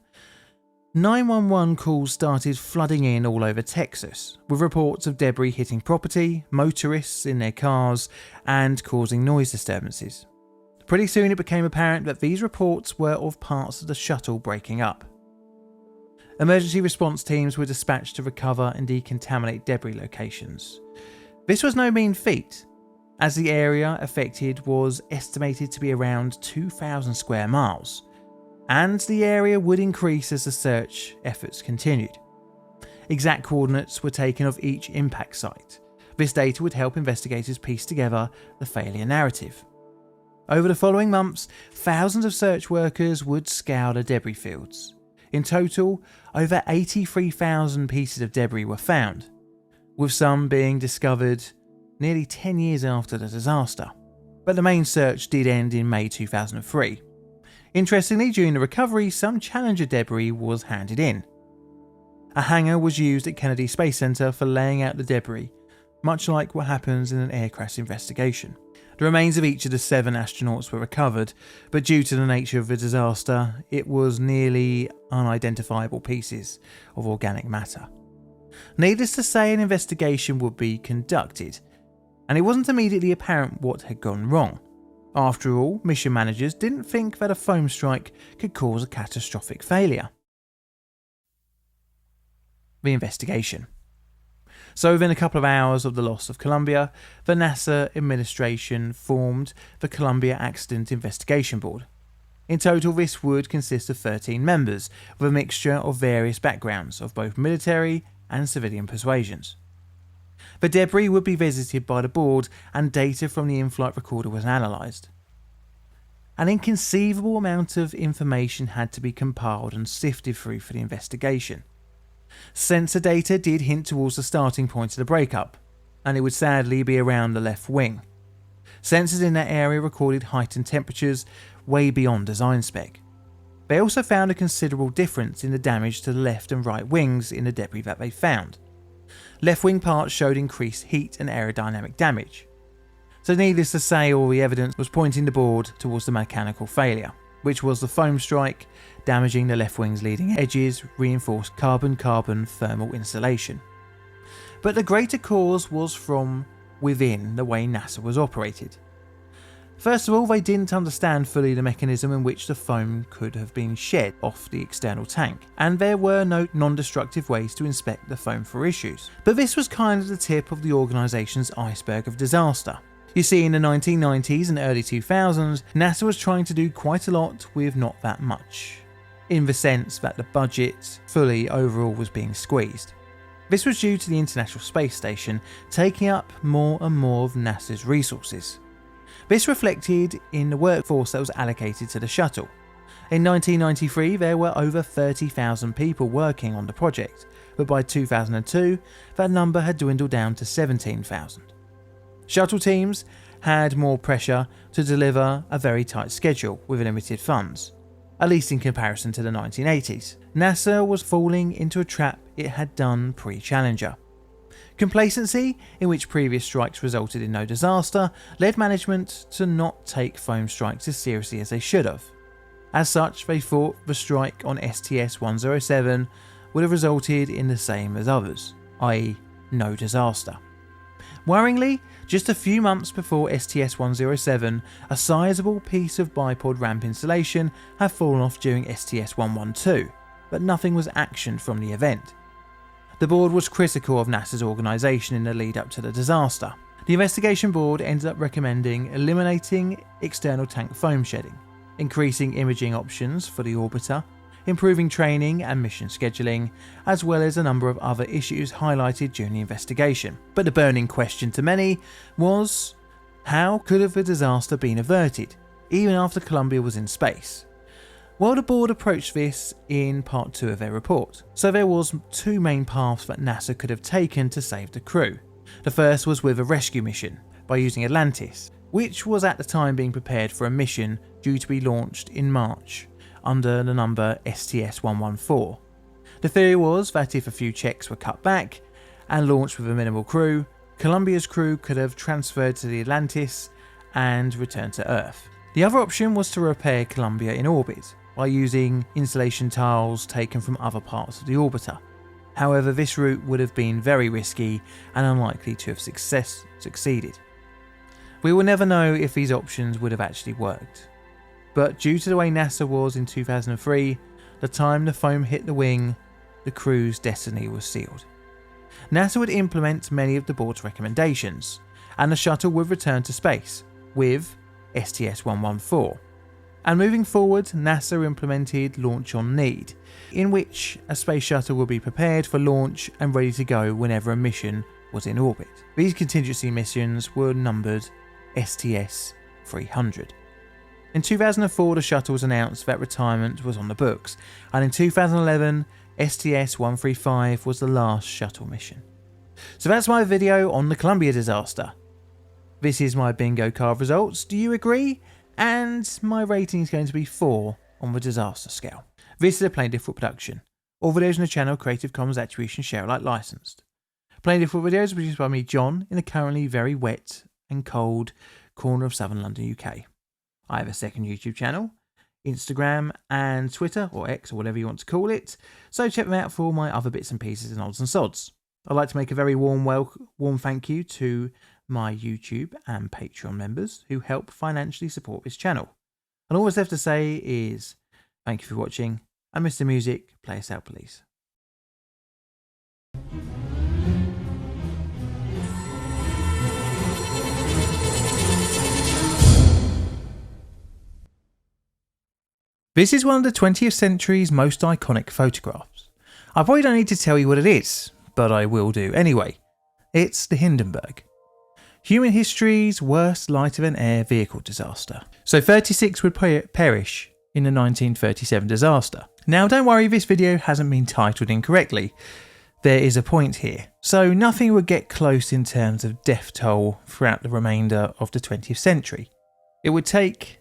911 calls started flooding in all over Texas, with reports of debris hitting property, motorists in their cars, and causing noise disturbances. Pretty soon it became apparent that these reports were of parts of the shuttle breaking up. Emergency response teams were dispatched to recover and decontaminate debris locations. This was no mean feat, as the area affected was estimated to be around 2,000 square miles, and the area would increase as the search efforts continued. Exact coordinates were taken of each impact site. This data would help investigators piece together the failure narrative. Over the following months, thousands of search workers would scour the debris fields. In total, over 83,000 pieces of debris were found, with some being discovered nearly 10 years after the disaster. But the main search did end in May 2003. Interestingly, during the recovery, some Challenger debris was handed in. A hangar was used at Kennedy Space Center for laying out the debris, much like what happens in an air crash investigation. The remains of each of the 7 astronauts were recovered, but due to the nature of the disaster, it was nearly unidentifiable pieces of organic matter. Needless to say, an investigation would be conducted, and it wasn't immediately apparent what had gone wrong. After all, mission managers didn't think that a foam strike could cause a catastrophic failure. The investigation. So within a couple of hours of the loss of Columbia, the NASA administration formed the Columbia Accident Investigation Board. In total, this would consist of 13 members, with a mixture of various backgrounds of both military and civilian persuasions. The debris would be visited by the board and data from the in-flight recorder was analysed. An inconceivable amount of information had to be compiled and sifted through for the investigation. Sensor data did hint towards the starting point of the breakup, and it would sadly be around the left wing. Sensors in that area recorded heightened temperatures way beyond design spec. They also found a considerable difference in the damage to the left and right wings in the debris that they found. Left wing parts showed increased heat and aerodynamic damage. So needless to say, all the evidence was pointing the board towards the mechanical failure, which was the foam strike damaging the left wing's leading edges, reinforced carbon-carbon thermal insulation. But the greater cause was from within the way NASA was operated. First of all, they didn't understand fully the mechanism in which the foam could have been shed off the external tank, and there were no non-destructive ways to inspect the foam for issues. But this was kind of the tip of the organisation's iceberg of disaster. You see, in the 1990s and early 2000s, NASA was trying to do quite a lot with not that much, in the sense that the budget fully overall was being squeezed. This was due to the International Space Station taking up more and more of NASA's resources. This reflected in the workforce that was allocated to the shuttle. In 1993, there were over 30,000 people working on the project, but by 2002, that number had dwindled down to 17,000. Shuttle teams had more pressure to deliver a very tight schedule with limited funds, at least in comparison to the 1980s. NASA was falling into a trap it had done pre-Challenger. Complacency, in which previous strikes resulted in no disaster, led management to not take foam strikes as seriously as they should have. As such, they thought the strike on STS-107 would have resulted in the same as others, i.e. no disaster. Worryingly, just a few months before STS-107, a sizable piece of bipod ramp insulation had fallen off during STS-112, but nothing was actioned from the event. The board was critical of NASA's organisation in the lead up to the disaster. The investigation board ended up recommending eliminating external tank foam shedding, increasing imaging options for the orbiter, improving training and mission scheduling, as well as a number of other issues highlighted during the investigation. But the burning question to many was, how could have the disaster been averted, even after Columbia was in space? Well, the board approached this in part 2 of their report. So there was 2 main paths that NASA could have taken to save the crew. The first was with a rescue mission, by using Atlantis, which was at the time being prepared for a mission due to be launched in March, under the number STS-114. The theory was that if a few checks were cut back and launched with a minimal crew, Columbia's crew could have transferred to the Atlantis and returned to Earth. The other option was to repair Columbia in orbit, by using insulation tiles taken from other parts of the orbiter. However, this route would have been very risky and unlikely to have succeeded. We will never know if these options would have actually worked. But due to the way NASA was in 2003, the time the foam hit the wing, the crew's destiny was sealed. NASA would implement many of the board's recommendations, and the shuttle would return to space with STS-114. And moving forward, NASA implemented Launch on Need, in which a space shuttle would be prepared for launch and ready to go whenever a mission was in orbit. These contingency missions were numbered STS-300. In 2004, the shuttle was announced that retirement was on the books, and in 2011, STS-135 was the last shuttle mission. So that's my video on the Columbia disaster. This is my bingo card results. Do you agree? And my rating is going to be 4 on the disaster scale. This is a Plain Difficult production. All videos on the channel Creative Commons Attribution Share Alike licensed. Plain Difficult videos are produced by me, John, in a currently very wet and cold corner of southern London, UK. I have a second YouTube channel, Instagram and Twitter, or X, or whatever you want to call it, so check them out for all my other bits and pieces and odds and sods. I'd like to make a very warm thank you to my YouTube and Patreon members who help financially support this channel. And all that's left to say is thank you for watching, and Mr. Music, play us out please. This is one of the 20th century's most iconic photographs. I probably don't need to tell you what it is, but I will do anyway. It's the Hindenburg. Human history's worst light-of-an-air vehicle disaster. So 36 would perish in the 1937 disaster. Now don't worry, this video hasn't been titled incorrectly. There is a point here. So nothing would get close in terms of death toll throughout the remainder of the 20th century. It would take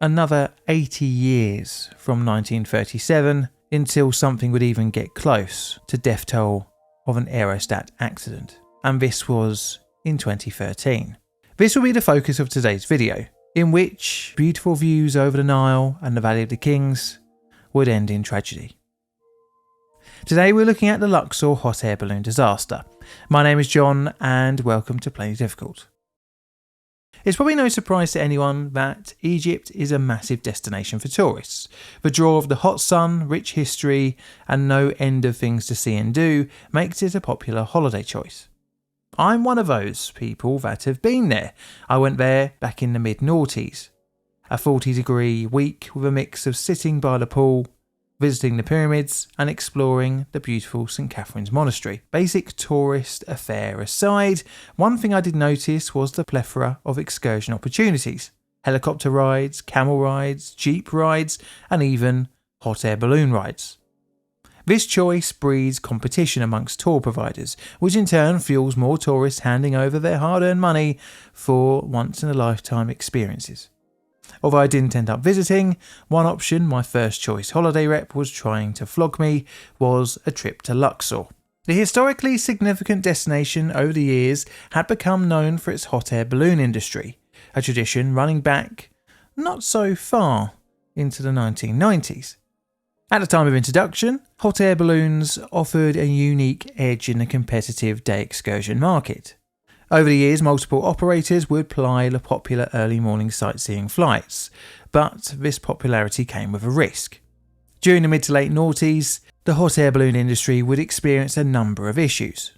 another 80 years from 1937 until something would even get close to death toll of an aerostat accident. And this was in 2013. This will be the focus of today's video, in which beautiful views over the Nile and the Valley of the Kings would end in tragedy. Today we're looking at the Luxor hot air balloon disaster. My name is John and welcome to Plainly Difficult. It's probably no surprise to anyone that Egypt is a massive destination for tourists. The draw of the hot sun, rich history and no end of things to see and do makes it a popular holiday choice. I'm one of those people that have been there. I went there back in the mid-noughties. A 40-degree week with a mix of sitting by the pool, visiting the pyramids and exploring the beautiful St. Catherine's Monastery. Basic tourist affair aside, one thing I did notice was the plethora of excursion opportunities. Helicopter rides, camel rides, jeep rides and even hot air balloon rides. This choice breeds competition amongst tour providers, which in turn fuels more tourists handing over their hard-earned money for once-in-a-lifetime experiences. Although I didn't end up visiting, one option my first choice holiday rep was trying to flog me was a trip to Luxor. The historically significant destination over the years had become known for its hot air balloon industry, a tradition running back not so far into the 1990s. At the time of introduction, hot air balloons offered a unique edge in the competitive day excursion market. Over the years, multiple operators would ply the popular early morning sightseeing flights, but this popularity came with a risk. During the mid to late noughties, the hot air balloon industry would experience a number of issues.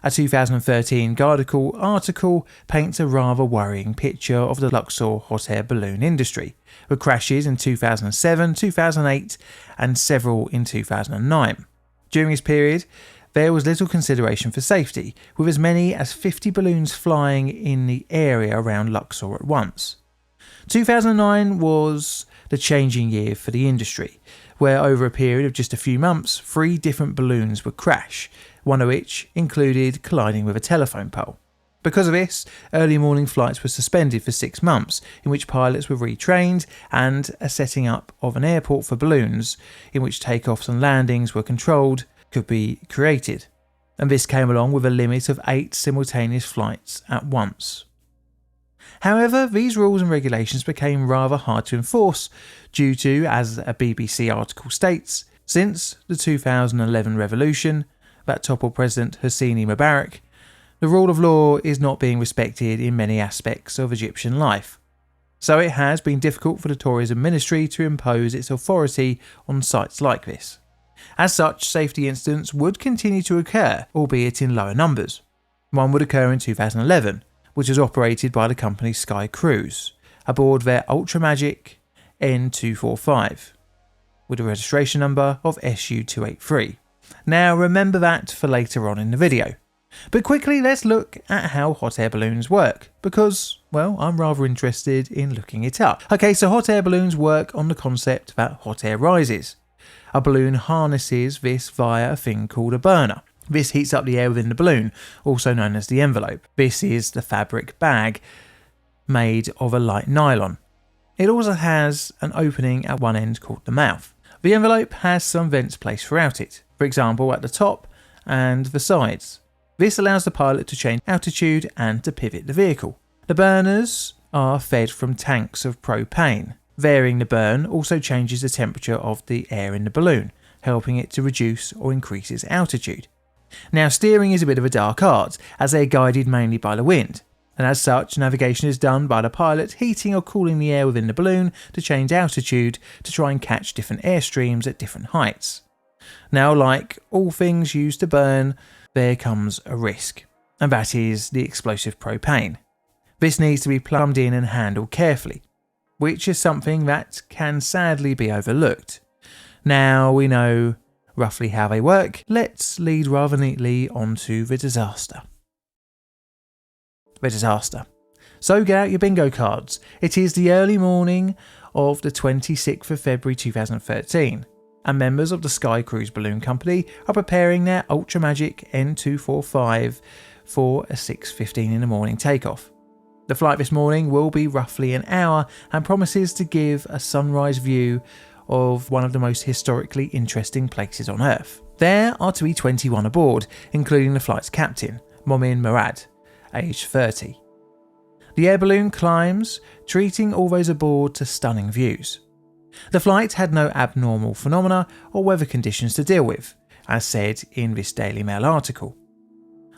A 2013 Guardian article paints a rather worrying picture of the Luxor hot air balloon industry, with crashes in 2007, 2008 and several in 2009. During this period, there was little consideration for safety, with as many as 50 balloons flying in the area around Luxor at once. 2009 was the changing year for the industry, where over a period of just a few months, 3 different balloons would crash, one of which included colliding with a telephone pole. Because of this, early morning flights were suspended for 6 months, in which pilots were retrained and a setting up of an airport for balloons, in which takeoffs and landings were controlled, could be created. And this came along with a limit of 8 simultaneous flights at once. However, these rules and regulations became rather hard to enforce due to, as a BBC article states, since the 2011 revolution that toppled President Hosni Mubarak, the rule of law is not being respected in many aspects of Egyptian life. So it has been difficult for the tourism ministry to impose its authority on sites like this. As such, safety incidents would continue to occur, albeit in lower numbers. One would occur in 2011, which was operated by the company Sky Cruise, aboard their Ultramagic N245, with a registration number of SU283. Now remember that for later on in the video. But quickly let's look at how hot air balloons work, because, well, I'm rather interested in looking it up. Okay, so hot air balloons work on the concept that hot air rises. A balloon harnesses this via a thing called a burner. This heats up the air within the balloon, also known as the envelope. This is the fabric bag made of a light nylon. It also has an opening at one end called the mouth. The envelope has some vents placed throughout it, for example at the top and the sides. This allows the pilot to change altitude and to pivot the vehicle. The burners are fed from tanks of propane. Varying the burn also changes the temperature of the air in the balloon, helping it to reduce or increase its altitude. Now, steering is a bit of a dark art, as they are guided mainly by the wind, and as such, navigation is done by the pilot heating or cooling the air within the balloon to change altitude to try and catch different air streams at different heights. Now, like all things used to burn, there comes a risk, and that is the explosive propane. This needs to be plumbed in and handled carefully, which is something that can sadly be overlooked. Now we know roughly how they work, let's lead rather neatly onto the disaster. The disaster. So get out your bingo cards. It is the early morning of the 26th of February 2013, and members of the Sky Cruise Balloon Company are preparing their Ultramagic N245 for a 6:15 in the morning takeoff. The flight this morning will be roughly an hour and promises to give a sunrise view of one of the most historically interesting places on Earth. There are to be 21 aboard, including the flight's captain, Momin Murad, aged 30. The air balloon climbs, treating all those aboard to stunning views. The flight had no abnormal phenomena or weather conditions to deal with, as said in this Daily Mail article.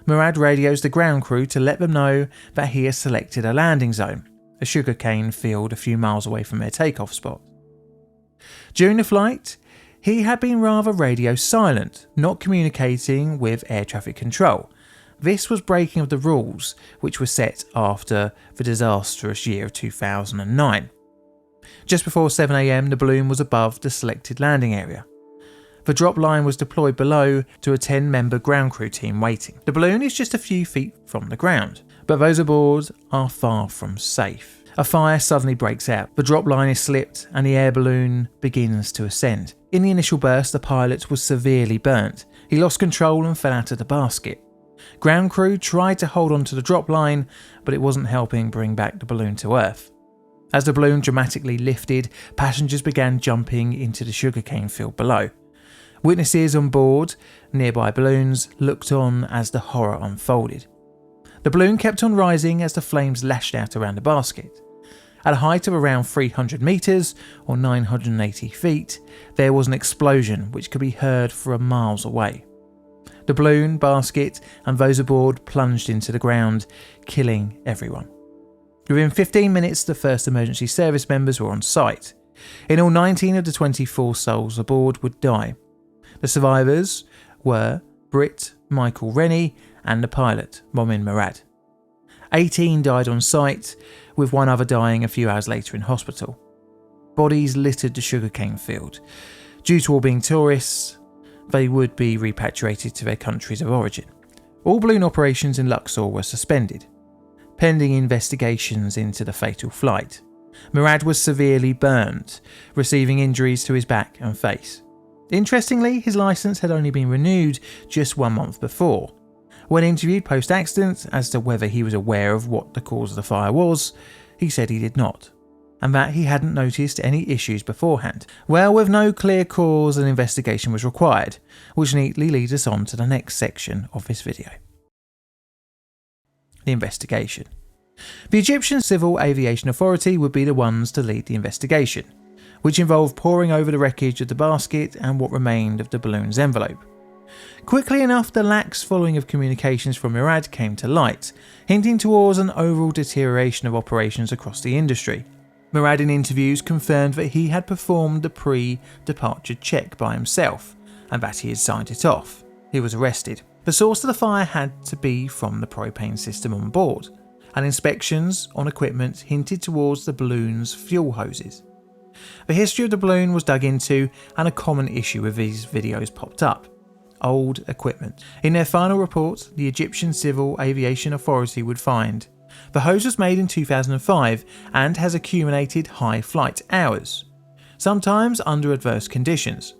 Murad radios the ground crew to let them know that he has selected a landing zone, a sugarcane field a few miles away from their takeoff spot. During the flight, he had been rather radio silent, not communicating with air traffic control. This was breaking of the rules which were set after the disastrous year of 2009. Just before 7 AM, the balloon was above the selected landing area. The drop line was deployed below to a 10-member ground crew team waiting. The balloon is just a few feet from the ground, but those aboard are far from safe. A fire suddenly breaks out. The drop line is slipped and the air balloon begins to ascend. In the initial burst, the pilot was severely burnt. He lost control and fell out of the basket. Ground crew tried to hold on to the drop line, but it wasn't helping bring back the balloon to Earth. As the balloon dramatically lifted, passengers began jumping into the sugarcane field below. Witnesses on board nearby balloons looked on as the horror unfolded. The balloon kept on rising as the flames lashed out around the basket. At a height of around 300 metres or 980 feet, there was an explosion which could be heard from miles away. The balloon, basket and those aboard plunged into the ground, killing everyone. Within 15 minutes, the first emergency service members were on site. In all, 19 of the 24 souls aboard would die. The survivors were Britt Michael Rennie and the pilot, Momin Murad. 18 died on site, with one other dying a few hours later in hospital. Bodies littered the sugarcane field. Due to all being tourists, they would be repatriated to their countries of origin. All balloon operations in Luxor were suspended, pending investigations into the fatal flight. Murad was severely burned, receiving injuries to his back and face. Interestingly, his licence had only been renewed just 1 month before. When interviewed post-accident as to whether he was aware of what the cause of the fire was, he said he did not, and that he hadn't noticed any issues beforehand. Well, with no clear cause, an investigation was required, which neatly leads us on to the next section of this video. The investigation. The Egyptian Civil Aviation Authority would be the ones to lead the investigation, which involved poring over the wreckage of the basket and what remained of the balloon's envelope. Quickly enough, the lax following of communications from Murad came to light, hinting towards an overall deterioration of operations across the industry. Murad in interviews confirmed that he had performed the pre-departure check by himself and that he had signed it off. He was arrested. The source of the fire had to be from the propane system on board, and inspections on equipment hinted towards the balloon's fuel hoses. The history of the balloon was dug into, and a common issue with these videos popped up: old equipment. In their final report, the Egyptian Civil Aviation Authority would find the hose was made in 2005 and has accumulated high flight hours, sometimes under adverse conditions.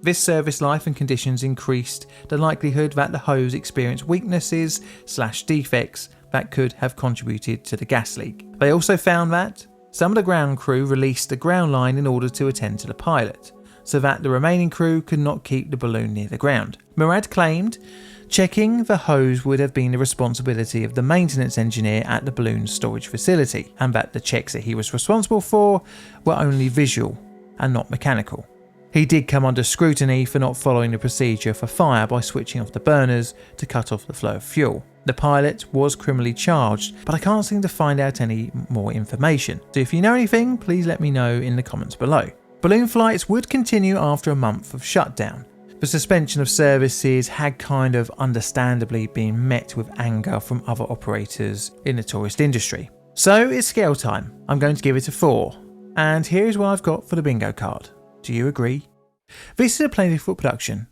This service life and conditions increased the likelihood that the hose experienced weaknesses/defects that could have contributed to the gas leak. They also found that some of the ground crew released the ground line in order to attend to the pilot, so that the remaining crew could not keep the balloon near the ground. Murad claimed checking the hose would have been the responsibility of the maintenance engineer at the balloon's storage facility, and that the checks that he was responsible for were only visual and not mechanical. He did come under scrutiny for not following the procedure for fire by switching off the burners to cut off the flow of fuel. The pilot was criminally charged, but I can't seem to find out any more information. So if you know anything, please let me know in the comments below. Balloon flights would continue after a month of shutdown. The suspension of services had kind of understandably been met with anger from other operators in the tourist industry. So it's scale time. I'm going to give it a 4. And here's what I've got for the bingo card. Do you agree? This is a Plainly Difficult production.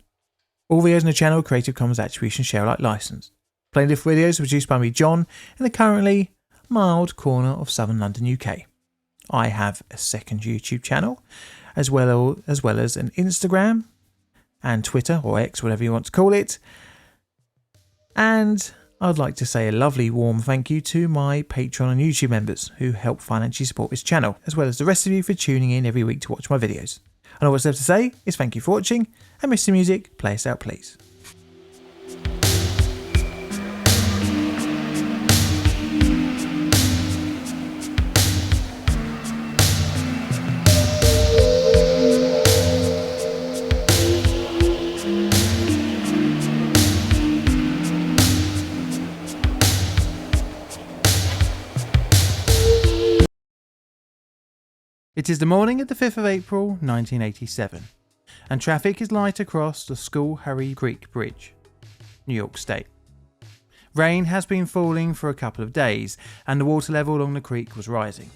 All videos on the channel are Creative Commons Attribution Share Alike licensed. Plainly Difficult videos are produced by me, John, in the currently mild corner of southern London, UK. I have a second YouTube channel, as well as an Instagram and Twitter, or X, whatever you want to call it. And I'd like to say a lovely warm thank you to my Patreon and YouTube members who help financially support this channel, as well as the rest of you for tuning in every week to watch my videos. And all what's left to say is thank you for watching, and Mr. Music, play us out please. It is the morning of the 5th of April 1987, and traffic is light across the Schoharie Bridge, New York State. Rain has been falling for a couple of days, and the water level along the creek was rising.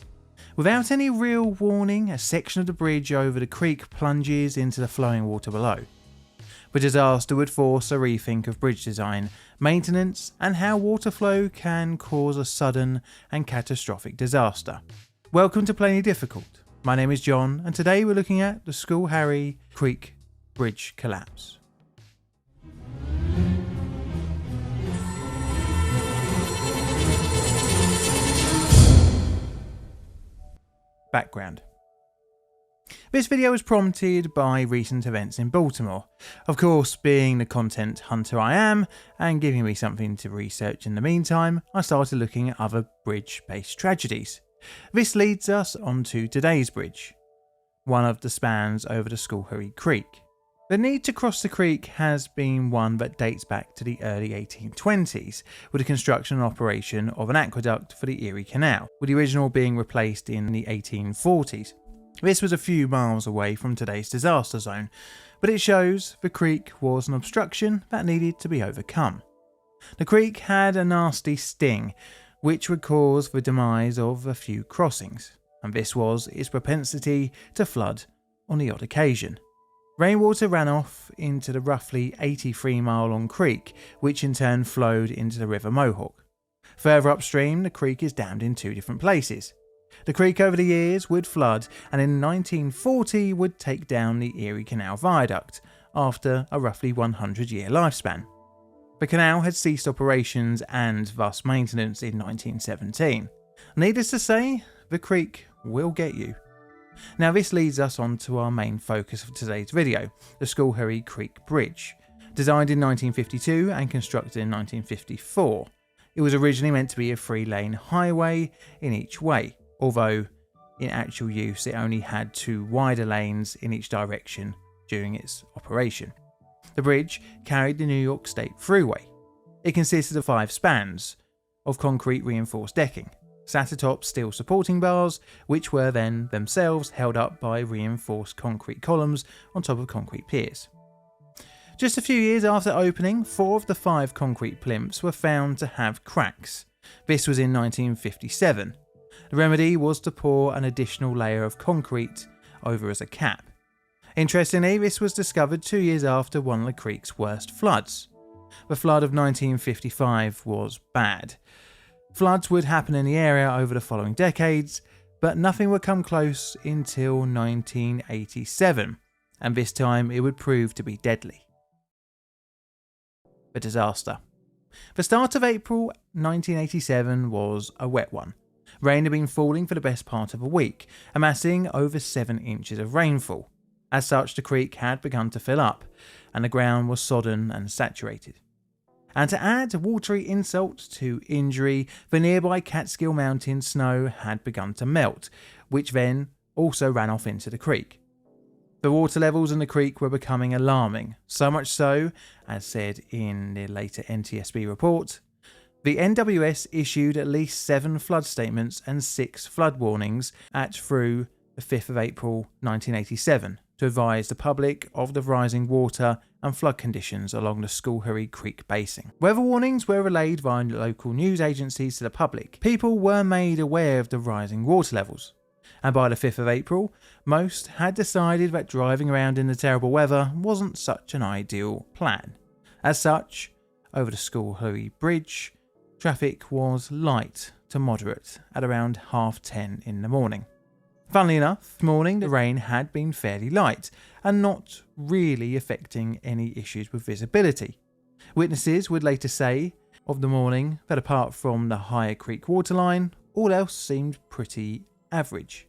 Without any real warning, a section of the bridge over the creek plunges into the flowing water below. The disaster would force a rethink of bridge design, maintenance, and how water flow can cause a sudden and catastrophic disaster. Welcome to Plainly Difficult. My name is John, and today we're looking at the Schoharie Bridge collapse. Background. This video was prompted by recent events in Baltimore. Of course, being the content hunter I am, and giving me something to research in the meantime, I started looking at other bridge-based tragedies. This leads us onto today's bridge, one of the spans over the Schoharie Creek. The need to cross the creek has been one that dates back to the early 1820s, with the construction and operation of an aqueduct for the Erie Canal, with the original being replaced in the 1840s. This was a few miles away from today's disaster zone, but it shows the creek was an obstruction that needed to be overcome. The creek had a nasty sting, which would cause the demise of a few crossings, and this was its propensity to flood on the odd occasion. Rainwater ran off into the roughly 83-mile-long creek, which in turn flowed into the River Mohawk. Further upstream, the creek is dammed in two different places. The creek over the years would flood, and in 1940 would take down the Erie Canal Viaduct, after a roughly 100-year lifespan. The canal had ceased operations and thus maintenance in 1917. Needless to say, the creek will get you. Now this leads us on to our main focus of today's video, the Schoharie Bridge. Designed in 1952 and constructed in 1954, it was originally meant to be a 3-lane highway in each way, although in actual use it only had 2 wider lanes in each direction during its operation. The bridge carried the New York State Thruway. It consisted of 5 spans of concrete reinforced decking, sat atop steel supporting bars, which were then themselves held up by reinforced concrete columns on top of concrete piers. Just a few years after opening, 4 of the 5 concrete plinths were found to have cracks. This was in 1957. The remedy was to pour an additional layer of concrete over as a cap. Interestingly, this was discovered 2 years after one of the creek's worst floods. The flood of 1955 was bad. Floods would happen in the area over the following decades, but nothing would come close until 1987, and this time it would prove to be deadly. The disaster. The start of April 1987 was a wet one. Rain had been falling for the best part of a week, amassing over 7 inches of rainfall. As such, the creek had begun to fill up, and the ground was sodden and saturated. And to add watery insult to injury, the nearby Catskill Mountain snow had begun to melt, which then also ran off into the creek. The water levels in the creek were becoming alarming, so much so, as said in the later NTSB report, the NWS issued at least 7 flood statements and 6 flood warnings through the 5th of April 1987 to advise the public of the rising water and flood conditions along the Schoharie Creek basin. Weather warnings were relayed via local news agencies to the public. People were made aware of the rising water levels, and by the 5th of April, most had decided that driving around in the terrible weather wasn't such an ideal plan. As such, over the Schoharie Bridge, traffic was light to moderate at around 10:30 in the morning. Funnily enough, this morning the rain had been fairly light and not really affecting any issues with visibility. Witnesses would later say of the morning that apart from the higher creek waterline, all else seemed pretty average.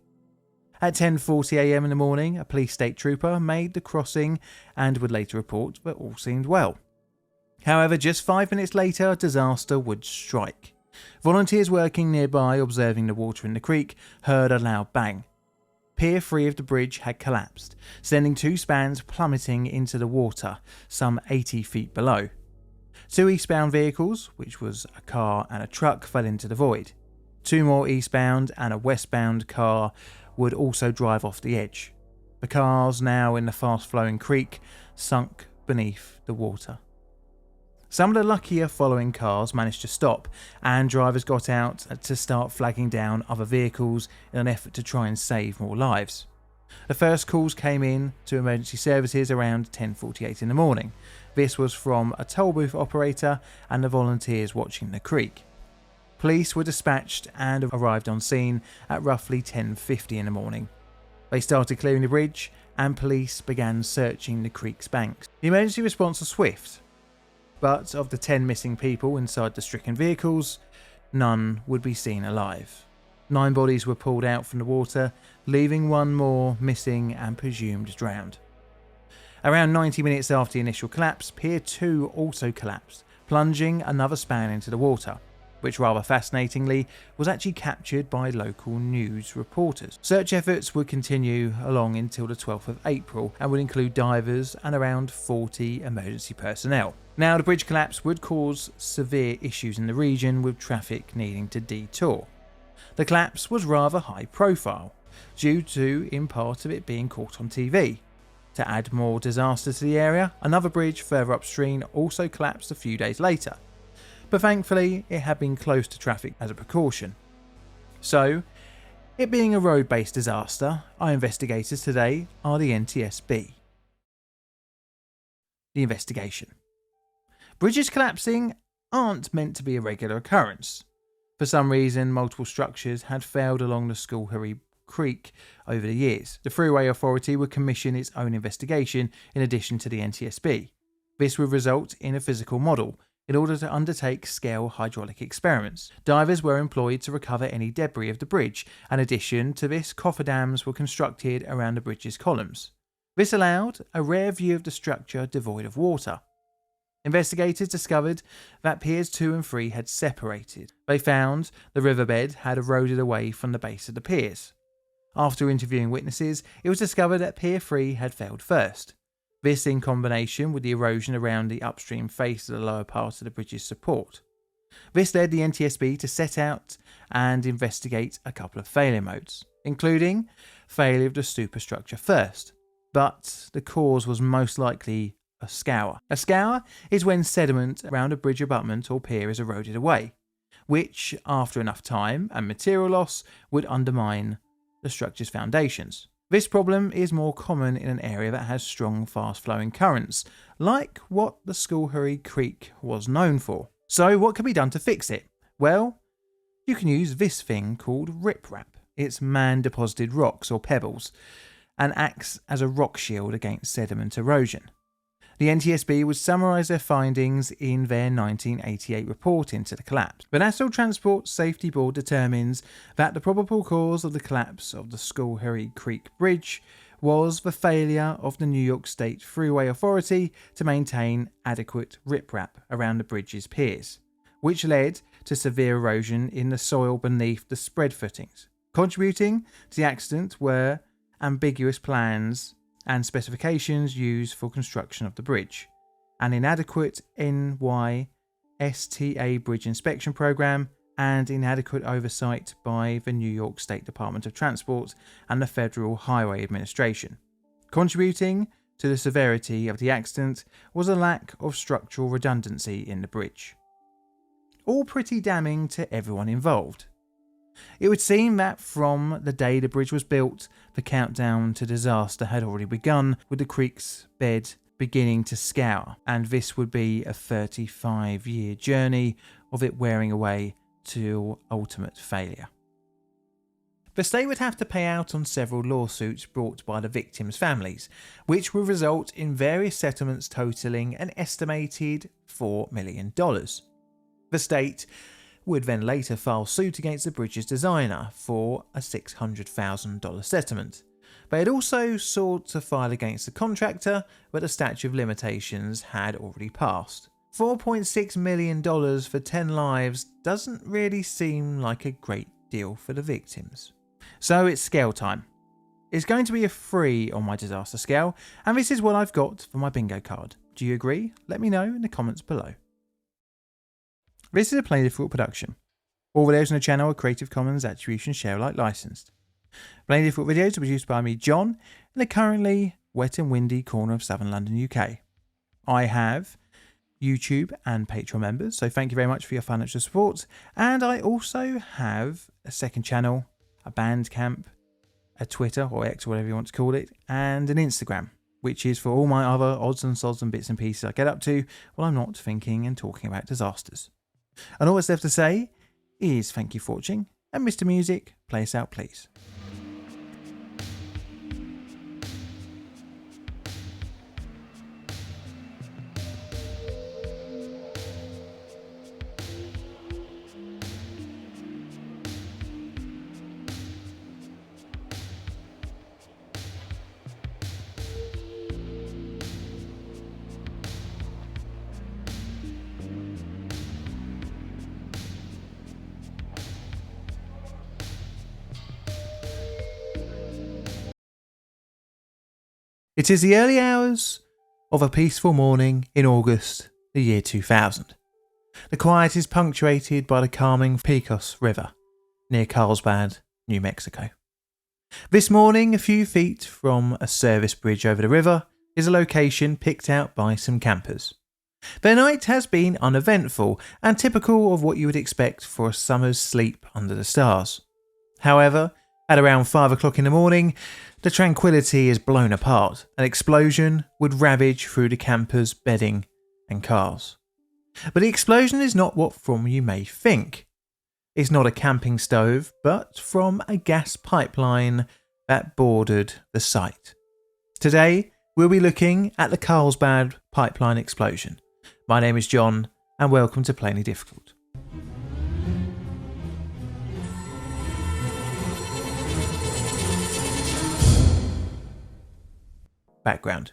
At 10:40 a.m. in the morning, a police state trooper made the crossing and would later report that all seemed well. However, just 5 minutes later, disaster would strike. Volunteers working nearby observing the water in the creek heard a loud bang. Pier 3 of the bridge had collapsed, sending 2 spans plummeting into the water, some 80 feet below. 2 eastbound vehicles, which was a car and a truck, fell into the void. 2 more eastbound and a westbound car would also drive off the edge. The cars, now in the fast-flowing creek, sunk beneath the water. Some of the luckier following cars managed to stop, and drivers got out to start flagging down other vehicles in an effort to try and save more lives. The first calls came in to emergency services around 10:48 in the morning. This was from a toll booth operator and the volunteers watching the creek. Police were dispatched and arrived on scene at roughly 10:50 in the morning. They started clearing the bridge and police began searching the creek's banks. The emergency response was swift, but of the 10 missing people inside the stricken vehicles, none would be seen alive. 9 bodies were pulled out from the water, leaving 1 more missing and presumed drowned. Around 90 minutes after the initial collapse, Pier 2 also collapsed, plunging another span into the water, which rather fascinatingly was actually captured by local news reporters. Search efforts would continue along until the 12th of April and would include divers and around 40 emergency personnel. Now, the bridge collapse would cause severe issues in the region, with traffic needing to detour. The collapse was rather high profile, due to in part of it being caught on TV. To add more disaster to the area, another bridge further upstream also collapsed a few days later, but thankfully it had been closed to traffic as a precaution. So, it being a road-based disaster, our investigators today are the NTSB. The investigation. Bridges collapsing aren't meant to be a regular occurrence. For some reason, multiple structures had failed along the Schoharie Creek over the years. The Freeway Authority would commission its own investigation in addition to the NTSB. This would result in a physical model in order to undertake scale hydraulic experiments. Divers were employed to recover any debris of the bridge. In addition to this, cofferdams were constructed around the bridge's columns. This allowed a rare view of the structure devoid of water. Investigators discovered that Piers 2 and 3 had separated. They found the riverbed had eroded away from the base of the piers. After interviewing witnesses, it was discovered that Pier 3 had failed first. This in combination with the erosion around the upstream face of the lower part of the bridge's support. This led the NTSB to set out and investigate a couple of failure modes, including failure of the superstructure first. But the cause was most likely a scour. A scour is when sediment around a bridge abutment or pier is eroded away, which, after enough time and material loss, would undermine the structure's foundations. This problem is more common in an area that has strong, fast-flowing currents, like what the Schoharie Creek was known for. So what can be done to fix it? Well, you can use this thing called riprap. It's man-deposited rocks or pebbles, and acts as a rock shield against sediment erosion. The NTSB would summarise their findings in their 1988 report into the collapse. The National Transport Safety Board determines that the probable cause of the collapse of the Schoharie Creek Bridge was the failure of the New York State Freeway Authority to maintain adequate riprap around the bridge's piers, which led to severe erosion in the soil beneath the spread footings. Contributing to the accident were ambiguous plans and specifications used for construction of the bridge, an inadequate NYSTA bridge inspection program, and inadequate oversight by the New York State Department of Transport and the Federal Highway Administration. Contributing to the severity of the accident was a lack of structural redundancy in the bridge. All pretty damning to everyone involved. It would seem that from the day the bridge was built, the countdown to disaster had already begun, with the creek's bed beginning to scour, and this would be a 35-year journey of it wearing away to ultimate failure. The state would have to pay out on several lawsuits brought by the victims' families, which would result in various settlements totaling an estimated $4 million. The state would then later file suit against the bridge's designer for a $600,000 settlement. They had also sought to file against the contractor, but the statute of limitations had already passed. $4.6 million for 10 lives doesn't really seem like a great deal for the victims. So it's scale time. It's going to be a 3 on my disaster scale, and this is what I've got for my bingo card. Do you agree? Let me know in the comments below. This is a Play Difficult production. All videos on the channel are Creative Commons Attribution Share Alike licensed. Plainly Difficult videos are produced by me, John, in the currently wet and windy corner of southern London, UK. I have YouTube and Patreon members, so thank you very much for your financial support. And I also have a second channel, a Bandcamp, a Twitter or X or whatever you want to call it, and an Instagram, which is for all my other odds and sods and bits and pieces I get up to while I'm not thinking and talking about disasters. And all that's left to say is thank you for watching, and Mr. Music, play us out please. It is the early hours of a peaceful morning in August, the year 2000. The quiet is punctuated by the calming Pecos River near Carlsbad, New Mexico. This morning, a few feet from a service bridge over the river, is a location picked out by some campers. Their night has been uneventful and typical of what you would expect for a summer's sleep under the stars. However, at around 5 o'clock in the morning, the tranquility is blown apart. An explosion would ravage through the campers' bedding and cars. But the explosion is not what from you may think. It's not a camping stove, but from a gas pipeline that bordered the site. Today, we'll be looking at the Carlsbad pipeline explosion. My name is John, and welcome to Plainly Difficult. Background.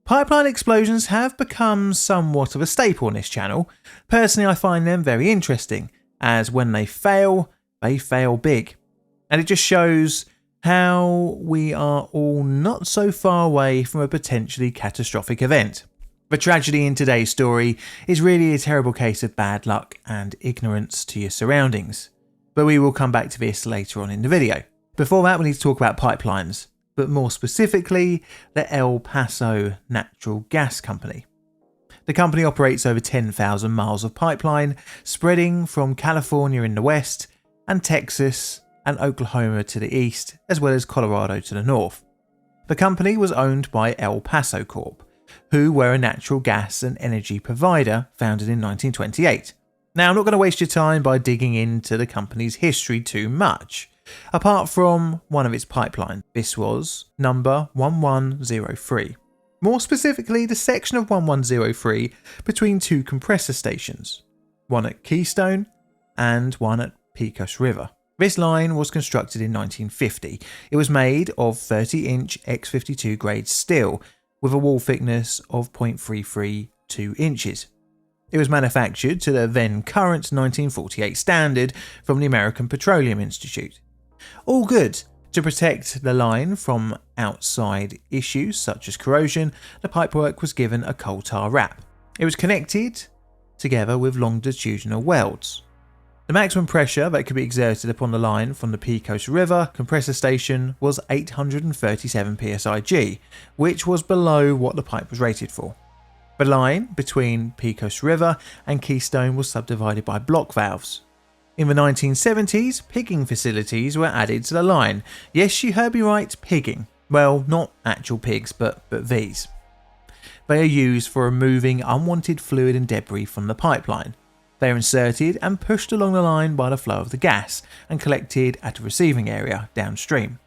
Pipeline explosions have become somewhat of a staple on this channel. Personally, I find them very interesting, as when they fail big. And it just shows how we are all not so far away from a potentially catastrophic event. The tragedy in today's story is really a terrible case of bad luck and ignorance to your surroundings. But we will come back to this later on in the video. Before that, we need to talk about pipelines, but more specifically, the El Paso Natural Gas Company. The company operates over 10,000 miles of pipeline, spreading from California in the west, and Texas and Oklahoma to the east, as well as Colorado to the north. The company was owned by El Paso Corp, who were a natural gas and energy provider founded in 1928. Now, I'm not going to waste your time by digging into the company's history too much. Apart from one of its pipelines, this was number 1103. More specifically, the section of 1103 between two compressor stations, one at Keystone and one at Pecos River. This line was constructed in 1950. It was made of 30-inch X52 grade steel with a wall thickness of 0.332 inches. It was manufactured to the then current 1948 standard from the American Petroleum Institute. All good. To protect the line from outside issues such as corrosion, the pipework was given a coal tar wrap. It was connected together with longitudinal welds. The maximum pressure that could be exerted upon the line from the Pecos River compressor station was 837 psig, which was below what the pipe was rated for. The line between Pecos River and Keystone was subdivided by block valves. In the 1970s, pigging facilities were added to the line. Yes, you heard me right, pigging. Well, not actual pigs, but these. They are used for removing unwanted fluid and debris from the pipeline. They are inserted and pushed along the line by the flow of the gas and collected at a receiving area downstream.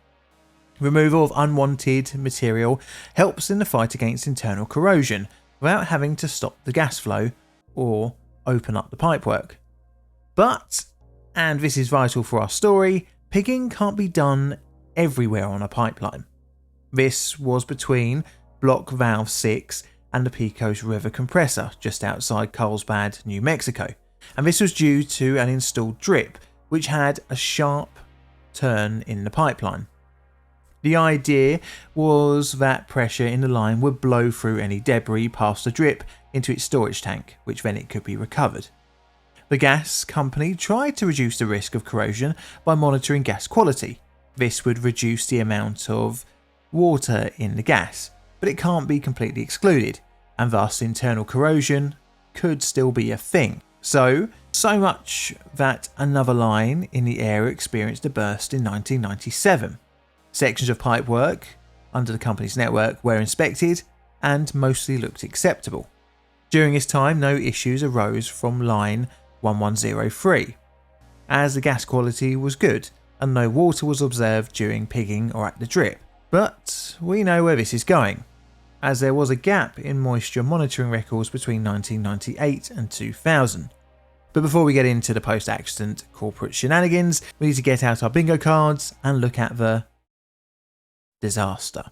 Removal of unwanted material helps in the fight against internal corrosion without having to stop the gas flow or open up the pipework. But, and this is vital for our story, pigging can't be done everywhere on a pipeline. This was between Block Valve 6 and the Pecos River compressor just outside Carlsbad, New Mexico, and this was due to an installed drip which had a sharp turn in the pipeline. The idea was that pressure in the line would blow through any debris past the drip into its storage tank, which then it could be recovered. The gas company tried to reduce the risk of corrosion by monitoring gas quality, This would reduce the amount of water in the gas, but it can't be completely excluded, and thus internal corrosion could still be a thing. So much that another line in the area experienced a burst in 1997. Sections of pipework under the company's network were inspected and mostly looked acceptable. During this time, no issues arose from line 1103, as the gas quality was good and no water was observed during pigging or at the drip. But we know where this is going, as there was a gap in moisture monitoring records between 1998 and 2000. But before we get into the post-accident corporate shenanigans, we need to get out our bingo cards and look at the disaster.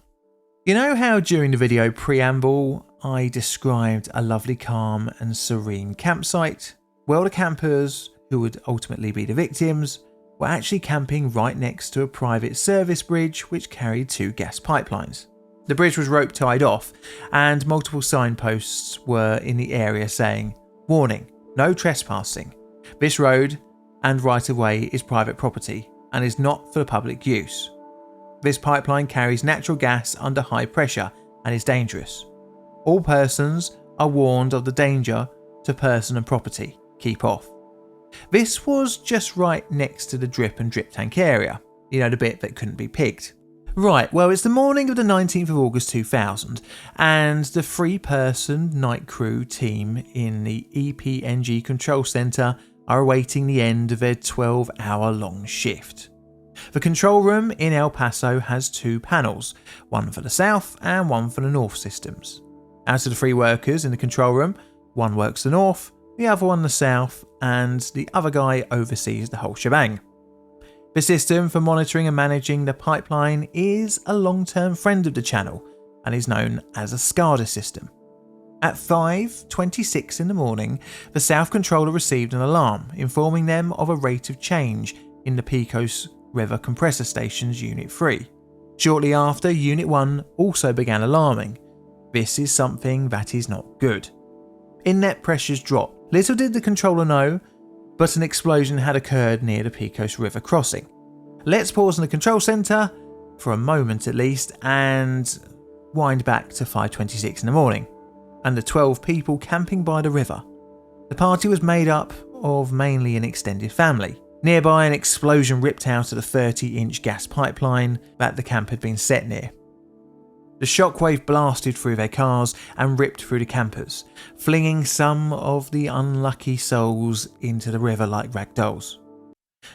You know how during the video preamble I described a lovely, calm and serene campsite? Well, the campers, who would ultimately be the victims, were actually camping right next to a private service bridge which carried 2 gas pipelines. The bridge was rope tied off, and multiple signposts were in the area saying, "Warning, no trespassing. This road and right of way is private property and is not for public use. This pipeline carries natural gas under high pressure and is dangerous. All persons are warned of the danger to person and property. Keep off." This was just right next to the drip and drip tank area, you know, the bit that couldn't be pigged. Right, well, it's the morning of the 19th of August 2000, and the 3-person night crew team in the EPNG control centre are awaiting the end of their 12-hour-long shift. The control room in El Paso has 2 panels, one for the south and one for the north systems. Out of the 3 workers in the control room, one works the north, the other one the south, and the other guy oversees the whole shebang. The system for monitoring and managing the pipeline is a long-term friend of the channel and is known as a SCADA system. At 5:26 in the morning, the South Controller received an alarm informing them of a rate of change in the Pecos River Compressor Station's Unit 3. Shortly after, Unit 1 also began alarming. This is something that is not good. Inlet pressures dropped. Little did the controller know, but an explosion had occurred near the Pecos River crossing. Let's pause in the control centre, for a moment at least, and wind back to 5:26 in the morning, and the 12 people camping by the river. The party was made up of mainly an extended family. Nearby, an explosion ripped out of the 30-inch gas pipeline that the camp had been set near. The shockwave blasted through their cars and ripped through the campers, flinging some of the unlucky souls into the river like ragdolls.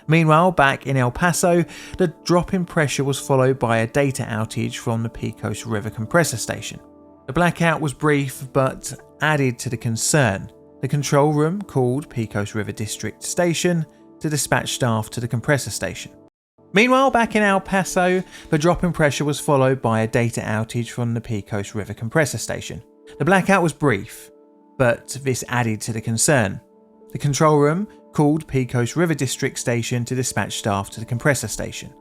Meanwhile, back in El Paso, the drop in pressure was followed by a data outage from the Pecos River Compressor Station. The blackout was brief but added to the concern. The control room called Pecos River District Station to dispatch staff to the compressor station. Meanwhile, back in El Paso, the drop in pressure was followed by a data outage from the Pecos River Compressor Station. The blackout was brief, but this added to the concern. The control room called Pecos River District Station to dispatch staff to the compressor station.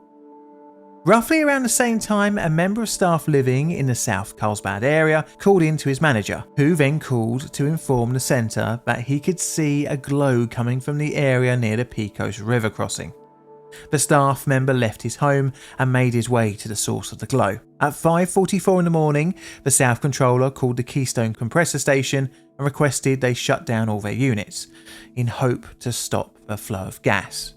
Roughly around the same time, a member of staff living in the South Carlsbad area called in to his manager, who then called to inform the centre that he could see a glow coming from the area near the Pecos River crossing. The staff member left his home and made his way to the source of the glow. At 5:44 in the morning, the South Controller called the Keystone Compressor Station and requested they shut down all their units, in hope to stop the flow of gas.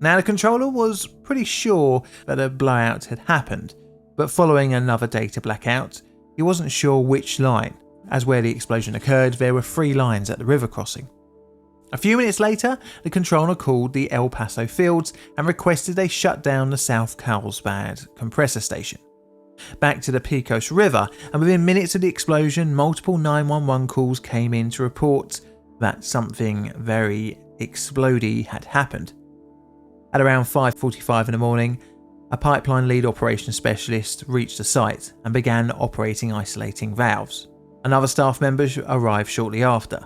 Now, the controller was pretty sure that a blowout had happened, but following another data blackout, he wasn't sure which line, as where the explosion occurred there were 3 lines at the river crossing. A few minutes later, the controller called the El Paso fields and requested they shut down the South Carlsbad compressor station. Back to the Pecos River, and within minutes of the explosion, multiple 911 calls came in to report that something very explodey had happened. At around 5:45 in the morning, a pipeline lead operations specialist reached the site and began operating isolating valves. Another staff member arrived shortly after,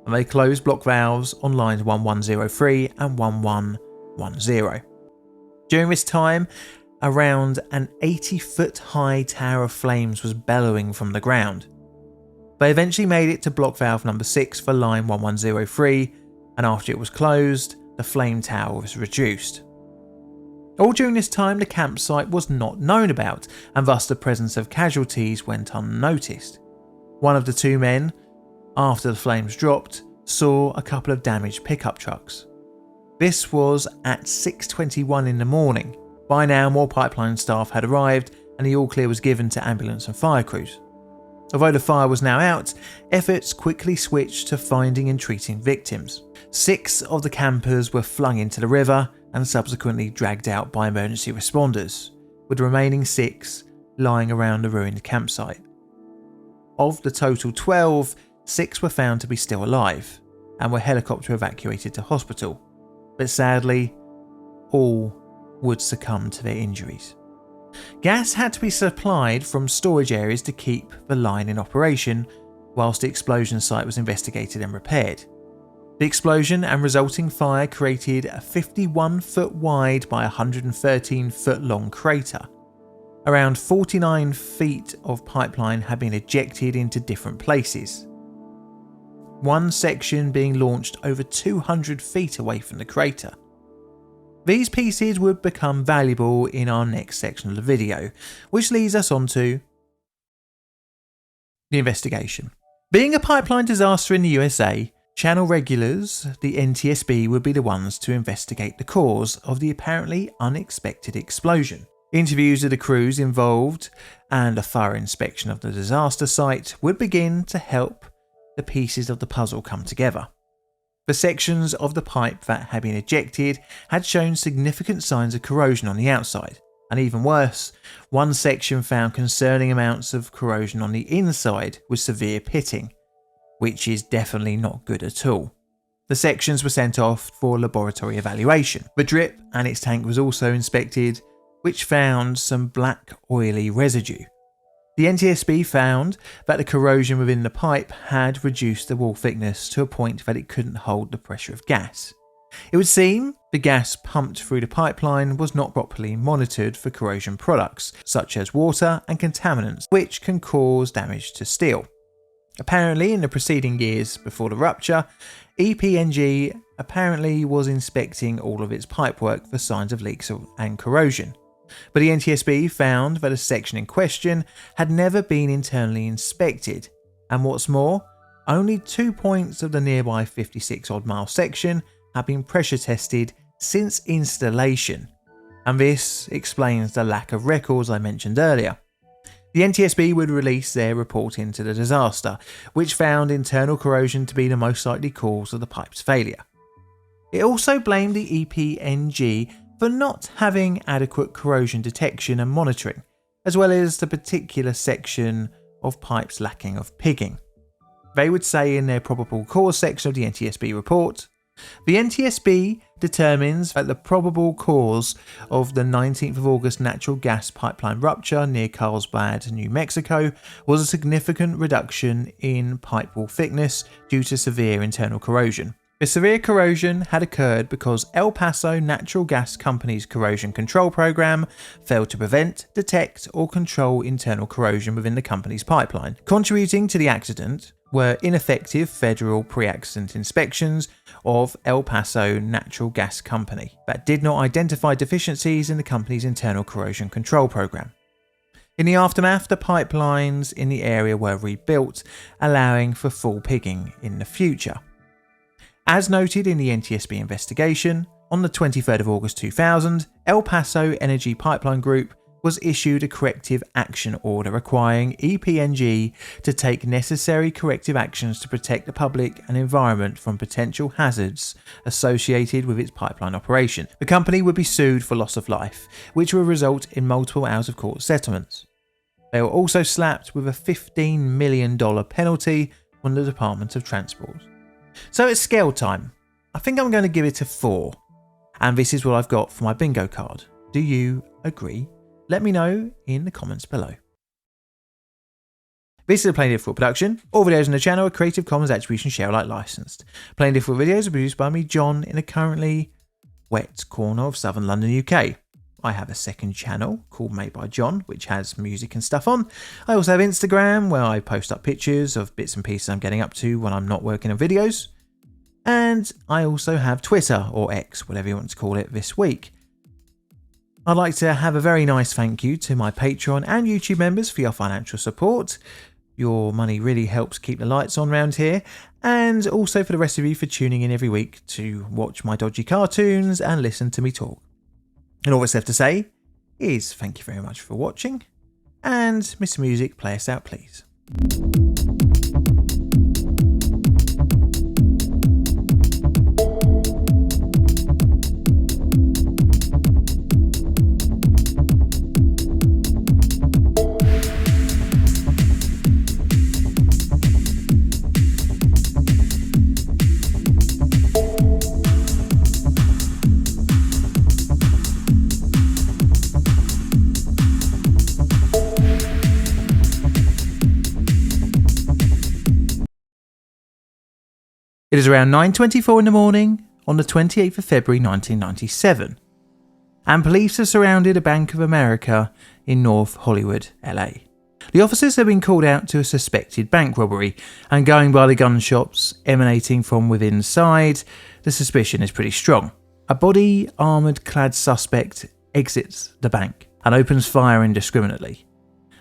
and they closed block valves on lines 1103 and 1110. During this time, around an 80-foot high tower of flames was bellowing from the ground. They eventually made it to block valve number 6 for line 1103, and after it was closed, the flame tower was reduced. All during this time, the campsite was not known about, and thus the presence of casualties went unnoticed. One of the two men, after the flames dropped, saw a couple of damaged pickup trucks. This was at 6:21 in the morning. By now, more pipeline staff had arrived and the all clear was given to ambulance and fire crews. Although the fire was now out, efforts quickly switched to finding and treating victims. 6 of the campers were flung into the river and subsequently dragged out by emergency responders, with the remaining 6 lying around the ruined campsite. Of the total 12, 6 were found to be still alive and were helicopter evacuated to hospital, but sadly, all would succumb to their injuries. Gas had to be supplied from storage areas to keep the line in operation whilst the explosion site was investigated and repaired. The explosion and resulting fire created a 51-foot wide by 113-foot long crater. Around 49 feet of pipeline had been ejected into different places, one section being launched over 200 feet away from the crater. These pieces would become valuable in our next section of the video, which leads us on to the investigation. Being a pipeline disaster in the USA, channel regulars, the NTSB, would be the ones to investigate the cause of the apparently unexpected explosion. Interviews of the crews involved and a thorough inspection of the disaster site would begin to help the pieces of the puzzle come together. The sections of the pipe that had been ejected had shown significant signs of corrosion on the outside, and even worse, one section found concerning amounts of corrosion on the inside with severe pitting, which is definitely not good at all. The sections were sent off for laboratory evaluation. The drip and its tank was also inspected, which found some black oily residue. The NTSB found that the corrosion within the pipe had reduced the wall thickness to a point that it couldn't hold the pressure of gas. It would seem the gas pumped through the pipeline was not properly monitored for corrosion products, such as water and contaminants, which can cause damage to steel. Apparently, in the preceding years before the rupture, EPNG apparently was inspecting all of its pipework for signs of leaks and corrosion. But the NTSB found that a section in question had never been internally inspected, and what's more, only 2 points of the nearby 56-odd mile section had been pressure tested since installation, and this explains the lack of records I mentioned earlier. The NTSB would release their report into the disaster, which found internal corrosion to be the most likely cause of the pipe's failure. It also blamed the EPNG for not having adequate corrosion detection and monitoring, as well as the particular section of pipes lacking of pigging. They would say in their probable cause section of the NTSB report, the NTSB determines that the probable cause of the 19th of August natural gas pipeline rupture near Carlsbad, New Mexico, was a significant reduction in pipe wall thickness due to severe internal corrosion. The severe corrosion had occurred because El Paso Natural Gas Company's corrosion control program failed to prevent, detect, or control internal corrosion within the company's pipeline. Contributing to the accident were ineffective federal pre-accident inspections of El Paso Natural Gas Company that did not identify deficiencies in the company's internal corrosion control program. In the aftermath, the pipelines in the area were rebuilt, allowing for full pigging in the future. As noted in the NTSB investigation, on the 23rd of August 2000, El Paso Energy Pipeline Group was issued a corrective action order requiring EPNG to take necessary corrective actions to protect the public and environment from potential hazards associated with its pipeline operation. The company would be sued for loss of life, which will result in multiple out-of-court settlements. They were also slapped with a $15 million penalty from the Department of Transport. So it's scale time. I think I'm going to give it a 4. And this is what I've got for my bingo card. Do you agree? Let me know in the comments below. This is a Plain Difficult production. All videos on the channel are Creative Commons Attribution Share Alike licensed. Plain Difficult videos are produced by me, John, in a currently wet corner of southern London, UK. I have a second channel called Made by John, which has music and stuff on. I also have Instagram, where I post up pictures of bits and pieces I'm getting up to when I'm not working on videos. And I also have Twitter, or X, whatever you want to call it, this week. I'd like to have a very nice thank you to my Patreon and YouTube members for your financial support. Your money really helps keep the lights on round here, and also for the rest of you for tuning in every week to watch my dodgy cartoons and listen to me talk. And all that's left to say is thank you very much for watching, and Mr. Music, play us out please. It is around 9:24 in the morning on the 28th of February 1997, and police have surrounded a Bank of America in North Hollywood, LA. The officers have been called out to a suspected bank robbery, and going by the gunshots emanating from within inside, the suspicion is pretty strong. A body armoured clad suspect exits the bank and opens fire indiscriminately.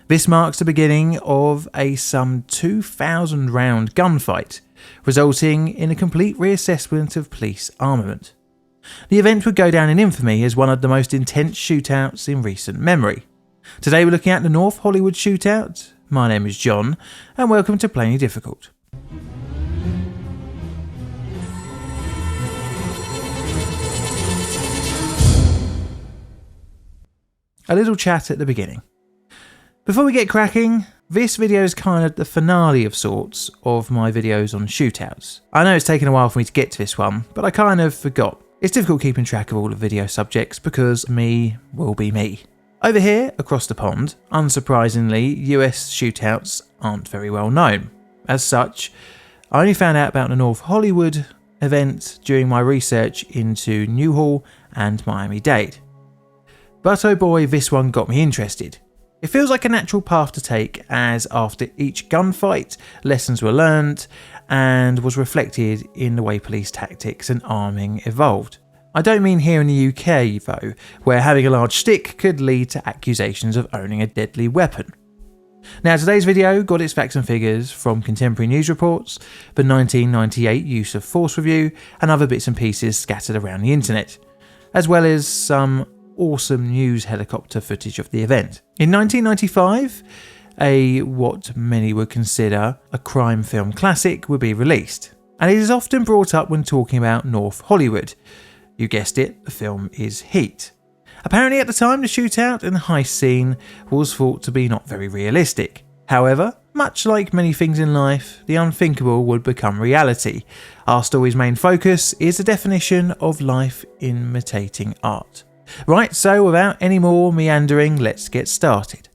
This marks the beginning of a some 2,000 round gunfight, resulting in a complete reassessment of police armament. The event would go down in infamy as one of the most intense shootouts in recent memory. Today we're looking at the North Hollywood shootout. My name is John, and welcome to Plainly Difficult. A little chat at the beginning. Before we get cracking, this video is kind of the finale of sorts of my videos on shootouts. I know it's taken a while for me to get to this one, but I kind of forgot. It's difficult keeping track of all the video subjects because me will be me. Over here, across the pond, unsurprisingly, US shootouts aren't very well known. As such, I only found out about the North Hollywood event during my research into Newhall and Miami-Dade. But oh boy, this one got me interested. It feels like a natural path to take, as after each gunfight, lessons were learned and was reflected in the way police tactics and arming evolved. I don't mean here in the UK though, where having a large stick could lead to accusations of owning a deadly weapon. Now today's video got its facts and figures from contemporary news reports, the 1998 use of force review, and other bits and pieces scattered around the internet, as well as some awesome news helicopter footage of the event. In 1995, what many would consider a crime film classic would be released, and it is often brought up when talking about North Hollywood. You guessed it, the film is Heat. Apparently at the time the shootout and heist scene was thought to be not very realistic. However, much like many things in life, the unthinkable would become reality. Our story's main focus is the definition of life imitating art. Right, so without any more meandering, let's get started.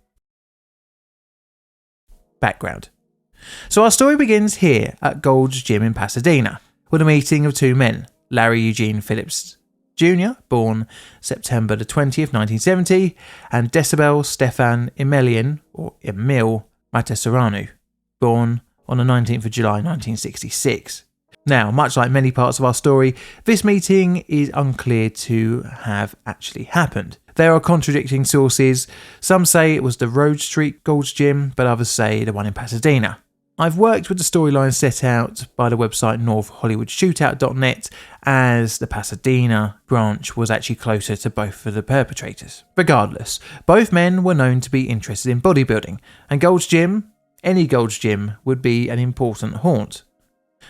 Background. So our story begins here at Gold's Gym in Pasadena, with a meeting of two men, Larry Eugene Phillips Jr., born September the 20th, 1970, and Decibel Stefan Emelian, or Emil Matasuranu, born on the 19th of July, 1966. Now, much like many parts of our story, this meeting is unclear to have actually happened. There are contradicting sources. Some say it was the Road Street Gold's Gym, but others say the one in Pasadena. I've worked with the storyline set out by the website northhollywoodshootout.net, as the Pasadena branch was actually closer to both of the perpetrators. Regardless, both men were known to be interested in bodybuilding, and Gold's Gym, any Gold's Gym, would be an important haunt.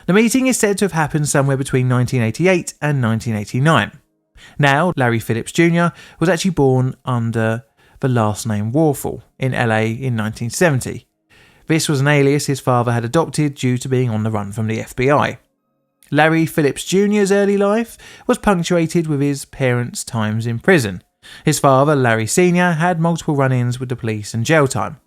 The meeting is said to have happened somewhere between 1988 and 1989. Now, Larry Phillips Jr. was actually born under the last name Waughall in LA in 1970. This was an alias his father had adopted due to being on the run from the FBI. Larry Phillips Jr.'s early life was punctuated with his parents' times in prison. His father, Larry Sr., had multiple run-ins with the police and jail time.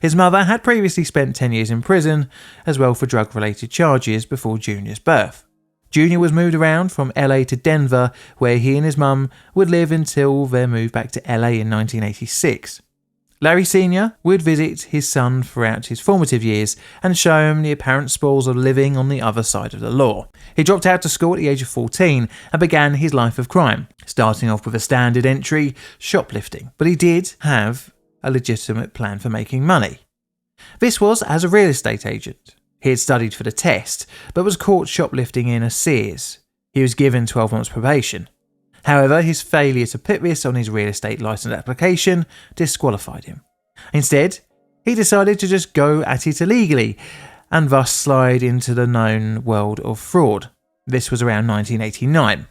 His mother had previously spent 10 years in prison, as well for drug-related charges before Junior's birth. Junior was moved around from LA to Denver, where he and his mum would live until their move back to LA in 1986. Larry Sr. would visit his son throughout his formative years and show him the apparent spoils of living on the other side of the law. He dropped out of school at the age of 14 and began his life of crime, starting off with a standard entry, shoplifting. But he did have a legitimate plan for making money. This was as a real estate agent. He had studied for the test, but was caught shoplifting in a Sears. He was given 12 months probation. However, his failure to put this on his real estate license application disqualified him. Instead, he decided to just go at it illegally and thus slide into the known world of fraud. This was around 1989.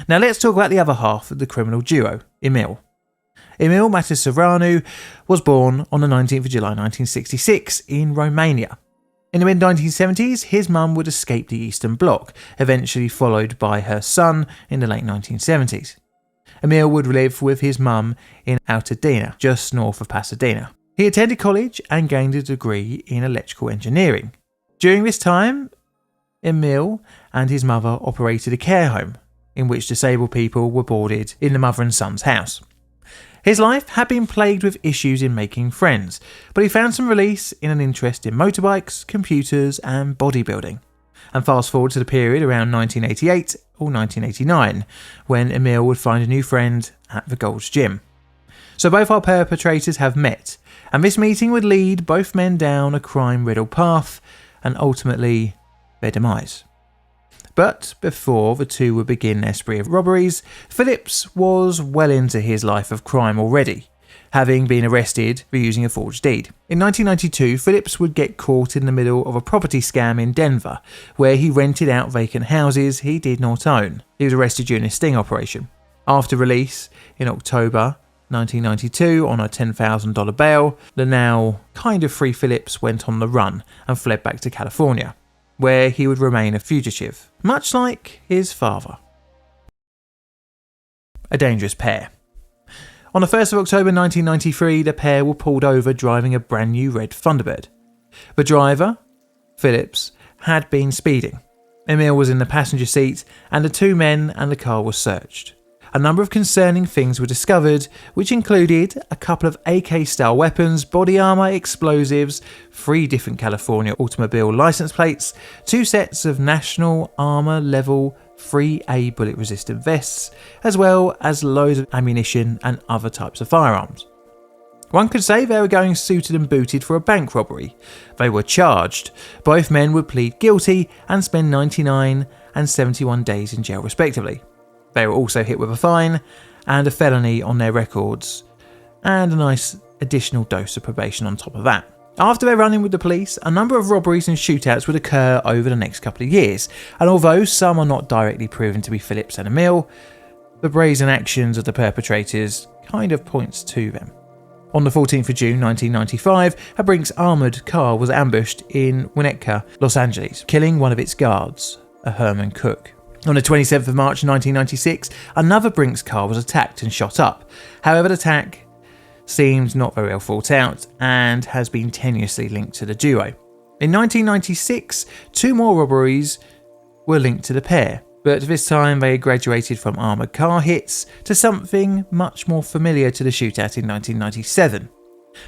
Now let's talk about the other half of the criminal duo, Emil. Emil Mătăsăreanu was born on the 19th of July 1966 in Romania. In the mid-1970s, his mum would escape the Eastern Bloc, eventually followed by her son in the late 1970s. Emil would live with his mum in Altadena, just north of Pasadena. He attended college and gained a degree in electrical engineering. During this time, Emil and his mother operated a care home, in which disabled people were boarded in the mother and son's house. His life had been plagued with issues in making friends, but he found some release in an interest in motorbikes, computers and bodybuilding. And fast forward to the period around 1988 or 1989, when Emil would find a new friend at the Gold's Gym. So both our perpetrators have met, and this meeting would lead both men down a crime-riddled path, and ultimately their demise. But before the two would begin their spree of robberies, Phillips was well into his life of crime already, having been arrested for using a forged deed. In 1992, Phillips would get caught in the middle of a property scam in Denver, where he rented out vacant houses he did not own. He was arrested during a sting operation. After release in October 1992 on a $10,000 bail, the now kind of free Phillips went on the run and fled back to California, where he would remain a fugitive, much like his father. A dangerous pair. On the 1st of October 1993, the pair were pulled over driving a brand new red Thunderbird. The driver, Phillips, had been speeding. Emil was in the passenger seat, and the two men and the car were searched. A number of concerning things were discovered, which included a couple of AK-style weapons, body armour, explosives, 3 different California automobile license plates, 2 sets of National Armour Level 3A bullet-resistant vests, as well as loads of ammunition and other types of firearms. One could say they were going suited and booted for a bank robbery. They were charged. Both men would plead guilty and spend 99 and 71 days in jail respectively. They were also hit with a fine and a felony on their records, and a nice additional dose of probation on top of that. After their run-in with the police, a number of robberies and shootouts would occur over the next couple of years, and although some are not directly proven to be Phillips and Emil, the brazen actions of the perpetrators kind of points to them. On the 14th of June 1995, a Brinks armoured car was ambushed in Winnetka, Los Angeles, killing one of its guards, a Herman Cook. On the 27th of March 1996, another Brinks car was attacked and shot up. However, the attack seemed not very well thought out and has been tenuously linked to the duo. In 1996, 2 more robberies were linked to the pair, but this time they graduated from armoured car hits to something much more familiar to the shootout in 1997.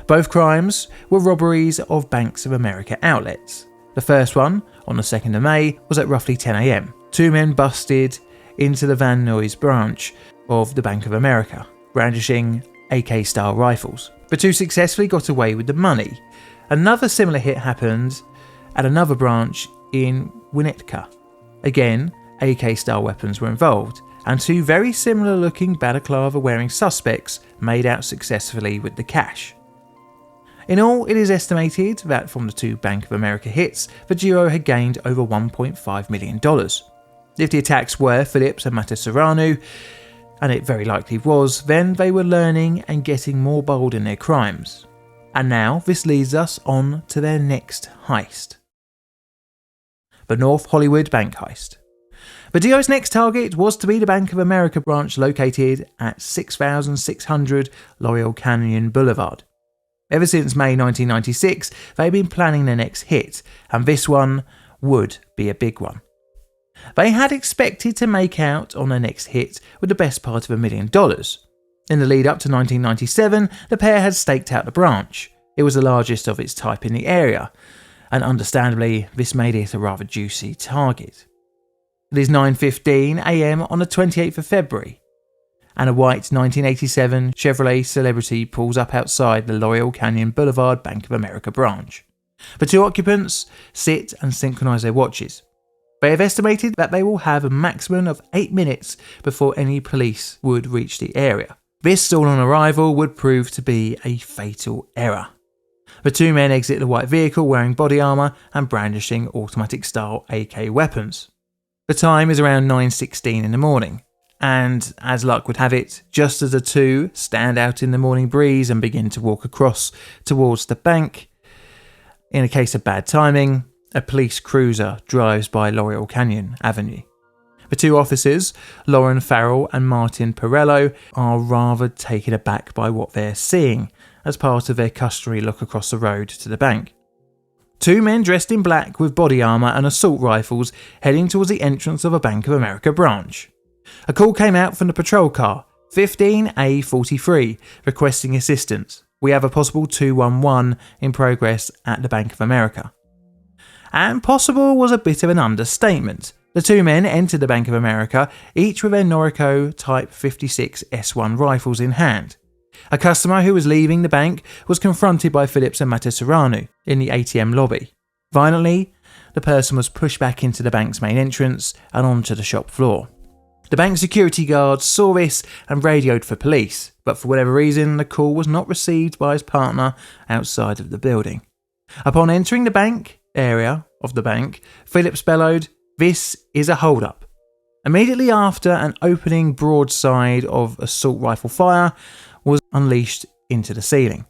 Both crimes were robberies of Banks of America outlets. The first one, on the 2nd of May, was at roughly 10 a.m. 2 men busted into the Van Nuys branch of the Bank of America, brandishing AK-style rifles. The 2 successfully got away with the money. Another similar hit happened at another branch in Winnetka. Again, AK-style weapons were involved, and 2 very similar-looking balaclava-wearing suspects made out successfully with the cash. In all, it is estimated that from the 2 Bank of America hits, the duo had gained over $1.5 million. If the attacks were Phillips and Mătăsăreanu, and it very likely was, then they were learning and getting more bold in their crimes. And now this leads us on to their next heist. The North Hollywood Bank Heist. The duo's next target was to be the Bank of America branch located at 6600 Laurel Canyon Boulevard. Ever since May 1996, they had been planning their next hit, and this one would be a big one. They had expected to make out on their next hit with the best part of $1 million. In the lead up to 1997, the pair had staked out the branch. It was the largest of its type in the area, and understandably, this made it a rather juicy target. It is 9:15 a.m. on the 28th of February, and a white 1987 Chevrolet Celebrity pulls up outside the Laurel Canyon Boulevard Bank of America branch. The two occupants sit and synchronize their watches. They have estimated that they will have a maximum of 8 minutes before any police would reach the area. This stall on arrival would prove to be a fatal error. The two men exit the white vehicle wearing body armour and brandishing automatic-style AK weapons. The time is around 9:16 in the morning, and as luck would have it, just as the two stand out in the morning breeze and begin to walk across towards the bank, in a case of bad timing, a police cruiser drives by Laurel Canyon Avenue. The two officers, Lauren Farrell and Martin Perello, are rather taken aback by what they're seeing as part of their customary look across the road to the bank. Two men dressed in black with body armour and assault rifles heading towards the entrance of a Bank of America branch. A call came out from the patrol car, 15A43, requesting assistance. We have a possible 211 in progress at the Bank of America. And possible was a bit of an understatement. The two men entered the Bank of America, each with their Noriko Type 56 S1 rifles in hand. A customer who was leaving the bank was confronted by Phillips and Matasauranu in the ATM lobby. Violently, the person was pushed back into the bank's main entrance and onto the shop floor. The bank security guards saw this and radioed for police, but for whatever reason, the call was not received by his partner outside of the building. Upon entering the bank area of the bank, Phillips bellowed, "This is a hold-up." Immediately after, an opening broadside of assault rifle fire was unleashed into the ceiling.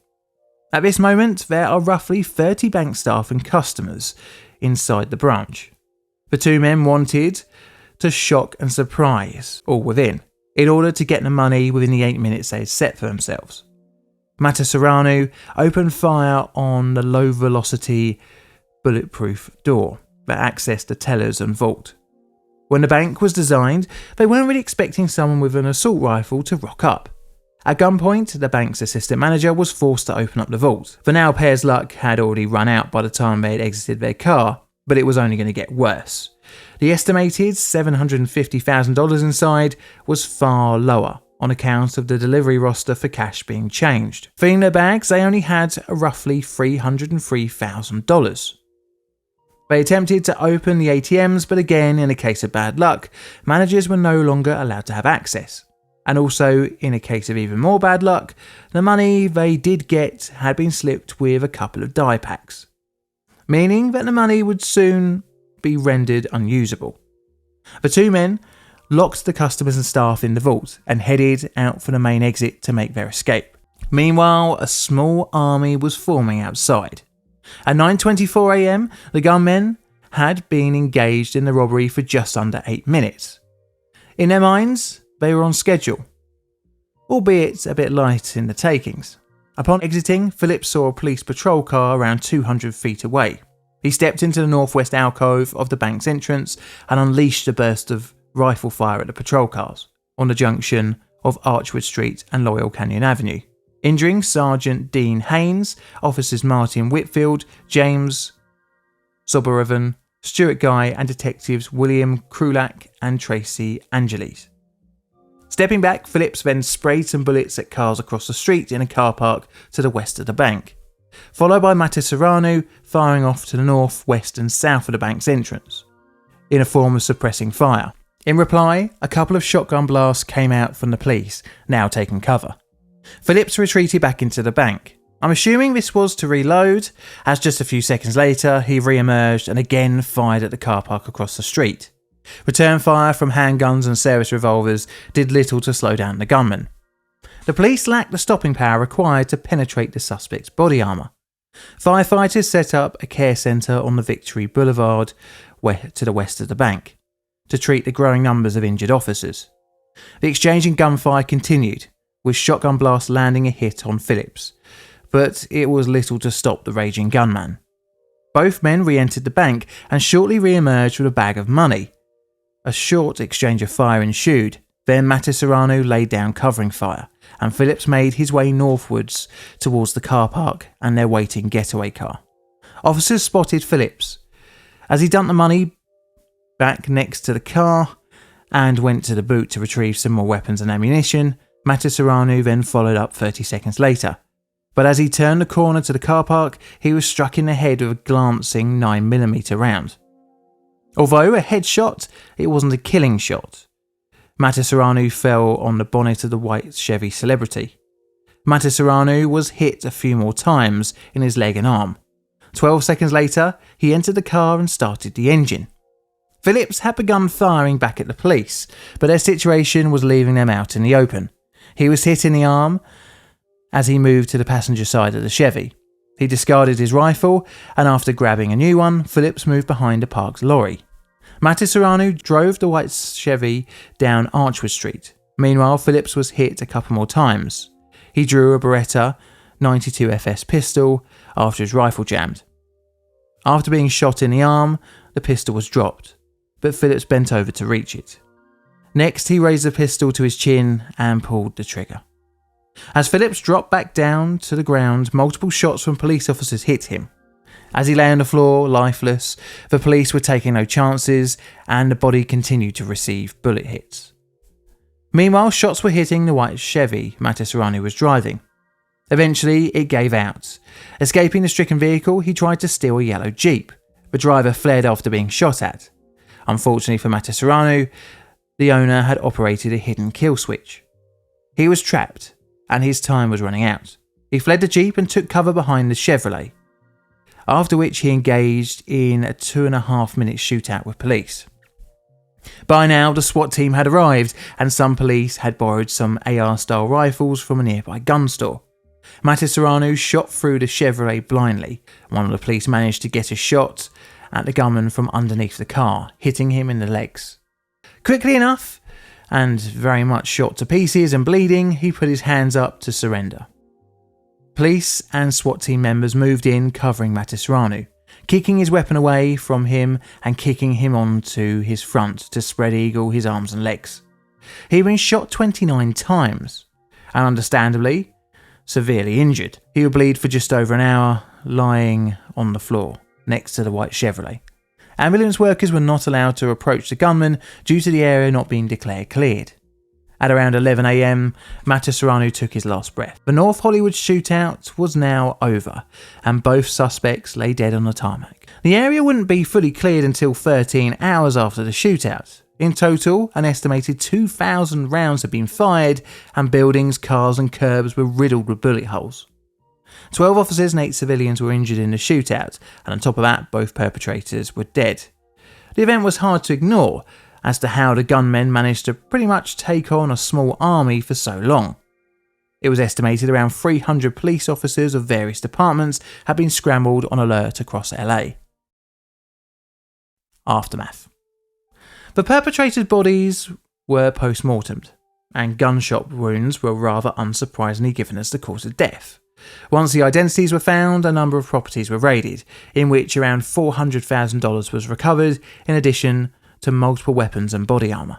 At this moment, there are roughly 30 bank staff and customers inside the branch. The two men wanted to shock and surprise all within, in order to get the money within the 8 minutes they had set for themselves. Matasauranu opened fire on the low-velocity bulletproof door that accessed the tellers and vault. When the bank was designed, they weren't really expecting someone with an assault rifle to rock up. At gunpoint, the bank's assistant manager was forced to open up the vault. For now, pair's luck had already run out by the time they had exited their car, but it was only going to get worse. The estimated $750,000 inside was far lower on account of the delivery roster for cash being changed. Filling their bags, they only had roughly $303,000. They attempted to open the ATMs, but again, in a case of bad luck, managers were no longer allowed to have access. And also, in a case of even more bad luck, the money they did get had been slipped with a couple of die packs, meaning that the money would soon be rendered unusable. The two men locked the customers and staff in the vault and headed out for the main exit to make their escape. Meanwhile, a small army was forming outside. At 9:24 a.m, the gunmen had been engaged in the robbery for just under 8 minutes. In their minds, they were on schedule, albeit a bit light in the takings. Upon exiting, Phillips saw a police patrol car around 200 feet away. He stepped into the northwest alcove of the bank's entrance and unleashed a burst of rifle fire at the patrol cars on the junction of Archwood Street and Laurel Canyon Avenue, injuring Sergeant Dean Haynes, officers Martin Whitfield, James Soborevan, Stuart Guy and detectives William Krulak and Tracy Angeles. Stepping back, Phillips then sprayed some bullets at cars across the street in a car park to the west of the bank, followed by Matasauranu firing off to the north, west and south of the bank's entrance, in a form of suppressing fire. In reply, a couple of shotgun blasts came out from the police, now taking cover. Phillips retreated back into the bank. I'm assuming this was to reload, as just a few seconds later he re-emerged and again fired at the car park across the street. Return fire from handguns and service revolvers did little to slow down the gunman. The police lacked the stopping power required to penetrate the suspect's body armour. Firefighters set up a care centre on the Victory Boulevard to the west of the bank to treat the growing numbers of injured officers. The exchange in gunfire continued, with shotgun blasts landing a hit on Phillips, but it was little to stop the raging gunman. Both men re-entered the bank and shortly re-emerged with a bag of money. A short exchange of fire ensued, Then Mattisaranu laid down covering fire, and Phillips made his way northwards towards the car park and their waiting getaway car. Officers spotted Phillips as he dumped the money back next to the car and went to the boot to retrieve some more weapons and ammunition. Mattisaranu then followed up 30 seconds later. But as he turned the corner to the car park, he was struck in the head with a glancing 9mm round. Although a headshot, it wasn't a killing shot. Mattisaranu fell on the bonnet of the white Chevy Celebrity. Mattisaranu was hit a few more times in his leg and arm. 12 seconds later, he entered the car and started the engine. Phillips had begun firing back at the police, but their situation was leaving them out in the open. He was hit in the arm as he moved to the passenger side of the Chevy. He discarded his rifle, and after grabbing a new one, Phillips moved behind a parked lorry. Mattisaranu drove the white Chevy down Archwood Street. Meanwhile, Phillips was hit a couple more times. He drew a Beretta 92 FS pistol after his rifle jammed. After being shot in the arm, the pistol was dropped, but Phillips bent over to reach it. Next, he raised the pistol to his chin and pulled the trigger. As Phillips dropped back down to the ground, multiple shots from police officers hit him. As he lay on the floor, lifeless, the police were taking no chances, and the body continued to receive bullet hits. Meanwhile, shots were hitting the white Chevy Mattisaranu was driving. Eventually, it gave out. Escaping the stricken vehicle, he tried to steal a yellow Jeep. The driver fled after being shot at. Unfortunately for Mattisaranu, the owner had operated a hidden kill switch. He was trapped, and his time was running out. He fled the Jeep and took cover behind the Chevrolet, after which he engaged in a 2.5-minute shootout with police. By now, the SWAT team had arrived, and some police had borrowed some AR-style rifles from a nearby gun store. Mattisaranu shot through the Chevrolet blindly. One of the police managed to get a shot at the gunman from underneath the car, hitting him in the legs. Quickly enough, and very much shot to pieces and bleeding, he put his hands up to surrender. Police and SWAT team members moved in, covering Mattisaranu, kicking his weapon away from him and kicking him onto his front to spread eagle his arms and legs. He had been shot 29 times, and understandably, severely injured. He would bleed for just over an hour, lying on the floor next to the white Chevrolet. Ambulance workers were not allowed to approach the gunman due to the area not being declared cleared. At around 11 a.m, Mattisaranu took his last breath. The North Hollywood shootout was now over, and both suspects lay dead on the tarmac. The area wouldn't be fully cleared until 13 hours after the shootout. In total, an estimated 2,000 rounds had been fired, and buildings, cars and curbs were riddled with bullet holes. 12 officers and 8 civilians were injured in the shootout, and on top of that, both perpetrators were dead. The event was hard to ignore as to how the gunmen managed to pretty much take on a small army for so long. It was estimated around 300 police officers of various departments had been scrambled on alert across LA. Aftermath. The perpetrators' bodies were post-mortemed, and gunshot wounds were rather unsurprisingly given as the cause of death. Once the identities were found, a number of properties were raided, in which around $400,000 was recovered, in addition to multiple weapons and body armour.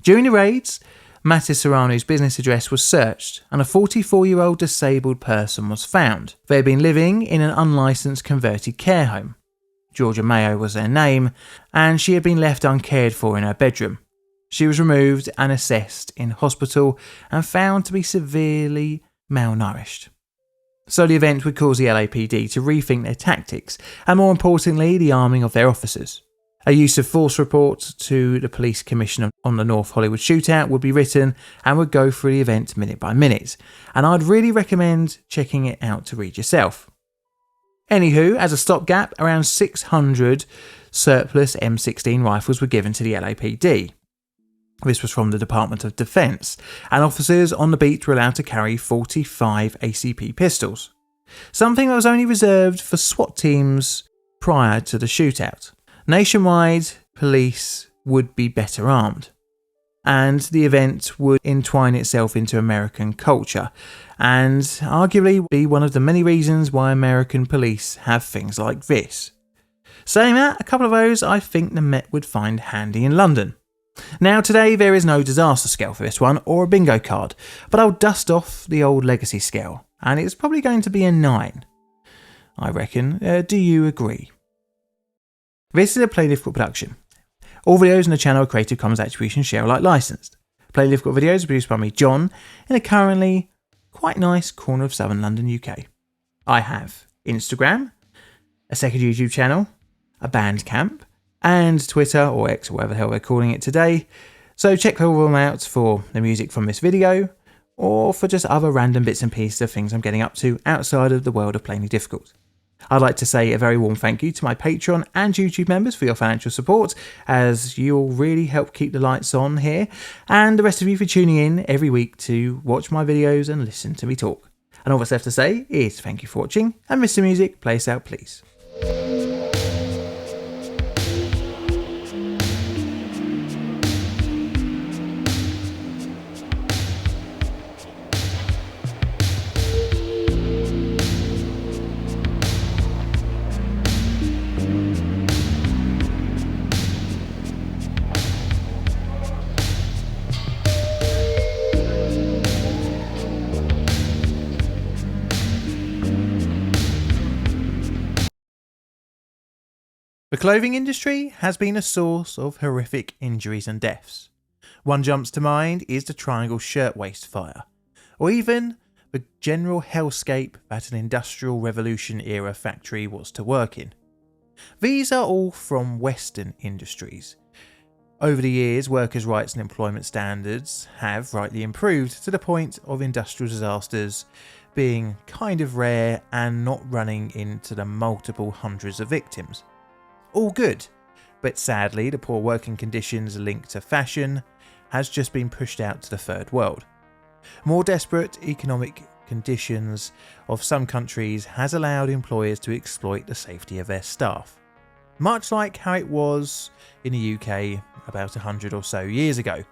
During the raids, Mattisaranu's business address was searched, and a 44-year-old disabled person was found. They had been living in an unlicensed converted care home. Georgia Mayo was their name, and she had been left uncared for in her bedroom. She was removed and assessed in hospital and found to be severely malnourished. So the event would cause the LAPD to rethink their tactics, and more importantly, the arming of their officers. A use of force report to the police commissioner on the North Hollywood shootout would be written and would go through the event minute by minute, and I'd really recommend checking it out to read yourself. Anywho, as a stopgap, around 600 surplus M16 rifles were given to the LAPD. This was from the Department of Defense, and officers on the beat were allowed to carry 45 ACP pistols, something that was only reserved for SWAT teams prior to the shootout. Nationwide, police would be better armed, and the event would entwine itself into American culture, and arguably be one of the many reasons why American police have things like this. Saying that, a couple of those I think the Met would find handy in London. Now today there is no disaster scale for this one, or a bingo card, but I'll dust off the old legacy scale, and it's probably going to be a 9. I reckon. Do you agree? This is a Play Difficult production. All videos on the channel are Creative Commons Attribution Share Alike licensed. Play Difficult videos are produced by me, John, in a currently quite nice corner of southern London, UK. I have Instagram, a second YouTube channel, a Bandcamp, and Twitter, or X, or whatever the hell they're calling it today. So check all of them out for the music from this video, or for just other random bits and pieces of things I'm getting up to outside of the world of Plainly Difficult. I'd like to say a very warm thank you to my Patreon and YouTube members for your financial support, as you all really help keep the lights on here, and the rest of you for tuning in every week to watch my videos and listen to me talk. And all that's left to say is thank you for watching, and Mr. Music, play us out please. The clothing industry has been a source of horrific injuries and deaths. One jumps to mind is the Triangle Shirtwaist Fire, or even the general hellscape that an Industrial Revolution era factory was to work in. These are all from Western industries. Over the years, workers' rights and employment standards have rightly improved to the point of industrial disasters being kind of rare and not running into the multiple hundreds of victims. All good, but sadly the poor working conditions linked to fashion has just been pushed out to the third world. More desperate economic conditions of some countries has allowed employers to exploit the safety of their staff, much like how it was in the UK about 100 or so years ago.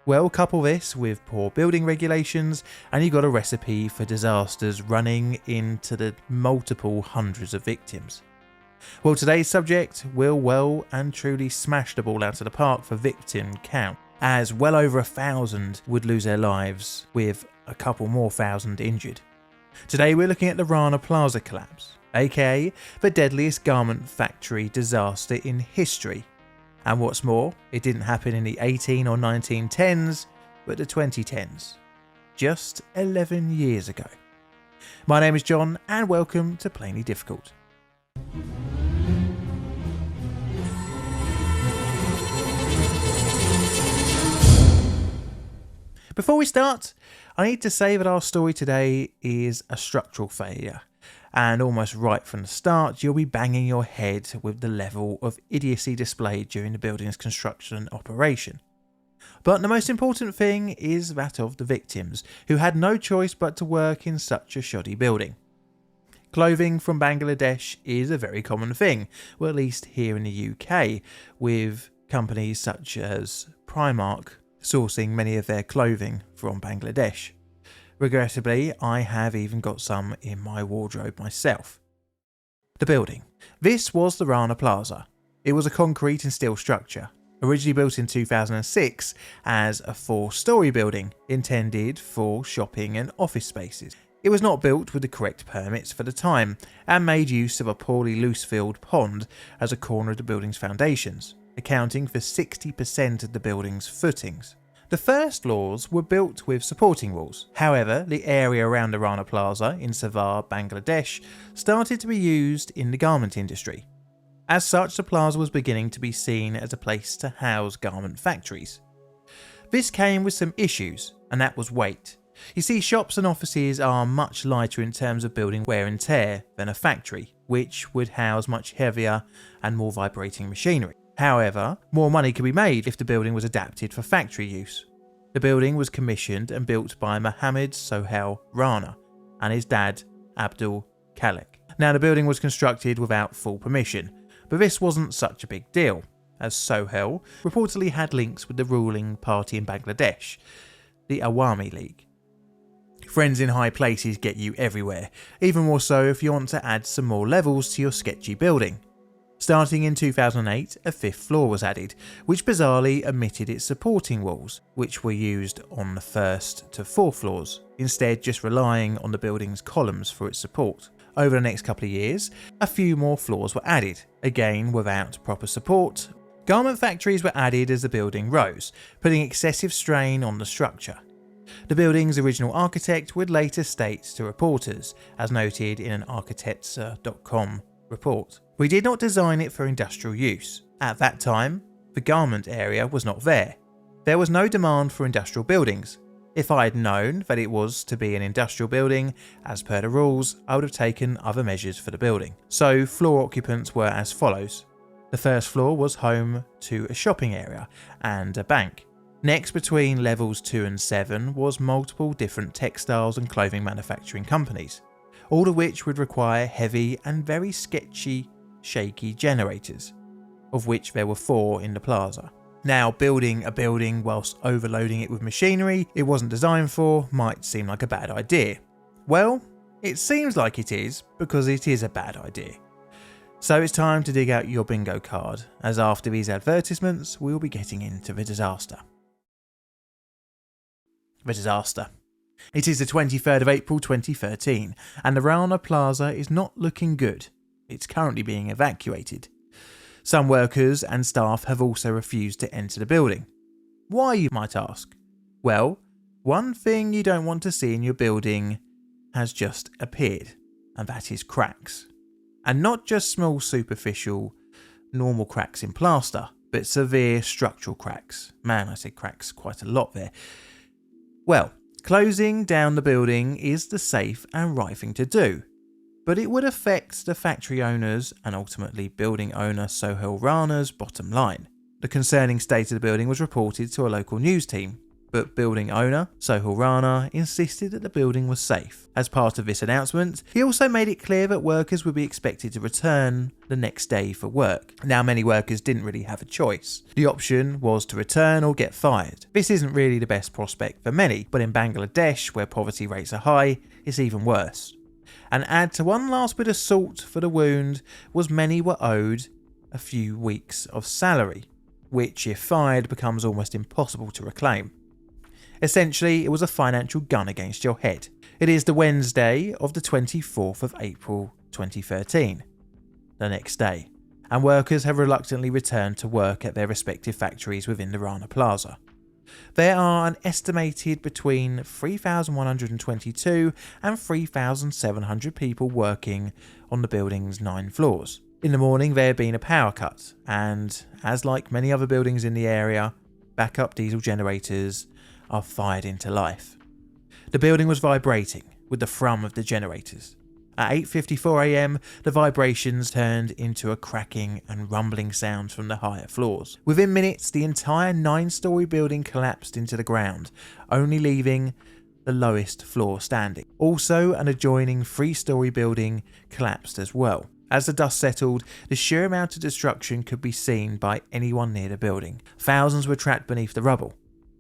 Well, couple this with poor building regulations and you got a recipe for disasters running into the multiple hundreds of victims. Well, today's subject will well and truly smash the ball out of the park for victim count, as well over 1,000 would lose their lives with a couple more thousand injured. Today we're looking at the Rana Plaza collapse, aka the deadliest garment factory disaster in history. And what's more, it didn't happen in the 18 or 1910s, but the 2010s. Just 11 years ago. My name is John and welcome to Plainly Difficult. Before we start, I need to say that our story today is a structural failure, and almost right from the start you'll be banging your head with the level of idiocy displayed during the building's construction and operation. But the most important thing is that of the victims, who had no choice but to work in such a shoddy building. Clothing from Bangladesh is a very common thing, well at least here in the UK, with companies such as Primark sourcing many of their clothing from Bangladesh. Regrettably, I have even got some in my wardrobe myself. The building. This was the Rana Plaza. It was a concrete and steel structure, originally built in 2006 as a 4-storey building intended for shopping and office spaces. It was not built with the correct permits for the time and made use of a poorly loose-filled pond as a corner of the building's foundations, accounting for 60% of the building's footings. The first floors were built with supporting walls. However, the area around the Rana Plaza in Savar, Bangladesh, started to be used in the garment industry. As such, the plaza was beginning to be seen as a place to house garment factories. This came with some issues, and that was weight. You see, shops and offices are much lighter in terms of building wear and tear than a factory, which would house much heavier and more vibrating machinery. However, more money could be made if the building was adapted for factory use. The building was commissioned and built by Mohammed Sohail Rana and his dad, Abdul Khalek. Now, the building was constructed without full permission, but this wasn't such a big deal, as Sohail reportedly had links with the ruling party in Bangladesh, the Awami League. Friends in high places get you everywhere, even more so if you want to add some more levels to your sketchy building. Starting in 2008, a 5th floor was added, which bizarrely omitted its supporting walls, which were used on the 1st to 4th floors, instead just relying on the building's columns for its support. Over the next couple of years, a few more floors were added, again without proper support. Garment factories were added as the building rose, putting excessive strain on the structure. The building's original architect would later state to reporters, as noted in an Architects.com report, "We did not design it for industrial use. At that time, the garment area was not there. There was no demand for industrial buildings. If I had known that it was to be an industrial building, as per the rules, I would have taken other measures for the building." So floor occupants were as follows. The first floor was home to a shopping area and a bank. Next, between levels 2 and 7 was multiple different textiles and clothing manufacturing companies, all of which would require heavy and very sketchy, shaky generators, of which there were 4 in the plaza. Now, building a building whilst overloading it with machinery it wasn't designed for might seem like a bad idea. Well, it seems like it is, because it is a bad idea. So it's time to dig out your bingo card, as after these advertisements we'll be getting into the disaster. The disaster. It is the 23rd of April 2013, and the Rana Plaza is not looking good. It's currently being evacuated. Some workers and staff have also refused to enter the building. Why, you might ask? Well, one thing you don't want to see in your building has just appeared, and that is cracks. And not just small superficial, normal cracks in plaster, but severe structural cracks. Man, I said cracks quite a lot there. Well, closing down the building is the safe and right thing to do, but it would affect the factory owners and ultimately building owner Sohail Rana's bottom line. The concerning state of the building was reported to a local news team, but building owner Sohail Rana insisted that the building was safe. As part of this announcement, he also made it clear that workers would be expected to return the next day for work. Now, many workers didn't really have a choice. The option was to return or get fired. This isn't really the best prospect for many, but in Bangladesh, where poverty rates are high, it's even worse. And add to one last bit of salt for the wound was many were owed a few weeks of salary, which if fired becomes almost impossible to reclaim. Essentially, it was a financial gun against your head. It is the Wednesday of the 24th of April 2013, the next day, and workers have reluctantly returned to work at their respective factories within the Rana Plaza. There are an estimated between 3,122 and 3,700 people working on the building's 9 floors. In the morning there had been a power cut, and as like many other buildings in the area, backup diesel generators are fired into life. The building was vibrating with the thrum of the generators. At 8:54 AM, the vibrations turned into a cracking and rumbling sound from the higher floors. Within minutes, the entire 9-story building collapsed into the ground, only leaving the lowest floor standing. Also, an adjoining 3-story building collapsed as well. As the dust settled, the sheer amount of destruction could be seen by anyone near the building. Thousands were trapped beneath the rubble.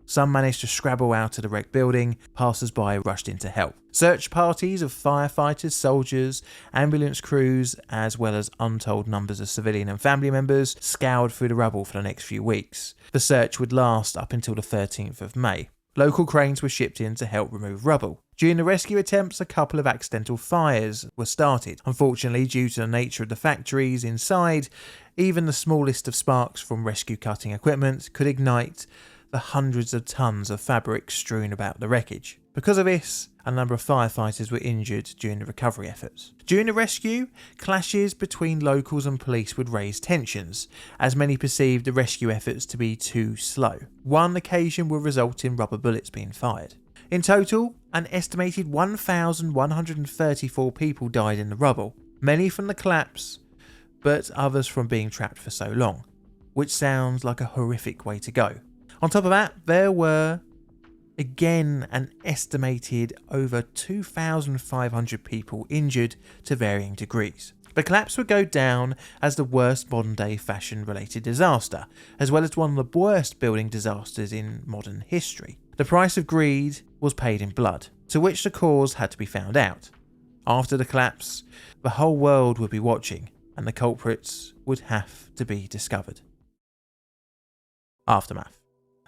Some managed to scrabble out of the wrecked building, passers-by rushed in to help. Search parties of firefighters, soldiers, ambulance crews, as well as untold numbers of civilian and family members, scoured through the rubble for the next few weeks. The search would last up until the 13th of May. Local cranes were shipped in to help remove rubble. During the rescue attempts, a couple of accidental fires were started. Unfortunately, due to the nature of the factories inside, even the smallest of sparks from rescue cutting equipment could ignite the hundreds of tons of fabric strewn about the wreckage. Because of this, a number of firefighters were injured during the recovery efforts. During the rescue, clashes between locals and police would raise tensions, as many perceived the rescue efforts to be too slow. One occasion would result in rubber bullets being fired. In total, an estimated 1,134 people died in the rubble, many from the collapse, but others from being trapped for so long, which sounds like a horrific way to go. On top of that, there were, again, an estimated over 2,500 people injured to varying degrees. The collapse would go down as the worst modern-day fashion-related disaster, as well as one of the worst building disasters in modern history. The price of greed was paid in blood, to which the cause had to be found out. After the collapse, the whole world would be watching, and the culprits would have to be discovered. Aftermath.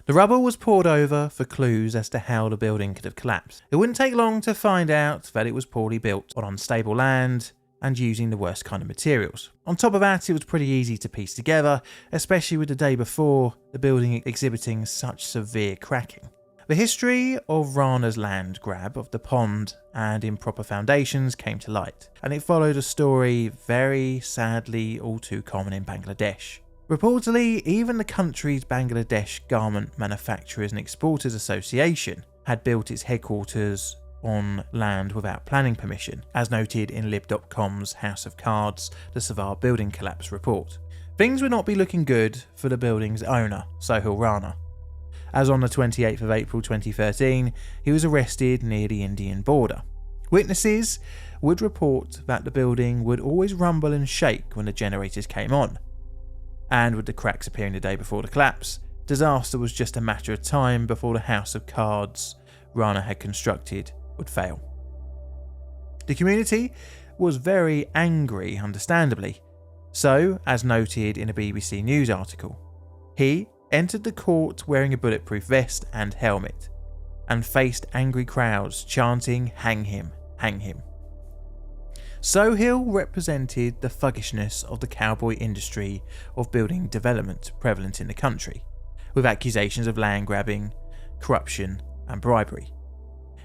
The rubble was poured over for clues as to how the building could have collapsed. It wouldn't take long to find out that it was poorly built on unstable land and using the worst kind of materials. On top of that, it was pretty easy to piece together, especially with the day before the building exhibiting such severe cracking. The history of Rana's land grab of the pond and improper foundations came to light, and it followed a story very sadly all too common in Bangladesh. Reportedly, even the country's Bangladesh Garment Manufacturers and Exporters Association had built its headquarters on land without planning permission, as noted in Lib.com's House of Cards, the Savar building collapse report. Things would not be looking good for the building's owner, Sohail Rana, as on the 28th of April 2013, he was arrested near the Indian border. Witnesses would report that the building would always rumble and shake when the generators came on, and with the cracks appearing the day before the collapse, disaster was just a matter of time before the house of cards Rana had constructed would fail. The community was very angry, understandably, so, as noted in a BBC News article, he entered the court wearing a bulletproof vest and helmet, and faced angry crowds chanting, "Hang him, hang him." Sohail represented the thuggishness of the cowboy industry of building development prevalent in the country, with accusations of land grabbing, corruption and bribery.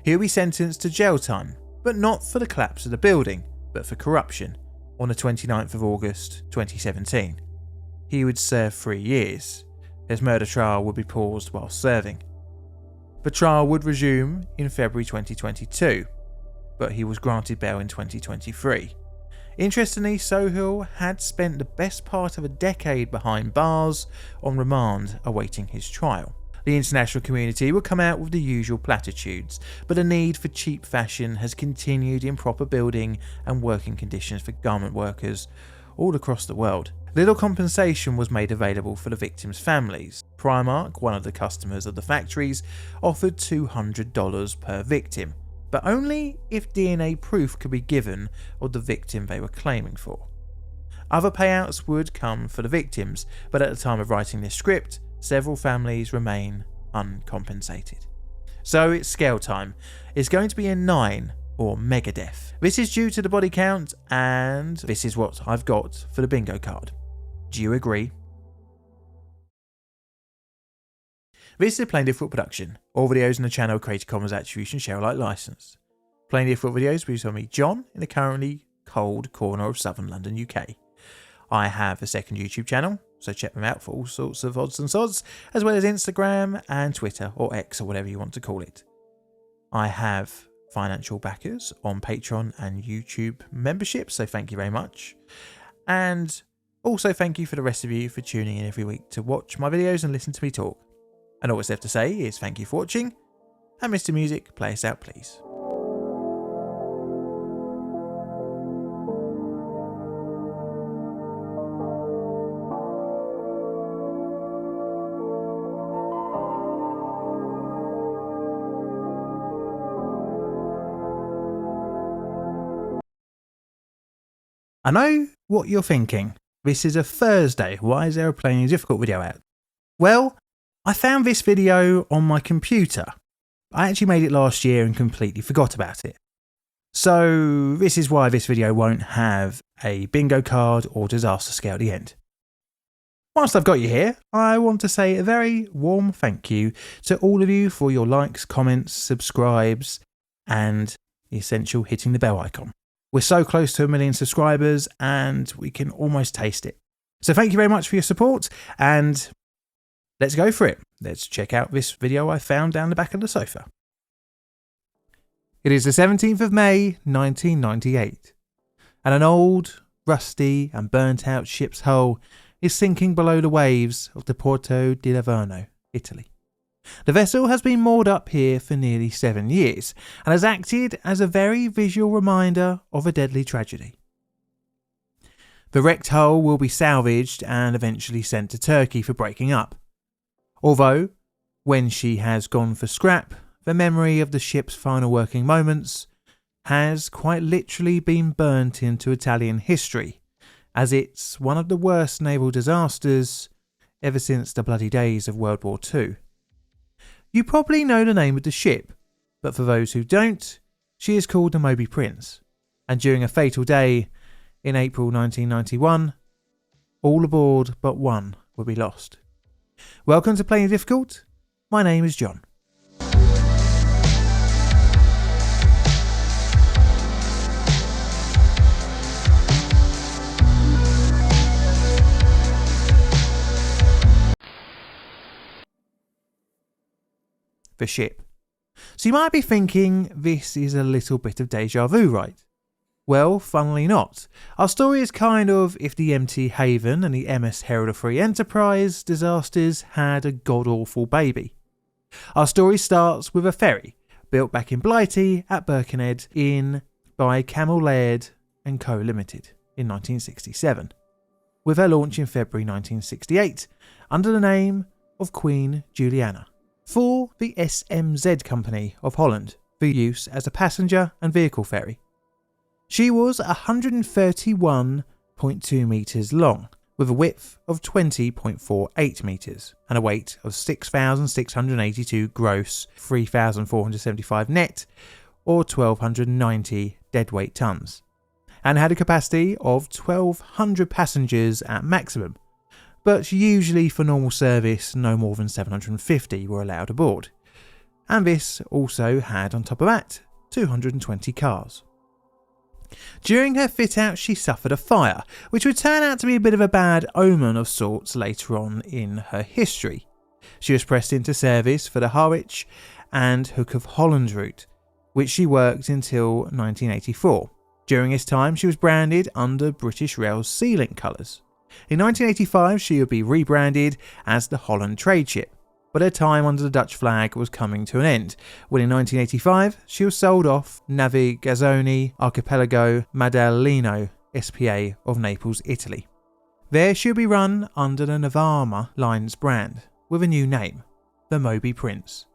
He will be sentenced to jail time, but not for the collapse of the building, but for corruption, on the 29th of August 2017. He would serve 3 years. His murder trial would be paused while serving. The trial would resume in February 2022, but he was granted bail in 2023. Interestingly, Sohail had spent the best part of a decade behind bars on remand awaiting his trial. The international community would come out with the usual platitudes, but the need for cheap fashion has continued in proper building and working conditions for garment workers all across the world. Little compensation was made available for the victims' families. Primark, one of the customers of the factories, offered $200 per victim, but only if DNA proof could be given of the victim they were claiming for. Other payouts would come for the victims, but at the time of writing this script, several families remain uncompensated. So it's scale time. It's going to be a 9 or Megadeth. This is due to the body count, and this is what I've got for the bingo card. Do you agree? This is a Plain Difficult production. All videos on the channel are Creative Commons Attribution Share Alike licensed. Plain Difficult videos produced by me, John, in the currently cold corner of southern London, UK. I have a second YouTube channel, so check them out for all sorts of odds and sods, as well as Instagram and Twitter, or X, or whatever you want to call it. I have financial backers on Patreon and YouTube memberships, so thank you very much. And also thank you for the rest of you for tuning in every week to watch my videos and listen to me talk. And all that's left to say is thank you for watching, and Mr. Music, play us out please. I know what you're thinking. This is a Thursday, why is there a Plain Difficult video out? Well, I found this video on my computer. I actually made it last year and completely forgot about it. So this is why this video won't have a bingo card or disaster scale at the end. Whilst I've got you here, I want to say a very warm thank you to all of you for your likes, comments, subscribes, and the essential hitting the bell icon. We're so close to 1 million subscribers and we can almost taste it. So thank you very much for your support, and let's go for it. Let's check out this video I found down the back of the sofa. It is the 17th of May 1998, and an old, rusty and burnt out ship's hull is sinking below the waves of the Porto di Livorno, Italy. The vessel has been moored up here for nearly 7 years and has acted as a very visual reminder of a deadly tragedy. The wrecked hull will be salvaged and eventually sent to Turkey for breaking up. Although, when she has gone for scrap, the memory of the ship's final working moments has quite literally been burnt into Italian history as it's one of the worst naval disasters ever since the bloody days of World War II. You probably know the name of the ship, but for those who don't, she is called the Moby Prince, and during a fatal day in April 1991, all aboard but one will be lost. Welcome to Playing Difficult. My name is John. The ship. So you might be thinking this is a little bit of deja vu, right? Well, funnily not. Our story is kind of if the MT Haven and the MS Herald of Free Enterprise disasters had a god-awful baby. Our story starts with a ferry built back in Blighty at Birkenhead by Camel Laird and Co Limited in 1967, with her launch in February 1968 under the name of Queen Juliana for the SMZ Company of Holland for use as a passenger and vehicle ferry. She was 131.2 metres long, with a width of 20.48 metres and a weight of 6,682 gross, 3,475 net, or 1,290 deadweight tonnes, and had a capacity of 1,200 passengers at maximum, but usually for normal service no more than 750 were allowed aboard, and this also had on top of that 220 cars. During her fit-out she suffered a fire, which would turn out to be a bit of a bad omen of sorts later on in her history. She was pressed into service for the Harwich and Hook of Holland route, which she worked until 1984. During this time she was branded under British Rail's Sea-Link colours. In 1985 she would be rebranded as the Holland Trade Ship, but her time under the Dutch flag was coming to an end, when in 1985 she was sold off Navigazione Archipelago Maddaleno SPA of Naples, Italy. There she would be run under the Navarma Lines brand, with a new name, the Moby Prince,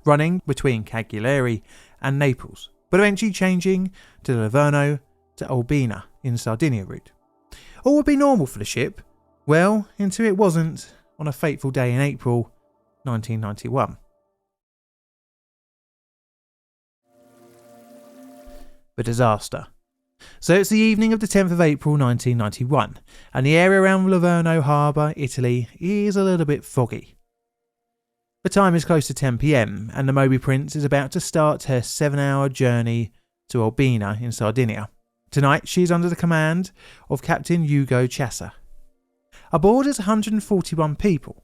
running between Cagliari and Naples, but eventually changing to the Livorno to Albina in Sardinia route. All would be normal for the ship, well, until it wasn't on a fateful day in April 1991. The disaster. So it's the evening of the 10th of April 1991, and the area around Livorno Harbour, Italy, is a little bit foggy. The time is close to 10 PM, and the Moby Prince is about to start her 7-hour journey to Albina in Sardinia. Tonight she's under the command of Captain Hugo Chassa. Aboard is 141 people.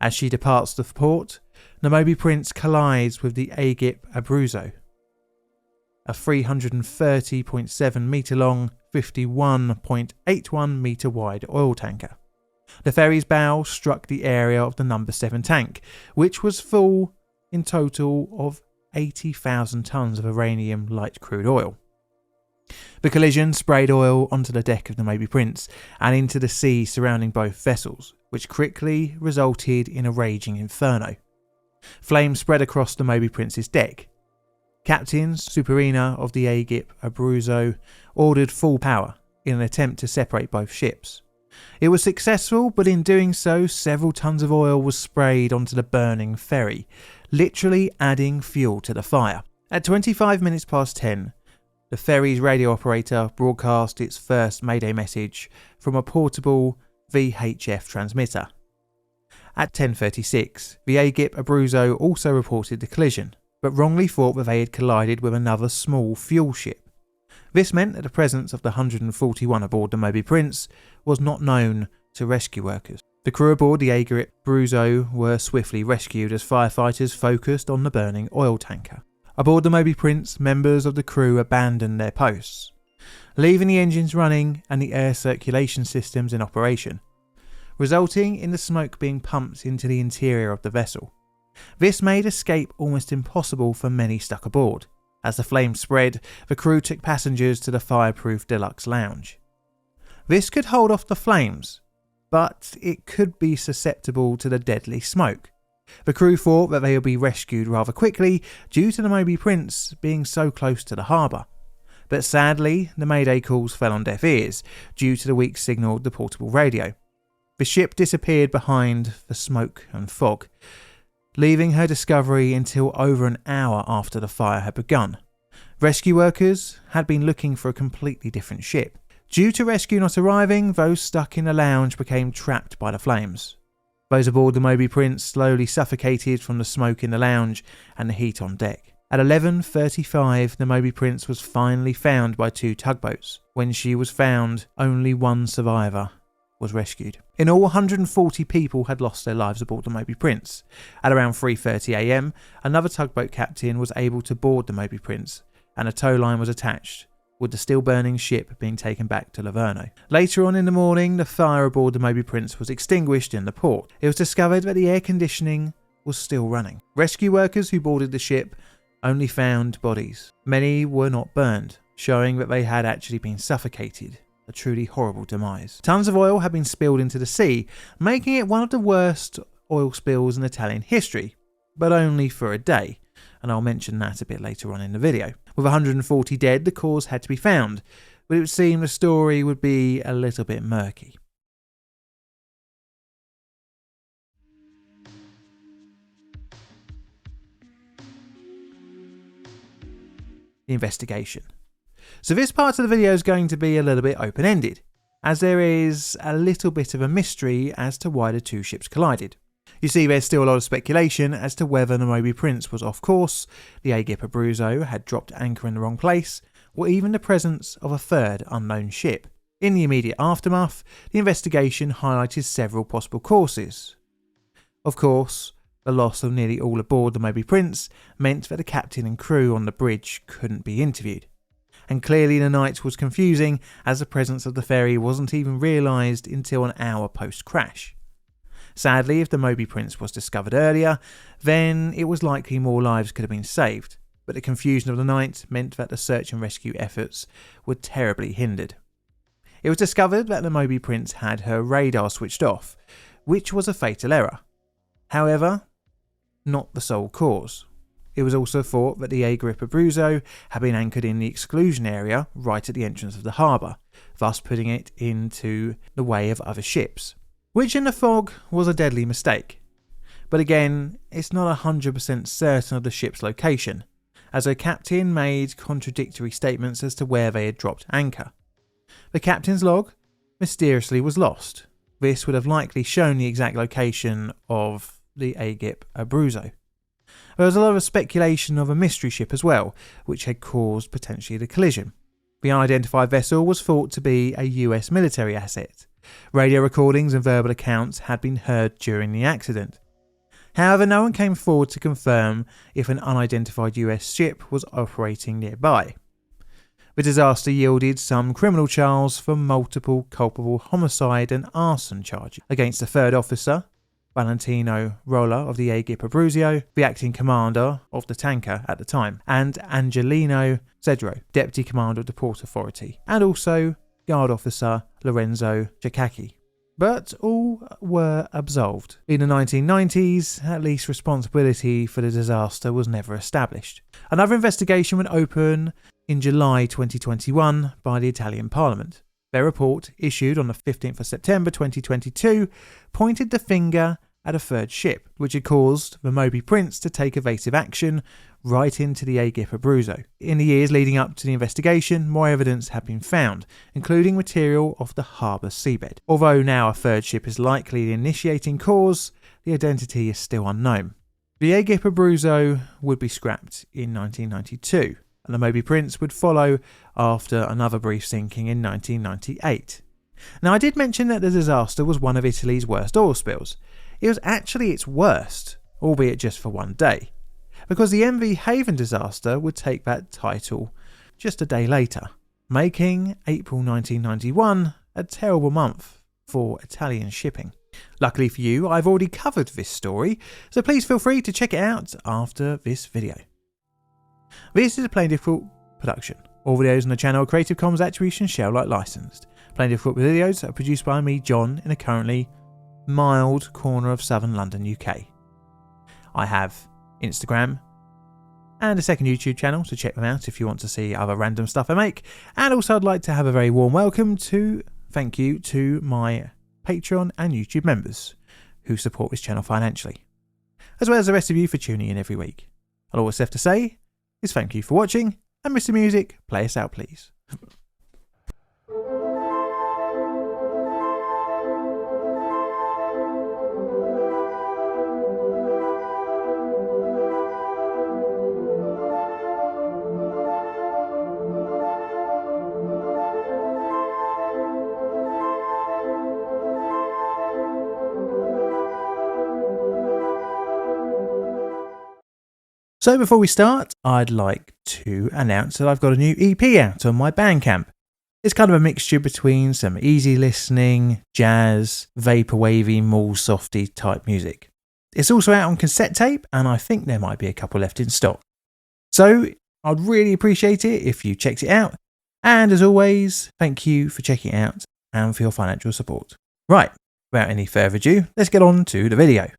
As she departs the port, the Moby Prince collides with the Aegip Abruzzo, a 330.7 metre long, 51.81 metre wide oil tanker. The ferry's bow struck the area of the number 7 tank, which was full in total of 80,000 tonnes of Iranian light crude oil. The collision sprayed oil onto the deck of the Moby Prince and into the sea surrounding both vessels, which quickly resulted in a raging inferno. Flames spread across the Moby Prince's deck. Captain Superina of the Aegip Abruzzo ordered full power in an attempt to separate both ships. It was successful, but in doing so, several tons of oil was sprayed onto the burning ferry, literally adding fuel to the fire. At 25 minutes past 10, the ferry's radio operator broadcast its first Mayday message from a portable VHF transmitter. At 10:36, the Aegip Abruzzo also reported the collision, but wrongly thought that they had collided with another small fuel ship. This meant that the presence of the 141 aboard the Moby Prince was not known to rescue workers. The crew aboard the Aegip Abruzzo were swiftly rescued as firefighters focused on the burning oil tanker. Aboard the Moby Prince, members of the crew abandoned their posts, leaving the engines running and the air circulation systems in operation, resulting in the smoke being pumped into the interior of the vessel. This made escape almost impossible for many stuck aboard. As the flames spread, the crew took passengers to the fireproof deluxe lounge. This could hold off the flames, but it could be susceptible to the deadly smoke. The crew thought that they would be rescued rather quickly due to the Moby Prince being so close to the harbour, But sadly, the mayday calls fell on deaf ears due to the weak signal of the portable radio. The ship disappeared behind the smoke and fog, leaving her discovery until over an hour after the fire had begun. Rescue workers had been looking for a completely different ship. Due to rescue not arriving, those stuck in the lounge became trapped by the flames. Those aboard the Moby Prince slowly suffocated from the smoke in the lounge and the heat on deck. At 11:35, the Moby Prince was finally found by 2 tugboats. When she was found, only 1 survivor was rescued. In all, 140 people had lost their lives aboard the Moby Prince. At around 3:30 a.m, another tugboat captain was able to board the Moby Prince, and a tow line was attached, with the still burning ship being taken back to Livorno. Later on in the morning, the fire aboard the Moby Prince was extinguished in the port. It was discovered that the air conditioning was still running. Rescue workers who boarded the ship only found bodies. Many were not burned, showing that they had actually been suffocated. A truly horrible demise. Tons of oil had been spilled into the sea, making it one of the worst oil spills in Italian history, but only for a day, and I'll mention that a bit later on in the video. With 140 dead, the cause had to be found, but it would seem the story would be a little bit murky. The investigation. So this part of the video is going to be a little bit open-ended, as there is a little bit of a mystery as to why the 2 ships collided. You see, there's still a lot of speculation as to whether the Moby Prince was off course, the Aegip Abruzzo had dropped anchor in the wrong place, or even the presence of a third unknown ship. In the immediate aftermath, the investigation highlighted several possible courses. Of course, the loss of nearly all aboard the Moby Prince meant that the captain and crew on the bridge couldn't be interviewed. And clearly the night was confusing, as the presence of the ferry wasn't even realised until an hour post-crash. Sadly, if the Moby Prince was discovered earlier, then it was likely more lives could have been saved, but the confusion of the night meant that the search and rescue efforts were terribly hindered. It was discovered that the Moby Prince had her radar switched off, which was a fatal error. However, not the sole cause. It was also thought that the Aegip Abruzzo had been anchored in the exclusion area right at the entrance of the harbour, thus putting it into the way of other ships, which in the fog was a deadly mistake. But again, it's not 100% certain of the ship's location, as her captain made contradictory statements as to where they had dropped anchor. The captain's log mysteriously was lost. This would have likely shown the exact location of the Aegip Abruzzo. There was a lot of speculation of a mystery ship as well, which had caused potentially the collision. The unidentified vessel was thought to be a US military asset. Radio recordings and verbal accounts had been heard during the accident. However, no one came forward to confirm if an unidentified US ship was operating nearby. The disaster yielded some criminal charges for multiple culpable homicide and arson charges against the third officer, Valentino Rolla of the Aegip Abruzzo, the acting commander of the tanker at the time, and Angelino Zedro, deputy commander of the Port Authority, and also guard officer Lorenzo Ciccacchi. But all were absolved. In the 1990s, at least responsibility for the disaster was never established. Another investigation went open in July 2021 by the Italian Parliament. Their report, issued on the 15th of September 2022, pointed the finger at a third ship, which had caused the Moby Prince to take evasive action right into the Aegip Abruzzo. In the years leading up to the investigation, more evidence had been found, including material off the harbour seabed. Although now a third ship is likely the initiating cause, the identity is still unknown. The Aegip Abruzzo would be scrapped in 1992. And the Moby Prince would follow after another brief sinking in 1998. Now, I did mention that the disaster was one of Italy's worst oil spills. It was actually its worst, albeit just for one day, because the MV Haven disaster would take that title just a day later, making April 1991 a terrible month for Italian shipping. Luckily for you, I've already covered this story, so please feel free to check it out after this video. This is a Plain Difficult production. All videos on the channel are Creative Commons Attribution Share Alike licensed. Plain Difficult videos are produced by me, John, in a currently mild corner of southern London, UK. I have Instagram and a second YouTube channel, so check them out if you want to see other random stuff I make. And also I'd like to have a very warm welcome to thank you to my Patreon and YouTube members who support this channel financially, as well as the rest of you for tuning in every week. All that's left to say is thank you for watching, and Mr. Music, play us out please. So before we start, I'd like to announce that I've got a new EP out on my Bandcamp. It's kind of a mixture between some easy listening, jazz, vaporwavy, mall softy type music. It's also out on cassette tape, and I think there might be a couple left in stock. So I'd really appreciate it if you checked it out. And as always, thank you for checking it out and for your financial support. Right, without any further ado, let's get on to the video.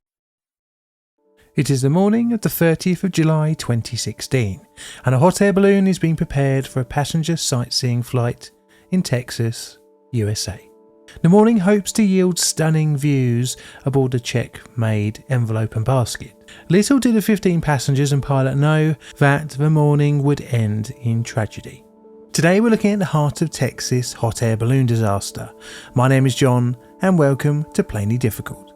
It is the morning of the 30th of July 2016, and a hot air balloon is being prepared for a passenger sightseeing flight in Texas, USA. The morning hopes to yield stunning views aboard the check-made envelope and basket. Little did the 15 passengers and pilot know that the morning would end in tragedy. Today we're looking at the heart of Texas hot air balloon disaster. My name is John, and welcome to Plainly Difficult.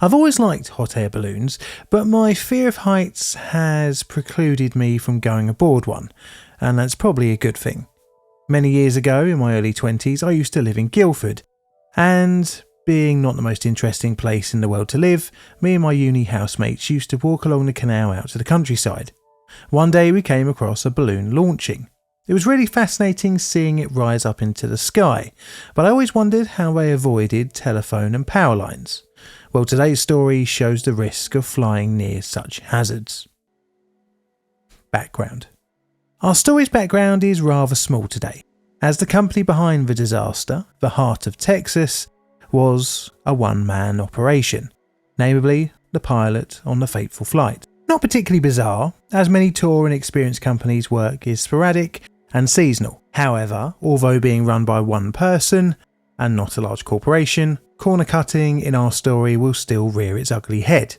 I've always liked hot air balloons, but my fear of heights has precluded me from going aboard one, and that's probably a good thing. Many years ago, in my early 20s, I used to live in Guildford, and being not the most interesting place in the world to live, me and my uni housemates used to walk along the canal out to the countryside. One day we came across a balloon launching. It was really fascinating seeing it rise up into the sky, but I always wondered how they avoided telephone and power lines. Well, today's story shows the risk of flying near such hazards. Background. Our story's background is rather small today, as the company behind the disaster, the Heart of Texas, was a one-man operation, namely the pilot on the fateful flight. Not particularly bizarre, as many tour and experience companies' work is sporadic and seasonal. However, although being run by one person and not a large corporation, corner cutting in our story will still rear its ugly head.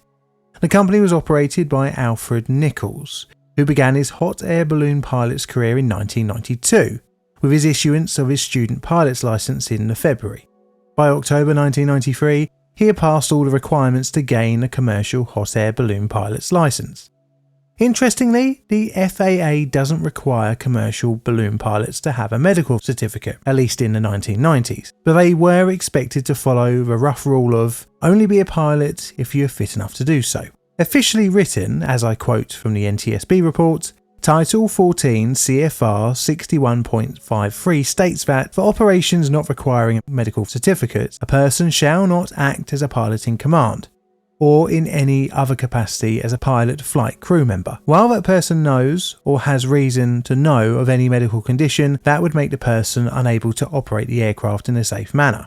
The company was operated by Alfred Nichols, who began his hot air balloon pilot's career in 1992, with his issuance of his student pilot's license in February. By October 1993, he had passed all the requirements to gain a commercial hot air balloon pilot's license. Interestingly, the FAA doesn't require commercial balloon pilots to have a medical certificate, at least in the 1990s, but they were expected to follow the rough rule of only be a pilot if you're fit enough to do so. Officially written, as I quote from the NTSB report, Title 14 CFR 61.53 states that, for operations not requiring a medical certificate, a person shall not act as a pilot in command, or in any other capacity as a pilot flight crew member, while that person knows or has reason to know of any medical condition that would make the person unable to operate the aircraft in a safe manner.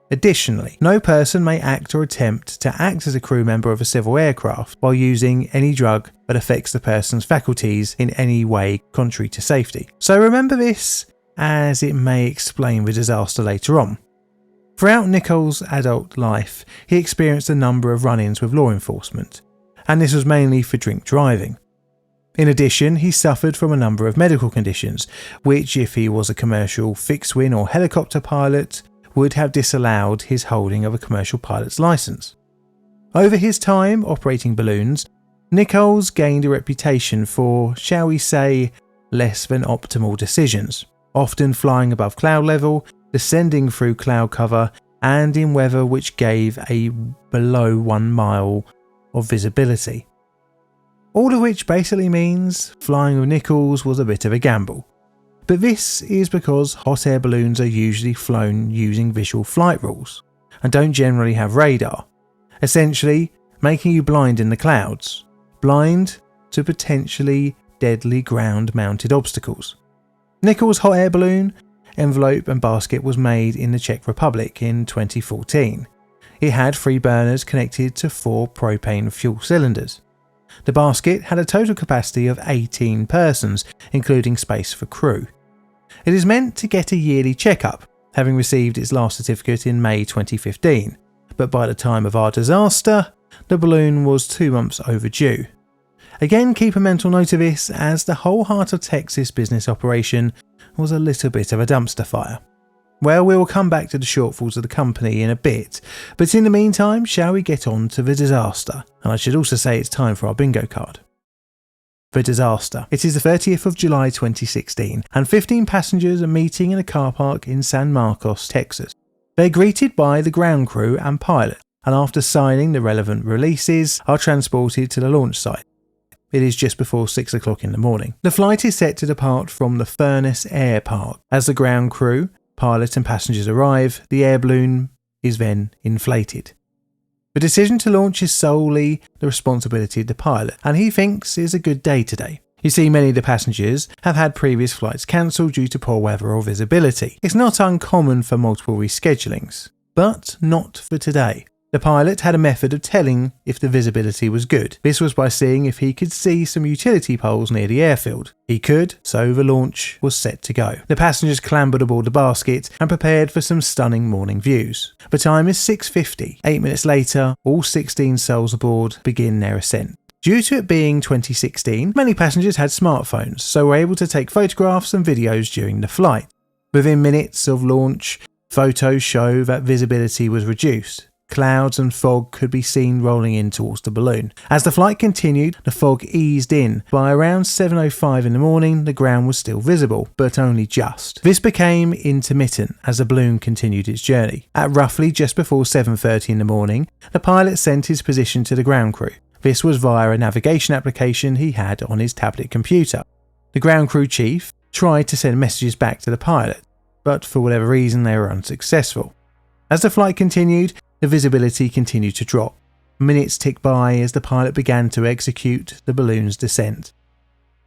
Additionally, no person may act or attempt to act as a crew member of a civil aircraft while using any drug that affects the person's faculties in any way contrary to safety. So remember this, as it may explain the disaster later on. Throughout Nichols' adult life, he experienced a number of run-ins with law enforcement, and this was mainly for drink driving. In addition, he suffered from a number of medical conditions, which, if he was a commercial fixed-wing or helicopter pilot, would have disallowed his holding of a commercial pilot's license. Over his time operating balloons, Nichols gained a reputation for, shall we say, less than optimal decisions, often flying above cloud level, descending through cloud cover, and in weather which gave a below 1 mile of visibility. All of which basically means flying with Nichols was a bit of a gamble. But this is because hot air balloons are usually flown using visual flight rules, and don't generally have radar, essentially making you blind in the clouds, blind to potentially deadly ground-mounted obstacles. Nichols' hot air balloon envelope and basket was made in the Czech Republic in 2014. It had 3 burners connected to 4 propane fuel cylinders. The basket had a total capacity of 18 persons, including space for crew. It is meant to get a yearly checkup, having received its last certificate in May 2015, but by the time of our disaster, the balloon was 2 months overdue. Again, keep a mental note of this, as the whole Heart of Texas business operation was a little bit of a dumpster fire. Well, we will come back to the shortfalls of the company in a bit, but in the meantime, shall we get on to the disaster? And I should also say it's time for our bingo card. The disaster. It is the 30th of July 2016, and 15 passengers are meeting in a car park in San Marcos, Texas. They are greeted by the ground crew and pilot, and after signing the relevant releases, are transported to the launch site. It is just before 6 o'clock in the morning. The flight is set to depart from the Furnace Air Park. As the ground crew, pilot and passengers arrive, the air balloon is then inflated. The decision to launch is solely the responsibility of the pilot, and he thinks is a good day today. You see, many of the passengers have had previous flights cancelled due to poor weather or visibility. It's not uncommon for multiple reschedulings, but not for today. The pilot had a method of telling if the visibility was good. This was by seeing if he could see some utility poles near the airfield. He could, so the launch was set to go. The passengers clambered aboard the basket and prepared for some stunning morning views. The time is 6:50. 8 minutes later, all 16 souls aboard begin their ascent. Due to it being 2016, many passengers had smartphones, so were able to take photographs and videos during the flight. Within minutes of launch, photos show that visibility was reduced. Clouds and fog could be seen rolling in towards the balloon. As the flight continued, the fog eased in. By around 7:05 in the morning, the ground was still visible, but only just. This became intermittent as the balloon continued its journey. At roughly just before 7:30 in the morning, the pilot sent his position to the ground crew. This was via a navigation application he had on his tablet computer. The ground crew chief tried to send messages back to the pilot, but for whatever reason they were unsuccessful. As the flight continued, the visibility continued to drop. Minutes ticked by as the pilot began to execute the balloon's descent.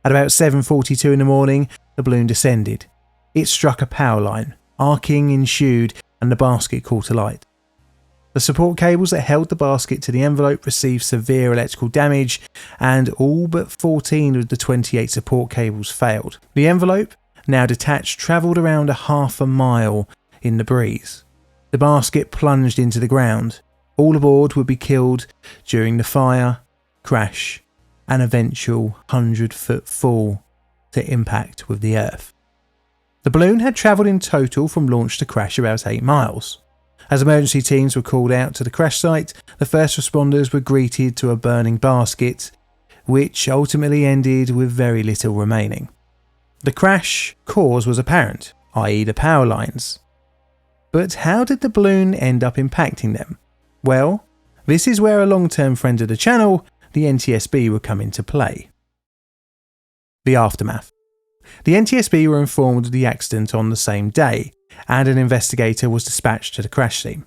At about 7:42 in the morning, the balloon descended. It struck a power line, arcing ensued, and the basket caught alight. The support cables that held the basket to the envelope received severe electrical damage, and all but 14 of the 28 support cables failed. The envelope, now detached, travelled around a half a mile in the breeze. The basket plunged into the ground. All aboard would be killed during the fire, crash, and eventual 100-foot fall to impact with the earth. The balloon had travelled in total from launch to crash about 8 miles. As emergency teams were called out to the crash site, the first responders were greeted to a burning basket, which ultimately ended with very little remaining. The crash cause was apparent, i.e. the power lines. But how did the balloon end up impacting them? Well, this is where a long-term friend of the channel, the NTSB, would come into play. The aftermath. The NTSB were informed of the accident on the same day, and an investigator was dispatched to the crash scene.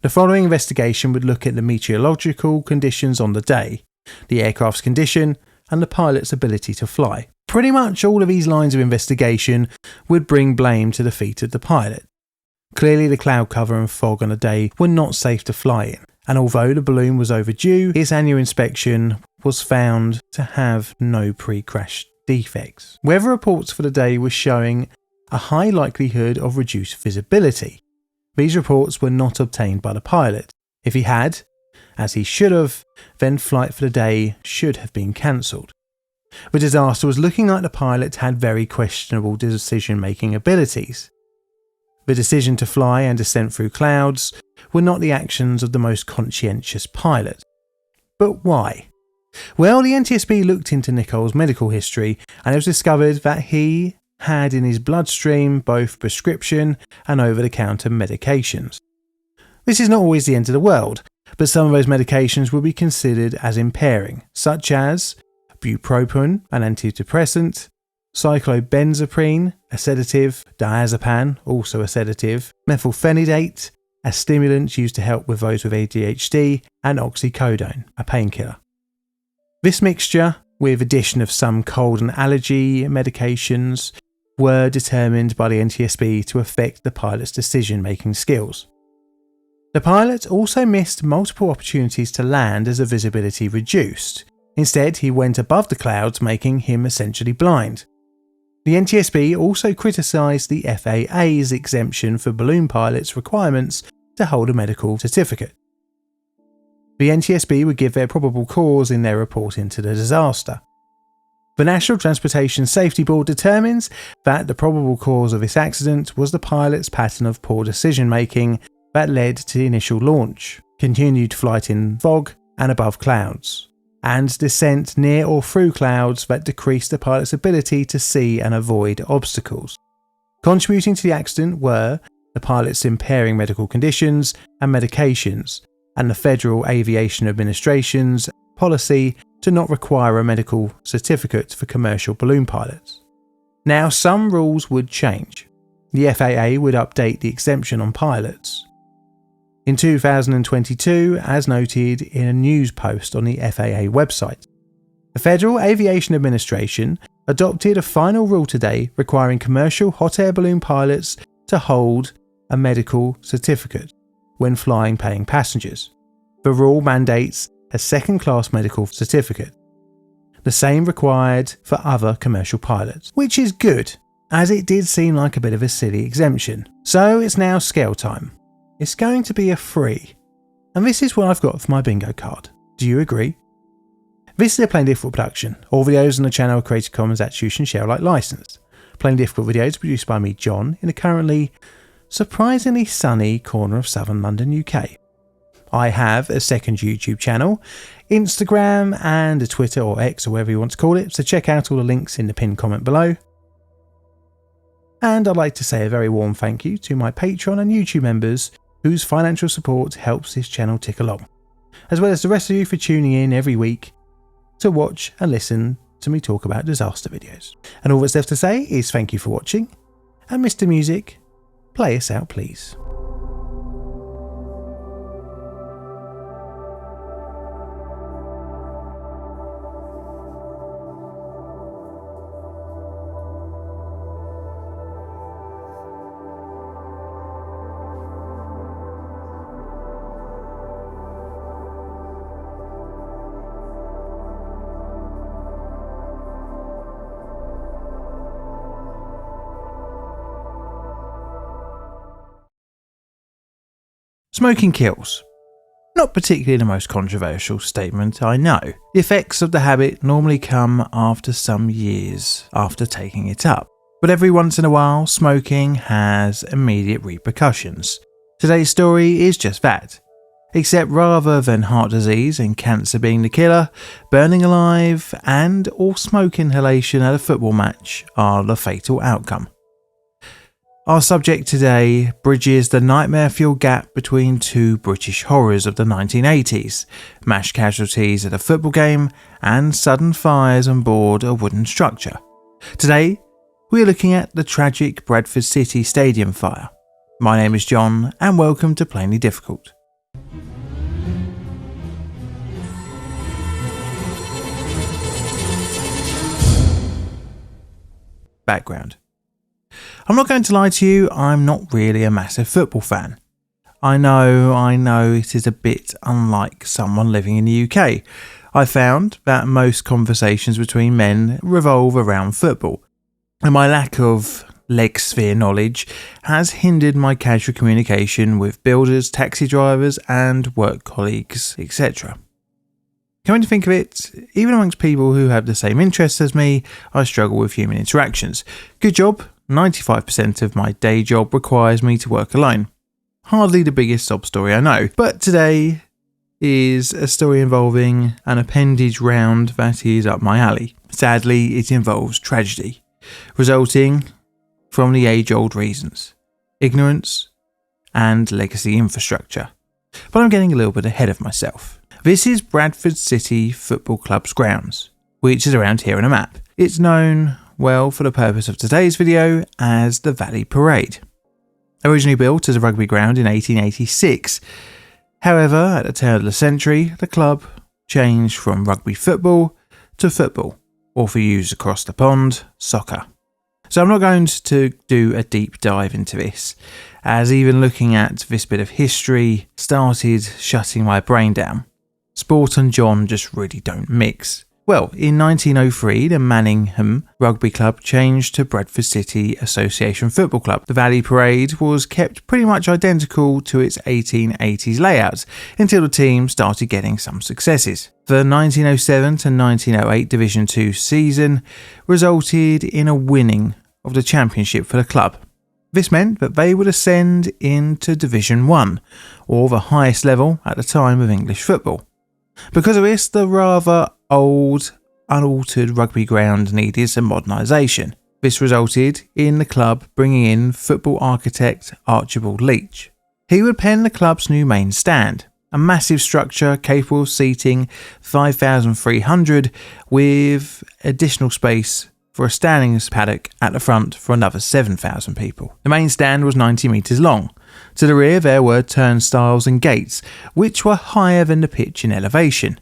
The following investigation would look at the meteorological conditions on the day, the aircraft's condition, and the pilot's ability to fly. Pretty much all of these lines of investigation would bring blame to the feet of the pilot. Clearly, the cloud cover and fog on the day were not safe to fly in, and although the balloon was overdue, its annual inspection was found to have no pre-crash defects. Weather reports for the day were showing a high likelihood of reduced visibility. These reports were not obtained by the pilot. If he had, as he should have, then flight for the day should have been cancelled. The disaster was looking like the pilot had very questionable decision-making abilities. The decision to fly and descent through clouds were not the actions of the most conscientious pilot. But why? Well, the NTSB looked into Nicole's medical history, and it was discovered that he had in his bloodstream both prescription and over-the-counter medications. This is not always the end of the world, but some of those medications will be considered as impairing, such as bupropion, an antidepressant, cyclobenzaprine, a sedative, diazepam, also a sedative, methylphenidate, a stimulant used to help with those with ADHD, and oxycodone, a painkiller. This mixture, with addition of some cold and allergy medications, were determined by the NTSB to affect the pilot's decision-making skills. The pilot also missed multiple opportunities to land as the visibility reduced. Instead, he went above the clouds, making him essentially blind. The NTSB also criticised the FAA's exemption for balloon pilots' requirements to hold a medical certificate. The NTSB would give their probable cause in their report into the disaster. The National Transportation Safety Board determines that the probable cause of this accident was the pilot's pattern of poor decision-making that led to the initial launch, continued flight in fog and above clouds, and descent near or through clouds that decreased the pilot's ability to see and avoid obstacles. Contributing to the accident were the pilot's impairing medical conditions and medications, and the Federal Aviation Administration's policy to not require a medical certificate for commercial balloon pilots. Now, some rules would change. The FAA would update the exemption on pilots. In 2022, as noted in a news post on the FAA website, the Federal Aviation Administration adopted a final rule today requiring commercial hot air balloon pilots to hold a medical certificate when flying paying passengers. The rule mandates a second-class medical certificate, the same required for other commercial pilots, which is good, as it did seem like a bit of a silly exemption. So it's now scale time. It's going to be a free, and this is what I've got for my bingo card. Do you agree? This is a Plain Difficult production. All videos on the channel are Creative Commons Attribution Share Alike licensed. Plain Difficult videos produced by me, John, in a currently surprisingly sunny corner of southern London, UK. I have a second YouTube channel, Instagram and a Twitter or X or whatever you want to call it, so check out all the links in the pinned comment below. And I'd like to say a very warm thank you to my Patreon and YouTube members whose financial support helps this channel tick along, as well as the rest of you for tuning in every week to watch and listen to me talk about disaster videos. And all that's left to say is thank you for watching, and Mr. Music, play us out please. Smoking kills. Not particularly the most controversial statement, I know. The effects of the habit normally come after some years after taking it up, but every once in a while, smoking has immediate repercussions. Today's story is just that, except rather than heart disease and cancer being the killer, burning alive and or smoke inhalation at a football match are the fatal outcome. Our subject today bridges the nightmare-fueled gap between two British horrors of the 1980s, mass casualties at a football game and sudden fires on board a wooden structure. Today, we are looking at the tragic Bradford City Stadium fire. My name is John and welcome to Plainly Difficult. Background. I'm not going to lie to you, I'm not really a massive football fan. I know it is a bit unlike someone living in the UK. I found that most conversations between men revolve around football, and my lack of leg sphere knowledge has hindered my casual communication with builders, taxi drivers and work colleagues, etc. Coming to think of it, even amongst people who have the same interests as me, I struggle with human interactions. Good job, 95% of my day job requires me to work alone. Hardly the biggest sob story I know, but today is a story involving an appendage round that is up my alley. Sadly, it involves tragedy, resulting from the age-old reasons: ignorance and legacy infrastructure. But I'm getting a little bit ahead of myself. This is Bradford City Football Club's grounds, which is around here on a map. It's known, well, for the purpose of today's video, as the Valley Parade. Originally built as a rugby ground in 1886. However, at the turn of the century, the club changed from rugby football to football, or for use across the pond, soccer. So I'm not going to do a deep dive into this, as even looking at this bit of history started shutting my brain down. Sport and John just really don't mix. Well, in 1903, the Manningham Rugby Club changed to Bradford City Association Football Club. The Valley Parade was kept pretty much identical to its 1880s layout until the team started getting some successes. The 1907 to 1908 Division 2 season resulted in a winning of the championship for the club. This meant that they would ascend into Division 1, or the highest level at the time of English football. Because of this, the rather old, unaltered rugby ground needed some modernisation. This resulted in the club bringing in football architect Archibald Leach. He would pen the club's new main stand, a massive structure capable of seating 5,300 with additional space for a standing paddock at the front for another 7,000 people. The main stand was 90 metres long. To the rear there were turnstiles and gates, which were higher than the pitch in elevation.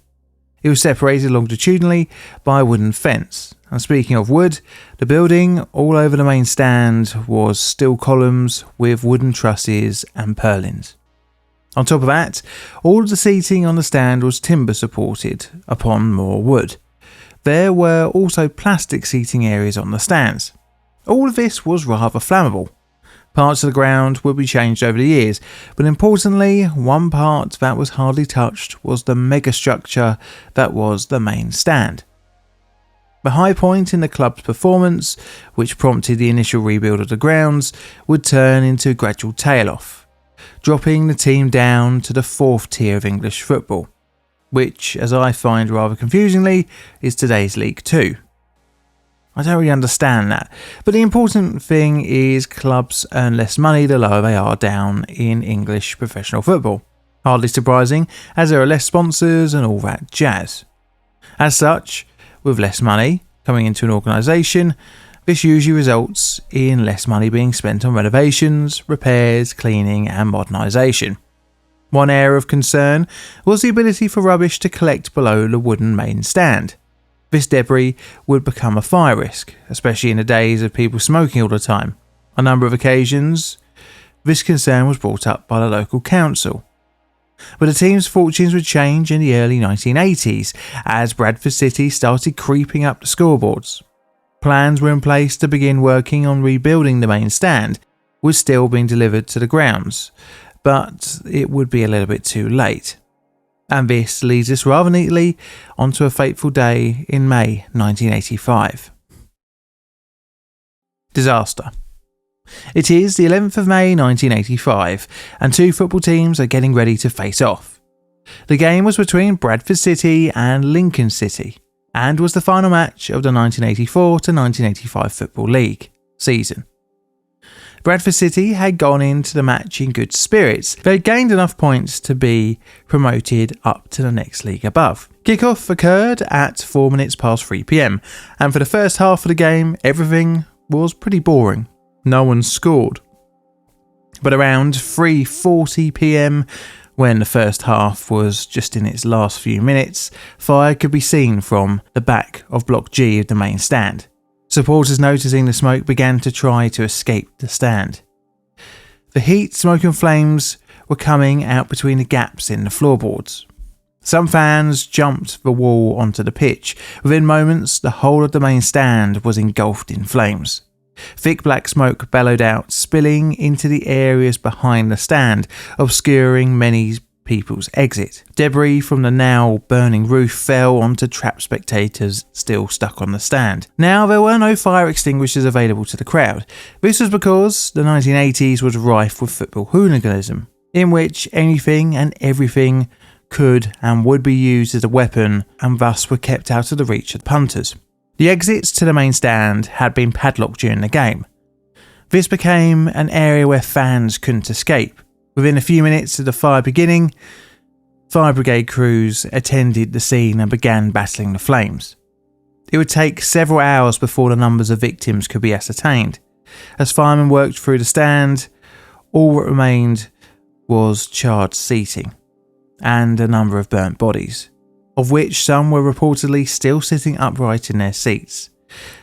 It was separated longitudinally by a wooden fence. And speaking of wood, the building all over the main stand was steel columns with wooden trusses and purlins. On top of that, all of the seating on the stand was timber supported upon more wood. There were also plastic seating areas on the stands. All of this was rather flammable. Parts of the ground would be changed over the years, but importantly, one part that was hardly touched was the megastructure that was the main stand. The high point in the club's performance, which prompted the initial rebuild of the grounds, would turn into a gradual tail-off, dropping the team down to the fourth tier of English football, which, as I find rather confusingly, is today's League Two. I don't really understand that, but the important thing is clubs earn less money the lower they are down in English professional football. Hardly surprising, as there are less sponsors and all that jazz. As such, with less money coming into an organisation, this usually results in less money being spent on renovations, repairs, cleaning and modernisation. One area of concern was the ability for rubbish to collect below the wooden main stand. This debris would become a fire risk, especially in the days of people smoking all the time. On a number of occasions, this concern was brought up by the local council. But the team's fortunes would change in the early 1980s as Bradford City started creeping up the scoreboards. Plans were in place to begin working on rebuilding the main stand, was still being delivered to the grounds, but it would be a little bit too late. And this leads us rather neatly onto a fateful day in May 1985. Disaster. It is the 11th of May 1985 and two football teams are getting ready to face off. The game was between Bradford City and Lincoln City and was the final match of the 1984 to 1985 Football League season. Bradford City had gone into the match in good spirits. They had gained enough points to be promoted up to the next league above. Kickoff occurred at 4 minutes past 3 p.m, and for the first half of the game, everything was pretty boring. No one scored. But around 3:40 p.m, when the first half was just in its last few minutes, fire could be seen from the back of Block G of the main stand. Supporters noticing the smoke began to try to escape the stand. The heat, smoke and flames were coming out between the gaps in the floorboards. Some fans jumped the wall onto the pitch. Within moments, the whole of the main stand was engulfed in flames. Thick black smoke bellowed out, spilling into the areas behind the stand, obscuring many people's exit. Debris from the now burning roof fell onto trapped spectators still stuck on the stand. Now, there were no fire extinguishers available to the crowd. This was because the 1980s was rife with football hooliganism, in which anything and everything could and would be used as a weapon and thus were kept out of the reach of punters. The exits to the main stand had been padlocked during the game. This became an area where fans couldn't escape. Within a few minutes of the fire beginning, fire brigade crews attended the scene and began battling the flames. It would take several hours before the numbers of victims could be ascertained. As firemen worked through the stand, all that remained was charred seating and a number of burnt bodies, of which some were reportedly still sitting upright in their seats.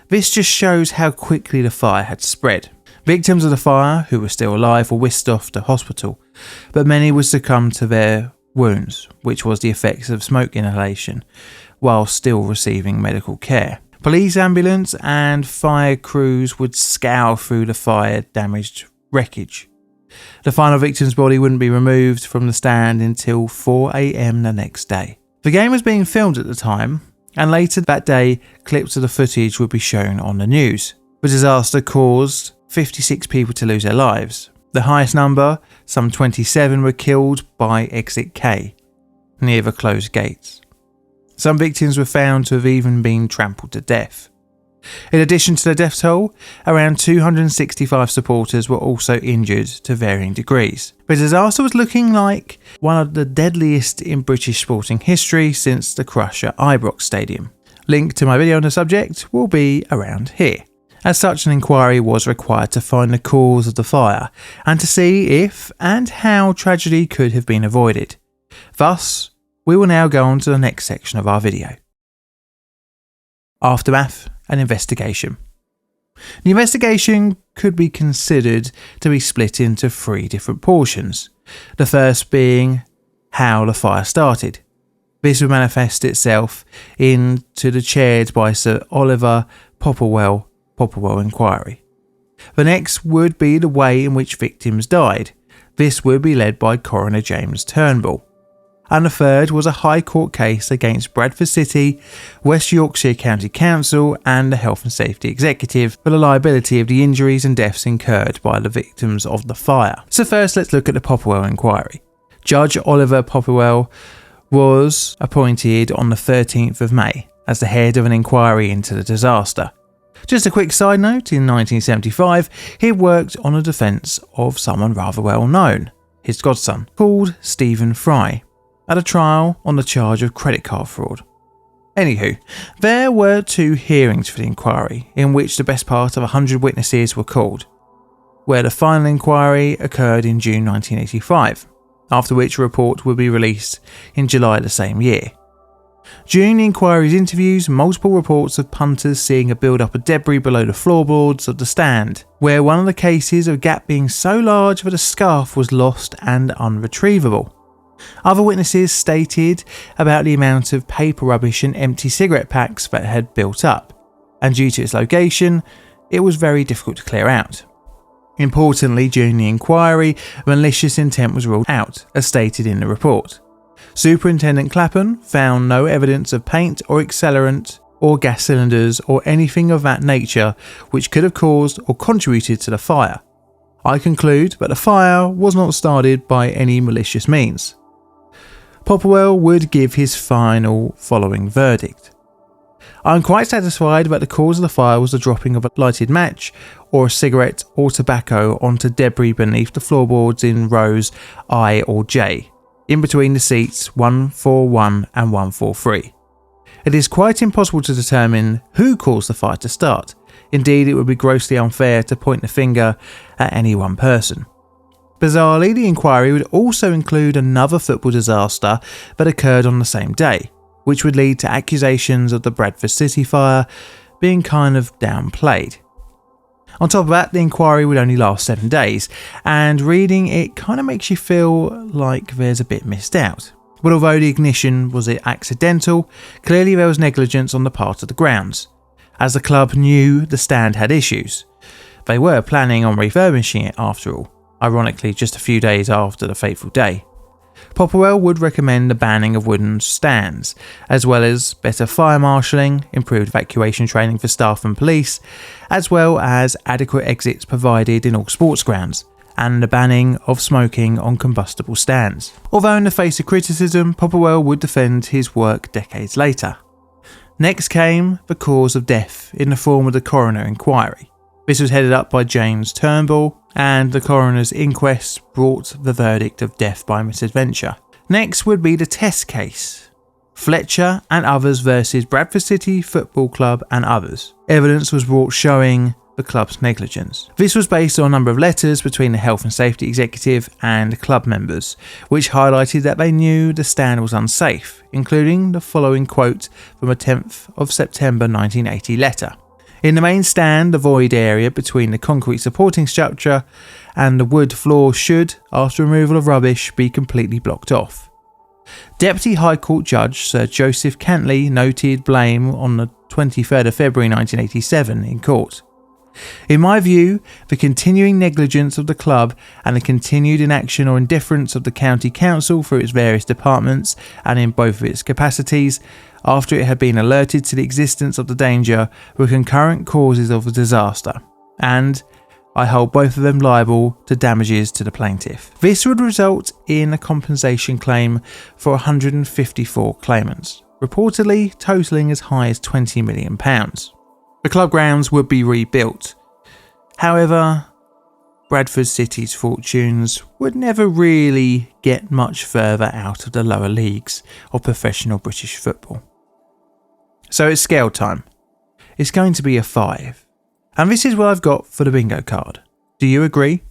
This just shows how quickly the fire had spread. Victims of the fire, who were still alive, were whisked off to hospital, but many would succumb to their wounds, which was the effects of smoke inhalation, while still receiving medical care. Police, ambulance and fire crews would scour through the fire-damaged wreckage. The final victim's body wouldn't be removed from the stand until 4 a.m. the next day. The game was being filmed at the time, and later that day, clips of the footage would be shown on the news. The disaster caused 56 people to lose their lives. The highest number, some 27, were killed by Exit K, near the closed gates. Some victims were found to have even been trampled to death. In addition to the death toll, around 265 supporters were also injured to varying degrees. The disaster was looking like one of the deadliest in British sporting history since the Crusher Ibrox Stadium. Link to my video on the subject will be around here. As such, an inquiry was required to find the cause of the fire and to see if and how tragedy could have been avoided. Thus, we will now go on to the next section of our video. Aftermath and investigation. The investigation could be considered to be split into 3 different portions. The first being how the fire started. This would manifest itself into the chaired by Sir Oliver Popplewell inquiry. The next would be the way in which victims died. This would be led by Coroner James Turnbull. And the third was a High Court case against Bradford City, West Yorkshire County Council and the Health and Safety Executive for the liability of the injuries and deaths incurred by the victims of the fire. So first, let's look at the Popplewell inquiry. Judge Oliver Popplewell was appointed on the 13th of May as the head of an inquiry into the disaster. Just a quick side note, in 1975 he worked on a defence of someone rather well known, his godson, called Stephen Fry, at a trial on the charge of credit card fraud. Anywho, there were 2 hearings for the inquiry, in which the best part of 100 witnesses were called, where the final inquiry occurred in June 1985, after which a report would be released in July the same year. During the inquiry's interviews, multiple reports of punters seeing a build-up of debris below the floorboards of the stand, where one of the cases of a gap being so large that a scarf was lost and unretrievable. Other witnesses stated about the amount of paper rubbish and empty cigarette packs that had built up, and due to its location, it was very difficult to clear out. Importantly, during the inquiry, malicious intent was ruled out, as stated in the report. Superintendent Kaprun found no evidence of paint or accelerant or gas cylinders or anything of that nature which could have caused or contributed to the fire. I conclude that the fire was not started by any malicious means. Popplewell would give his following verdict. I am quite satisfied that the cause of the fire was the dropping of a lighted match or a cigarette or tobacco onto debris beneath the floorboards in rows I or J, in between the seats 141 and 143. It is quite impossible to determine who caused the fire to start. Indeed, it would be grossly unfair to point the finger at any one person. Bizarrely, the inquiry would also include another football disaster that occurred on the same day, which would lead to accusations of the Bradford City fire being kind of downplayed. On top of that, the inquiry would only last 7 days, and reading it kind of makes you feel like there's a bit missed out. But although the ignition was accidental, clearly there was negligence on the part of the grounds, as the club knew the stand had issues. They were planning on refurbishing it after all, ironically just a few days after the fateful day. Popplewell would recommend the banning of wooden stands, as well as better fire marshalling, improved evacuation training for staff and police, as well as adequate exits provided in all sports grounds, and the banning of smoking on combustible stands. Although in the face of criticism, Popplewell would defend his work decades later. Next came the cause of death in the form of the coroner inquiry. This was headed up by James Turnbull, and the coroner's inquest brought the verdict of death by misadventure. Next would be the test case. Fletcher and others versus Bradford City Football Club and others. Evidence was brought showing the club's negligence. This was based on a number of letters between the Health and Safety Executive and club members, which highlighted that they knew the stand was unsafe, including the following quote from a 10th of September 1980 letter. In the main stand, the void area between the concrete supporting structure and the wood floor should, after removal of rubbish, be completely blocked off. Deputy High Court Judge Sir Joseph Cantley noted blame on the 23rd of February 1987 in court. In my view, the continuing negligence of the club and the continued inaction or indifference of the County Council through its various departments and in both of its capacities, after it had been alerted to the existence of the danger, were concurrent causes of the disaster, and I hold both of them liable to damages to the plaintiff. This would result in a compensation claim for 154 claimants, reportedly totalling as high as £20 million. The club grounds would be rebuilt. However, Bradford City's fortunes would never really get much further out of the lower leagues of professional British football. So it's scale time. It's going to be a 5. And this is what I've got for the bingo card. Do you agree?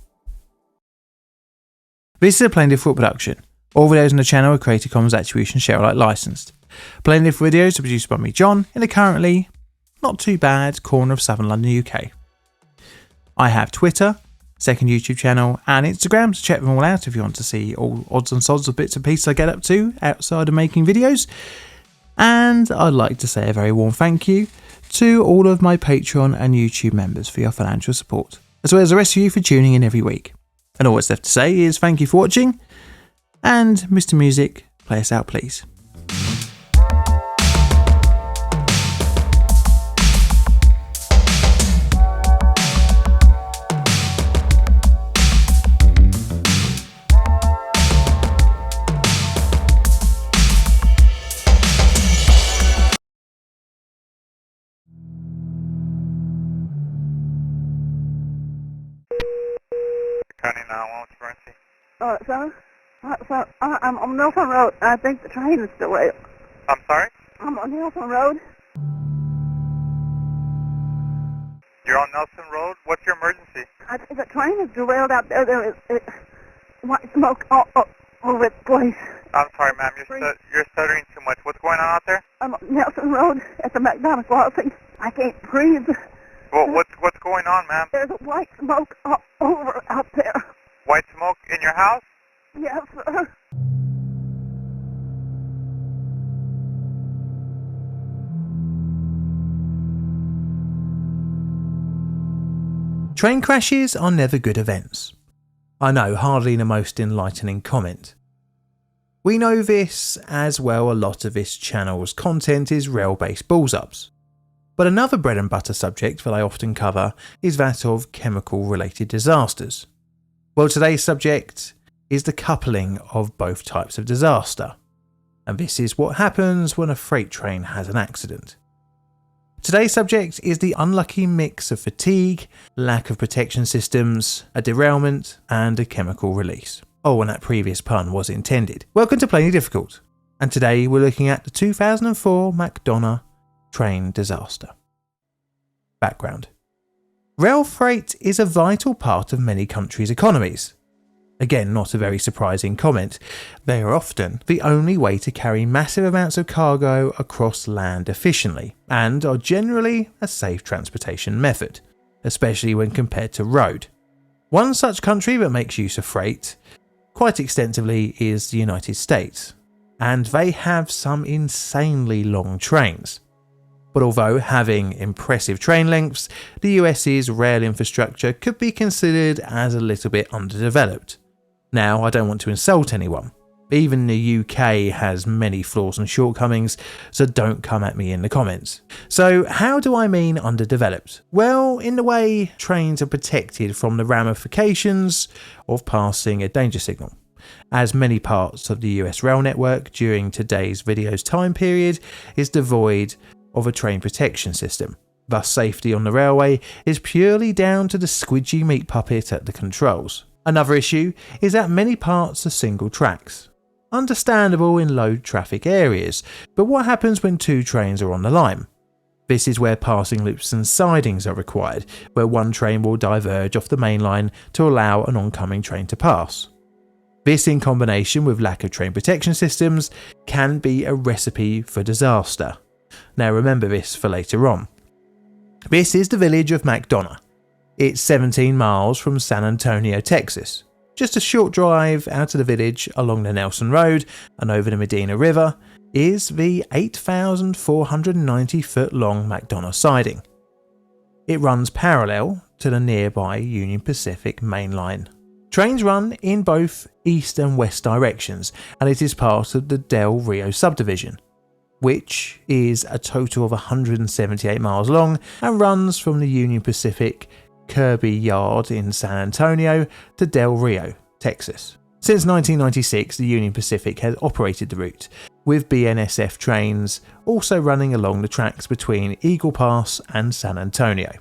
This is a Plaintiff Thought production. All videos on the channel are Creative Commons Attribution Share Alike licensed. Plaintiff videos are produced by me, John, in a currently not too bad corner of southern London, UK. I have Twitter, second YouTube channel, and Instagram, so check them all out if you want to see all odds and sods of bits and pieces I get up to outside of making videos. And I'd like to say a very warm thank you to all of my Patreon and YouTube members for your financial support, as well as the rest of you for tuning in every week. And all that's left to say is thank you for watching, and Mr. Music, play us out please. I'm on Nelson Road. I think the train is delayed. I'm sorry? I'm on Nelson Road. You're on Nelson Road? What's your emergency? I think the train is derailed out there. There is white smoke all over the place. I'm sorry, ma'am. You're stuttering too much. What's going on out there? I'm on Nelson Road at the McDonald's crossing. I can't breathe. Well, what's going on, ma'am? There's a white smoke all over out there. White smoke in your house? Yes, sir. Train crashes are never good events. I know, hardly the most enlightening comment. We know this, as well a lot of this channel's content is rail-based balls-ups. But another bread and butter subject that I often cover is that of chemical-related disasters. Well, today's subject is the coupling of both types of disaster. And this is what happens when a freight train has an accident. Today's subject is the unlucky mix of fatigue, lack of protection systems, a derailment, and a chemical release. Oh, and that previous pun was intended. Welcome to Plainly Difficult, and today we're looking at the 2004 McDonough train disaster. Background. Rail freight is a vital part of many countries' economies. Again, not a very surprising comment. They are often the only way to carry massive amounts of cargo across land efficiently, and are generally a safe transportation method, especially when compared to road. One such country that makes use of freight quite extensively is the United States, and they have some insanely long trains. But although having impressive train lengths, the US's rail infrastructure could be considered as a little bit underdeveloped. Now, I don't want to insult anyone. Even the UK has many flaws and shortcomings, so don't come at me in the comments. So how do I mean underdeveloped? Well, in the way trains are protected from the ramifications of passing a danger signal, as many parts of the US rail network during today's video's time period is devoid of a train protection system. Thus, safety on the railway is purely down to the squidgy meat puppet at the controls. Another issue is that many parts are single tracks. Understandable in low traffic areas, but what happens when two trains are on the line? This is where passing loops and sidings are required, where one train will diverge off the main line to allow an oncoming train to pass. This, in combination with lack of train protection systems, can be a recipe for disaster. Now remember this for later on. This is the village of McDonough. It's 17 miles from San Antonio, Texas. Just a short drive out of the village along the Nelson Road and over the Medina River is the 8,490 foot long McDonough siding. It runs parallel to the nearby Union Pacific Main Line. Trains run in both east and west directions, and it is part of the Del Rio subdivision, which is a total of 178 miles long and runs from the Union Pacific Kirby Yard in San Antonio to Del Rio, Texas. Since 1996, the Union Pacific has operated the route, with BNSF trains also running along the tracks between Eagle Pass and San Antonio.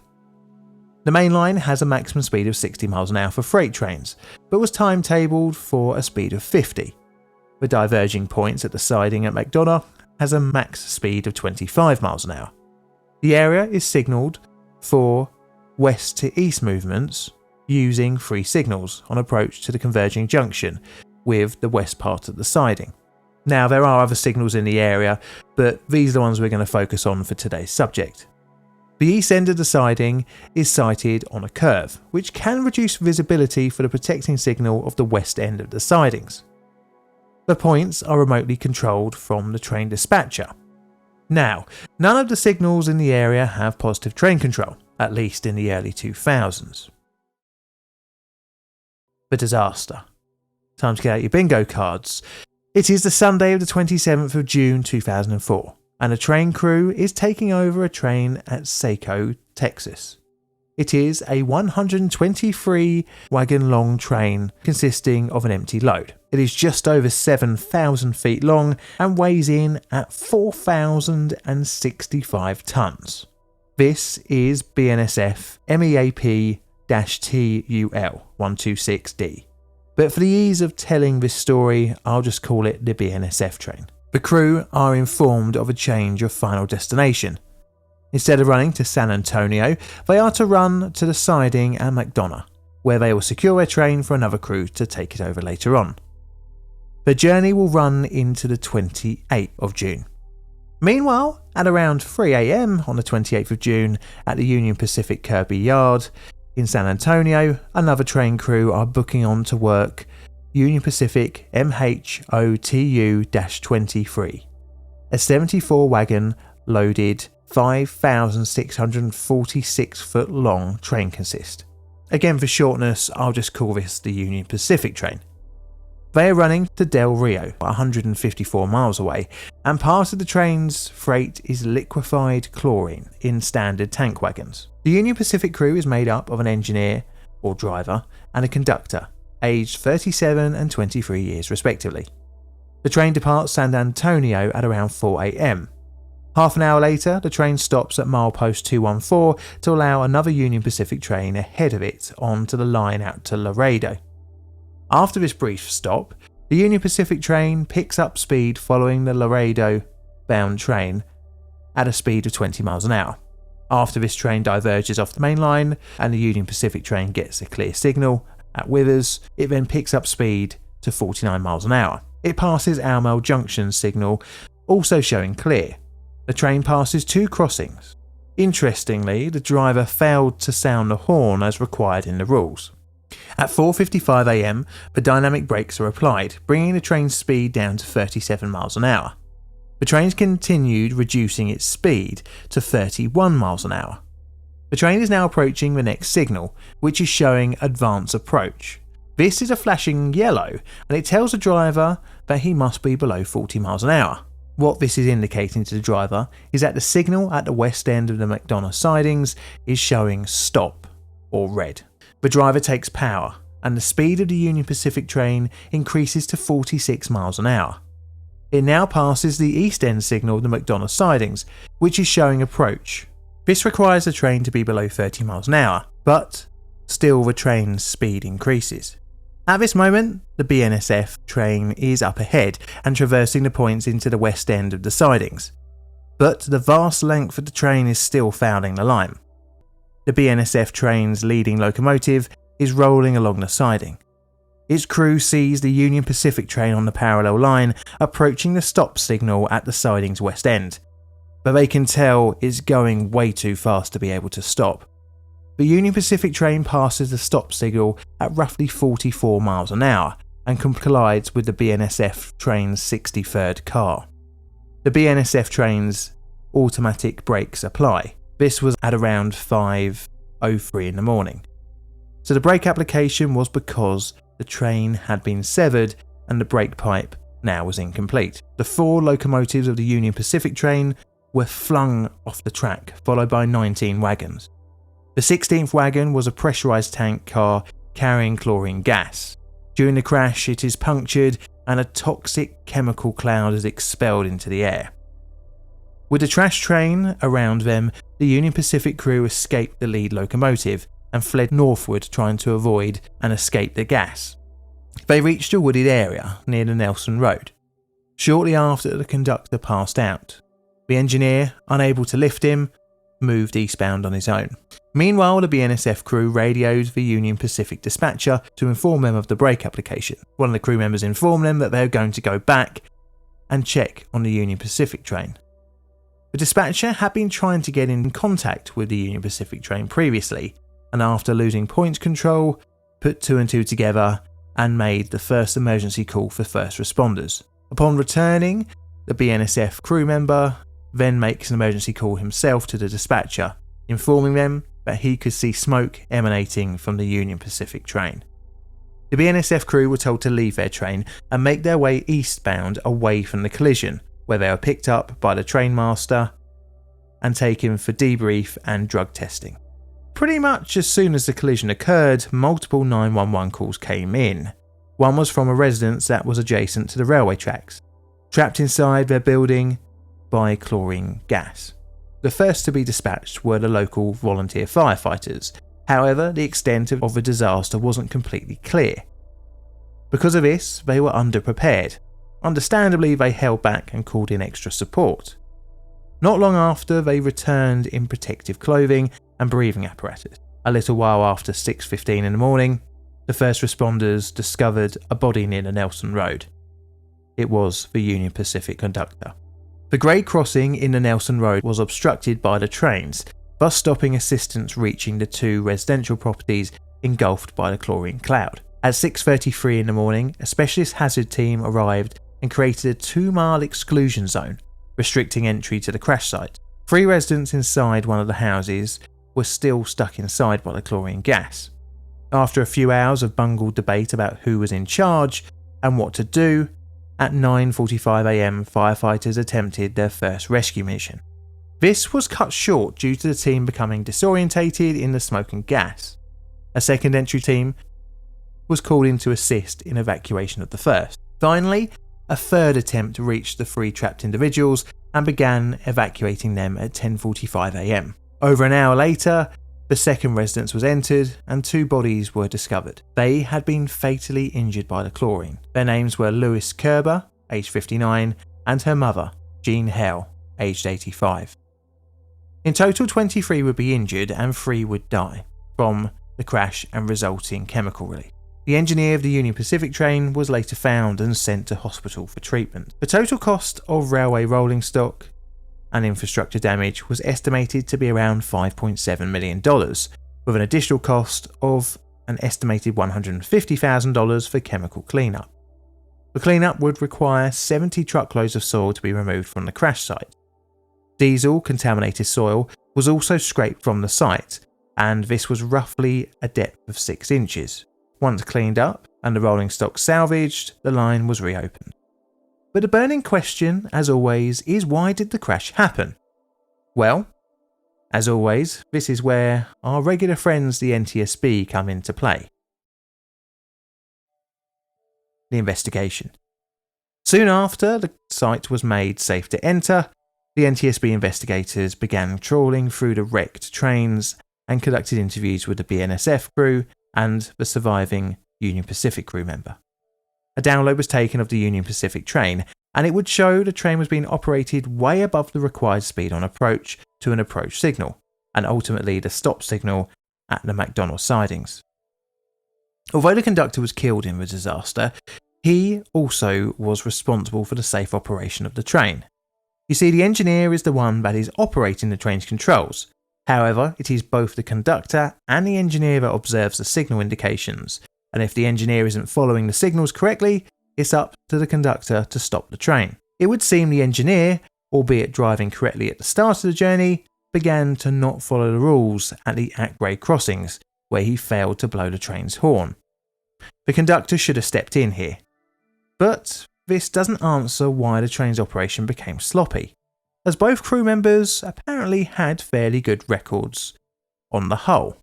The main line has a maximum speed of 60 miles an hour for freight trains, but was timetabled for a speed of 50. The diverging points at the siding at McDonough has a max speed of 25 miles an hour. The area is signalled for west to east movements using 3 signals on approach to the converging junction with the west part of the siding. Now, there are other signals in the area, but these are the ones we're going to focus on for today's subject. The east end of the siding is sited on a curve, which can reduce visibility for the protecting signal of the west end of the sidings. The points are remotely controlled from the train dispatcher. Now, none of the signals in the area have positive train control, at least in the early 2000s. The disaster. Time to get out your bingo cards. It is the Sunday of the 27th of June 2004, and a train crew is taking over a train at Saco, Texas. It is a 123 wagon long train consisting of an empty load. It is just over 7,000 feet long and weighs in at 4,065 tonnes. This is BNSF MEAP-TUL 126D. But for the ease of telling this story, I'll just call it the BNSF train. The crew are informed of a change of final destination. Instead of running to San Antonio, they are to run to the siding at McDonough, where they will secure their train for another crew to take it over later on. The journey will run into the 28th of June. Meanwhile, at around 3 AM on the 28th of June at the Union Pacific Kirby Yard in San Antonio, another train crew are booking on to work Union Pacific MHOTU-23, a 74 wagon loaded 5,646 foot long train consist. Again, for shortness, I'll just call this the Union Pacific train. They are running to Del Rio, 154 miles away, and part of the train's freight is liquefied chlorine in standard tank wagons. The Union Pacific crew is made up of an engineer, or driver, and a conductor, aged 37 and 23 years respectively. The train departs San Antonio at around 4 AM. Half an hour later, the train stops at milepost 214 to allow another Union Pacific train ahead of it onto the line out to Laredo. After this brief stop, the Union Pacific train picks up speed following the Laredo-bound train at a speed of 20 miles an hour. After this train diverges off the main line and the Union Pacific train gets a clear signal at Withers, it then picks up speed to 49 miles an hour. It passes Almel Junction signal, also showing clear. The train passes 2 crossings. Interestingly, the driver failed to sound the horn as required in the rules. At 4:55 AM, the dynamic brakes are applied, bringing the train's speed down to 37 miles an hour. The train continued reducing its speed to 31 miles an hour. The train is now approaching the next signal, which is showing advance approach. This is a flashing yellow, and it tells the driver that he must be below 40 miles an hour. What this is indicating to the driver is that the signal at the west end of the McDonough sidings is showing stop, or red. The driver takes power, and the speed of the Union Pacific train increases to 46 miles an hour. It now passes the east end signal of the McDonough sidings, which is showing approach. This requires the train to be below 30 miles an hour, but still the train's speed increases. At this moment, the BNSF train is up ahead and traversing the points into the west end of the sidings, but the vast length of the train is still fouling the line. The BNSF train's leading locomotive is rolling along the siding. Its crew sees the Union Pacific train on the parallel line approaching the stop signal at the siding's west end. but they can tell it's going way too fast to be able to stop. The Union Pacific train passes the stop signal at roughly 44 miles an hour and collides with the BNSF train's 63rd car. The BNSF train's automatic brakes apply. This was at around 5:03 in the morning. So the brake application was because the train had been severed and the brake pipe now was incomplete. The 4 locomotives of the Union Pacific train were flung off the track, followed by 19 wagons. The 16th wagon was a pressurised tank car carrying chlorine gas. During the crash, it is punctured and a toxic chemical cloud is expelled into the air. With the trash train around them, the Union Pacific crew escaped the lead locomotive and fled northward, trying to avoid and escape the gas. They reached a wooded area near the Nelson Road. Shortly after, the conductor passed out. The engineer, unable to lift him, moved eastbound on his own. Meanwhile, the BNSF crew radioed the Union Pacific dispatcher to inform them of the brake application. One of the crew members informed them that they were going to go back and check on the Union Pacific train. The dispatcher had been trying to get in contact with the Union Pacific train previously, and after losing point control, put 2 and 2 together and made the first emergency call for first responders. Upon returning, the BNSF crew member then makes an emergency call himself to the dispatcher, informing them that he could see smoke emanating from the Union Pacific train. The BNSF crew were told to leave their train and make their way eastbound away from the collision, where they were picked up by the trainmaster and taken for debrief and drug testing. Pretty much as soon as the collision occurred, multiple 911 calls came in. One was from a residence that was adjacent to the railway tracks, trapped inside their building by chlorine gas. The first to be dispatched were the local volunteer firefighters. However, the extent of the disaster wasn't completely clear. Because of this, they were underprepared. Understandably, they held back and called in extra support. Not long after, they returned in protective clothing and breathing apparatus. A little while after 6:15 in the morning, the first responders discovered a body near the Nelson Road. It was the Union Pacific conductor. The grade crossing in the Nelson Road was obstructed by the trains, thus stopping assistance reaching the 2 residential properties engulfed by the chlorine cloud. At 6:33 in the morning, a specialist hazard team arrived and created a 2-mile exclusion zone, restricting entry to the crash site. 3 residents inside one of the houses were still stuck inside by the chlorine gas. After a few hours of bungled debate about who was in charge and what to do, at 9:45 am firefighters attempted their first rescue mission. This was cut short due to the team becoming disorientated in the smoke and gas. A second entry team was called in to assist in evacuation of the first. Finally, a third attempt reached the 3 trapped individuals and began evacuating them at 10:45 am. Over an hour later, the second residence was entered and 2 bodies were discovered. They had been fatally injured by the chlorine. Their names were Louis Kerber, aged 59, and her mother, Jean Hell, aged 85. In total, 23 would be injured and 3 would die from the crash and resulting chemical release. The engineer of the Union Pacific train was later found and sent to hospital for treatment. The total cost of railway rolling stock and infrastructure damage was estimated to be around $5.7 million, with an additional cost of an estimated $150,000 for chemical cleanup. The cleanup would require 70 truckloads of soil to be removed from the crash site. Diesel contaminated soil was also scraped from the site, and this was roughly a depth of 6 inches. Once cleaned up and the rolling stock salvaged, the line was reopened. But the burning question, as always, is why did the crash happen? Well, as always, this is where our regular friends the NTSB come into play. The investigation. Soon after the site was made safe to enter, the NTSB investigators began trawling through the wrecked trains and conducted interviews with the BNSF crew and the surviving Union Pacific crew member. A download was taken of the Union Pacific train, and it would show the train was being operated way above the required speed on approach to an approach signal, and ultimately the stop signal at the McDonald's sidings. Although the conductor was killed in the disaster, he also was responsible for the safe operation of the train. You see, the engineer is the one that is operating the train's controls. However, it is both the conductor and the engineer that observes the signal indications, and if the engineer isn't following the signals correctly, it's up to the conductor to stop the train. It would seem the engineer, albeit driving correctly at the start of the journey, began to not follow the rules at the at-grade crossings, where he failed to blow the train's horn. The conductor should have stepped in here. But this doesn't answer why the train's operation became sloppy, as both crew members apparently had fairly good records on the whole.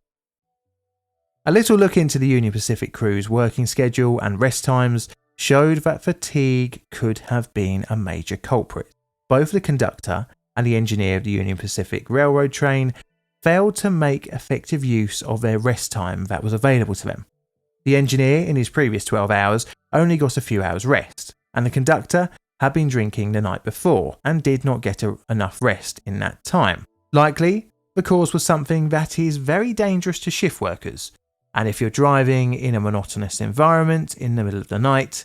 A little look into the Union Pacific crew's working schedule and rest times showed that fatigue could have been a major culprit. Both the conductor and the engineer of the Union Pacific Railroad train failed to make effective use of their rest time that was available to them. The engineer, in his previous 12 hours, only got a few hours rest, and the conductor had been drinking the night before and did not get enough rest in that time. Likely, the cause was something that is very dangerous to shift workers, and if you're driving in a monotonous environment in the middle of the night,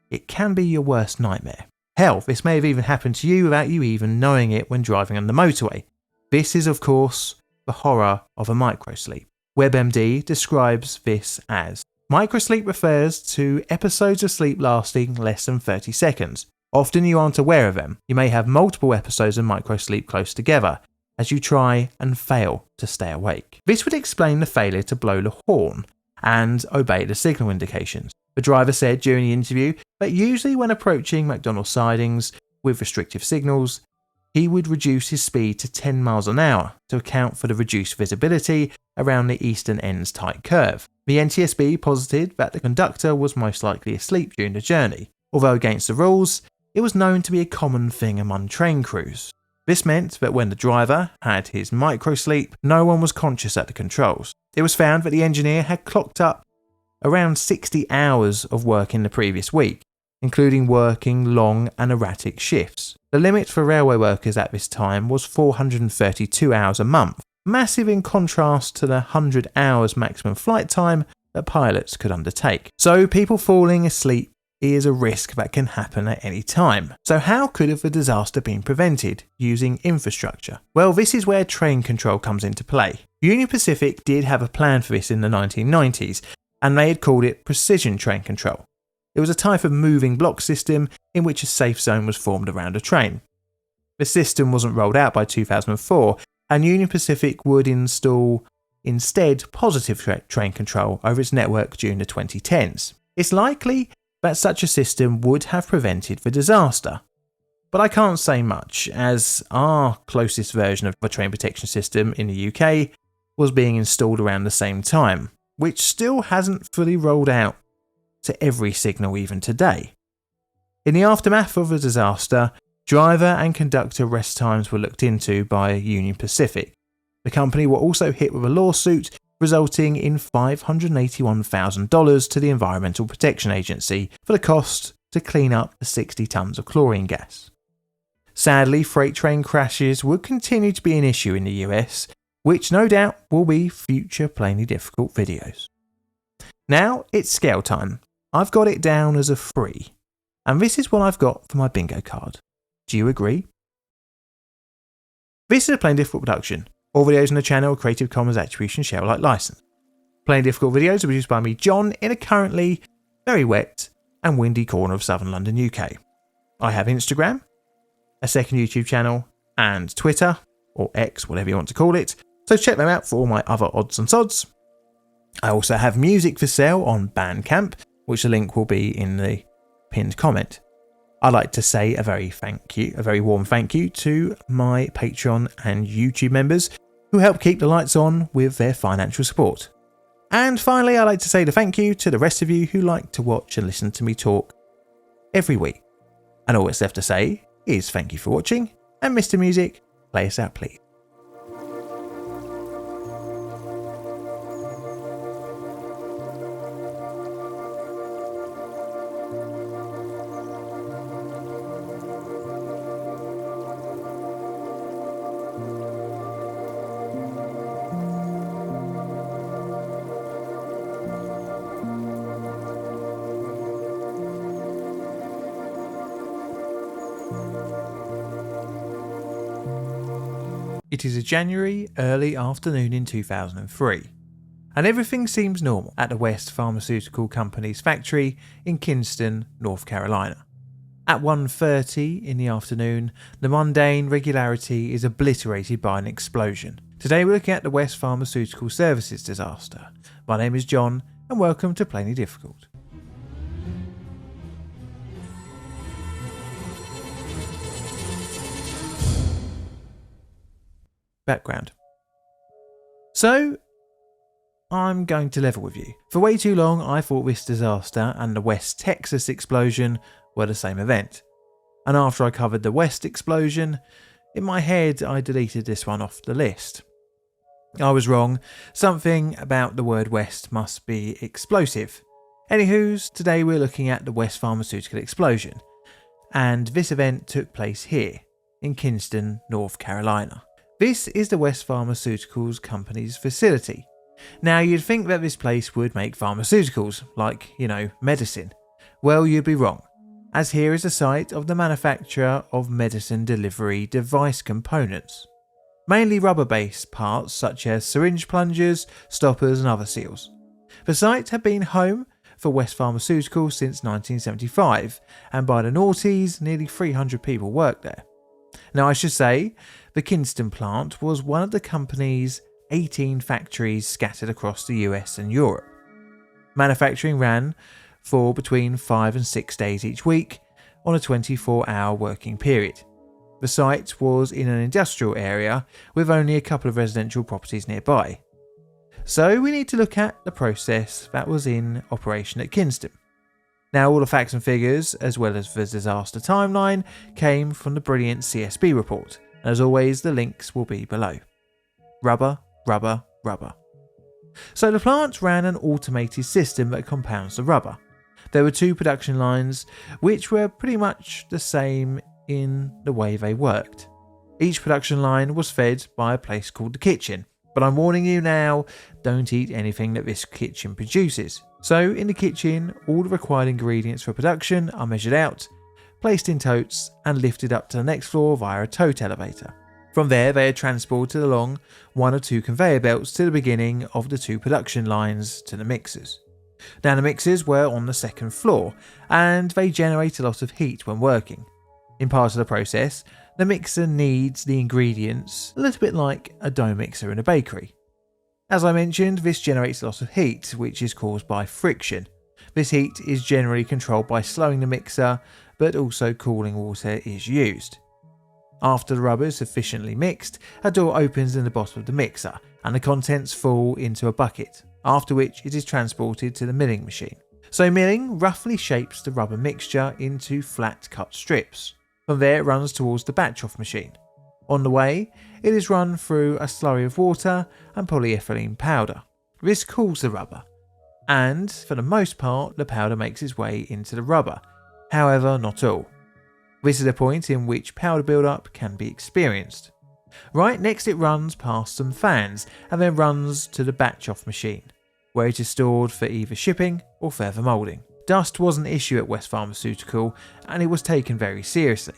it can be your worst nightmare. Hell, this may have even happened to you without you even knowing it when driving on the motorway. This is, of course, the horror of a microsleep. WebMD describes this as: microsleep refers to episodes of sleep lasting less than 30 seconds. Often you aren't aware of them. You may have multiple episodes of microsleep close together as you try and fail to stay awake. This would explain the failure to blow the horn and obey the signal indications. The driver said during the interview that usually when approaching McDonald's sidings with restrictive signals, he would reduce his speed to 10 miles an hour to account for the reduced visibility around the eastern end's tight curve. The NTSB posited that the conductor was most likely asleep during the journey, although against the rules, it was known to be a common thing among train crews. This meant that when the driver had his microsleep, no one was conscious at the controls. It was found that the engineer had clocked up around 60 hours of work in the previous week, including working long and erratic shifts. The limit for railway workers at this time was 432 hours a month, massive in contrast to the 100 hours maximum flight time that pilots could undertake. So people falling asleep is a risk that can happen at any time. So how could have the disaster been prevented using infrastructure? Well, this is where train control comes into play. Union Pacific did have a plan for this in the 1990s, and they had called it precision train control. It was a type of moving block system in which a safe zone was formed around a train. The system wasn't rolled out by 2004, and Union Pacific would install instead positive train control over its network during the 2010s. It's likely that such a system would have prevented the disaster, but I can't say much, as our closest version of a train protection system in the UK was being installed around the same time, which still hasn't fully rolled out to every signal even today. In the aftermath of the disaster, driver and conductor rest times were looked into by Union Pacific. The company were also hit with a lawsuit resulting in $581,000 to the Environmental Protection Agency for the cost to clean up the 60 tons of chlorine gas. Sadly, freight train crashes would continue to be an issue in the US, which no doubt will be future plainly difficult videos. Now it's scale time. I've got it down as a 3, and this is what I've got for my bingo card. Do you agree? This is a Plain Difficult production. All videos on the channel are Creative Commons Attribution Share Alike license. Plain Difficult videos are produced by me, John, in a currently very wet and windy corner of southern London, UK. I have Instagram, a second YouTube channel, and Twitter, or X, whatever you want to call it, so check them out for all my other odds and sods. I also have music for sale on Bandcamp, which the link will be in the pinned comment. I'd like to say a very warm thank you to my Patreon and YouTube members who help keep the lights on with their financial support. And finally, I'd like to say the thank you to the rest of you who like to watch and listen to me talk every week. And all that's left to say is thank you for watching, and Mr. Music, play us out please. It is a January early afternoon in 2003, and everything seems normal at the West Pharmaceutical Company's factory in Kinston, North Carolina. At 1:30 in the afternoon, the mundane regularity is obliterated by an explosion. Today we're looking at the West Pharmaceutical Services disaster. My name is John, and welcome to Plainly Difficult. Background. So, I'm going to level with you. For way too long, I thought this disaster and the West Texas explosion were the same event. And after I covered the West explosion, in my head I deleted this one off the list. I was wrong. Something about the word West must be explosive. Anywho's, today we're looking at the West Pharmaceutical explosion. And this event took place here, in Kinston, North Carolina. This is the West Pharmaceuticals Company's facility. Now you'd think that this place would make pharmaceuticals, like, medicine. Well, you'd be wrong, as here is the site of the manufacture of medicine delivery device components. Mainly rubber-based parts such as syringe plungers, stoppers and other seals. The site had been home for West Pharmaceutical since 1975, and by the noughties, nearly 300 people worked there. Now I should say, the Kinston plant was one of the company's 18 factories scattered across the US and Europe. Manufacturing ran for between 5 and 6 days each week on a 24-hour working period. The site was in an industrial area with only a couple of residential properties nearby. So we need to look at the process that was in operation at Kinston. Now all the facts and figures, as well as the disaster timeline, came from the brilliant CSB report. And as always, the links will be below. Rubber, rubber, rubber. So the plant ran an automated system that compounds the rubber. There were 2 production lines, which were pretty much the same in the way they worked. Each production line was fed by a place called the kitchen. But I'm warning you now, don't eat anything that this kitchen produces. So in the kitchen, all the required ingredients for production are measured out, placed in totes and lifted up to the next floor via a tote elevator. From there they are transported along 1 or 2 conveyor belts to the beginning of the 2 production lines to the mixers. Now the mixers were on the 2nd floor and they generate a lot of heat when working. In part of the process, the mixer needs the ingredients a little bit like a dough mixer in a bakery. As I mentioned, this generates a lot of heat, which is caused by friction. This heat is generally controlled by slowing the mixer, but also cooling water is used. After the rubber is sufficiently mixed, a door opens in the bottom of the mixer, and the contents fall into a bucket, after which it is transported to the milling machine. So milling roughly shapes the rubber mixture into flat cut strips. From there it runs towards the batch-off machine. On the way, it is run through a slurry of water and polyethylene powder. This cools the rubber, and for the most part the powder makes its way into the rubber. However, not all. This is the point in which powder build-up can be experienced. Right next it runs past some fans and then runs to the batch-off machine, where it is stored for either shipping or further moulding. Dust was an issue at West Pharmaceutical and it was taken very seriously.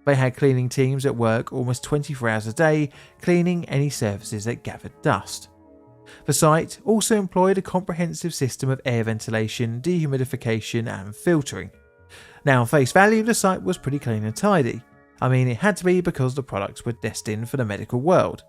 They had cleaning teams at work almost 24 hours a day cleaning any surfaces that gathered dust. The site also employed a comprehensive system of air ventilation, dehumidification and filtering. Now on face value the site was pretty clean and tidy. I mean it had to be because the products were destined for the medical world.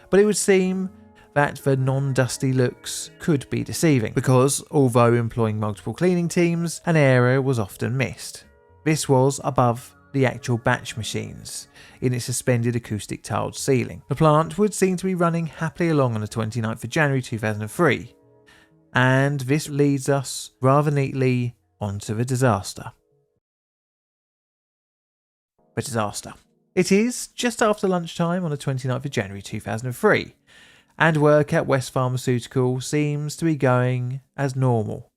But it would seem that the non-dusty looks could be deceiving, because although employing multiple cleaning teams, an area was often missed. This was above the actual batch machines, in its suspended acoustic tiled ceiling. The plant would seem to be running happily along on the 29th of January 2003, and this leads us rather neatly onto the disaster. The disaster. It is just after lunchtime on the 29th of January 2003. And work at West Pharmaceutical seems to be going as normal.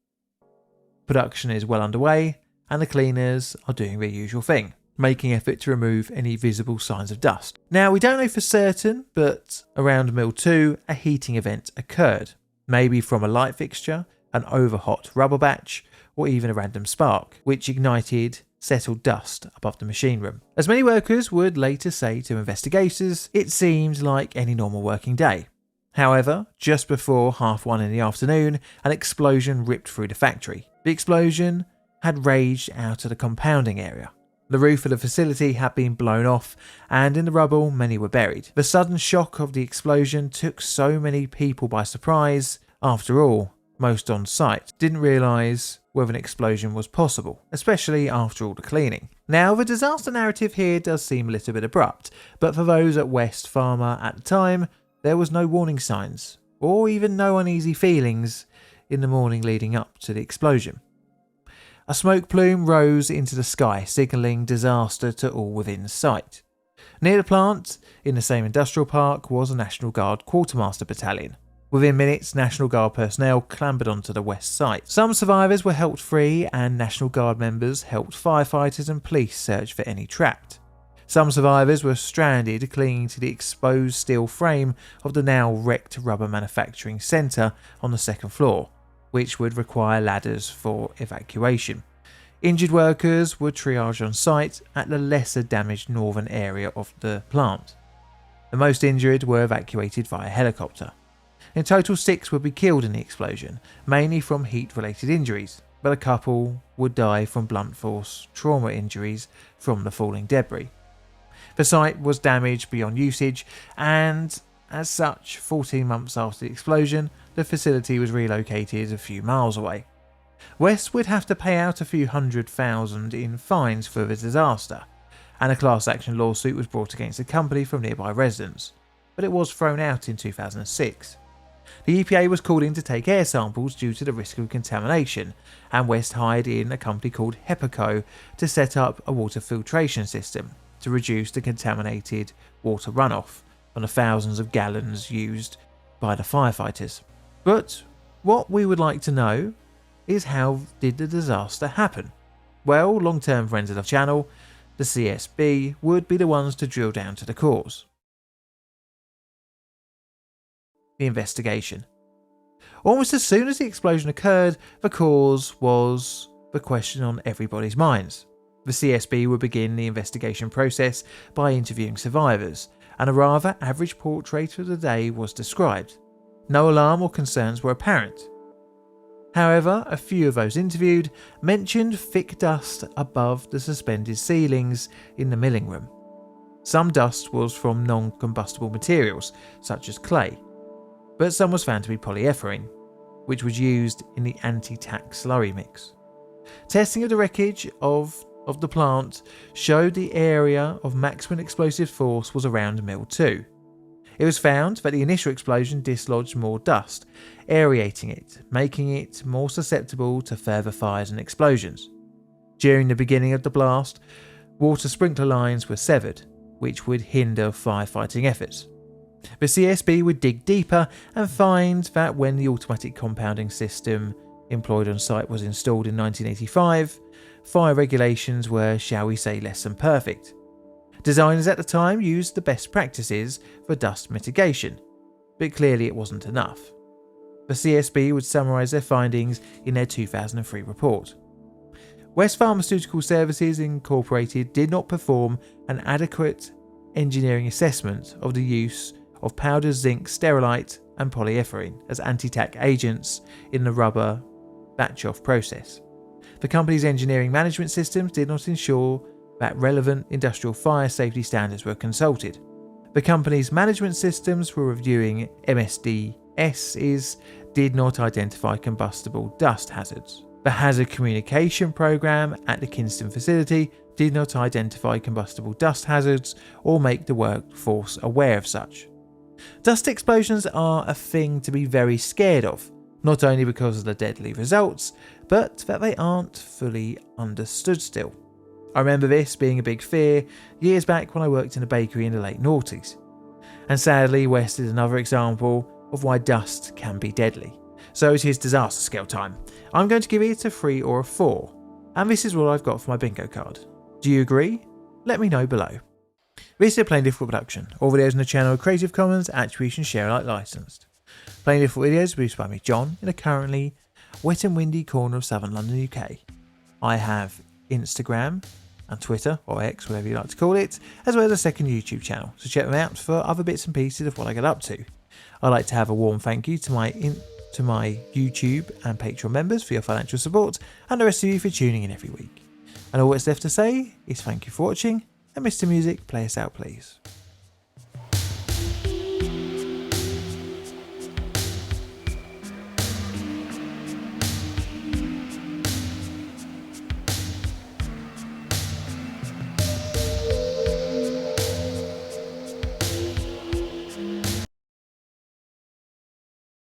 Production is well underway and the cleaners are doing their usual thing, making effort to remove any visible signs of dust. Now we don't know for certain, but around Mill 2 a heating event occurred, maybe from a light fixture, an overhot rubber batch, or even a random spark, which ignited settled dust above the machine room. As many workers would later say to investigators, it seemed like any normal working day. However, just before 1:30 in the afternoon, an explosion ripped through the factory. The explosion had raged out of the compounding area. The roof of the facility had been blown off, and in the rubble many were buried. The sudden shock of the explosion took so many people by surprise. After all, most on site didn't realise whether an explosion was possible, especially after all the cleaning. Now, the disaster narrative here does seem a little bit abrupt, but for those at West Pharma at the time, there was no warning signs, or even no uneasy feelings in the morning leading up to the explosion. A smoke plume rose into the sky, signalling disaster to all within sight. Near the plant, in the same industrial park, was a National Guard Quartermaster Battalion. Within minutes, National Guard personnel clambered onto the west site. Some survivors were helped free, and National Guard members helped firefighters and police search for any trapped. Some survivors were stranded, clinging to the exposed steel frame of the now wrecked rubber manufacturing centre on the second floor, which would require ladders for evacuation. Injured workers were triaged on site at the lesser damaged northern area of the plant. The most injured were evacuated via helicopter. In total, 6 would be killed in the explosion, mainly from heat-related injuries, but a couple would die from blunt force trauma injuries from the falling debris. The site was damaged beyond usage, and as such, 14 months after the explosion, the facility was relocated a few miles away. West would have to pay out a few $100,000 in fines for the disaster, and a class action lawsuit was brought against the company from nearby residents, but it was thrown out in 2006. The EPA was called in to take air samples due to the risk of contamination, and West hired in a company called HEPACO to set up a water filtration system to reduce the contaminated water runoff from the thousands of gallons used by the firefighters. But what we would like to know is, how did the disaster happen? Well, long-term friends of the channel, the CSB, would be the ones to drill down to the cause. The investigation. Almost as soon as the explosion occurred, the cause was the question on everybody's minds. The CSB would begin the investigation process by interviewing survivors, and a rather average portrait of the day was described. No alarm or concerns were apparent. However, a few of those interviewed mentioned thick dust above the suspended ceilings in the milling room. Some dust was from non-combustible materials, such as clay, but some was found to be polyethylene, which was used in the anti-tack slurry mix. Testing of the wreckage of the plant showed the area of maximum explosive force was around Mil 2. It was found that the initial explosion dislodged more dust, aerating it, making it more susceptible to further fires and explosions. During the beginning of the blast, water sprinkler lines were severed, which would hinder firefighting efforts. The CSB would dig deeper and find that when the automatic compounding system employed on site was installed in 1985, fire regulations were, shall we say, less than perfect. Designers at the time used the best practices for dust mitigation, but clearly it wasn't enough. The CSB would summarise their findings in their 2003 report. West Pharmaceutical Services Incorporated did not perform an adequate engineering assessment of the use of powdered zinc stearate and polyethylene as anti-tack agents in the rubber batch-off process. The company's engineering management systems did not ensure that relevant industrial fire safety standards were consulted. The company's management systems for reviewing MSDSs did not identify combustible dust hazards. The hazard communication program at the Kingston facility did not identify combustible dust hazards or make the workforce aware of such. Dust explosions are a thing to be very scared of, not only because of the deadly results, but that they aren't fully understood still. I remember this being a big fear years back when I worked in a bakery in the late noughties. And sadly, West is another example of why dust can be deadly. So it is disaster scale time. I'm going to give it a 3 or a 4, and this is what I've got for my bingo card. Do you agree? Let me know below. This is a Plain Difficult production. All videos on the channel are Creative Commons Attribution Share Alike licensed. Plain Difficult videos are produced by me, John, in a currently wet and windy corner of southern London, UK. I have Instagram and Twitter, or X, whatever you like to call it, as well as a second YouTube channel, so check them out for other bits and pieces of what I get up to. I'd like to have a warm thank you to my YouTube and Patreon members for your financial support, and the rest of you for tuning in every week. And all that's left to say is thank you for watching, and Mr. Music, play us out please.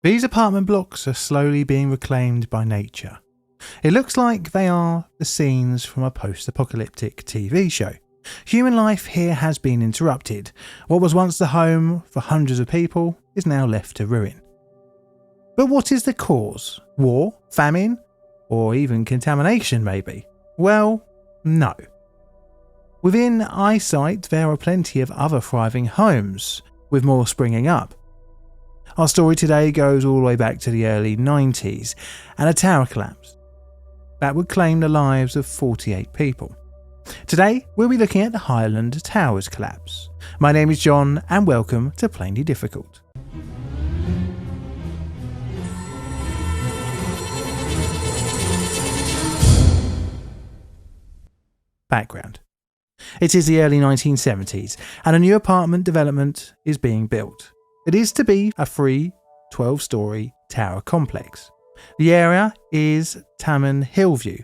These apartment blocks are slowly being reclaimed by nature. It looks like they are the scenes from a post-apocalyptic TV show. Human life here has been interrupted. What was once the home for hundreds of people is now left to ruin. But what is the cause? War? Famine? Or even contamination maybe? Well, no. Within eyesight there are plenty of other thriving homes, with more springing up. Our story today goes all the way back to the early 90s and a tower collapsed that would claim the lives of 48 people. Today we'll be looking at the Highland Towers collapse. My name is John and welcome to Plainly Difficult. Background. It is the early 1970s and a new apartment development is being built. It is to be a free 12-storey tower complex. The area is Taman Hillview,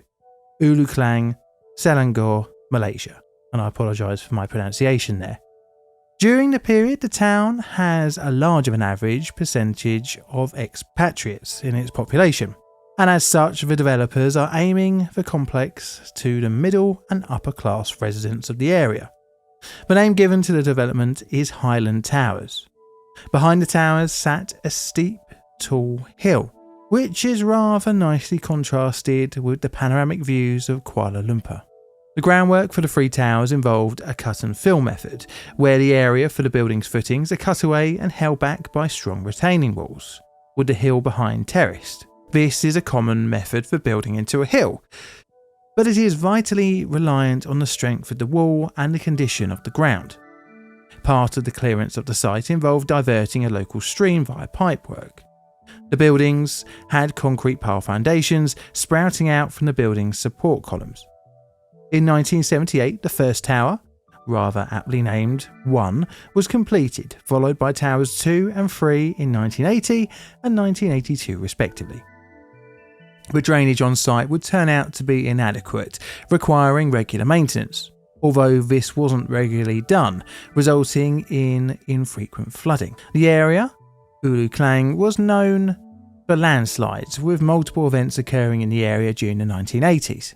Ulu Klang, Selangor, Malaysia, and I apologise for my pronunciation there. During the period, the town has a larger than average percentage of expatriates in its population, and as such the developers are aiming the complex to the middle and upper class residents of the area. The name given to the development is Highland Towers. Behind the towers sat a steep, tall hill, which is rather nicely contrasted with the panoramic views of Kuala Lumpur. The groundwork for the three towers involved a cut and fill method, where the area for the building's footings are cut away and held back by strong retaining walls, with the hill behind terraced. This is a common method for building into a hill, but it is vitally reliant on the strength of the wall and the condition of the ground. Part of the clearance of the site involved diverting a local stream via pipework. The buildings had concrete pile foundations sprouting out from the building's support columns. In 1978, the first tower, rather aptly named 1, was completed, followed by towers 2 and 3 in 1980 and 1982 respectively. The drainage on site would turn out to be inadequate, requiring regular maintenance, although this wasn't regularly done, resulting in infrequent flooding. The area, Ulu Klang, was known for landslides, with multiple events occurring in the area during the 1980s.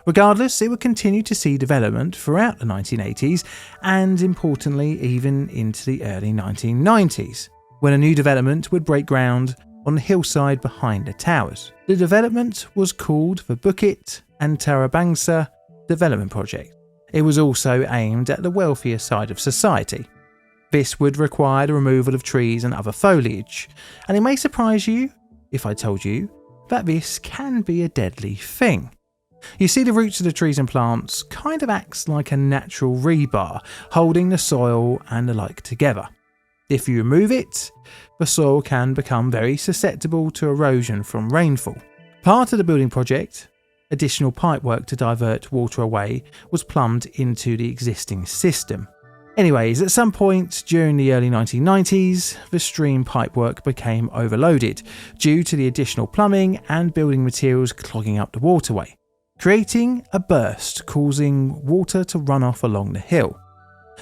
Regardless, it would continue to see development throughout the 1980s and, importantly, even into the early 1990s, when a new development would break ground on the hillside behind the towers. The development was called the Bukit Antarabangsa Development Project. It was also aimed at the wealthier side of society. This would require the removal of trees and other foliage, and it may surprise you if I told you that this can be a deadly thing. You see, the roots of the trees and plants kind of acts like a natural rebar, holding the soil and the like together. If you remove it, the soil can become very susceptible to erosion from rainfall. Part of the building project, additional pipework to divert water away, was plumbed into the existing system. Anyways, at some point during the early 1990s, the stream pipework became overloaded due to the additional plumbing and building materials clogging up the waterway, creating a burst causing water to run off along the hill.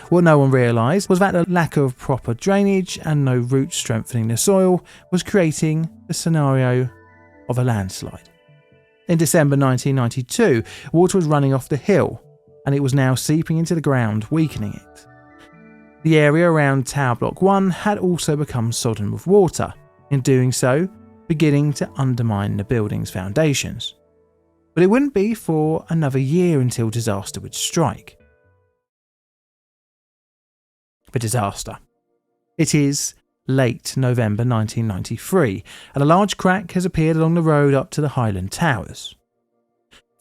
What no one realised was that the lack of proper drainage and no roots strengthening the soil was creating the scenario of a landslide. In December 1992, water was running off the hill and it was now seeping into the ground, weakening it. The area around Tower Block 1 had also become sodden with water, in doing so, beginning to undermine the building's foundations. But it wouldn't be for another year until disaster would strike. The disaster. It is late November 1993, and a large crack has appeared along the road up to the Highland Towers.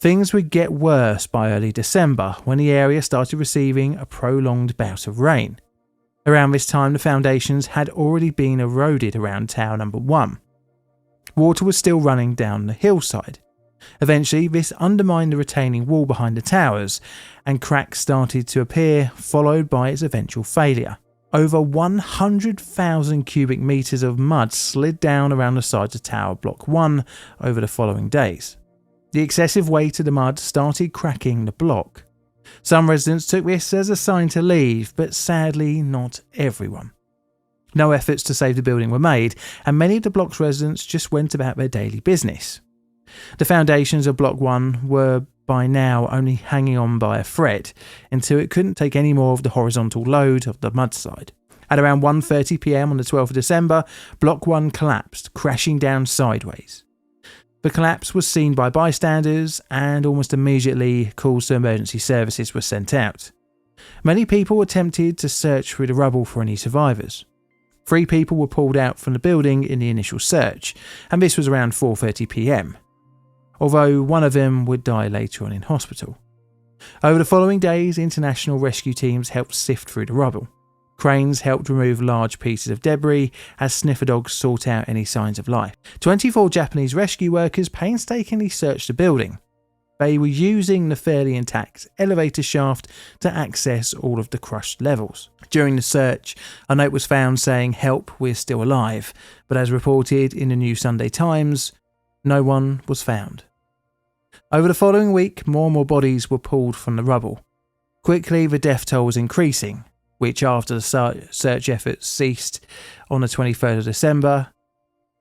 Things would get worse by early December when the area started receiving a prolonged bout of rain. Around this time, the foundations had already been eroded around Tower Number 1. Water was still running down the hillside. Eventually, this undermined the retaining wall behind the towers, and cracks started to appear, followed by its eventual failure. Over 100,000 cubic metres of mud slid down around the sides of Tower Block 1 over the following days. The excessive weight of the mud started cracking the block. Some residents took this as a sign to leave, but sadly not everyone. No efforts to save the building were made, and many of the block's residents just went about their daily business. The foundations of Block 1 were by now only hanging on by a thread until it couldn't take any more of the horizontal load of the mudslide. At around 1:30 p.m. on the 12th of December, Block 1 collapsed, crashing down sideways. The collapse was seen by bystanders, and almost immediately calls to emergency services were sent out. Many people attempted to search through the rubble for any survivors. 3 people were pulled out from the building in the initial search, and this was around 4:30 p.m. although one of them would die later on in hospital. Over the following days, international rescue teams helped sift through the rubble. Cranes helped remove large pieces of debris as sniffer dogs sought out any signs of life. 24 Japanese rescue workers painstakingly searched the building. They were using the fairly intact elevator shaft to access all of the crushed levels. During the search, a note was found saying, "Help, we're still alive," but as reported in the New Sunday Times, no one was found. Over the following week, more and more bodies were pulled from the rubble. Quickly, the death toll was increasing, which after the search efforts ceased on the 23rd of December,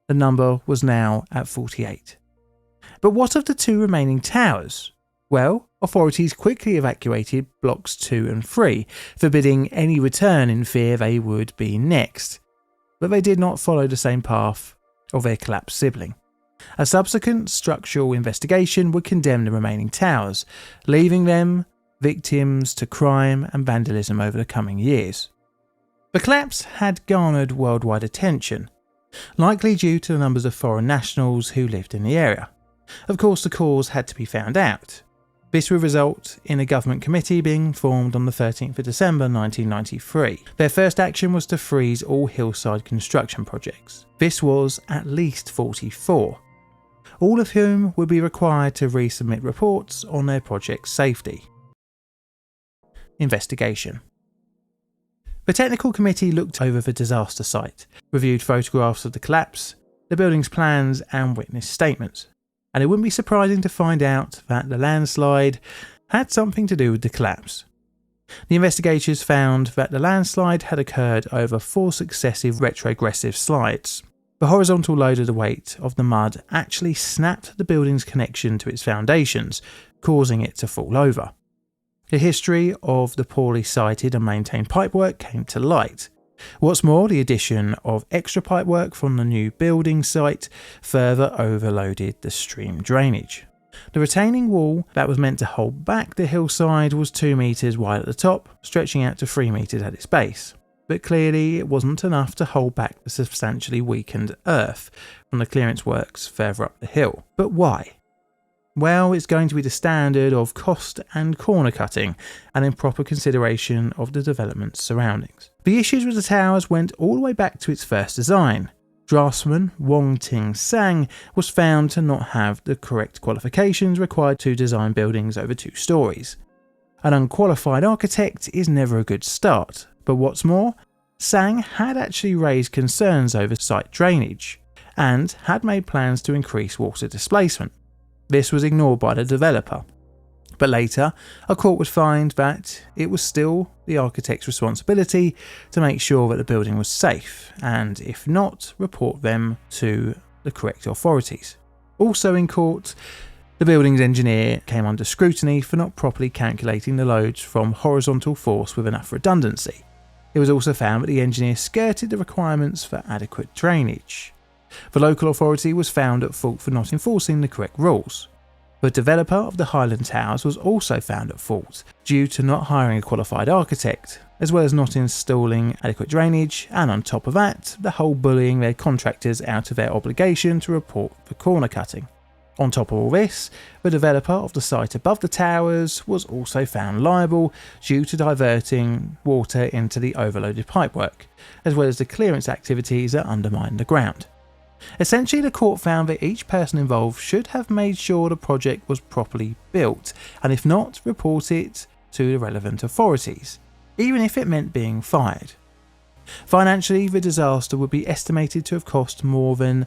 the number was now at 48. But what of the 2 remaining towers? Well, authorities quickly evacuated blocks 2 and 3, forbidding any return in fear they would be next. But they did not follow the same path of their collapsed sibling. A subsequent structural investigation would condemn the remaining towers, leaving them victims to crime and vandalism over the coming years. The collapse had garnered worldwide attention, likely due to the numbers of foreign nationals who lived in the area. Of course, the cause had to be found out. This would result in a government committee being formed on the 13th of December 1993. Their first action was to freeze all hillside construction projects. This was at least 44, all of whom would be required to resubmit reports on their project's safety. Investigation. The technical committee looked over the disaster site, reviewed photographs of the collapse, the building's plans and witness statements, and it wouldn't be surprising to find out that the landslide had something to do with the collapse. The investigators found that the landslide had occurred over 4 successive retrogressive slides. The horizontal load of the weight of the mud actually snapped the building's connection to its foundations, causing it to fall over. The history of the poorly sited and maintained pipework came to light. What's more, the addition of extra pipework from the new building site further overloaded the stream drainage. The retaining wall that was meant to hold back the hillside was 2 metres wide at the top, stretching out to 3 metres at its base. But clearly it wasn't enough to hold back the substantially weakened earth from the clearance works further up the hill. But why? Well, it's going to be the standard of cost and corner cutting, and improper consideration of the development's surroundings. The issues with the towers went all the way back to its first design. Draftsman Wong Ting Sang was found to not have the correct qualifications required to design buildings over 2 stories. An unqualified architect is never a good start, but what's more, Sang had actually raised concerns over site drainage, and had made plans to increase water displacement. This was ignored by the developer, but later a court would find that it was still the architect's responsibility to make sure that the building was safe, and if not, report them to the correct authorities. Also in court, the building's engineer came under scrutiny for not properly calculating the loads from horizontal force with enough redundancy. It was also found that the engineer skirted the requirements for adequate drainage. The local authority was found at fault for not enforcing the correct rules. The developer of the Highland Towers was also found at fault due to not hiring a qualified architect, as well as not installing adequate drainage, and on top of that, the whole bullying their contractors out of their obligation to report for corner cutting. On top of all this, the developer of the site above the towers was also found liable due to diverting water into the overloaded pipework, as well as the clearance activities that undermined the ground. Essentially, the court found that each person involved should have made sure the project was properly built, and if not, report it to the relevant authorities, even if it meant being fired. Financially, the disaster would be estimated to have cost more than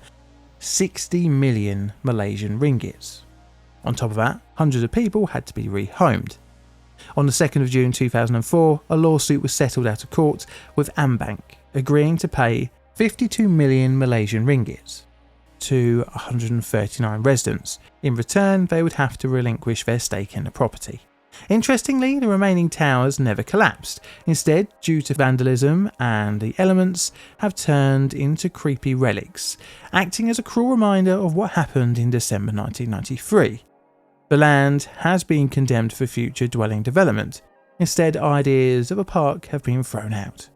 60 million Malaysian ringgits. On top of that, hundreds of people had to be rehomed. On the 2nd of June 2004, a lawsuit was settled out of court with Ambank agreeing to pay 52 million Malaysian ringgits to 139 residents. In return, they would have to relinquish their stake in the property. Interestingly, the remaining towers never collapsed. Instead, due to vandalism and the elements, have turned into creepy relics, acting as a cruel reminder of what happened in December 1993. The land has been condemned for future dwelling development. Instead, ideas of a park have been thrown out.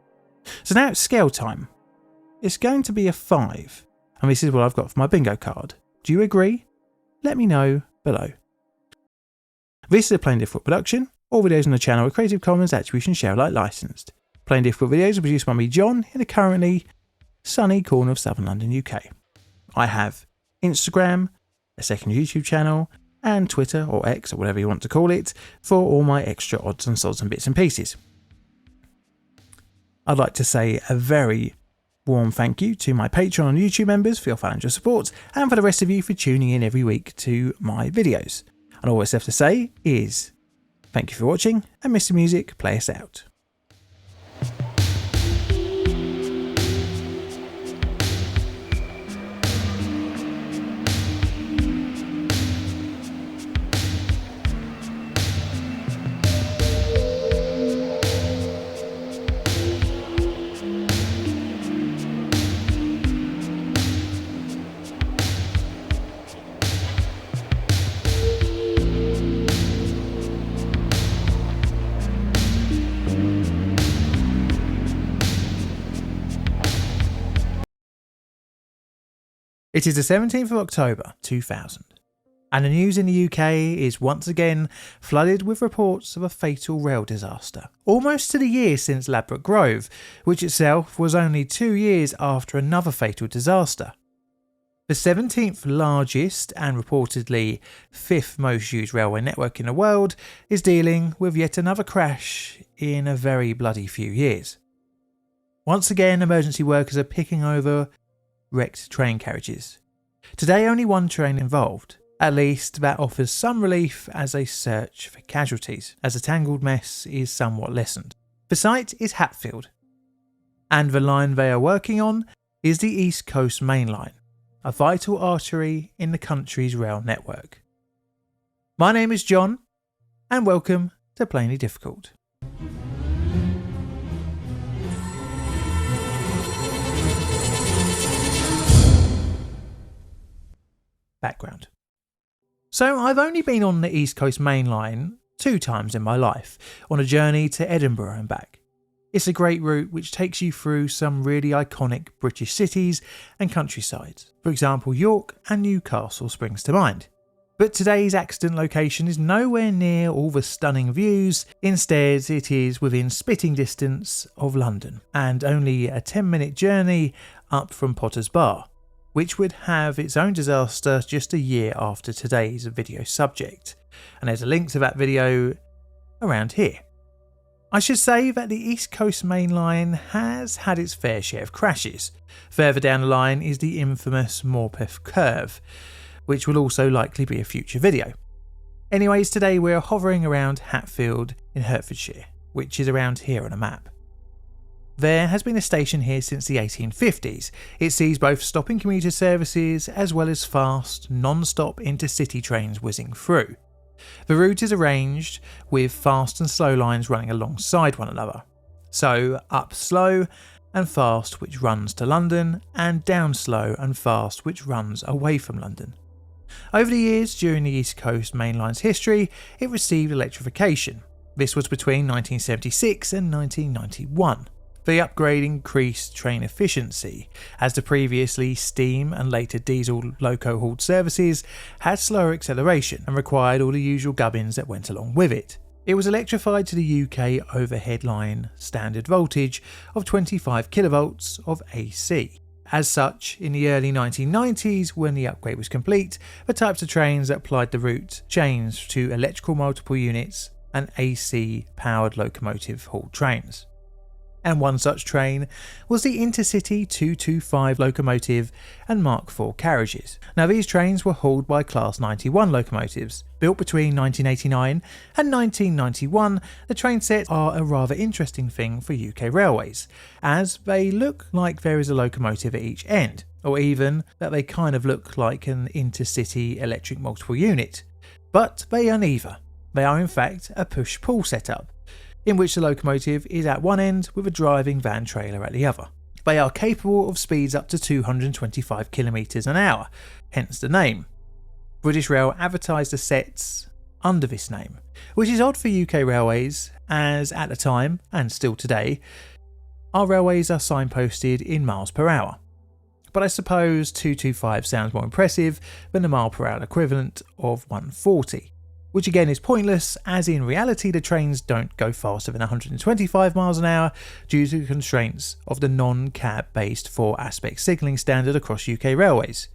So now it's scale time. It's going to be a 5, and this is what I've got for my bingo card. Do you agree? Let me know below. This is a Plain Difficult production. All videos on the channel are Creative Commons Attribution Share Alike licensed. Plain Difficult videos are produced by me, John, in a currently sunny corner of southern London, UK. I have Instagram, a second YouTube channel, and Twitter, or X, or whatever you want to call it, for all my extra odds and sods and bits and pieces. I'd like to say a very warm thank you to my Patreon and YouTube members for your financial support, and for the rest of you for tuning in every week to my videos. And all that's left to say is thank you for watching, and Mr. Music, play us out. It is the 17th of October 2000, and the news in the UK is once again flooded with reports of a fatal rail disaster, almost to the year since Ladbroke Grove, which itself was only 2 years after another fatal disaster. The 17th largest and reportedly 5th most used railway network in the world is dealing with yet another crash in a very bloody few years. Once again, emergency workers are picking over wrecked train carriages. Today only one train involved. At least that offers some relief as they search for casualties, as the tangled mess is somewhat lessened. The site is Hatfield, and the line they are working on is the East Coast Main Line, a vital artery in the country's rail network. My name is John, and welcome to Plainly Difficult. Background. So I've only been on the East Coast Main Line 2 times in my life, on a journey to Edinburgh and back. It's a great route which takes you through some really iconic British cities and countrysides. For example, York and Newcastle springs to mind. But today's accident location is nowhere near all the stunning views. Instead, it is within spitting distance of London, and only a 10-minute journey up from Potter's Bar, which would have its own disaster just a year after today's video subject. And there's a link to that video around here. I should say that the East Coast Main Line has had its fair share of crashes. Further down the line is the infamous Morpeth Curve, which will also likely be a future video. Anyways, today we're hovering around Hatfield in Hertfordshire, which is around here on a map. There has been a station here since the 1850s. It sees both stopping commuter services as well as fast, non-stop intercity trains whizzing through. The route is arranged with fast and slow lines running alongside one another. So up slow and fast, which runs to London, and down slow and fast, which runs away from London. Over the years, during the East Coast Main Line's history, it received electrification. This was between 1976 and 1991. The upgrade increased train efficiency, as the previously steam and later diesel loco-hauled services had slower acceleration and required all the usual gubbins that went along with it. It was electrified to the UK overhead line standard voltage of 25 kilovolts of AC. As such, in the early 1990s, when the upgrade was complete, the types of trains that applied the route changed to electrical multiple units and AC-powered locomotive-hauled trains. And one such train was the Intercity 225 locomotive and Mark IV carriages. Now, these trains were hauled by Class 91 locomotives. Built between 1989 and 1991, the train sets are a rather interesting thing for UK railways, as they look like there is a locomotive at each end, or even that they kind of look like an intercity electric multiple unit. But they are neither. They are in fact a push-pull setup, in which the locomotive is at one end with a driving van trailer at the other. They are capable of speeds up to 225 km an hour, hence the name. British Rail advertised the sets under this name, which is odd for UK railways, as at the time, and still today, our railways are signposted in miles per hour. But I suppose 225 sounds more impressive than the mile per hour equivalent of 140. Which again is pointless, as in reality the trains don't go faster than 125 miles an hour due to the constraints of the non-cab based 4-aspect signalling standard across UK railways,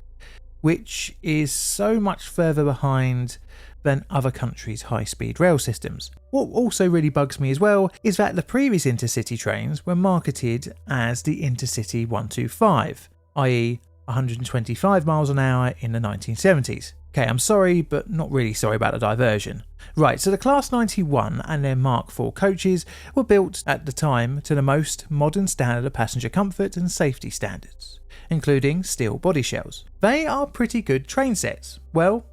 which is so much further behind than other countries' high-speed rail systems. What also really bugs me as well is that the previous intercity trains were marketed as the Intercity 125, i.e. 125 miles an hour in the 1970s. Okay, I'm sorry, but not really sorry about the diversion. Right, so the Class 91 and their Mark IV coaches were built at the time to the most modern standard of passenger comfort and safety standards, including steel body shells. They are pretty good train sets. Well,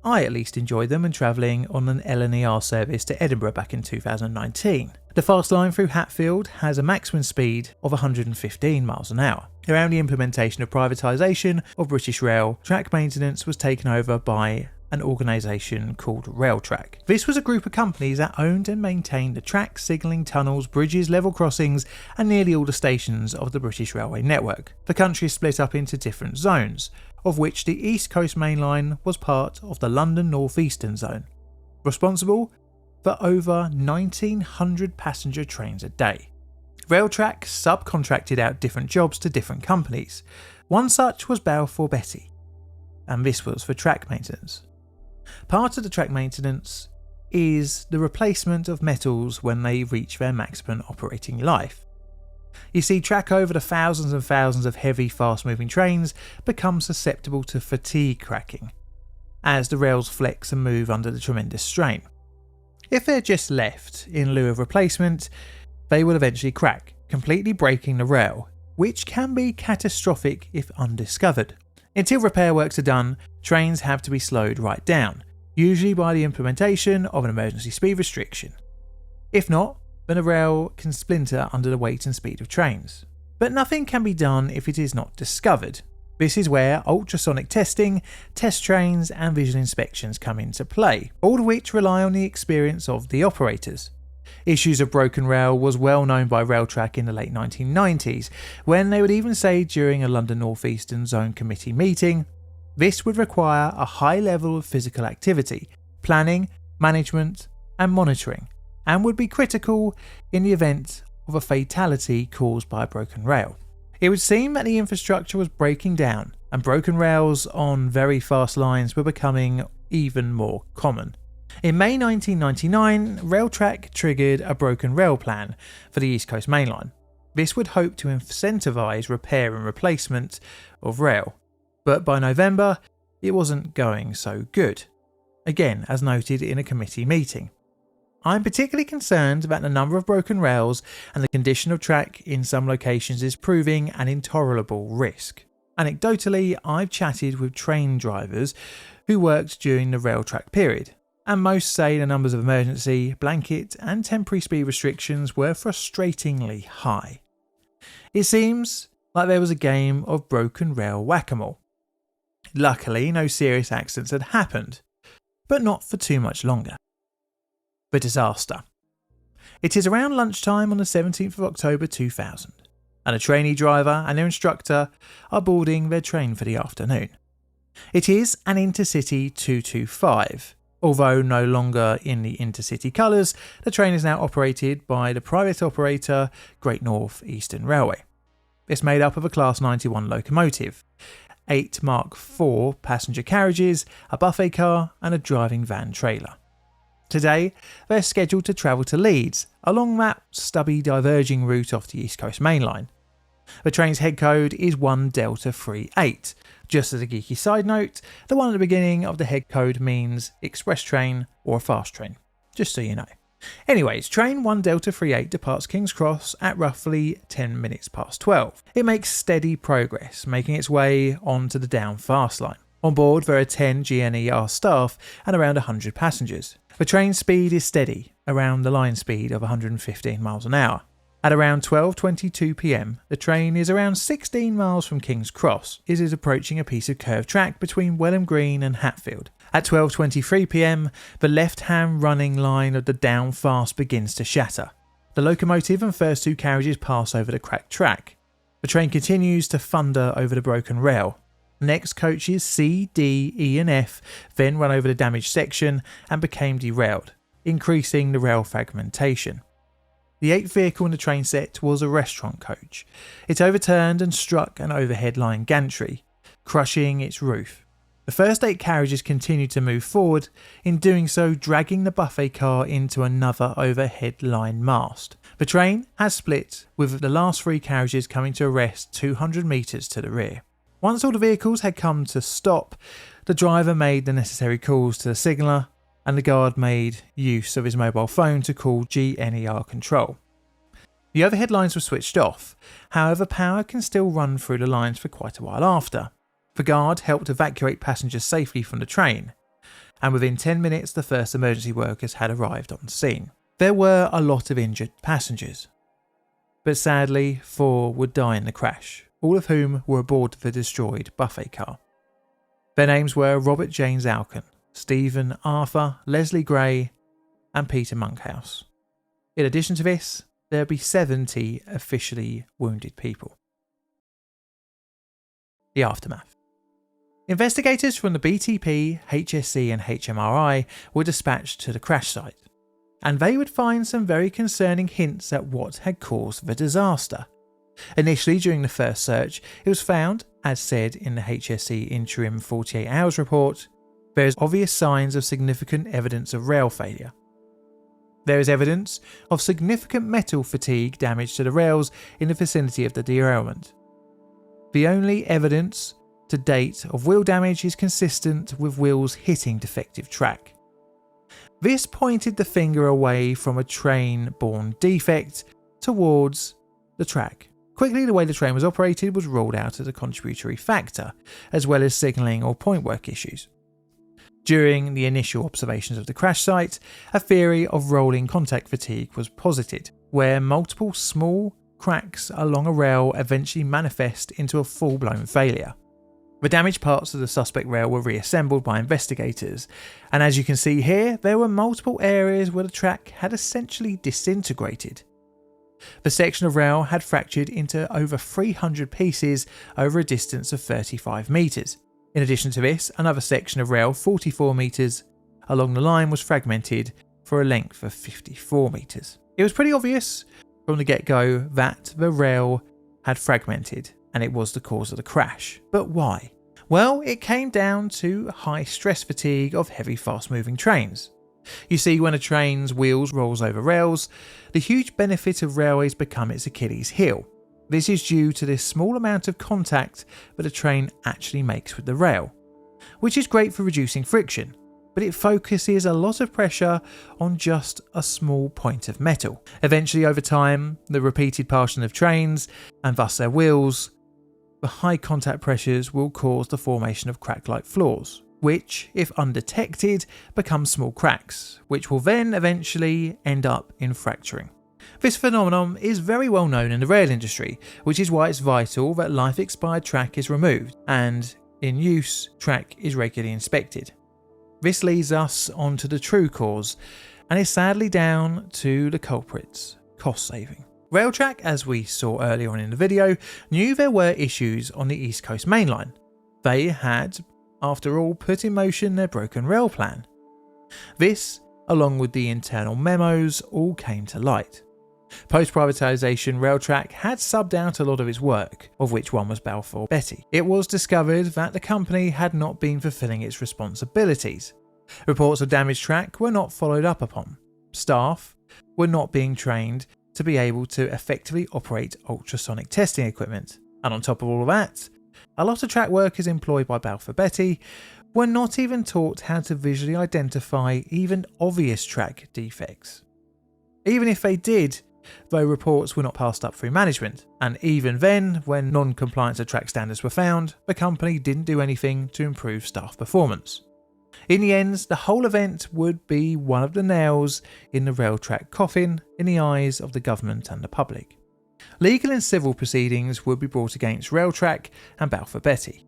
I at least enjoyed them when travelling on an LNER service to Edinburgh back in 2019. The fast line through Hatfield has a maximum speed of 115 miles an hour. Around the implementation of privatisation of British Rail, track maintenance was taken over by an organisation called Railtrack. This was a group of companies that owned and maintained the tracks, signalling, tunnels, bridges, level crossings and nearly all the stations of the British Railway network. The country is split up into different zones, of which the East Coast Main Line was part of the London North Eastern Zone, responsible for over 1,900 passenger trains a day. Railtrack subcontracted out different jobs to different companies. One such was Balfour Beatty, and this was for track maintenance. Part of the track maintenance is the replacement of metals when they reach their maximum operating life. You see, track over the thousands and thousands of heavy, fast-moving trains become susceptible to fatigue cracking, as the rails flex and move under the tremendous strain. If they're just left in lieu of replacement, they will eventually crack, completely breaking the rail, which can be catastrophic if undiscovered. Until repair works are done, trains have to be slowed right down, usually by the implementation of an emergency speed restriction. If not, then a rail can splinter under the weight and speed of trains. But nothing can be done if it is not discovered. This is where ultrasonic testing, test trains and visual inspections come into play, all of which rely on the experience of the operators. Issues of broken rail was well known by Railtrack in the late 1990s, when they would even say during a London North Eastern Zone Committee meeting, this would require a high level of physical activity, planning, management and monitoring, and would be critical in the event of a fatality caused by a broken rail. It would seem that the infrastructure was breaking down, and broken rails on very fast lines were becoming even more common. In May 1999, Railtrack triggered a broken rail plan for the East Coast Main Line. This would hope to incentivise repair and replacement of rail, but by November it wasn't going so good, again as noted in a committee meeting. I'm particularly concerned about the number of broken rails, and the condition of track in some locations is proving an intolerable risk. Anecdotally, I've chatted with train drivers who worked during the Railtrack period, and most say the numbers of emergency, blanket and temporary speed restrictions were frustratingly high. It seems like there was a game of broken rail whack-a-mole. Luckily, no serious accidents had happened, but not for too much longer. The disaster. It is around lunchtime on the 17th of October 2000, and a trainee driver and their instructor are boarding their train for the afternoon. It is an Intercity 225. Although no longer in the Intercity colours, the train is now operated by the private operator Great North Eastern Railway. It's made up of a Class 91 locomotive, 8 Mark IV passenger carriages, a buffet car and a driving van trailer. Today, they're scheduled to travel to Leeds, along that stubby diverging route off the East Coast Main Line. The train's head code is 1 Delta 38. Just as a geeky side note, the one at the beginning of the head code means express train or fast train, just so you know. Anyways, train 1 Delta 38 departs King's Cross at roughly 10 minutes past 12. It makes steady progress, making its way onto the down fast line. On board there are 10 GNER staff and around 100 passengers. The train speed is steady, around the line speed of 115 miles an hour. At around 12:22 p.m, the train is around 16 miles from King's Cross. It is approaching a piece of curved track between Welham Green and Hatfield. At 12:23 p.m, the left-hand running line of the down fast begins to shatter. The locomotive and first 2 carriages pass over the cracked track. The train continues to thunder over the broken rail. Next, coaches C, D, E and F then run over the damaged section and became derailed, increasing the rail fragmentation. The 8th vehicle in the train set was a restaurant coach. It overturned and struck an overhead line gantry, crushing its roof. The first 8 carriages continued to move forward, in doing so dragging the buffet car into another overhead line mast. The train has split, with the last 3 carriages coming to a rest 200 metres to the rear. Once all the vehicles had come to stop, the driver made the necessary calls to the signaller, and the guard made use of his mobile phone to call GNER control. The overhead lines were switched off, however power can still run through the lines for quite a while after. The guard helped evacuate passengers safely from the train, and within 10 minutes the first emergency workers had arrived on scene. There were a lot of injured passengers, but sadly 4 would die in the crash, all of whom were aboard the destroyed buffet car. Their names were Robert James Alkin, Stephen Arthur, Leslie Gray and Peter Monkhouse. In addition to this, there will be 70 officially wounded people. The aftermath. Investigators from the BTP, HSC and HMRI were dispatched to the crash site, and they would find some very concerning hints at what had caused the disaster. Initially, during the first search, it was found, as said in the HSC Interim 48 Hours report, there is obvious signs of significant evidence of rail failure. There is evidence of significant metal fatigue damage to the rails in the vicinity of the derailment. The only evidence to date of wheel damage is consistent with wheels hitting defective track. This pointed the finger away from a train-borne defect towards the track. Quickly, the way the train was operated was ruled out as a contributory factor, as well as signalling or point work issues. During the initial observations of the crash site, a theory of rolling contact fatigue was posited, where multiple small cracks along a rail eventually manifest into a full-blown failure. The damaged parts of the suspect rail were reassembled by investigators, and as you can see here, there were multiple areas where the track had essentially disintegrated. The section of rail had fractured into over 300 pieces over a distance of 35 metres. In addition to this, another section of rail 44 metres along the line was fragmented for a length of 54 metres. It was pretty obvious from the get-go that the rail had fragmented and it was the cause of the crash. But why? Well, it came down to high stress fatigue of heavy fast-moving trains. You see, when a train's wheels rolls over rails, the huge benefit of railways become its Achilles heel. This is due to this small amount of contact that a train actually makes with the rail, which is great for reducing friction, but it focuses a lot of pressure on just a small point of metal. Eventually, over time, the repeated passing of trains, and thus their wheels, the high contact pressures will cause the formation of crack-like flaws, which, if undetected, become small cracks, which will then eventually end up in fracturing. This phenomenon is very well known in the rail industry, which is why it's vital that life-expired track is removed and, in use, track is regularly inspected. This leads us on to the true cause, and is sadly down to the culprits: cost saving. Railtrack, as we saw earlier on in the video, knew there were issues on the East Coast Main Line. They had, after all, put in motion their broken rail plan. This, along with the internal memos, all came to light. Post-privatisation, Railtrack had subbed out a lot of its work, of which one was Balfour Beatty. It was discovered that the company had not been fulfilling its responsibilities. Reports of damaged track were not followed up upon. Staff were not being trained to be able to effectively operate ultrasonic testing equipment. And on top of all of that, a lot of track workers employed by Balfour Beatty were not even taught how to visually identify even obvious track defects. Even if they did, though, reports were not passed up through management, and even then, when non-compliance of track standards were found, the company didn't do anything to improve staff performance. In the end, the whole event would be one of the nails in the Railtrack coffin in the eyes of the government and the public. Legal and civil proceedings would be brought against Railtrack and Balfour Beatty.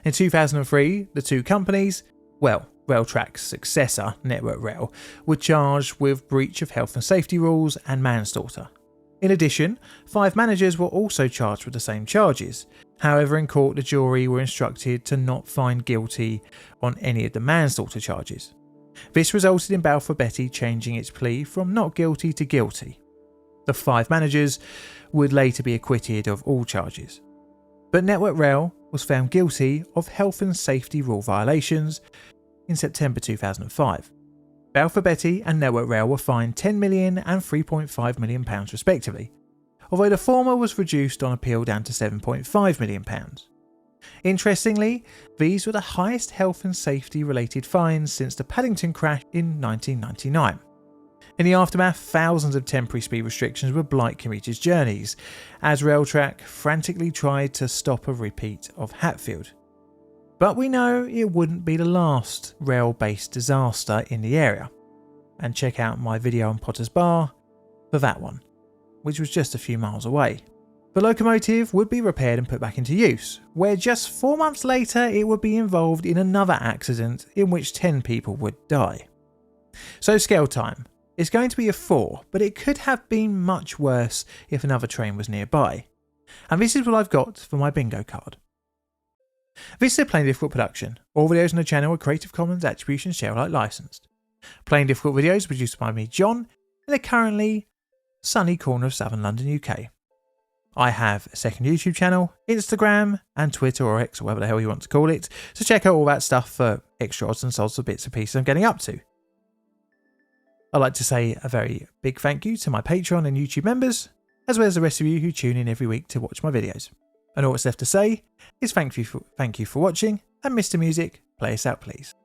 In 2003, the two companies, Railtrack's successor, Network Rail, were charged with breach of health and safety rules and manslaughter. In addition, 5 managers were also charged with the same charges. However, in court, the jury were instructed to not find guilty on any of the manslaughter charges. This resulted in Balfour Beatty changing its plea from not guilty to guilty. The 5 managers would later be acquitted of all charges. But Network Rail was found guilty of health and safety rule violations in September 2005. Balfour Beatty and Network Rail were fined £10 million and £3.5 million respectively, although the former was reduced on appeal down to £7.5 million. Interestingly, these were the highest health and safety related fines since the Paddington crash in 1999. In the aftermath, thousands of temporary speed restrictions would blight commuters' journeys, as Railtrack frantically tried to stop a repeat of Hatfield. But we know it wouldn't be the last rail-based disaster in the area, and check out my video on Potter's Bar for that one, which was just a few miles away. The locomotive would be repaired and put back into use, where just 4 months later it would be involved in another accident in which 10 people would die. So scale time. It's going to be a 4, but it could have been much worse if another train was nearby. And this is what I've got for my bingo card. This is a Plain Difficult production. All videos on the channel are Creative Commons Attribution Share Alike licensed. Plain Difficult videos are produced by me, John, in a currently sunny corner of southern London, UK. I have a second YouTube channel, Instagram and Twitter or X or whatever the hell you want to call it, so check out all that stuff for extra odds and sods of bits and pieces I'm getting up to. I'd like to say a very big thank you to my Patreon and YouTube members, as well as the rest of you who tune in every week to watch my videos. And all that's left to say is thank you for watching, and Mr. Music, play us out please.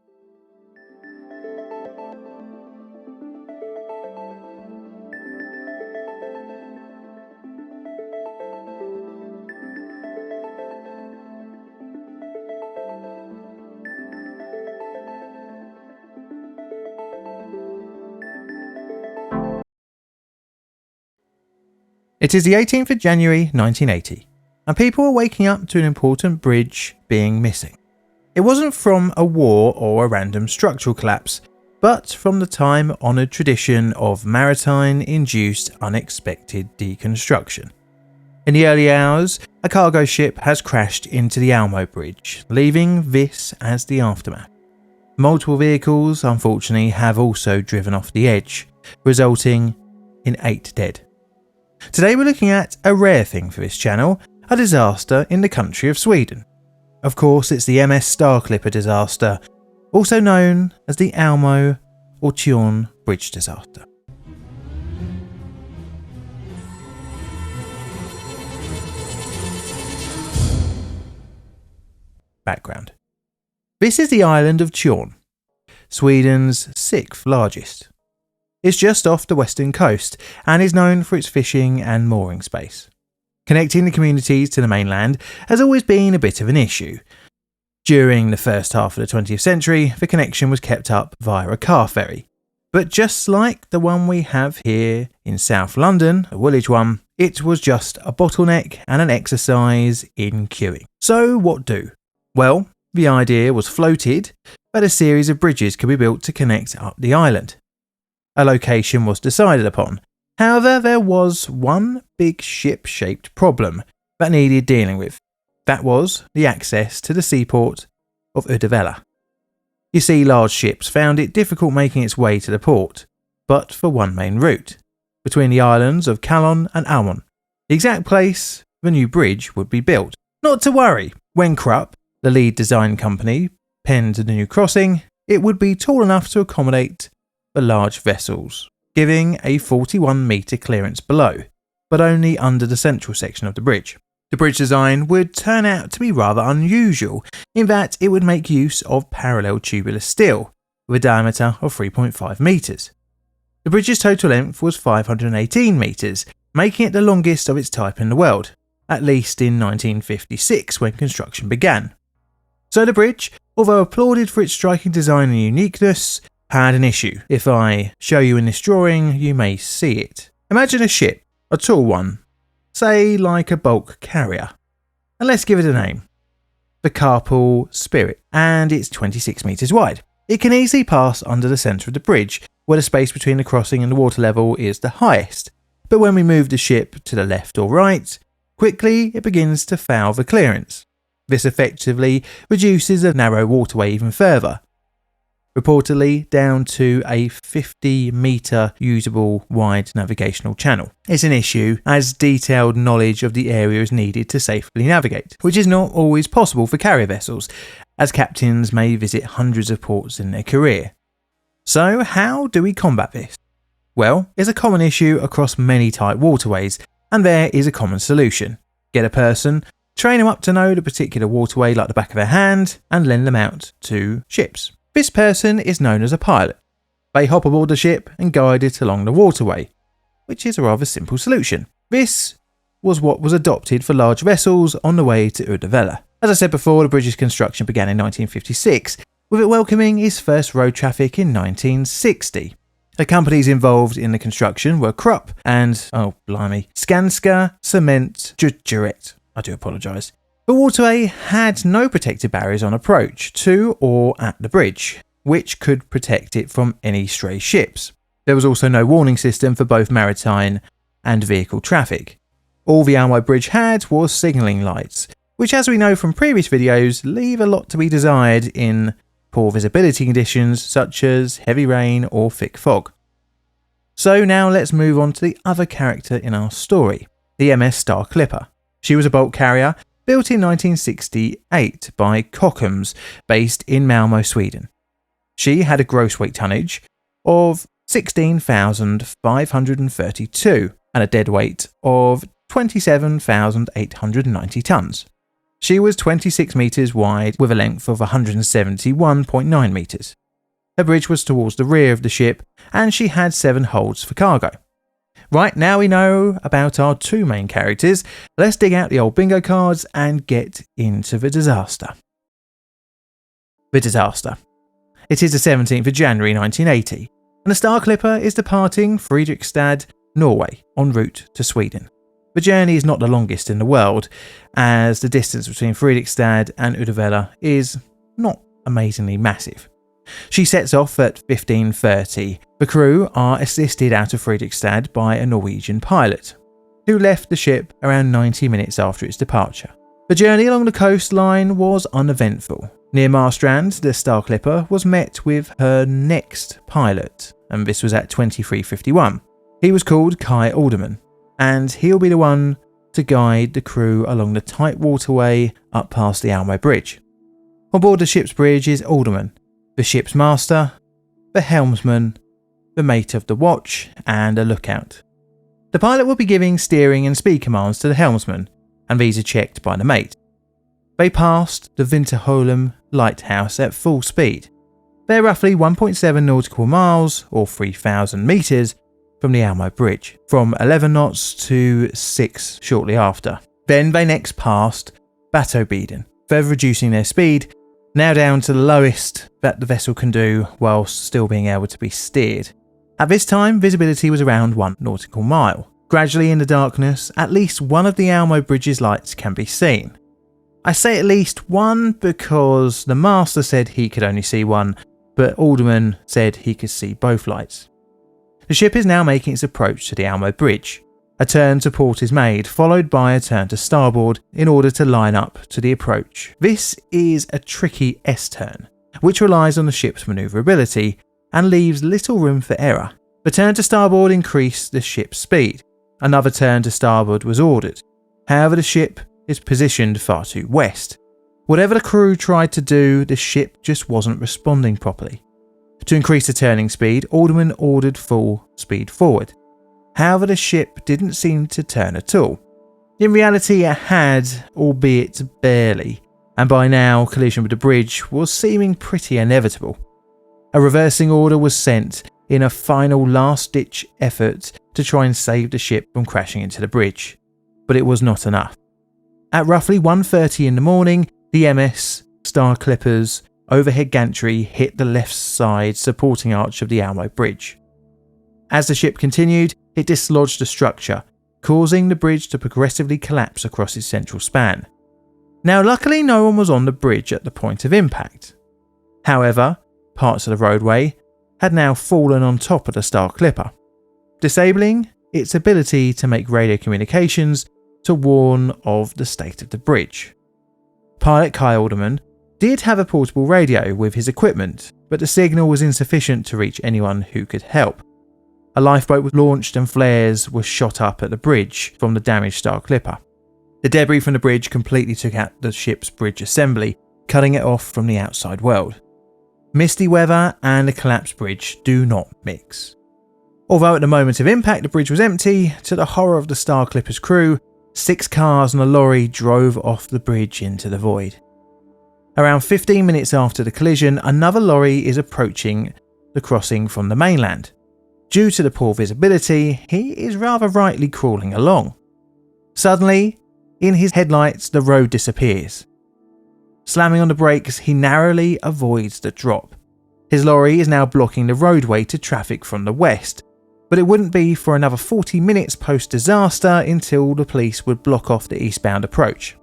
It is the 18th of January 1980. And people are waking up to an important bridge being missing. It wasn't from a war or a random structural collapse, but from the time-honoured tradition of maritime-induced unexpected deconstruction. In the early hours, a cargo ship has crashed into the Almo Bridge, leaving this as the aftermath. Multiple vehicles, unfortunately, have also driven off the edge, resulting in 8 dead. Today we're looking at a rare thing for this channel, a disaster in the country of Sweden. Of course, it's the MS Star Clipper disaster, also known as the Almo or Tjorn Bridge disaster. Background. This is the island of Tjorn, Sweden's 6th largest. It's just off the western coast and is known for its fishing and mooring space. Connecting the communities to the mainland has always been a bit of an issue. During the first half of the 20th century, the connection was kept up via a car ferry. But just like the one we have here in South London, a Woolwich one, it was just a bottleneck and an exercise in queuing. So what do? Well, the idea was floated that a series of bridges could be built to connect up the island. a location was decided upon. However, there was one big ship-shaped problem that needed dealing with. That was the access to the seaport of Uddevalla. You see, large ships found it difficult making its way to the port, but for one main route, between the islands of Calon and Almon, the exact place the new bridge would be built. Not to worry, when Krupp, the lead design company, penned the new crossing, it would be tall enough to accommodate the large vessels, giving a 41-metre clearance below, but only under the central section of the bridge. The bridge design would turn out to be rather unusual in that it would make use of parallel tubular steel with a diameter of 3.5 metres. The bridge's total length was 518 metres, making it the longest of its type in the world, at least in 1956 when construction began. So the bridge, although applauded for its striking design and uniqueness, had an issue. If I show you in this drawing, you may see it. Imagine a ship, a tall one, say like a bulk carrier. And let's give it a name. The Carpool Spirit, and it's 26 metres wide. It can easily pass under the centre of the bridge, where the space between the crossing and the water level is the highest. But when we move the ship to the left or right, quickly it begins to foul the clearance. This effectively reduces the narrow waterway even further, reportedly down to a 50-metre usable wide navigational channel. It's an issue as detailed knowledge of the area is needed to safely navigate, which is not always possible for carrier vessels, as captains may visit hundreds of ports in their career. So how do we combat this? Well, it's a common issue across many tight waterways, and there is a common solution. Get a person, train them up to know the particular waterway like the back of their hand, and lend them out to ships. This person is known as a pilot. They hop aboard the ship and guide it along the waterway, which is a rather simple solution. This was what was adopted for large vessels on the way to Uddevalla. As I said before, the bridge's construction began in 1956, with it welcoming its first road traffic in 1960. The companies involved in the construction were Krupp and, Skanska Cement Juret. I do apologise. The waterway had no protective barriers on approach to or at the bridge, which could protect it from any stray ships. There was also no warning system for both maritime and vehicle traffic. All the Almo Bridge had was signalling lights, which, as we know from previous videos, leave a lot to be desired in poor visibility conditions such as heavy rain or thick fog. So now let's move on to the other character in our story, the MS Star Clipper. She was a bulk carrier built in 1968 by Kockums, based in Malmö, Sweden. She had a gross weight tonnage of 16,532 and a dead weight of 27,890 tonnes. She was 26 metres wide with a length of 171.9 metres. Her bridge was towards the rear of the ship and she had 7 holds for cargo. Right, now we know about our 2 main characters, let's dig out the old bingo cards and get into the disaster. The disaster. It is the 17th of January 1980 and the Star Clipper is departing Fredrikstad, Norway, en route to Sweden. The journey is not the longest in the world, as the distance between Fredrikstad and Uddevalla is not amazingly massive. She sets off at 15:30. The crew are assisted out of Fredrikstad by a Norwegian pilot, who left the ship around 90 minutes after its departure. The journey along the coastline was uneventful. Near Marstrand, the Star Clipper was met with her next pilot, and this was at 23:51. He was called Kai Alderman, and he'll be the one to guide the crew along the tight waterway up past the Almo Bridge. On board the ship's bridge is Alderman, the ship's master, the helmsman, the mate of the watch, and a lookout. The pilot will be giving steering and speed commands to the helmsman, and these are checked by the mate. They passed the Vinterholm lighthouse at full speed. They're roughly 1.7 nautical miles, or 3,000 metres, from the Almo Bridge, from 11 knots to 6 shortly after. Then they next passed Batobeden, further reducing their speed, now down to the lowest that the vessel can do whilst still being able to be steered. At this time, visibility was around 1 nautical mile. Gradually in the darkness, at least one of the Almo Bridge's lights can be seen. I say at least one because the master said he could only see one, but Alderman said he could see both lights. The ship is now making its approach to the Almo Bridge. A turn to port is made, followed by a turn to starboard in order to line up to the approach. This is a tricky S-turn, which relies on the ship's manoeuvrability and leaves little room for error. The turn to starboard increased the ship's speed. Another turn to starboard was ordered. However, the ship is positioned far too west. Whatever the crew tried to do, the ship just wasn't responding properly. To increase the turning speed, Alderman ordered full speed forward. However, the ship didn't seem to turn at all. In reality, it had, albeit barely, and by now collision with the bridge was seeming pretty inevitable. A reversing order was sent in a final last-ditch effort to try and save the ship from crashing into the bridge, but it was not enough. At roughly 1:30 in the morning, the MS Star Clipper's overhead gantry hit the left side supporting arch of the Almo Bridge. As the ship continued, it dislodged the structure, causing the bridge to progressively collapse across its central span. Now, luckily, no one was on the bridge at the point of impact. However, parts of the roadway had now fallen on top of the Star Clipper, disabling its ability to make radio communications to warn of the state of the bridge. Pilot Kai Alderman did have a portable radio with his equipment, but the signal was insufficient to reach anyone who could help. A lifeboat was launched and flares were shot up at the bridge from the damaged Star Clipper. The debris from the bridge completely took out the ship's bridge assembly, cutting it off from the outside world. Misty weather and a collapsed bridge do not mix. Although at the moment of impact the bridge was empty, to the horror of the Star Clipper's crew, 6 cars and a lorry drove off the bridge into the void. Around 15 minutes after the collision, another lorry is approaching the crossing from the mainland. Due to the poor visibility, he is rather rightly crawling along. Suddenly, in his headlights, the road disappears. Slamming on the brakes, he narrowly avoids the drop. His lorry is now blocking the roadway to traffic from the west, but it wouldn't be for another 40 minutes post-disaster until the police would block off the eastbound approach.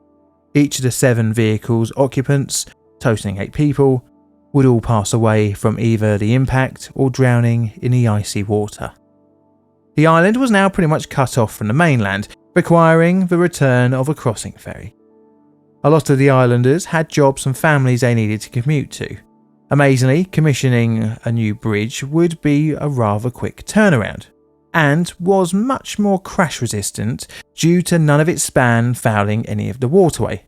Each of the 7 vehicles' occupants, totaling 8 people, would all pass away from either the impact or drowning in the icy water. The island was now pretty much cut off from the mainland, requiring the return of a crossing ferry. A lot of the islanders had jobs and families they needed to commute to. Amazingly, commissioning a new bridge would be a rather quick turnaround, and was much more crash resistant due to none of its span fouling any of the waterway.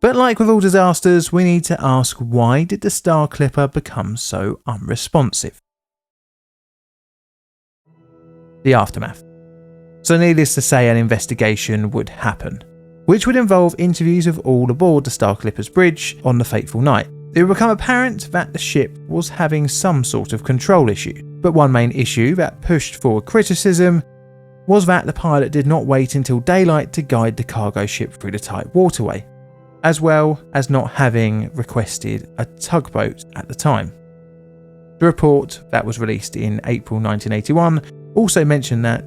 But like with all disasters, we need to ask, why did the Star Clipper become so unresponsive? The aftermath. So needless to say, an investigation would happen, which would involve interviews of all aboard the Star Clipper's bridge on the fateful night. It would become apparent that the ship was having some sort of control issue, but one main issue that pushed forward criticism was that the pilot did not wait until daylight to guide the cargo ship through the tight waterway, as well as not having requested a tugboat at the time. The report that was released in April 1981 also mentioned that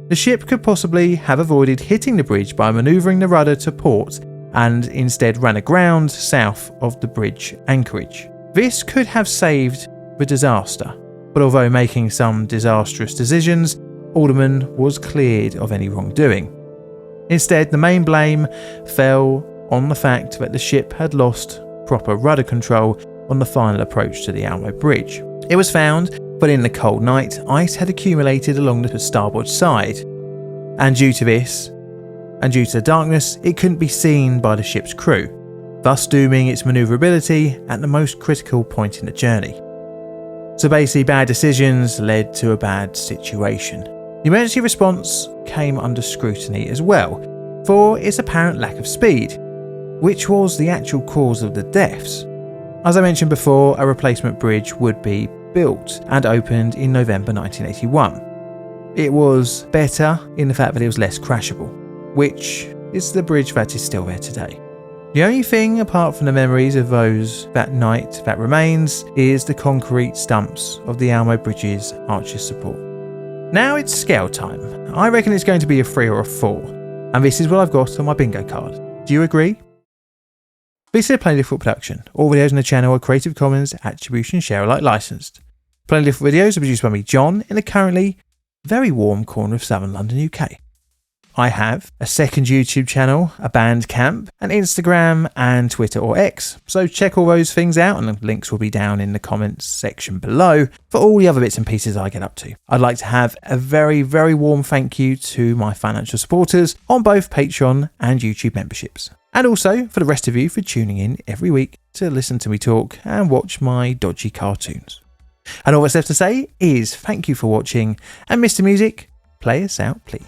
the ship could possibly have avoided hitting the bridge by manoeuvring the rudder to port and instead ran aground south of the bridge anchorage. This could have saved the disaster, but although making some disastrous decisions, Alderman was cleared of any wrongdoing. Instead, the main blame fell on the fact that the ship had lost proper rudder control on the final approach to the Almo Bridge. It was found, but in the cold night, ice had accumulated along the starboard side, and due to this, and due to the darkness, it couldn't be seen by the ship's crew, thus dooming its manoeuvrability at the most critical point in the journey. So basically, bad decisions led to a bad situation. The emergency response came under scrutiny as well, for its apparent lack of speed, which was the actual cause of the deaths. As I mentioned before, a replacement bridge would be built and opened in November 1981. It was better in the fact that it was less crashable, which is the bridge that is still there today. The only thing apart from the memories of those that night that remains is the concrete stumps of the Almo Bridge's arches support. Now it's scale time. I reckon it's going to be a 3 or a 4, and this is what I've got on my bingo card. Do you agree? This is a Plainly Difficult production. All videos on the channel are Creative Commons Attribution Share Alike licensed. Plenty of videos are produced by me, John, in the currently very warm corner of southern London, UK. I have a second YouTube channel, a Bandcamp, an Instagram and Twitter or X, so check all those things out and the links will be down in the comments section below for all the other bits and pieces I get up to. I'd like to have a very, very warm thank you to my financial supporters on both Patreon and YouTube memberships. And also for the rest of you for tuning in every week to listen to me talk and watch my dodgy cartoons. And all that's left to say is thank you for watching, and Mr. Music, play us out please.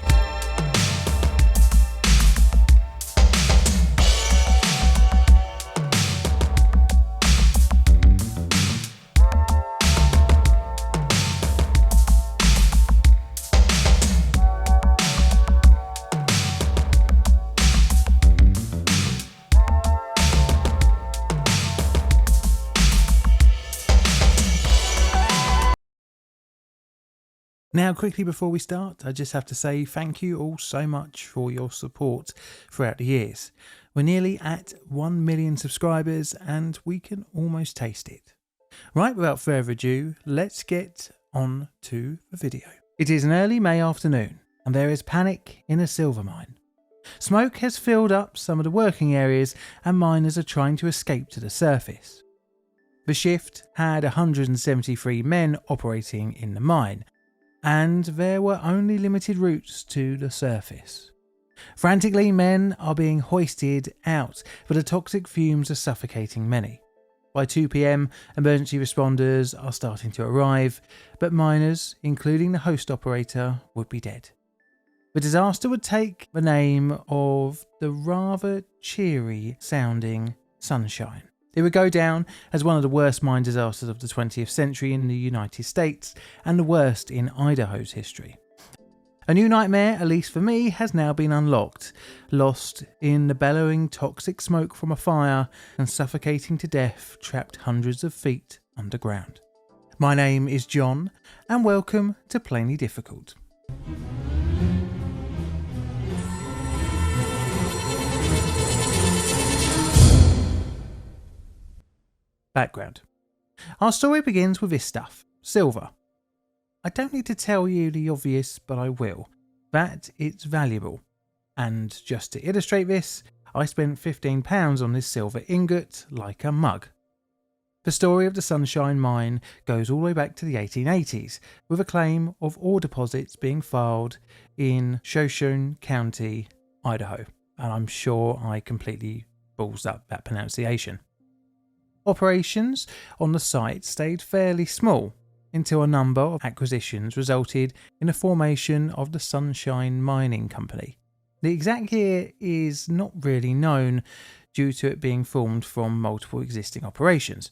Now, quickly before we start, I just have to say thank you all so much for your support throughout the years. We're nearly at 1 million subscribers and we can almost taste it. Right, without further ado, let's get on to the video. It is an early May afternoon and there is panic in a silver mine. Smoke has filled up some of the working areas and miners are trying to escape to the surface. The shift had 173 men operating in the mine, and there were only limited routes to the surface. Frantically, men are being hoisted out, but the toxic fumes are suffocating many. By 2 PM, emergency responders are starting to arrive, but miners, including the host operator, would be dead. The disaster would take the name of the rather cheery sounding Sunshine. It would go down as one of the worst mine disasters of the 20th century in the United States and the worst in Idaho's history. A new nightmare, at least for me, has now been unlocked, lost in the bellowing toxic smoke from a fire and suffocating to death trapped hundreds of feet underground. My name is John and welcome to Plainly Difficult. Background. Our story begins with this stuff, silver. I don't need to tell you the obvious, but I will, that it's valuable. And just to illustrate this, I spent £15 on this silver ingot like a mug. The story of the Sunshine Mine goes all the way back to the 1880s, with a claim of ore deposits being filed in Kaohsiung County, Idaho. And I'm sure I completely balls up that pronunciation. Operations on the site stayed fairly small until a number of acquisitions resulted in the formation of the Sunshine Mining Company. The exact year is not really known due to it being formed from multiple existing operations.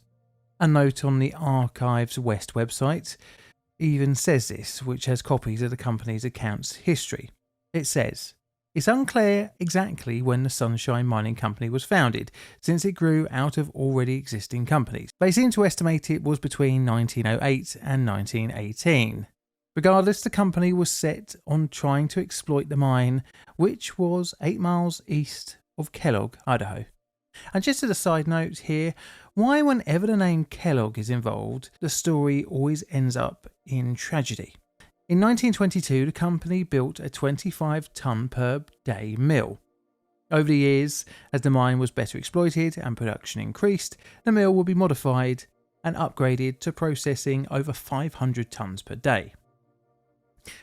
A note on the Archives West website even says this, which has copies of the company's accounts history. It says, "It's unclear exactly when the Sunshine Mining Company was founded, since it grew out of already existing companies. They seem to estimate it was between 1908 and 1918. Regardless, the company was set on trying to exploit the mine, which was 8 miles east of Kellogg, Idaho. And just as a side note here, why whenever the name Kellogg is involved, the story always ends up in tragedy? In 1922, the company built a 25-ton per day mill. Over the years, as the mine was better exploited and production increased, the mill would be modified and upgraded to processing over 500 tons per day.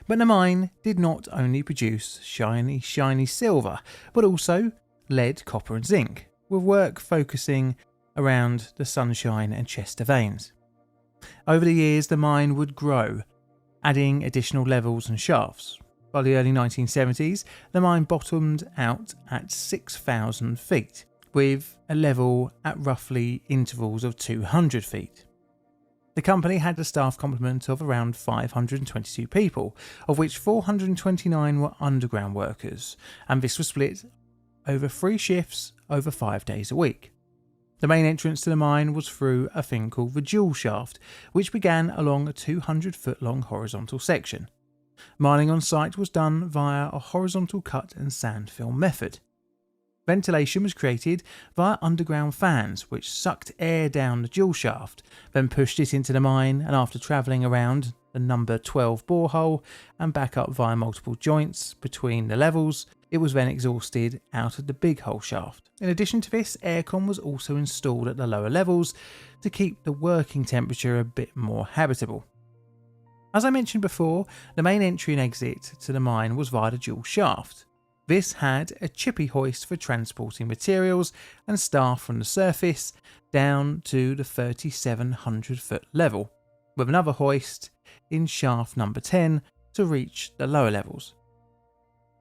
But the mine did not only produce shiny silver, but also lead, copper and zinc, with work focusing around the Sunshine and Chester veins. Over the years, the mine would grow, adding additional levels and shafts. By the early 1970s, the mine bottomed out at 6,000 feet, with a level at roughly intervals of 200 feet. The company had a staff complement of around 522 people, of which 429 were underground workers, and this was split over 3 shifts over 5 days a week. The main entrance to the mine was through a thing called the Jewel Shaft, which began along a 200-foot-long horizontal section. Mining on site was done via a horizontal cut and sand fill method. Ventilation was created via underground fans which sucked air down the dual shaft, then pushed it into the mine, and after travelling around the number 12 borehole and back up via multiple joints between the levels, it was then exhausted out of the big hole shaft. In addition to this, aircon was also installed at the lower levels to keep the working temperature a bit more habitable. As I mentioned before, the main entry and exit to the mine was via the dual shaft. This had a chippy hoist for transporting materials and staff from the surface down to the 3,700 foot level, with another hoist in shaft number 10 to reach the lower levels.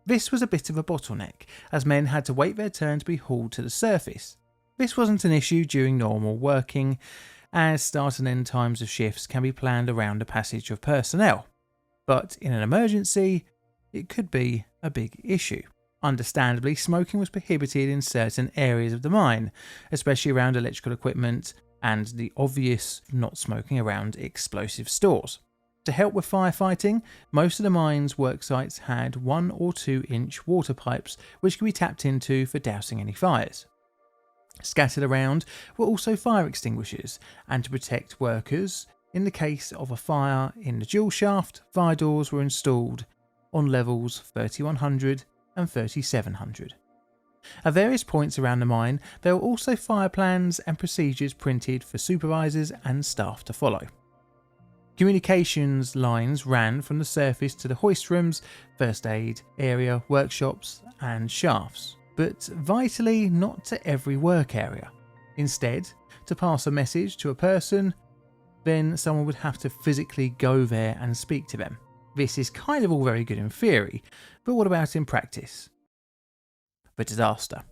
This was a bit of a bottleneck, as men had to wait their turn to be hauled to the surface. This wasn't an issue during normal working, as start and end times of shifts can be planned around the passage of personnel, but in an emergency, it could be a big issue. Understandably, smoking was prohibited in certain areas of the mine, especially around electrical equipment and the obvious not smoking around explosive stores. To help with firefighting, most of the mine's worksites had 1 or 2 inch water pipes which could be tapped into for dousing any fires. Scattered around were also fire extinguishers, and to protect workers in the case of a fire in the dual shaft, fire doors were installed on levels 3100 and 3700. At various points around the mine, there were also fire plans and procedures printed for supervisors and staff to follow. Communications lines ran from the surface to the hoist rooms, first aid area, workshops and shafts, but vitally not to every work area. Instead, to pass a message to a person, then someone would have to physically go there and speak to them. This is kind of all very good in theory, but what about in practice? The disaster.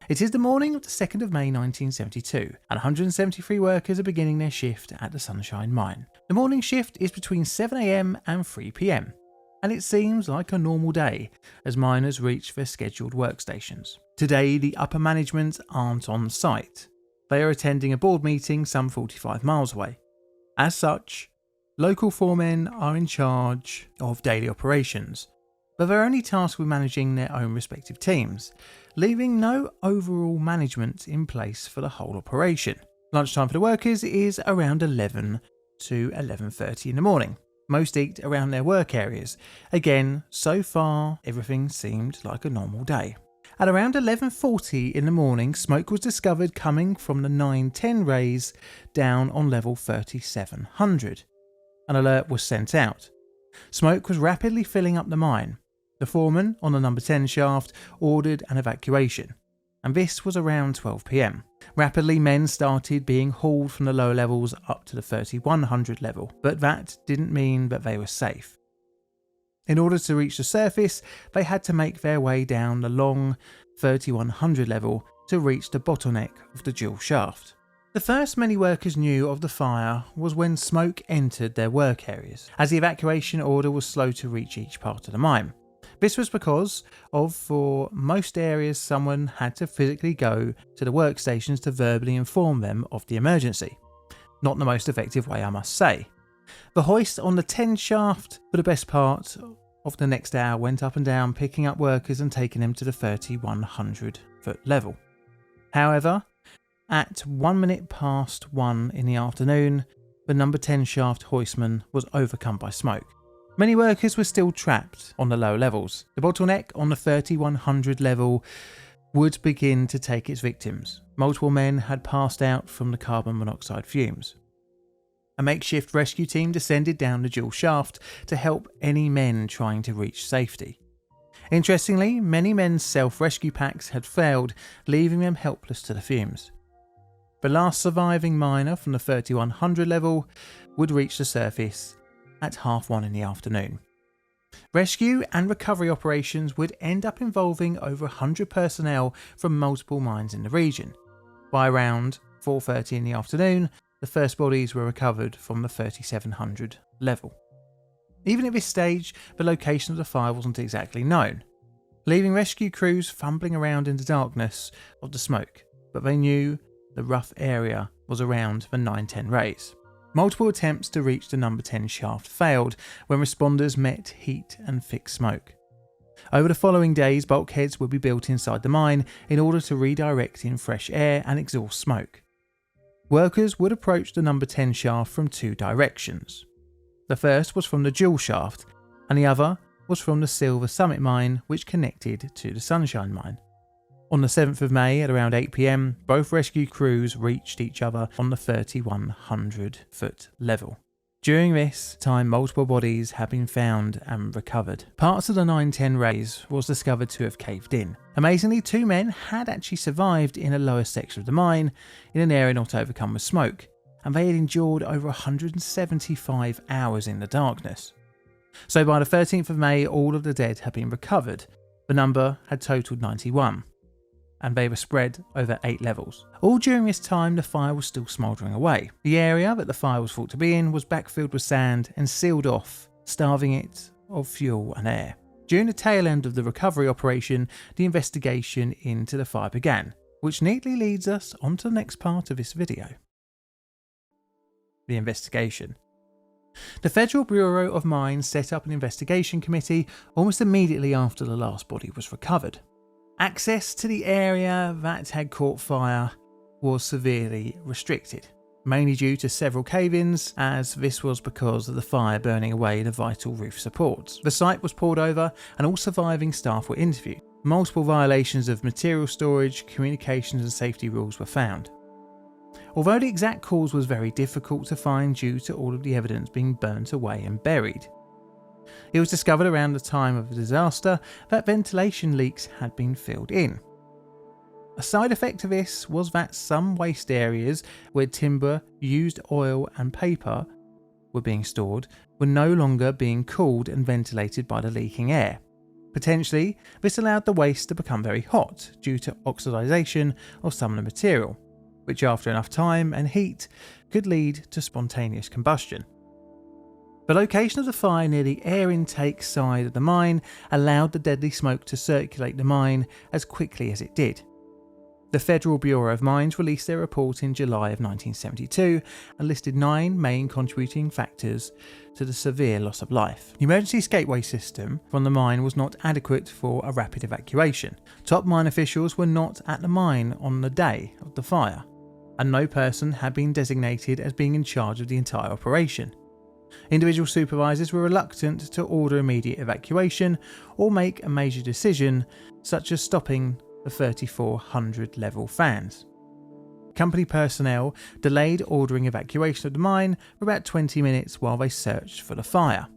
It is the morning of the 2nd of May 1972, and 173 workers are beginning their shift at the Sunshine Mine. The morning shift is between 7 AM and 3 PM, and it seems like a normal day as miners reach their scheduled workstations. Today, the upper management aren't on site. They are attending a board meeting some 45 miles away. As such, local foremen are in charge of daily operations, but they're only tasked with managing their own respective teams, leaving no overall management in place for the whole operation. Lunchtime for the workers is around 11 to 11:30 in the morning. Most eat around their work areas. Again, so far, everything seemed like a normal day. At around 11:40 in the morning, smoke was discovered coming from the 910 raise down on level 3700. An alert was sent out. Smoke was rapidly filling up the mine. The foreman on the number 10 shaft ordered an evacuation, and this was around 12 PM. Rapidly, men started being hauled from the lower levels up to the 3100 level, but that didn't mean that they were safe. In order to reach the surface, they had to make their way down the long 3100 level to reach the bottleneck of the dual shaft. The first many workers knew of the fire was when smoke entered their work areas, as the evacuation order was slow to reach each part of the mine. This was because for most areas, someone had to physically go to the workstations to verbally inform them of the emergency. Not the most effective way, I must say. The hoist on the 10 shaft for the best part of the next hour went up and down, picking up workers and taking them to the 3100 foot level. However, at 1 minute past 1 in the afternoon, the number 10 shaft hoistman was overcome by smoke. Many workers were still trapped on the low levels. The bottleneck on the 3100 level would begin to take its victims. Multiple men had passed out from the carbon monoxide fumes. A makeshift rescue team descended down the dual shaft to help any men trying to reach safety. Interestingly, many men's self-rescue packs had failed, leaving them helpless to the fumes. The last surviving miner from the 3100 level would reach the surface at 1:30 in the afternoon. Rescue and recovery operations would end up involving over 100 personnel from multiple mines in the region. By around 4:30 in the afternoon, the first bodies were recovered from the 3700 level. Even at this stage, the location of the fire wasn't exactly known, leaving rescue crews fumbling around in the darkness of the smoke, but they knew the rough area was around the 910 raise. Multiple attempts to reach the number 10 shaft failed when responders met heat and thick smoke. Over the following days, bulkheads would be built inside the mine in order to redirect in fresh air and exhaust smoke. Workers would approach the number 10 shaft from two directions. The first was from the Jewel shaft, and the other was from the Silver Summit mine, which connected to the Sunshine mine. On the 7th of May at around 8 PM, both rescue crews reached each other on the 3,100 foot level. During this time, multiple bodies have been found and recovered. Parts of the 910 raise was discovered to have caved in. Amazingly, 2 men had actually survived in a lower section of the mine, in an area not overcome with smoke, and they had endured over 175 hours in the darkness. So by the 13th of May, all of the dead had been recovered. The number had totaled 91. And they were spread over 8 levels. All during this time, the fire was still smouldering away. The area that the fire was thought to be in was backfilled with sand and sealed off, starving it of fuel and air. During the tail end of the recovery operation, the investigation into the fire began, which neatly leads us onto the next part of this video. The investigation. The Federal Bureau of Mines set up an investigation committee almost immediately after the last body was recovered. Access to the area that had caught fire was severely restricted, mainly due to several cave-ins, as this was because of the fire burning away the vital roof supports. The site was poured over and all surviving staff were interviewed. Multiple violations of material storage, communications and safety rules were found. Although the exact cause was very difficult to find due to all of the evidence being burnt away and buried. It was discovered around the time of the disaster that ventilation leaks had been filled in. A side effect of this was that some waste areas where timber, used oil and paper were being stored were no longer being cooled and ventilated by the leaking air. Potentially, this allowed the waste to become very hot due to oxidization of some of the material, which after enough time and heat could lead to spontaneous combustion. The location of the fire near the air intake side of the mine allowed the deadly smoke to circulate the mine as quickly as it did. The Federal Bureau of Mines released their report in July of 1972 and listed 9 main contributing factors to the severe loss of life. The emergency escapeway system from the mine was not adequate for a rapid evacuation. Top mine officials were not at the mine on the day of the fire, and no person had been designated as being in charge of the entire operation. Individual supervisors were reluctant to order immediate evacuation or make a major decision, such as stopping the 3,400 level fans. Company personnel delayed ordering evacuation of the mine for about 20 minutes while they searched for the fire.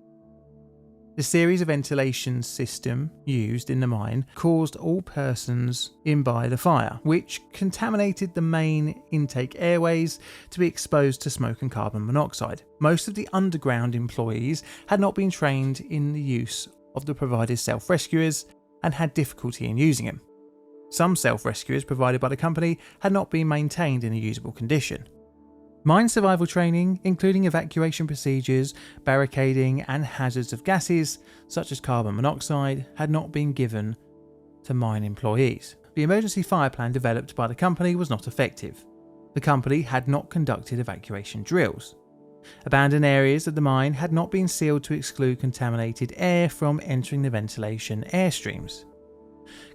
The series of ventilation system used in the mine caused all persons in by the fire, which contaminated the main intake airways to be exposed to smoke and carbon monoxide. Most of the underground employees had not been trained in the use of the provided self-rescuers and had difficulty in using them. Some self-rescuers provided by the company had not been maintained in a usable condition. Mine survival training, including evacuation procedures, barricading and hazards of gases such as carbon monoxide, had not been given to mine employees. The emergency fire plan developed by the company was not effective. The company had not conducted evacuation drills. Abandoned areas of the mine had not been sealed to exclude contaminated air from entering the ventilation airstreams.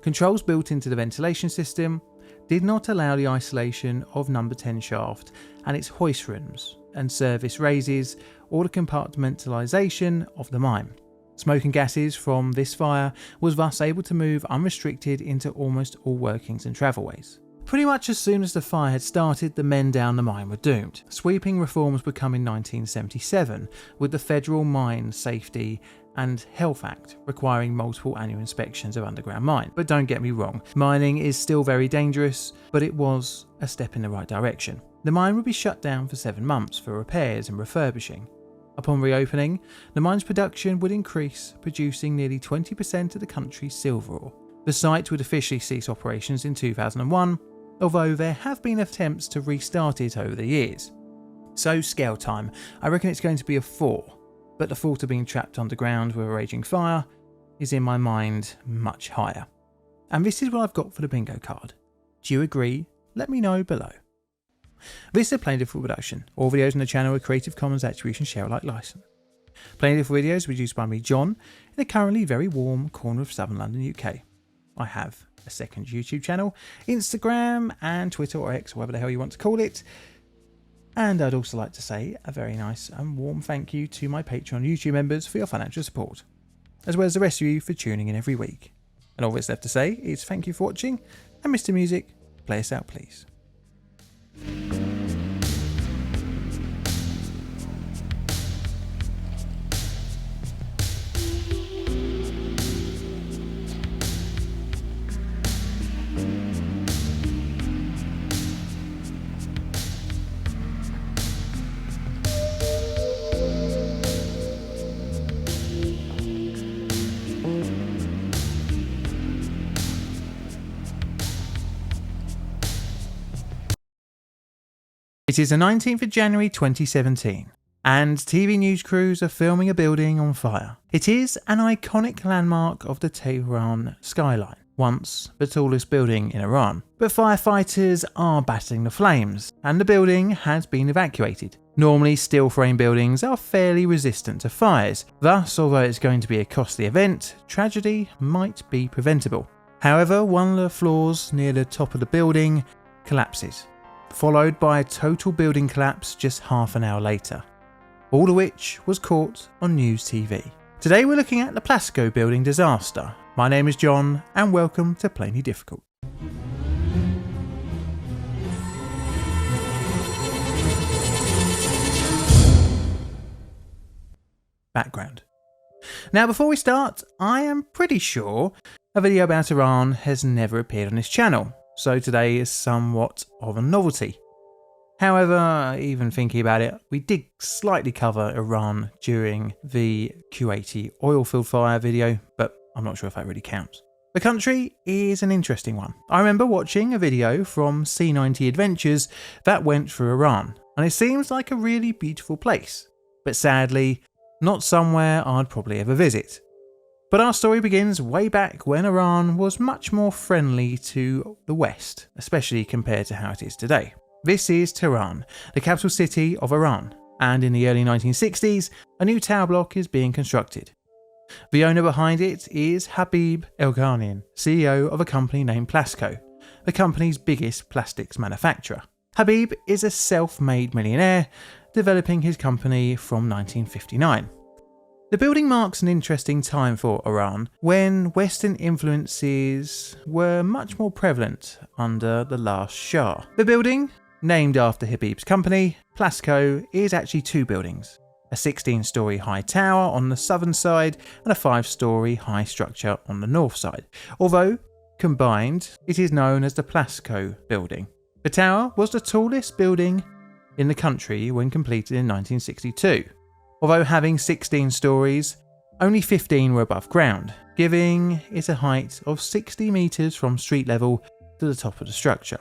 Controls built into the ventilation system did not allow the isolation of number 10 shaft and its hoist rooms and service raises or the compartmentalisation of the mine. Smoke and gases from this fire was thus able to move unrestricted into almost all workings and travelways. Pretty much as soon as the fire had started, the men down the mine were doomed. Sweeping reforms would come in 1977 with the Federal Mine Safety and Health Act requiring multiple annual inspections of underground mine. But don't get me wrong, mining is still very dangerous, but it was a step in the right direction. The mine would be shut down for 7 months for repairs and refurbishing. Upon reopening, the mine's production would increase, producing nearly 20% of the country's silver ore. The site would officially cease operations in 2001, although there have been attempts to restart it over the years. So scale time, I reckon it's going to be a 4. But the thought of being trapped underground with a raging fire is in my mind much higher. And this is what I've got for the bingo card. Do you agree? Let me know below. This is a Plain Difficult production. All videos on the channel are Creative Commons Attribution Share Alike license. Plainly Difficult videos produced by me, John, in the currently very warm corner of southern London, UK. I have a second YouTube channel, Instagram and Twitter or X, whatever the hell you want to call it. And I'd also like to say a very nice and warm thank you to my Patreon YouTube members for your financial support, as well as the rest of you for tuning in every week. And all that's left to say is thank you for watching, and Mr. Music, play us out please. It is the 19th of January 2017, and TV news crews are filming a building on fire. It is an iconic landmark of the Tehran skyline, once the tallest building in Iran. But firefighters are battling the flames, and the building has been evacuated. Normally, steel frame buildings are fairly resistant to fires, thus, although it's going to be a costly event, tragedy might be preventable. However, one of the floors near the top of the building collapses, followed by a total building collapse just half an hour later, all of which was caught on News TV. Today we're looking at the Plasco Building disaster. My name is John, and welcome to Plainly Difficult. Background. Now before we start, I am pretty sure a video about Iran has never appeared on this channel, so today is somewhat of a novelty. However, even thinking about it, we did slightly cover Iran during the Kuwaiti oil field fire video, but I'm not sure if that really counts. The country is an interesting one. I remember watching a video from C90 Adventures that went through Iran, and it seems like a really beautiful place, but sadly, not somewhere I'd probably ever visit. But our story begins way back when Iran was much more friendly to the West, especially compared to how it is today. This is Tehran, the capital city of Iran, and in the early 1960s, a new tower block is being constructed. The owner behind it is Habib Elghanian, CEO of a company named Plasco, the company's biggest plastics manufacturer. Habib is a self-made millionaire, developing his company from 1959. The building marks an interesting time for Iran, when Western influences were much more prevalent under the last Shah. The building, named after Habib's company, Plasco, is actually two buildings, a 16-storey high tower on the southern side and a 5-storey high structure on the north side, although combined it is known as the Plasco Building. The tower was the tallest building in the country when completed in 1962. Although having 16 stories, only 15 were above ground, giving it a height of 60 metres from street level to the top of the structure.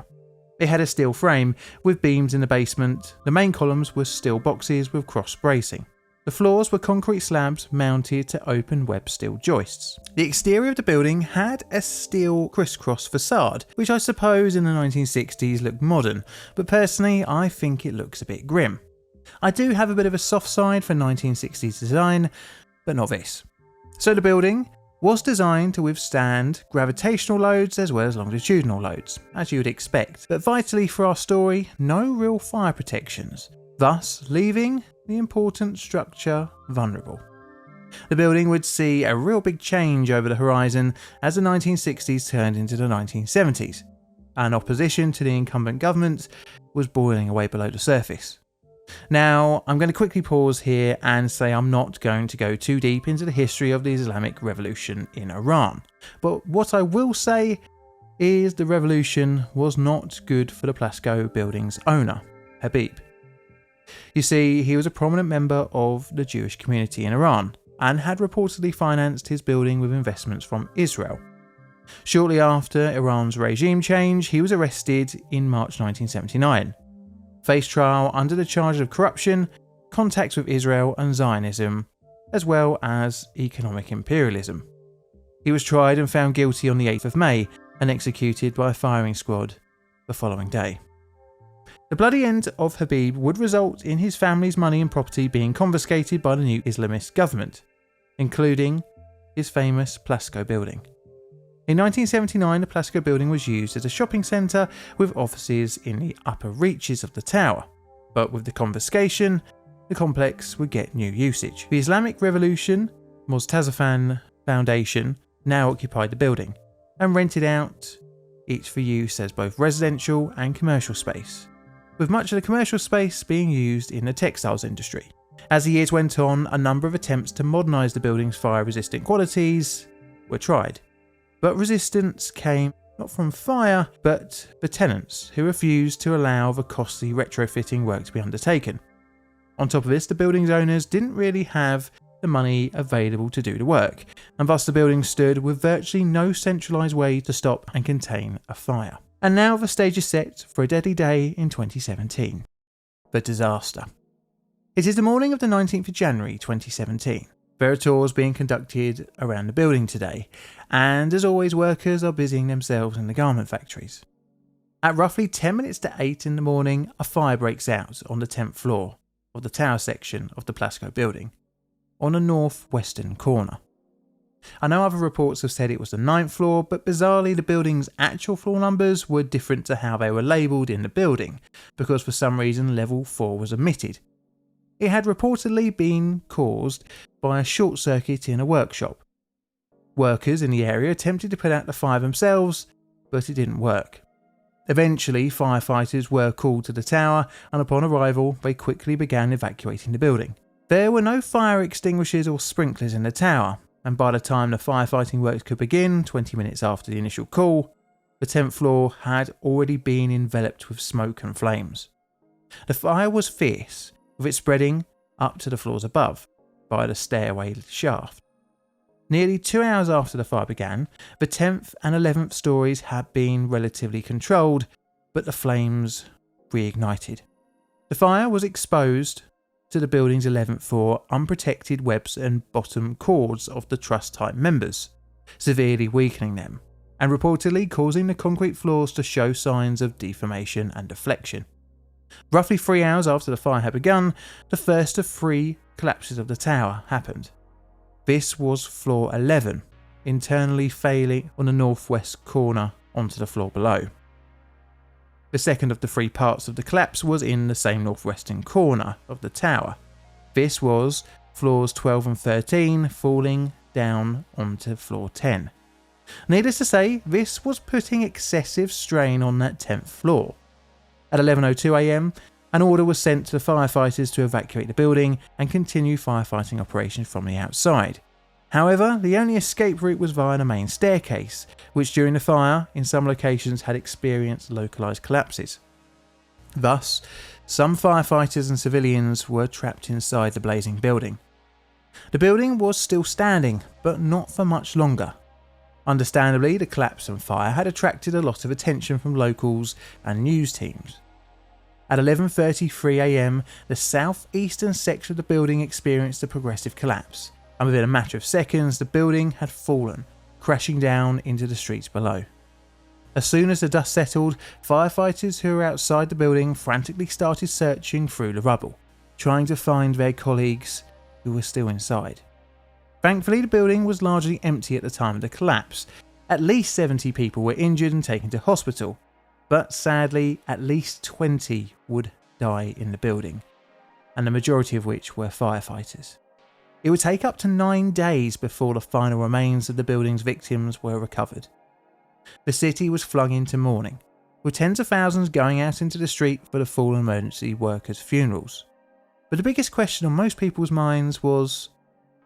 It had a steel frame with beams in the basement. The main columns were steel boxes with cross bracing. The floors were concrete slabs mounted to open web steel joists. The exterior of the building had a steel crisscross facade, which I suppose in the 1960s looked modern, but personally I think it looks a bit grim. I do have a bit of a soft side for 1960s design, but not this. So the building was designed to withstand gravitational loads as well as longitudinal loads, as you would expect, but vitally for our story, no real fire protections, thus leaving the important structure vulnerable. The building would see a real big change over the horizon as the 1960s turned into the 1970s, and opposition to the incumbent government was boiling away below the surface. Now, I'm going to quickly pause here and say I'm not going to go too deep into the history of the Islamic Revolution in Iran. But what I will say is the revolution was not good for the Plasco Building's owner, Habib. You see, he was a prominent member of the Jewish community in Iran and had reportedly financed his building with investments from Israel. Shortly after Iran's regime change, he was arrested in March 1979. Faced trial under the charge of corruption, contacts with Israel and Zionism, as well as economic imperialism. He was tried and found guilty on the 8th of May and executed by a firing squad the following day. The bloody end of Habib would result in his family's money and property being confiscated by the new Islamist government, including his famous Plasco Building. In 1979, the Plasco Building was used as a shopping centre with offices in the upper reaches of the tower, but with the confiscation, the complex would get new usage. The Islamic Revolution Mostazafan Foundation now occupied the building and rented out it for use as both residential and commercial space, with much of the commercial space being used in the textiles industry. As the years went on, a number of attempts to modernise the building's fire-resistant qualities were tried, but resistance came not from fire, but the tenants, who refused to allow the costly retrofitting work to be undertaken. On top of this, the building's owners didn't really have the money available to do the work, and thus the building stood with virtually no centralised way to stop and contain a fire. And now the stage is set for a deadly day in 2017. The disaster. It is the morning of the 19th of January 2017. There are tours being conducted around the building today, and as always workers are busying themselves in the garment factories. At roughly 10 minutes to 8 in the morning, a fire breaks out on the 10th floor of the tower section of the Plasco Building, on the northwestern corner. I know other reports have said it was the 9th floor, but bizarrely the building's actual floor numbers were different to how they were labelled in the building, because for some reason level 4 was omitted. It had reportedly been caused by a short circuit in a workshop. Workers in the area attempted to put out the fire themselves, but it didn't work. Eventually, firefighters were called to the tower, and upon arrival, they quickly began evacuating the building. There were no fire extinguishers or sprinklers in the tower, and by the time the firefighting works could begin, 20 minutes after the initial call, the 10th floor had already been enveloped with smoke and flames. The fire was fierce, with it spreading up to the floors above, by the stairway shaft. Nearly 2 hours after the fire began, the 10th and 11th stories had been relatively controlled, but the flames reignited. The fire was exposed to the building's 11th floor unprotected webs and bottom cords of the truss-type members, severely weakening them, and reportedly causing the concrete floors to show signs of deformation and deflection. Roughly 3 hours after the fire had begun, the first of 3 collapses of the tower happened. This was floor 11, internally failing on the northwest corner onto the floor below. The second of the 3 parts of the collapse was in the same northwestern corner of the tower. This was floors 12 and 13 falling down onto floor 10. Needless to say, this was putting excessive strain on that 10th floor. At 11:02 am, an order was sent to the firefighters to evacuate the building and continue firefighting operations from the outside. However, the only escape route was via the main staircase, which during the fire, in some locations had experienced localised collapses. Thus, some firefighters and civilians were trapped inside the blazing building. The building was still standing, but not for much longer. Understandably, the collapse and fire had attracted a lot of attention from locals and news teams. At 11:33 am, the southeastern section of the building experienced a progressive collapse, and within a matter of seconds the building had fallen, crashing down into the streets below. As soon as the dust settled, firefighters who were outside the building frantically started searching through the rubble, trying to find their colleagues who were still inside. Thankfully, the building was largely empty at the time of the collapse. At least 70 people were injured and taken to hospital, but sadly at least 20 would die in the building, and the majority of which were firefighters. It would take up to 9 days before the final remains of the building's victims were recovered. The city was flung into mourning, with tens of thousands going out into the street for the fallen emergency workers' funerals. But the biggest question on most people's minds was,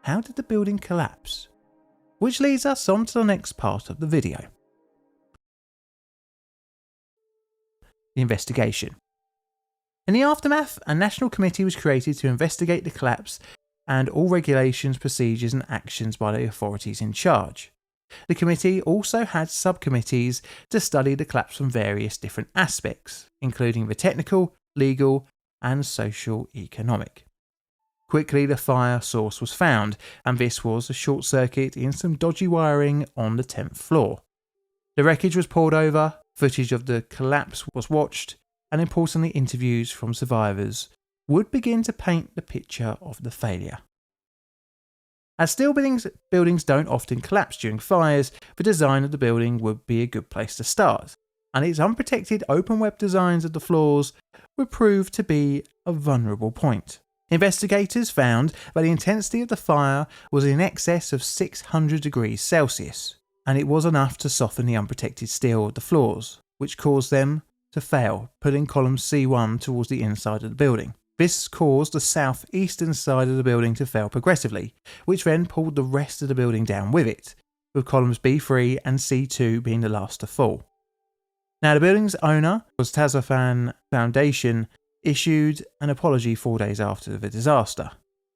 how did the building collapse? Which leads us on to the next part of the video. The investigation. In the aftermath, a national committee was created to investigate the collapse and all regulations, procedures and actions by the authorities in charge. The committee also had subcommittees to study the collapse from various different aspects, including the technical, legal and social economic. Quickly the fire source was found, and this was a short circuit in some dodgy wiring on the 10th floor. The wreckage was poured over, footage of the collapse was watched, and importantly interviews from survivors, would begin to paint the picture of the failure. As steel buildings don't often collapse during fires, the design of the building would be a good place to start, and its unprotected open web designs of the floors would prove to be a vulnerable point. Investigators found that the intensity of the fire was in excess of 600 degrees Celsius, and it was enough to soften the unprotected steel of the floors, which caused them to fail, pulling column C1 towards the inside of the building. This caused the southeastern side of the building to fail progressively, which then pulled the rest of the building down with it, with columns B3 and C2 being the last to fall. Now, the building's owner, was Tazafan Foundation, issued an apology 4 days after the disaster,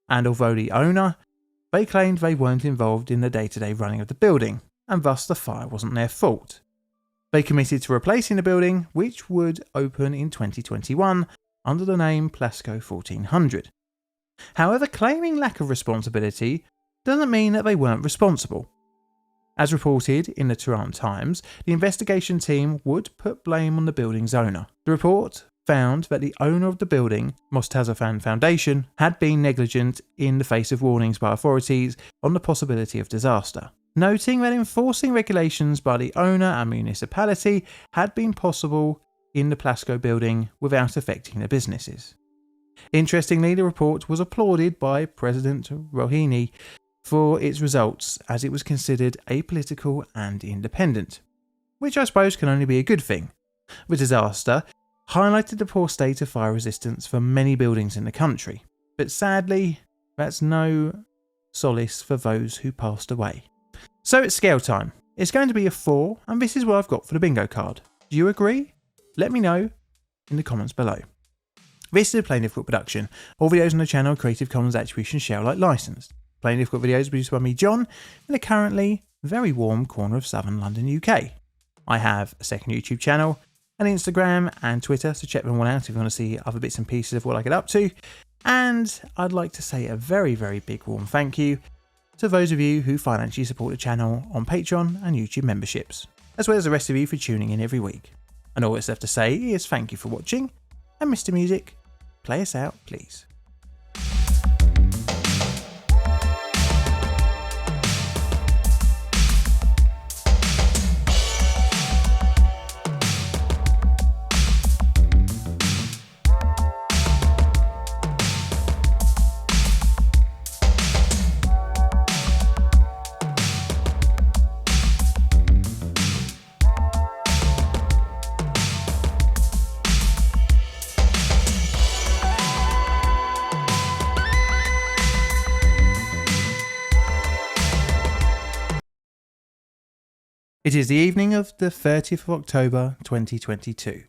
and although the owner, they claimed they weren't involved in the day-to-day running of the building, and thus the fire wasn't their fault. They committed to replacing the building, which would open in 2021 under the name Plasco 1400. However, claiming lack of responsibility doesn't mean that they weren't responsible. As reported in the Tehran Times, the investigation team would put blame on the building's owner. The report found that the owner of the building, Mostazafan Foundation, had been negligent in the face of warnings by authorities on the possibility of disaster, noting that enforcing regulations by the owner and municipality had been possible in the Plasco building without affecting the businesses. Interestingly, the report was applauded by President Rouhani for its results, as it was considered apolitical and independent, which I suppose can only be a good thing. The disaster highlighted the poor state of fire resistance for many buildings in the country, but sadly, that's no solace for those who passed away. So it's scale time. It's going to be a 4, and this is what I've got for the bingo card. Do you agree? Let me know in the comments below. This is a Plain Difficult production. All videos on the channel are Creative Commons Attribution Share Alike licensed. Plain Difficult videos are produced by me, John, in a currently very warm corner of southern London, UK. I have a second YouTube channel, an Instagram and Twitter, so check them all out if you want to see other bits and pieces of what I get up to. And I'd like to say a very, very big warm thank you to those of you who financially support the channel on Patreon and YouTube memberships, as well as the rest of you for tuning in every week. And all that's left to say is thank you for watching, and Mr. Music, play us out, please. It is the evening of the 30th of October 2022,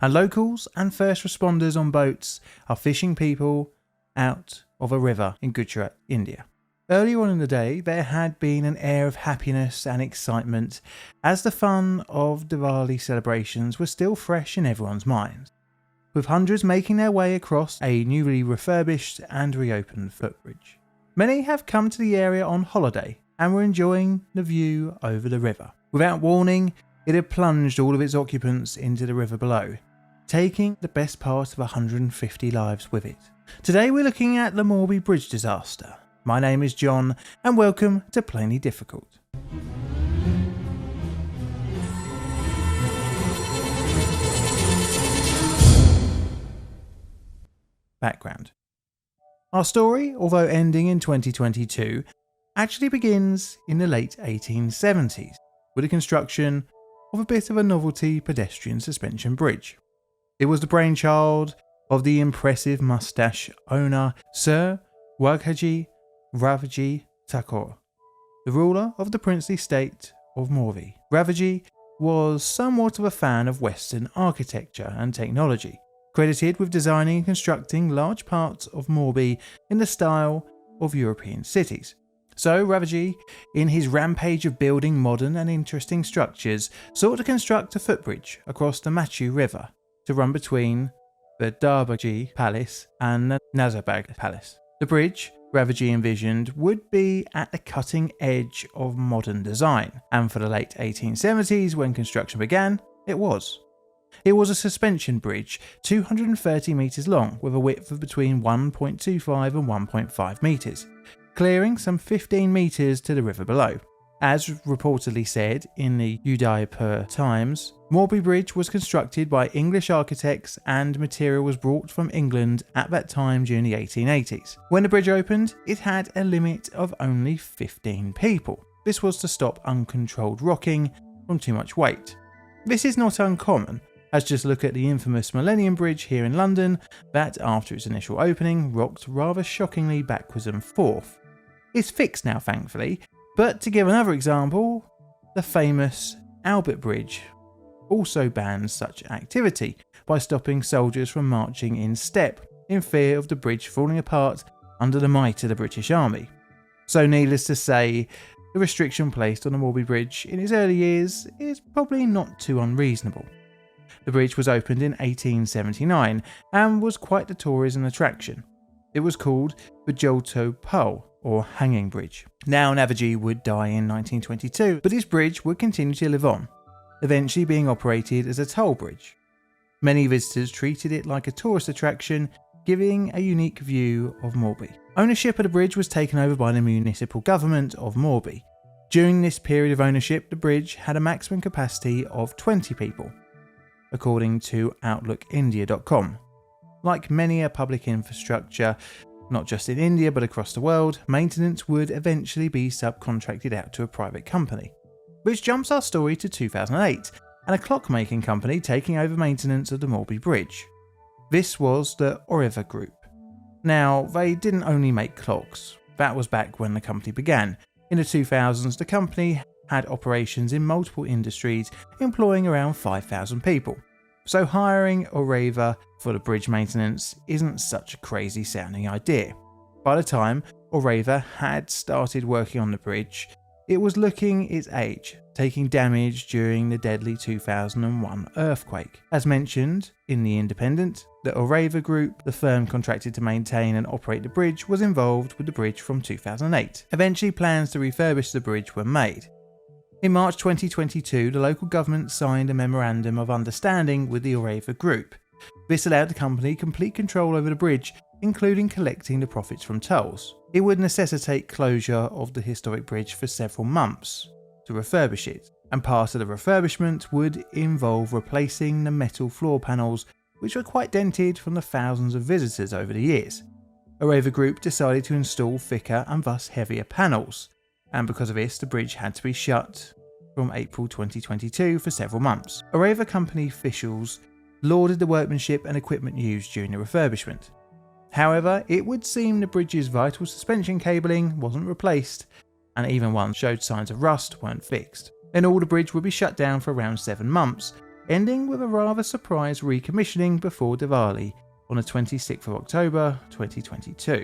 and locals and first responders on boats are fishing people out of a river in Gujarat, India. Earlier on in the day, there had been an air of happiness and excitement as the fun of Diwali celebrations was still fresh in everyone's minds, with hundreds making their way across a newly refurbished and reopened footbridge. Many have come to the area on holiday and were enjoying the view over the river. Without warning, it had plunged all of its occupants into the river below, taking the best part of 150 lives with it. Today we're looking at the Moby Bridge disaster. My name is John, and welcome to Plainly Difficult. Background. Our story, although ending in 2022, actually begins in the late 1870s, with the construction of a bit of a novelty pedestrian suspension bridge. It was the brainchild of the impressive moustache owner Sir Waghaji Ravaji Thakur, the ruler of the princely state of Morvi. Ravaji was somewhat of a fan of Western architecture and technology, credited with designing and constructing large parts of Morbi in the style of European cities. So Ravaji, in his rampage of building modern and interesting structures, sought to construct a footbridge across the Machu River to run between the Darbaji Palace and the Nazarbag Palace. The bridge, Ravaji envisioned, would be at the cutting edge of modern design, and for the late 1870s, when construction began, it was. It was a suspension bridge, 230 metres long, with a width of between 1.25 and 1.5 metres, clearing some 15 metres to the river below. As reportedly said in the Udaipur Times, Moby Bridge was constructed by English architects and material was brought from England at that time during the 1880s. When the bridge opened, it had a limit of only 15 people. This was to stop uncontrolled rocking from too much weight. This is not uncommon, as just look at the infamous Millennium Bridge here in London that, after its initial opening, rocked rather shockingly backwards and forth. It's fixed now, thankfully, but to give another example, the famous Albert Bridge also bans such activity by stopping soldiers from marching in step in fear of the bridge falling apart under the might of the British Army. So needless to say, the restriction placed on the Moby Bridge in its early years is probably not too unreasonable. The bridge was opened in 1879 and was quite the tourism attraction. It was called the Jolto Pole, or Hanging Bridge. Now Navaji would die in 1922, but this bridge would continue to live on, eventually being operated as a toll bridge. Many visitors treated it like a tourist attraction, giving a unique view of Moby. Ownership of the bridge was taken over by the municipal government of Moby. During this period of ownership, the bridge had a maximum capacity of 20 people, according to OutlookIndia.com. Like many a public infrastructure, not just in India but across the world, maintenance would eventually be subcontracted out to a private company. Which jumps our story to 2008 and a clockmaking company taking over maintenance of the Moby Bridge. This was the Oreva Group. Now, they didn't only make clocks. That was back when the company began. In the 2000s, the company had operations in multiple industries, employing around 5,000 people. So hiring Oreva for the bridge maintenance isn't such a crazy sounding idea. By the time Oreva had started working on the bridge, it was looking its age, taking damage during the deadly 2001 earthquake. As mentioned in The Independent, the Oreva Group, the firm contracted to maintain and operate the bridge, was involved with the bridge from 2008. Eventually plans to refurbish the bridge were made. In March 2022, the local government signed a memorandum of understanding with the Oreva Group. This allowed the company complete control over the bridge, including collecting the profits from tolls. It would necessitate closure of the historic bridge for several months to refurbish it, and part of the refurbishment would involve replacing the metal floor panels, which were quite dented from the thousands of visitors over the years. Oreva Group decided to install thicker and thus heavier panels, and because of this the bridge had to be shut from April 2022 for several months. Oreva company officials lauded the workmanship and equipment used during the refurbishment. However, it would seem the bridge's vital suspension cabling wasn't replaced, and even ones showed signs of rust weren't fixed. In all, the bridge would be shut down for around 7 months, ending with a rather surprise recommissioning before Diwali on the 26th of October 2022.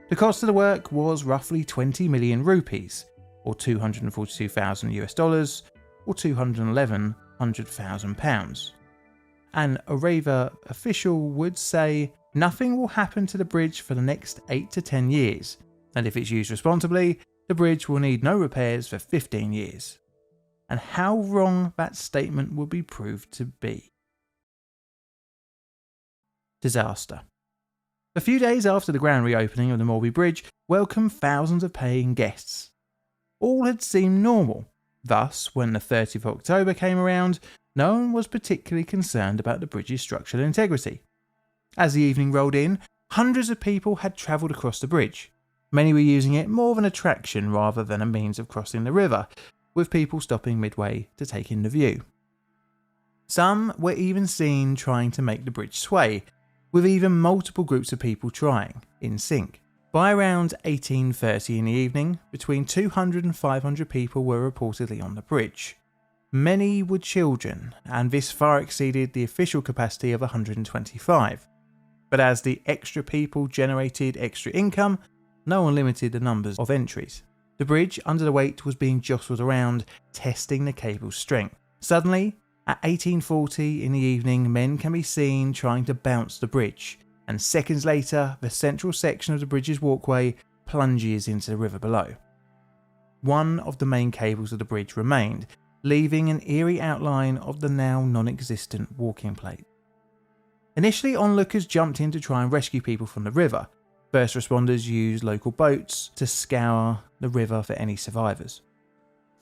The cost of the work was roughly 20 million rupees, or $242,000 or £211,000. An Oreva official would say nothing will happen to the bridge for the next 8 to 10 years, and if it's used responsibly, the bridge will need no repairs for 15 years. And how wrong that statement would be proved to be. Disaster. A few days after the grand reopening of the Moby Bridge welcomed thousands of paying guests. All had seemed normal. Thus, when the 30th of October came around, no one was particularly concerned about the bridge's structural integrity. As the evening rolled in, hundreds of people had travelled across the bridge. Many were using it more of an attraction rather than a means of crossing the river, with people stopping midway to take in the view. Some were even seen trying to make the bridge sway, with even multiple groups of people trying, in sync. By around 18:30 in the evening, between 200 and 500 people were reportedly on the bridge. Many were children, and this far exceeded the official capacity of 125. But as the extra people generated extra income, no one limited the numbers of entries. The bridge under the weight was being jostled around, testing the cable's strength. Suddenly, at 18:40 in the evening, men can be seen trying to bounce the bridge, and seconds later, the central section of the bridge's walkway plunges into the river below. One of the main cables of the bridge remained, leaving an eerie outline of the now non-existent walking plate. Initially, onlookers jumped in to try and rescue people from the river. First responders used local boats to scour the river for any survivors.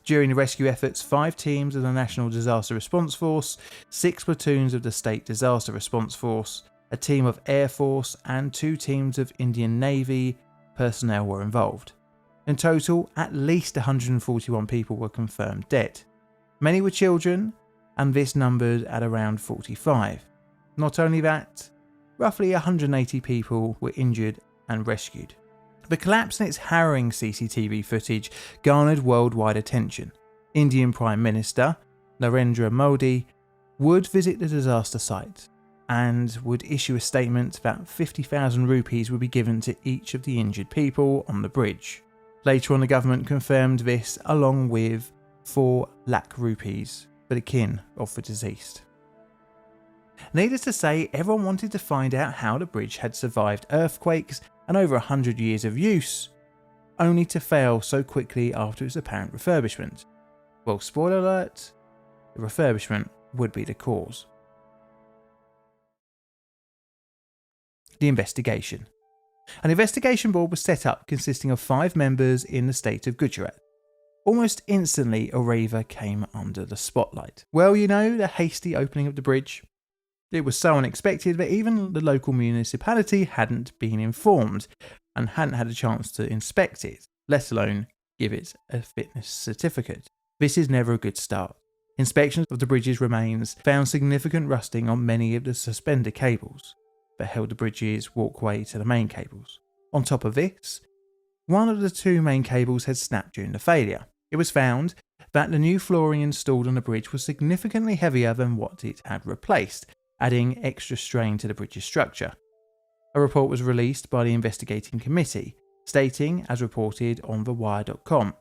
During the rescue efforts, 5 teams of the National Disaster Response Force, 6 platoons of the State Disaster Response Force, a team of Air Force and 2 teams of Indian Navy personnel were involved. In total, at least 141 people were confirmed dead. Many were children, and this numbered at around 45. Not only that, roughly 180 people were injured and rescued. The collapse and its harrowing CCTV footage garnered worldwide attention. Indian Prime Minister Narendra Modi would visit the disaster site and would issue a statement that 50,000 rupees would be given to each of the injured people on the bridge. Later on, the government confirmed this along with 4 lakh rupees for the kin of the deceased. Needless to say, everyone wanted to find out how the bridge had survived earthquakes and over 100 years of use, only to fail so quickly after its apparent refurbishment. Well, spoiler alert, the refurbishment would be the cause. The investigation. An investigation board was set up consisting of 5 members in the state of Gujarat. Almost instantly, Areva came under the spotlight. Well, the hasty opening of the bridge. It was so unexpected that even the local municipality hadn't been informed and hadn't had a chance to inspect it, let alone give it a fitness certificate. This is never a good start. Inspections of the bridge's remains found significant rusting on many of the suspender cables that held the bridge's walkway to the main cables. On top of this, one of the 2 main cables had snapped during the failure. It was found that the new flooring installed on the bridge was significantly heavier than what it had replaced, adding extra strain to the bridge's structure. A report was released by the investigating committee, stating, as reported on thewire.com,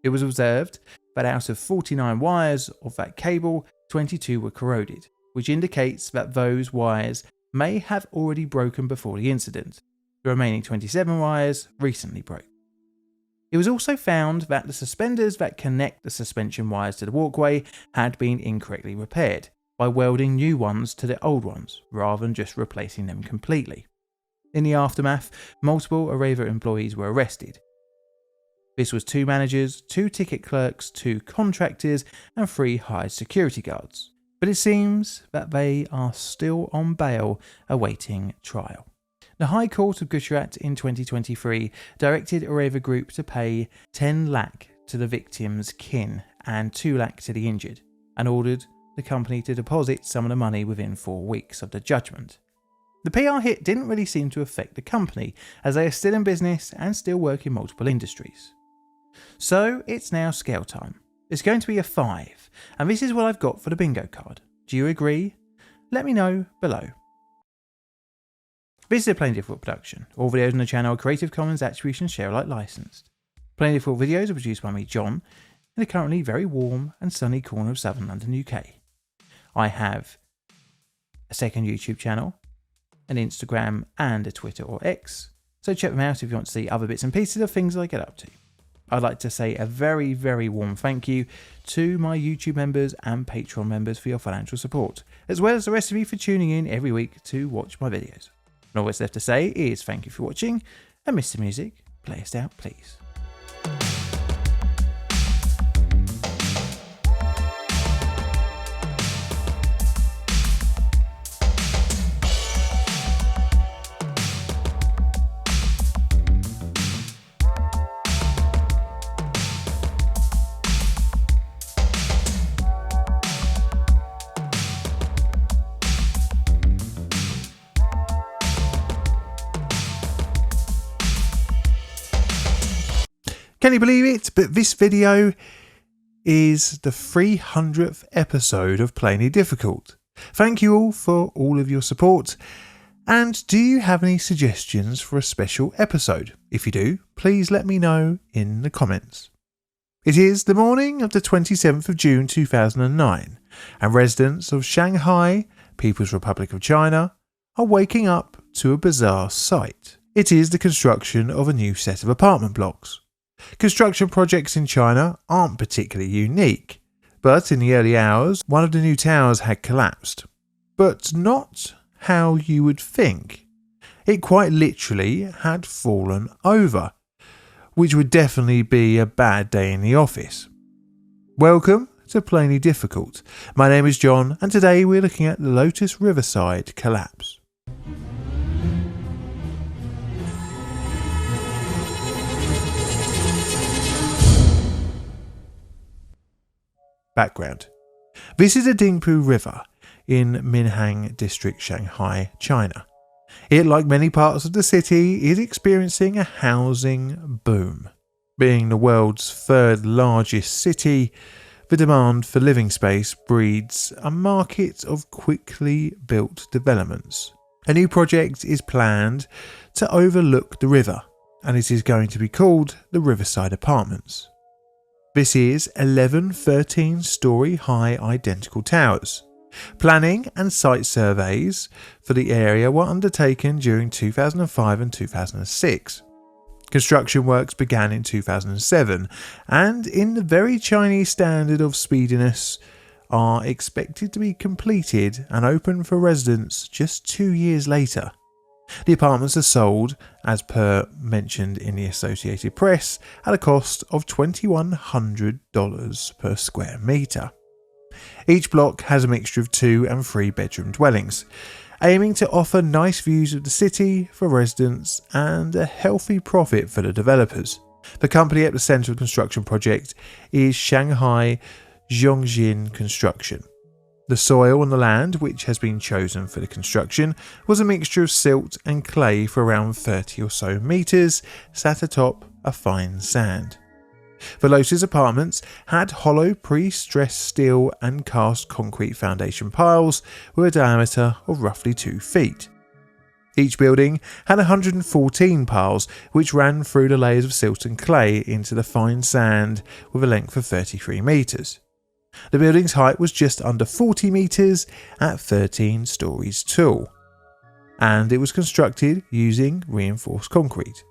it was observed that out of 49 wires of that cable, 22 were corroded, which indicates that those wires may have already broken before the incident. The remaining 27 wires recently broke. It was also found that the suspenders that connect the suspension wires to the walkway had been incorrectly repaired, by welding new ones to the old ones, rather than just replacing them completely. In the aftermath, multiple Areva employees were arrested. This was 2 managers, 2 ticket clerks, 2 contractors, and 3 hired security guards. But it seems that they are still on bail awaiting trial. The High Court of Gujarat in 2023 directed Areva Group to pay 10 lakh to the victim's kin and 2 lakh to the injured, and ordered the company to deposit some of the money within 4 weeks of the judgment. The PR hit didn't really seem to affect the company, as they are still in business and still work in multiple industries. So it's now scale time. It's going to be a 5, and this is what I've got for the bingo card. Do you agree? Let me know below. This is a Plain Difficult production. All videos on the channel are Creative Commons Attribution Share Alike licensed. Plain Difficult videos are produced by me, John, in the currently very warm and sunny corner of southern London, UK. I have a second YouTube channel, an Instagram and a Twitter or X, so check them out if you want to see other bits and pieces of things I get up to. I'd like to say a very, very warm thank you to my YouTube members and Patreon members for your financial support, as well as the rest of you for tuning in every week to watch my videos. And all that's left to say is thank you for watching, and Mr. Music, play us out please. Can you believe it? But this video is the 300th episode of Plainly Difficult. Thank you all for all of your support. And do you have any suggestions for a special episode? If you do, please let me know in the comments. It is the morning of the 27th of June 2009, and residents of Shanghai, People's Republic of China, are waking up to a bizarre sight. It is the construction of a new set of apartment blocks. Construction projects in China aren't particularly unique, But in the early hours, one of the new towers had collapsed. But not how you would think. It quite literally had fallen over, which would definitely be a bad day in the office. Welcome to Plainly Difficult. My name is John, and today we're looking at the Lotus Riverside collapse. Background. This is the Dingpu River in Minhang District, Shanghai, China. It, like many parts of the city, is experiencing a housing boom. Being the world's third largest city, the demand for living space breeds a market of quickly built developments. A new project is planned to overlook the river, and it is going to be called the Riverside Apartments. This is 11 13-storey high identical towers. Planning and site surveys for the area were undertaken during 2005 and 2006. Construction works began in 2007 and, in the very Chinese standard of speediness, are expected to be completed and open for residents just 2 years later. The apartments are sold, as per mentioned in the Associated Press, at a cost of $2,100 per square metre. Each block has a mixture of 2 and 3 bedroom dwellings, aiming to offer nice views of the city for residents and a healthy profit for the developers. The company at the centre of the construction project is Shanghai Zhongjin Construction. The soil on the land which has been chosen for the construction was a mixture of silt and clay for around 30 or so metres, sat atop a fine sand. The Lotus Apartments had hollow pre-stressed steel and cast concrete foundation piles with a diameter of roughly 2 feet. Each building had 114 piles which ran through the layers of silt and clay into the fine sand with a length of 33 metres. The building's height was just under 40 metres at 13 stories tall, and it was constructed using reinforced concrete.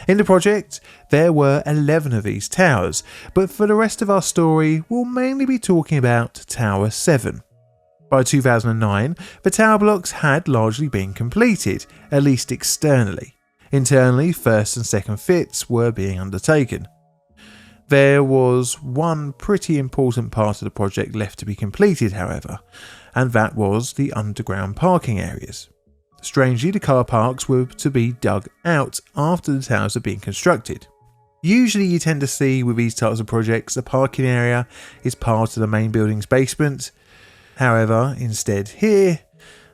In the project, there were 11 of these towers, but for the rest of our story, we'll mainly be talking about Tower 7. By 2009, the tower blocks had largely been completed, at least externally. Internally, first and second fits were being undertaken. There was one pretty important part of the project left to be completed, however, and that was the underground parking areas. Strangely, the car parks were to be dug out after the towers had been constructed. Usually you tend to see with these types of projects the parking area is part of the main building's basement. However, instead here,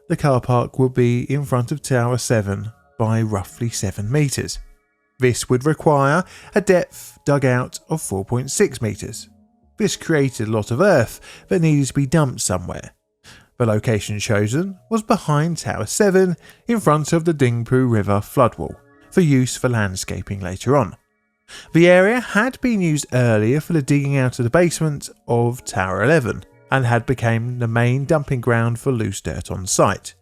the car park will be in front of Tower 7 by roughly 7 metres. This would require a depth dug out of 4.6 metres. This created a lot of earth that needed to be dumped somewhere. The location chosen was behind Tower 7 in front of the Dingpu River floodwall for use for landscaping later on. The area had been used earlier for the digging out of the basement of Tower 11 and had become the main dumping ground for loose dirt on site.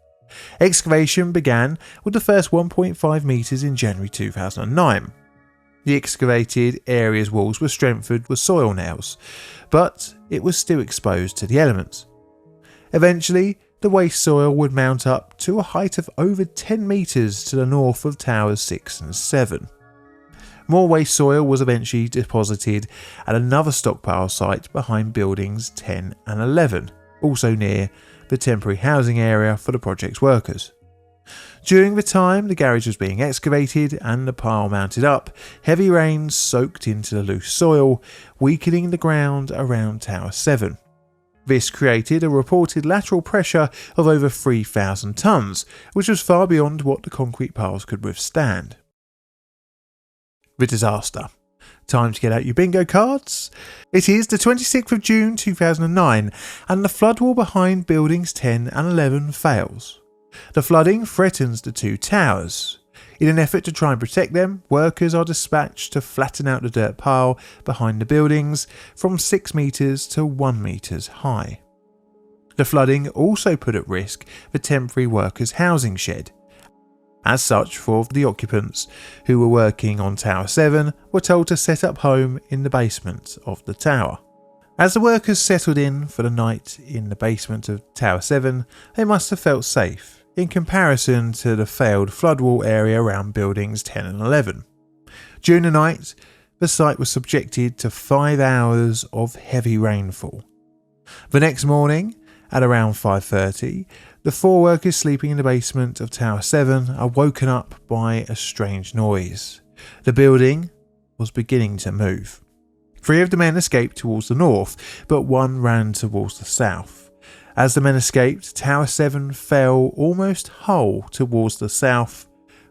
Excavation began with the first 1.5 metres in January 2009. The excavated area's walls were strengthened with soil nails, but it was still exposed to the elements. Eventually, the waste soil would mount up to a height of over 10 metres to the north of Towers 6 and 7. More waste soil was eventually deposited at another stockpile site behind buildings 10 and 11, also near the temporary housing area for the project's workers. During the time the garage was being excavated and the pile mounted up, heavy rains soaked into the loose soil, weakening the ground around Tower 7. This created a reported lateral pressure of over 3,000 tonnes, which was far beyond what the concrete piles could withstand. The disaster. Time to get out your bingo cards. It is the 26th of June 2009 and the floodwall behind buildings 10 and 11 fails. The flooding threatens the two towers. In an effort to try and protect them, workers are dispatched to flatten out the dirt pile behind the buildings from 6 metres to 1 metre high. The flooding also put at risk the temporary workers' housing shed. As such, 4 of the occupants who were working on Tower 7 were told to set up home in the basement of the tower. As the workers settled in for the night in the basement of Tower 7, they must have felt safe in comparison to the failed floodwall area around buildings 10 and 11. During the night, the site was subjected to 5 hours of heavy rainfall. The next morning, at around 5:30, the 4 workers sleeping in the basement of Tower 7 are woken up by a strange noise. The building was beginning to move. 3 of the men escaped towards the north, but 1 ran towards the south. As the men escaped, Tower 7 fell almost whole towards the south,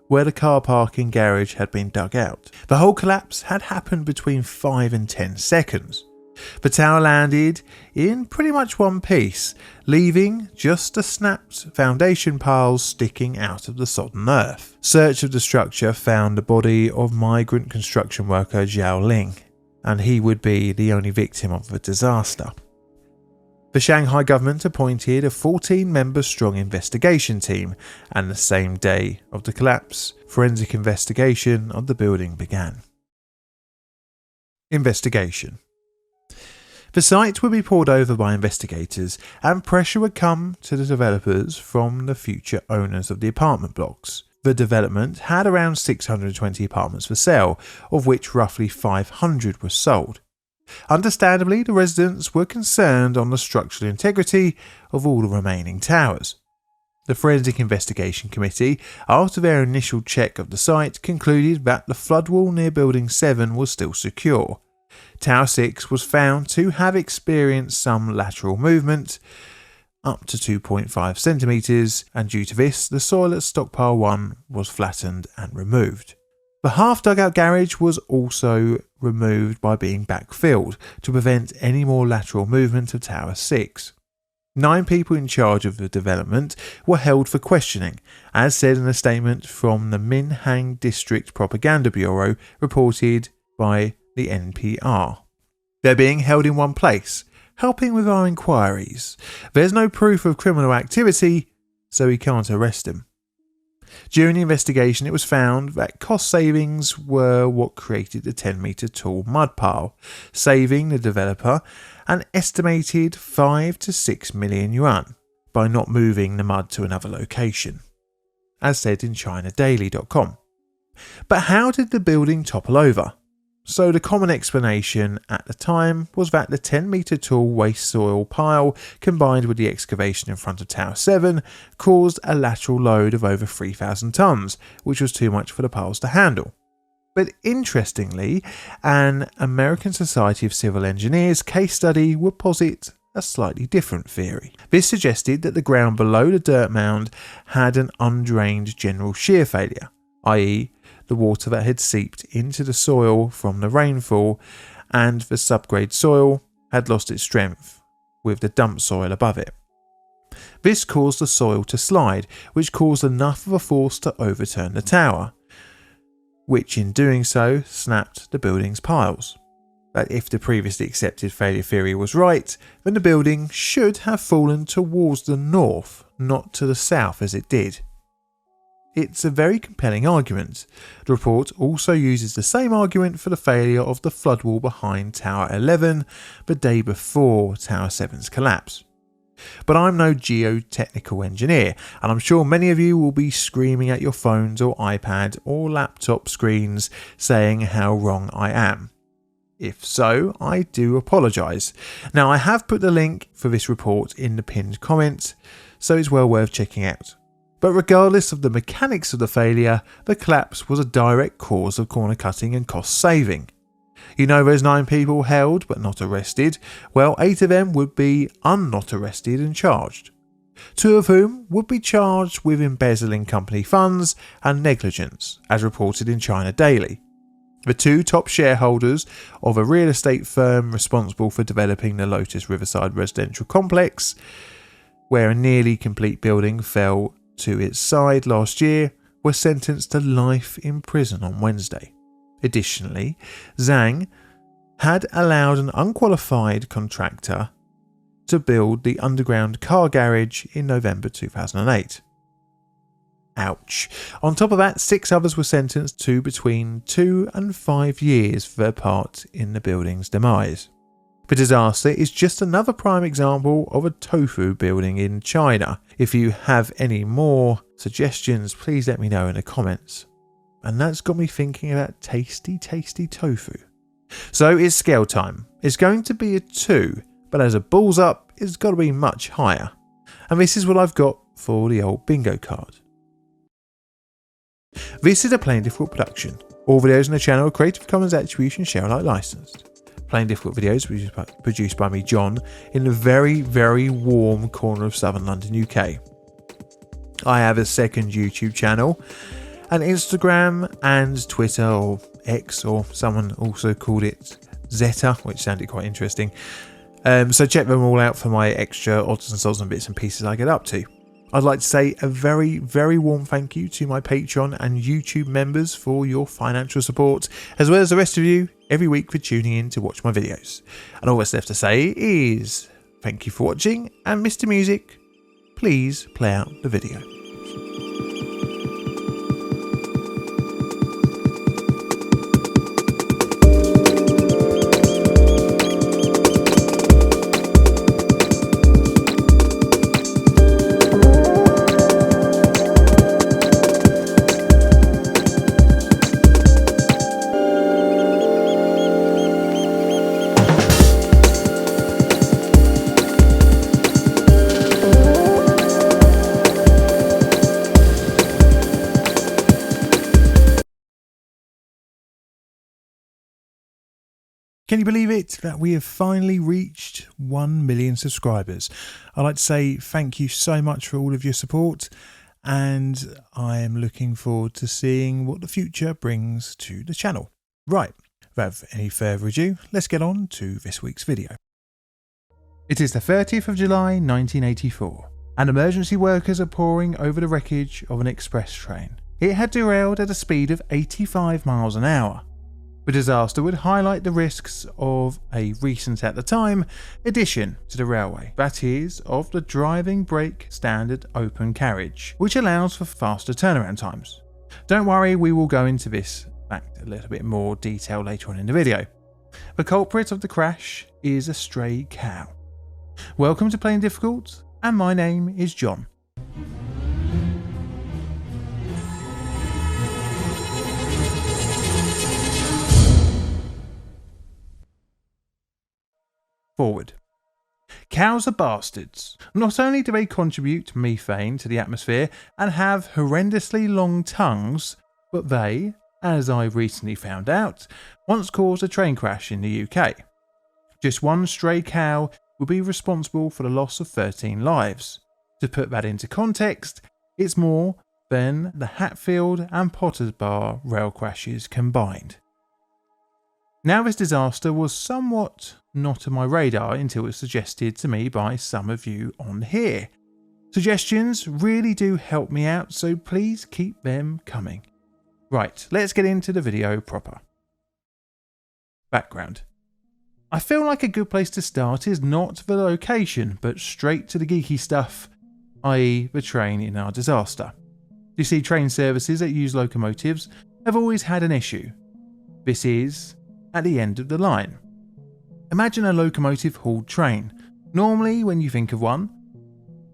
where the car parking garage had been dug out. The whole collapse had happened between 5 and 10 seconds. The tower landed in pretty much one piece, leaving just the snapped foundation piles sticking out of the sodden earth. Search of the structure found the body of migrant construction worker Zhao Ling, and he would be the only victim of the disaster. The Shanghai government appointed a 14-member strong investigation team, and the same day of the collapse, forensic investigation of the building began. Investigation. The site would be poured over by investigators, and pressure would come to the developers from the future owners of the apartment blocks. The development had around 620 apartments for sale, of which roughly 500 were sold. Understandably, the residents were concerned on the structural integrity of all the remaining towers. The Forensic Investigation Committee, after their initial check of the site, concluded that the floodwall near Building 7 was still secure. Tower 6 was found to have experienced some lateral movement, up to 2.5 centimetres, and due to this, the soil at Stockpile 1 was flattened and removed. The half-dugout garage was also removed by being backfilled to prevent any more lateral movement of Tower 6. 9 people in charge of the development were held for questioning, as said in a statement from the Minhang District Propaganda Bureau reported by the NPR. They're being held in one place, helping with our inquiries. There's no proof of criminal activity, so we can't arrest him. During the investigation, it was found that cost savings were what created the 10-metre tall mud pile, saving the developer an estimated 5 to 6 million yuan by not moving the mud to another location, as said in ChinaDaily.com. But how did the building topple over? So the common explanation at the time was that the 10-metre tall waste soil pile, combined with the excavation in front of Tower 7, caused a lateral load of over 3,000 tonnes, which was too much for the piles to handle. But interestingly, an American Society of Civil Engineers case study would posit a slightly different theory. This suggested that the ground below the dirt mound had an undrained general shear failure, i.e. the water that had seeped into the soil from the rainfall, and the subgrade soil had lost its strength with the dump soil above it. This caused the soil to slide, which caused enough of a force to overturn the tower, which in doing so snapped the building's piles. That if the previously accepted failure theory was right, then the building should have fallen towards the north, not to the south as it did. It's a very compelling argument. The report also uses the same argument for the failure of the floodwall behind Tower 11 the day before Tower 7's collapse. But I'm no geotechnical engineer, and I'm sure many of you will be screaming at your phones or iPad or laptop screens saying how wrong I am. If so, I do apologise. Now, I have put the link for this report in the pinned comment, so it's well worth checking out. But regardless of the mechanics of the failure, the collapse was a direct cause of corner cutting and cost saving. You know those 9 people held but not arrested? Well, 8 of them would be not arrested and charged. 2 of whom would be charged with embezzling company funds and negligence, as reported in China Daily. The 2 top shareholders of a real estate firm responsible for developing the Lotus Riverside residential complex, where a nearly complete building fell to its side last year, were sentenced to life in prison on Wednesday. Additionally, Zhang had allowed an unqualified contractor to build the underground car garage in November 2008. Ouch. On top of that, 6 others were sentenced to between 2 and 5 years for their part in the building's demise. The disaster is just another prime example of a tofu building in China. If you have any more suggestions, please let me know in the comments. And that's got me thinking about tasty, tasty tofu. So it's scale time. It's going to be a 2, but as a balls up, it's got to be much higher. And this is what I've got for the old bingo card. This is a Plain Difficult production. All videos on the channel are Creative Commons Attribution Share Alike licensed. Plain Difficult videos produced by me, John, in the very, very warm corner of southern London, UK. I have a second YouTube channel, an Instagram and Twitter, or X, or someone also called it Zeta, which sounded quite interesting. So check them all out for my extra odds and sods and bits and pieces I get up to. I'd like to say a very, very warm thank you to my Patreon and YouTube members for your financial support, as well as the rest of you every week for tuning in to watch my videos. And all that's left to say is thank you for watching, and Mr. Music, please play out the video. Can you believe it that we have finally reached 1 million subscribers? I'd like to say thank you so much for all of your support, and I am looking forward to seeing what the future brings to the channel. Right, without any further ado, let's get on to this week's video. It is the 30th of July 1984, and emergency workers are poring over the wreckage of an express train. It had derailed at a speed of 85 miles an hour. The disaster would highlight the risks of a recent, at the time, addition to the railway, that is, of the driving brake standard open carriage, which allows for faster turnaround times. Don't worry, we will go into this fact a little bit more detail later on in the video. The culprit of the crash is a stray cow. Welcome to Plain Difficult, and my name is John. Forward. Cows are bastards. Not only do they contribute methane to the atmosphere and have horrendously long tongues, but they, as I recently found out, once caused a train crash in the UK. Just one stray cow would be responsible for the loss of 13 lives. To put that into context, it's more than the Hatfield and Potters Bar rail crashes combined. Now, this disaster was somewhat not on my radar until it was suggested to me by some of you on here. Suggestions really do help me out, so please keep them coming. Right, let's get into the video proper. Background. I feel like a good place to start is not the location, but straight to the geeky stuff, i.e. the train in our disaster. You see, train services that use locomotives have always had an issue. This is at the end of the line. Imagine a locomotive-hauled train. Normally, when you think of one,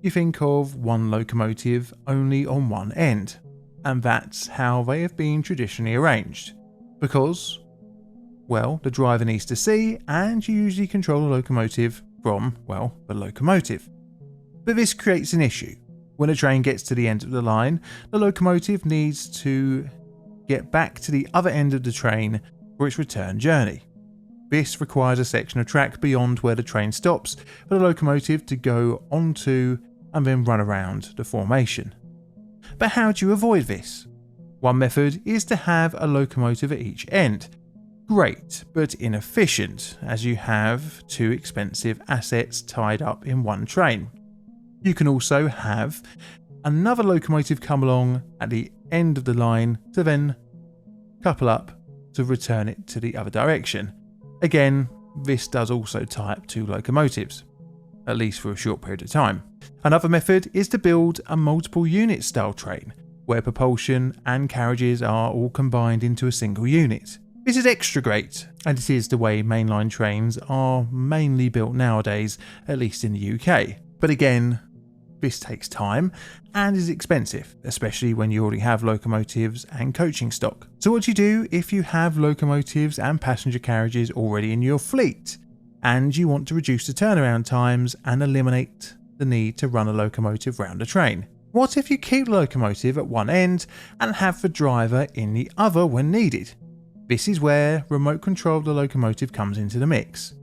you think of one locomotive only on one end, and that's how they have been traditionally arranged. Because, well, the driver needs to see, and you usually control the locomotive from, well, the locomotive. But this creates an issue. When a train gets to the end of the line, the locomotive needs to get back to the other end of the train for its return journey. This requires a section of track beyond where the train stops for the locomotive to go onto and then run around the formation. But how do you avoid this? One method is to have a locomotive at each end. Great, but inefficient, as you have two expensive assets tied up in one train. You can also have another locomotive come along at the end of the line to then couple up to return it to the other direction. Again, this does also tie up two locomotives, at least for a short period of time. Another method is to build a multiple unit style train, where propulsion and carriages are all combined into a single unit. This This is extra great, and it is the way mainline trains are mainly built nowadays, at least in the UK. But again, this takes time and is expensive, especially when you already have locomotives and coaching stock. So what do you do if you have locomotives and passenger carriages already in your fleet, and you want to reduce the turnaround times and eliminate the need to run a locomotive round a train? What if you keep the locomotive at one end and have the driver in the other when needed? This is where remote control of the locomotive comes into the mix.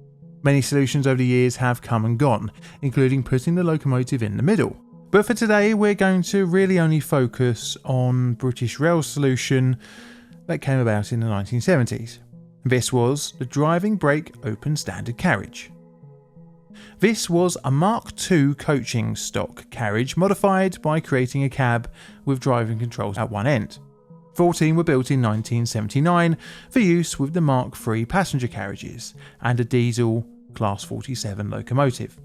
Many solutions over the years have come and gone, including putting the locomotive in the middle. But for today, we're going to really only focus on British Rail's solution that came about in the 1970s. This was the driving brake open standard carriage. This was a Mark II coaching stock carriage modified by creating a cab with driving controls at one end. 14 were built in 1979 for use with the Mark III passenger carriages and a diesel Class 47 locomotive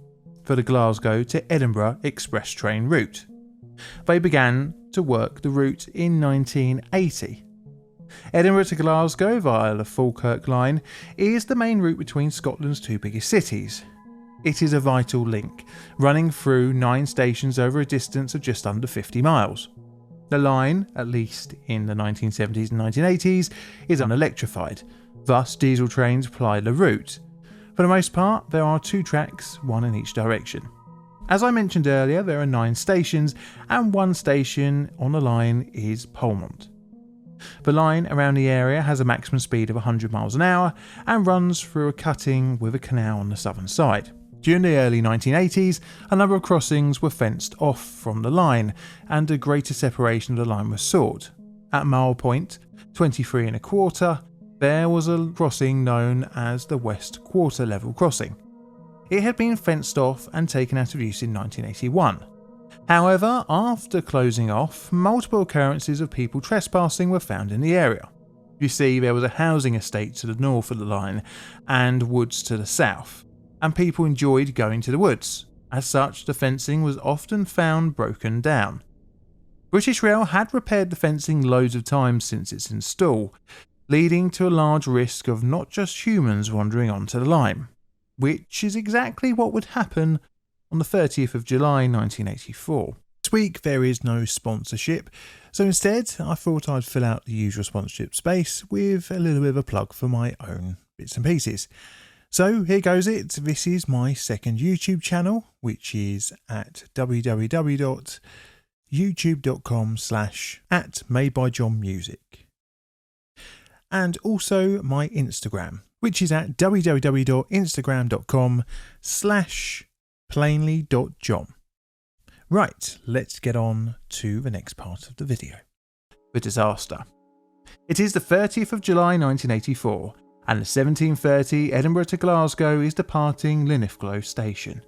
for the Glasgow to Edinburgh express train route. They began to work the route in 1980. Edinburgh to Glasgow via the Falkirk line is the main route between Scotland's two biggest cities. It is a vital link, running through 9 stations over a distance of just under 50 miles. The line, at least in the 1970s and 1980s, is unelectrified, thus diesel trains ply the route. For the most part, there are 2 tracks, one in each direction. As I mentioned earlier, there are 9 stations, and 1 station on the line is Polmont. The line around the area has a maximum speed of 100 miles an hour and runs through a cutting with a canal on the southern side. During the early 1980s, a number of crossings were fenced off from the line, and a greater separation of the line was sought. At mile point 23 1/4, there was a crossing known as the West Quarter Level Crossing. It had been fenced off and taken out of use in 1981. However, after closing off, multiple occurrences of people trespassing were found in the area. You see, there was a housing estate to the north of the line and woods to the south, and people enjoyed going to the woods. As such, the fencing was often found broken down. British Rail had repaired the fencing loads of times since its install, leading to a large risk of not just humans wandering onto the line, which is exactly what would happen on the 30th of July 1984. This week there is no sponsorship, so instead I thought I'd fill out the usual sponsorship space with a little bit of a plug for my own bits and pieces. So here goes it. This is my second YouTube channel, which is at www.youtube.com/@madebyjohnmusic. And also my Instagram, which is at www.instagram.com/plainly.john. Right, let's get on to the next part of the video. The disaster. It is the 30th of July 1984, and the 17:30 Edinburgh to Glasgow is departing Linlithgow station.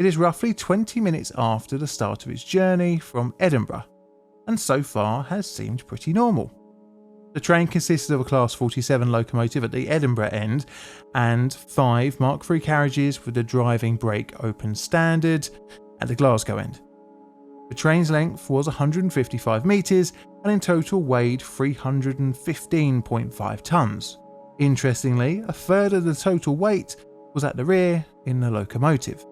It is roughly 20 minutes after the start of its journey from Edinburgh, and so far has seemed pretty normal. The train consisted of a Class 47 locomotive at the Edinburgh end and 5 Mark III carriages with the driving brake open standard at the Glasgow end. The train's length was 155 metres and in total weighed 315.5 tonnes. Interestingly, a third of the total weight was at the rear in the locomotive.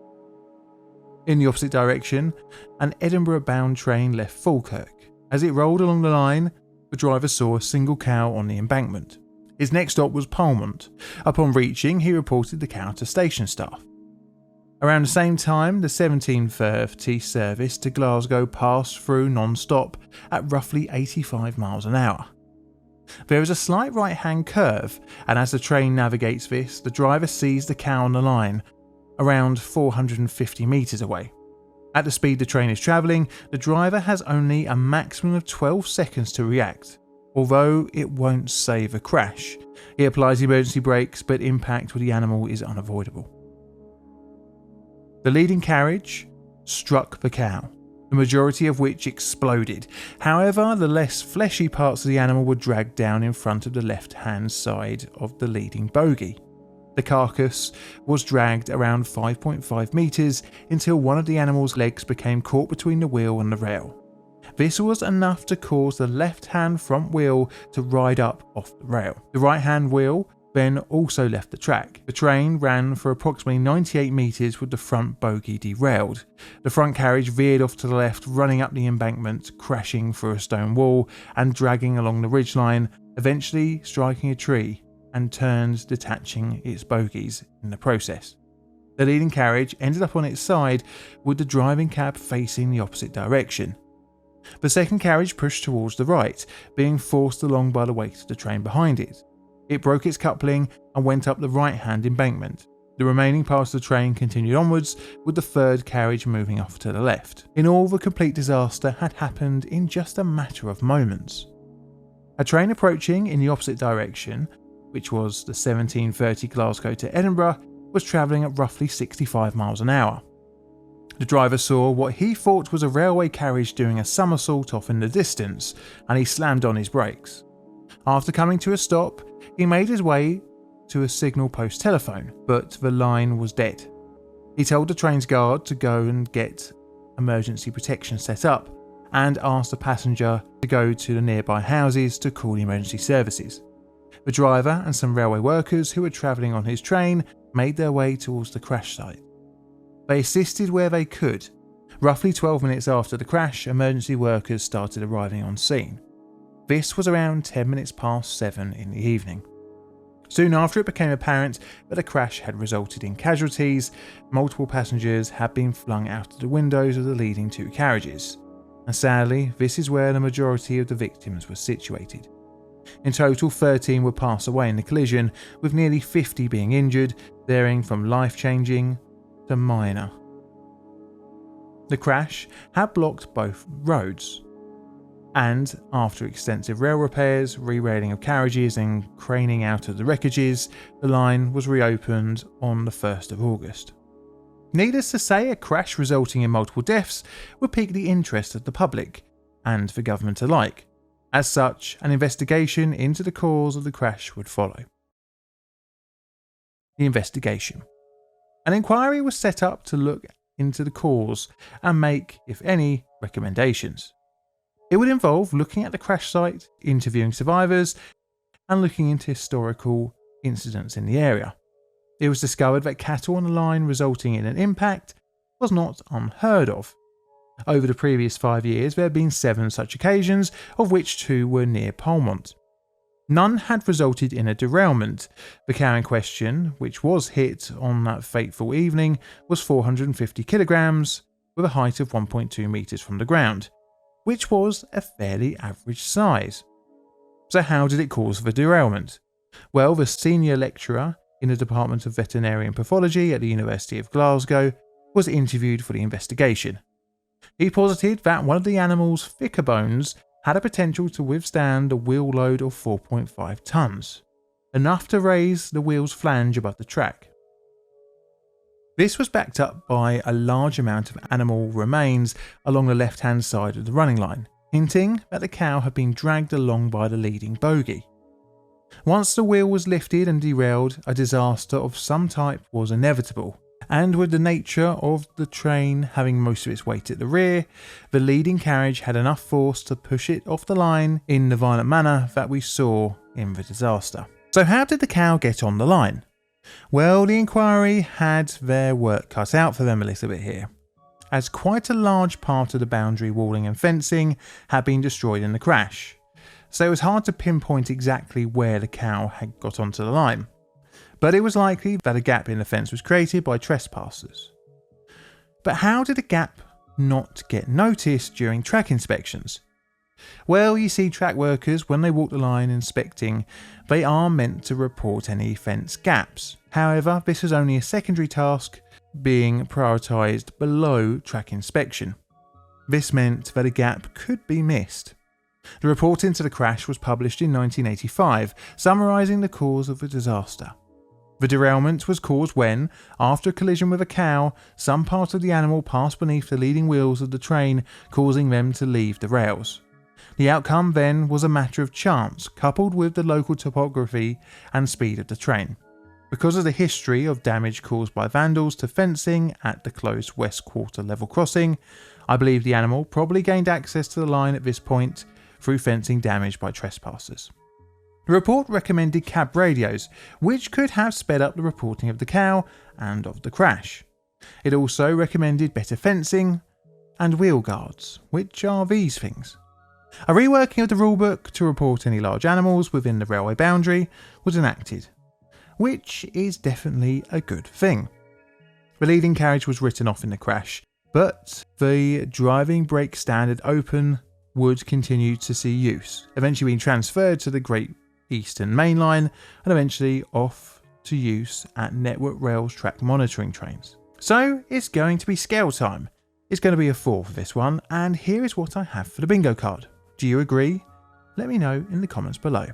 In the opposite direction, an Edinburgh-bound train left Falkirk. As it rolled along the line, the driver saw a single cow on the embankment. His next stop was Polmont. Upon reaching, he reported the cow to station staff. Around the same time, the 17:30 service to Glasgow passed through non-stop at roughly 85 miles an hour. There is a slight right-hand curve, and as the train navigates this, the driver sees the cow on the line, around 450 metres away. At the speed the train is travelling, the driver has only a maximum of 12 seconds to react. Although it won't save a crash, he applies emergency brakes, but impact with the animal is unavoidable. The leading carriage struck the cow, the majority of which exploded. However, the less fleshy parts of the animal were dragged down in front of the left-hand side of the leading bogie. The carcass was dragged around 5.5 metres until one of the animal's legs became caught between the wheel and the rail. This was enough to cause the left-hand front wheel to ride up off the rail. The right-hand wheel then also left the track. The train ran for approximately 98 metres with the front bogie derailed. The front carriage veered off to the left, running up the embankment, crashing through a stone wall and dragging along the ridgeline, eventually striking a tree and turned, detaching its bogies in the process. The leading carriage ended up on its side with the driving cab facing the opposite direction. The second carriage pushed towards the right, being forced along by the weight of the train behind it. It broke its coupling and went up the right-hand embankment. The remaining parts of the train continued onwards, with the third carriage moving off to the left. In all, the complete disaster had happened in just a matter of moments. A train approaching in the opposite direction, which was the 17:30 Glasgow to Edinburgh, was travelling at roughly 65 miles an hour. The driver saw what he thought was a railway carriage doing a somersault off in the distance, and he slammed on his brakes. After coming to a stop, he made his way to a signal post telephone, but the line was dead. He told the train's guard to go and get emergency protection set up, and asked the passenger to go to the nearby houses to call the emergency services. The driver and some railway workers who were travelling on his train made their way towards the crash site. They assisted where they could. Roughly 12 minutes after the crash, emergency workers started arriving on scene. This was around 10 minutes past 7 in the evening. Soon after, it became apparent that the crash had resulted in casualties. Multiple passengers had been flung out of the windows of the leading two carriages, and sadly, this is where the majority of the victims were situated. In total, 13 would pass away in the collision, with nearly 50 being injured, varying from life-changing to minor. The crash had blocked both roads, and after extensive rail repairs, re-railing of carriages and craning out of the wreckages, the line was reopened on the 1st of August. Needless to say, a crash resulting in multiple deaths would pique the interest of the public and the government alike. As such, an investigation into the cause of the crash would follow. The investigation. An inquiry was set up to look into the cause and make, if any, recommendations. It would involve looking at the crash site, interviewing survivors, and looking into historical incidents in the area. It was discovered that cattle on the line resulting in an impact was not unheard of. Over the previous 5 years, there had been 7 such occasions, of which 2 were near Polmont. None had resulted in a derailment. The cow in question, which was hit on that fateful evening, was 450 kilograms, with a height of 1.2 metres from the ground, which was a fairly average size. So how did it cause the derailment? Well, the senior lecturer in the Department of Veterinary Pathology at the University of Glasgow was interviewed for the investigation. He posited that one of the animal's thicker bones had a potential to withstand a wheel load of 4.5 tonnes, enough to raise the wheel's flange above the track. This was backed up by a large amount of animal remains along the left-hand side of the running line, hinting that the cow had been dragged along by the leading bogie. Once the wheel was lifted and derailed, a disaster of some type was inevitable, and with the nature of the train having most of its weight at the rear, the leading carriage had enough force to push it off the line in the violent manner that we saw in the disaster. So how did the cow get on the line? Well, the inquiry had their work cut out for them a little bit here, as quite a large part of the boundary walling and fencing had been destroyed in the crash, so it was hard to pinpoint exactly where the cow had got onto the line. But it was likely that a gap in the fence was created by trespassers. But how did a gap not get noticed during track inspections? Well, you see, track workers, when they walk the line inspecting, they are meant to report any fence gaps. However, this is only a secondary task, being prioritised below track inspection. This meant that a gap could be missed. The report into the crash was published in 1985, summarising the cause of the disaster. The derailment was caused when, after a collision with a cow, some part of the animal passed beneath the leading wheels of the train, causing them to leave the rails. The outcome then was a matter of chance, coupled with the local topography and speed of the train. Because of the history of damage caused by vandals to fencing at the closed West Quarter level crossing, I believe the animal probably gained access to the line at this point through fencing damaged by trespassers. The report recommended cab radios, which could have sped up the reporting of the cow and of the crash. It also recommended better fencing and wheel guards, which are these things. A reworking of the rulebook to report any large animals within the railway boundary was enacted, which is definitely a good thing. The leading carriage was written off in the crash, but the driving brake standard open would continue to see use, eventually being transferred to the Great Eastern Main Line and eventually off to use at Network Rail's track monitoring trains. So it's going to be scale time. It's going to be a 4 for this one, and here is what I have for the bingo card. Do you agree? Let me know in the comments below.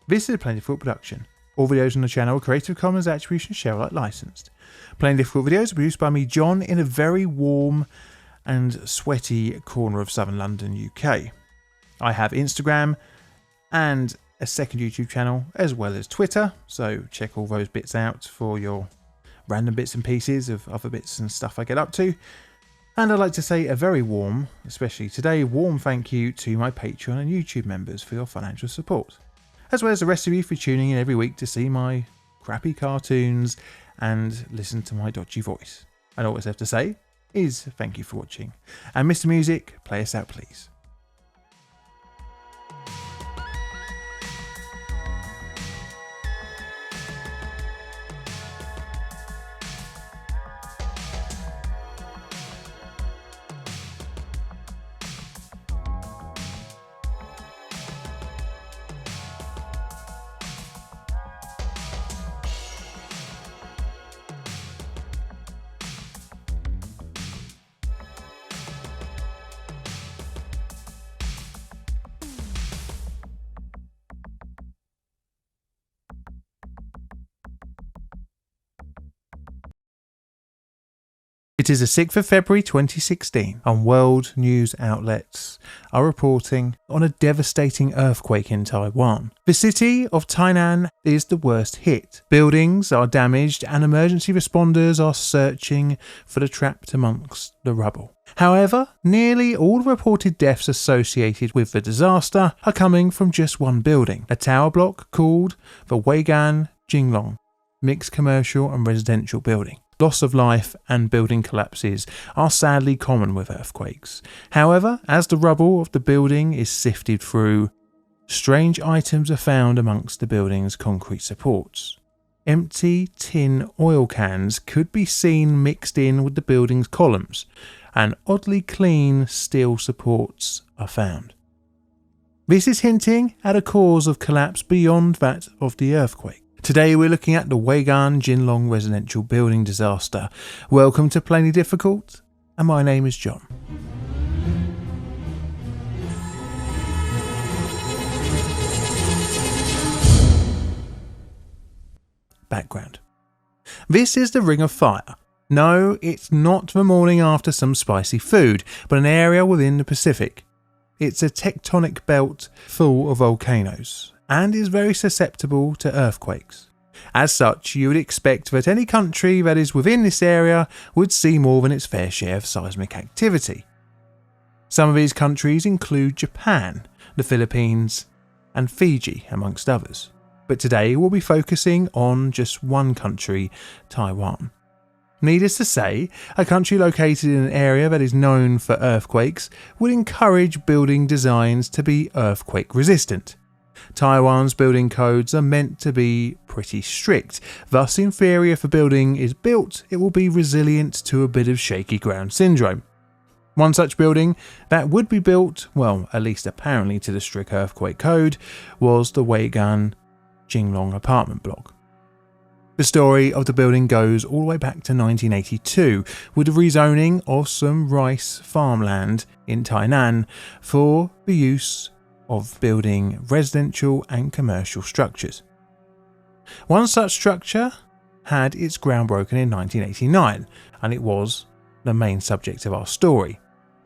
This is a Plain Difficult production. All videos on the channel are Creative Commons Attribution Share Alike licensed. Plain Difficult videos are produced by me, John, in a very warm and sweaty corner of southern London, UK. I have Instagram and a second YouTube channel as well as Twitter, so check all those bits out for your random bits and pieces of other bits and stuff I get up to. And I'd like to say a very warm, especially today, warm thank you to my Patreon and YouTube members for your financial support, as well as the rest of you for tuning in every week to see my crappy cartoons and listen to my dodgy voice. And all I have to say is thank you for watching. And Mr. Music, play us out please. It is the 6th of February 2016 and world news outlets are reporting on a devastating earthquake in Taiwan. The city of Tainan is the worst hit. Buildings are damaged and emergency responders are searching for the trapped amongst the rubble. However, nearly all the reported deaths associated with the disaster are coming from just one building, a tower block called the Weigan Jinglong Mixed Commercial and Residential Building. Loss of life and building collapses are sadly common with earthquakes. However, as the rubble of the building is sifted through, strange items are found amongst the building's concrete supports. Empty tin oil cans could be seen mixed in with the building's columns, and oddly clean steel supports are found. This is hinting at a cause of collapse beyond that of the earthquake. Today we're looking at the Weigan Jinlong residential building disaster. Welcome to Plainly Difficult, and my name is John. Background. This is the Ring of Fire. No, it's not the morning after some spicy food, but an area within the Pacific. It's a tectonic belt full of volcanoes, and is very susceptible to earthquakes. As such, you would expect that any country that is within this area would see more than its fair share of seismic activity. Some of these countries include Japan, the Philippines, and Fiji, amongst others. But today we'll be focusing on just one country, Taiwan. Needless to say, a country located in an area that is known for earthquakes would encourage building designs to be earthquake resistant. Taiwan's building codes are meant to be pretty strict, thus in theory if a building is built, it will be resilient to a bit of shaky ground syndrome. One such building that would be built, well, at least apparently to the strict earthquake code, was the Weigan Jinglong apartment block. The story of the building goes all the way back to 1982 with the rezoning of some rice farmland in Tainan for the use of building residential and commercial structures. One such structure had its ground broken in 1989, and it was the main subject of our story.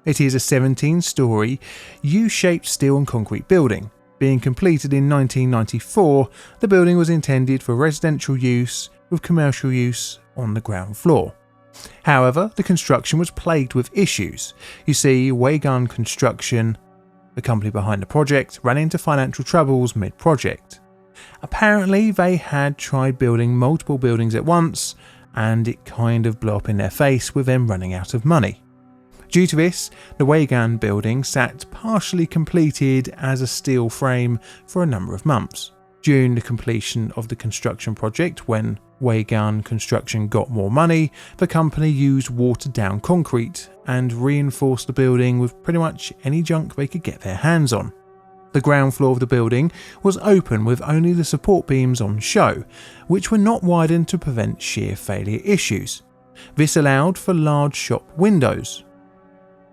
It is a 17-storey U-shaped steel and concrete building, Being completed in 1994, the building was intended for residential use with commercial use on the ground floor. However, the construction was plagued with issues. You see, Weigan Construction, the company behind the project, ran into financial troubles mid-project. Apparently, they had tried building multiple buildings at once, and it kind of blew up in their face with them running out of money. Due to this, the Weigan building sat partially completed as a steel frame for a number of months. During the completion of the construction project, when Weigan Construction got more money, the company used watered-down concrete and reinforced the building with pretty much any junk they could get their hands on. The ground floor of the building was open with only the support beams on show, which were not widened to prevent shear failure issues. This allowed for large shop windows.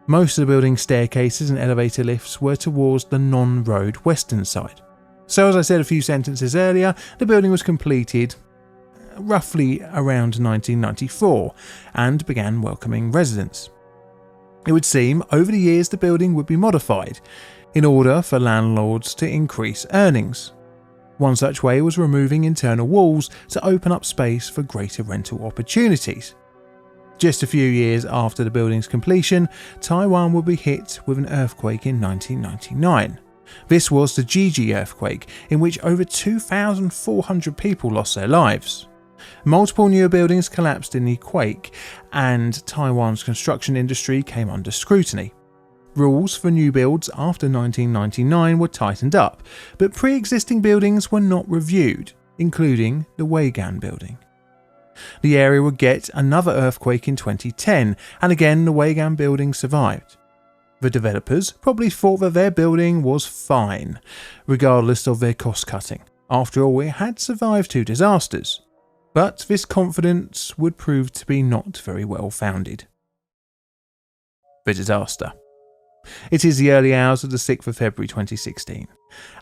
Most of the building's staircases and elevator lifts were towards the non-road western side. So as I said a few sentences earlier, the building was completed roughly around 1994 and began welcoming residents. It would seem over the years the building would be modified in order for landlords to increase earnings. One such way was removing internal walls to open up space for greater rental opportunities. Just a few years after the building's completion, Taiwan would be hit with an earthquake in 1999. This was the Jeju earthquake, in which over 2,400 people lost their lives. Multiple newer buildings collapsed in the quake, and Taiwan's construction industry came under scrutiny. Rules for new builds after 1999 were tightened up, but pre-existing buildings were not reviewed, including the Weigan building. The area would get another earthquake in 2010, and again the Weigan building survived. The developers probably thought that their building was fine, regardless of their cost cutting. After all, it had survived 2 disasters. But this confidence would prove to be not very well founded. The disaster. It is the early hours of the 6th of February 2016,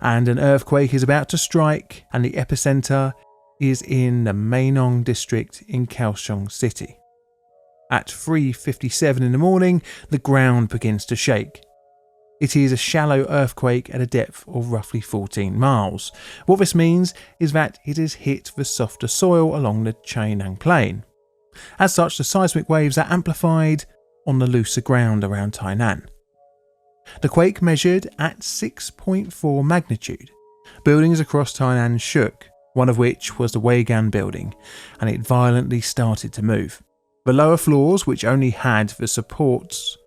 and an earthquake is about to strike, and the epicenter is in the Mainong district in Kaohsiung City. At 3:57 in the morning, the ground begins to shake. It is a shallow earthquake at a depth of roughly 14 miles. What this means is that it has hit the softer soil along the Chainang Plain. As such, the seismic waves are amplified on the looser ground around Tainan. The quake measured at 6.4 magnitude. Buildings across Tainan shook, one of which was the Weigan building, and it violently started to move. The lower floors, which only had the supports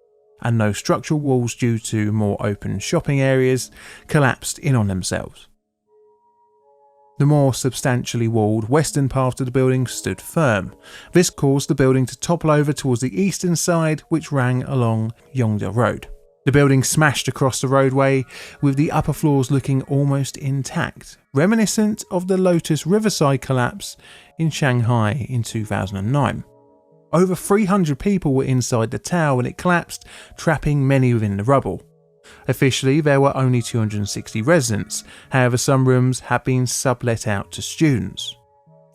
and no structural walls due to more open shopping areas, collapsed in on themselves. The more substantially walled western part of the building stood firm. This caused the building to topple over towards the eastern side, which ran along Yongda Road. The building smashed across the roadway, with the upper floors looking almost intact, reminiscent of the Lotus Riverside collapse in Shanghai in 2009. Over 300 people were inside the tower when it collapsed, trapping many within the rubble. Officially, there were only 260 residents, however some rooms had been sublet out to students.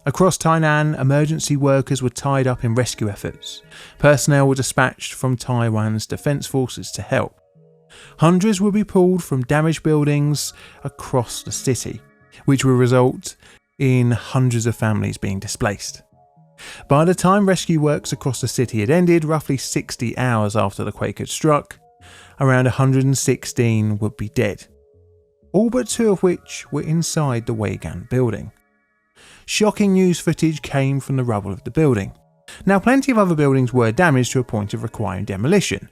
Across Tainan, emergency workers were tied up in rescue efforts. Personnel were dispatched from Taiwan's defence forces to help. Hundreds would be pulled from damaged buildings across the city, which would result in hundreds of families being displaced. By the time rescue works across the city had ended, roughly 60 hours after the quake had struck, around 116 would be dead, all but 2 of which were inside the Weigan building. Shocking news footage came from the rubble of the building. Now, plenty of other buildings were damaged to a point of requiring demolition,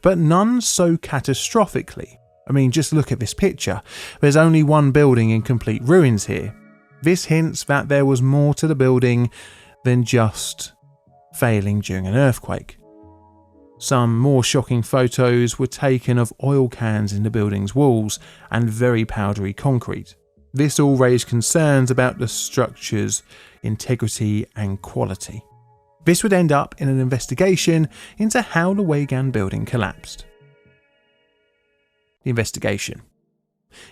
but none so catastrophically. I mean, just look at this picture. There's only one building in complete ruins here. This hints that there was more to the building than just failing during an earthquake. Some more shocking photos were taken of oil cans in the building's walls and very powdery concrete. This all raised concerns about the structure's integrity and quality. This would end up in an investigation into how the Weigan building collapsed. The investigation.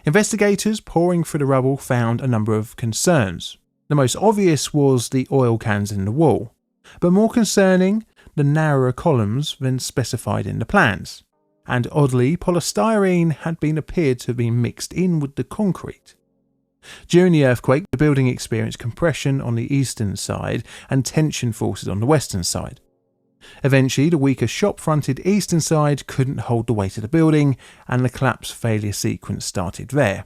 Investigators pouring through the rubble found a number of concerns. The most obvious was the oil cans in the wall, but more concerning, the narrower columns than specified in the plans. and oddly, polystyrene had appeared to have been mixed in with the concrete. During the earthquake, the building experienced compression on the eastern side and tension forces on the western side. Eventually, the weaker shop-fronted eastern side couldn't hold the weight of the building, and the collapse failure sequence started there.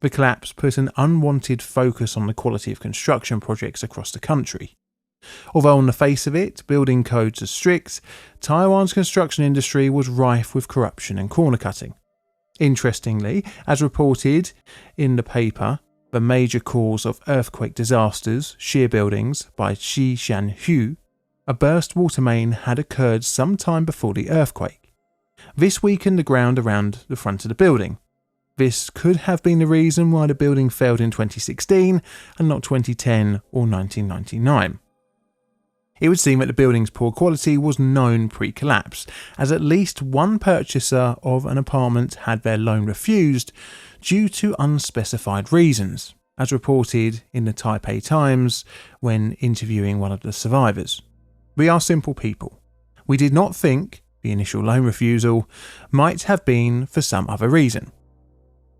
The collapse put an unwanted focus on the quality of construction projects across the country. Although on the face of it, building codes are strict, Taiwan's construction industry was rife with corruption and corner cutting. Interestingly, as reported in the paper, the major cause of earthquake disasters, shear buildings, by Shi Shan-hu, a burst water main had occurred some time before the earthquake. This weakened the ground around the front of the building. This could have been the reason why the building failed in 2016 and not 2010 or 1999. It would seem that the building's poor quality was known pre-collapse, as at least one purchaser of an apartment had their loan refused due to unspecified reasons, as reported in the Taipei Times when interviewing one of the survivors. We are simple people. We did not think the initial loan refusal might have been for some other reason.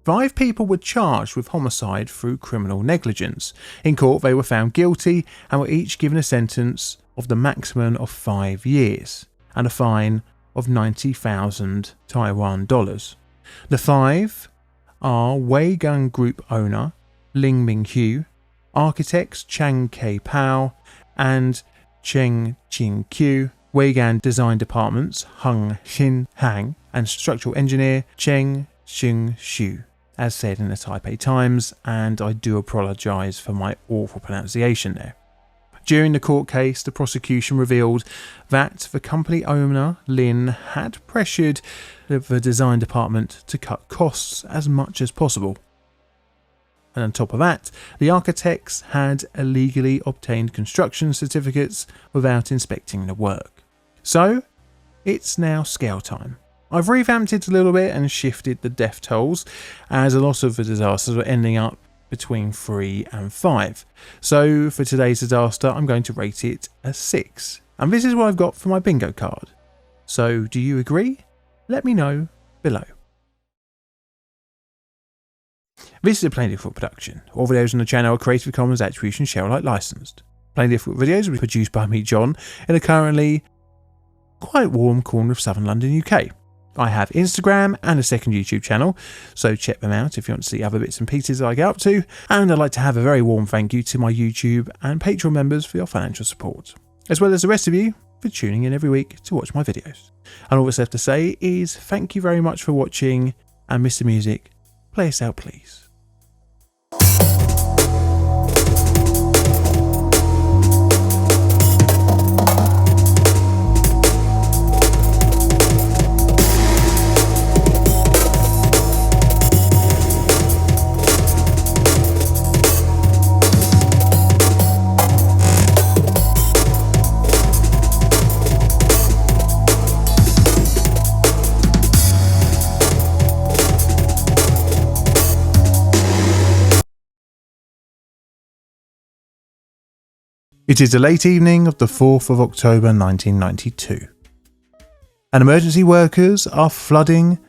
5 people were charged with homicide through criminal negligence. In court, they were found guilty and were each given a sentence of the maximum of 5 years and a fine of 90,000 Taiwan dollars. The 5 are Weigang Group owner Ling Minghu, architects Chang K Pao and Cheng Qing-Q, Weigang Design Departments Hung Xin Hang, and structural engineer Cheng Xing-Xu, as said in the Taipei Times, and I do apologise for my awful pronunciation there. During the court case, the prosecution revealed that the company owner, Lin, had pressured the design department to cut costs as much as possible. And on top of that, the architects had illegally obtained construction certificates without inspecting the work. So, it's now scale time. I've revamped it a little bit and shifted the death tolls, as a lot of the disasters were ending up between 3 and 5. So for today's disaster, I'm going to rate it a 6. And this is what I've got for my bingo card. So do you agree? Let me know below. This is a Plainly Difficult production. All videos on the channel are Creative Commons Attribution Share Alike licensed. Plainly Difficult videos were produced by me, John, in a currently quite warm corner of southern London, UK. I have Instagram and a second YouTube channel, so check them out if you want to see other bits and pieces I get up to, and I'd like to have a very warm thank you to my YouTube and Patreon members for your financial support, as well as the rest of you for tuning in every week to watch my videos. And all that's left to say is thank you very much for watching, and Mr. Music, play us out please. It is the late evening of the 4th of October 1992, and emergency workers are flooding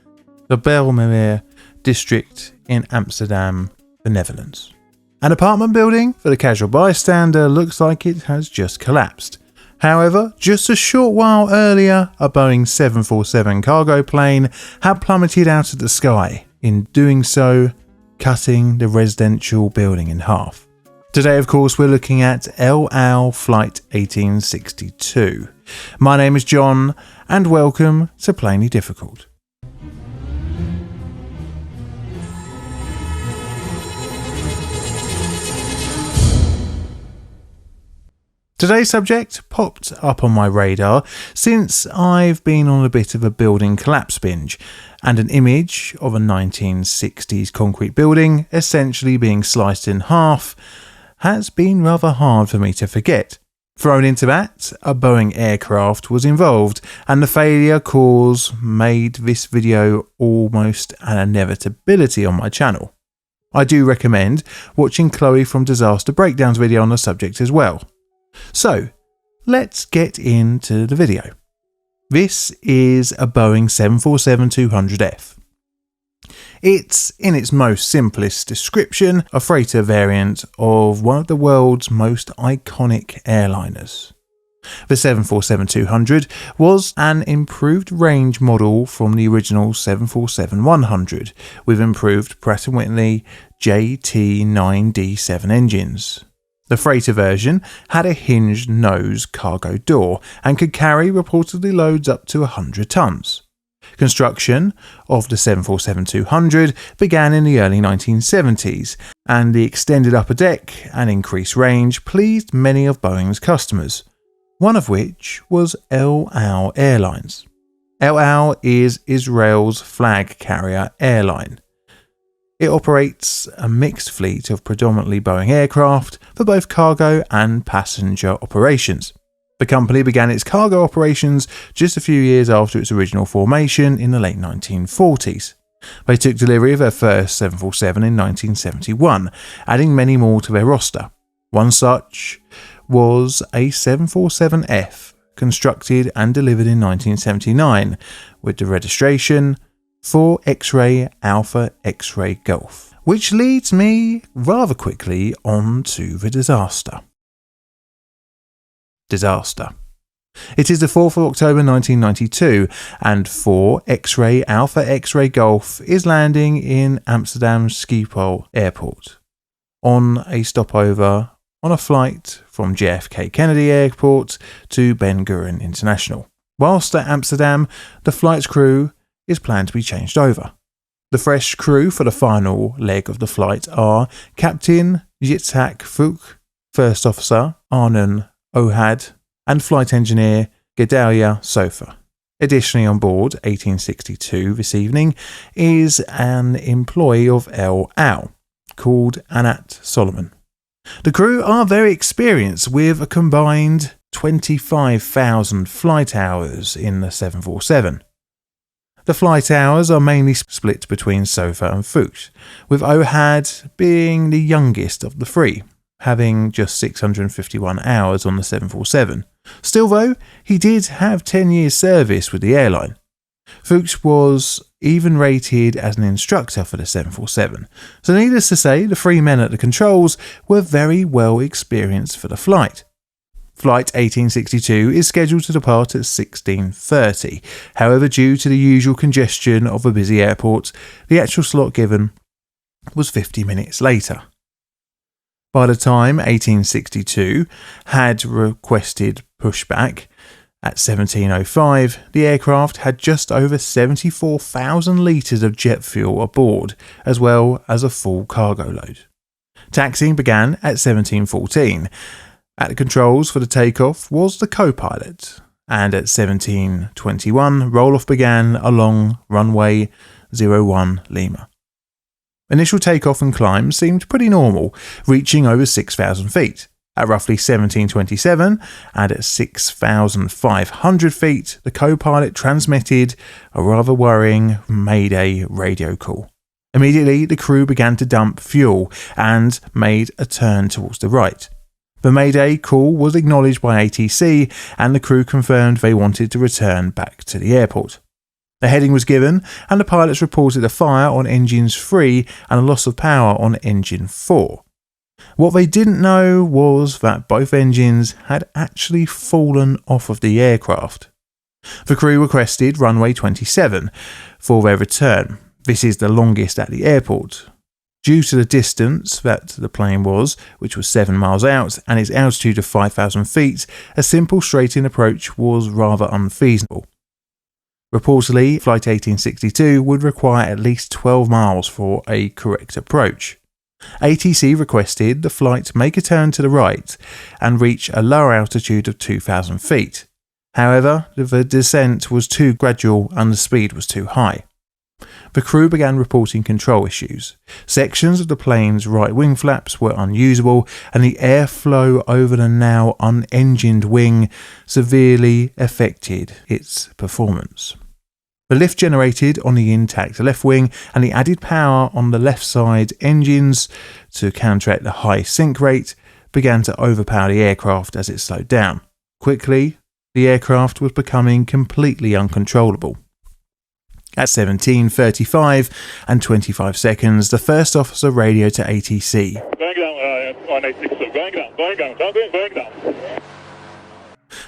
the Belmermeer district in Amsterdam, the Netherlands. An apartment building for the casual bystander looks like it has just collapsed. However, just a short while earlier, a Boeing 747 cargo plane had plummeted out of the sky, in doing so, cutting the residential building in half. Today, of course, we're looking at El Al Flight 1862. My name is John, and welcome to Plainly Difficult. Today's subject popped up on my radar since I've been on a bit of a building collapse binge, and an image of a 1960s concrete building essentially being sliced in half has been rather hard for me to forget. Thrown into that, a Boeing aircraft was involved, and the failure cause made this video almost an inevitability on my channel. I do recommend watching Chloe from Disaster Breakdown's video on the subject as well. So, let's get into the video. This is a Boeing 747-200F. It's, in its most simplest description, a freighter variant of one of the world's most iconic airliners. The 747-200 was an improved range model from the original 747-100 with improved Pratt & Whitney JT9D7 engines. The freighter version had a hinged nose cargo door and could carry reportedly loads up to 100 tons. Construction of the 747-200 began in the early 1970s, and the extended upper deck and increased range pleased many of Boeing's customers, one of which was El Al Airlines. El Al is Israel's flag carrier airline. It operates a mixed fleet of predominantly Boeing aircraft for both cargo and passenger operations. The company began its cargo operations just a few years after its original formation in the late 1940s. They took delivery of their first 747 in 1971, adding many more to their roster. One such was a 747F, constructed and delivered in 1979, with the registration for X-Ray Alpha X-Ray Golf. Which leads me rather quickly on to the disaster. It is the 4th of October 1992, and 4 X-Ray Alpha X-Ray Golf is landing in Amsterdam Schiphol Airport on a stopover on a flight from JFK Kennedy Airport to Ben Gurion International. Whilst at Amsterdam, the flight's crew is planned to be changed over. The fresh crew for the final leg of the flight are Captain Yitzhak Fuk, First Officer Arnon Ohad, and Flight Engineer Gedalia Sofa. Additionally on board 1862 this evening is an employee of El Al called Anat Solomon. The crew are very experienced with a combined 25,000 flight hours in the 747. The flight hours are mainly split between Sofa and Fuchs, with Ohad being the youngest of the three, having just 651 hours on the 747. Still though, he did have 10 years service with the airline. Fuchs was even rated as an instructor for the 747, so needless to say, the three men at the controls were very well experienced for the flight. Flight 1862 is scheduled to depart at 16:30. However, due to the usual congestion of a busy airport, the actual slot given was 50 minutes later. By the time 1862 had requested pushback at 17:05, the aircraft had just over 74,000 litres of jet fuel aboard, as well as a full cargo load. Taxiing began at 17:14. At the controls for the takeoff was the co-pilot, and at 17:21, roll-off began along runway 01 Lima. Initial takeoff and climb seemed pretty normal, reaching over 6,000 feet. At roughly 17:27 and at 6,500 feet, the co-pilot transmitted a rather worrying Mayday radio call. Immediately, the crew began to dump fuel and made a turn towards the right. The Mayday call was acknowledged by ATC, and the crew confirmed they wanted to return back to the airport. The heading was given, and the pilots reported a fire on engines 3 and a loss of power on engine 4. What they didn't know was that both engines had actually fallen off of the aircraft. The crew requested runway 27 for their return. This is the longest at the airport. Due to the distance that the plane was, which was 7 miles out, and its altitude of 5,000 feet, a simple straight-in approach was rather unfeasible. Reportedly, Flight 1862 would require at least 12 miles for a correct approach. ATC requested the flight make a turn to the right and reach a lower altitude of 2,000 feet. However, the descent was too gradual and the speed was too high. The crew began reporting control issues. Sections of the plane's right wing flaps were unusable, and the airflow over the now unengined wing severely affected its performance. The lift generated on the intact left wing and the added power on the left side engines to counteract the high sink rate began to overpower the aircraft as it slowed down. Quickly, The aircraft was becoming completely uncontrollable. At 17:35 and 25 seconds, the first officer radioed to ATC.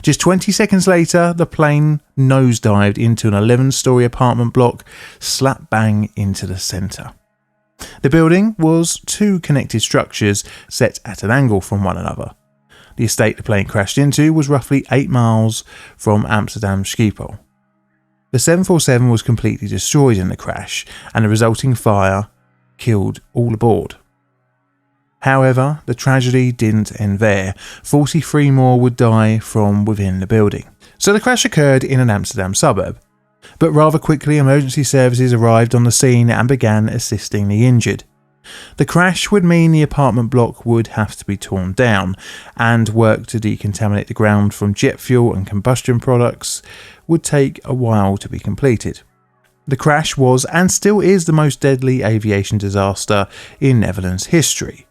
Just 20 seconds later, the plane nosedived into an 11-storey apartment block, slap bang into the centre. The building was two connected structures set at an angle from one another. The estate the plane crashed into was roughly 8 miles from Amsterdam Schiphol. The 747 was completely destroyed in the crash, and the resulting fire killed all aboard. However, the tragedy didn't end there. 43 more would die from within the building. So the crash occurred in an Amsterdam suburb. But rather quickly, emergency services arrived on the scene and began assisting the injured. The crash would mean the apartment block would have to be torn down, and work to decontaminate the ground from jet fuel and combustion products would take a while to be completed. The crash was and still is the most deadly aviation disaster in Netherlands history.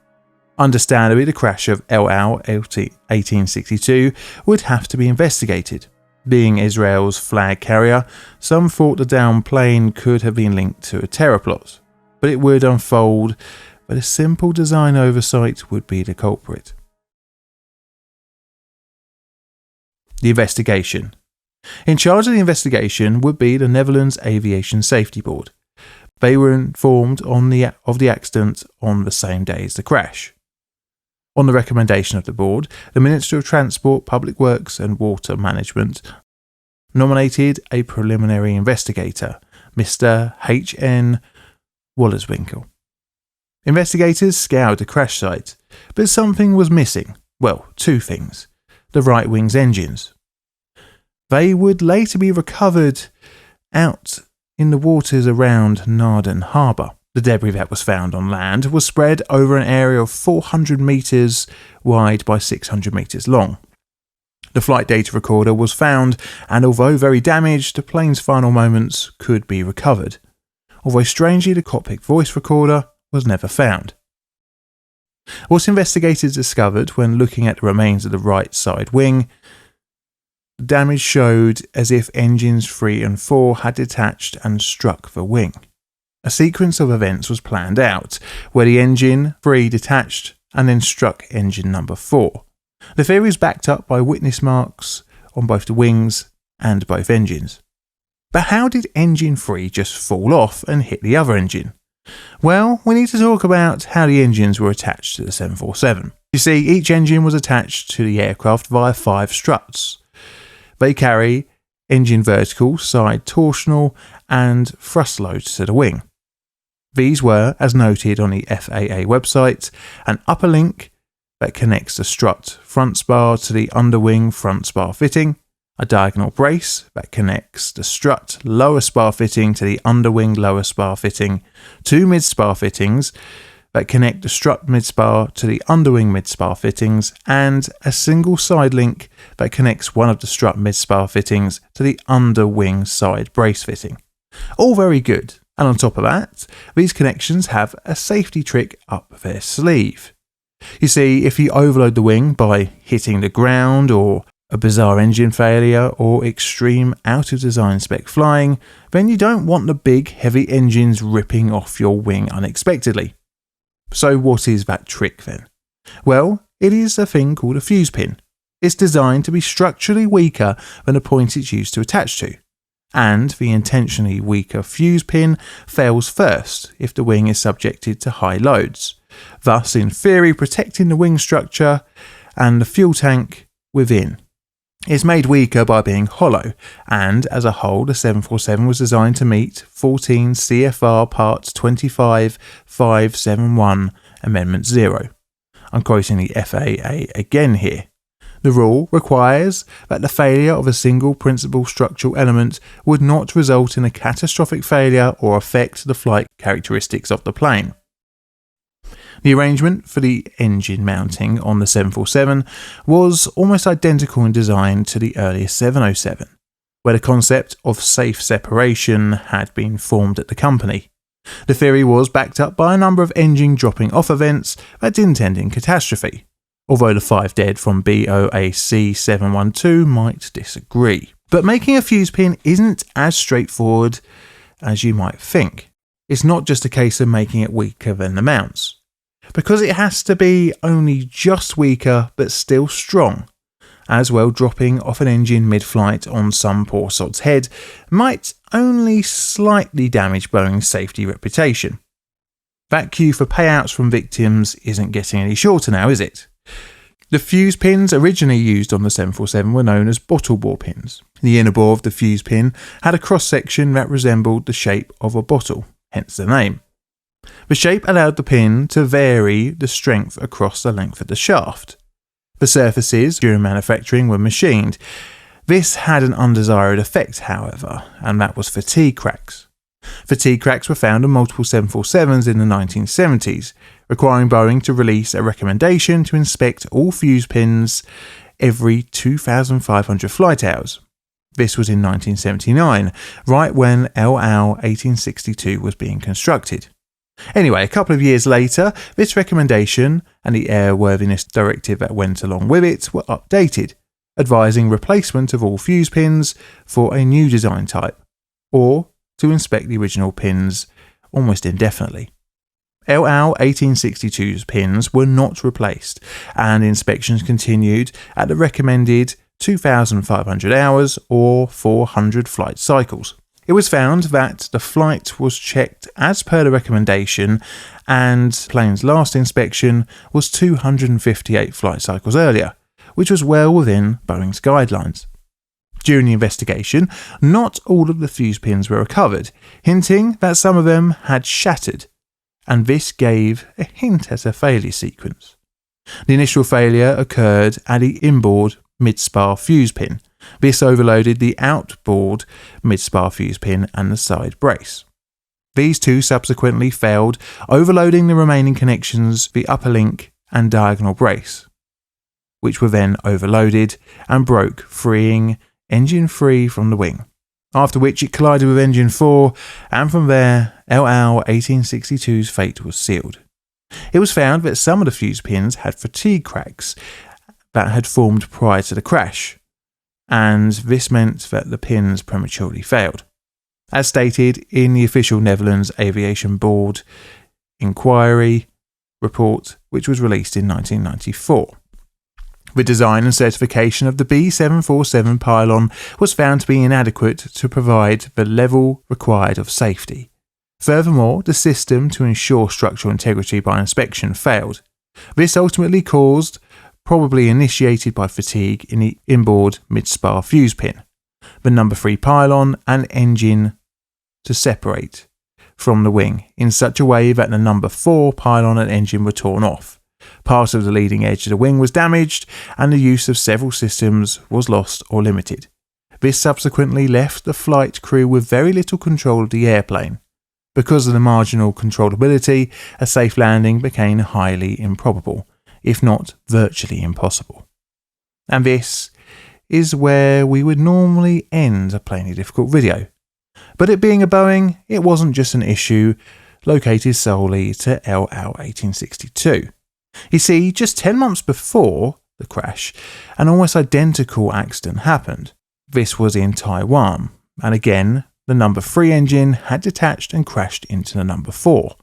Understandably, the crash of El Al 1862 would have to be investigated. Being Israel's flag carrier, some thought the downed plane could have been linked to a terror plot, but it would unfold that a simple design oversight would be the culprit. The investigation. In charge of the investigation would be the Netherlands Aviation Safety Board. They were informed of the accident on the same day as the crash. On the recommendation of the board, the Minister of Transport, Public Works and Water Management nominated a preliminary investigator, Mr. H.N. Wollerswinkel. Investigators scoured the crash site, but something was missing. Well, two things. The right wing's engines. They would later be recovered out in the waters around Naarden Harbour. The debris that was found on land was spread over an area of 400 metres wide by 600 metres long. The flight data recorder was found, and although very damaged, the plane's final moments could be recovered. Although strangely, the cockpit voice recorder was never found. What investigators discovered when looking at the remains of the right side wing, the damage showed as if engines 3 and 4 had detached and struck the wing. A sequence of events was planned out, where the engine 3 detached and then struck engine number 4. The theory is backed up by witness marks on both the wings and both engines. But how did engine 3 just fall off and hit the other engine? Well, we need to talk about how the engines were attached to the 747. You see, each engine was attached to the aircraft via 5 struts. They carry engine vertical, side torsional and thrust loads to the wing. These were, as noted on the FAA website, an upper link that connects the strut front spar to the underwing front spar fitting, a diagonal brace that connects the strut lower spar fitting to the underwing lower spar fitting, 2 mid-spar fittings that connect the strut mid-spar to the underwing mid-spar fittings, and a single side link that connects one of the strut mid-spar fittings to the underwing side brace fitting. All very good. And on top of that, these connections have a safety trick up their sleeve. You see, if you overload the wing by hitting the ground, or a bizarre engine failure, or extreme out of design spec flying, then you don't want the big heavy engines ripping off your wing unexpectedly. So what is that trick then? Well, it is a thing called a fuse pin. It's designed to be structurally weaker than the point it's used to attach to. And the intentionally weaker fuse pin fails first if the wing is subjected to high loads, thus in theory protecting the wing structure and the fuel tank within. It's made weaker by being hollow, and as a whole the 747 was designed to meet 14 CFR Part 25571 Amendment 0. I'm quoting the FAA again here. The rule requires that the failure of a single principal structural element would not result in a catastrophic failure or affect the flight characteristics of the plane. The arrangement for the engine mounting on the 747 was almost identical in design to the earlier 707, where the concept of safe separation had been formed at the company. The theory was backed up by a number of engine dropping off events that didn't end in catastrophe. although the 5 dead from BOAC 712 might disagree. But making a fuse pin isn't as straightforward as you might think. It's not just a case of making it weaker than the mounts, because it has to be only just weaker but still strong. As well, dropping off an engine mid-flight on some poor sod's head might only slightly damage Boeing's safety reputation. That queue for payouts from victims isn't getting any shorter now, is it? The fuse pins originally used on the 747 were known as bottle bore pins. The inner bore of the fuse pin had a cross-section that resembled the shape of a bottle, hence the name. The shape allowed the pin to vary the strength across the length of the shaft. The surfaces during manufacturing were machined. This had an undesired effect, however, and that was fatigue cracks. Fatigue cracks were found on multiple 747s in the 1970s, requiring Boeing to release a recommendation to inspect all fuse pins every 2,500 flight hours. This was in 1979, right when El Al 1862 was being constructed. Anyway, a couple of years later, this recommendation and the airworthiness directive that went along with it were updated, advising replacement of all fuse pins for a new design type, or to inspect the original pins almost indefinitely. El Al 1862's pins were not replaced, and inspections continued at the recommended 2,500 hours or 400 flight cycles. It was found that the flight was checked as per the recommendation, and the plane's last inspection was 258 flight cycles earlier, which was well within Boeing's guidelines. During the investigation, not all of the fuse pins were recovered, hinting that some of them had shattered, and this gave a hint at a failure sequence. The initial failure occurred at the inboard mid-spar fuse pin. This overloaded the outboard mid-spar fuse pin and the side brace. These two subsequently failed, overloading the remaining connections, the upper link and diagonal brace, which were then overloaded and broke, freeing engine 3 from the wing, after which it collided with engine 4, and from there El Al 1862's fate was sealed. It was found that some of the fuse pins had fatigue cracks that had formed prior to the crash, and this meant that the pins prematurely failed, as stated in the official Netherlands Aviation Board inquiry report, which was released in 1994. The design and certification of the B747 pylon was found to be inadequate to provide the level required of safety. Furthermore, the system to ensure structural integrity by inspection failed. This ultimately caused, probably initiated by fatigue in the inboard mid-spar fuse pin, the number 3 pylon and engine to separate from the wing in such a way that the number 4 pylon and engine were torn off. Part of the leading edge of the wing was damaged, and the use of several systems was lost or limited. This subsequently left the flight crew with very little control of the airplane. Because of the marginal controllability, a safe landing became highly improbable, if not virtually impossible. And this is where we would normally end a plainly difficult video. But it being a Boeing, it wasn't just an issue located solely to El Al 1862. You see, just 10 months before the crash, an almost identical accident happened. This was in Taiwan, and again, the number 3 engine had detached and crashed into the number 4.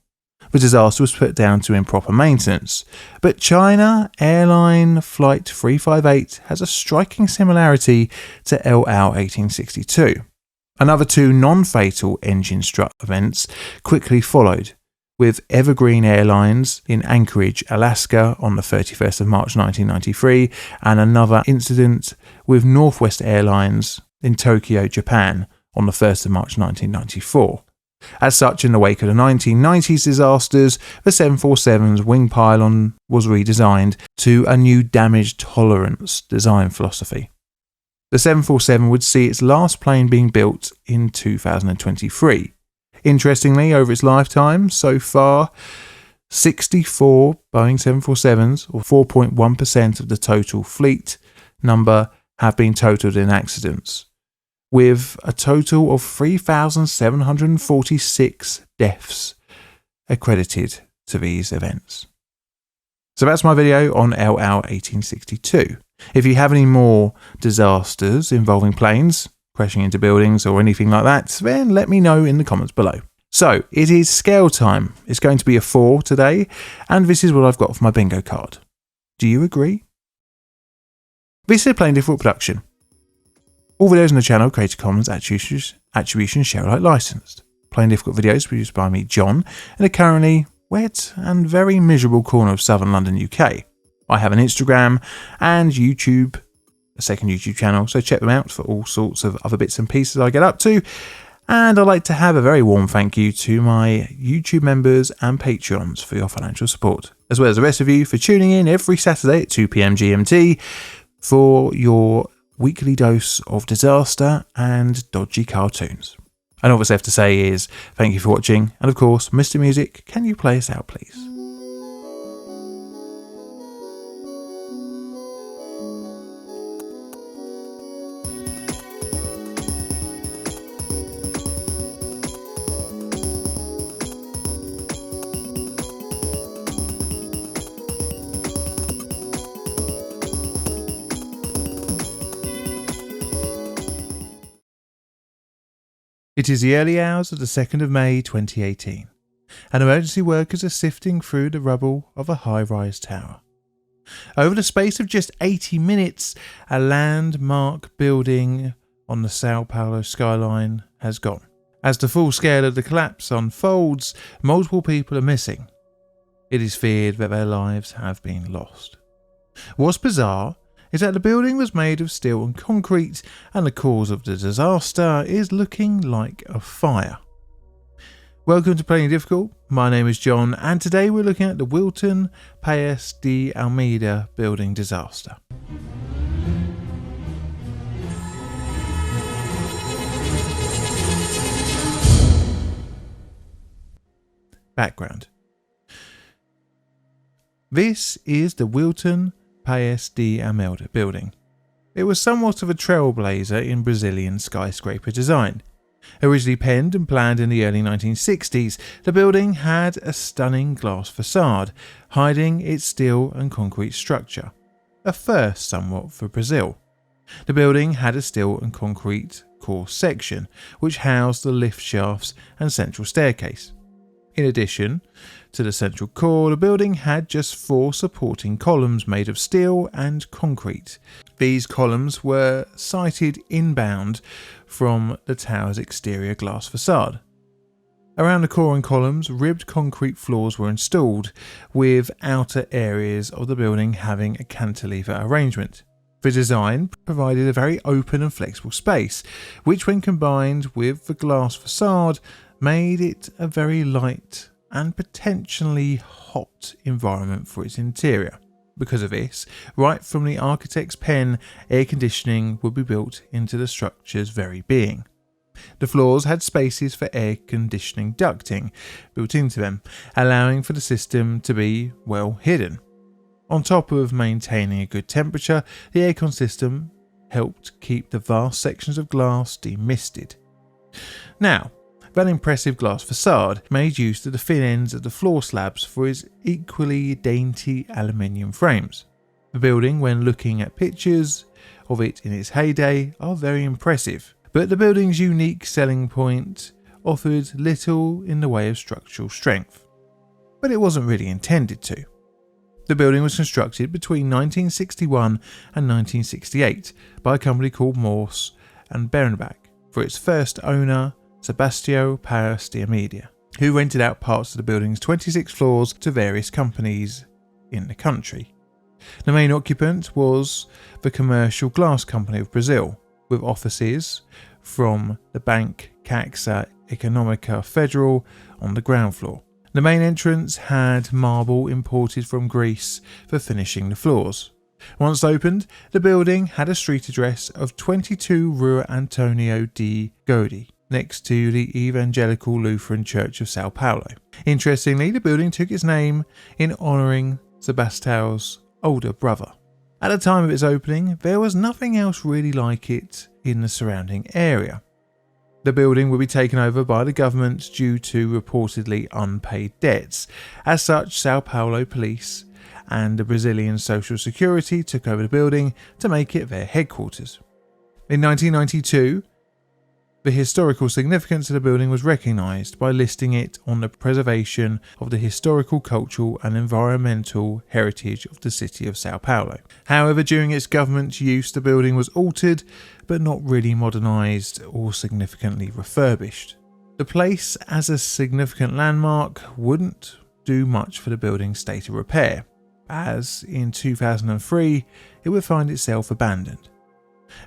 The disaster was put down to improper maintenance, but China Airline Flight 358 has a striking similarity to El Al 1862. Another 2 non-fatal engine strut events quickly followed, with Evergreen Airlines in Anchorage, Alaska on the 31st of March 1993, and another incident with Northwest Airlines in Tokyo, Japan on the 1st of March 1994. As such, in the wake of the 1990s disasters, the 747's wing pylon was redesigned to a new damage tolerance design philosophy. The 747 would see its last plane being built in 2023. Interestingly, over its lifetime, so far, 64 Boeing 747s, or 4.1% of the total fleet number, have been totaled in accidents, with a total of 3,746 deaths accredited to these events. So that's my video on LL1862. If you have any more disasters involving planes, crashing into buildings or anything like that, then let me know in the comments below. So, it is scale time. It's going to be a 4 today, and this is what I've got for my bingo card. Do you agree? This is a Plain Difficult production. All videos on the channel Creative Commons Attribution Share Alike licensed. Plain Difficult videos produced by me, John, in a currently wet and very miserable corner of southern London, UK. I have an Instagram and YouTube, a second YouTube channel, so check them out for all sorts of other bits and pieces I get up to. And I'd like to have a very warm thank you to my YouTube members and Patreons for your financial support, as well as the rest of you for tuning in every Saturday at 2 PM GMT for your weekly dose of disaster and dodgy cartoons. And all that's left to say is thank you for watching, and of course, Mr. Music, can you play us out, please? It is the early hours of the 2nd of May 2018, and emergency workers are sifting through the rubble of a high-rise tower. Over the space of just 80 minutes, a landmark building on the Sao Paulo skyline has gone. As the full scale of the collapse unfolds, multiple people are missing. It is feared that their lives have been lost. What's bizarre is that the building was made of steel and concrete, and the cause of the disaster is looking like a fire. Welcome to Plain Difficult. My name is John, and today we're looking at the Wilton Paes de Almeida building disaster. Background. This is the Wilton Paes de Almeida building. It was somewhat of a trailblazer in Brazilian skyscraper design. Originally penned and planned in the early 1960s, the building had a stunning glass facade, hiding its steel and concrete structure. A first somewhat for Brazil. The building had a steel and concrete core section, which housed the lift shafts and central staircase. In addition to the central core, the building had just 4 supporting columns made of steel and concrete. These columns were sited inbound from the tower's exterior glass facade. Around the core and columns, ribbed concrete floors were installed, with outer areas of the building having a cantilever arrangement. The design provided a very open and flexible space, which when combined with the glass facade made it a very light and potentially hot environment for its interior. Because of this, right from the architect's pen, air conditioning would be built into the structure's very being. The floors had spaces for air conditioning ducting built into them, allowing for the system to be well hidden. On top of maintaining a good temperature, the aircon system helped keep the vast sections of glass demisted. Now, that impressive glass facade made use of the thin ends of the floor slabs for its equally dainty aluminium frames. The building, when looking at pictures of it in its heyday, are very impressive, but the building's unique selling point offered little in the way of structural strength. But it wasn't really intended to. The building was constructed between 1961 and 1968 by a company called Morse and Bernbach for its first owner, Sebastião Paes de Almeida, who rented out parts of the building's 26 floors to various companies in the country. The main occupant was the Commercial Glass Company of Brazil, with offices from the Bank Caixa Econômica Federal on the ground floor. The main entrance had marble imported from Greece for finishing the floors. Once opened, the building had a street address of 22 Rua Antonio de Godoy, next to the Evangelical Lutheran Church of Sao Paulo. Interestingly, the building took its name in honouring Sebastião's older brother. At the time of its opening, there was nothing else really like it in the surrounding area. The building would be taken over by the government due to reportedly unpaid debts. As such, Sao Paulo police and the Brazilian Social Security took over the building to make it their headquarters. In 1992, the historical significance of the building was recognised by listing it on the preservation of the historical, cultural and environmental heritage of the city of Sao Paulo. However, during its government use, the building was altered, but not really modernised or significantly refurbished. The place, as a significant landmark, wouldn't do much for the building's state of repair, as in 2003 it would find itself abandoned.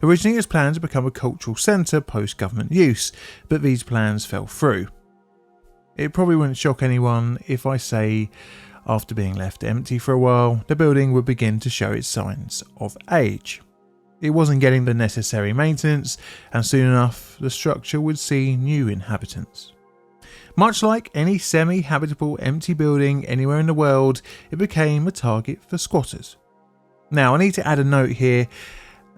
Originally it was planned to become a cultural centre post-government use, but these plans fell through. It probably wouldn't shock anyone if I say, after being left empty for a while, the building would begin to show its signs of age. It wasn't getting the necessary maintenance, and soon enough the structure would see new inhabitants. Much like any semi-habitable empty building anywhere in the world, it became a target for squatters. Now I need to add a note here,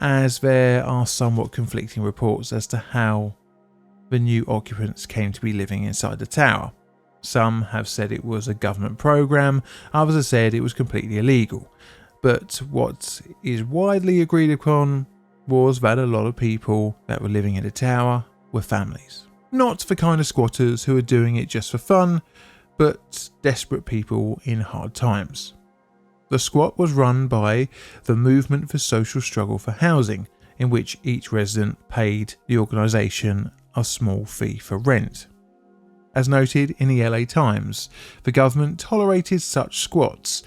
as there are somewhat conflicting reports as to how the new occupants came to be living inside the tower. Some have said it was a government program, others have said it was completely illegal. But what is widely agreed upon was that a lot of people that were living in the tower were families. Not the kind of squatters who are doing it just for fun, but desperate people in hard times. The squat was run by the Movement for Social Struggle for Housing, in which each resident paid the organisation a small fee for rent. As noted in the LA Times, the government tolerated such squats,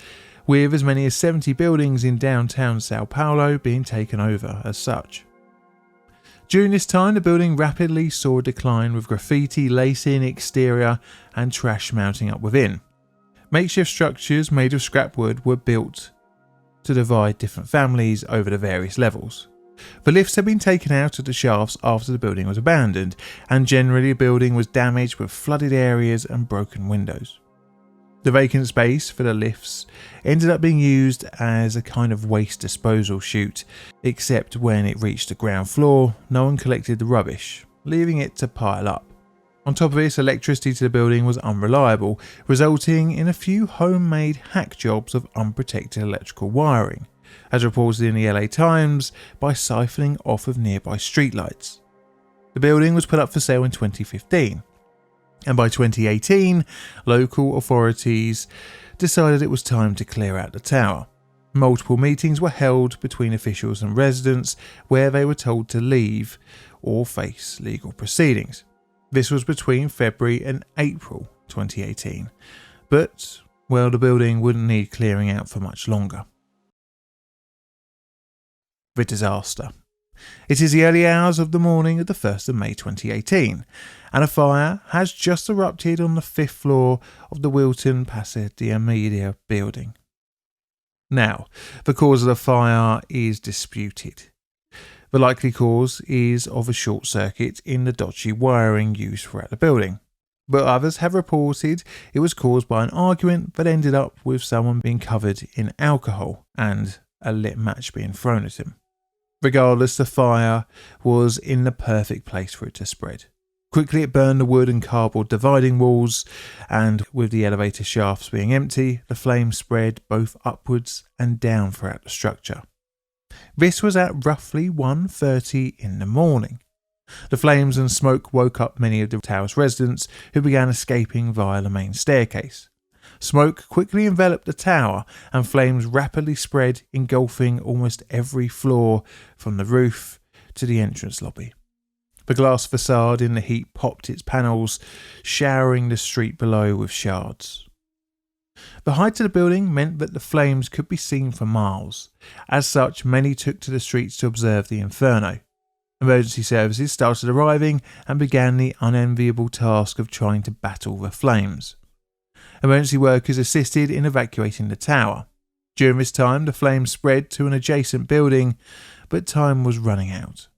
with as many as 70 buildings in downtown Sao Paulo being taken over as such. During this time, the building rapidly saw a decline, with graffiti lacing exterior and trash mounting up within. Makeshift structures made of scrap wood were built to divide different families over the various levels. The lifts had been taken out of the shafts after the building was abandoned, and generally the building was damaged with flooded areas and broken windows. The vacant space for the lifts ended up being used as a kind of waste disposal chute, except when it reached the ground floor, no one collected the rubbish, leaving it to pile up. On top of this, electricity to the building was unreliable, resulting in a few homemade hack jobs of unprotected electrical wiring, as reported in the LA Times, by siphoning off of nearby streetlights. The building was put up for sale in 2015, and by 2018, local authorities decided it was time to clear out the tower. Multiple meetings were held between officials and residents, where they were told to leave or face legal proceedings. This was between February and April 2018, but, well, the building wouldn't need clearing out for much longer. The disaster. It is the early hours of the morning of the 1st of May 2018, and a fire has just erupted on the 5th floor of the Wilton Casa de Amelia building. Now, the cause of the fire is disputed. The likely cause is of a short circuit in the dodgy wiring used throughout the building, but others have reported it was caused by an argument that ended up with someone being covered in alcohol and a lit match being thrown at him. Regardless, the fire was in the perfect place for it to spread. Quickly it burned the wood and cardboard dividing walls, and with the elevator shafts being empty, the flames spread both upwards and down throughout the structure. This was at roughly 1:30 in the morning. The flames and smoke woke up many of the tower's residents, who began escaping via the main staircase. Smoke quickly enveloped the tower, and flames rapidly spread, engulfing almost every floor from the roof to the entrance lobby. The glass facade in the heat popped its panels, showering the street below with shards. The height of the building meant that the flames could be seen for miles. As such, many took to the streets to observe the inferno. Emergency services started arriving and began the unenviable task of trying to battle the flames. Emergency workers assisted in evacuating the tower. During this time, the flames spread to an adjacent building, but time was running out.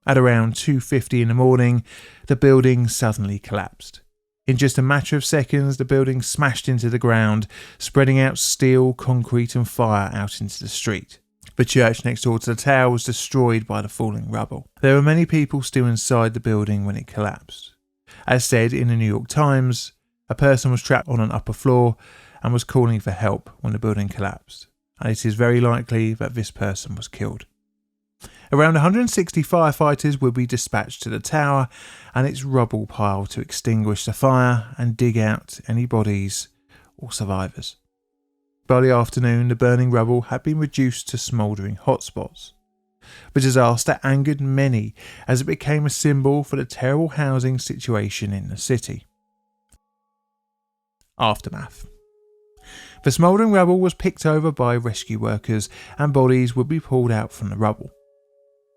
At around 2:50 in the morning, the building suddenly collapsed. In just a matter of seconds, the building smashed into the ground, spreading out steel, concrete and fire out into the street. The church next door to the tower was destroyed by the falling rubble. There were many people still inside the building when it collapsed. As said in the New York Times, a person was trapped on an upper floor and was calling for help when the building collapsed, and it is very likely that this person was killed. Around 160 firefighters will be dispatched to the tower and its rubble pile to extinguish the fire and dig out any bodies or survivors. By the afternoon, the burning rubble had been reduced to smouldering hotspots. The disaster angered many as it became a symbol for the terrible housing situation in the city. Aftermath. The smouldering rubble was picked over by rescue workers and bodies would be pulled out from the rubble.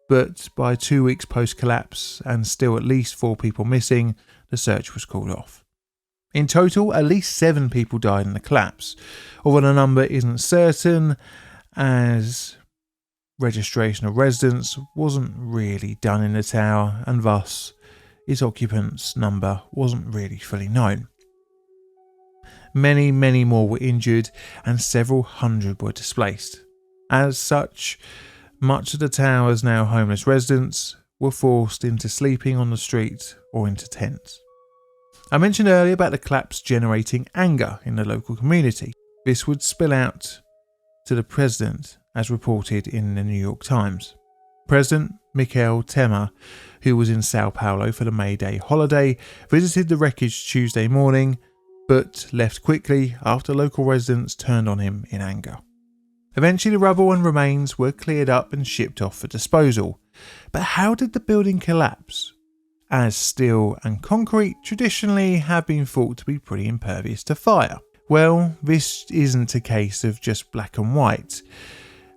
But by 2 weeks post-collapse and still at least 4 people missing, the search was called off. In total, at least 7 people died in the collapse, although the number isn't certain as registration of residents wasn't really done in the tower and thus its occupants' number wasn't really fully known. Many more were injured and several hundred were displaced. As such, much of the tower's now homeless residents were forced into sleeping on the street or into tents. I mentioned earlier about the collapse generating anger in the local community. This would spill out to the president, as reported in the New York Times. President Michel Temer, who was in Sao Paulo for the May Day holiday, visited the wreckage Tuesday morning, but left quickly after local residents turned on him in anger. Eventually the rubble and remains were cleared up and shipped off for disposal. But how did the building collapse? As steel and concrete traditionally have been thought to be pretty impervious to fire. Well, this isn't a case of just black and white,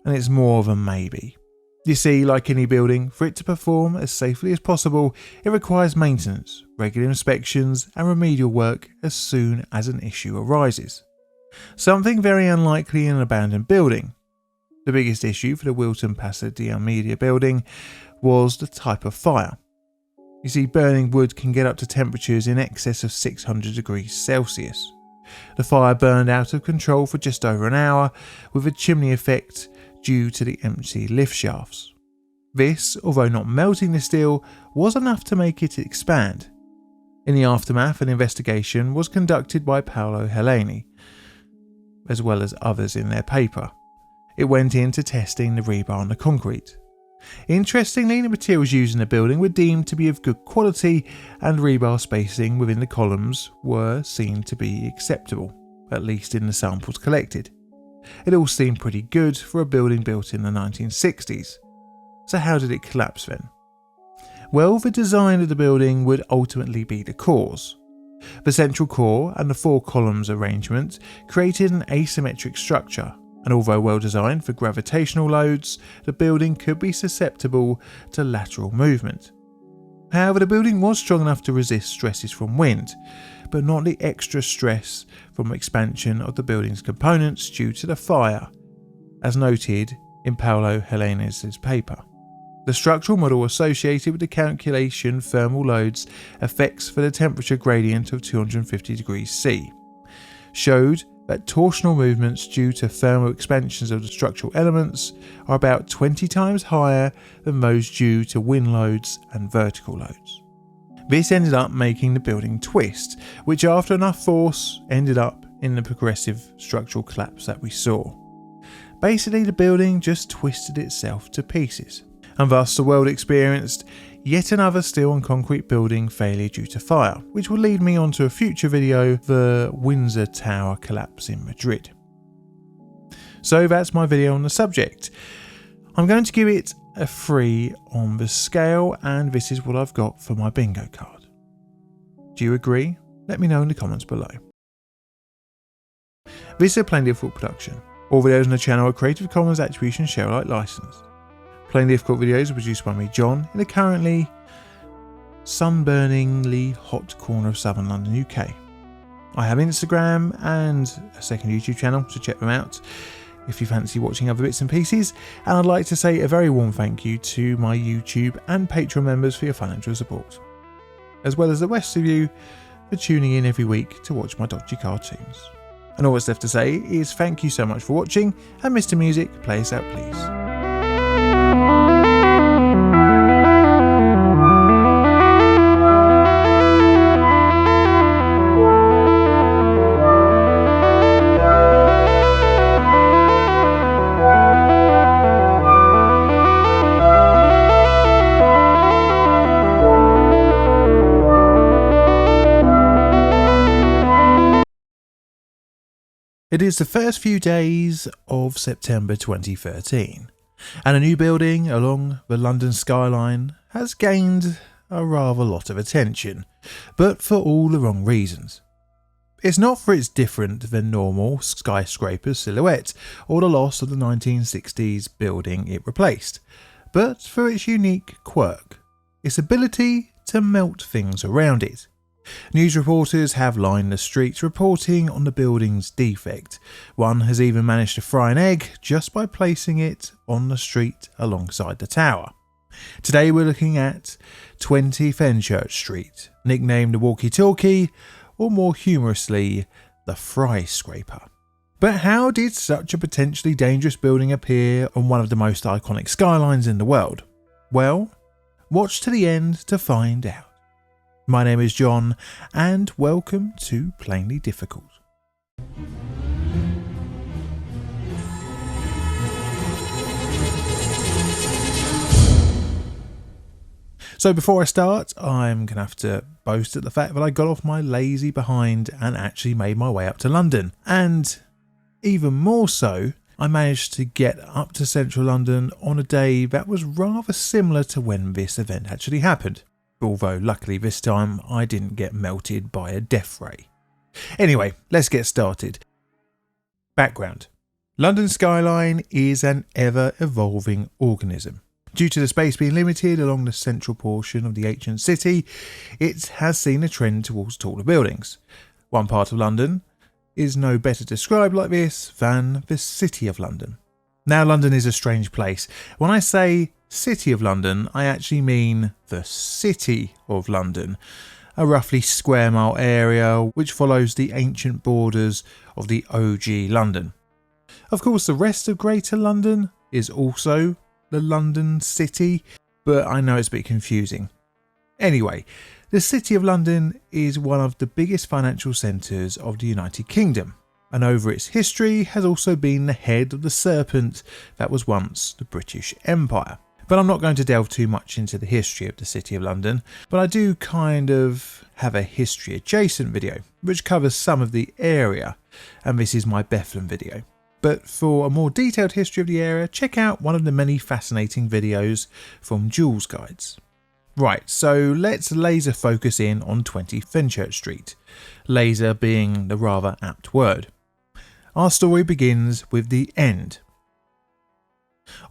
and it's more of a maybe. You see, like any building, for it to perform as safely as possible, it requires maintenance, regular inspections and remedial work as soon as an issue arises. Something very unlikely in an abandoned building. The biggest issue for the Wilton Pasadena Media building was the type of fire. You see, burning wood can get up to temperatures in excess of 600 degrees Celsius. The fire burned out of control for just over an hour, with a chimney effect due to the empty lift shafts. This, although not melting the steel, was enough to make it expand. In the aftermath, an investigation was conducted by Paolo Heleni, as well as others in their paper. It went into testing the rebar and the concrete. Interestingly, the materials used in the building were deemed to be of good quality and rebar spacing within the columns were seen to be acceptable, at least in the samples collected. It all seemed pretty good for a building built in the 1960s. So how did it collapse then? Well, the design of the building would ultimately be the cause. The central core and the 4 columns arrangement created an asymmetric structure, and although well designed for gravitational loads, the building could be susceptible to lateral movement. However, the building was strong enough to resist stresses from wind, but not the extra stress from expansion of the building's components due to the fire, as noted in Paolo Heleni's paper. The structural model associated with the calculation thermal loads effects for the temperature gradient of 250 degrees C showed that torsional movements due to thermal expansions of the structural elements are about 20 times higher than those due to wind loads and vertical loads. This ended up making the building twist, which after enough force ended up in the progressive structural collapse that we saw. Basically, the building just twisted itself to pieces, and thus the world experienced yet another steel and concrete building failure due to fire, which will lead me on to a future video, the Windsor Tower collapse in Madrid. So that's my video on the subject. I'm going to give it a 3 on the scale, and this is what I've got for my bingo card. Do you agree? Let me know in the comments below. This is a Plain Difficult production. All videos on the channel are Creative Commons Attribution Share Alike licensed. Plain Difficult videos are produced by me, John, in a currently sunburningly hot corner of southern London, UK. I have Instagram and a second YouTube channel, so check them out if you fancy watching other bits and pieces. And I'd like to say a very warm thank you to my YouTube and Patreon members for your financial support, as well as the rest of you for tuning in every week to watch my dodgy cartoons. And all that's left to say is thank you so much for watching, and Mr. Music, play us out please. It is the first few days of September 2013, and a new building along the London skyline has gained a rather lot of attention, but for all the wrong reasons. It's not for its different than normal skyscraper silhouette or the loss of the 1960s building it replaced, but for its unique quirk, its ability to melt things around it. News reporters have lined the streets reporting on the building's defect. One has even managed to fry an egg just by placing it on the street alongside the tower. Today we're looking at 20 Fenchurch Street, nicknamed the Walkie-Talkie, or more humorously, the Fry Scraper. But how did such a potentially dangerous building appear on one of the most iconic skylines in the world? Well, watch to the end to find out. My name is John, and welcome to Plainly Difficult. So before I start, I'm going to have to boast at the fact that I got off my lazy behind and actually made my way up to London. And even more so, I managed to get up to central London on a day that was rather similar to when this event actually happened. Although luckily this time I didn't get melted by a death ray. Anyway, let's get started. Background. London skyline is an ever-evolving organism. Due to the space being limited along the central portion of the ancient city, it has seen a trend towards taller buildings. One part of London is no better described like this than the City of London. Now, London is a strange place. When I say City of London, I actually mean the City of London, a roughly square mile area which follows the ancient borders of the OG London. Of course, the rest of Greater London is also the London City, but I know it's a bit confusing. Anyway, the City of London is one of the biggest financial centres of the United Kingdom, and over its history has also been the head of the serpent that was once the British Empire. But I'm not going to delve too much into the history of the City of London, but I do kind of have a history adjacent video which covers some of the area, and this is my Bethlem video. But for a more detailed history of the area, check out one of the many fascinating videos from Jules Guides. Right, so let's laser focus in on 20 Fenchurch Street, laser being the rather apt word. Our story begins with the end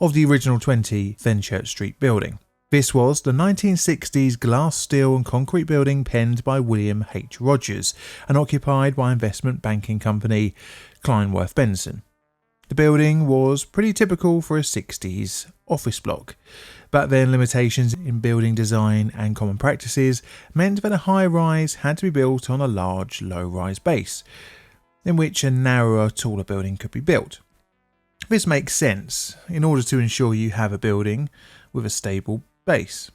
of the original 20 Fenchurch Street building. This was the 1960s glass, steel and concrete building penned by William H. Rogers and occupied by investment banking company Kleinworth Benson. The building was pretty typical for a 60s office block. Back then, limitations in building design and common practices meant that a high-rise had to be built on a large low-rise base, in which a narrower, taller building could be built. This makes sense in order to ensure you have a building with a stable base.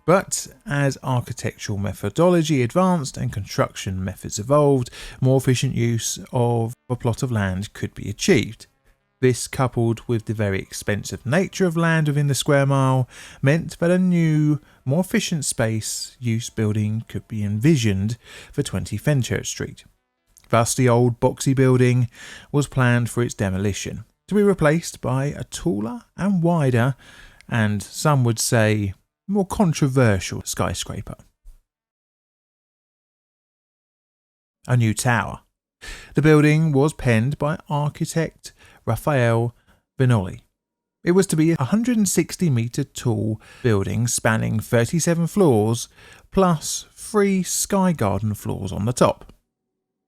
But as architectural methodology advanced and construction methods evolved, more efficient use of a plot of land could be achieved. This, coupled with the very expensive nature of land within the square mile, meant that a new, more efficient space use building could be envisioned for 20 Fenchurch Street. Thus, the old boxy building was planned for its demolition, to be replaced by a taller and wider, and some would say more controversial skyscraper. A new tower. The building was penned by architect Raphael Vignoli. It was to be a 160-metre tall building spanning 37 floors plus 3 sky garden floors on the top.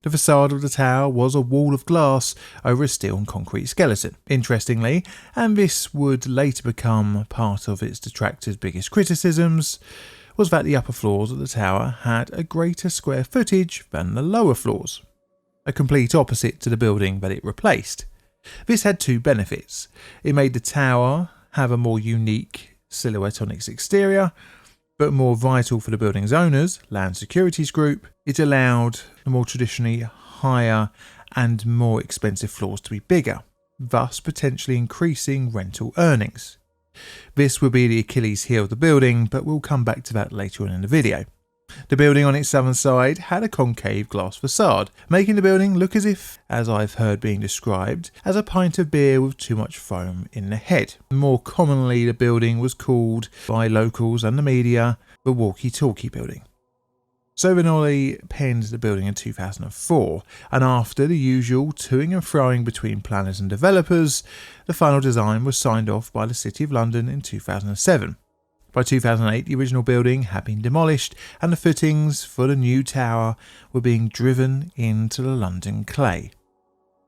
The facade of the tower was a wall of glass over a steel and concrete skeleton. Interestingly, and this would later become part of its detractors' biggest criticisms, was that the upper floors of the tower had a greater square footage than the lower floors, a complete opposite to the building that it replaced. This had two benefits. It made the tower have a more unique silhouette on its exterior, but more vital for the building's owners, Land Securities Group, it allowed the more traditionally higher and more expensive floors to be bigger, thus potentially increasing rental earnings. This would be the Achilles heel of the building, but we'll come back to that later on in the video. The building on its southern side had a concave glass facade, making the building look as if, as I've heard being described, as a pint of beer with too much foam in the head. More commonly, the building was called by locals and the media the Walkie-Talkie building. Sovinoli penned the building in 2004, and after the usual toing and froing between planners and developers, the final design was signed off by the City of London in 2007. By 2008, the original building had been demolished and the footings for the new tower were being driven into the London clay.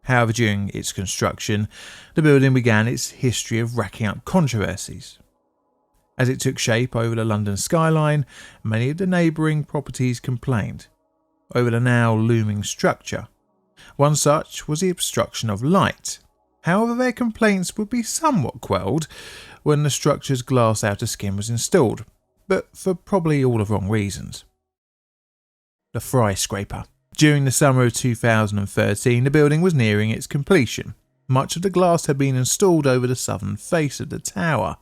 However, during its construction, the building began its history of racking up controversies. As it took shape over the London skyline, many of the neighbouring properties complained over the now looming structure. One such was the obstruction of light. However, their complaints would be somewhat quelled when the structure's glass outer skin was installed, but for probably all the wrong reasons. The skyscraper. During the summer of 2013, the building was nearing its completion. Much of the glass had been installed over the southern face of the tower,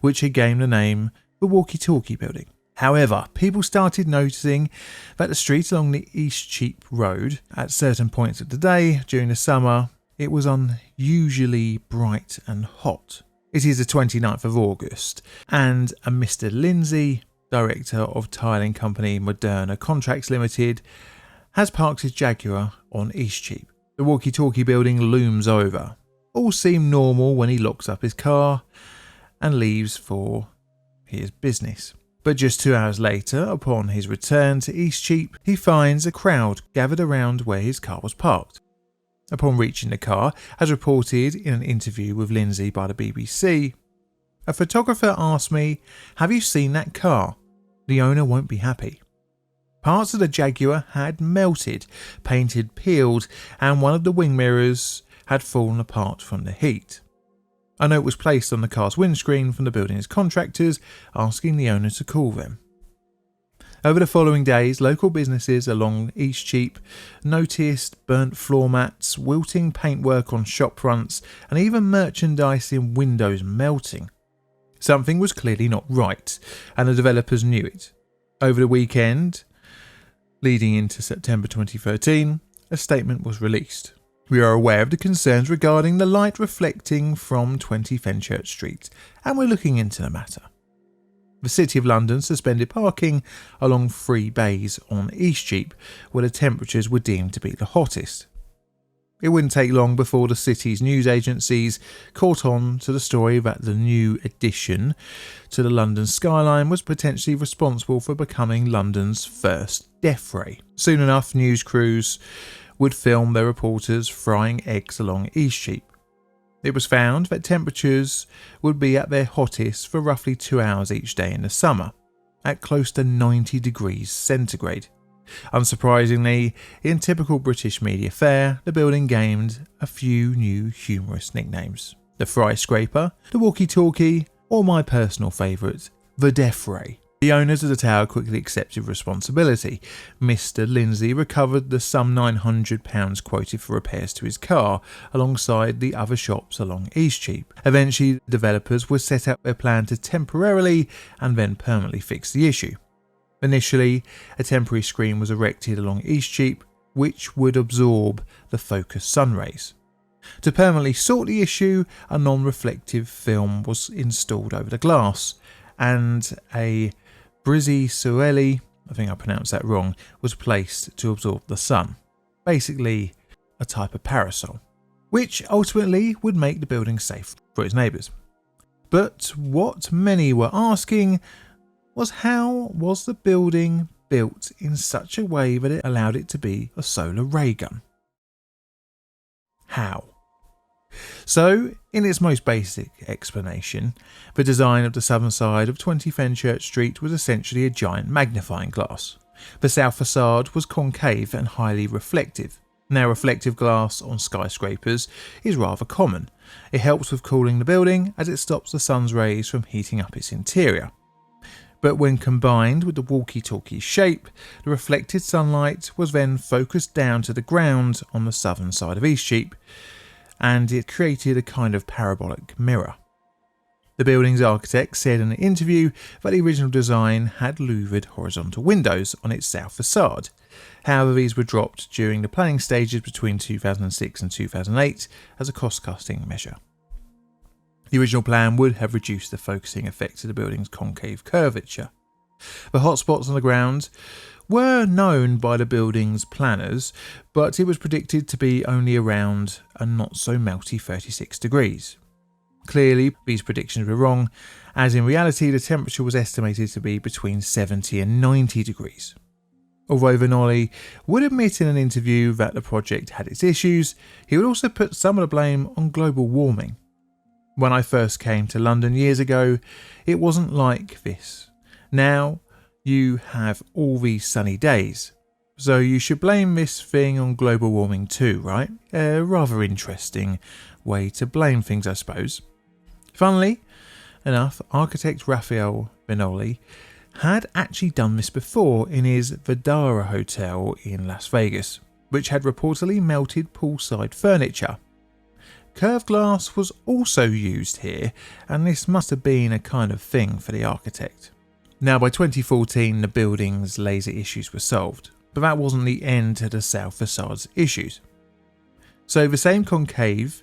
which had gained the name the Walkie-Talkie building. However, people started noticing that the street along the East Cheap Road, at certain points of the day during the summer, it was unusually bright and hot. It is the 29th of August, and a Mr. Lindsay, director of tiling company Moderna Contracts Limited, has parked his Jaguar on Eastcheap. The Walkie-Talkie building looms over. All seem normal when he locks up his car and leaves for his business. But just 2 hours later, upon his return to Eastcheap, he finds a crowd gathered around where his car was parked. Upon reaching the car, as reported in an interview with Lindsay by the BBC, a photographer asked me, "Have you seen that car? The owner won't be happy." Parts of the Jaguar had melted, painted peeled, and one of the wing mirrors had fallen apart from the heat. A note was placed on the car's windscreen from the building's contractors asking the owner to call them. Over the following days, local businesses along Eastcheap noticed burnt floor mats, wilting paintwork on shop fronts, and even merchandise in windows melting. Something was clearly not right, and the developers knew it. Over the weekend, leading into September 2013, a statement was released. "We are aware of the concerns regarding the light reflecting from 20 Fenchurch Street, and we're looking into the matter." The City of London suspended parking along 3 bays on Eastcheap, where the temperatures were deemed to be the hottest. It wouldn't take long before the city's news agencies caught on to the story that the new addition to the London skyline was potentially responsible for becoming London's first death ray. Soon enough, news crews would film their reporters frying eggs along Eastcheap. It was found that temperatures would be at their hottest for roughly 2 hours each day in the summer, at close to 90 degrees centigrade. Unsurprisingly, in typical British media fare, the building gained a few new humorous nicknames: the skyscraper, the Walkie-Talkie, or my personal favourite, the Death Ray. The owners of the tower quickly accepted responsibility. Mr. Lindsay recovered the sum £900 quoted for repairs to his car, alongside the other shops along Eastcheap. Eventually, the developers would set out their plan to temporarily and then permanently fix the issue. Initially, a temporary screen was erected along Eastcheap, which would absorb the focused sun rays. To permanently sort the issue, a non-reflective film was installed over the glass, and a Brizzy Sueli, I think I pronounced that wrong, was placed to absorb the sun. Basically, a type of parasol, which ultimately would make the building safe for its neighbours. But what many were asking was, how was the building built in such a way that it allowed it to be a solar ray gun? How? So, in its most basic explanation, the design of the southern side of 20 Fenchurch Street was essentially a giant magnifying glass. The south facade was concave and highly reflective. Now, reflective glass on skyscrapers is rather common. It helps with cooling the building as it stops the sun's rays from heating up its interior. But when combined with the walkie-talkie shape, the reflected sunlight was then focused down to the ground on the southern side of Eastcheap, and it created a kind of parabolic mirror. The building's architect said in an interview that the original design had louvered horizontal windows on its south facade. However, these were dropped during the planning stages between 2006 and 2008 as a cost-cutting measure. The original plan would have reduced the focusing effect of the building's concave curvature. The hotspots on the ground were known by the building's planners, but it was predicted to be only around a not-so-melty 36 degrees. Clearly, these predictions were wrong, as in reality the temperature was estimated to be between 70 and 90 degrees. Although Vanoli would admit in an interview that the project had its issues, he would also put some of the blame on global warming. When I first came to London years ago, it wasn't like this. Now, you have all these sunny days, so you should blame this thing on global warming too, right? A rather interesting way to blame things, I suppose. Funnily enough, architect Raphael Benoli had actually done this before in his Vdara Hotel in Las Vegas, which had reportedly melted poolside furniture. Curved glass was also used here, and this must have been a kind of thing for the architect. Now, by 2014, the building's laser issues were solved, but that wasn't the end to the south facade's issues. So the same concave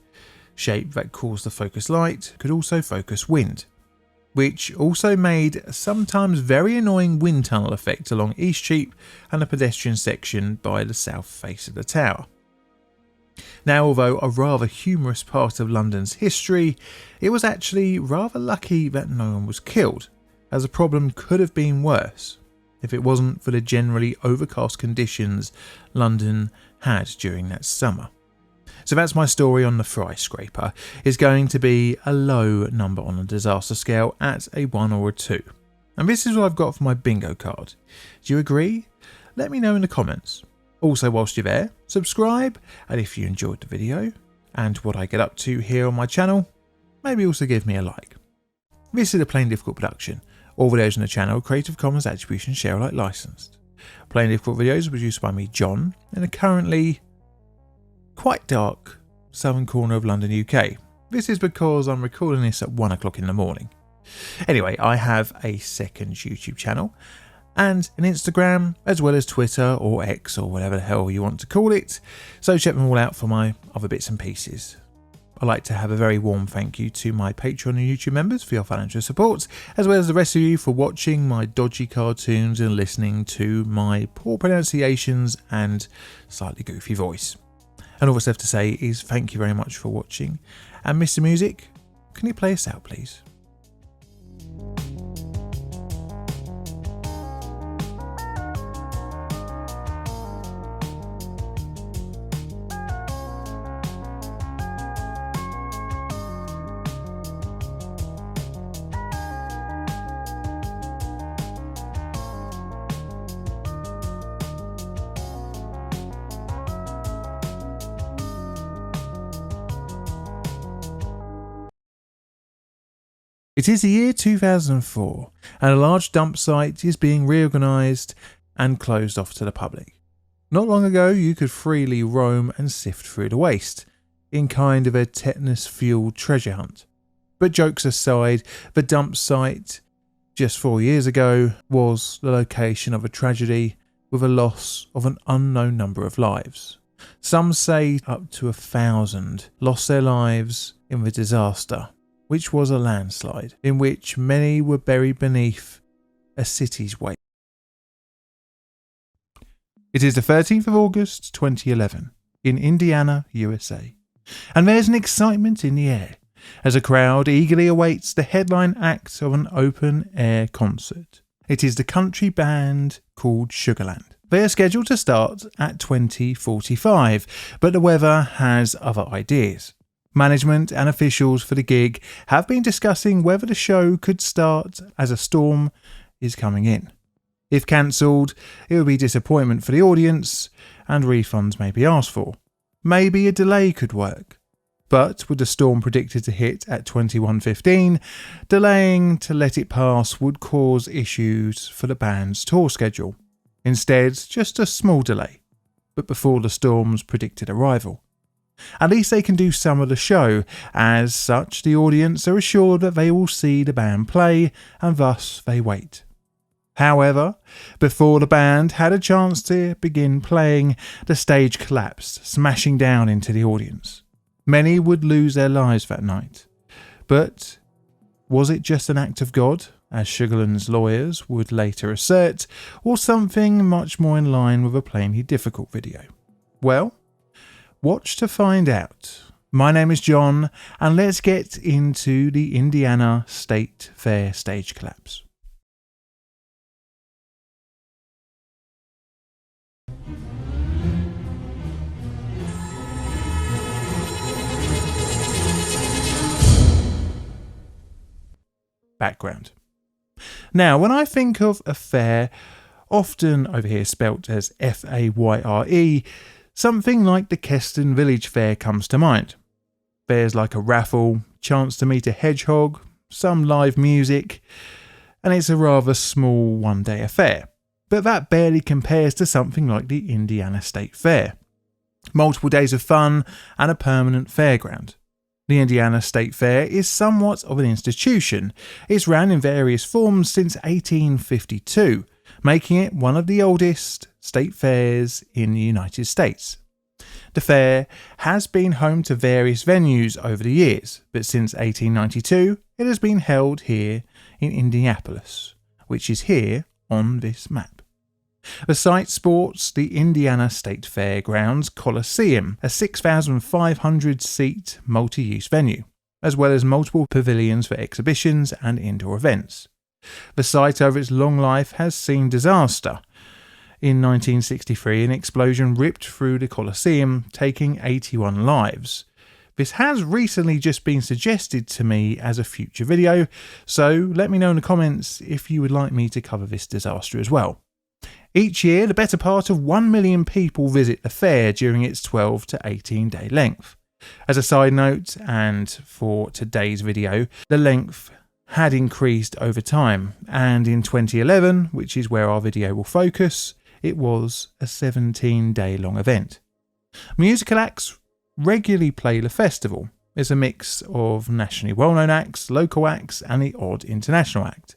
shape that caused the focus light could also focus wind, which also made a sometimes very annoying wind tunnel effect along East Street and the pedestrian section by the south face of the tower. Now, although a rather humorous part of London's history, it was actually rather lucky that no one was killed, as the problem could have been worse if it wasn't for the generally overcast conditions London had during that summer. So that's my story on the fry scraper. It's going to be a low number on the disaster scale at a 1 or a 2. And this is what I've got for my bingo card. Do you agree? Let me know in the comments. Also, whilst you're there, subscribe, and if you enjoyed the video and what I get up to here on my channel, maybe also give me a like. This is a Plain Difficult production. All videos on the channel are Creative Commons Attribution Share Alike licensed. Plain Difficult videos are produced by me, John, in a currently quite dark southern corner of London, UK. This is because I'm recording this at 1 o'clock in the morning. Anyway, I have a second YouTube channel and an Instagram, as well as Twitter or X or whatever the hell you want to call it, so check them all out for my other bits and pieces. I'd like to have a very warm thank you to my Patreon and YouTube members for your financial support, as well as the rest of you for watching my dodgy cartoons and listening to my poor pronunciations and slightly goofy voice. And all that's left to say is thank you very much for watching. And Mr. Music, can you play us out, please? It is the year 2004, and a large dump site is being reorganised and closed off to the public. Not long ago, you could freely roam and sift through the waste, in kind of a tetanus-fueled treasure hunt. But jokes aside, the dump site, just 4 years ago, was the location of a tragedy with a loss of an unknown number of lives. Some say up to 1,000 lost their lives in the disaster, which was a landslide, in which many were buried beneath a city's weight. It is the 13th of August 2011 in Indiana, USA, and there's an excitement in the air as a crowd eagerly awaits the headline act of an open-air concert. It is the country band called Sugarland. They are scheduled to start at 20:45, but the weather has other ideas. Management and officials for the gig have been discussing whether the show could start as a storm is coming in. If cancelled, it would be disappointment for the audience and refunds may be asked for. Maybe a delay could work. But with the storm predicted to hit at 21:15, delaying to let it pass would cause issues for the band's tour schedule. Instead, just a small delay, but before the storm's predicted arrival. At least they can do some of the show. As such, the audience are assured that they will see the band play, and thus they wait. However, before the band had a chance to begin playing, the stage collapsed, smashing down into the audience. Many would lose their lives that night. But was it just an act of God, as Sugarland's lawyers would later assert, or something much more in line with a plainly difficult video? Well, watch to find out. My name is John, and let's get into the Indiana State Fair stage collapse. Background. Now, when I think of a fair, often over here spelt as F-A-Y-R-E, something like the Keston Village Fair comes to mind. Fairs like a raffle, chance to meet a hedgehog, some live music, and it's a rather small one-day affair. But that barely compares to something like the Indiana State Fair. Multiple days of fun and a permanent fairground. The Indiana State Fair is somewhat of an institution. It's ran in various forms since 1852, making it one of the oldest state fairs in the United States. The fair has been home to various venues over the years, but since 1892 it has been held here in Indianapolis, which is here on this map. The site sports the Indiana State Fairgrounds Coliseum, a 6,500-seat multi-use venue, as well as multiple pavilions for exhibitions and indoor events. The site over its long life has seen disaster. In 1963, an explosion ripped through the Coliseum, taking 81 lives. This has recently just been suggested to me as a future video, so let me know in the comments if you would like me to cover this disaster as well. Each year, the better part of 1 million people visit the fair during its 12 to 18 day length. As a side note, and for today's video, the length had increased over time, and in 2011, which is where our video will focus, it was a 17-day long event. Musical acts regularly play the festival. It's a mix of nationally well-known acts, local acts, and the odd international act.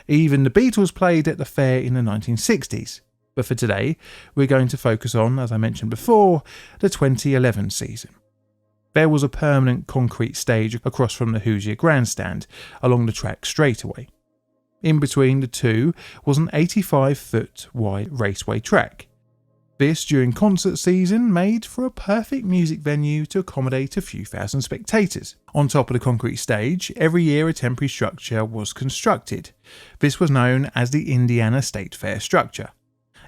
Even the Beatles played at the fair in the 1960s. But for today, we're going to focus on, as I mentioned before, the 2011 season. There was a permanent concrete stage across from the Hoosier Grandstand along the track straightaway. In between the two was an 85-foot wide raceway track. This, during concert season, made for a perfect music venue to accommodate a few thousand spectators. On top of the concrete stage, every year a temporary structure was constructed. This was known as the Indiana State Fair structure.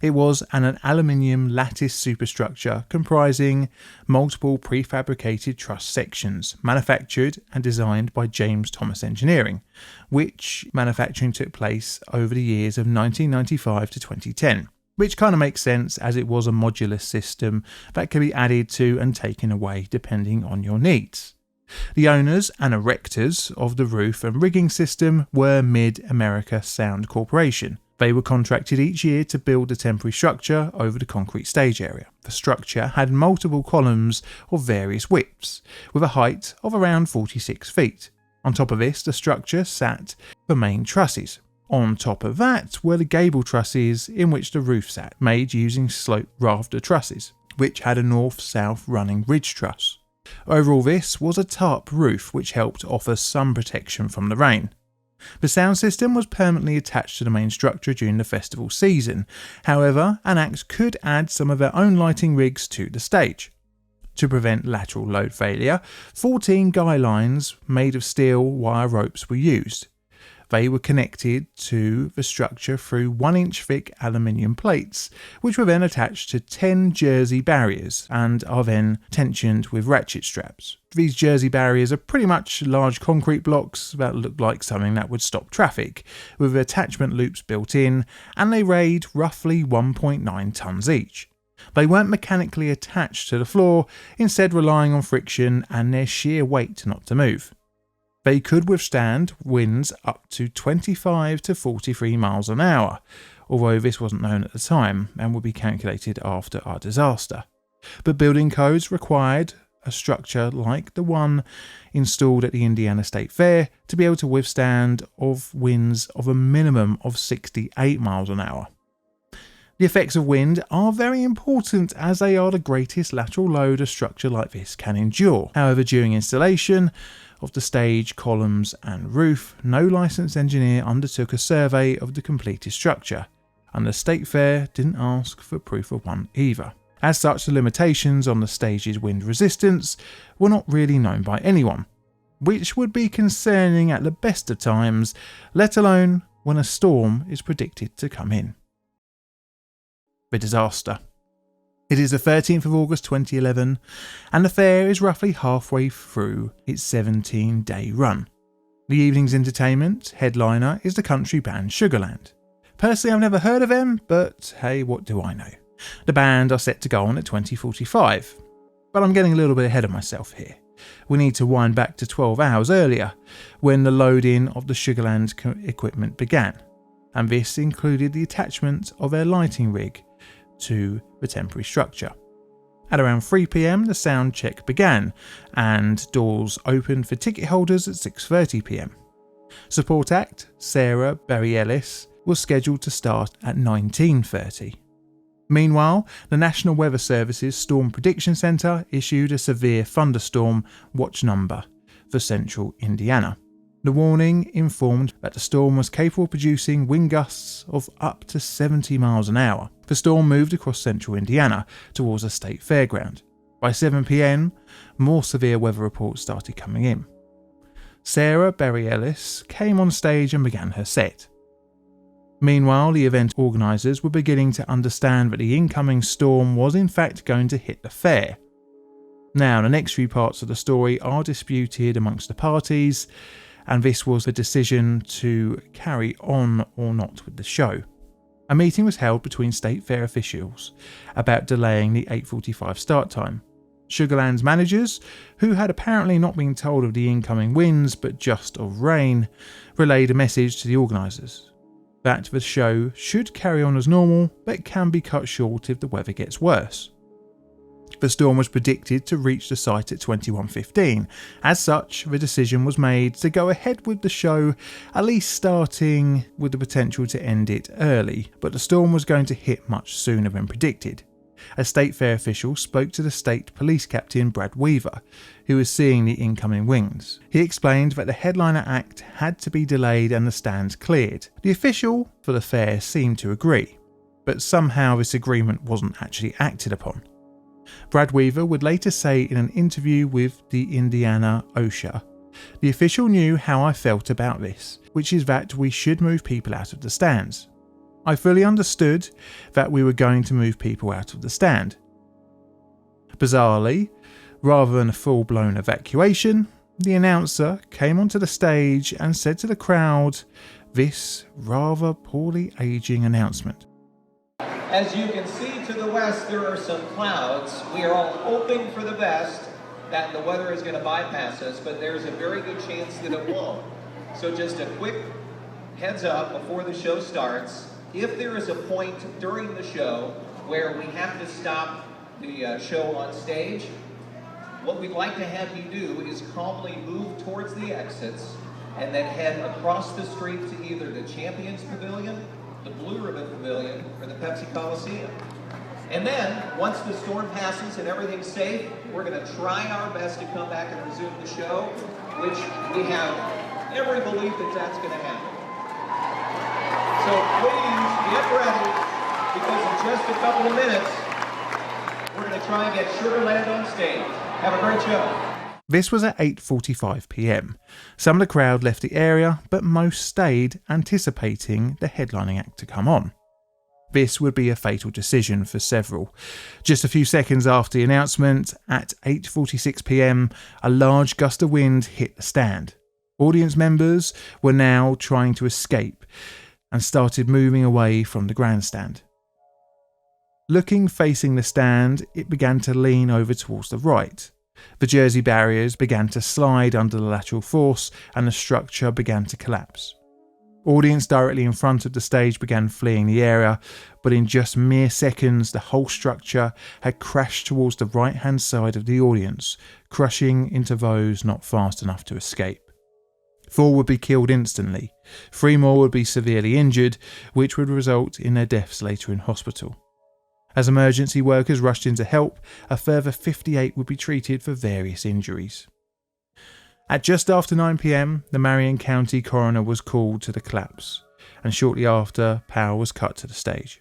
It was an aluminium lattice superstructure comprising multiple prefabricated truss sections, manufactured and designed by James Thomas Engineering, which manufacturing took place over the years of 1995 to 2010. Which kind of makes sense, as it was a modular system that can be added to and taken away depending on your needs. The owners and erectors of the roof and rigging system were Mid-America Sound Corporation. They were contracted each year to build a temporary structure over the concrete stage area. The structure had multiple columns of various widths, with a height of around 46 feet. On top of this, the structure sat the main trusses. On top of that were the gable trusses in which the roof sat, made using sloped rafter trusses, which had a north-south running ridge truss. Over all this was a tarp roof which helped offer some protection from the rain. The sound system was permanently attached to the main structure during the festival season. However, an act could add some of their own lighting rigs to the stage. To prevent lateral load failure, 14 guy lines made of steel wire ropes were used. They were connected to the structure through 1-inch thick aluminium plates, which were then attached to 10 jersey barriers and are then tensioned with ratchet straps. These jersey barriers are pretty much large concrete blocks that look like something that would stop traffic, with attachment loops built in, and they weighed roughly 1.9 tonnes each. They weren't mechanically attached to the floor, instead relying on friction and their sheer weight not to move. They could withstand winds up to 25 to 43 miles an hour, although this wasn't known at the time and would be calculated after our disaster. But building codes required a structure like the one installed at the Indiana State Fair to be able to withstand of winds of a minimum of 68 miles an hour. The effects of wind are very important as they are the greatest lateral load a structure like this can endure. However, during installation of the stage, columns and roof, no licensed engineer undertook a survey of the completed structure, and the State Fair didn't ask for proof of one either. As such, the limitations on the stage's wind resistance were not really known by anyone, which would be concerning at the best of times, let alone when a storm is predicted to come in. The disaster. It is the 13th of August 2011, and the fair is roughly halfway through its 17-day run. The evening's entertainment headliner is the country band Sugarland. Personally, I've never heard of them, but hey, what do I know? The band are set to go on at 20:45, but I'm getting a little bit ahead of myself here. We need to wind back to 12 hours earlier, when the loading of the Sugarland equipment began, and this included the attachment of their lighting rig to the temporary structure. At around 3 p.m, the sound check began, and doors opened for ticket holders at 6:30 p.m. Support act Sarah Bareilles was scheduled to start at 19:30. Meanwhile, the National Weather Service's Storm Prediction Centre issued a severe thunderstorm watch number for central Indiana. The warning informed that the storm was capable of producing wind gusts of up to 70 miles an hour. The storm moved across central Indiana towards the state fairground. By 7 p.m, more severe weather reports started coming in. Sarah Bareilles came on stage and began her set. Meanwhile, the event organisers were beginning to understand that the incoming storm was in fact going to hit the fair. Now, the next few parts of the story are disputed amongst the parties, and this was the decision to carry on or not with the show. A meeting was held between State Fair officials about delaying the 8:45 start time. Sugarland's managers, who had apparently not been told of the incoming winds but just of rain, relayed a message to the organisers that the show should carry on as normal but can be cut short if the weather gets worse. The storm was predicted to reach the site at 21:15. As such, the decision was made to go ahead with the show, at least starting with the potential to end it early, but the storm was going to hit much sooner than predicted. A State Fair official spoke to the State Police Captain Brad Weaver, who was seeing the incoming winds. He explained that the headliner act had to be delayed and the stands cleared. The official for the fair seemed to agree, but somehow this agreement wasn't actually acted upon. Brad Weaver would later say in an interview with the Indiana OSHA, "The official knew how I felt about this, which is that we should move people out of the stands. I fully understood that we were going to move people out of the stand." Bizarrely, rather than a full-blown evacuation, the announcer came onto the stage and said to the crowd this rather poorly aging announcement. As you can see to the west, there are some clouds. We are all hoping for the best, that the weather is going to bypass us, but there's a very good chance that it won't. So just a quick heads up before the show starts. If there is a point during the show where we have to stop the show on stage, what we'd like to have you do is calmly move towards the exits and then head across the street to either the Champions Pavilion, the Blue Ribbon Pavilion, or the Pepsi Coliseum. And then, once the storm passes and everything's safe, we're going to try our best to come back and resume the show, which we have every belief that that's going to happen. So please get ready, because in just a couple of minutes, we're going to try and get Sugarland on stage. Have a great show. This was at 8:45 p.m. Some of the crowd left the area, but most stayed, anticipating the headlining act to come on. This would be a fatal decision for several. Just a few seconds after the announcement, at 8:46 p.m, a large gust of wind hit the stand. Audience members were now trying to escape and started moving away from the grandstand. Looking facing the stand, it began to lean over towards the right. The jersey barriers began to slide under the lateral force and the structure began to collapse. Audience directly in front of the stage began fleeing the area, but in just mere seconds the whole structure had crashed towards the right-hand side of the audience, crushing into those not fast enough to escape. 4 would be killed instantly, 3 more would be severely injured, which would result in their deaths later in hospital. As emergency workers rushed in to help, a further 58 would be treated for various injuries. At just after 9 p.m, the Marion County coroner was called to the collapse, and shortly after, power was cut to the stage.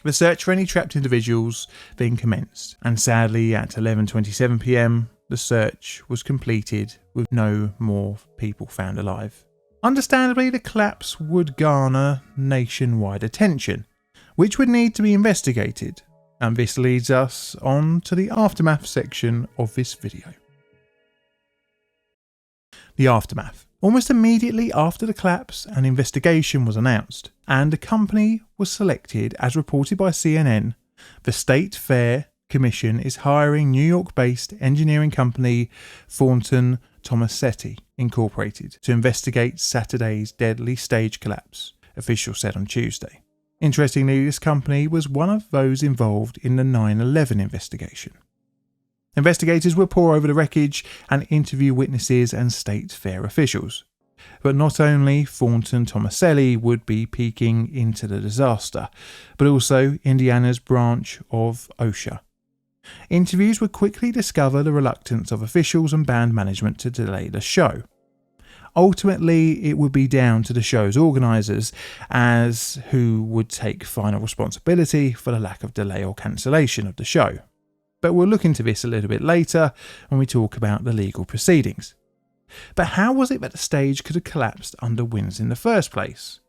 The search for any trapped individuals then commenced, and sadly at 11:27 p.m, the search was completed with no more people found alive. Understandably, the collapse would garner nationwide attention, which would need to be investigated, and this leads us on to the aftermath section of this video. The aftermath. Almost immediately after the collapse, an investigation was announced, and a company was selected. As reported by CNN, the State Fair Commission is hiring New York-based engineering company Thornton Tomasetti Incorporated to investigate Saturday's deadly stage collapse, officials said on Tuesday. Interestingly, this company was one of those involved in the 9/11 investigation. Investigators will pore over the wreckage and interview witnesses and state fair officials. But not only Thornton Tomaselli would be peeking into the disaster, but also Indiana's branch of OSHA. Interviews would quickly discover the reluctance of officials and band management to delay the show. Ultimately, it would be down to the show's organisers as who would take final responsibility for the lack of delay or cancellation of the show. But we'll look into this a little bit later when we talk about the legal proceedings. But how was it that the stage could have collapsed under winds in the first place?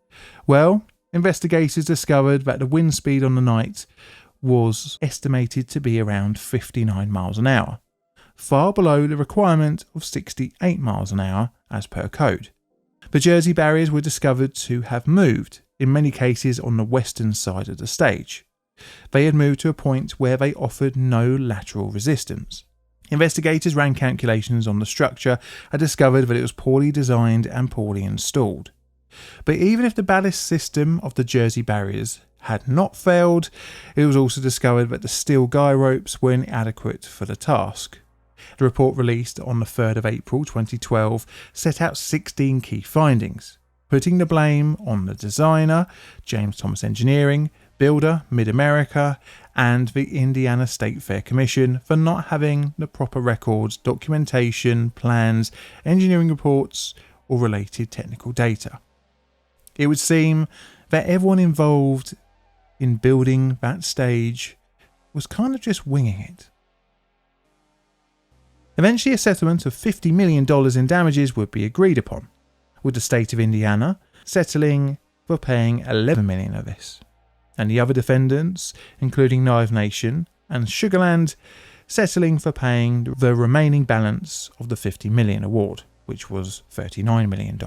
Well, investigators discovered that the wind speed on the night was estimated to be around 59 miles an hour, far below the requirement of 68 miles an hour as per code. The Jersey barriers were discovered to have moved, in many cases on the western side of the stage. They had moved to a point where they offered no lateral resistance. Investigators ran calculations on the structure and discovered that it was poorly designed and poorly installed. But even if the ballast system of the Jersey barriers had not failed, it was also discovered that the steel guy ropes were inadequate for the task. The report released on the 3rd of April 2012 set out 16 key findings, putting the blame on the designer, James Thomas Engineering, builder, Mid-America, and the Indiana State Fair Commission for not having the proper records, documentation, plans, engineering reports, or related technical data. It would seem that everyone involved in building that stage was kind of just winging it. Eventually, a settlement of $50 million in damages would be agreed upon, with the state of Indiana settling for paying $11 million of this, and the other defendants, including Live Nation and Sugarland, settling for paying the remaining balance of the $50 million award, which was $39 million.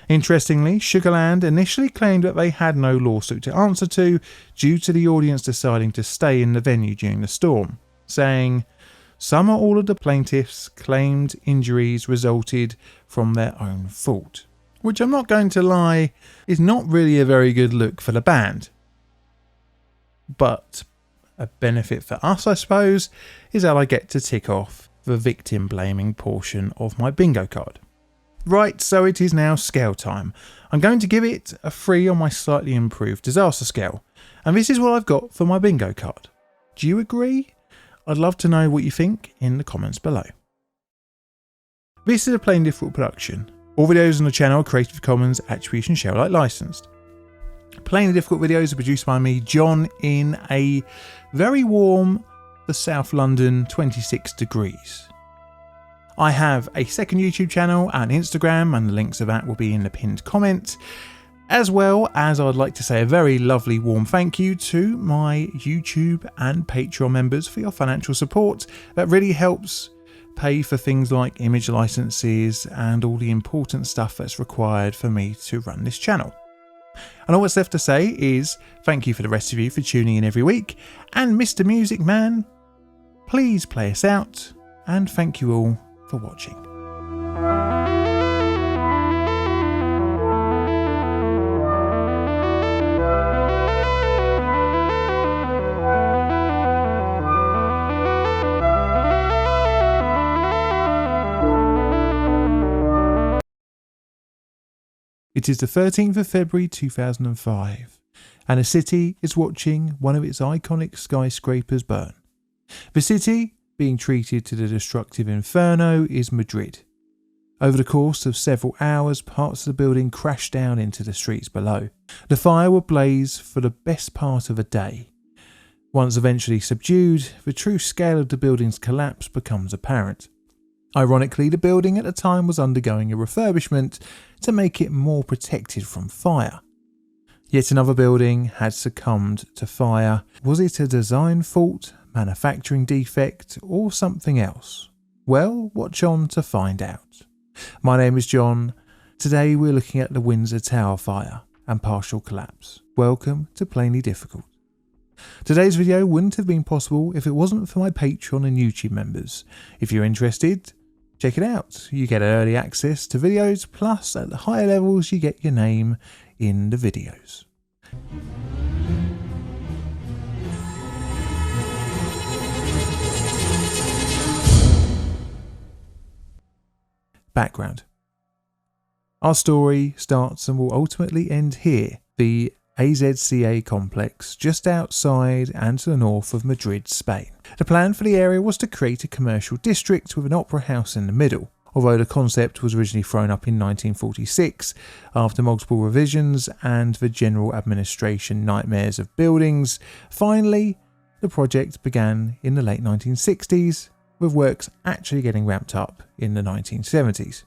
Interestingly, Sugarland initially claimed that they had no lawsuit to answer to due to the audience deciding to stay in the venue during the storm, saying, "Some or all of the plaintiffs claimed injuries resulted from their own fault," which I'm not going to lie is not really a very good look for the band. But a benefit for us, I suppose, is that I get to tick off the victim blaming portion of my bingo card. Right, so it is now scale time. I'm going to give it a 3 on my slightly improved disaster scale, and this is what I've got for my bingo card. Do you agree? I'd love to know what you think in the comments below. This is a Plain Difficult production. All videos on the channel are Creative Commons Attribution Share Alike licensed. Plain Difficult videos are produced by me, John, in a very warm South London 26 degrees. I have a second YouTube channel and Instagram, and the links of that will be in the pinned comment. As well as I'd like to say a very lovely warm thank you to my YouTube and Patreon members for your financial support. That really helps pay for things like image licenses and all the important stuff that's required for me to run this channel. And all that's left to say is thank you for the rest of you for tuning in every week, and Mr. Music Man, please play us out, and thank you all for watching. It is the 13th of February 2005, and a city is watching one of its iconic skyscrapers burn. The city being treated to the destructive inferno is Madrid. Over the course of several hours, parts of the building crashed down into the streets below. The fire would blaze for the best part of a day. Once eventually subdued, the true scale of the building's collapse becomes apparent. Ironically, the building at the time was undergoing a refurbishment to make it more protected from fire. Yet another building had succumbed to fire. Was it a design fault, manufacturing defect, or something else? Well, watch on to find out. My name is John. Today we're looking at the Windsor Tower fire and partial collapse. Welcome to Plainly Difficult. Today's video wouldn't have been possible if it wasn't for my Patreon and YouTube members. If you're interested, check it out. You get early access to videos, plus at the higher levels you get your name in the videos. Background. Our story starts and will ultimately end here, the AZCA complex just outside and to the north of Madrid, Spain. The plan for the area was to create a commercial district with an opera house in the middle. Although the concept was originally thrown up in 1946, after multiple revisions and the general administration nightmares of buildings, finally the project began in the late 1960s, with works actually getting ramped up in the 1970s.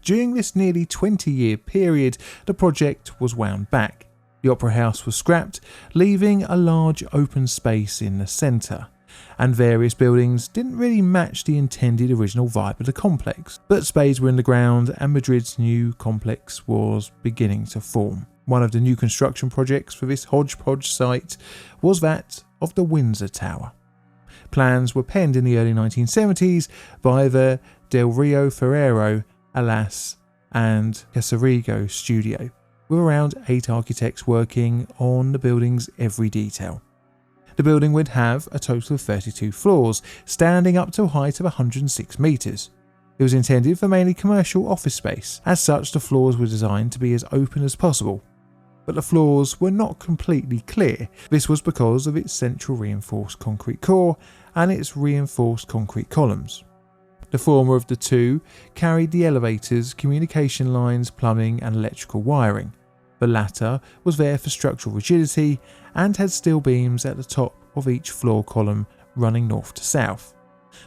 During this nearly 20-year period, the project was wound back. The Opera House was scrapped, leaving a large open space in the centre, and various buildings didn't really match the intended original vibe of the complex. But spades were in the ground and Madrid's new complex was beginning to form. One of the new construction projects for this hodgepodge site was that of the Windsor Tower. Plans were penned in the early 1970s by the Del Rio Ferrero, Alas and Casarigo studio, with around 8 architects working on the building's every detail. The building would have a total of 32 floors, standing up to a height of 106 metres. It was intended for mainly commercial office space. As such, the floors were designed to be as open as possible. But the floors were not completely clear. This was because of its central reinforced concrete core and its reinforced concrete columns. The former of the two carried the elevators, communication lines, plumbing and electrical wiring. The latter was there for structural rigidity and had steel beams at the top of each floor column running north to south.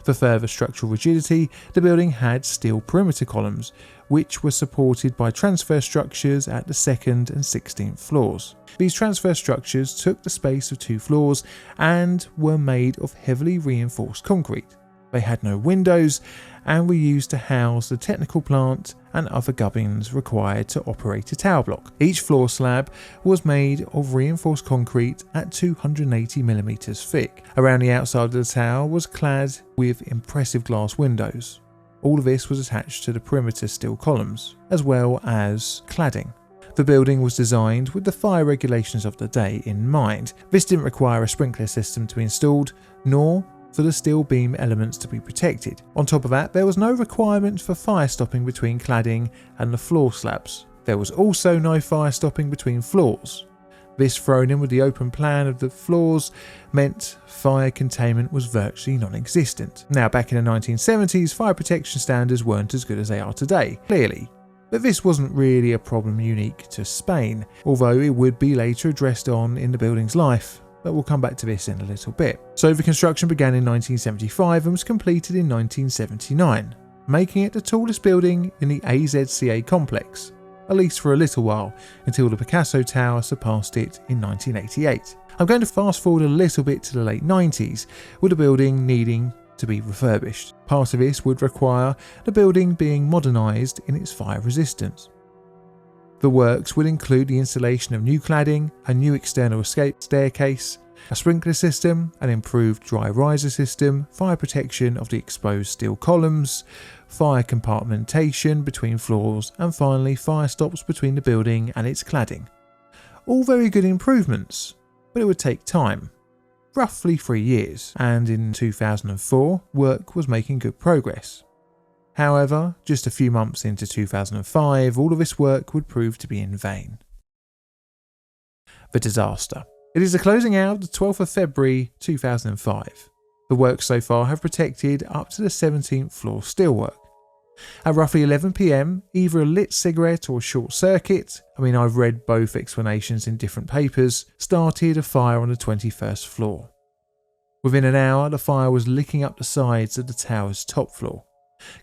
For further structural rigidity, the building had steel perimeter columns, which were supported by transfer structures at the 2nd and 16th floors. These transfer structures took the space of 2 floors and were made of heavily reinforced concrete. They had no windows and were used to house the technical plant and other gubbins required to operate a tower block. Each floor slab was made of reinforced concrete at 280mm thick. Around the outside of the tower was clad with impressive glass windows. All of this was attached to the perimeter steel columns, as well as cladding. The building was designed with the fire regulations of the day in mind. This didn't require a sprinkler system to be installed, nor for the steel beam elements to be protected. On top of that, there was no requirement for fire stopping between cladding and the floor slabs. There was also no fire stopping between floors. This, thrown in with the open plan of the floors, meant fire containment was virtually non-existent. Now, back in the 1970s, fire protection standards weren't as good as they are today, clearly. But this wasn't really a problem unique to Spain, although it would be later addressed on in the building's life. But we'll come back to this in a little bit. So the construction began in 1975 and was completed in 1979, making it the tallest building in the AZCA complex, at least for a little while, until the Picasso Tower surpassed it in 1988. I'm going to fast forward a little bit to the late 90s, with the building needing to be refurbished. Part of this would require the building being modernised in its fire resistance. The works would include the installation of new cladding, a new external escape staircase, a sprinkler system, an improved dry riser system, fire protection of the exposed steel columns, fire compartmentation between floors, and finally fire stops between the building and its cladding. All very good improvements, but it would take time. Roughly 3 years, and in 2004, work was making good progress. However, just a few months into 2005, all of this work would prove to be in vain. The disaster. It is the closing hour of the 12th of February 2005. The works so far have protected up to the 17th floor steelwork. At roughly 11 PM, either a lit cigarette or a short circuit, I've read both explanations in different papers, started a fire on the 21st floor. Within an hour, the fire was licking up the sides of the tower's top floor.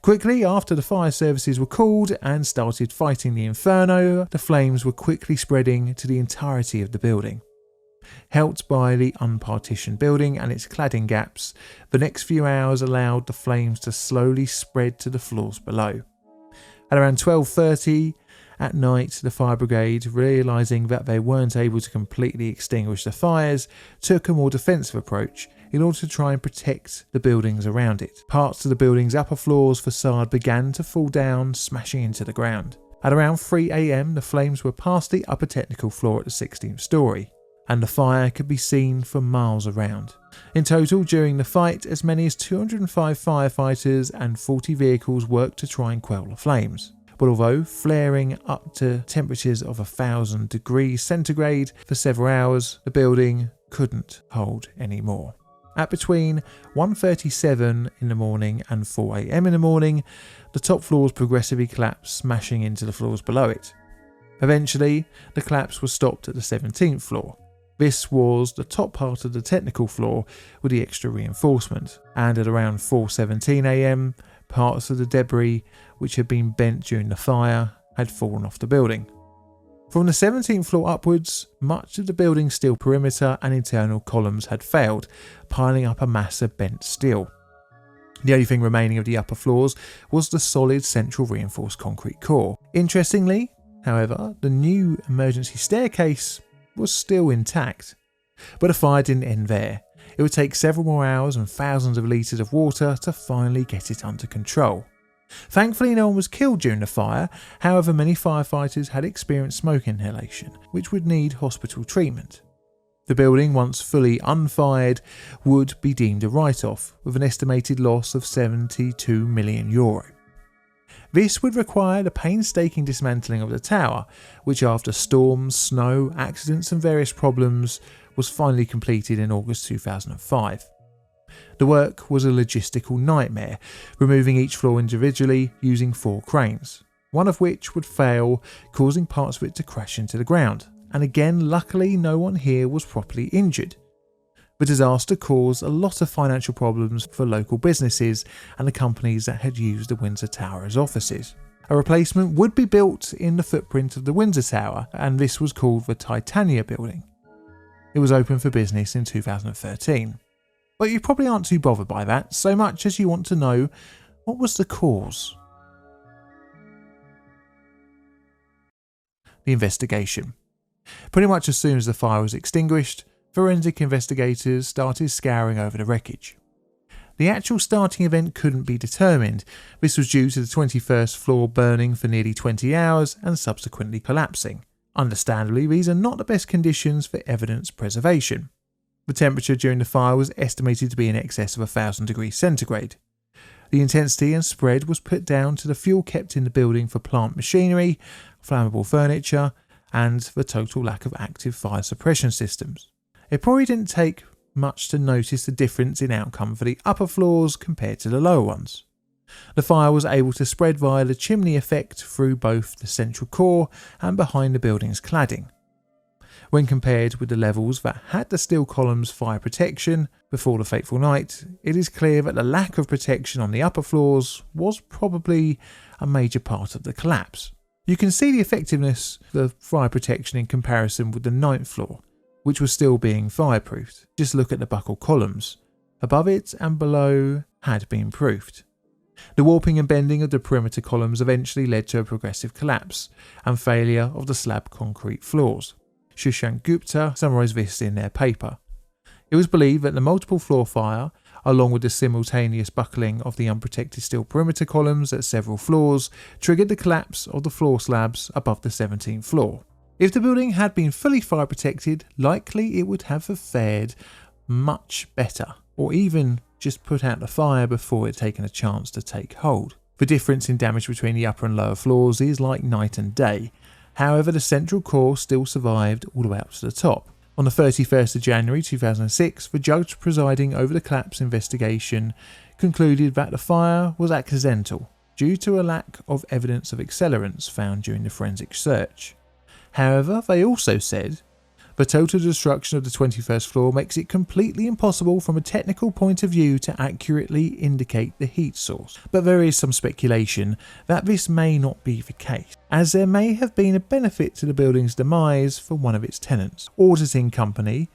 Quickly after the fire services were called and started fighting the inferno, the flames were quickly spreading to the entirety of the building. Helped by the unpartitioned building and its cladding gaps, the next few hours allowed the flames to slowly spread to the floors below. At around 12:30 at night, the fire brigade, realising that they weren't able to completely extinguish the fires, took a more defensive approach in order to try and protect the buildings around it. Parts of the building's upper floor's facade began to fall down, smashing into the ground. At around 3 AM, the flames were past the upper technical floor at the 16th story, and the fire could be seen for miles around. In total, during the fight, as many as 205 firefighters and 40 vehicles worked to try and quell the flames. But although flaring up to temperatures of 1,000 degrees centigrade for several hours, the building couldn't hold any more. At between 1:37 in the morning and 4 AM in the morning, the top floors progressively collapsed, smashing into the floors below it. Eventually, the collapse was stopped at the 17th floor. This was the top part of the technical floor with the extra reinforcement, and at around 4:17 AM, parts of the debris which had been bent during the fire had fallen off the building. From the 17th floor upwards, much of the building's steel perimeter and internal columns had failed, piling up a mass of bent steel. The only thing remaining of the upper floors was the solid central reinforced concrete core. Interestingly, however, the new emergency staircase was still intact. But the fire didn't end there. It would take several more hours and thousands of litres of water to finally get it under control. Thankfully, no one was killed during the fire. However, many firefighters had experienced smoke inhalation, which would need hospital treatment. The building, once fully unfired, would be deemed a write-off, with an estimated loss of €72 million. This would require the painstaking dismantling of the tower, which after storms, snow, accidents and various problems was finally completed in August 2005. The work was a logistical nightmare, removing each floor individually using 4 cranes, one of which would fail, causing parts of it to crash into the ground, and again luckily no one here was properly injured. The disaster caused a lot of financial problems for local businesses and the companies that had used the Windsor Tower as offices. A replacement would be built in the footprint of the Windsor Tower, and this was called the Titania Building. It was open for business in 2013. But you probably aren't too bothered by that, so much as you want to know what was the cause. The investigation. Pretty much as soon as the fire was extinguished, forensic investigators started scouring over the wreckage. The actual starting event couldn't be determined. This was due to the 21st floor burning for nearly 20 hours and subsequently collapsing. Understandably, these are not the best conditions for evidence preservation. The temperature during the fire was estimated to be in excess of 1,000 degrees centigrade. The intensity and spread was put down to the fuel kept in the building for plant machinery, flammable furniture, and the total lack of active fire suppression systems. It probably didn't take much to notice the difference in outcome for the upper floors compared to the lower ones. The fire was able to spread via the chimney effect through both the central core and behind the building's cladding. When compared with the levels that had the steel columns fire protection before the fateful night, it is clear that the lack of protection on the upper floors was probably a major part of the collapse. You can see the effectiveness of the fire protection in comparison with the 9th floor, which was still being fireproofed. Just look at the buccal columns. Above it and below had been proofed. The warping and bending of the perimeter columns eventually led to a progressive collapse and failure of the slab concrete floors. Shashank Gupta summarised this in their paper. It was believed that the multiple floor fire, along with the simultaneous buckling of the unprotected steel perimeter columns at several floors, triggered the collapse of the floor slabs above the 17th floor. If the building had been fully fire protected, likely it would have fared much better, or even just put out the fire before it had taken a chance to take hold. The difference in damage between the upper and lower floors is like night and day. However, the central core still survived all the way up to the top. On the 31st of January 2006, the judge presiding over the collapse investigation concluded that the fire was accidental due to a lack of evidence of accelerants found during the forensic search. However, they also said the total destruction of the 21st floor makes it completely impossible from a technical point of view to accurately indicate the heat source. But there is some speculation that this may not be the case, as there may have been a benefit to the building's demise for one of its tenants. Auditing company,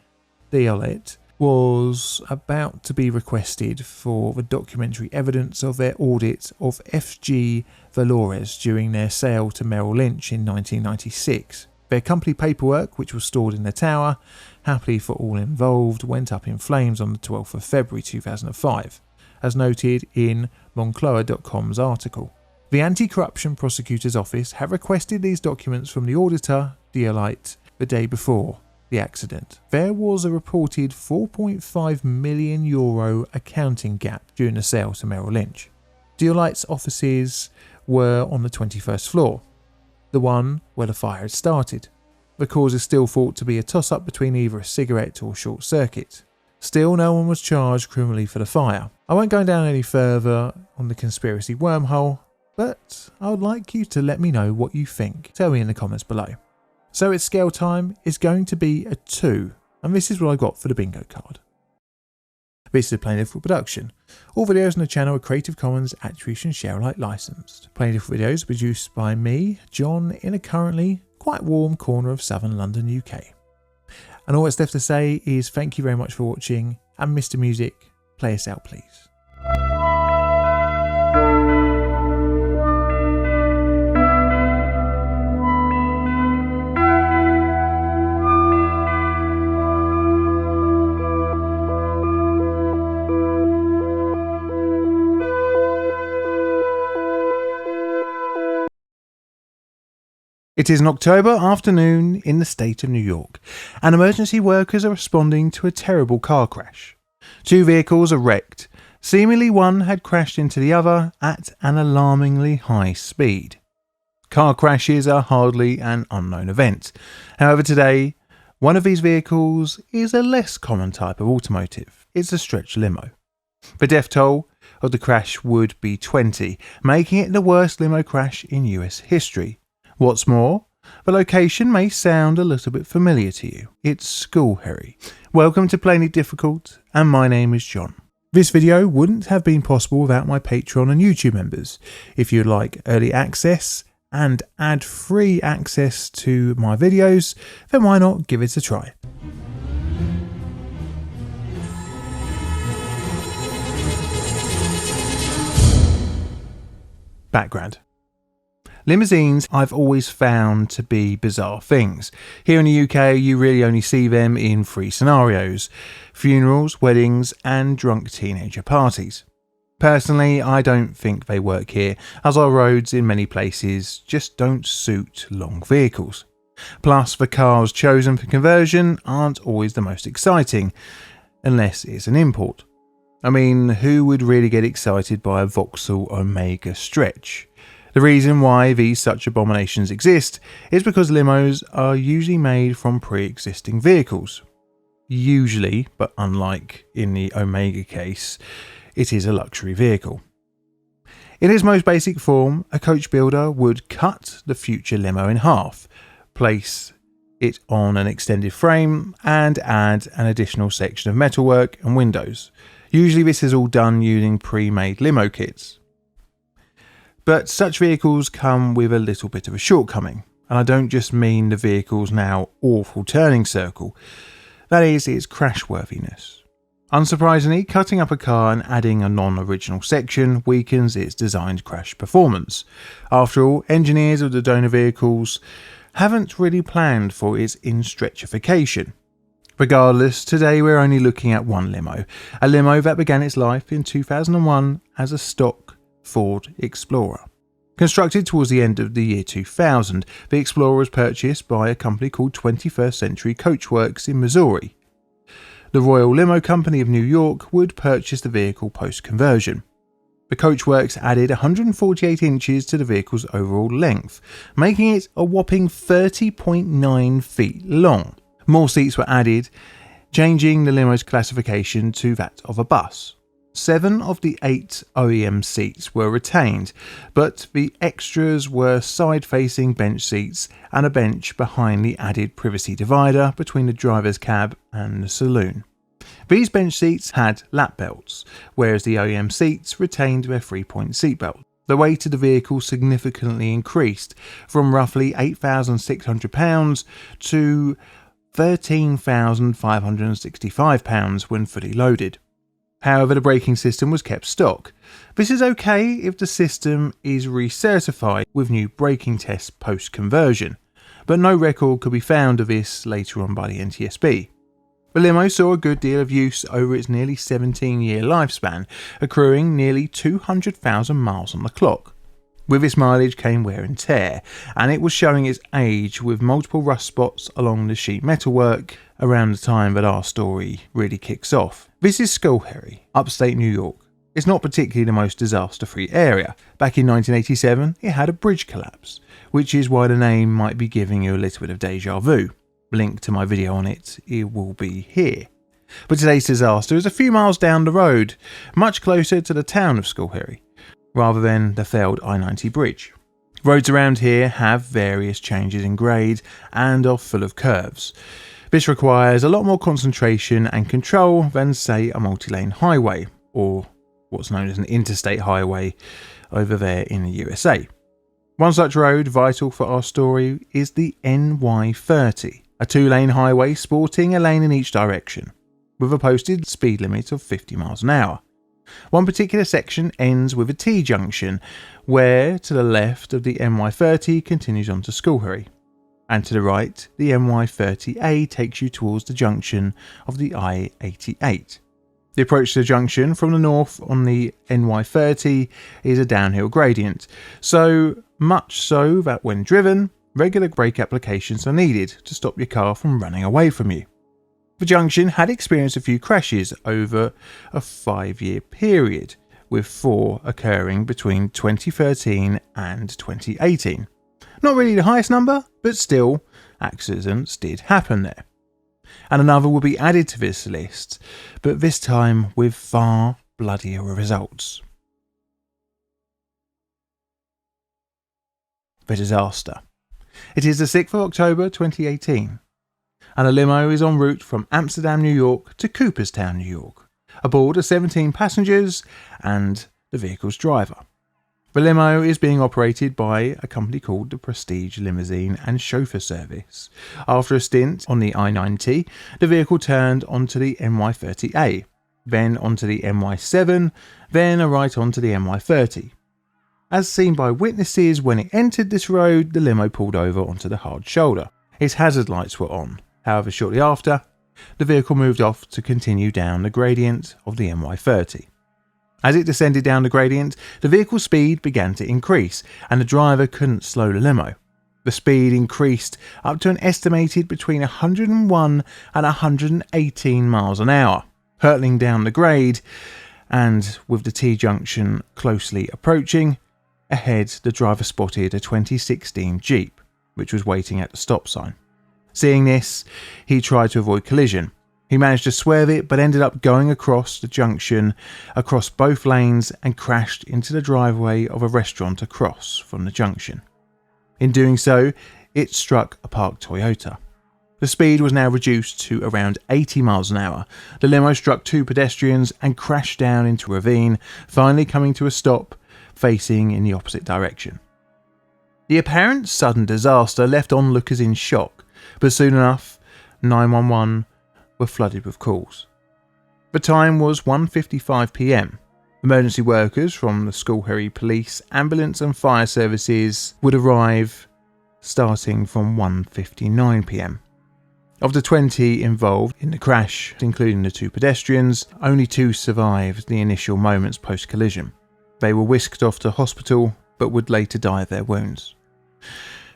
ValueJet, was about to be requested for the documentary evidence of their audit of FG Valores during their sale to Merrill Lynch in 1996. Their company paperwork, which was stored in the tower, happily for all involved, went up in flames on the 12th of February 2005, as noted in Moncloa.com's article. The Anti-Corruption Prosecutor's Office have requested these documents from the auditor, ValueJet, the day before the accident. There was a reported €4.5 million accounting gap during the sale to Merrill Lynch. ValueJet's offices were on the 21st floor, the one where the fire had started. The cause is still thought to be a toss-up between either a cigarette or short circuit. Still, no one was charged criminally for the fire. I won't go down any further on the conspiracy wormhole, but I would like you to let me know what you think. Tell me in the comments below. So its scale time is going to be a 2, and this is what I got for the bingo card. This is a Plain Difficult production. All videos on the channel are Creative Commons Attribution Share Alike licensed. Plain Difficult videos are produced by me, John, in a currently quite warm corner of southern London, UK. And all that's left to say is thank you very much for watching, and Mr. Music, play us out please. It is an October afternoon in the state of New York, and emergency workers are responding to a terrible car crash. 2 vehicles are wrecked. Seemingly one had crashed into the other at an alarmingly high speed. Car crashes are hardly an unknown event. However, today, one of these vehicles is a less common type of automotive. It's a stretch limo. The death toll of the crash would be 20, making it the worst limo crash in US history. What's more, the location may sound a little bit familiar to you. It's Schoharie. Welcome to Plainly Difficult, and my name is John. This video wouldn't have been possible without my Patreon and YouTube members. If you'd like early access and ad-free access to my videos, then why not give it a try. Background. Limousines I've always found to be bizarre things. Here in the UK, you really only see them in 3 scenarios: funerals, weddings, and drunk teenager parties. Personally, I don't think they work here, as our roads in many places just don't suit long vehicles. Plus, the cars chosen for conversion aren't always the most exciting, unless it's an import. I mean, who would really get excited by a Vauxhall Omega stretch? The reason why these such abominations exist is because limos are usually made from pre-existing vehicles. Usually, but unlike in the Omega case, it is a luxury vehicle. In its most basic form, a coach builder would cut the future limo in half, place it on an extended frame, and add an additional section of metalwork and windows. Usually this is all done using pre-made limo kits. But such vehicles come with a little bit of a shortcoming, and I don't just mean the vehicle's now awful turning circle, that is its crashworthiness. Unsurprisingly, cutting up a car and adding a non-original section weakens its designed crash performance. After all, engineers of the donor vehicles haven't really planned for its in-stretchification. Regardless, today we're only looking at one limo, a limo that began its life in 2001 as a stock Ford Explorer. Constructed towards the end of the year 2000, the Explorer was purchased by a company called 21st Century Coachworks in Missouri. The Royal Limo Company of New York would purchase the vehicle post-conversion. The coachworks added 148 inches to the vehicle's overall length, making it a whopping 30.9 feet long. More seats were added, changing the limo's classification to that of a bus. 7 of the 8 OEM seats were retained, but the extras were side-facing bench seats and a bench behind the added privacy divider between the driver's cab and the saloon. These bench seats had lap belts, whereas the OEM seats retained their 3-point seatbelt. The weight of the vehicle significantly increased from roughly £8,600 to £13,565 when fully loaded. However, the braking system was kept stock. This is okay if the system is recertified with new braking tests post-conversion, but no record could be found of this later on by the NTSB. The limo saw a good deal of use over its nearly 17-year lifespan, accruing nearly 200,000 miles on the clock. With its mileage came wear and tear, and it was showing its age with multiple rust spots along the sheet metalwork around the time that our story really kicks off. This is Schoharie, upstate New York. It's not particularly the most disaster-free area. Back in 1987, it had a bridge collapse, which is why the name might be giving you a little bit of deja vu. Link to my video on it will be here. But today's disaster is a few miles down the road, much closer to the town of Schoharie, rather than the failed I-90 bridge. Roads around here have various changes in grade and are full of curves. This requires a lot more concentration and control than, say, a multi-lane highway, or what's known as an interstate highway over there in the USA. One such road vital for our story is the NY30, a 2-lane highway sporting a lane in each direction, with a posted speed limit of 50 miles an hour. One particular section ends with a T-junction, where to the left of the NY30 continues on to Schoharie, and to the right the NY30A takes you towards the junction of the I-88. The approach to the junction from the north on the NY30 is a downhill gradient, so much so that when driven, regular brake applications are needed to stop your car from running away from you. The junction had experienced a few crashes over a 5-year period, with 4 occurring between 2013 and 2018. Not really the highest number, but still, accidents did happen there. And another will be added to this list, but this time with far bloodier results. The disaster. It is the 6th of October 2018, and a limo is en route from Amsterdam, New York to Cooperstown, New York. Aboard are 17 passengers and the vehicle's driver. The limo is being operated by a company called the Prestige Limousine and Chauffeur Service. After a stint on the I-90, the vehicle turned onto the NY30A, then onto the NY7, then right onto the NY30. As seen by witnesses, when it entered this road, the limo pulled over onto the hard shoulder. Its hazard lights were on. However, shortly after, the vehicle moved off to continue down the gradient of the NY30. As it descended down the gradient, the vehicle's speed began to increase, and the driver couldn't slow the limo. The speed increased up to an estimated between 101 and 118 miles an hour, hurtling down the grade, and with the T-junction closely approaching, ahead the driver spotted a 2016 Jeep, which was waiting at the stop sign. Seeing this, he tried to avoid collision. He managed to swerve it, but ended up going across the junction, across both lanes, and crashed into the driveway of a restaurant across from the junction. In doing so, it struck a parked Toyota. The speed was now reduced to around 80 miles an hour. The limo struck 2 pedestrians and crashed down into a ravine, finally coming to a stop, facing in the opposite direction. The apparent sudden disaster left onlookers in shock, but soon enough, 911 were flooded with calls. The time was 1:55 p.m. Emergency workers from the Schoharie Police, Ambulance and Fire Services would arrive starting from 1:59 p.m. Of the 20 involved in the crash, including the 2 pedestrians, only 2 survived the initial moments post-collision. They were whisked off to hospital, but would later die of their wounds.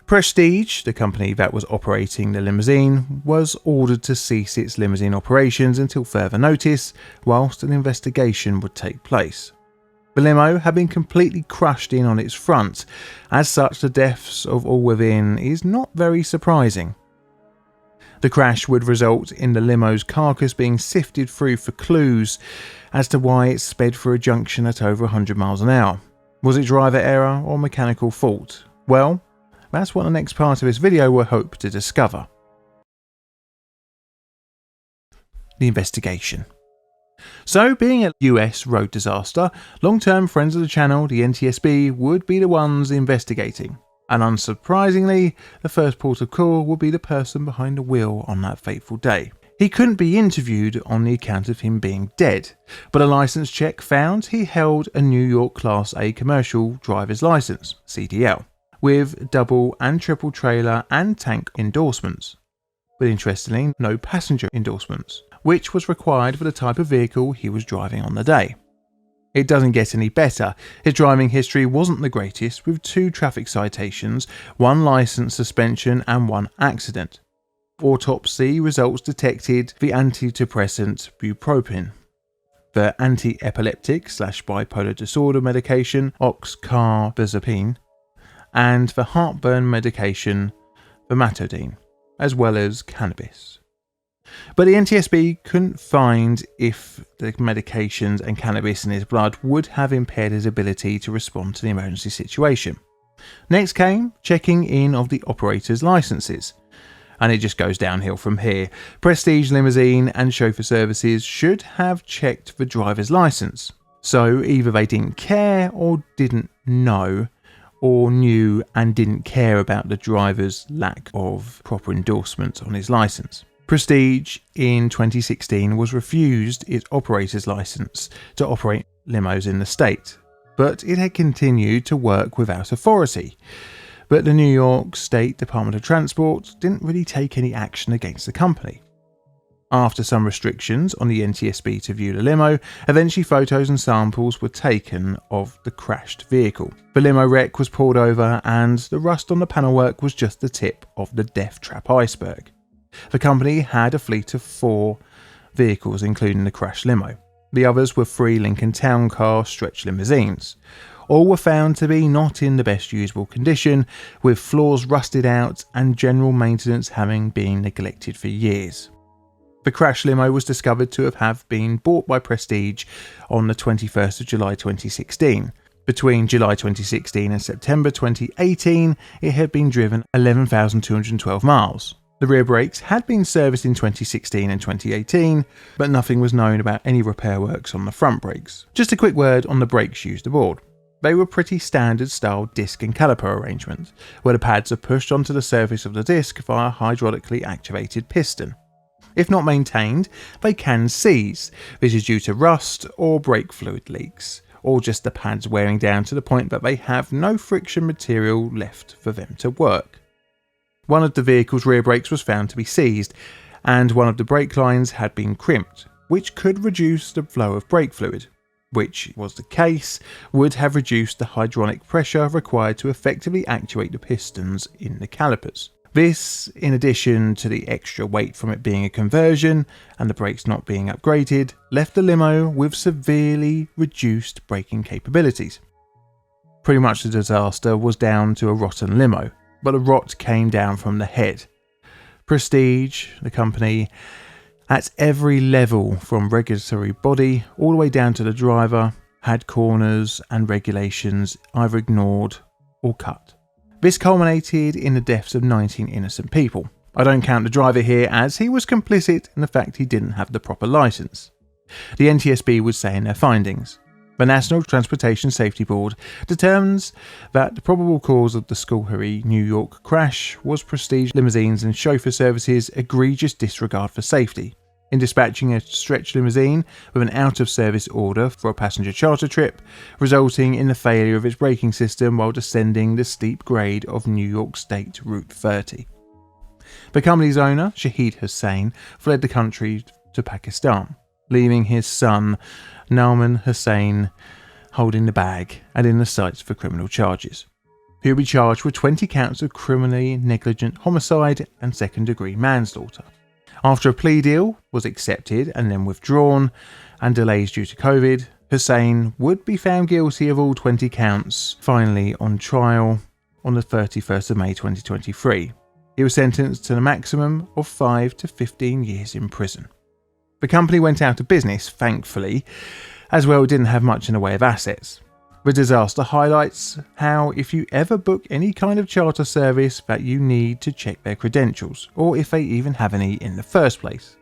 Prestige, the company that was operating the limousine, was ordered to cease its limousine operations until further notice, whilst an investigation would take place. The limo had been completely crushed in on its front. As such, the deaths of all within is not very surprising. The crash would result in the limo's carcass being sifted through for clues as to why it sped through a junction at over 100 miles an hour. Was it driver error or mechanical fault? Well, that's what the next part of this video will hope to discover. The investigation. So, being a US road disaster, long-term friends of the channel, the NTSB, would be the ones investigating. And unsurprisingly, the first port of call would be the person behind the wheel on that fateful day. He couldn't be interviewed on the account of him being dead, but a license check found he held a New York Class A commercial driver's license, CDL, with double and triple trailer and tank endorsements. But interestingly, no passenger endorsements, which was required for the type of vehicle he was driving on the day. It doesn't get any better. His driving history wasn't the greatest, with 2 traffic citations, 1 license suspension and 1 accident. Autopsy results detected the antidepressant bupropion, the anti-epileptic/bipolar disorder medication oxcarbazepine, and the heartburn medication Famotidine, as well as cannabis. But the NTSB couldn't find if the medications and cannabis in his blood would have impaired his ability to respond to the emergency situation. Next came checking in of the operator's licenses, and it just goes downhill from here. Prestige Limousine and Chauffeur Services should have checked the driver's license, so either they didn't care or didn't know, or knew and didn't care about the driver's lack of proper endorsement on his license. Prestige in 2016 was refused its operator's license to operate limos in the state, but it had continued to work without authority. But the New York State Department of Transport didn't really take any action against the company. After some restrictions on the NTSB to view the limo, eventually photos and samples were taken of the crashed vehicle. The limo wreck was pulled over and the rust on the panelwork was just the tip of the death trap iceberg. The company had a fleet of 4 vehicles, including the crashed limo. The others were 3 Lincoln Town Car stretch limousines. All were found to be not in the best usable condition, with floors rusted out and general maintenance having been neglected for years. The crash limo was discovered to have been bought by Prestige on the 21st of July 2016. Between July 2016 and September 2018, it had been driven 11,212 miles. The rear brakes had been serviced in 2016 and 2018, but nothing was known about any repair works on the front brakes. Just a quick word on the brakes used aboard. They were pretty standard style disc and caliper arrangements, where the pads are pushed onto the surface of the disc via a hydraulically activated piston. If not maintained, they can seize. This is due to rust or brake fluid leaks, or just the pads wearing down to the point that they have no friction material left for them to work. One of the vehicle's rear brakes was found to be seized, and one of the brake lines had been crimped, which could reduce the flow of brake fluid, which was the case, would have reduced the hydraulic pressure required to effectively actuate the pistons in the calipers. This, in addition to the extra weight from it being a conversion and the brakes not being upgraded, left the limo with severely reduced braking capabilities. Pretty much the disaster was down to a rotten limo, but the rot came down from the head. Prestige, the company, at every level from regulatory body all the way down to the driver, had corners and regulations either ignored or cut. This culminated in the deaths of 19 innocent people. I don't count the driver here as he was complicit in the fact he didn't have the proper license. The NTSB would say in their findings, the National Transportation Safety Board determines that the probable cause of the Schoharie, New York crash was Prestige Limousines and Chauffeur Services' egregious disregard for safety in dispatching a stretch limousine with an out-of-service order for a passenger charter trip, resulting in the failure of its braking system while descending the steep grade of New York State Route 30. The company's owner, Shahid Hussain, fled the country to Pakistan, leaving his son, Nauman Hussain, holding the bag and in the sights for criminal charges. He will be charged with 20 counts of criminally negligent homicide and second-degree manslaughter. After a plea deal was accepted and then withdrawn, and delays due to COVID, Hussein would be found guilty of all 20 counts, finally on trial on the 31st of May 2023. He was sentenced to the maximum of 5 to 15 years in prison. The company went out of business, thankfully, as well it didn't have much in the way of assets. The disaster highlights how if you ever book any kind of charter service that you need to check their credentials, or if they even have any in the first place.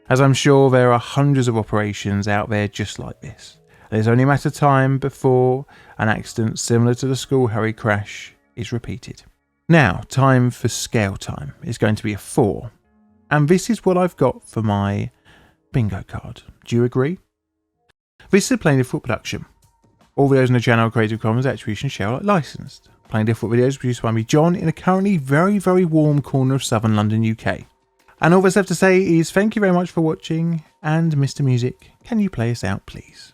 As I'm sure there are hundreds of operations out there just like this. There's only a matter of time before an accident similar to the Schoharie crash is repeated. Now, time for scale time is going to be a 4. And this is what I've got for my bingo card. Do you agree? This is a Plain Difficult production. All videos on the channel are Creative Commons Attribution Share Alike licensed. Plain Difficult videos produced by me, John, in a currently very, very warm corner of southern London, UK. And all that's left to say is thank you very much for watching, and Mr. Music, can you play us out, please?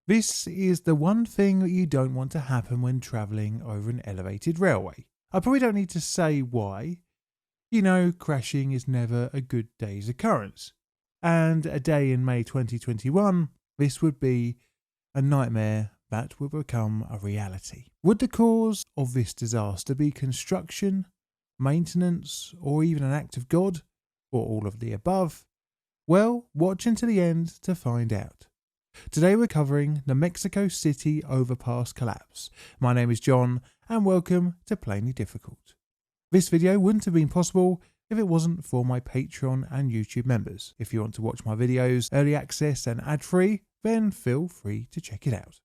This is the one thing that you don't want to happen when travelling over an elevated railway. I probably don't need to say why. You know, crashing is never a good day's occurrence. And a day in May 2021, this would be a nightmare that would become a reality. Would the cause of this disaster be construction, maintenance, or even an act of God, or all of the above? Well, watch until the end to find out. Today we're covering the Mexico City overpass collapse. My name is John and welcome to Plainly Difficult. This video wouldn't have been possible if it wasn't for my Patreon and YouTube members. If you want to watch my videos early access and ad free, then feel free to check it out.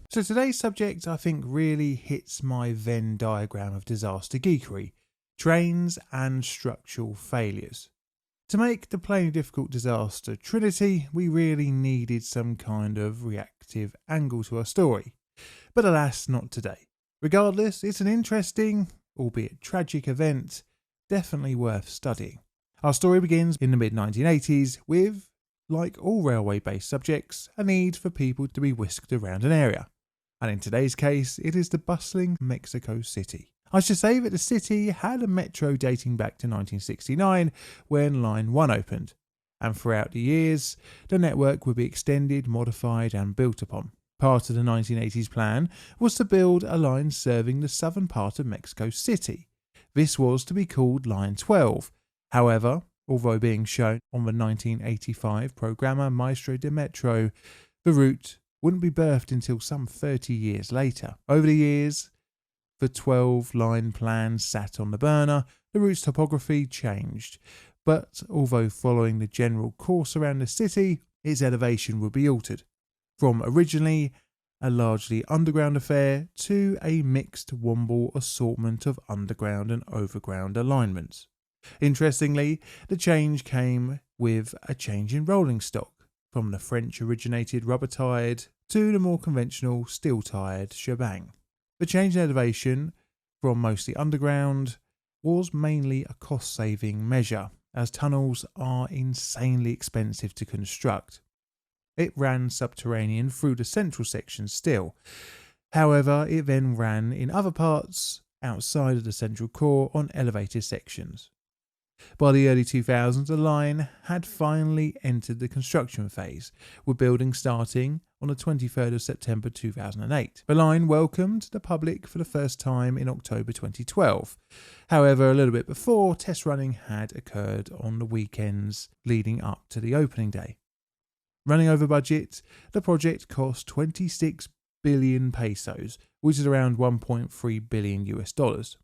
So today's subject I think really hits my Venn diagram of disaster geekery, trains and structural failures. To make the Plainly Difficult disaster trinity, we really needed some kind of reactive angle to our story. But alas, not today. Regardless, it's an interesting, albeit tragic event, definitely worth studying. Our story begins in the mid-1980s with, like all railway-based subjects, a need for people to be whisked around an area. And in today's case, it is the bustling Mexico City. I should say that the city had a metro dating back to 1969 when Line 1 opened, and throughout the years, the network would be extended, modified and built upon. Part of the 1980s plan was to build a line serving the southern part of Mexico City. This was to be called Line 12. However, although being shown on the 1985 Programa Maestro de Metro, the route wouldn't be birthed until some 30 years later. Over the years, the 12-line plan sat on the burner, the route's topography changed, but although following the general course around the city, its elevation would be altered, from originally a largely underground affair to a mixed womble assortment of underground and overground alignments. Interestingly, the change came with a change in rolling stock, from the French-originated rubber-tired to the more conventional steel-tired shebang. The change in elevation from mostly underground was mainly a cost-saving measure, as tunnels are insanely expensive to construct. It ran subterranean through the central section still. However, it then ran in other parts outside of the central core on elevated sections. By the early 2000s, the line had finally entered the construction phase, with building starting on the 23rd of September 2008. The line welcomed the public for the first time in October 2012. However, a little bit before, test running had occurred on the weekends leading up to the opening day. Running over budget, the project cost 26 billion pesos, which is around 1.3 billion US dollars.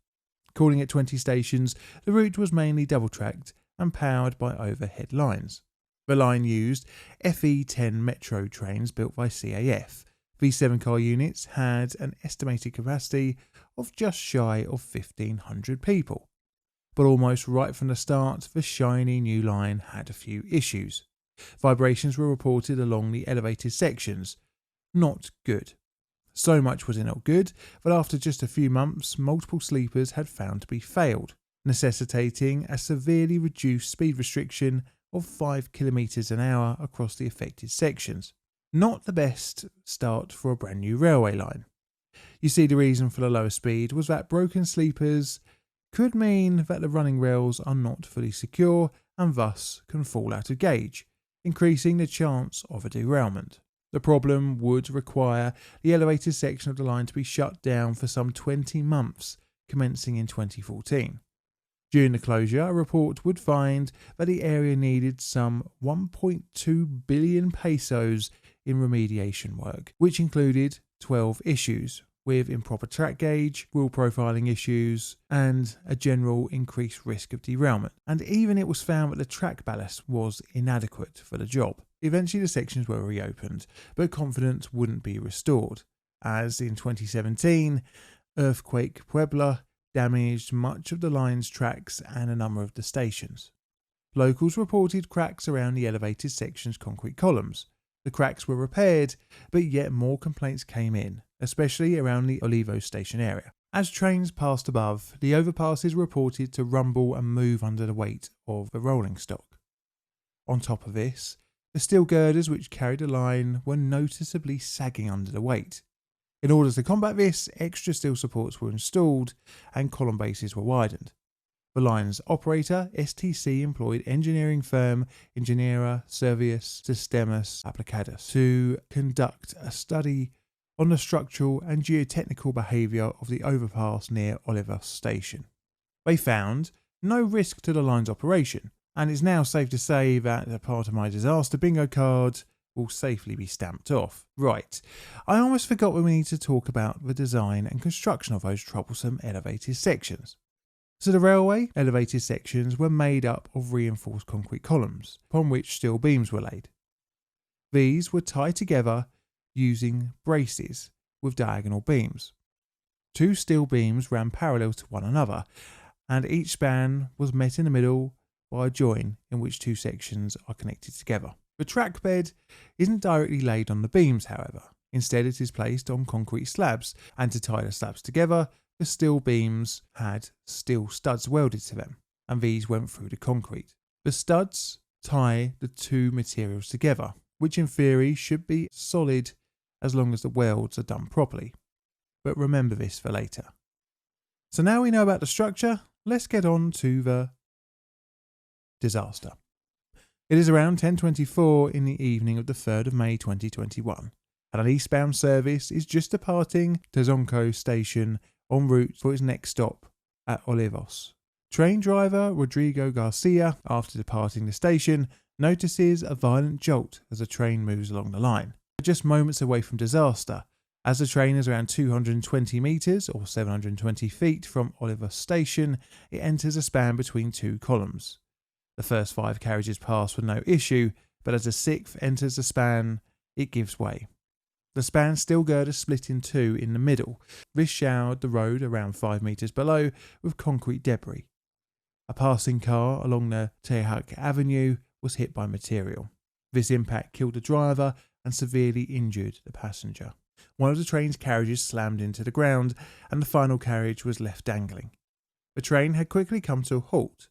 Calling it 20 stations, the route was mainly double-tracked and powered by overhead lines. The line used FE10 metro trains built by CAF. These 7-car units had an estimated capacity of just shy of 1,500 people. But almost right from the start, the shiny new line had a few issues. Vibrations were reported along the elevated sections. Not good. So much was it not good that after just a few months, multiple sleepers had found to be failed, necessitating a severely reduced speed restriction of 5 km an hour across the affected sections. Not the best start for a brand new railway line. You see, the reason for the lower speed was that broken sleepers could mean that the running rails are not fully secure and thus can fall out of gauge, increasing the chance of a derailment. The problem would require the elevated section of the line to be shut down for some 20 months, commencing in 2014. During the closure, a report would find that the area needed some 1.2 billion pesos in remediation work, which included 12 issues, with improper track gauge, wheel profiling issues, and a general increased risk of derailment. And even it was found that the track ballast was inadequate for the job. Eventually the sections were reopened, but confidence wouldn't be restored, as in 2017, earthquake Puebla damaged much of the line's tracks and a number of the stations. Locals reported cracks around the elevated section's concrete columns. The cracks were repaired, but yet more complaints came in, especially around the Olivos station area. As trains passed above, the overpasses were reported to rumble and move under the weight of the rolling stock. On top of this, the steel girders which carried the line were noticeably sagging under the weight. In order to combat this, extra steel supports were installed and column bases were widened. The line's operator, STC, employed engineering firm Ingeniera Servicios Sistemas Aplicados to conduct a study on the structural and geotechnical behaviour of the overpass near Olivos station. They found no risk to the line's operation, and it's now safe to say that a part of my disaster bingo card will safely be stamped off. Right, I almost forgot when we need to talk about the design and construction of those troublesome elevated sections. So the railway elevated sections were made up of reinforced concrete columns, upon which steel beams were laid. These were tied together using braces with diagonal beams. 2 steel beams ran parallel to one another, and each span was met in the middle by a join in which 2 sections are connected together. The track bed isn't directly laid on the beams, however. Instead, it is placed on concrete slabs, and to tie the slabs together, the steel beams had steel studs welded to them, and these went through the concrete. The studs tie the 2 materials together, which in theory should be solid as long as the welds are done properly. But remember this for later. So now we know about the structure, let's get on to the disaster. It is around 10:24 in the evening of the 3rd of May 2021, and an eastbound service is just departing Tezonco station en route for its next stop at Olivos. Train driver Rodrigo Garcia, after departing the station, notices a violent jolt as the train moves along the line. Just moments away from disaster, as the train is around 220 metres or 720 feet from Olivos station, it enters a span between 2 columns. The first 5 carriages pass with no issue, but as the 6th enters the span, it gives way. The span's steel girder split in 2 in the middle. This showered the road around 5 metres below with concrete debris. A passing car along the Tehak Avenue was hit by material. This impact killed the driver and severely injured the passenger. One of the train's carriages slammed into the ground, and the final carriage was left dangling. The train had quickly come to a halt.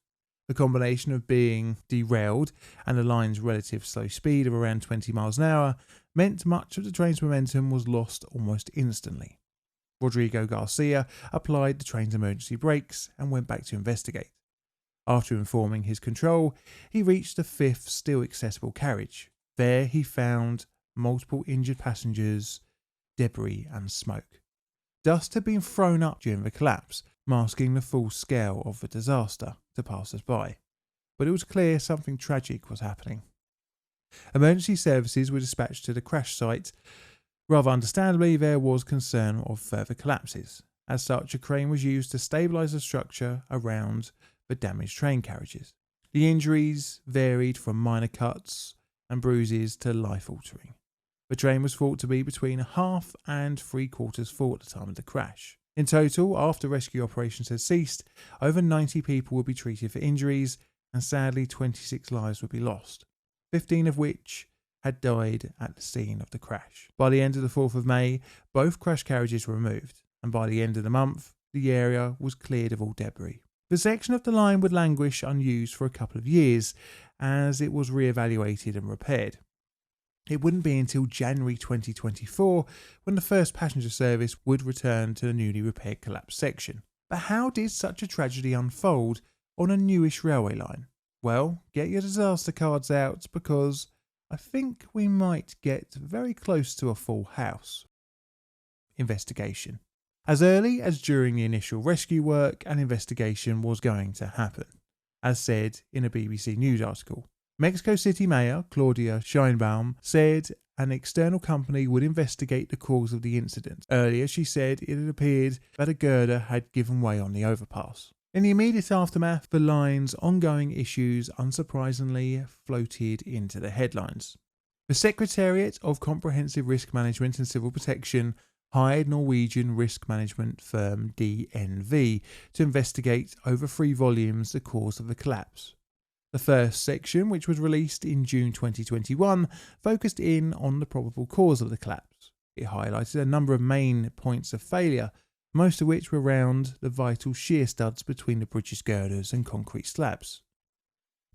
The combination of being derailed and the line's relative slow speed of around 20 miles an hour meant much of the train's momentum was lost almost instantly. Rodrigo Garcia applied the train's emergency brakes and went back to investigate. After informing his control, he reached the 5th still accessible carriage. There he found multiple injured passengers, debris and smoke. Dust had been thrown up during the collapse, masking the full scale of the disaster to passers-by, but it was clear something tragic was happening. Emergency services were dispatched to the crash site. Rather understandably, there was concern of further collapses. As such, a crane was used to stabilise the structure around the damaged train carriages. The injuries varied from minor cuts and bruises to life-altering. The train was thought to be between half and 3/4 full at the time of the crash. In total, after rescue operations had ceased, over 90 people would be treated for injuries, and sadly 26 lives would be lost. 15 of which had died at the scene of the crash. By the end of the 4th of May, both crash carriages were removed, and by the end of the month, the area was cleared of all debris. The section of the line would languish unused for a couple of years as it was re-evaluated and repaired. It wouldn't be until January 2024 when the first passenger service would return to the newly repaired collapsed section. But how did such a tragedy unfold on a newish railway line? Well, get your disaster cards out because I think we might get very close to a full house. Investigation. As early as during the initial rescue work, an investigation was going to happen, as said in a BBC News article. Mexico City Mayor Claudia Sheinbaum said an external company would investigate the cause of the incident. Earlier, she said it had appeared that a girder had given way on the overpass. In the immediate aftermath, the line's ongoing issues unsurprisingly floated into the headlines. The Secretariat of Comprehensive Risk Management and Civil Protection hired Norwegian risk management firm DNV to investigate over 3 volumes the cause of the collapse. The first section, which was released in June 2021, focused in on the probable cause of the collapse. It highlighted a number of main points of failure, most of which were around the vital shear studs between the bridge's girders and concrete slabs.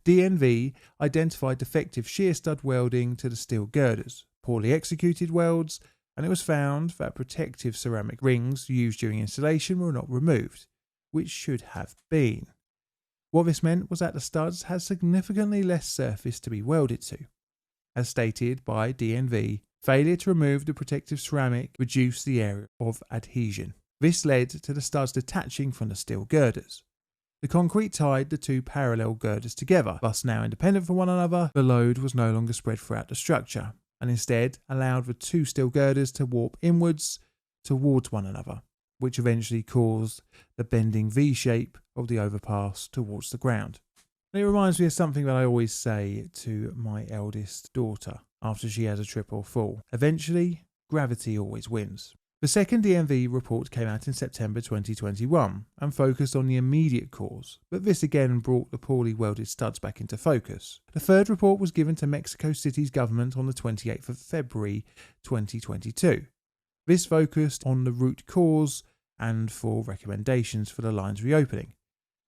DNV identified defective shear stud welding to the steel girders, poorly executed welds, and it was found that protective ceramic rings used during installation were not removed, which should have been. What this meant was that the studs had significantly less surface to be welded to. As stated by DNV, failure to remove the protective ceramic reduced the area of adhesion. This led to the studs detaching from the steel girders. The concrete tied the 2 parallel girders together, thus now independent from one another. The load was no longer spread throughout the structure, and instead allowed the 2 steel girders to warp inwards towards one another, which eventually caused the bending V shape of the overpass towards the ground. And it reminds me of something that I always say to my eldest daughter after she has a trip or fall. Eventually, gravity always wins. The second DNV report came out in September 2021 and focused on the immediate cause, but this again brought the poorly welded studs back into focus. The third report was given to Mexico City's government on the 28th of February 2022. This focused on the root cause and for recommendations for the line's reopening,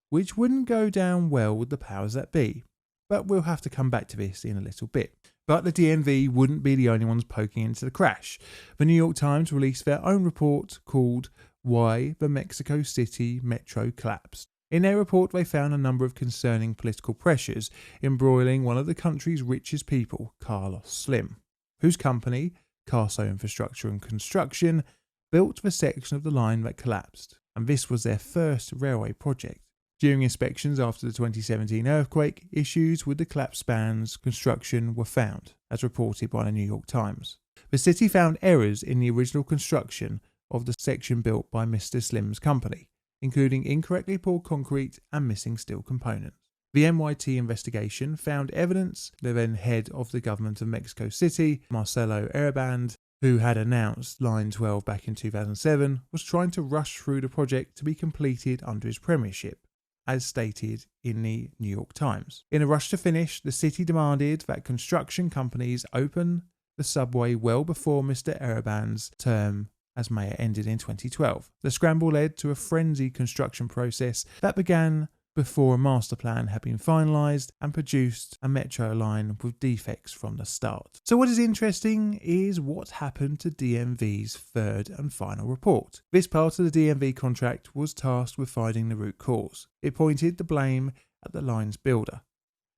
which wouldn't go down well with the powers that be, but we'll have to come back to this in a little bit. But the DNV wouldn't be the only ones poking into the crash. The New York Times released their own report called Why the Mexico City Metro Collapsed. In their report, they found a number of concerning political pressures embroiling one of the country's richest people, Carlos Slim, whose company, Carso Infrastructure and Construction, built the section of the line that collapsed, and this was their first railway project. During inspections after the 2017 earthquake, issues with the collapsed span's construction were found, as reported by the New York Times. The city found errors in the original construction of the section built by Mr. Slim's company, including incorrectly poured concrete and missing steel components. The NYT investigation found evidence the then head of the government of Mexico City, Marcelo Ebrard, who had announced Line 12 back in 2007, was trying to rush through the project to be completed under his premiership, as stated in the New York Times. In a rush to finish, the city demanded that construction companies open the subway well before Mr. Ebrard's term as mayor ended in 2012. The scramble led to a frenzied construction process that began before a master plan had been finalised and produced a metro line with defects from the start. So what is interesting is what happened to DNV's third and final report. This part of the DNV contract was tasked with finding the root cause. It pointed the blame at the line's builder,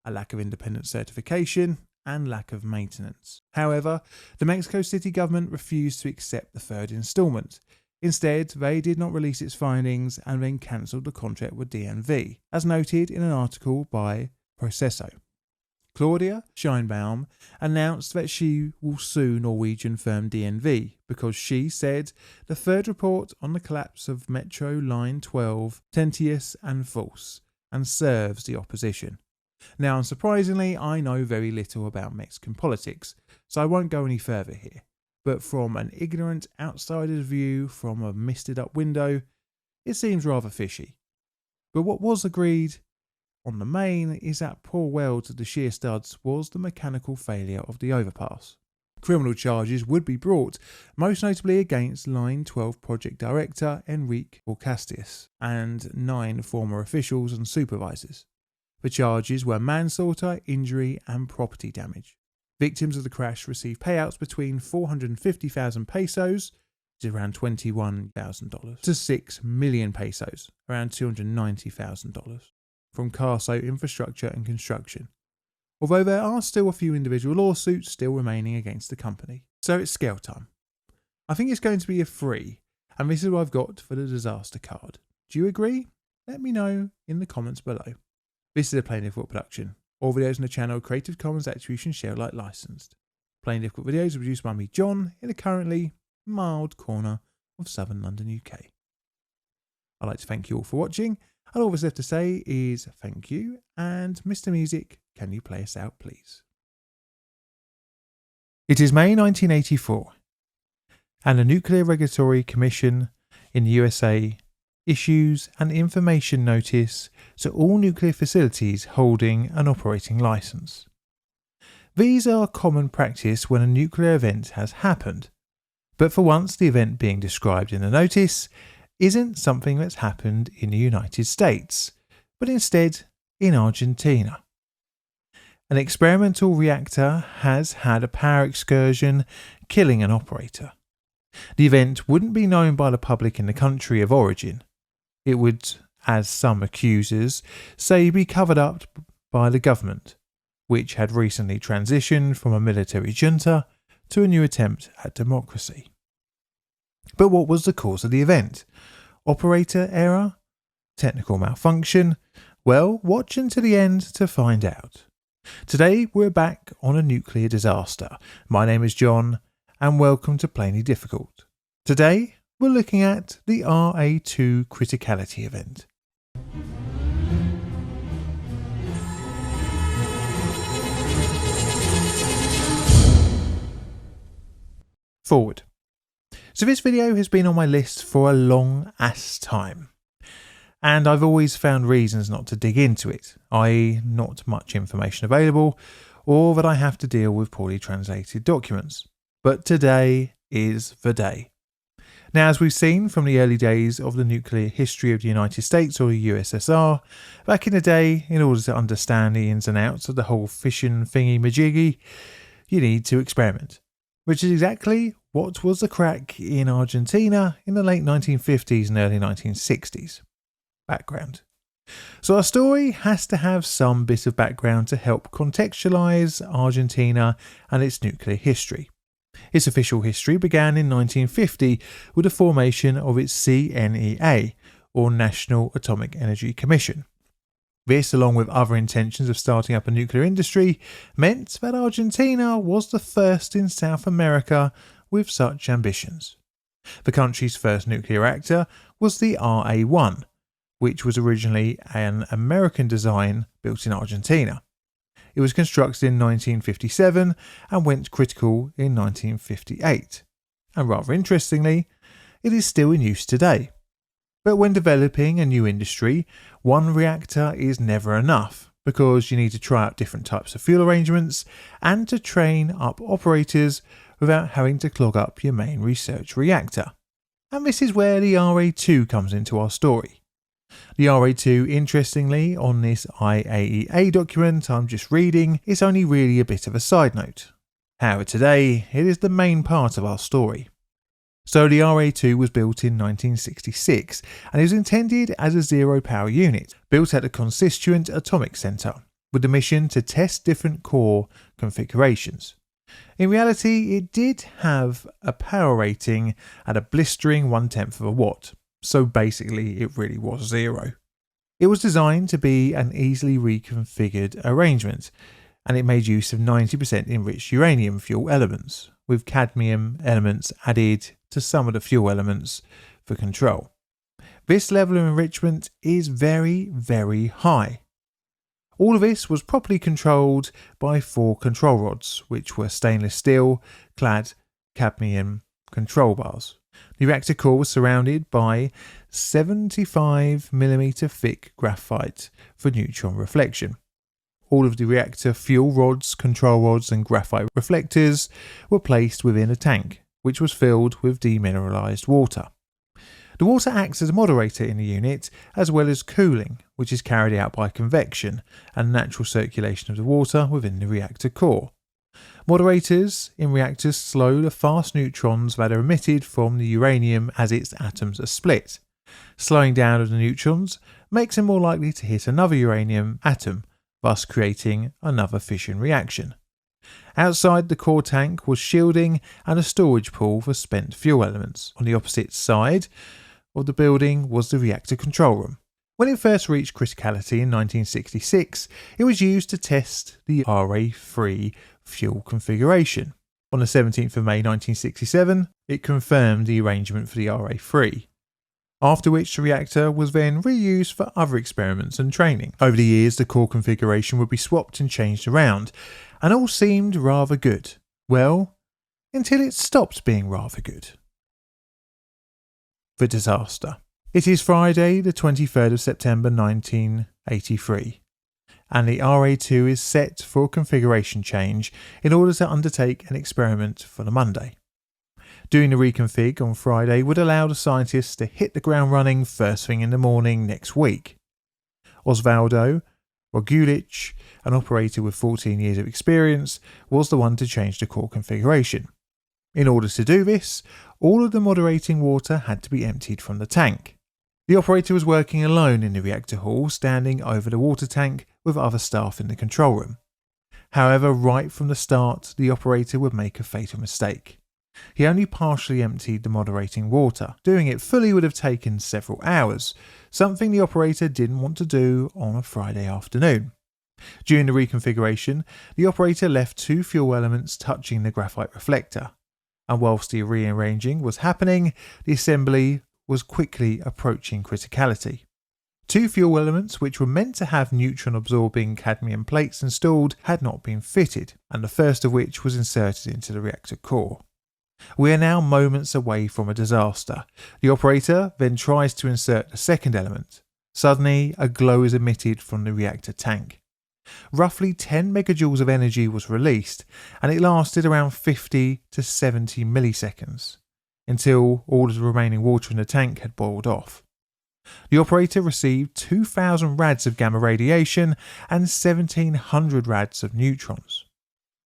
a lack of independent certification and lack of maintenance. However, the Mexico City government refused to accept the third instalment. Instead, they did not release its findings and then cancelled the contract with DNV, as noted in an article by Processo. Claudia Sheinbaum announced that she will sue Norwegian firm DNV because she said the third report on the collapse of Metro Line 12 tedious and false and serves the opposition. Now, unsurprisingly, I know very little about Mexican politics, so I won't go any further here. But from an ignorant outsider's view from a misted up window, it seems rather fishy. But what was agreed on the main is that poor weld to the shear studs was the mechanical failure of the overpass. Criminal charges would be brought, most notably against Line 12 project director Enrique-Korsakov and 9 former officials and supervisors. The charges were manslaughter, injury and property damage. Victims of the crash received payouts between 450,000 pesos, which is around $21,000, to 6 million pesos, around $290,000, from Carso Infrastructure and Construction, although there are still a few individual lawsuits still remaining against the company. So it's scale time. I think it's going to be a 3, and this is what I've got for the disaster card. Do you agree? Let me know in the comments below. This is a Plain Difficult production. All videos on the channel are Creative Commons Attribution Share Alike licensed. Plain Difficult videos are produced by me, John, in a currently mild corner of southern London, UK. I'd like to thank you all for watching, and all that's left to say is thank you, and Mr. Music, can you play us out please? It is May 1984, and the Nuclear Regulatory Commission in the USA issues an information notice to all nuclear facilities holding an operating license. These are common practice when a nuclear event has happened, but for once the event being described in the notice isn't something that's happened in the United States, but instead in Argentina. An experimental reactor has had a power excursion, killing an operator. The event wouldn't be known by the public in the country of origin. It would, as some accusers say, be covered up by the government, which had recently transitioned from a military junta to a new attempt at democracy. But what was the cause of the event? Operator error? Technical malfunction? Well, watch until the end to find out. Today we're back on a nuclear disaster. My name is John, and welcome to Plainly Difficult. Today we're looking at the RA2 criticality event. Forward. So this video has been on my list for a long ass time, and I've always found reasons not to dig into it, i.e. not much information available, or that I have to deal with poorly translated documents. But today is the day. Now, as we've seen from the early days of the nuclear history of the United States or the USSR, back in the day, in order to understand the ins and outs of the whole fission thingy-majiggy, you need to experiment, which is exactly what was the crack in Argentina in the late 1950s and early 1960s. Background. So our story has to have some bit of background to help contextualise Argentina and its nuclear history. Its official history began in 1950 with the formation of its CNEA, or National Atomic Energy Commission. This, along with other intentions of starting up a nuclear industry, meant that Argentina was the first in South America with such ambitions. The country's first nuclear reactor was the RA1, which was originally an American design built in Argentina. It was constructed in 1957 and went critical in 1958. And rather interestingly, it is still in use today. But when developing a new industry, one reactor is never enough, because you need to try out different types of fuel arrangements and to train up operators without having to clog up your main research reactor. And this is where the RA2 comes into our story. The RA2, interestingly, on this IAEA document I'm just reading, is only really a bit of a side note. However, today it is the main part of our story. So the RA2 was built in 1966 and is intended as a zero-power unit, built at the Constituent Atomic Center, with the mission to test different core configurations. In reality, it did have a power rating at a blistering 1/10 of a watt. So basically it really was zero. It was designed to be an easily reconfigured arrangement, and it made use of 90% enriched uranium fuel elements, with cadmium elements added to some of the fuel elements for control. This level of enrichment is very, very high. All of this was properly controlled by 4 control rods, which were stainless steel clad cadmium control bars. The reactor core was surrounded by 75mm thick graphite for neutron reflection. All of the reactor fuel rods, control rods and graphite reflectors were placed within a tank, which was filled with demineralized water. The water acts as a moderator in the unit, as well as cooling, which is carried out by convection and natural circulation of the water within the reactor core. Moderators in reactors slow the fast neutrons that are emitted from the uranium as its atoms are split. Slowing down of the neutrons makes them more likely to hit another uranium atom, thus creating another fission reaction. Outside the core tank was shielding and a storage pool for spent fuel elements. On the opposite side of the building was the reactor control room. When it first reached criticality in 1966, it was used to test the RA3 fuel configuration. On the 17th of May 1967, it confirmed the arrangement for the RA3. After which the reactor was then reused for other experiments and training. Over the years, the core configuration would be swapped and changed around, and all seemed rather good. Well, until it stopped being rather good. The disaster. It is Friday, the 23rd of September 1983, and the RA2 is set for a configuration change in order to undertake an experiment for the Monday. Doing the reconfig on Friday would allow the scientists to hit the ground running first thing in the morning next week. Osvaldo Rogulich, an operator with 14 years of experience, was the one to change the core configuration. In order to do this, all of the moderating water had to be emptied from the tank. The operator was working alone in the reactor hall, standing over the water tank with other staff in the control room. However, right from the start, the operator would make a fatal mistake. He only partially emptied the moderating water. Doing it fully would have taken several hours, something the operator didn't want to do on a Friday afternoon. During the reconfiguration, the operator left 2 fuel elements touching the graphite reflector, and whilst the rearranging was happening, the assembly was quickly approaching criticality. 2 fuel elements which were meant to have neutron-absorbing cadmium plates installed had not been fitted, and the first of which was inserted into the reactor core. We are now moments away from a disaster. The operator then tries to insert the second element. Suddenly, a glow is emitted from the reactor tank. Roughly 10 megajoules of energy was released, and it lasted around 50 to 70 milliseconds, until all of the remaining water in the tank had boiled off. The operator received 2,000 rads of gamma radiation and 1,700 rads of neutrons.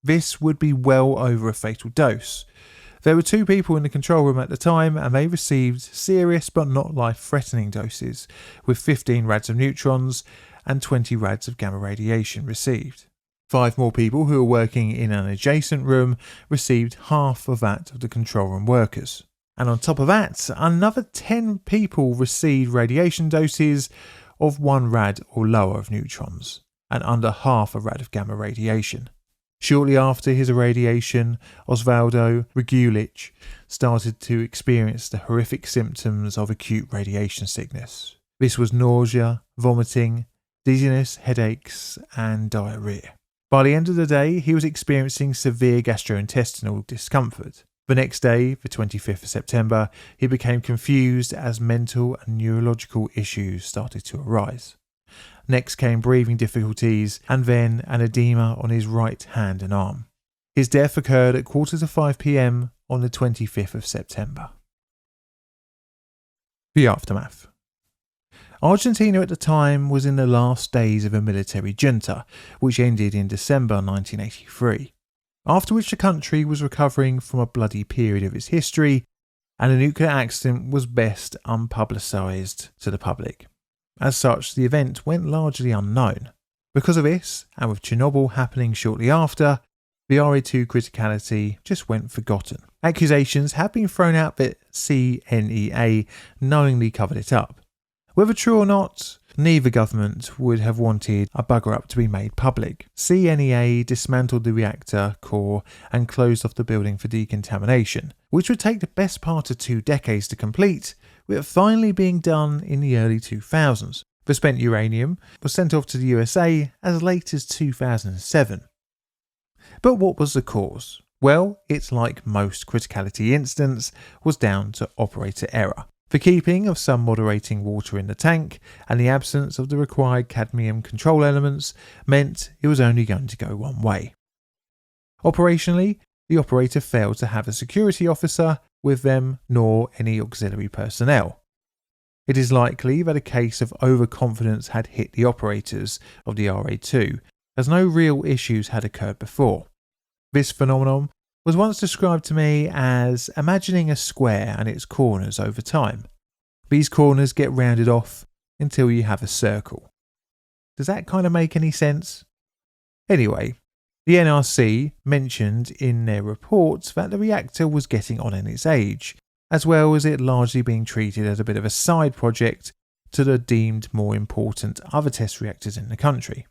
This would be well over a fatal dose. There were 2 people in the control room at the time, and they received serious but not life-threatening doses, with 15 rads of neutrons and 20 rads of gamma radiation received. 5 more people who were working in an adjacent room received half of that of the control room workers. And on top of that, another 10 people received radiation doses of 1 rad or lower of neutrons, and under half a rad of gamma radiation. Shortly after his irradiation, Osvaldo Rogulich started to experience the horrific symptoms of acute radiation sickness. This was nausea, vomiting, dizziness, headaches, and diarrhea. By the end of the day, he was experiencing severe gastrointestinal discomfort. The next day, the 25th of September, he became confused as mental and neurological issues started to arise. Next came breathing difficulties and then an edema on his right hand and arm. His death occurred at 4:45 p.m. on the 25th of September. The aftermath. Argentina at the time was in the last days of a military junta, which ended in December 1983, after which the country was recovering from a bloody period of its history, and a nuclear accident was best unpublicised to the public. As such, the event went largely unknown. Because of this, and with Chernobyl happening shortly after, the RA2 criticality just went forgotten. Accusations have been thrown out that CNEA knowingly covered it up. Whether true or not, neither government would have wanted a bugger up to be made public. CNEA dismantled the reactor core and closed off the building for decontamination, which would take the best part of 2 decades to complete, with it finally being done in the early 2000s. The spent uranium was sent off to the USA as late as 2007. But what was the cause? Well, it's like most criticality incidents, was down to operator error. The keeping of some moderating water in the tank and the absence of the required cadmium control elements meant it was only going to go one way. Operationally, the operator failed to have a security officer with them nor any auxiliary personnel. It is likely that a case of overconfidence had hit the operators of the RA2, as no real issues had occurred before. This phenomenon was once described to me as imagining a square and its corners over time. These corners get rounded off until you have a circle. Does that kind of make any sense? Anyway, the NRC mentioned in their report that the reactor was getting on in its age, as well as it largely being treated as a bit of a side project to the deemed more important other test reactors in the country.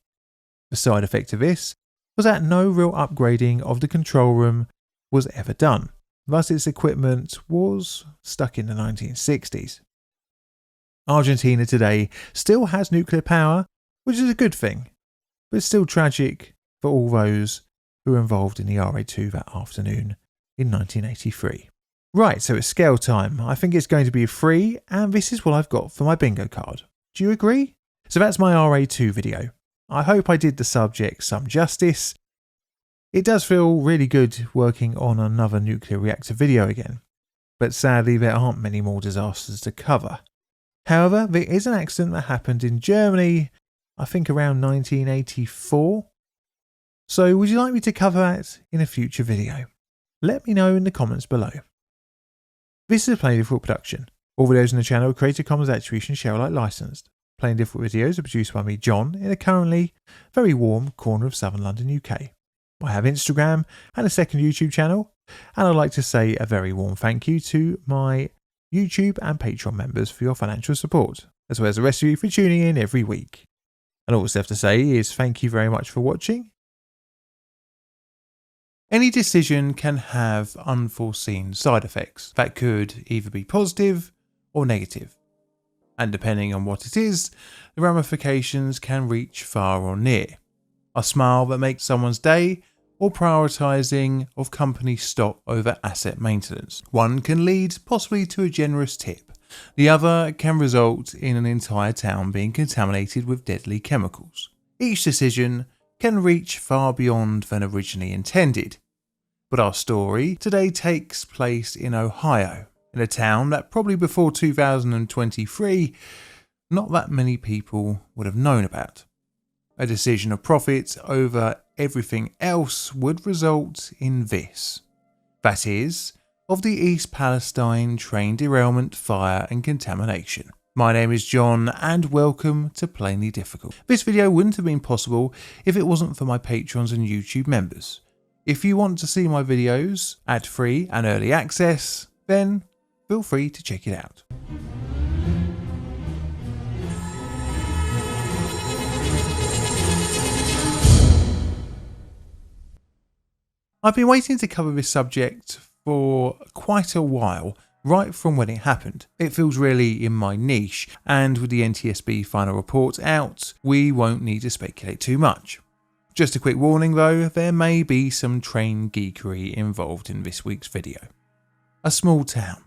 The side effect of this was that no real upgrading of the control room was ever done, thus its equipment was stuck in the 1960s. Argentina today still has nuclear power, which is a good thing, but it's still tragic for all those who were involved in the RA2 that afternoon in 1983. Right, so it's scale time. I think it's going to be free, and this is what I've got for my bingo card. Do you agree? So that's my RA2 video. I hope I did the subject some justice. It does feel really good working on another nuclear reactor video again, but sadly there aren't many more disasters to cover. However, there is an accident that happened in Germany, I think around 1984. So would you like me to cover that in a future video? Let me know in the comments below. This is a Plain Difficult production. All videos on the channel are Creative Commons Attribution Share Alike licensed. Plain Difficult videos are produced by me, John, in a currently very warm corner of southern London, UK. I have Instagram and a second YouTube channel, and I'd like to say a very warm thank you to my YouTube and Patreon members for your financial support, as well as the rest of you for tuning in every week. And all that's left to say is thank you very much for watching. Any decision can have unforeseen side effects that could either be positive or negative. And depending on what it is, the ramifications can reach far or near. A smile that makes someone's day, or prioritising of company stock over asset maintenance. One can lead possibly to a generous tip. The other can result in an entire town being contaminated with deadly chemicals. Each decision can reach far beyond than originally intended. But our story today takes place in Ohio, in a town that probably before 2023, not that many people would have known about. A decision of profit over everything else would result in this. That is, of the East Palestine train derailment, fire and contamination. My name is John and welcome to Plainly Difficult. This video wouldn't have been possible if it wasn't for my patrons and YouTube members. If you want to see my videos ad-free and early access, then feel free to check it out. I've been waiting to cover this subject for quite a while, right from when it happened. It feels really in my niche, and with the NTSB final report out, we won't need to speculate too much. Just a quick warning though, there may be some train geekery involved in this week's video. A small town.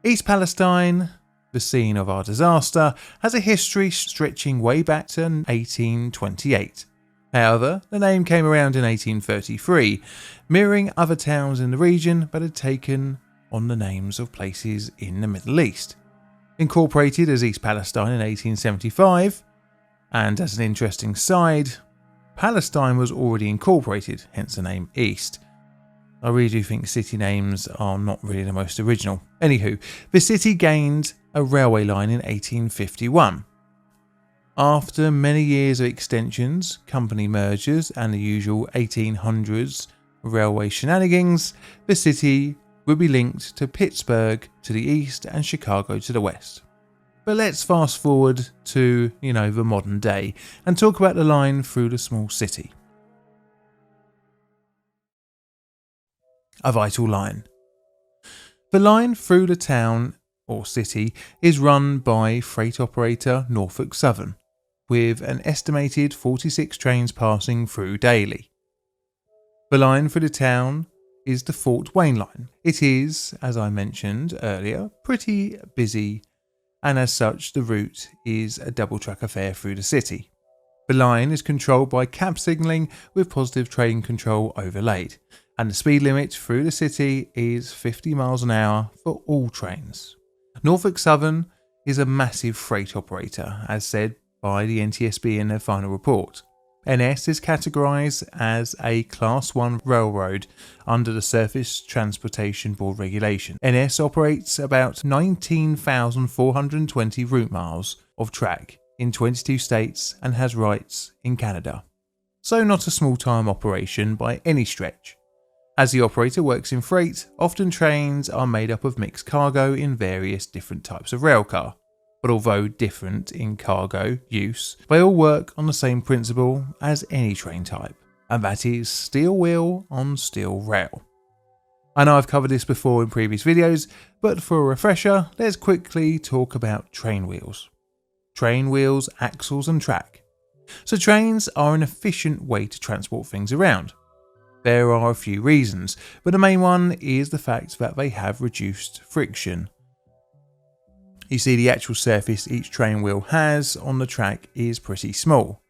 East Palestine, the scene of our disaster, has a history stretching way back to 1828. However, the name came around in 1833, mirroring other towns in the region but had taken on the names of places in the Middle East. Incorporated as East Palestine in 1875, and as an interesting side, Palestine was already incorporated, hence the name East. I really do think city names are not really the most original. Anywho, the city gained a railway line in 1851. After many years of extensions, company mergers and the usual 1800s railway shenanigans, the city would be linked to Pittsburgh to the east and Chicago to the west. But let's fast forward to, the modern day and talk about the line through the small city. A vital line. The line through the town or city is run by freight operator Norfolk Southern, with an estimated 46 trains passing through daily. The line for the town is the Fort Wayne line. It is, as I mentioned earlier, pretty busy, and as such the route is a double track affair through the city. The line is controlled by cab signalling with positive train control overlaid, and the speed limit through the city is 50 miles an hour for all trains. Norfolk Southern is a massive freight operator, as said by the NTSB in their final report. NS is categorised as a Class 1 railroad under the Surface Transportation Board regulation. NS operates about 19,420 route miles of track in 22 states and has rights in Canada. So not a small-time operation by any stretch. As the operator works in freight, often trains are made up of mixed cargo in various different types of railcar. But although different in cargo use, they all work on the same principle as any train type, and that is steel wheel on steel rail. I know I've covered this before in previous videos, but for a refresher, let's quickly talk about train wheels. Train wheels, axles and track. So trains are an efficient way to transport things around. There are a few reasons, but the main one is the fact that they have reduced friction. You see, the actual surface each train wheel has on the track is pretty small.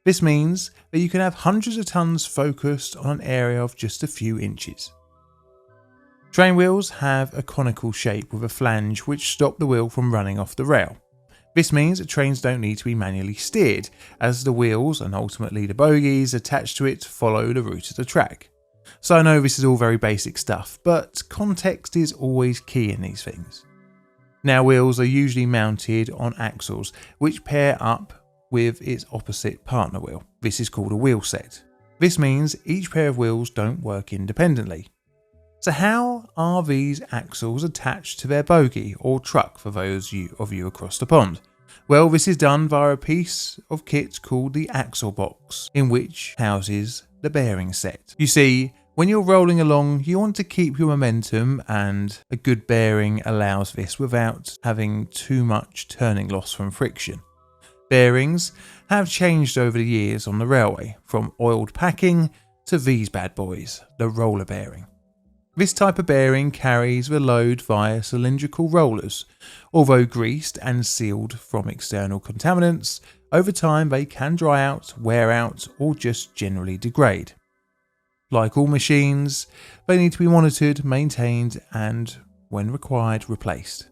This means that you can have hundreds of tons focused on an area of just a few inches. Train wheels have a conical shape with a flange which stop the wheel from running off the rail. This means that trains don't need to be manually steered, as the wheels and ultimately the bogies attached to it follow the route of the track. So I know this is all very basic stuff, but context is always key in these things. Now, wheels are usually mounted on axles, which pair up with its opposite partner wheel. This is called a wheel set. This means each pair of wheels don't work independently. So how are these axles attached to their bogie or truck for those of you across the pond? Well, this is done via a piece of kit called the axle box, in which houses the bearing set. You see, when you're rolling along, you want to keep your momentum, and a good bearing allows this without having too much turning loss from friction. Bearings have changed over the years on the railway, from oiled packing to these bad boys, the roller bearing. This type of bearing carries the load via cylindrical rollers. Although greased and sealed from external contaminants, over time they can dry out, wear out, or just generally degrade. Like all machines, they need to be monitored, maintained, and, when required, replaced.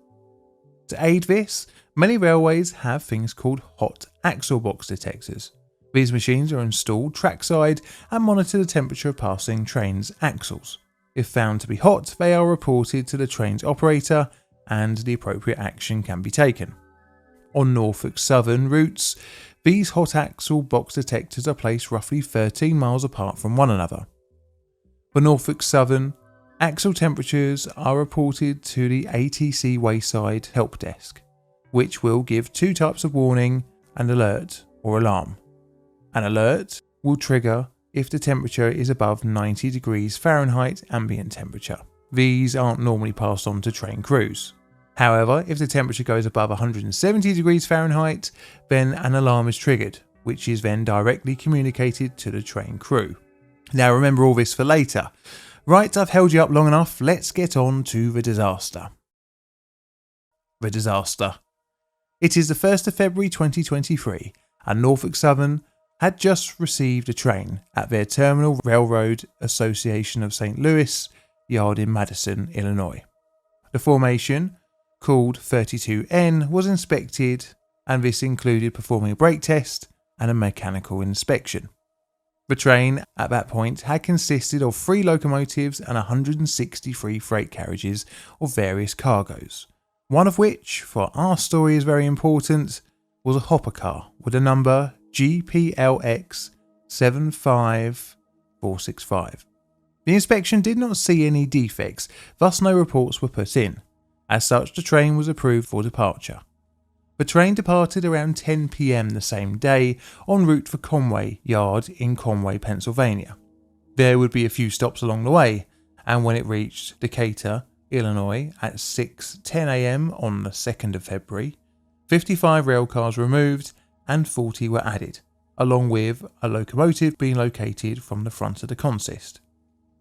To aid this, many railways have things called hot axle box detectors. These machines are installed trackside and monitor the temperature of passing trains' axles. If found to be hot, they are reported to the train's operator and the appropriate action can be taken. On Norfolk Southern routes, these hot axle box detectors are placed roughly 13 miles apart from one another. For Norfolk Southern, axle temperatures are reported to the ATC Wayside Help Desk, which will give two types of warning: an alert or alarm. An alert will trigger if the temperature is above 90 degrees Fahrenheit ambient temperature. These aren't normally passed on to train crews. However, if the temperature goes above 170 degrees Fahrenheit, then an alarm is triggered, which is then directly communicated to the train crew. Now remember all this for later. Right, I've held you up long enough, let's get on to the disaster. The disaster. It is the 1st of February 2023 and Norfolk Southern had just received a train at their Terminal Railroad Association of St. Louis yard in Madison, Illinois. The formation, called 32N, was inspected, and this included performing a brake test and a mechanical inspection. The train at that point had consisted of 3 locomotives and 163 freight carriages of various cargoes, one of which, for our story, is very important, was a hopper car with a number GPLX 75465. The inspection did not see any defects, thus no reports were put in. As such, the train was approved for departure. The train departed around 10 p.m. the same day en route for Conway Yard in Conway, Pennsylvania. There would be a few stops along the way, and when it reached Decatur, Illinois at 6:10 a.m. on the 2nd of February, 55 railcars were removed and 40 were added, along with a locomotive being located from the front of the consist.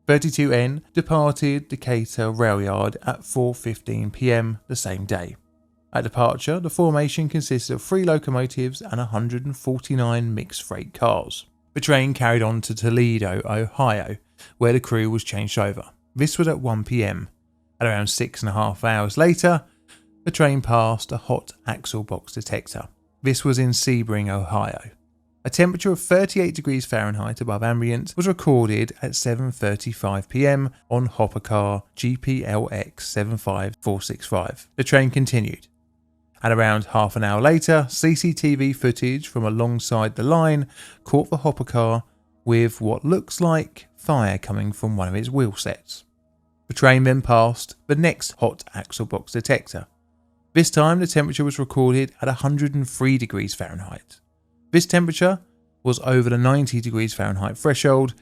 32N departed Decatur rail yard at 4:15 p.m. the same day. At departure, the formation consisted of 3 locomotives and 149 mixed freight cars. The train carried on to Toledo, Ohio, where the crew was changed over. This was at 1 p.m. At around 6.5 hours later, the train passed a hot axle box detector. This was in Sebring, Ohio. A temperature of 38 degrees Fahrenheit above ambient was recorded at 7:35 p.m. on hopper car GPLX 75465. The train continued. At around half an hour later, CCTV footage from alongside the line caught the hopper car with what looks like fire coming from one of its wheel sets. The train then passed the next hot axle box detector. This time the temperature was recorded at 103 degrees Fahrenheit. This temperature was over the 90 degrees Fahrenheit threshold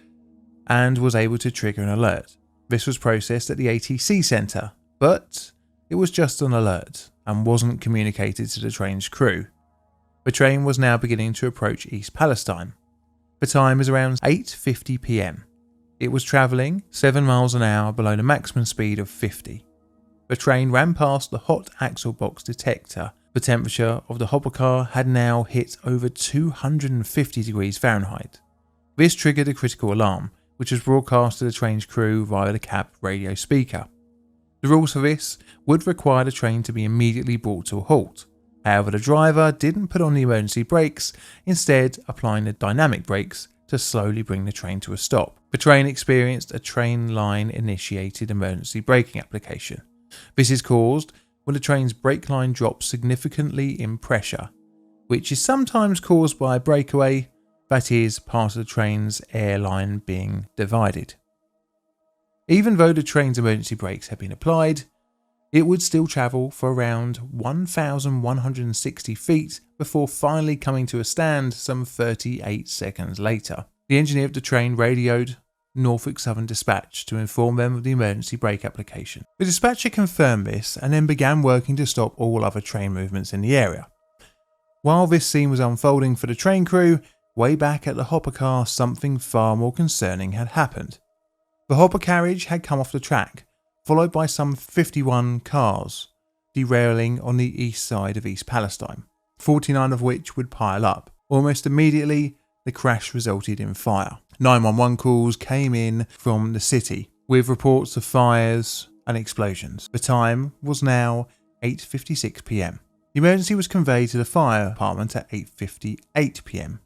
and was able to trigger an alert. This was processed at the ATC centre, but it was just an alert and wasn't communicated to the train's crew. The train was now beginning to approach East Palestine. The time is around 8:50 p.m. It was travelling 7 miles an hour below the maximum speed of 50. The train ran past the hot axle box detector. The temperature of the hopper car had now hit over 250 degrees Fahrenheit. This triggered a critical alarm, which was broadcast to the train's crew via the cab radio speaker. The rules for this would require the train to be immediately brought to a halt. However, the driver didn't put on the emergency brakes, instead applying the dynamic brakes to slowly bring the train to a stop. The train experienced a train line initiated emergency braking application. This is caused when the train's brake line drops significantly in pressure, which is sometimes caused by a breakaway, that is, part of the train's air line being divided. Even though the train's emergency brakes had been applied, it would still travel for around 1,160 feet before finally coming to a stand some 38 seconds later. The engineer of the train radioed Norfolk Southern Dispatch to inform them of the emergency brake application. The dispatcher confirmed this and then began working to stop all other train movements in the area. While this scene was unfolding for the train crew, way back at the hopper car something far more concerning had happened. The hopper carriage had come off the track, followed by some 51 cars, derailing on the east side of East Palestine, 49 of which would pile up. Almost immediately, the crash resulted in fire. 911 calls came in from the city with reports of fires and explosions. The time was now 8:56 p.m. The emergency was conveyed to the fire department at 8:58 p.m.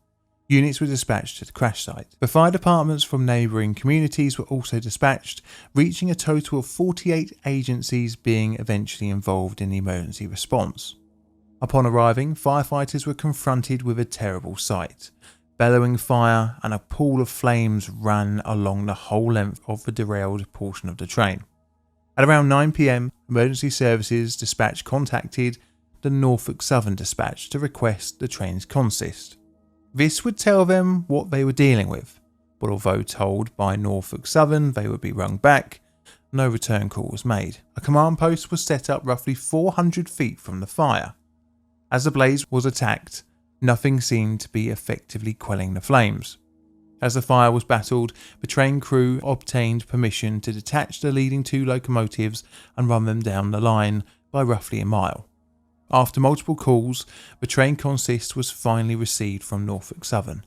Units were dispatched to the crash site. The fire departments from neighbouring communities were also dispatched, reaching a total of 48 agencies being eventually involved in the emergency response. Upon arriving, firefighters were confronted with a terrible sight. Bellowing fire and a pool of flames ran along the whole length of the derailed portion of the train. At around 9 p.m, emergency services dispatch contacted the Norfolk Southern Dispatch to request the train's consist. This would tell them what they were dealing with, but although told by Norfolk Southern they would be rung back, no return call was made. A command post was set up roughly 400 feet from the fire. As the blaze was attacked, nothing seemed to be effectively quelling the flames. As the fire was battled, the train crew obtained permission to detach the leading 2 locomotives and run them down the line by roughly a mile. After multiple calls, the train consist was finally received from Norfolk Southern.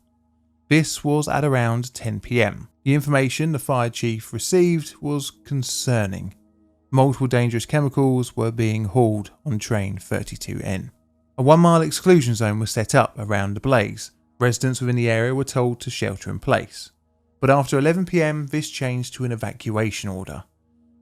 This was at around 10 p.m. The information the fire chief received was concerning. Multiple dangerous chemicals were being hauled on train 32N. A 1-mile exclusion zone was set up around the blaze. Residents within the area were told to shelter in place. But after 11 p.m, this changed to an evacuation order.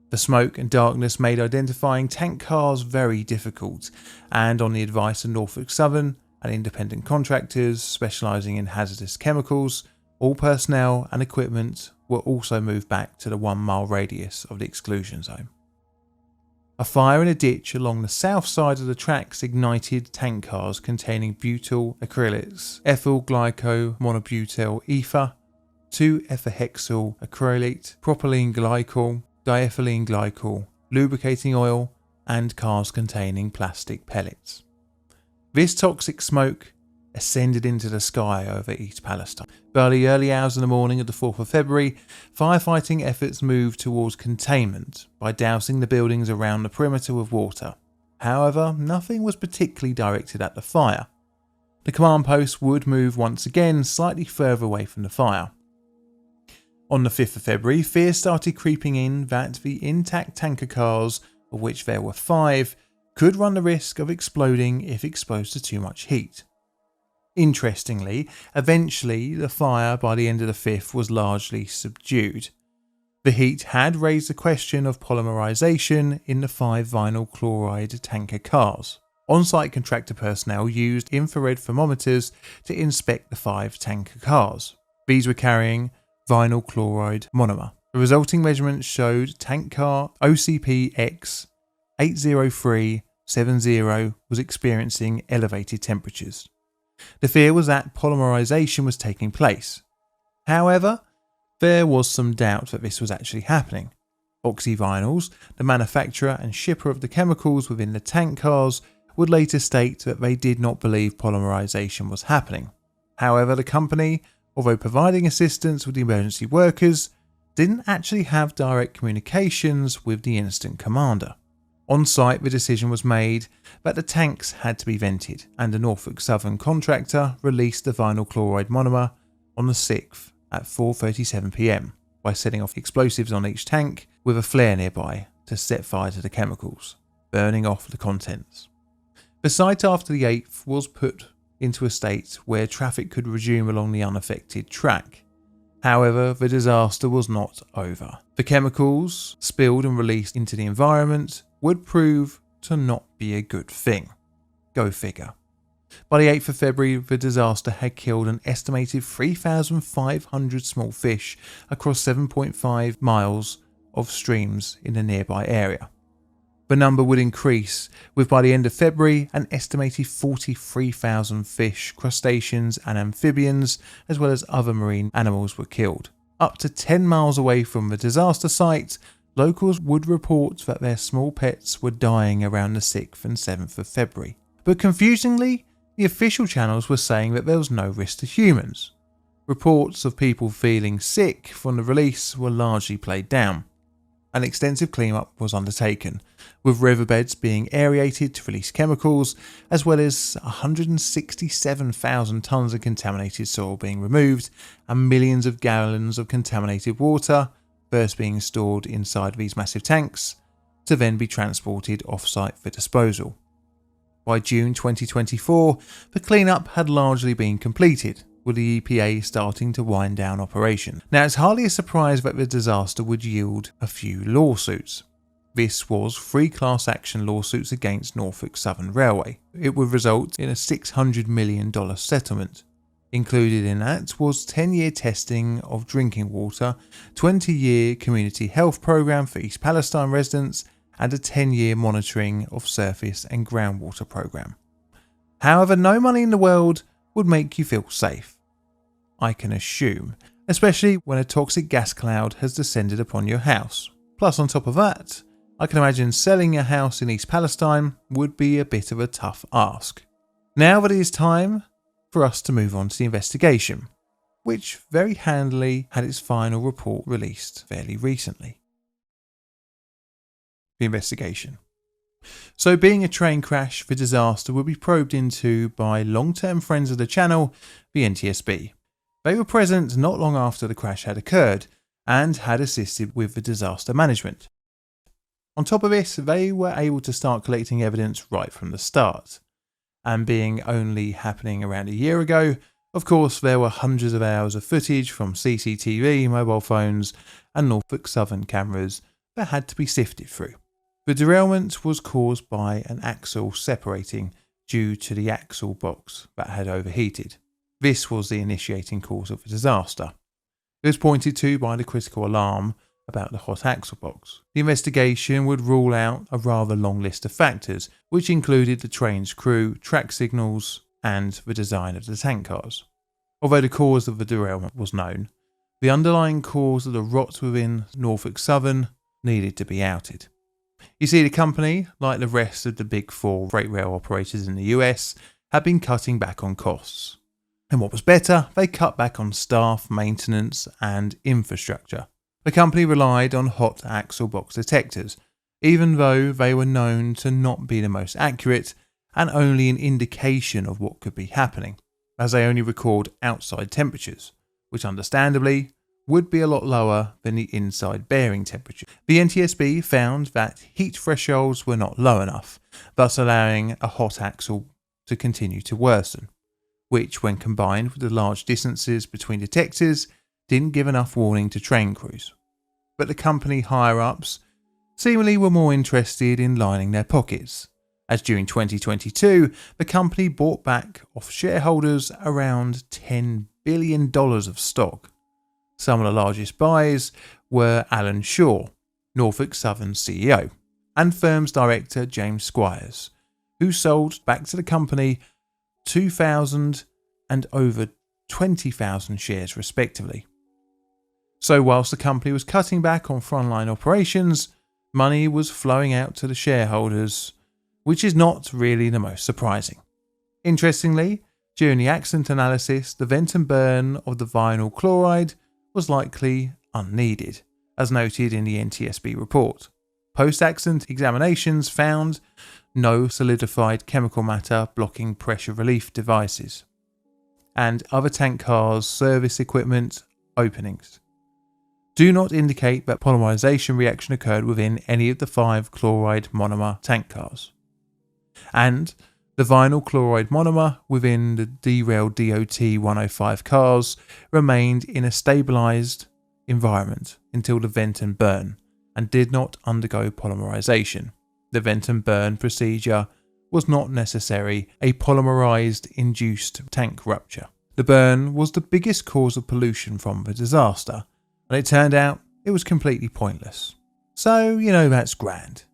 The smoke and darkness made identifying tank cars very difficult, and on the advice of Norfolk Southern and independent contractors specialising in hazardous chemicals, all personnel and equipment were also moved back to the 1-mile radius of the exclusion zone. A fire in a ditch along the south side of the tracks ignited tank cars containing butyl acrylates, ethyl glycomonobutyl ether, 2-ethylhexyl acrylate, propylene glycol, diethylene glycol, lubricating oil, and cars containing plastic pellets. This toxic smoke ascended into the sky over East Palestine. By the early hours of the morning of the 4th of February, firefighting efforts moved towards containment by dousing the buildings around the perimeter with water. However, nothing was particularly directed at the fire. The command post would move once again slightly further away from the fire. On the 5th of February, fear started creeping in that the intact tanker cars, of which there were 5, could run the risk of exploding if exposed to too much heat. Interestingly, eventually the fire by the end of the 5th was largely subdued. The heat had raised the question of polymerization in the 5 vinyl chloride tanker cars. On-site contractor personnel used infrared thermometers to inspect the 5 tanker cars. These were carrying vinyl chloride monomer. The resulting measurements showed tank car OCP-X 80370 was experiencing elevated temperatures. The fear was that polymerization was taking place. However, there was some doubt that this was actually happening. Oxyvinyls, the manufacturer and shipper of the chemicals within the tank cars, would later state that they did not believe polymerization was happening. However, the company, although providing assistance with the emergency workers, didn't actually have direct communications with the incident commander. On site, the decision was made that the tanks had to be vented, and the Norfolk Southern contractor released the vinyl chloride monomer on the 6th at 4:37 p.m. by setting off explosives on each tank with a flare nearby to set fire to the chemicals, burning off the contents. The site after the 8th was put into a state where traffic could resume along the unaffected track. However, the disaster was not over. The chemicals spilled and released into the environment would prove to not be a good thing. Go figure. By the 8th of February, the disaster had killed an estimated 3,500 small fish across 7.5 miles of streams in the nearby area. The number would increase, with by the end of February, an estimated 43,000 fish, crustaceans and amphibians, as well as other marine animals were killed. Up to 10 miles away from the disaster site, locals would report that their small pets were dying around the 6th and 7th of February. But confusingly, the official channels were saying that there was no risk to humans. Reports of people feeling sick from the release were largely played down. An extensive clean-up was undertaken, with riverbeds being aerated to release chemicals, as well as 167,000 tonnes of contaminated soil being removed, and millions of gallons of contaminated water first being stored inside these massive tanks, to then be transported off-site for disposal. By June 2024, the clean-up had largely been completed, with the EPA starting to wind down operations. Now, it's hardly a surprise that the disaster would yield a few lawsuits. This was 3 class action lawsuits against Norfolk Southern Railway. It would result in a $600 million settlement. Included in that was 10-year testing of drinking water, 20-year community health program for East Palestine residents, and a 10-year monitoring of surface and groundwater program. However, no money in the world would make you feel safe, I can assume, especially when a toxic gas cloud has descended upon your house. Plus, on top of that, I can imagine selling a house in East Palestine would be a bit of a tough ask. Now that it is time for us to move on to the investigation, which very handily had its final report released fairly recently. The investigation. So, being a train crash, the disaster will be probed into by long-term friends of the channel, the NTSB. They were present not long after the crash had occurred and had assisted with the disaster management. On top of this, they were able to start collecting evidence right from the start. And being only happening around a year ago, of course there were hundreds of hours of footage from CCTV, mobile phones and Norfolk Southern cameras that had to be sifted through. The derailment was caused by an axle separating due to the axle box that had overheated. This was the initiating cause of the disaster. It was pointed to by the critical alarm about the hot axle box. The investigation would rule out a rather long list of factors, which included the train's crew, track signals, and the design of the tank cars. Although the cause of the derailment was known, the underlying cause of the rot within Norfolk Southern needed to be outed. You see, the company, like the rest of the big 4 freight rail operators in the US, had been cutting back on costs. And what was better, they cut back on staff, maintenance and infrastructure. The company relied on hot axle box detectors, even though they were known to not be the most accurate and only an indication of what could be happening, as they only record outside temperatures, which understandably would be a lot lower than the inside bearing temperature. The NTSB found that heat thresholds were not low enough, thus allowing a hot axle to continue to worsen, which when combined with the large distances between detectors didn't give enough warning to train crews. But the company higher-ups seemingly were more interested in lining their pockets, as during 2022 the company bought back off shareholders around $10 billion of stock. Some of the largest buys were Alan Shaw, Norfolk Southern CEO, and firm's director James Squires, who sold back to the company 2,000 and over 20,000 shares respectively. So whilst the company was cutting back on frontline operations, money was flowing out to the shareholders, which is not really the most surprising. Interestingly, during the accident analysis, the vent and burn of the vinyl chloride was likely unneeded, as noted in the NTSB report. Post-accident examinations found no solidified chemical matter blocking pressure relief devices and other tank cars' service equipment openings do not indicate that polymerization reaction occurred within any of the 5 chloride monomer tank cars. And the vinyl chloride monomer within the derailed DOT 105 cars remained in a stabilized environment until the vent and burn and did not undergo polymerization. The vent and burn procedure was not necessary a polymerized induced tank rupture. The burn was the biggest cause of pollution from the disaster, and it turned out it was completely pointless. So, that's grand.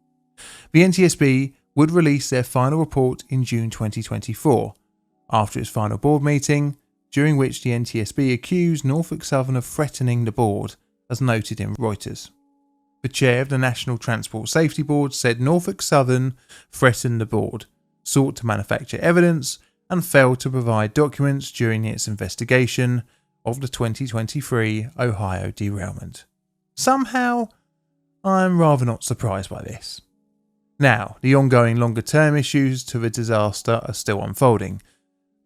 The NTSB would release their final report in June 2024, after its final board meeting, during which the NTSB accused Norfolk Southern of threatening the board, as noted in Reuters. The chair of the National Transport Safety Board said Norfolk Southern threatened the board, sought to manufacture evidence, and failed to provide documents during its investigation of the 2023 Ohio derailment. Somehow, I'm rather not surprised by this. Now, the ongoing longer-term issues to the disaster are still unfolding,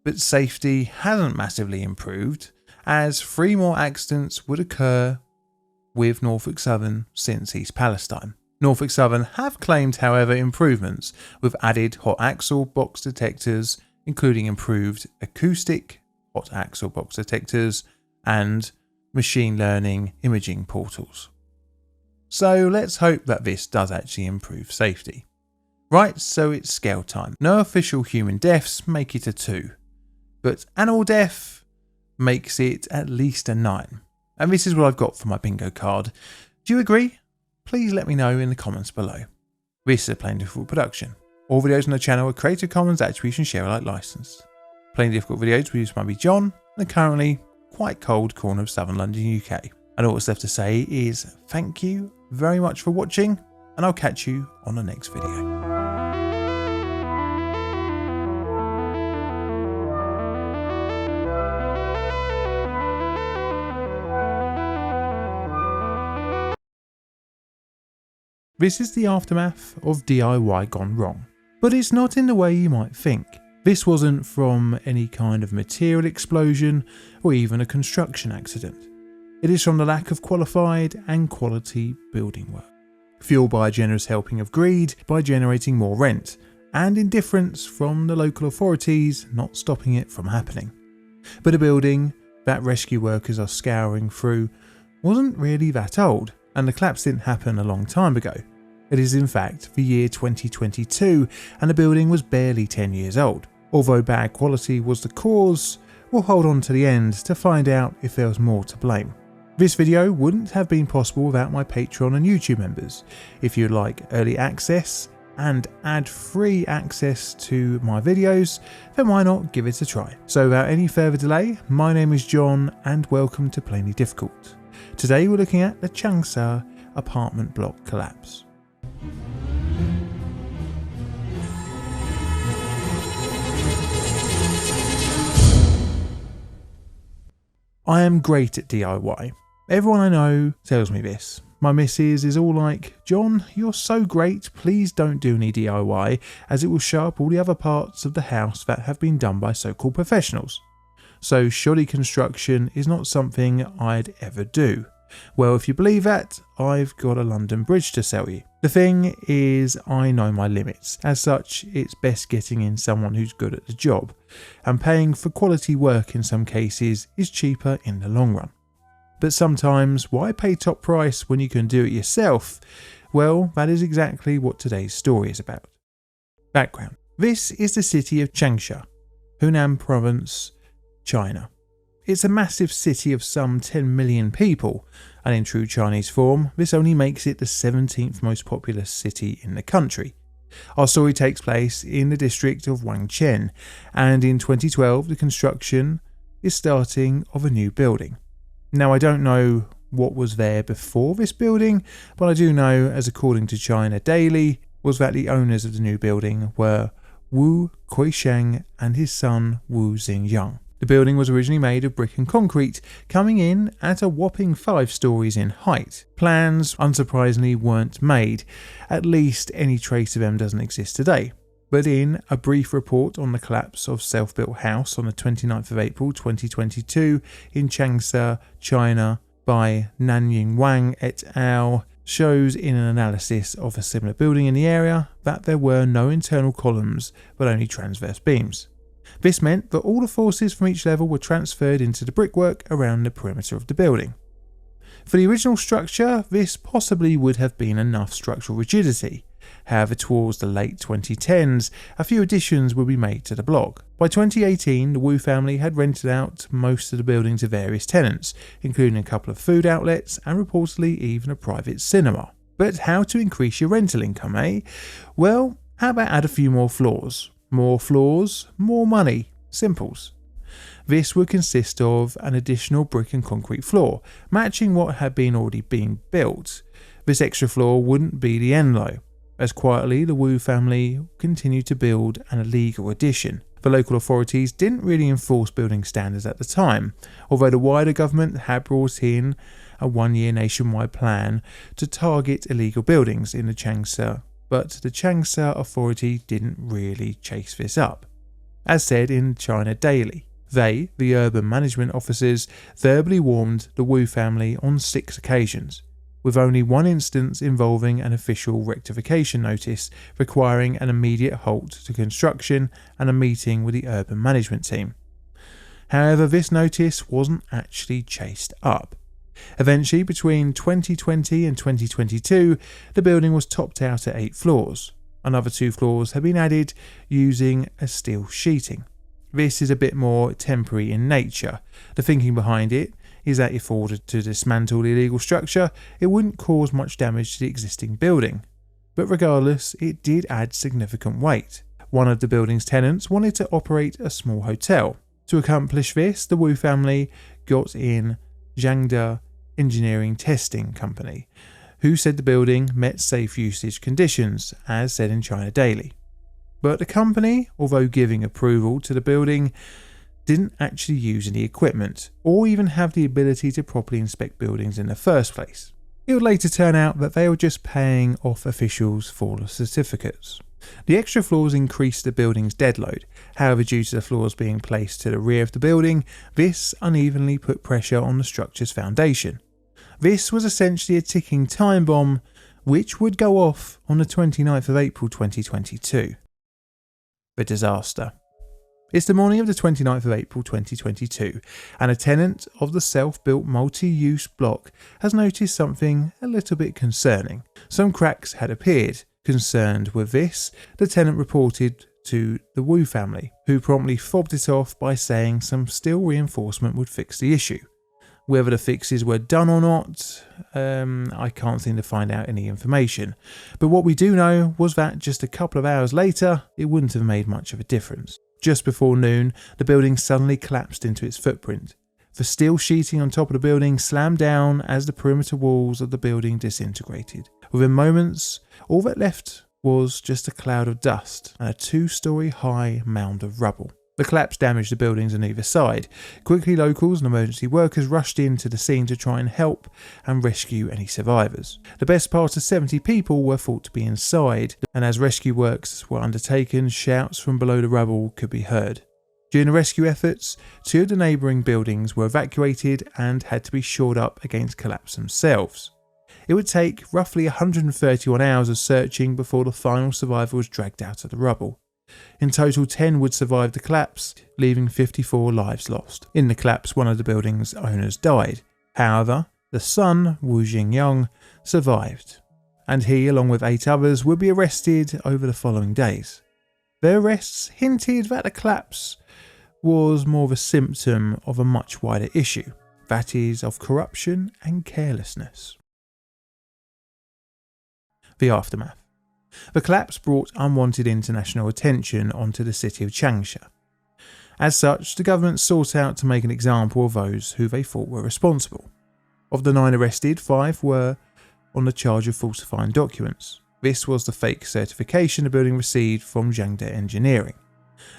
but safety hasn't massively improved, as 3 more accidents would occur with Norfolk Southern since East Palestine. Norfolk Southern have claimed, however, improvements with added hot axle box detectors, including improved acoustic hot axle box detectors and machine learning imaging portals. So let's hope that this does actually improve safety. Right, so it's scale time. No official human deaths make it a 2, but animal death makes it at least a 9. And this is what I've got for my bingo card. Do you agree? Please let me know in the comments below. This is a Plain Difficult production. All videos on the channel are Creative Commons Attribution Share Alike licensed. Plain Difficult videos produced by me, John, in the currently quite cold corner of southern London, UK. And all that's left to say is thank you very much for watching, and I'll catch you on the next video. This is the aftermath of DIY gone wrong, but it's not in the way you might think. This wasn't from any kind of material explosion or even a construction accident. It is from the lack of qualified and quality building work, fueled by a generous helping of greed by generating more rent, and indifference from the local authorities not stopping it from happening. But a building that rescue workers are scouring through wasn't really that old, and the collapse didn't happen a long time ago. It is in fact the year 2022 and the building was barely 10 years old. Although bad quality was the cause, we'll hold on to the end to find out if there was more to blame. This video wouldn't have been possible without my Patreon and YouTube members. If you'd like early access and ad-free access to my videos, then why not give it a try. So without any further delay, my name is John and welcome to Plainly Difficult. Today we're looking at the Changsha apartment block collapse. I am great at DIY. Everyone I know tells me this. My missus is all like, John, you're so great, please don't do any DIY, as it will show up all the other parts of the house that have been done by so-called professionals. So shoddy construction is not something I'd ever do. Well, if you believe that, I've got a London Bridge to sell you. The thing is, I know my limits. As such, it's best getting in someone who's good at the job, and paying for quality work in some cases is cheaper in the long run. But sometimes, why pay top price when you can do it yourself? Well, that is exactly what today's story is about. Background. This is the city of Changsha, Hunan Province, China. It's a massive city of some 10 million people, and in true Chinese form, this only makes it the 17th most populous city in the country. Our story takes place in the district of Wangchen, and in 2012 the construction is starting of a new building. Now, I don't know what was there before this building, but I do know, as according to China Daily, was that the owners of the new building were Wu Kuisheng and his son Wu Xingyang. The building was originally made of brick and concrete, coming in at a whopping 5 stories in height. Plans, unsurprisingly, weren't made, at least any trace of them doesn't exist today. But in a brief report on the collapse of self-built house on the 29th of April 2022 in Changsha, China by Nanying Wang et al. Shows in an analysis of a similar building in the area that there were no internal columns but only transverse beams. This meant that all the forces from each level were transferred into the brickwork around the perimeter of the building. For the original structure, this possibly would have been enough structural rigidity. However, towards the late 2010s, a few additions would be made to the block. By 2018, the Wu family had rented out most of the building to various tenants, including a couple of food outlets and reportedly even a private cinema. But how to increase your rental income, eh? Well, how about add a few more floors? More floors, more money. Simples. This would consist of an additional brick and concrete floor, matching what had already been built. This extra floor wouldn't be the end though, as quietly the Wu family continued to build an illegal addition. The local authorities didn't really enforce building standards at the time, although the wider government had brought in a 1-year nationwide plan to target illegal buildings in the Changsha, but the Changsha authority didn't really chase this up. As said in China Daily, they, the urban management officers, verbally warned the Wu family on 6 occasions, with only one instance involving an official rectification notice requiring an immediate halt to construction and a meeting with the urban management team. However, this notice wasn't actually chased up. Eventually, between 2020 and 2022, the building was topped out at 8 floors. Another 2 floors have been added using a steel sheeting. This is a bit more temporary in nature. The thinking behind it is that if ordered to dismantle the illegal structure, it wouldn't cause much damage to the existing building. But regardless, it did add significant weight. One of the building's tenants wanted to operate a small hotel. To accomplish this, the Wu family got in Zhangde Engineering Testing Company, who said the building met safe usage conditions, as said in China Daily. But the company, although giving approval to the building, didn't actually use any equipment, or even have the ability to properly inspect buildings in the first place. It would later turn out that they were just paying off officials for the certificates. The extra floors increased the building's dead load. However, due to the floors being placed to the rear of the building, this unevenly put pressure on the structure's foundation. This was essentially a ticking time bomb, which would go off on the 29th of April 2022. The disaster. It's the morning of the 29th of April 2022, and a tenant of the self-built multi-use block has noticed something a little bit concerning. Some cracks had appeared. Concerned with this, the tenant reported to the Wu family, who promptly fobbed it off by saying some steel reinforcement would fix the issue. Whether the fixes were done or not, I can't seem to find out any information. But what we do know was that just a couple of hours later, it wouldn't have made much of a difference. Just before noon, the building suddenly collapsed into its footprint. The steel sheeting on top of the building slammed down as the perimeter walls of the building disintegrated. Within moments, all that left was just a cloud of dust and a 2-story high mound of rubble. The collapse damaged the buildings on either side. Quickly, locals and emergency workers rushed into the scene to try and help and rescue any survivors. The best part of 70 people were thought to be inside, and as rescue works were undertaken, shouts from below the rubble could be heard. During the rescue efforts, 2 of the neighbouring buildings were evacuated and had to be shored up against collapse themselves. It would take roughly 131 hours of searching before the final survivor was dragged out of the rubble. In total, 10 would survive the collapse, leaving 54 lives lost. In the collapse, one of the building's owners died. However, the son, Wu Jingyong, survived, and he, along with 8 others, would be arrested over the following days. Their arrests hinted that the collapse was more of a symptom of a much wider issue, that is, of corruption and carelessness. The aftermath. The collapse brought unwanted international attention onto the city of Changsha. As such, the government sought out to make an example of those who they thought were responsible. Of the 9 arrested, 5 were on the charge of falsifying documents. This was the fake certification the building received from Zhangde Engineering.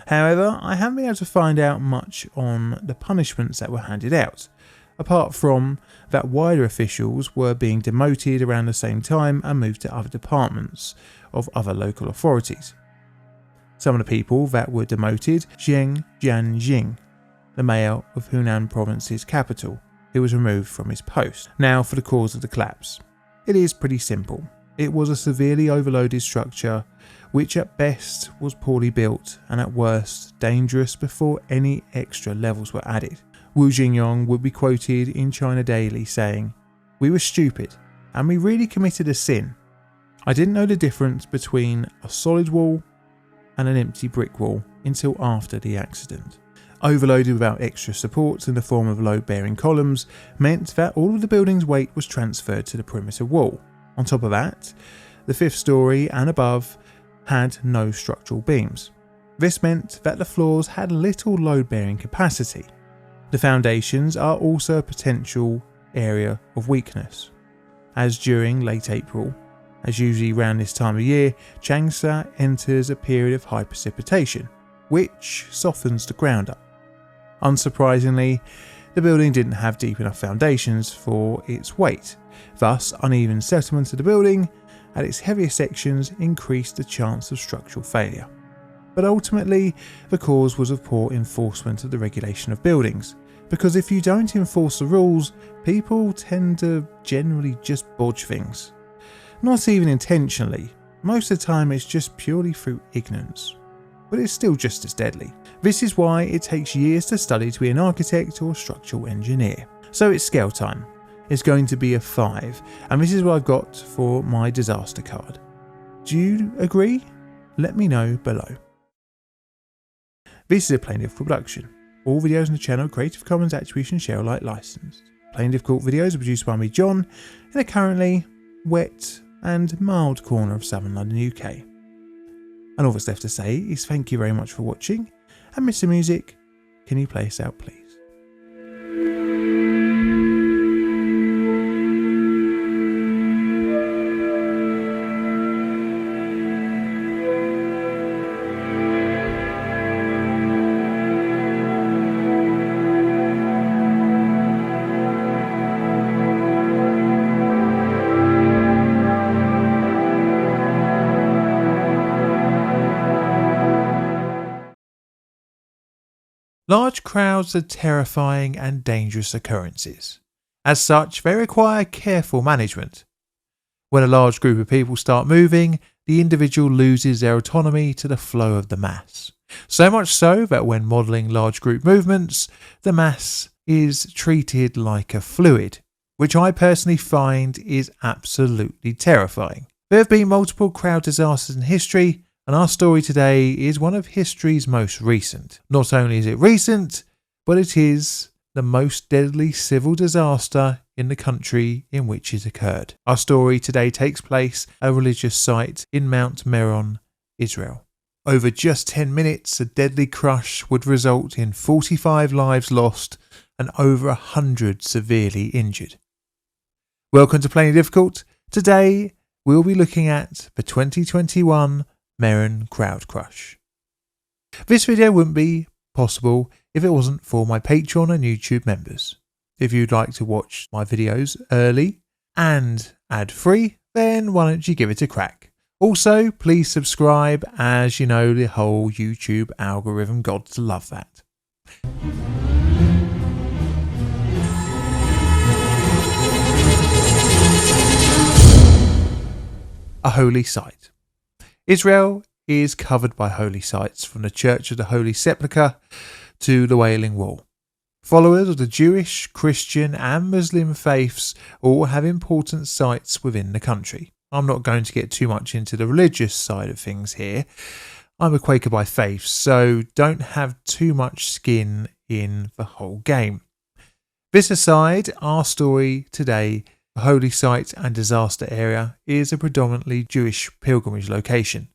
However, I haven't been able to find out much on the punishments that were handed out, apart from that wider officials were being demoted around the same time and moved to other departments of other local authorities. Some of the people that were demoted, Zheng Jianjing, the mayor of Hunan province's capital, who was removed from his post. Now for the cause of the collapse. It is pretty simple. It was a severely overloaded structure which at best was poorly built and at worst dangerous before any extra levels were added. Wu Jingyong would be quoted in China Daily saying, "We were stupid and we really committed a sin. I didn't know the difference between a solid wall and an empty brick wall until after the accident." Overloaded without extra supports in the form of load-bearing columns meant that all of the building's weight was transferred to the perimeter wall. On top of that, the 5th story and above had no structural beams. This meant that the floors had little load-bearing capacity. The foundations are also a potential area of weakness, as during late April, as usually around this time of year, Changsha enters a period of high precipitation, which softens the ground up. Unsurprisingly, the building didn't have deep enough foundations for its weight, thus uneven settlement of the building at its heavier sections increased the chance of structural failure. But ultimately, the cause was of poor enforcement of the regulation of buildings, because if you don't enforce the rules, people tend to generally just bodge things. Not even intentionally, most of the time it's just purely through ignorance, but it's still just as deadly. This is why it takes years to study to be an architect or structural engineer. So it's scale time. It's going to be a 5, and this is what I've got for my disaster card. Do you agree? Let me know below. This is a Plain Difficult production. All videos on the channel are Creative Commons Attribution Share Alike licensed. Plain Difficult videos are produced by me, John, in a currently wet and mild corner of southern London, UK. And all that's left to say is thank you very much for watching, and Mr. Music, can you play us out please? Large crowds are terrifying and dangerous occurrences. As such, they require careful management. When a large group of people start moving, the individual loses their autonomy to the flow of the mass. So much so that when modelling large group movements, the mass is treated like a fluid, which I personally find is absolutely terrifying. There have been multiple crowd disasters in history, and our story today is one of history's most recent. Not only is it recent, but it is the most deadly civil disaster in the country in which it occurred. Our story today takes place at a religious site in Mount Meron, Israel. Over just 10 minutes, a deadly crush would result in 45 lives lost and over 100 severely injured. Welcome to Plain Difficult. Today, we'll be looking at the 2021 Meron Crowd Crush. This video wouldn't be possible if it wasn't for my Patreon and YouTube members. If you'd like to watch my videos early and ad-free, then why don't you give it a crack? Also, please subscribe, as you know the whole YouTube algorithm gods love that. A holy site. Israel is covered by holy sites, from the Church of the Holy Sepulchre to the Wailing Wall. Followers of the Jewish, Christian and Muslim faiths all have important sites within the country. I'm not going to get too much into the religious side of things here. I'm a Quaker by faith, so don't have too much skin in the whole game. This aside, our story today, the holy site and disaster area, is a predominantly Jewish pilgrimage location.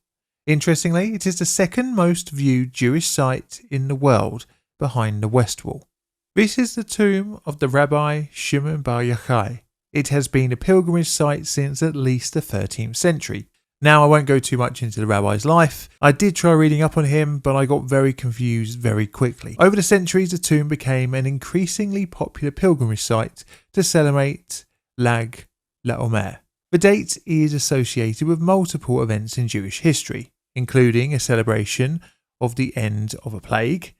Interestingly, it is the second most viewed Jewish site in the world, behind the West Wall. This is the tomb of the Rabbi Shimon Bar Yochai. It has been a pilgrimage site since at least the 13th century. Now, I won't go too much into the rabbi's life. I did try reading up on him, but I got very confused very quickly. Over the centuries, the tomb became an increasingly popular pilgrimage site to celebrate Lag LaOmer. The date is associated with multiple events in Jewish history, including a celebration of the end of a plague,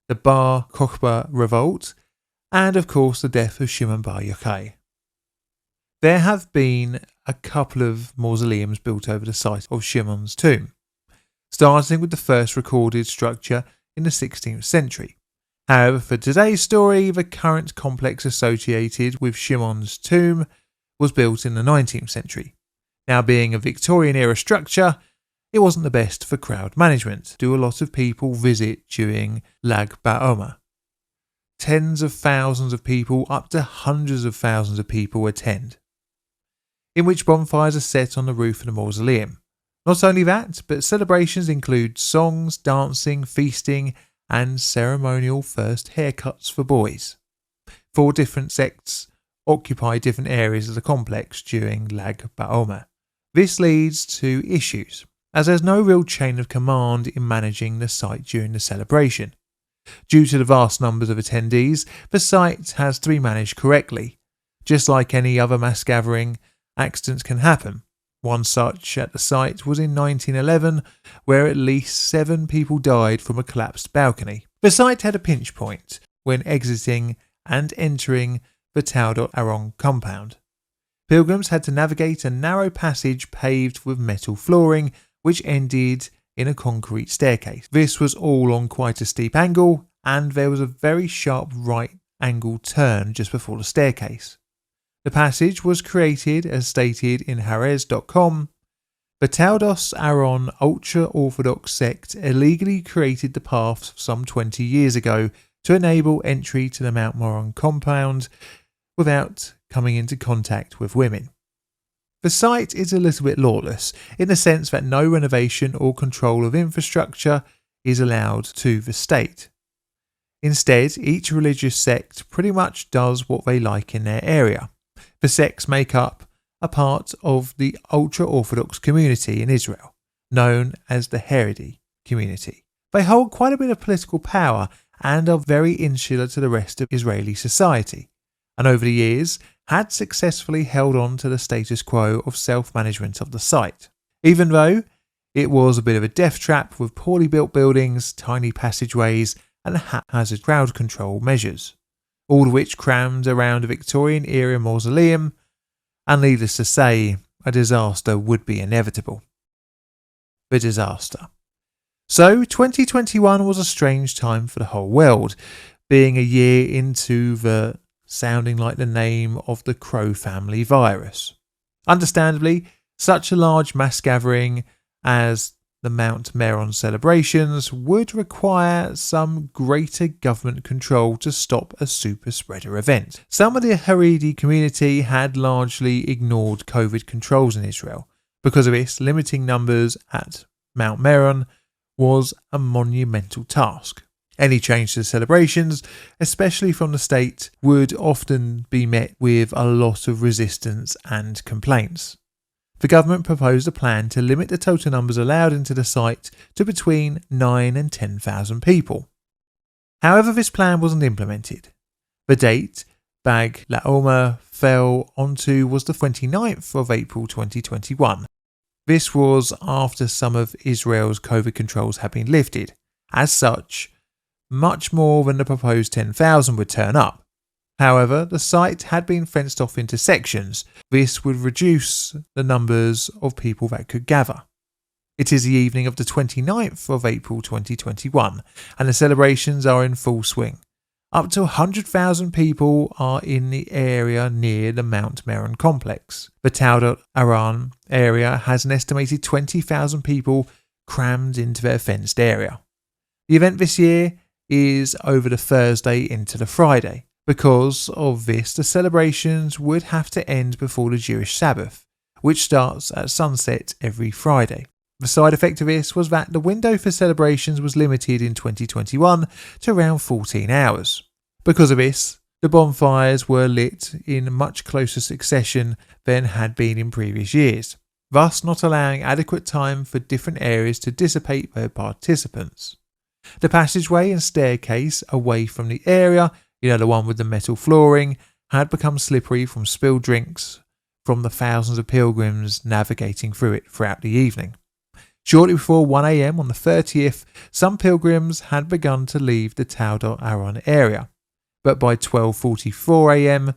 the Bar Kokhba revolt, and of course the death of Shimon Bar Yochai. There have been a couple of mausoleums built over the site of Shimon's tomb, starting with the first recorded structure in the 16th century. However, for today's story, the current complex associated with Shimon's tomb was built in the 19th century. Now, being a Victorian-era structure, it wasn't the best for crowd management. Do a lot of people visit during Lag BaOmer? Tens of thousands of people, up to hundreds of thousands of people attend, in which bonfires are set on the roof of the mausoleum. Not only that, but celebrations include songs, dancing, feasting, and ceremonial first haircuts for boys. 4 different sects occupy different areas of the complex during Lag BaOmer. This leads to issues, as there's no real chain of command in managing the site during the celebration. Due to the vast numbers of attendees, the site has to be managed correctly. Just like any other mass gathering, accidents can happen. One such at the site was in 1911, where at least 7 people died from a collapsed balcony. The site had a pinch point when exiting and entering the Tao Arong compound. Pilgrims had to navigate a narrow passage paved with metal flooring, which ended in a concrete staircase. This was all on quite a steep angle, and there was a very sharp right angle turn just before the staircase. The passage was created, as stated in Harez.com. The Taudos Aron ultra-Orthodox sect illegally created the path some 20 years ago to enable entry to the Mount Moron compound without coming into contact with women. The site is a little bit lawless, in the sense that no renovation or control of infrastructure is allowed to the state. Instead, each religious sect pretty much does what they like in their area. The sects make up a part of the ultra-Orthodox community in Israel, known as the Haredi community. They hold quite a bit of political power and are very insular to the rest of Israeli society, and over the years had successfully held on to the status quo of self-management of the site, even though it was a bit of a death trap with poorly built buildings, tiny passageways and haphazard crowd control measures, all of which crammed around a Victorian-era mausoleum, and needless to say, a disaster would be inevitable. The disaster. So, 2021 was a strange time for the whole world, being a year into the sounding like the name of the Crow family virus. Understandably, such a large mass gathering as the Mount Meron celebrations would require some greater government control to stop a super spreader event. Some of the Haredi community had largely ignored COVID controls in Israel. Because of this, limiting numbers at Mount Meron was a monumental task. Any change to the celebrations, especially from the state, would often be met with a lot of resistance and complaints. The government proposed a plan to limit the total numbers allowed into the site to between 9,000 and 10,000 people. However, this plan wasn't implemented. The date Bag Laoma fell onto was the 29th of April 2021. This was after some of Israel's COVID controls had been lifted. As such, much more than the proposed 10,000 would turn up. However, the site had been fenced off into sections. This would reduce the numbers of people that could gather. It is the evening of the 29th of April 2021, and the celebrations are in full swing. Up to 100,000 people are in the area near the Mount Meron complex. The Taudat Aran area has an estimated 20,000 people crammed into their fenced area. The event this year is over the Thursday into the Friday. Because of this, the celebrations would have to end before the Jewish Sabbath, which starts at sunset every Friday. The side effect of this was that the window for celebrations was limited in 2021 to around 14 hours. Because of this, the bonfires were lit in much closer succession than had been in previous years, thus not allowing adequate time for different areas to dissipate their participants. The passageway and staircase away from the area, the one with the metal flooring, had become slippery from spilled drinks from the thousands of pilgrims navigating through it throughout the evening. Shortly before 1 a.m. on the 30th, some pilgrims had begun to leave the Taudat Aran area, but by 12:44 a.m.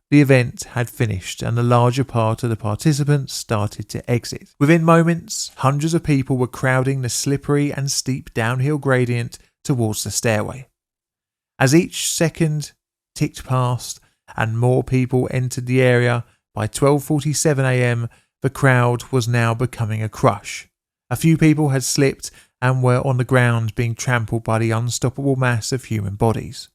the event had finished and the larger part of the participants started to exit. Within moments, hundreds of people were crowding the slippery and steep downhill gradient towards the stairway. As each second ticked past and more people entered the area, by 12:47 a.m. the crowd was now becoming a crush. A few people had slipped and were on the ground being trampled by the unstoppable mass of human bodies.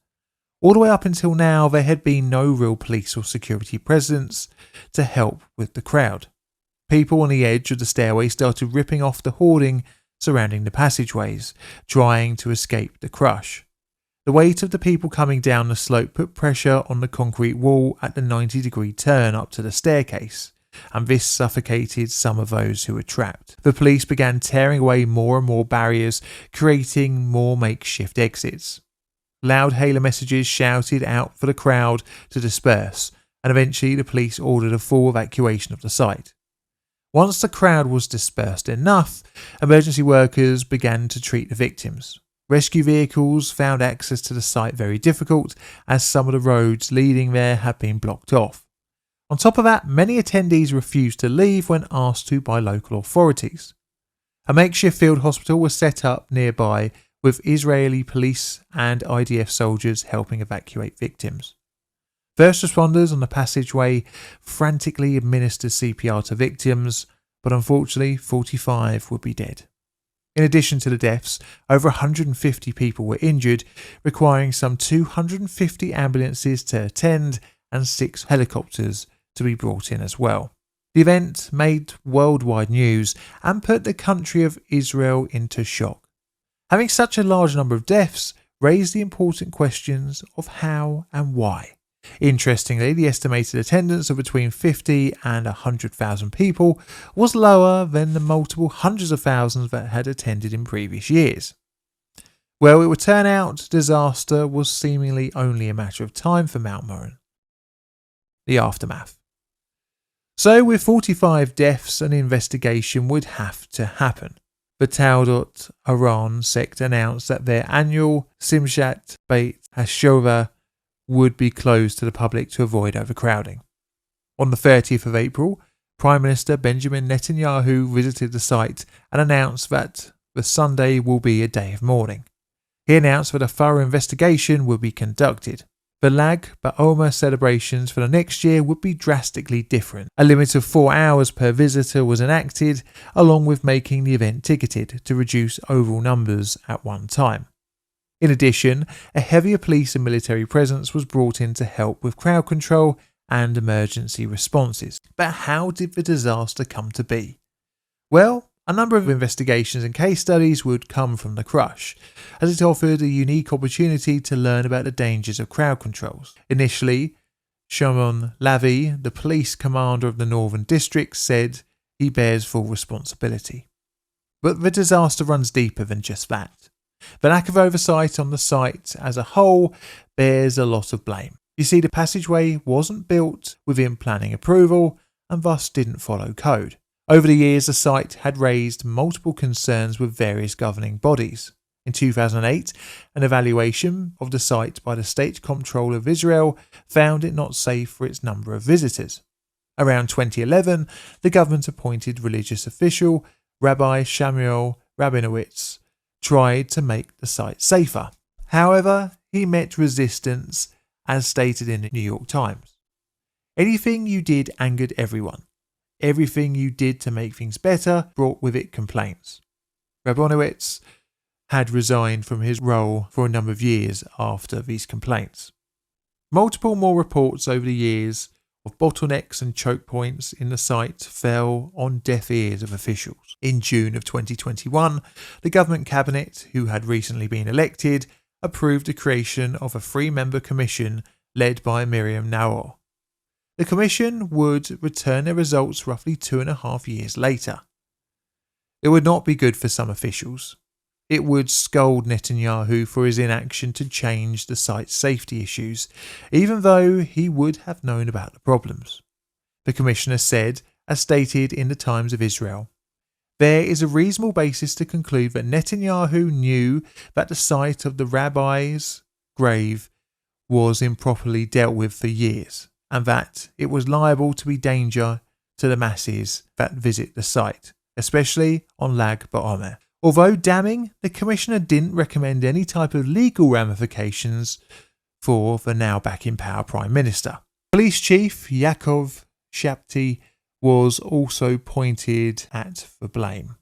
All the way up until now, there had been no real police or security presence to help with the crowd. People on the edge of the stairway started ripping off the hoarding surrounding the passageways, trying to escape the crush. The weight of the people coming down the slope put pressure on the concrete wall at the 90-degree turn up to the staircase, and this suffocated some of those who were trapped. The police began tearing away more and more barriers, creating more makeshift exits. Loud hailer messages shouted out for the crowd to disperse, and eventually the police ordered a full evacuation of the site. Once the crowd was dispersed enough, emergency workers began to treat the victims. Rescue vehicles found access to the site very difficult, as some of the roads leading there had been blocked off. On top of that, many attendees refused to leave when asked to by local authorities. A makeshift field hospital was set up nearby, with Israeli police and IDF soldiers helping evacuate victims. First responders on the passageway frantically administered CPR to victims, but unfortunately 45 would be dead. In addition to the deaths, over 150 people were injured, requiring some 250 ambulances to attend and 6 helicopters to be brought in as well. The event made worldwide news and put the country of Israel into shock. Having such a large number of deaths raised the important questions of how and why. Interestingly, the estimated attendance of between 50 and 100,000 people was lower than the multiple hundreds of thousands that had attended in previous years. Well, it would turn out disaster was seemingly only a matter of time for Mount Meron. The aftermath. So, with 45 deaths, an investigation would have to happen. The Taudat Aran sect announced that their annual Simchat Beit HaShova would be closed to the public to avoid overcrowding. On the 30th of April, Prime Minister Benjamin Netanyahu visited the site and announced that the Sunday will be a day of mourning. He announced that a thorough investigation would be conducted. The Lag Ba'omer celebrations for the next year would be drastically different. A limit of 4 hours per visitor was enacted, along with making the event ticketed to reduce overall numbers at one time. In addition, a heavier police and military presence was brought in to help with crowd control and emergency responses. But how did the disaster come to be? Well, a number of investigations and case studies would come from the crush, as it offered a unique opportunity to learn about the dangers of crowd controls. Initially, Shimon Lavi, the police commander of the Northern District, said he bears full responsibility. But the disaster runs deeper than just that. The lack of oversight on the site as a whole bears a lot of blame. You see, the passageway wasn't built within planning approval and thus didn't follow code. Over the years, the site had raised multiple concerns with various governing bodies. In 2008, an evaluation of the site by the State Comptroller of Israel found it not safe for its number of visitors. Around 2011, the government appointed religious official Rabbi Samuel Rabinowitz tried to make the site safer. However, he met resistance, as stated in the New York Times. Anything you did angered everyone. Everything you did to make things better brought with it complaints. Rabinowitz had resigned from his role for a number of years after these complaints. Multiple more reports over the years of bottlenecks and choke points in the site fell on deaf ears of officials. In June of 2021, the government cabinet, who had recently been elected, approved the creation of a 3-member commission led by Miriam Naor. The commission would return their results roughly 2.5 years later. It would not be good for some officials. It would scold Netanyahu for his inaction to change the site's safety issues, even though he would have known about the problems. The commissioner said, as stated in the Times of Israel, "There is a reasonable basis to conclude that Netanyahu knew that the site of the rabbi's grave was improperly dealt with for years, and that it was liable to be danger to the masses that visit the site, especially on Lag BaOmer." Although damning, the Commissioner didn't recommend any type of legal ramifications for the now back in power Prime Minister. Police Chief Yaakov Shapty was also pointed at for blame.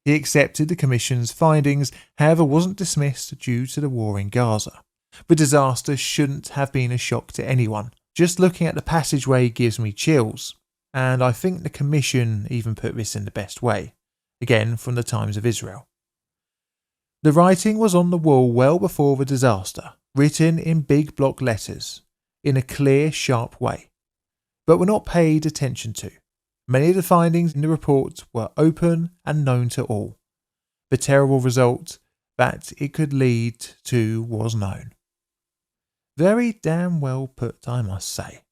He accepted the Commission's findings, however wasn't dismissed due to the war in Gaza. The disaster shouldn't have been a shock to anyone. Just looking at the passageway gives me chills, and I think the Commission even put this in the best way. Again, from the Times of Israel. The writing was on the wall well before the disaster, written in big block letters, in a clear, sharp way, but were not paid attention to. Many of the findings in the report were open and known to all. The terrible result that it could lead to was known. Very damn well put, I must say.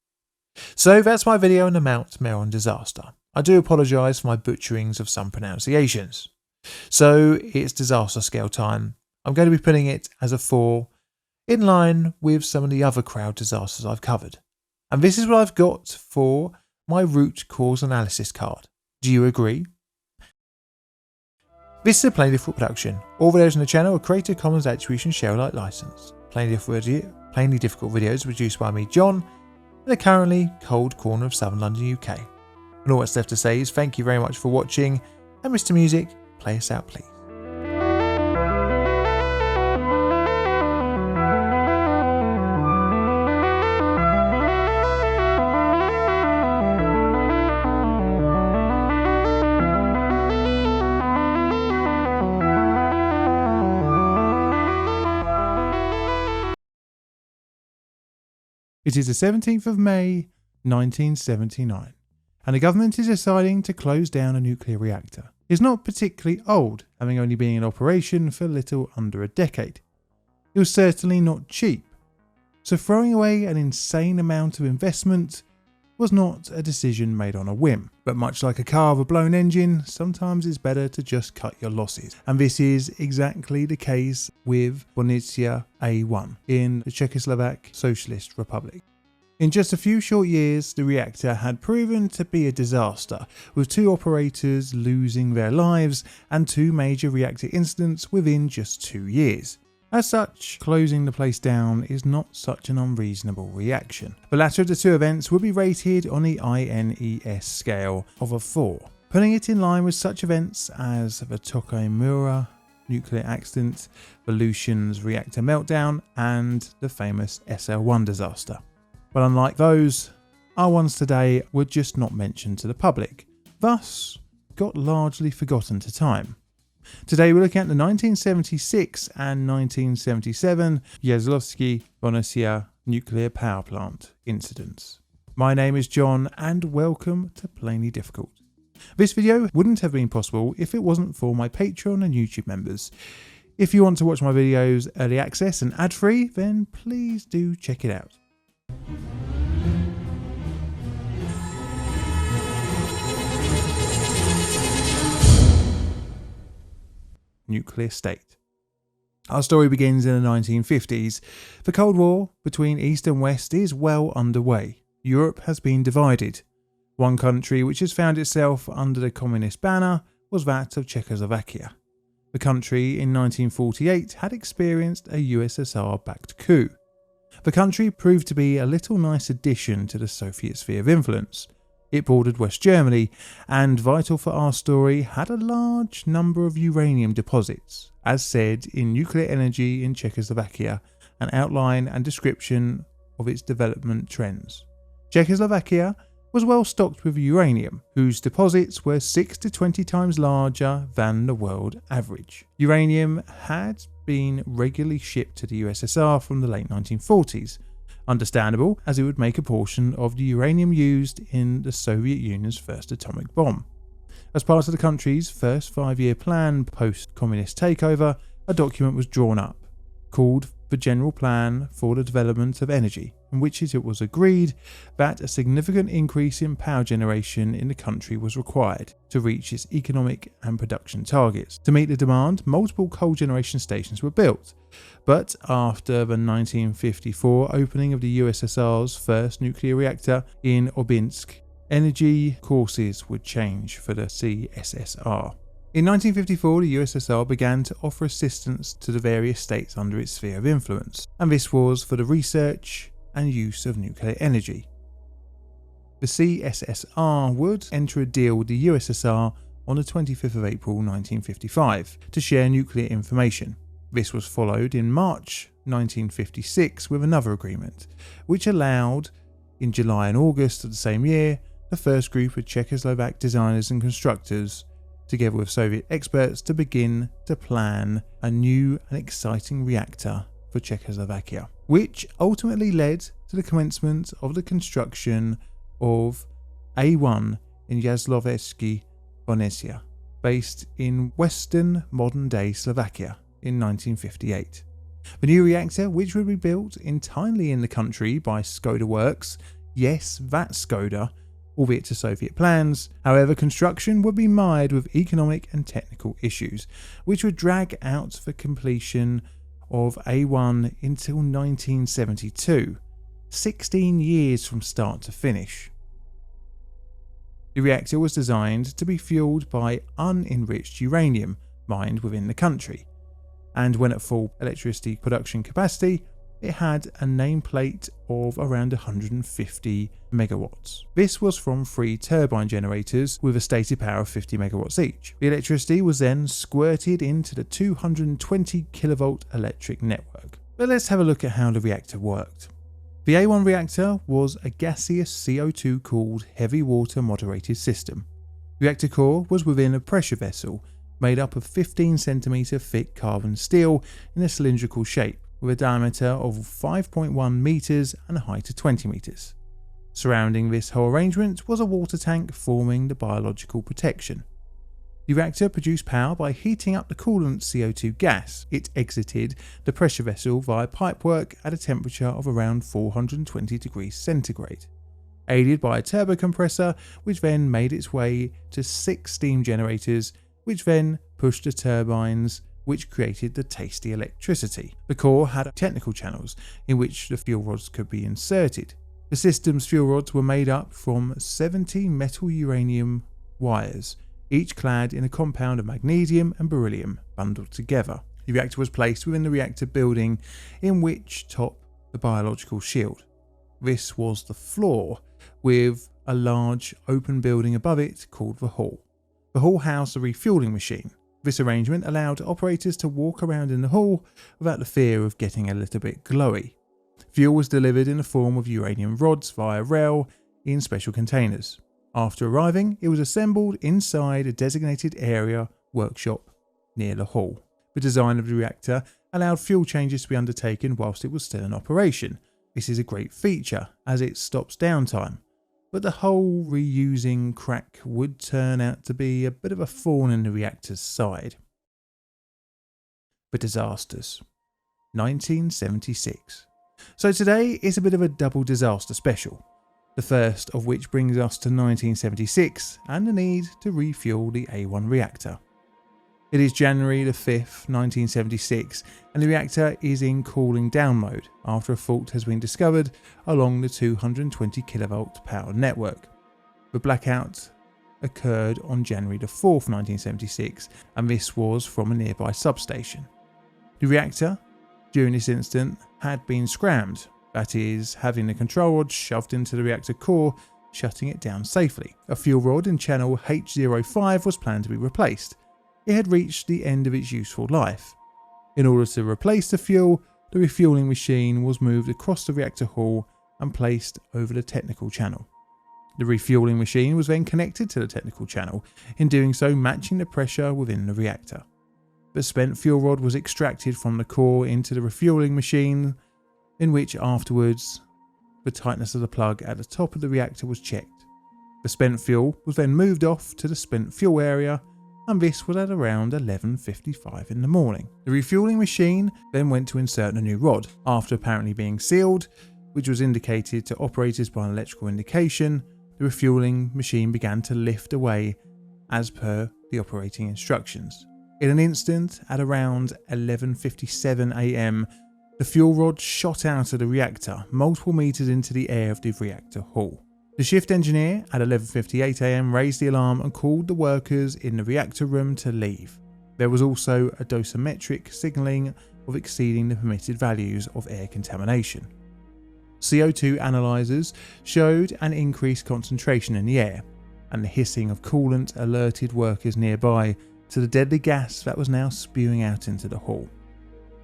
So that's my video on the Mount Meron disaster. I do apologise for my butcherings of some pronunciations. So it's disaster scale time. I'm going to be putting it as a 4, in line with some of the other crowd disasters I've covered. And this is what I've got for my root cause analysis card. Do you agree? This is a Plainly Difficult production. All videos on the channel are Creative Commons Attribution Share Alike license. Plainly Difficult videos are produced by me, John, in the currently cold corner of southern London, UK. And all that's left to say is thank you very much for watching, and Mr. Music, play us out please. It is the 17th of May, 1979. And the government is deciding to close down a nuclear reactor. It's not particularly old, having only been in operation for little under a decade. It was certainly not cheap, so throwing away an insane amount of investment was not a decision made on a whim. But much like a car with a blown engine, sometimes it's better to just cut your losses. And this is exactly the case with Bohunice A1 in the Czechoslovak Socialist Republic. In just a few short years, the reactor had proven to be a disaster, with 2 operators losing their lives and 2 major reactor incidents within just 2 years. As such, closing the place down is not such an unreasonable reaction. The latter of the 2 events would be rated on the INES scale of a 4, putting it in line with such events as the Tokaimura nuclear accident, the Lushan's reactor meltdown, and the famous SL1 disaster. But unlike those, our ones today were just not mentioned to the public, thus got largely forgotten to time. Today we're looking at the 1976 and 1977 Yazlovsky-Bohunice nuclear power plant incidents. My name is John and welcome to Plainly Difficult. This video wouldn't have been possible if it wasn't for my Patreon and YouTube members. If you want to watch my videos early access and ad-free, then please do check it out. Nuclear state. Our story begins in the 1950s. The Cold War between East and West is well underway. Europe has been divided. One country which has found itself under the communist banner was that of Czechoslovakia. The country in 1948 had experienced a USSR-backed coup. The country proved to be a little nice addition to the Soviet sphere of influence. It bordered West Germany, and vital for our story, had a large number of uranium deposits, as said in Nuclear Energy in Czechoslovakia, an outline and description of its development trends. Czechoslovakia was well stocked with uranium, whose deposits were 6 to 20 times larger than the world average. Uranium had been regularly shipped to the USSR from the late 1940s, understandable as it would make a portion of the uranium used in the Soviet Union's first atomic bomb. As part of the country's first 5-year plan post-communist takeover, a document was drawn up, called the General Plan for the Development of Energy, in which it was agreed that a significant increase in power generation in the country was required to reach its economic and production targets. To meet the demand, multiple coal generation stations were built, but after the 1954 opening of the USSR's first nuclear reactor in Obinsk, energy courses would change for the CSSR. In 1954, the USSR began to offer assistance to the various states under its sphere of influence, and this was for the research and use of nuclear energy. The CSSR would enter a deal with the USSR on the 25th of April 1955 to share nuclear information. This was followed in March 1956 with another agreement, which allowed, in July and August of the same year, the first group of Czechoslovak designers and constructors, together with Soviet experts, to begin to plan a new and exciting reactor for Czechoslovakia, which ultimately led to the commencement of the construction of A1 in Jaslovetsky, Bohunice, based in western modern-day Slovakia in 1958. The new reactor, which would be built entirely in the country by Skoda Works, yes, that Skoda, albeit to Soviet plans. However, construction would be mired with economic and technical issues, which would drag out the completion of A1 until 1972, 16 years from start to finish. The reactor was designed to be fueled by unenriched uranium mined within the country, and when at full electricity production capacity, it had a nameplate of around 150 megawatts. This was from 3 turbine generators with a stated power of 50 megawatts each. The electricity was then squirted into the 220 kilovolt electric network. But let's have a look at how the reactor worked. The A1 reactor was a gaseous CO2 cooled heavy water moderated system. The reactor core was within a pressure vessel made up of 15 centimeter thick carbon steel in a cylindrical shape, with a diameter of 5.1 meters and a height of 20 meters. Surrounding this whole arrangement was a water tank forming the biological protection. The reactor produced power by heating up the coolant CO2 gas. It exited the pressure vessel via pipework at a temperature of around 420 degrees centigrade, aided by a turbo compressor, which then made its way to 6 steam generators, which then pushed the turbines, which created the tasty electricity. The core had technical channels in which the fuel rods could be inserted. The system's fuel rods were made up from 70 metal uranium wires, each clad in a compound of magnesium and beryllium bundled together. The reactor was placed within the reactor building, in which top the biological shield. This was the floor, with a large open building above it called the hall. The hall housed a refueling machine. This arrangement allowed operators to walk around in the hall without the fear of getting a little bit glowy. Fuel was delivered in the form of uranium rods via rail in special containers. After arriving, it was assembled inside a designated area workshop near the hall. The design of the reactor allowed fuel changes to be undertaken whilst it was still in operation. This is a great feature as it stops downtime, but the whole reusing crack would turn out to be a bit of a thorn in the reactor's side. for disasters. 1976. So today is a bit of a double disaster special, the first of which brings us to 1976 and the need to refuel the A1 reactor. It is January the 5th, 1976, and the reactor is in cooling down mode after a fault has been discovered along the 220 kilovolt power network. The blackout occurred on January the 4th, 1976, and this was from a nearby substation. The reactor, during this incident, had been scrammed, that is, having the control rod shoved into the reactor core, shutting it down safely. A fuel rod in channel H05 was planned to be replaced. It had reached the end of its useful life. In order to replace the fuel, the refueling machine was moved across the reactor hull and placed over the technical channel. The refueling machine was then connected to the technical channel, in doing so matching the pressure within the reactor. The spent fuel rod was extracted from the core into the refueling machine, in which afterwards the tightness of the plug at the top of the reactor was checked. The spent fuel was then moved off to the spent fuel area, and this was at around 11:55 in the morning. The refueling machine then went to insert a new rod. After apparently being sealed, which was indicated to operators by an electrical indication, the refueling machine began to lift away as per the operating instructions. In an instant, at around 11:57 am, the fuel rod shot out of the reactor multiple meters into the air of the reactor hull. The shift engineer at 11:58 am raised the alarm and called the workers in the reactor room to leave. There was also a dosimetric signalling of exceeding the permitted values of air contamination. CO2 analyzers showed an increased concentration in the air, and the hissing of coolant alerted workers nearby to the deadly gas that was now spewing out into the hull.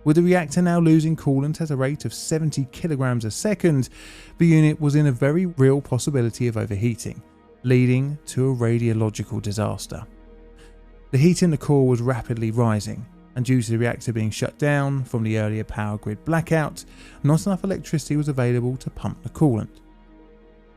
With the reactor now losing coolant at a rate of 70 kilograms a second, the unit was in a very real possibility of overheating, leading to a radiological disaster. The heat in the core was rapidly rising, and due to the reactor being shut down from the earlier power grid blackout, not enough electricity was available to pump the coolant.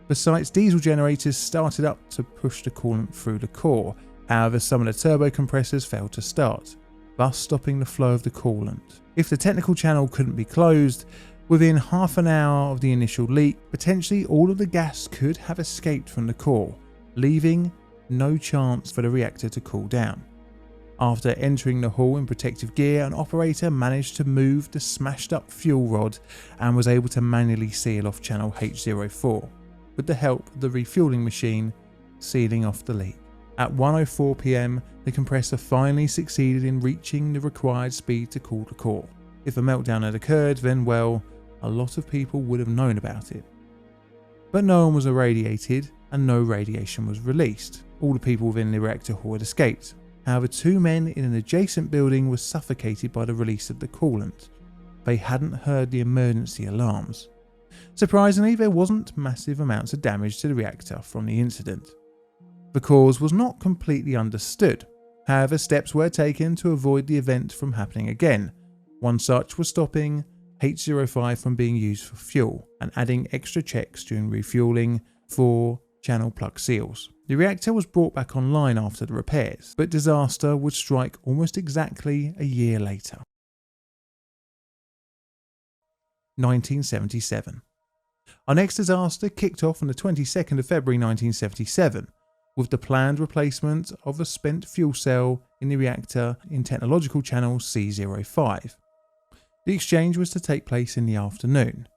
The site's diesel generators started up to push the coolant through the core, however some of the turbo compressors failed to start, thus stopping the flow of the coolant. If the technical channel couldn't be closed, within half an hour of the initial leak, potentially all of the gas could have escaped from the core, leaving no chance for the reactor to cool down. After entering the hull in protective gear, an operator managed to move the smashed up fuel rod and was able to manually seal off channel H04, with the help of the refueling machine sealing off the leak. At 1:04 PM, the compressor finally succeeded in reaching the required speed to cool the core. If a meltdown had occurred, then well, a lot of people would have known about it. But no one was irradiated and no radiation was released. All the people within the reactor hall had escaped. However, 2 men in an adjacent building were suffocated by the release of the coolant. They hadn't heard the emergency alarms. Surprisingly, there wasn't massive amounts of damage to the reactor from the incident. The cause was not completely understood. However, steps were taken to avoid the event from happening again. One such was stopping H05 from being used for fuel and adding extra checks during refueling for channel plug seals. The reactor was brought back online after the repairs, but disaster would strike almost exactly a year later. 1977. Our next disaster kicked off on the 22nd of February 1977. With the planned replacement of a spent fuel cell in the reactor in technological channel C05. The exchange was to take place in the afternoon,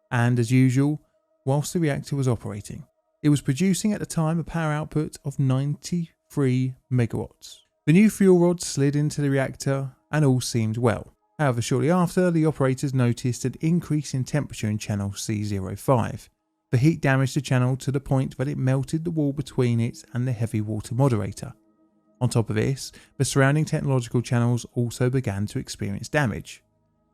and as usual, whilst the reactor was operating. It was producing at the time a power output of 93 megawatts. The new fuel rod slid into the reactor and all seemed well. However, shortly after, the operators noticed an increase in temperature in channel C05. The heat damaged the channel to the point that it melted the wall between it and the heavy water moderator. On top of this, the surrounding technological channels also began to experience damage.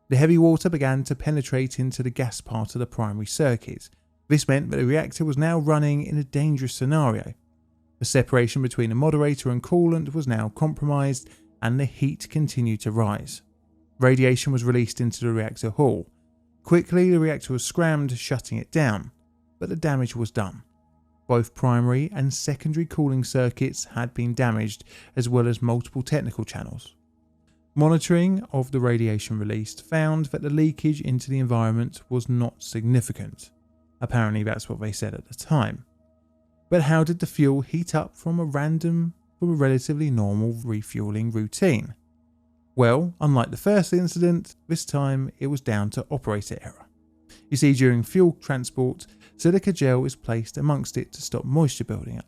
The heavy water began to penetrate into the gas part of the primary circuit. This meant that the reactor was now running in a dangerous scenario. The separation between the moderator and coolant was now compromised and the heat continued to rise. Radiation was released into the reactor hull. Quickly, the reactor was scrammed, shutting it down. But the damage was done. Both primary and secondary cooling circuits had been damaged, as well as multiple technical channels. Monitoring of the radiation released found that the leakage into the environment was not significant. Apparently that's what they said at the time. But how did the fuel heat up from a relatively normal refueling routine? Well, unlike the first incident, this time it was down to operator error. You see, during fuel transport, silica gel is placed amongst it to stop moisture building up,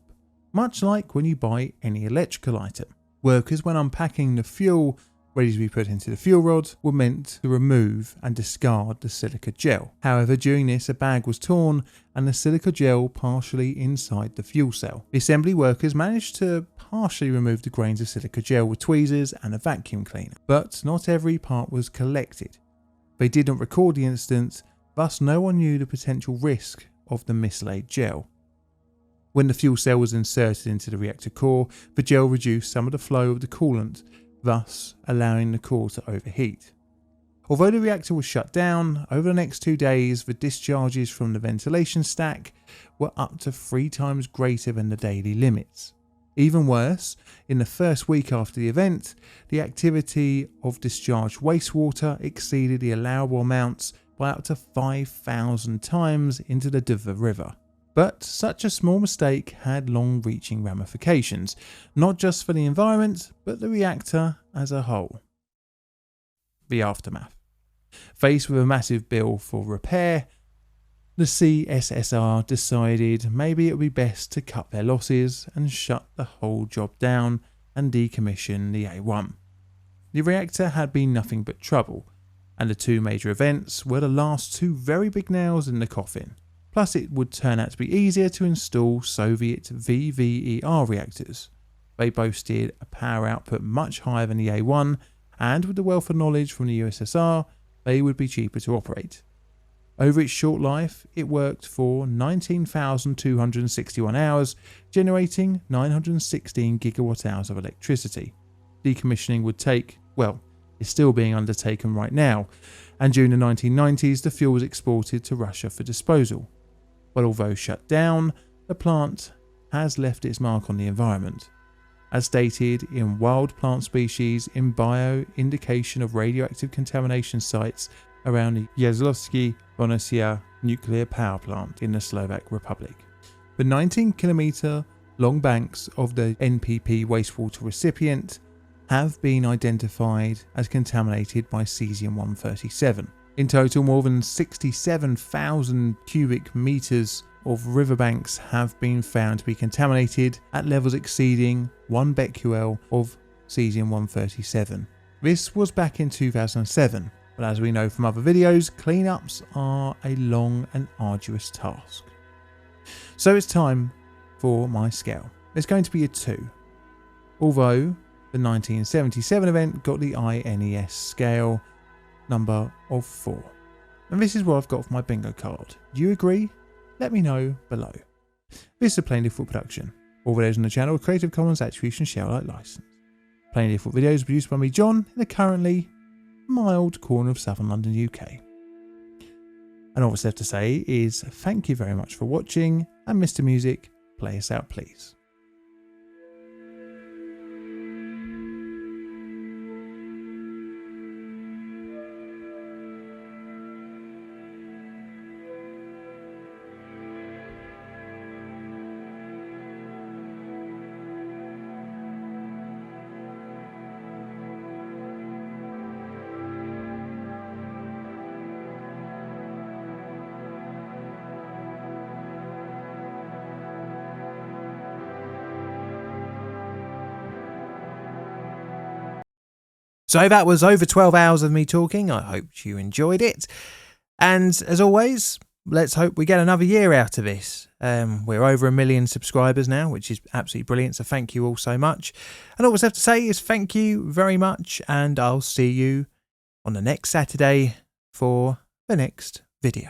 much like when you buy any electrical item. Workers, when unpacking the fuel ready to be put into the fuel rod, were meant to remove and discard the silica gel. However, during this, a bag was torn and the silica gel partially inside the fuel cell. The assembly workers managed to partially remove the grains of silica gel with tweezers and a vacuum cleaner, but not every part was collected. They did not record the incident, thus no one knew the potential risk of the mislaid gel. When the fuel cell was inserted into the reactor core, the gel reduced some of the flow of the coolant, thus allowing the core to overheat. Although the reactor was shut down, over the next 2 days the discharges from the ventilation stack were up to 3 times greater than the daily limits. Even worse, in the first week after the event, the activity of discharged wastewater exceeded the allowable amounts by up to 5,000 times into the Deva River. But such a small mistake had long-reaching ramifications, not just for the environment, but the reactor as a whole. The aftermath. Faced with a massive bill for repair, the CSSR decided maybe it would be best to cut their losses and shut the whole job down and decommission the A1. The reactor had been nothing but trouble, and the 2 major events were the last 2 very big nails in the coffin. Plus, it would turn out to be easier to install Soviet VVER reactors. They boasted a power output much higher than the A1, and with the wealth of knowledge from the USSR, they would be cheaper to operate. Over its short life, it worked for 19,261 hours, generating 916 gigawatt hours of electricity. Decommissioning would take, well, it's still being undertaken right now, and during the 1990s, the fuel was exported to Russia for disposal. But although shut down, the plant has left its mark on the environment. As stated in Wild Plant Species in Bio, indication of radioactive contamination sites around the Jaslovsky-Bohunice nuclear power plant in the Slovak Republic. The 19-kilometre long banks of the NPP wastewater recipient have been identified as contaminated by cesium-137. In total, more than 67,000 cubic meters of riverbanks have been found to be contaminated at levels exceeding 1 becquerel of cesium-137. This was back in 2007, but as we know from other videos, cleanups are a long and arduous task. So it's time for my scale. It's going to be a 2. Although the 1977 event got the INES scale number of 4. And this is what I've got for my bingo card. Do you agree? Let me know below. This is a Plainly Foot production. All videos on the channel are Creative Commons Attribution Share Alike licensed. Plainly Foot videos are produced by me, John, in the currently mild corner of southern London, UK. And all that's left to say is thank you very much for watching, and Mr. Music, play us out please. So that was over 12 hours of me talking. I hope you enjoyed it. And as always, let's hope we get another year out of this. We're over 1 million subscribers now, which is absolutely brilliant. So thank you all so much. And all I have to say is thank you very much. And I'll see you on the next Saturday for the next video.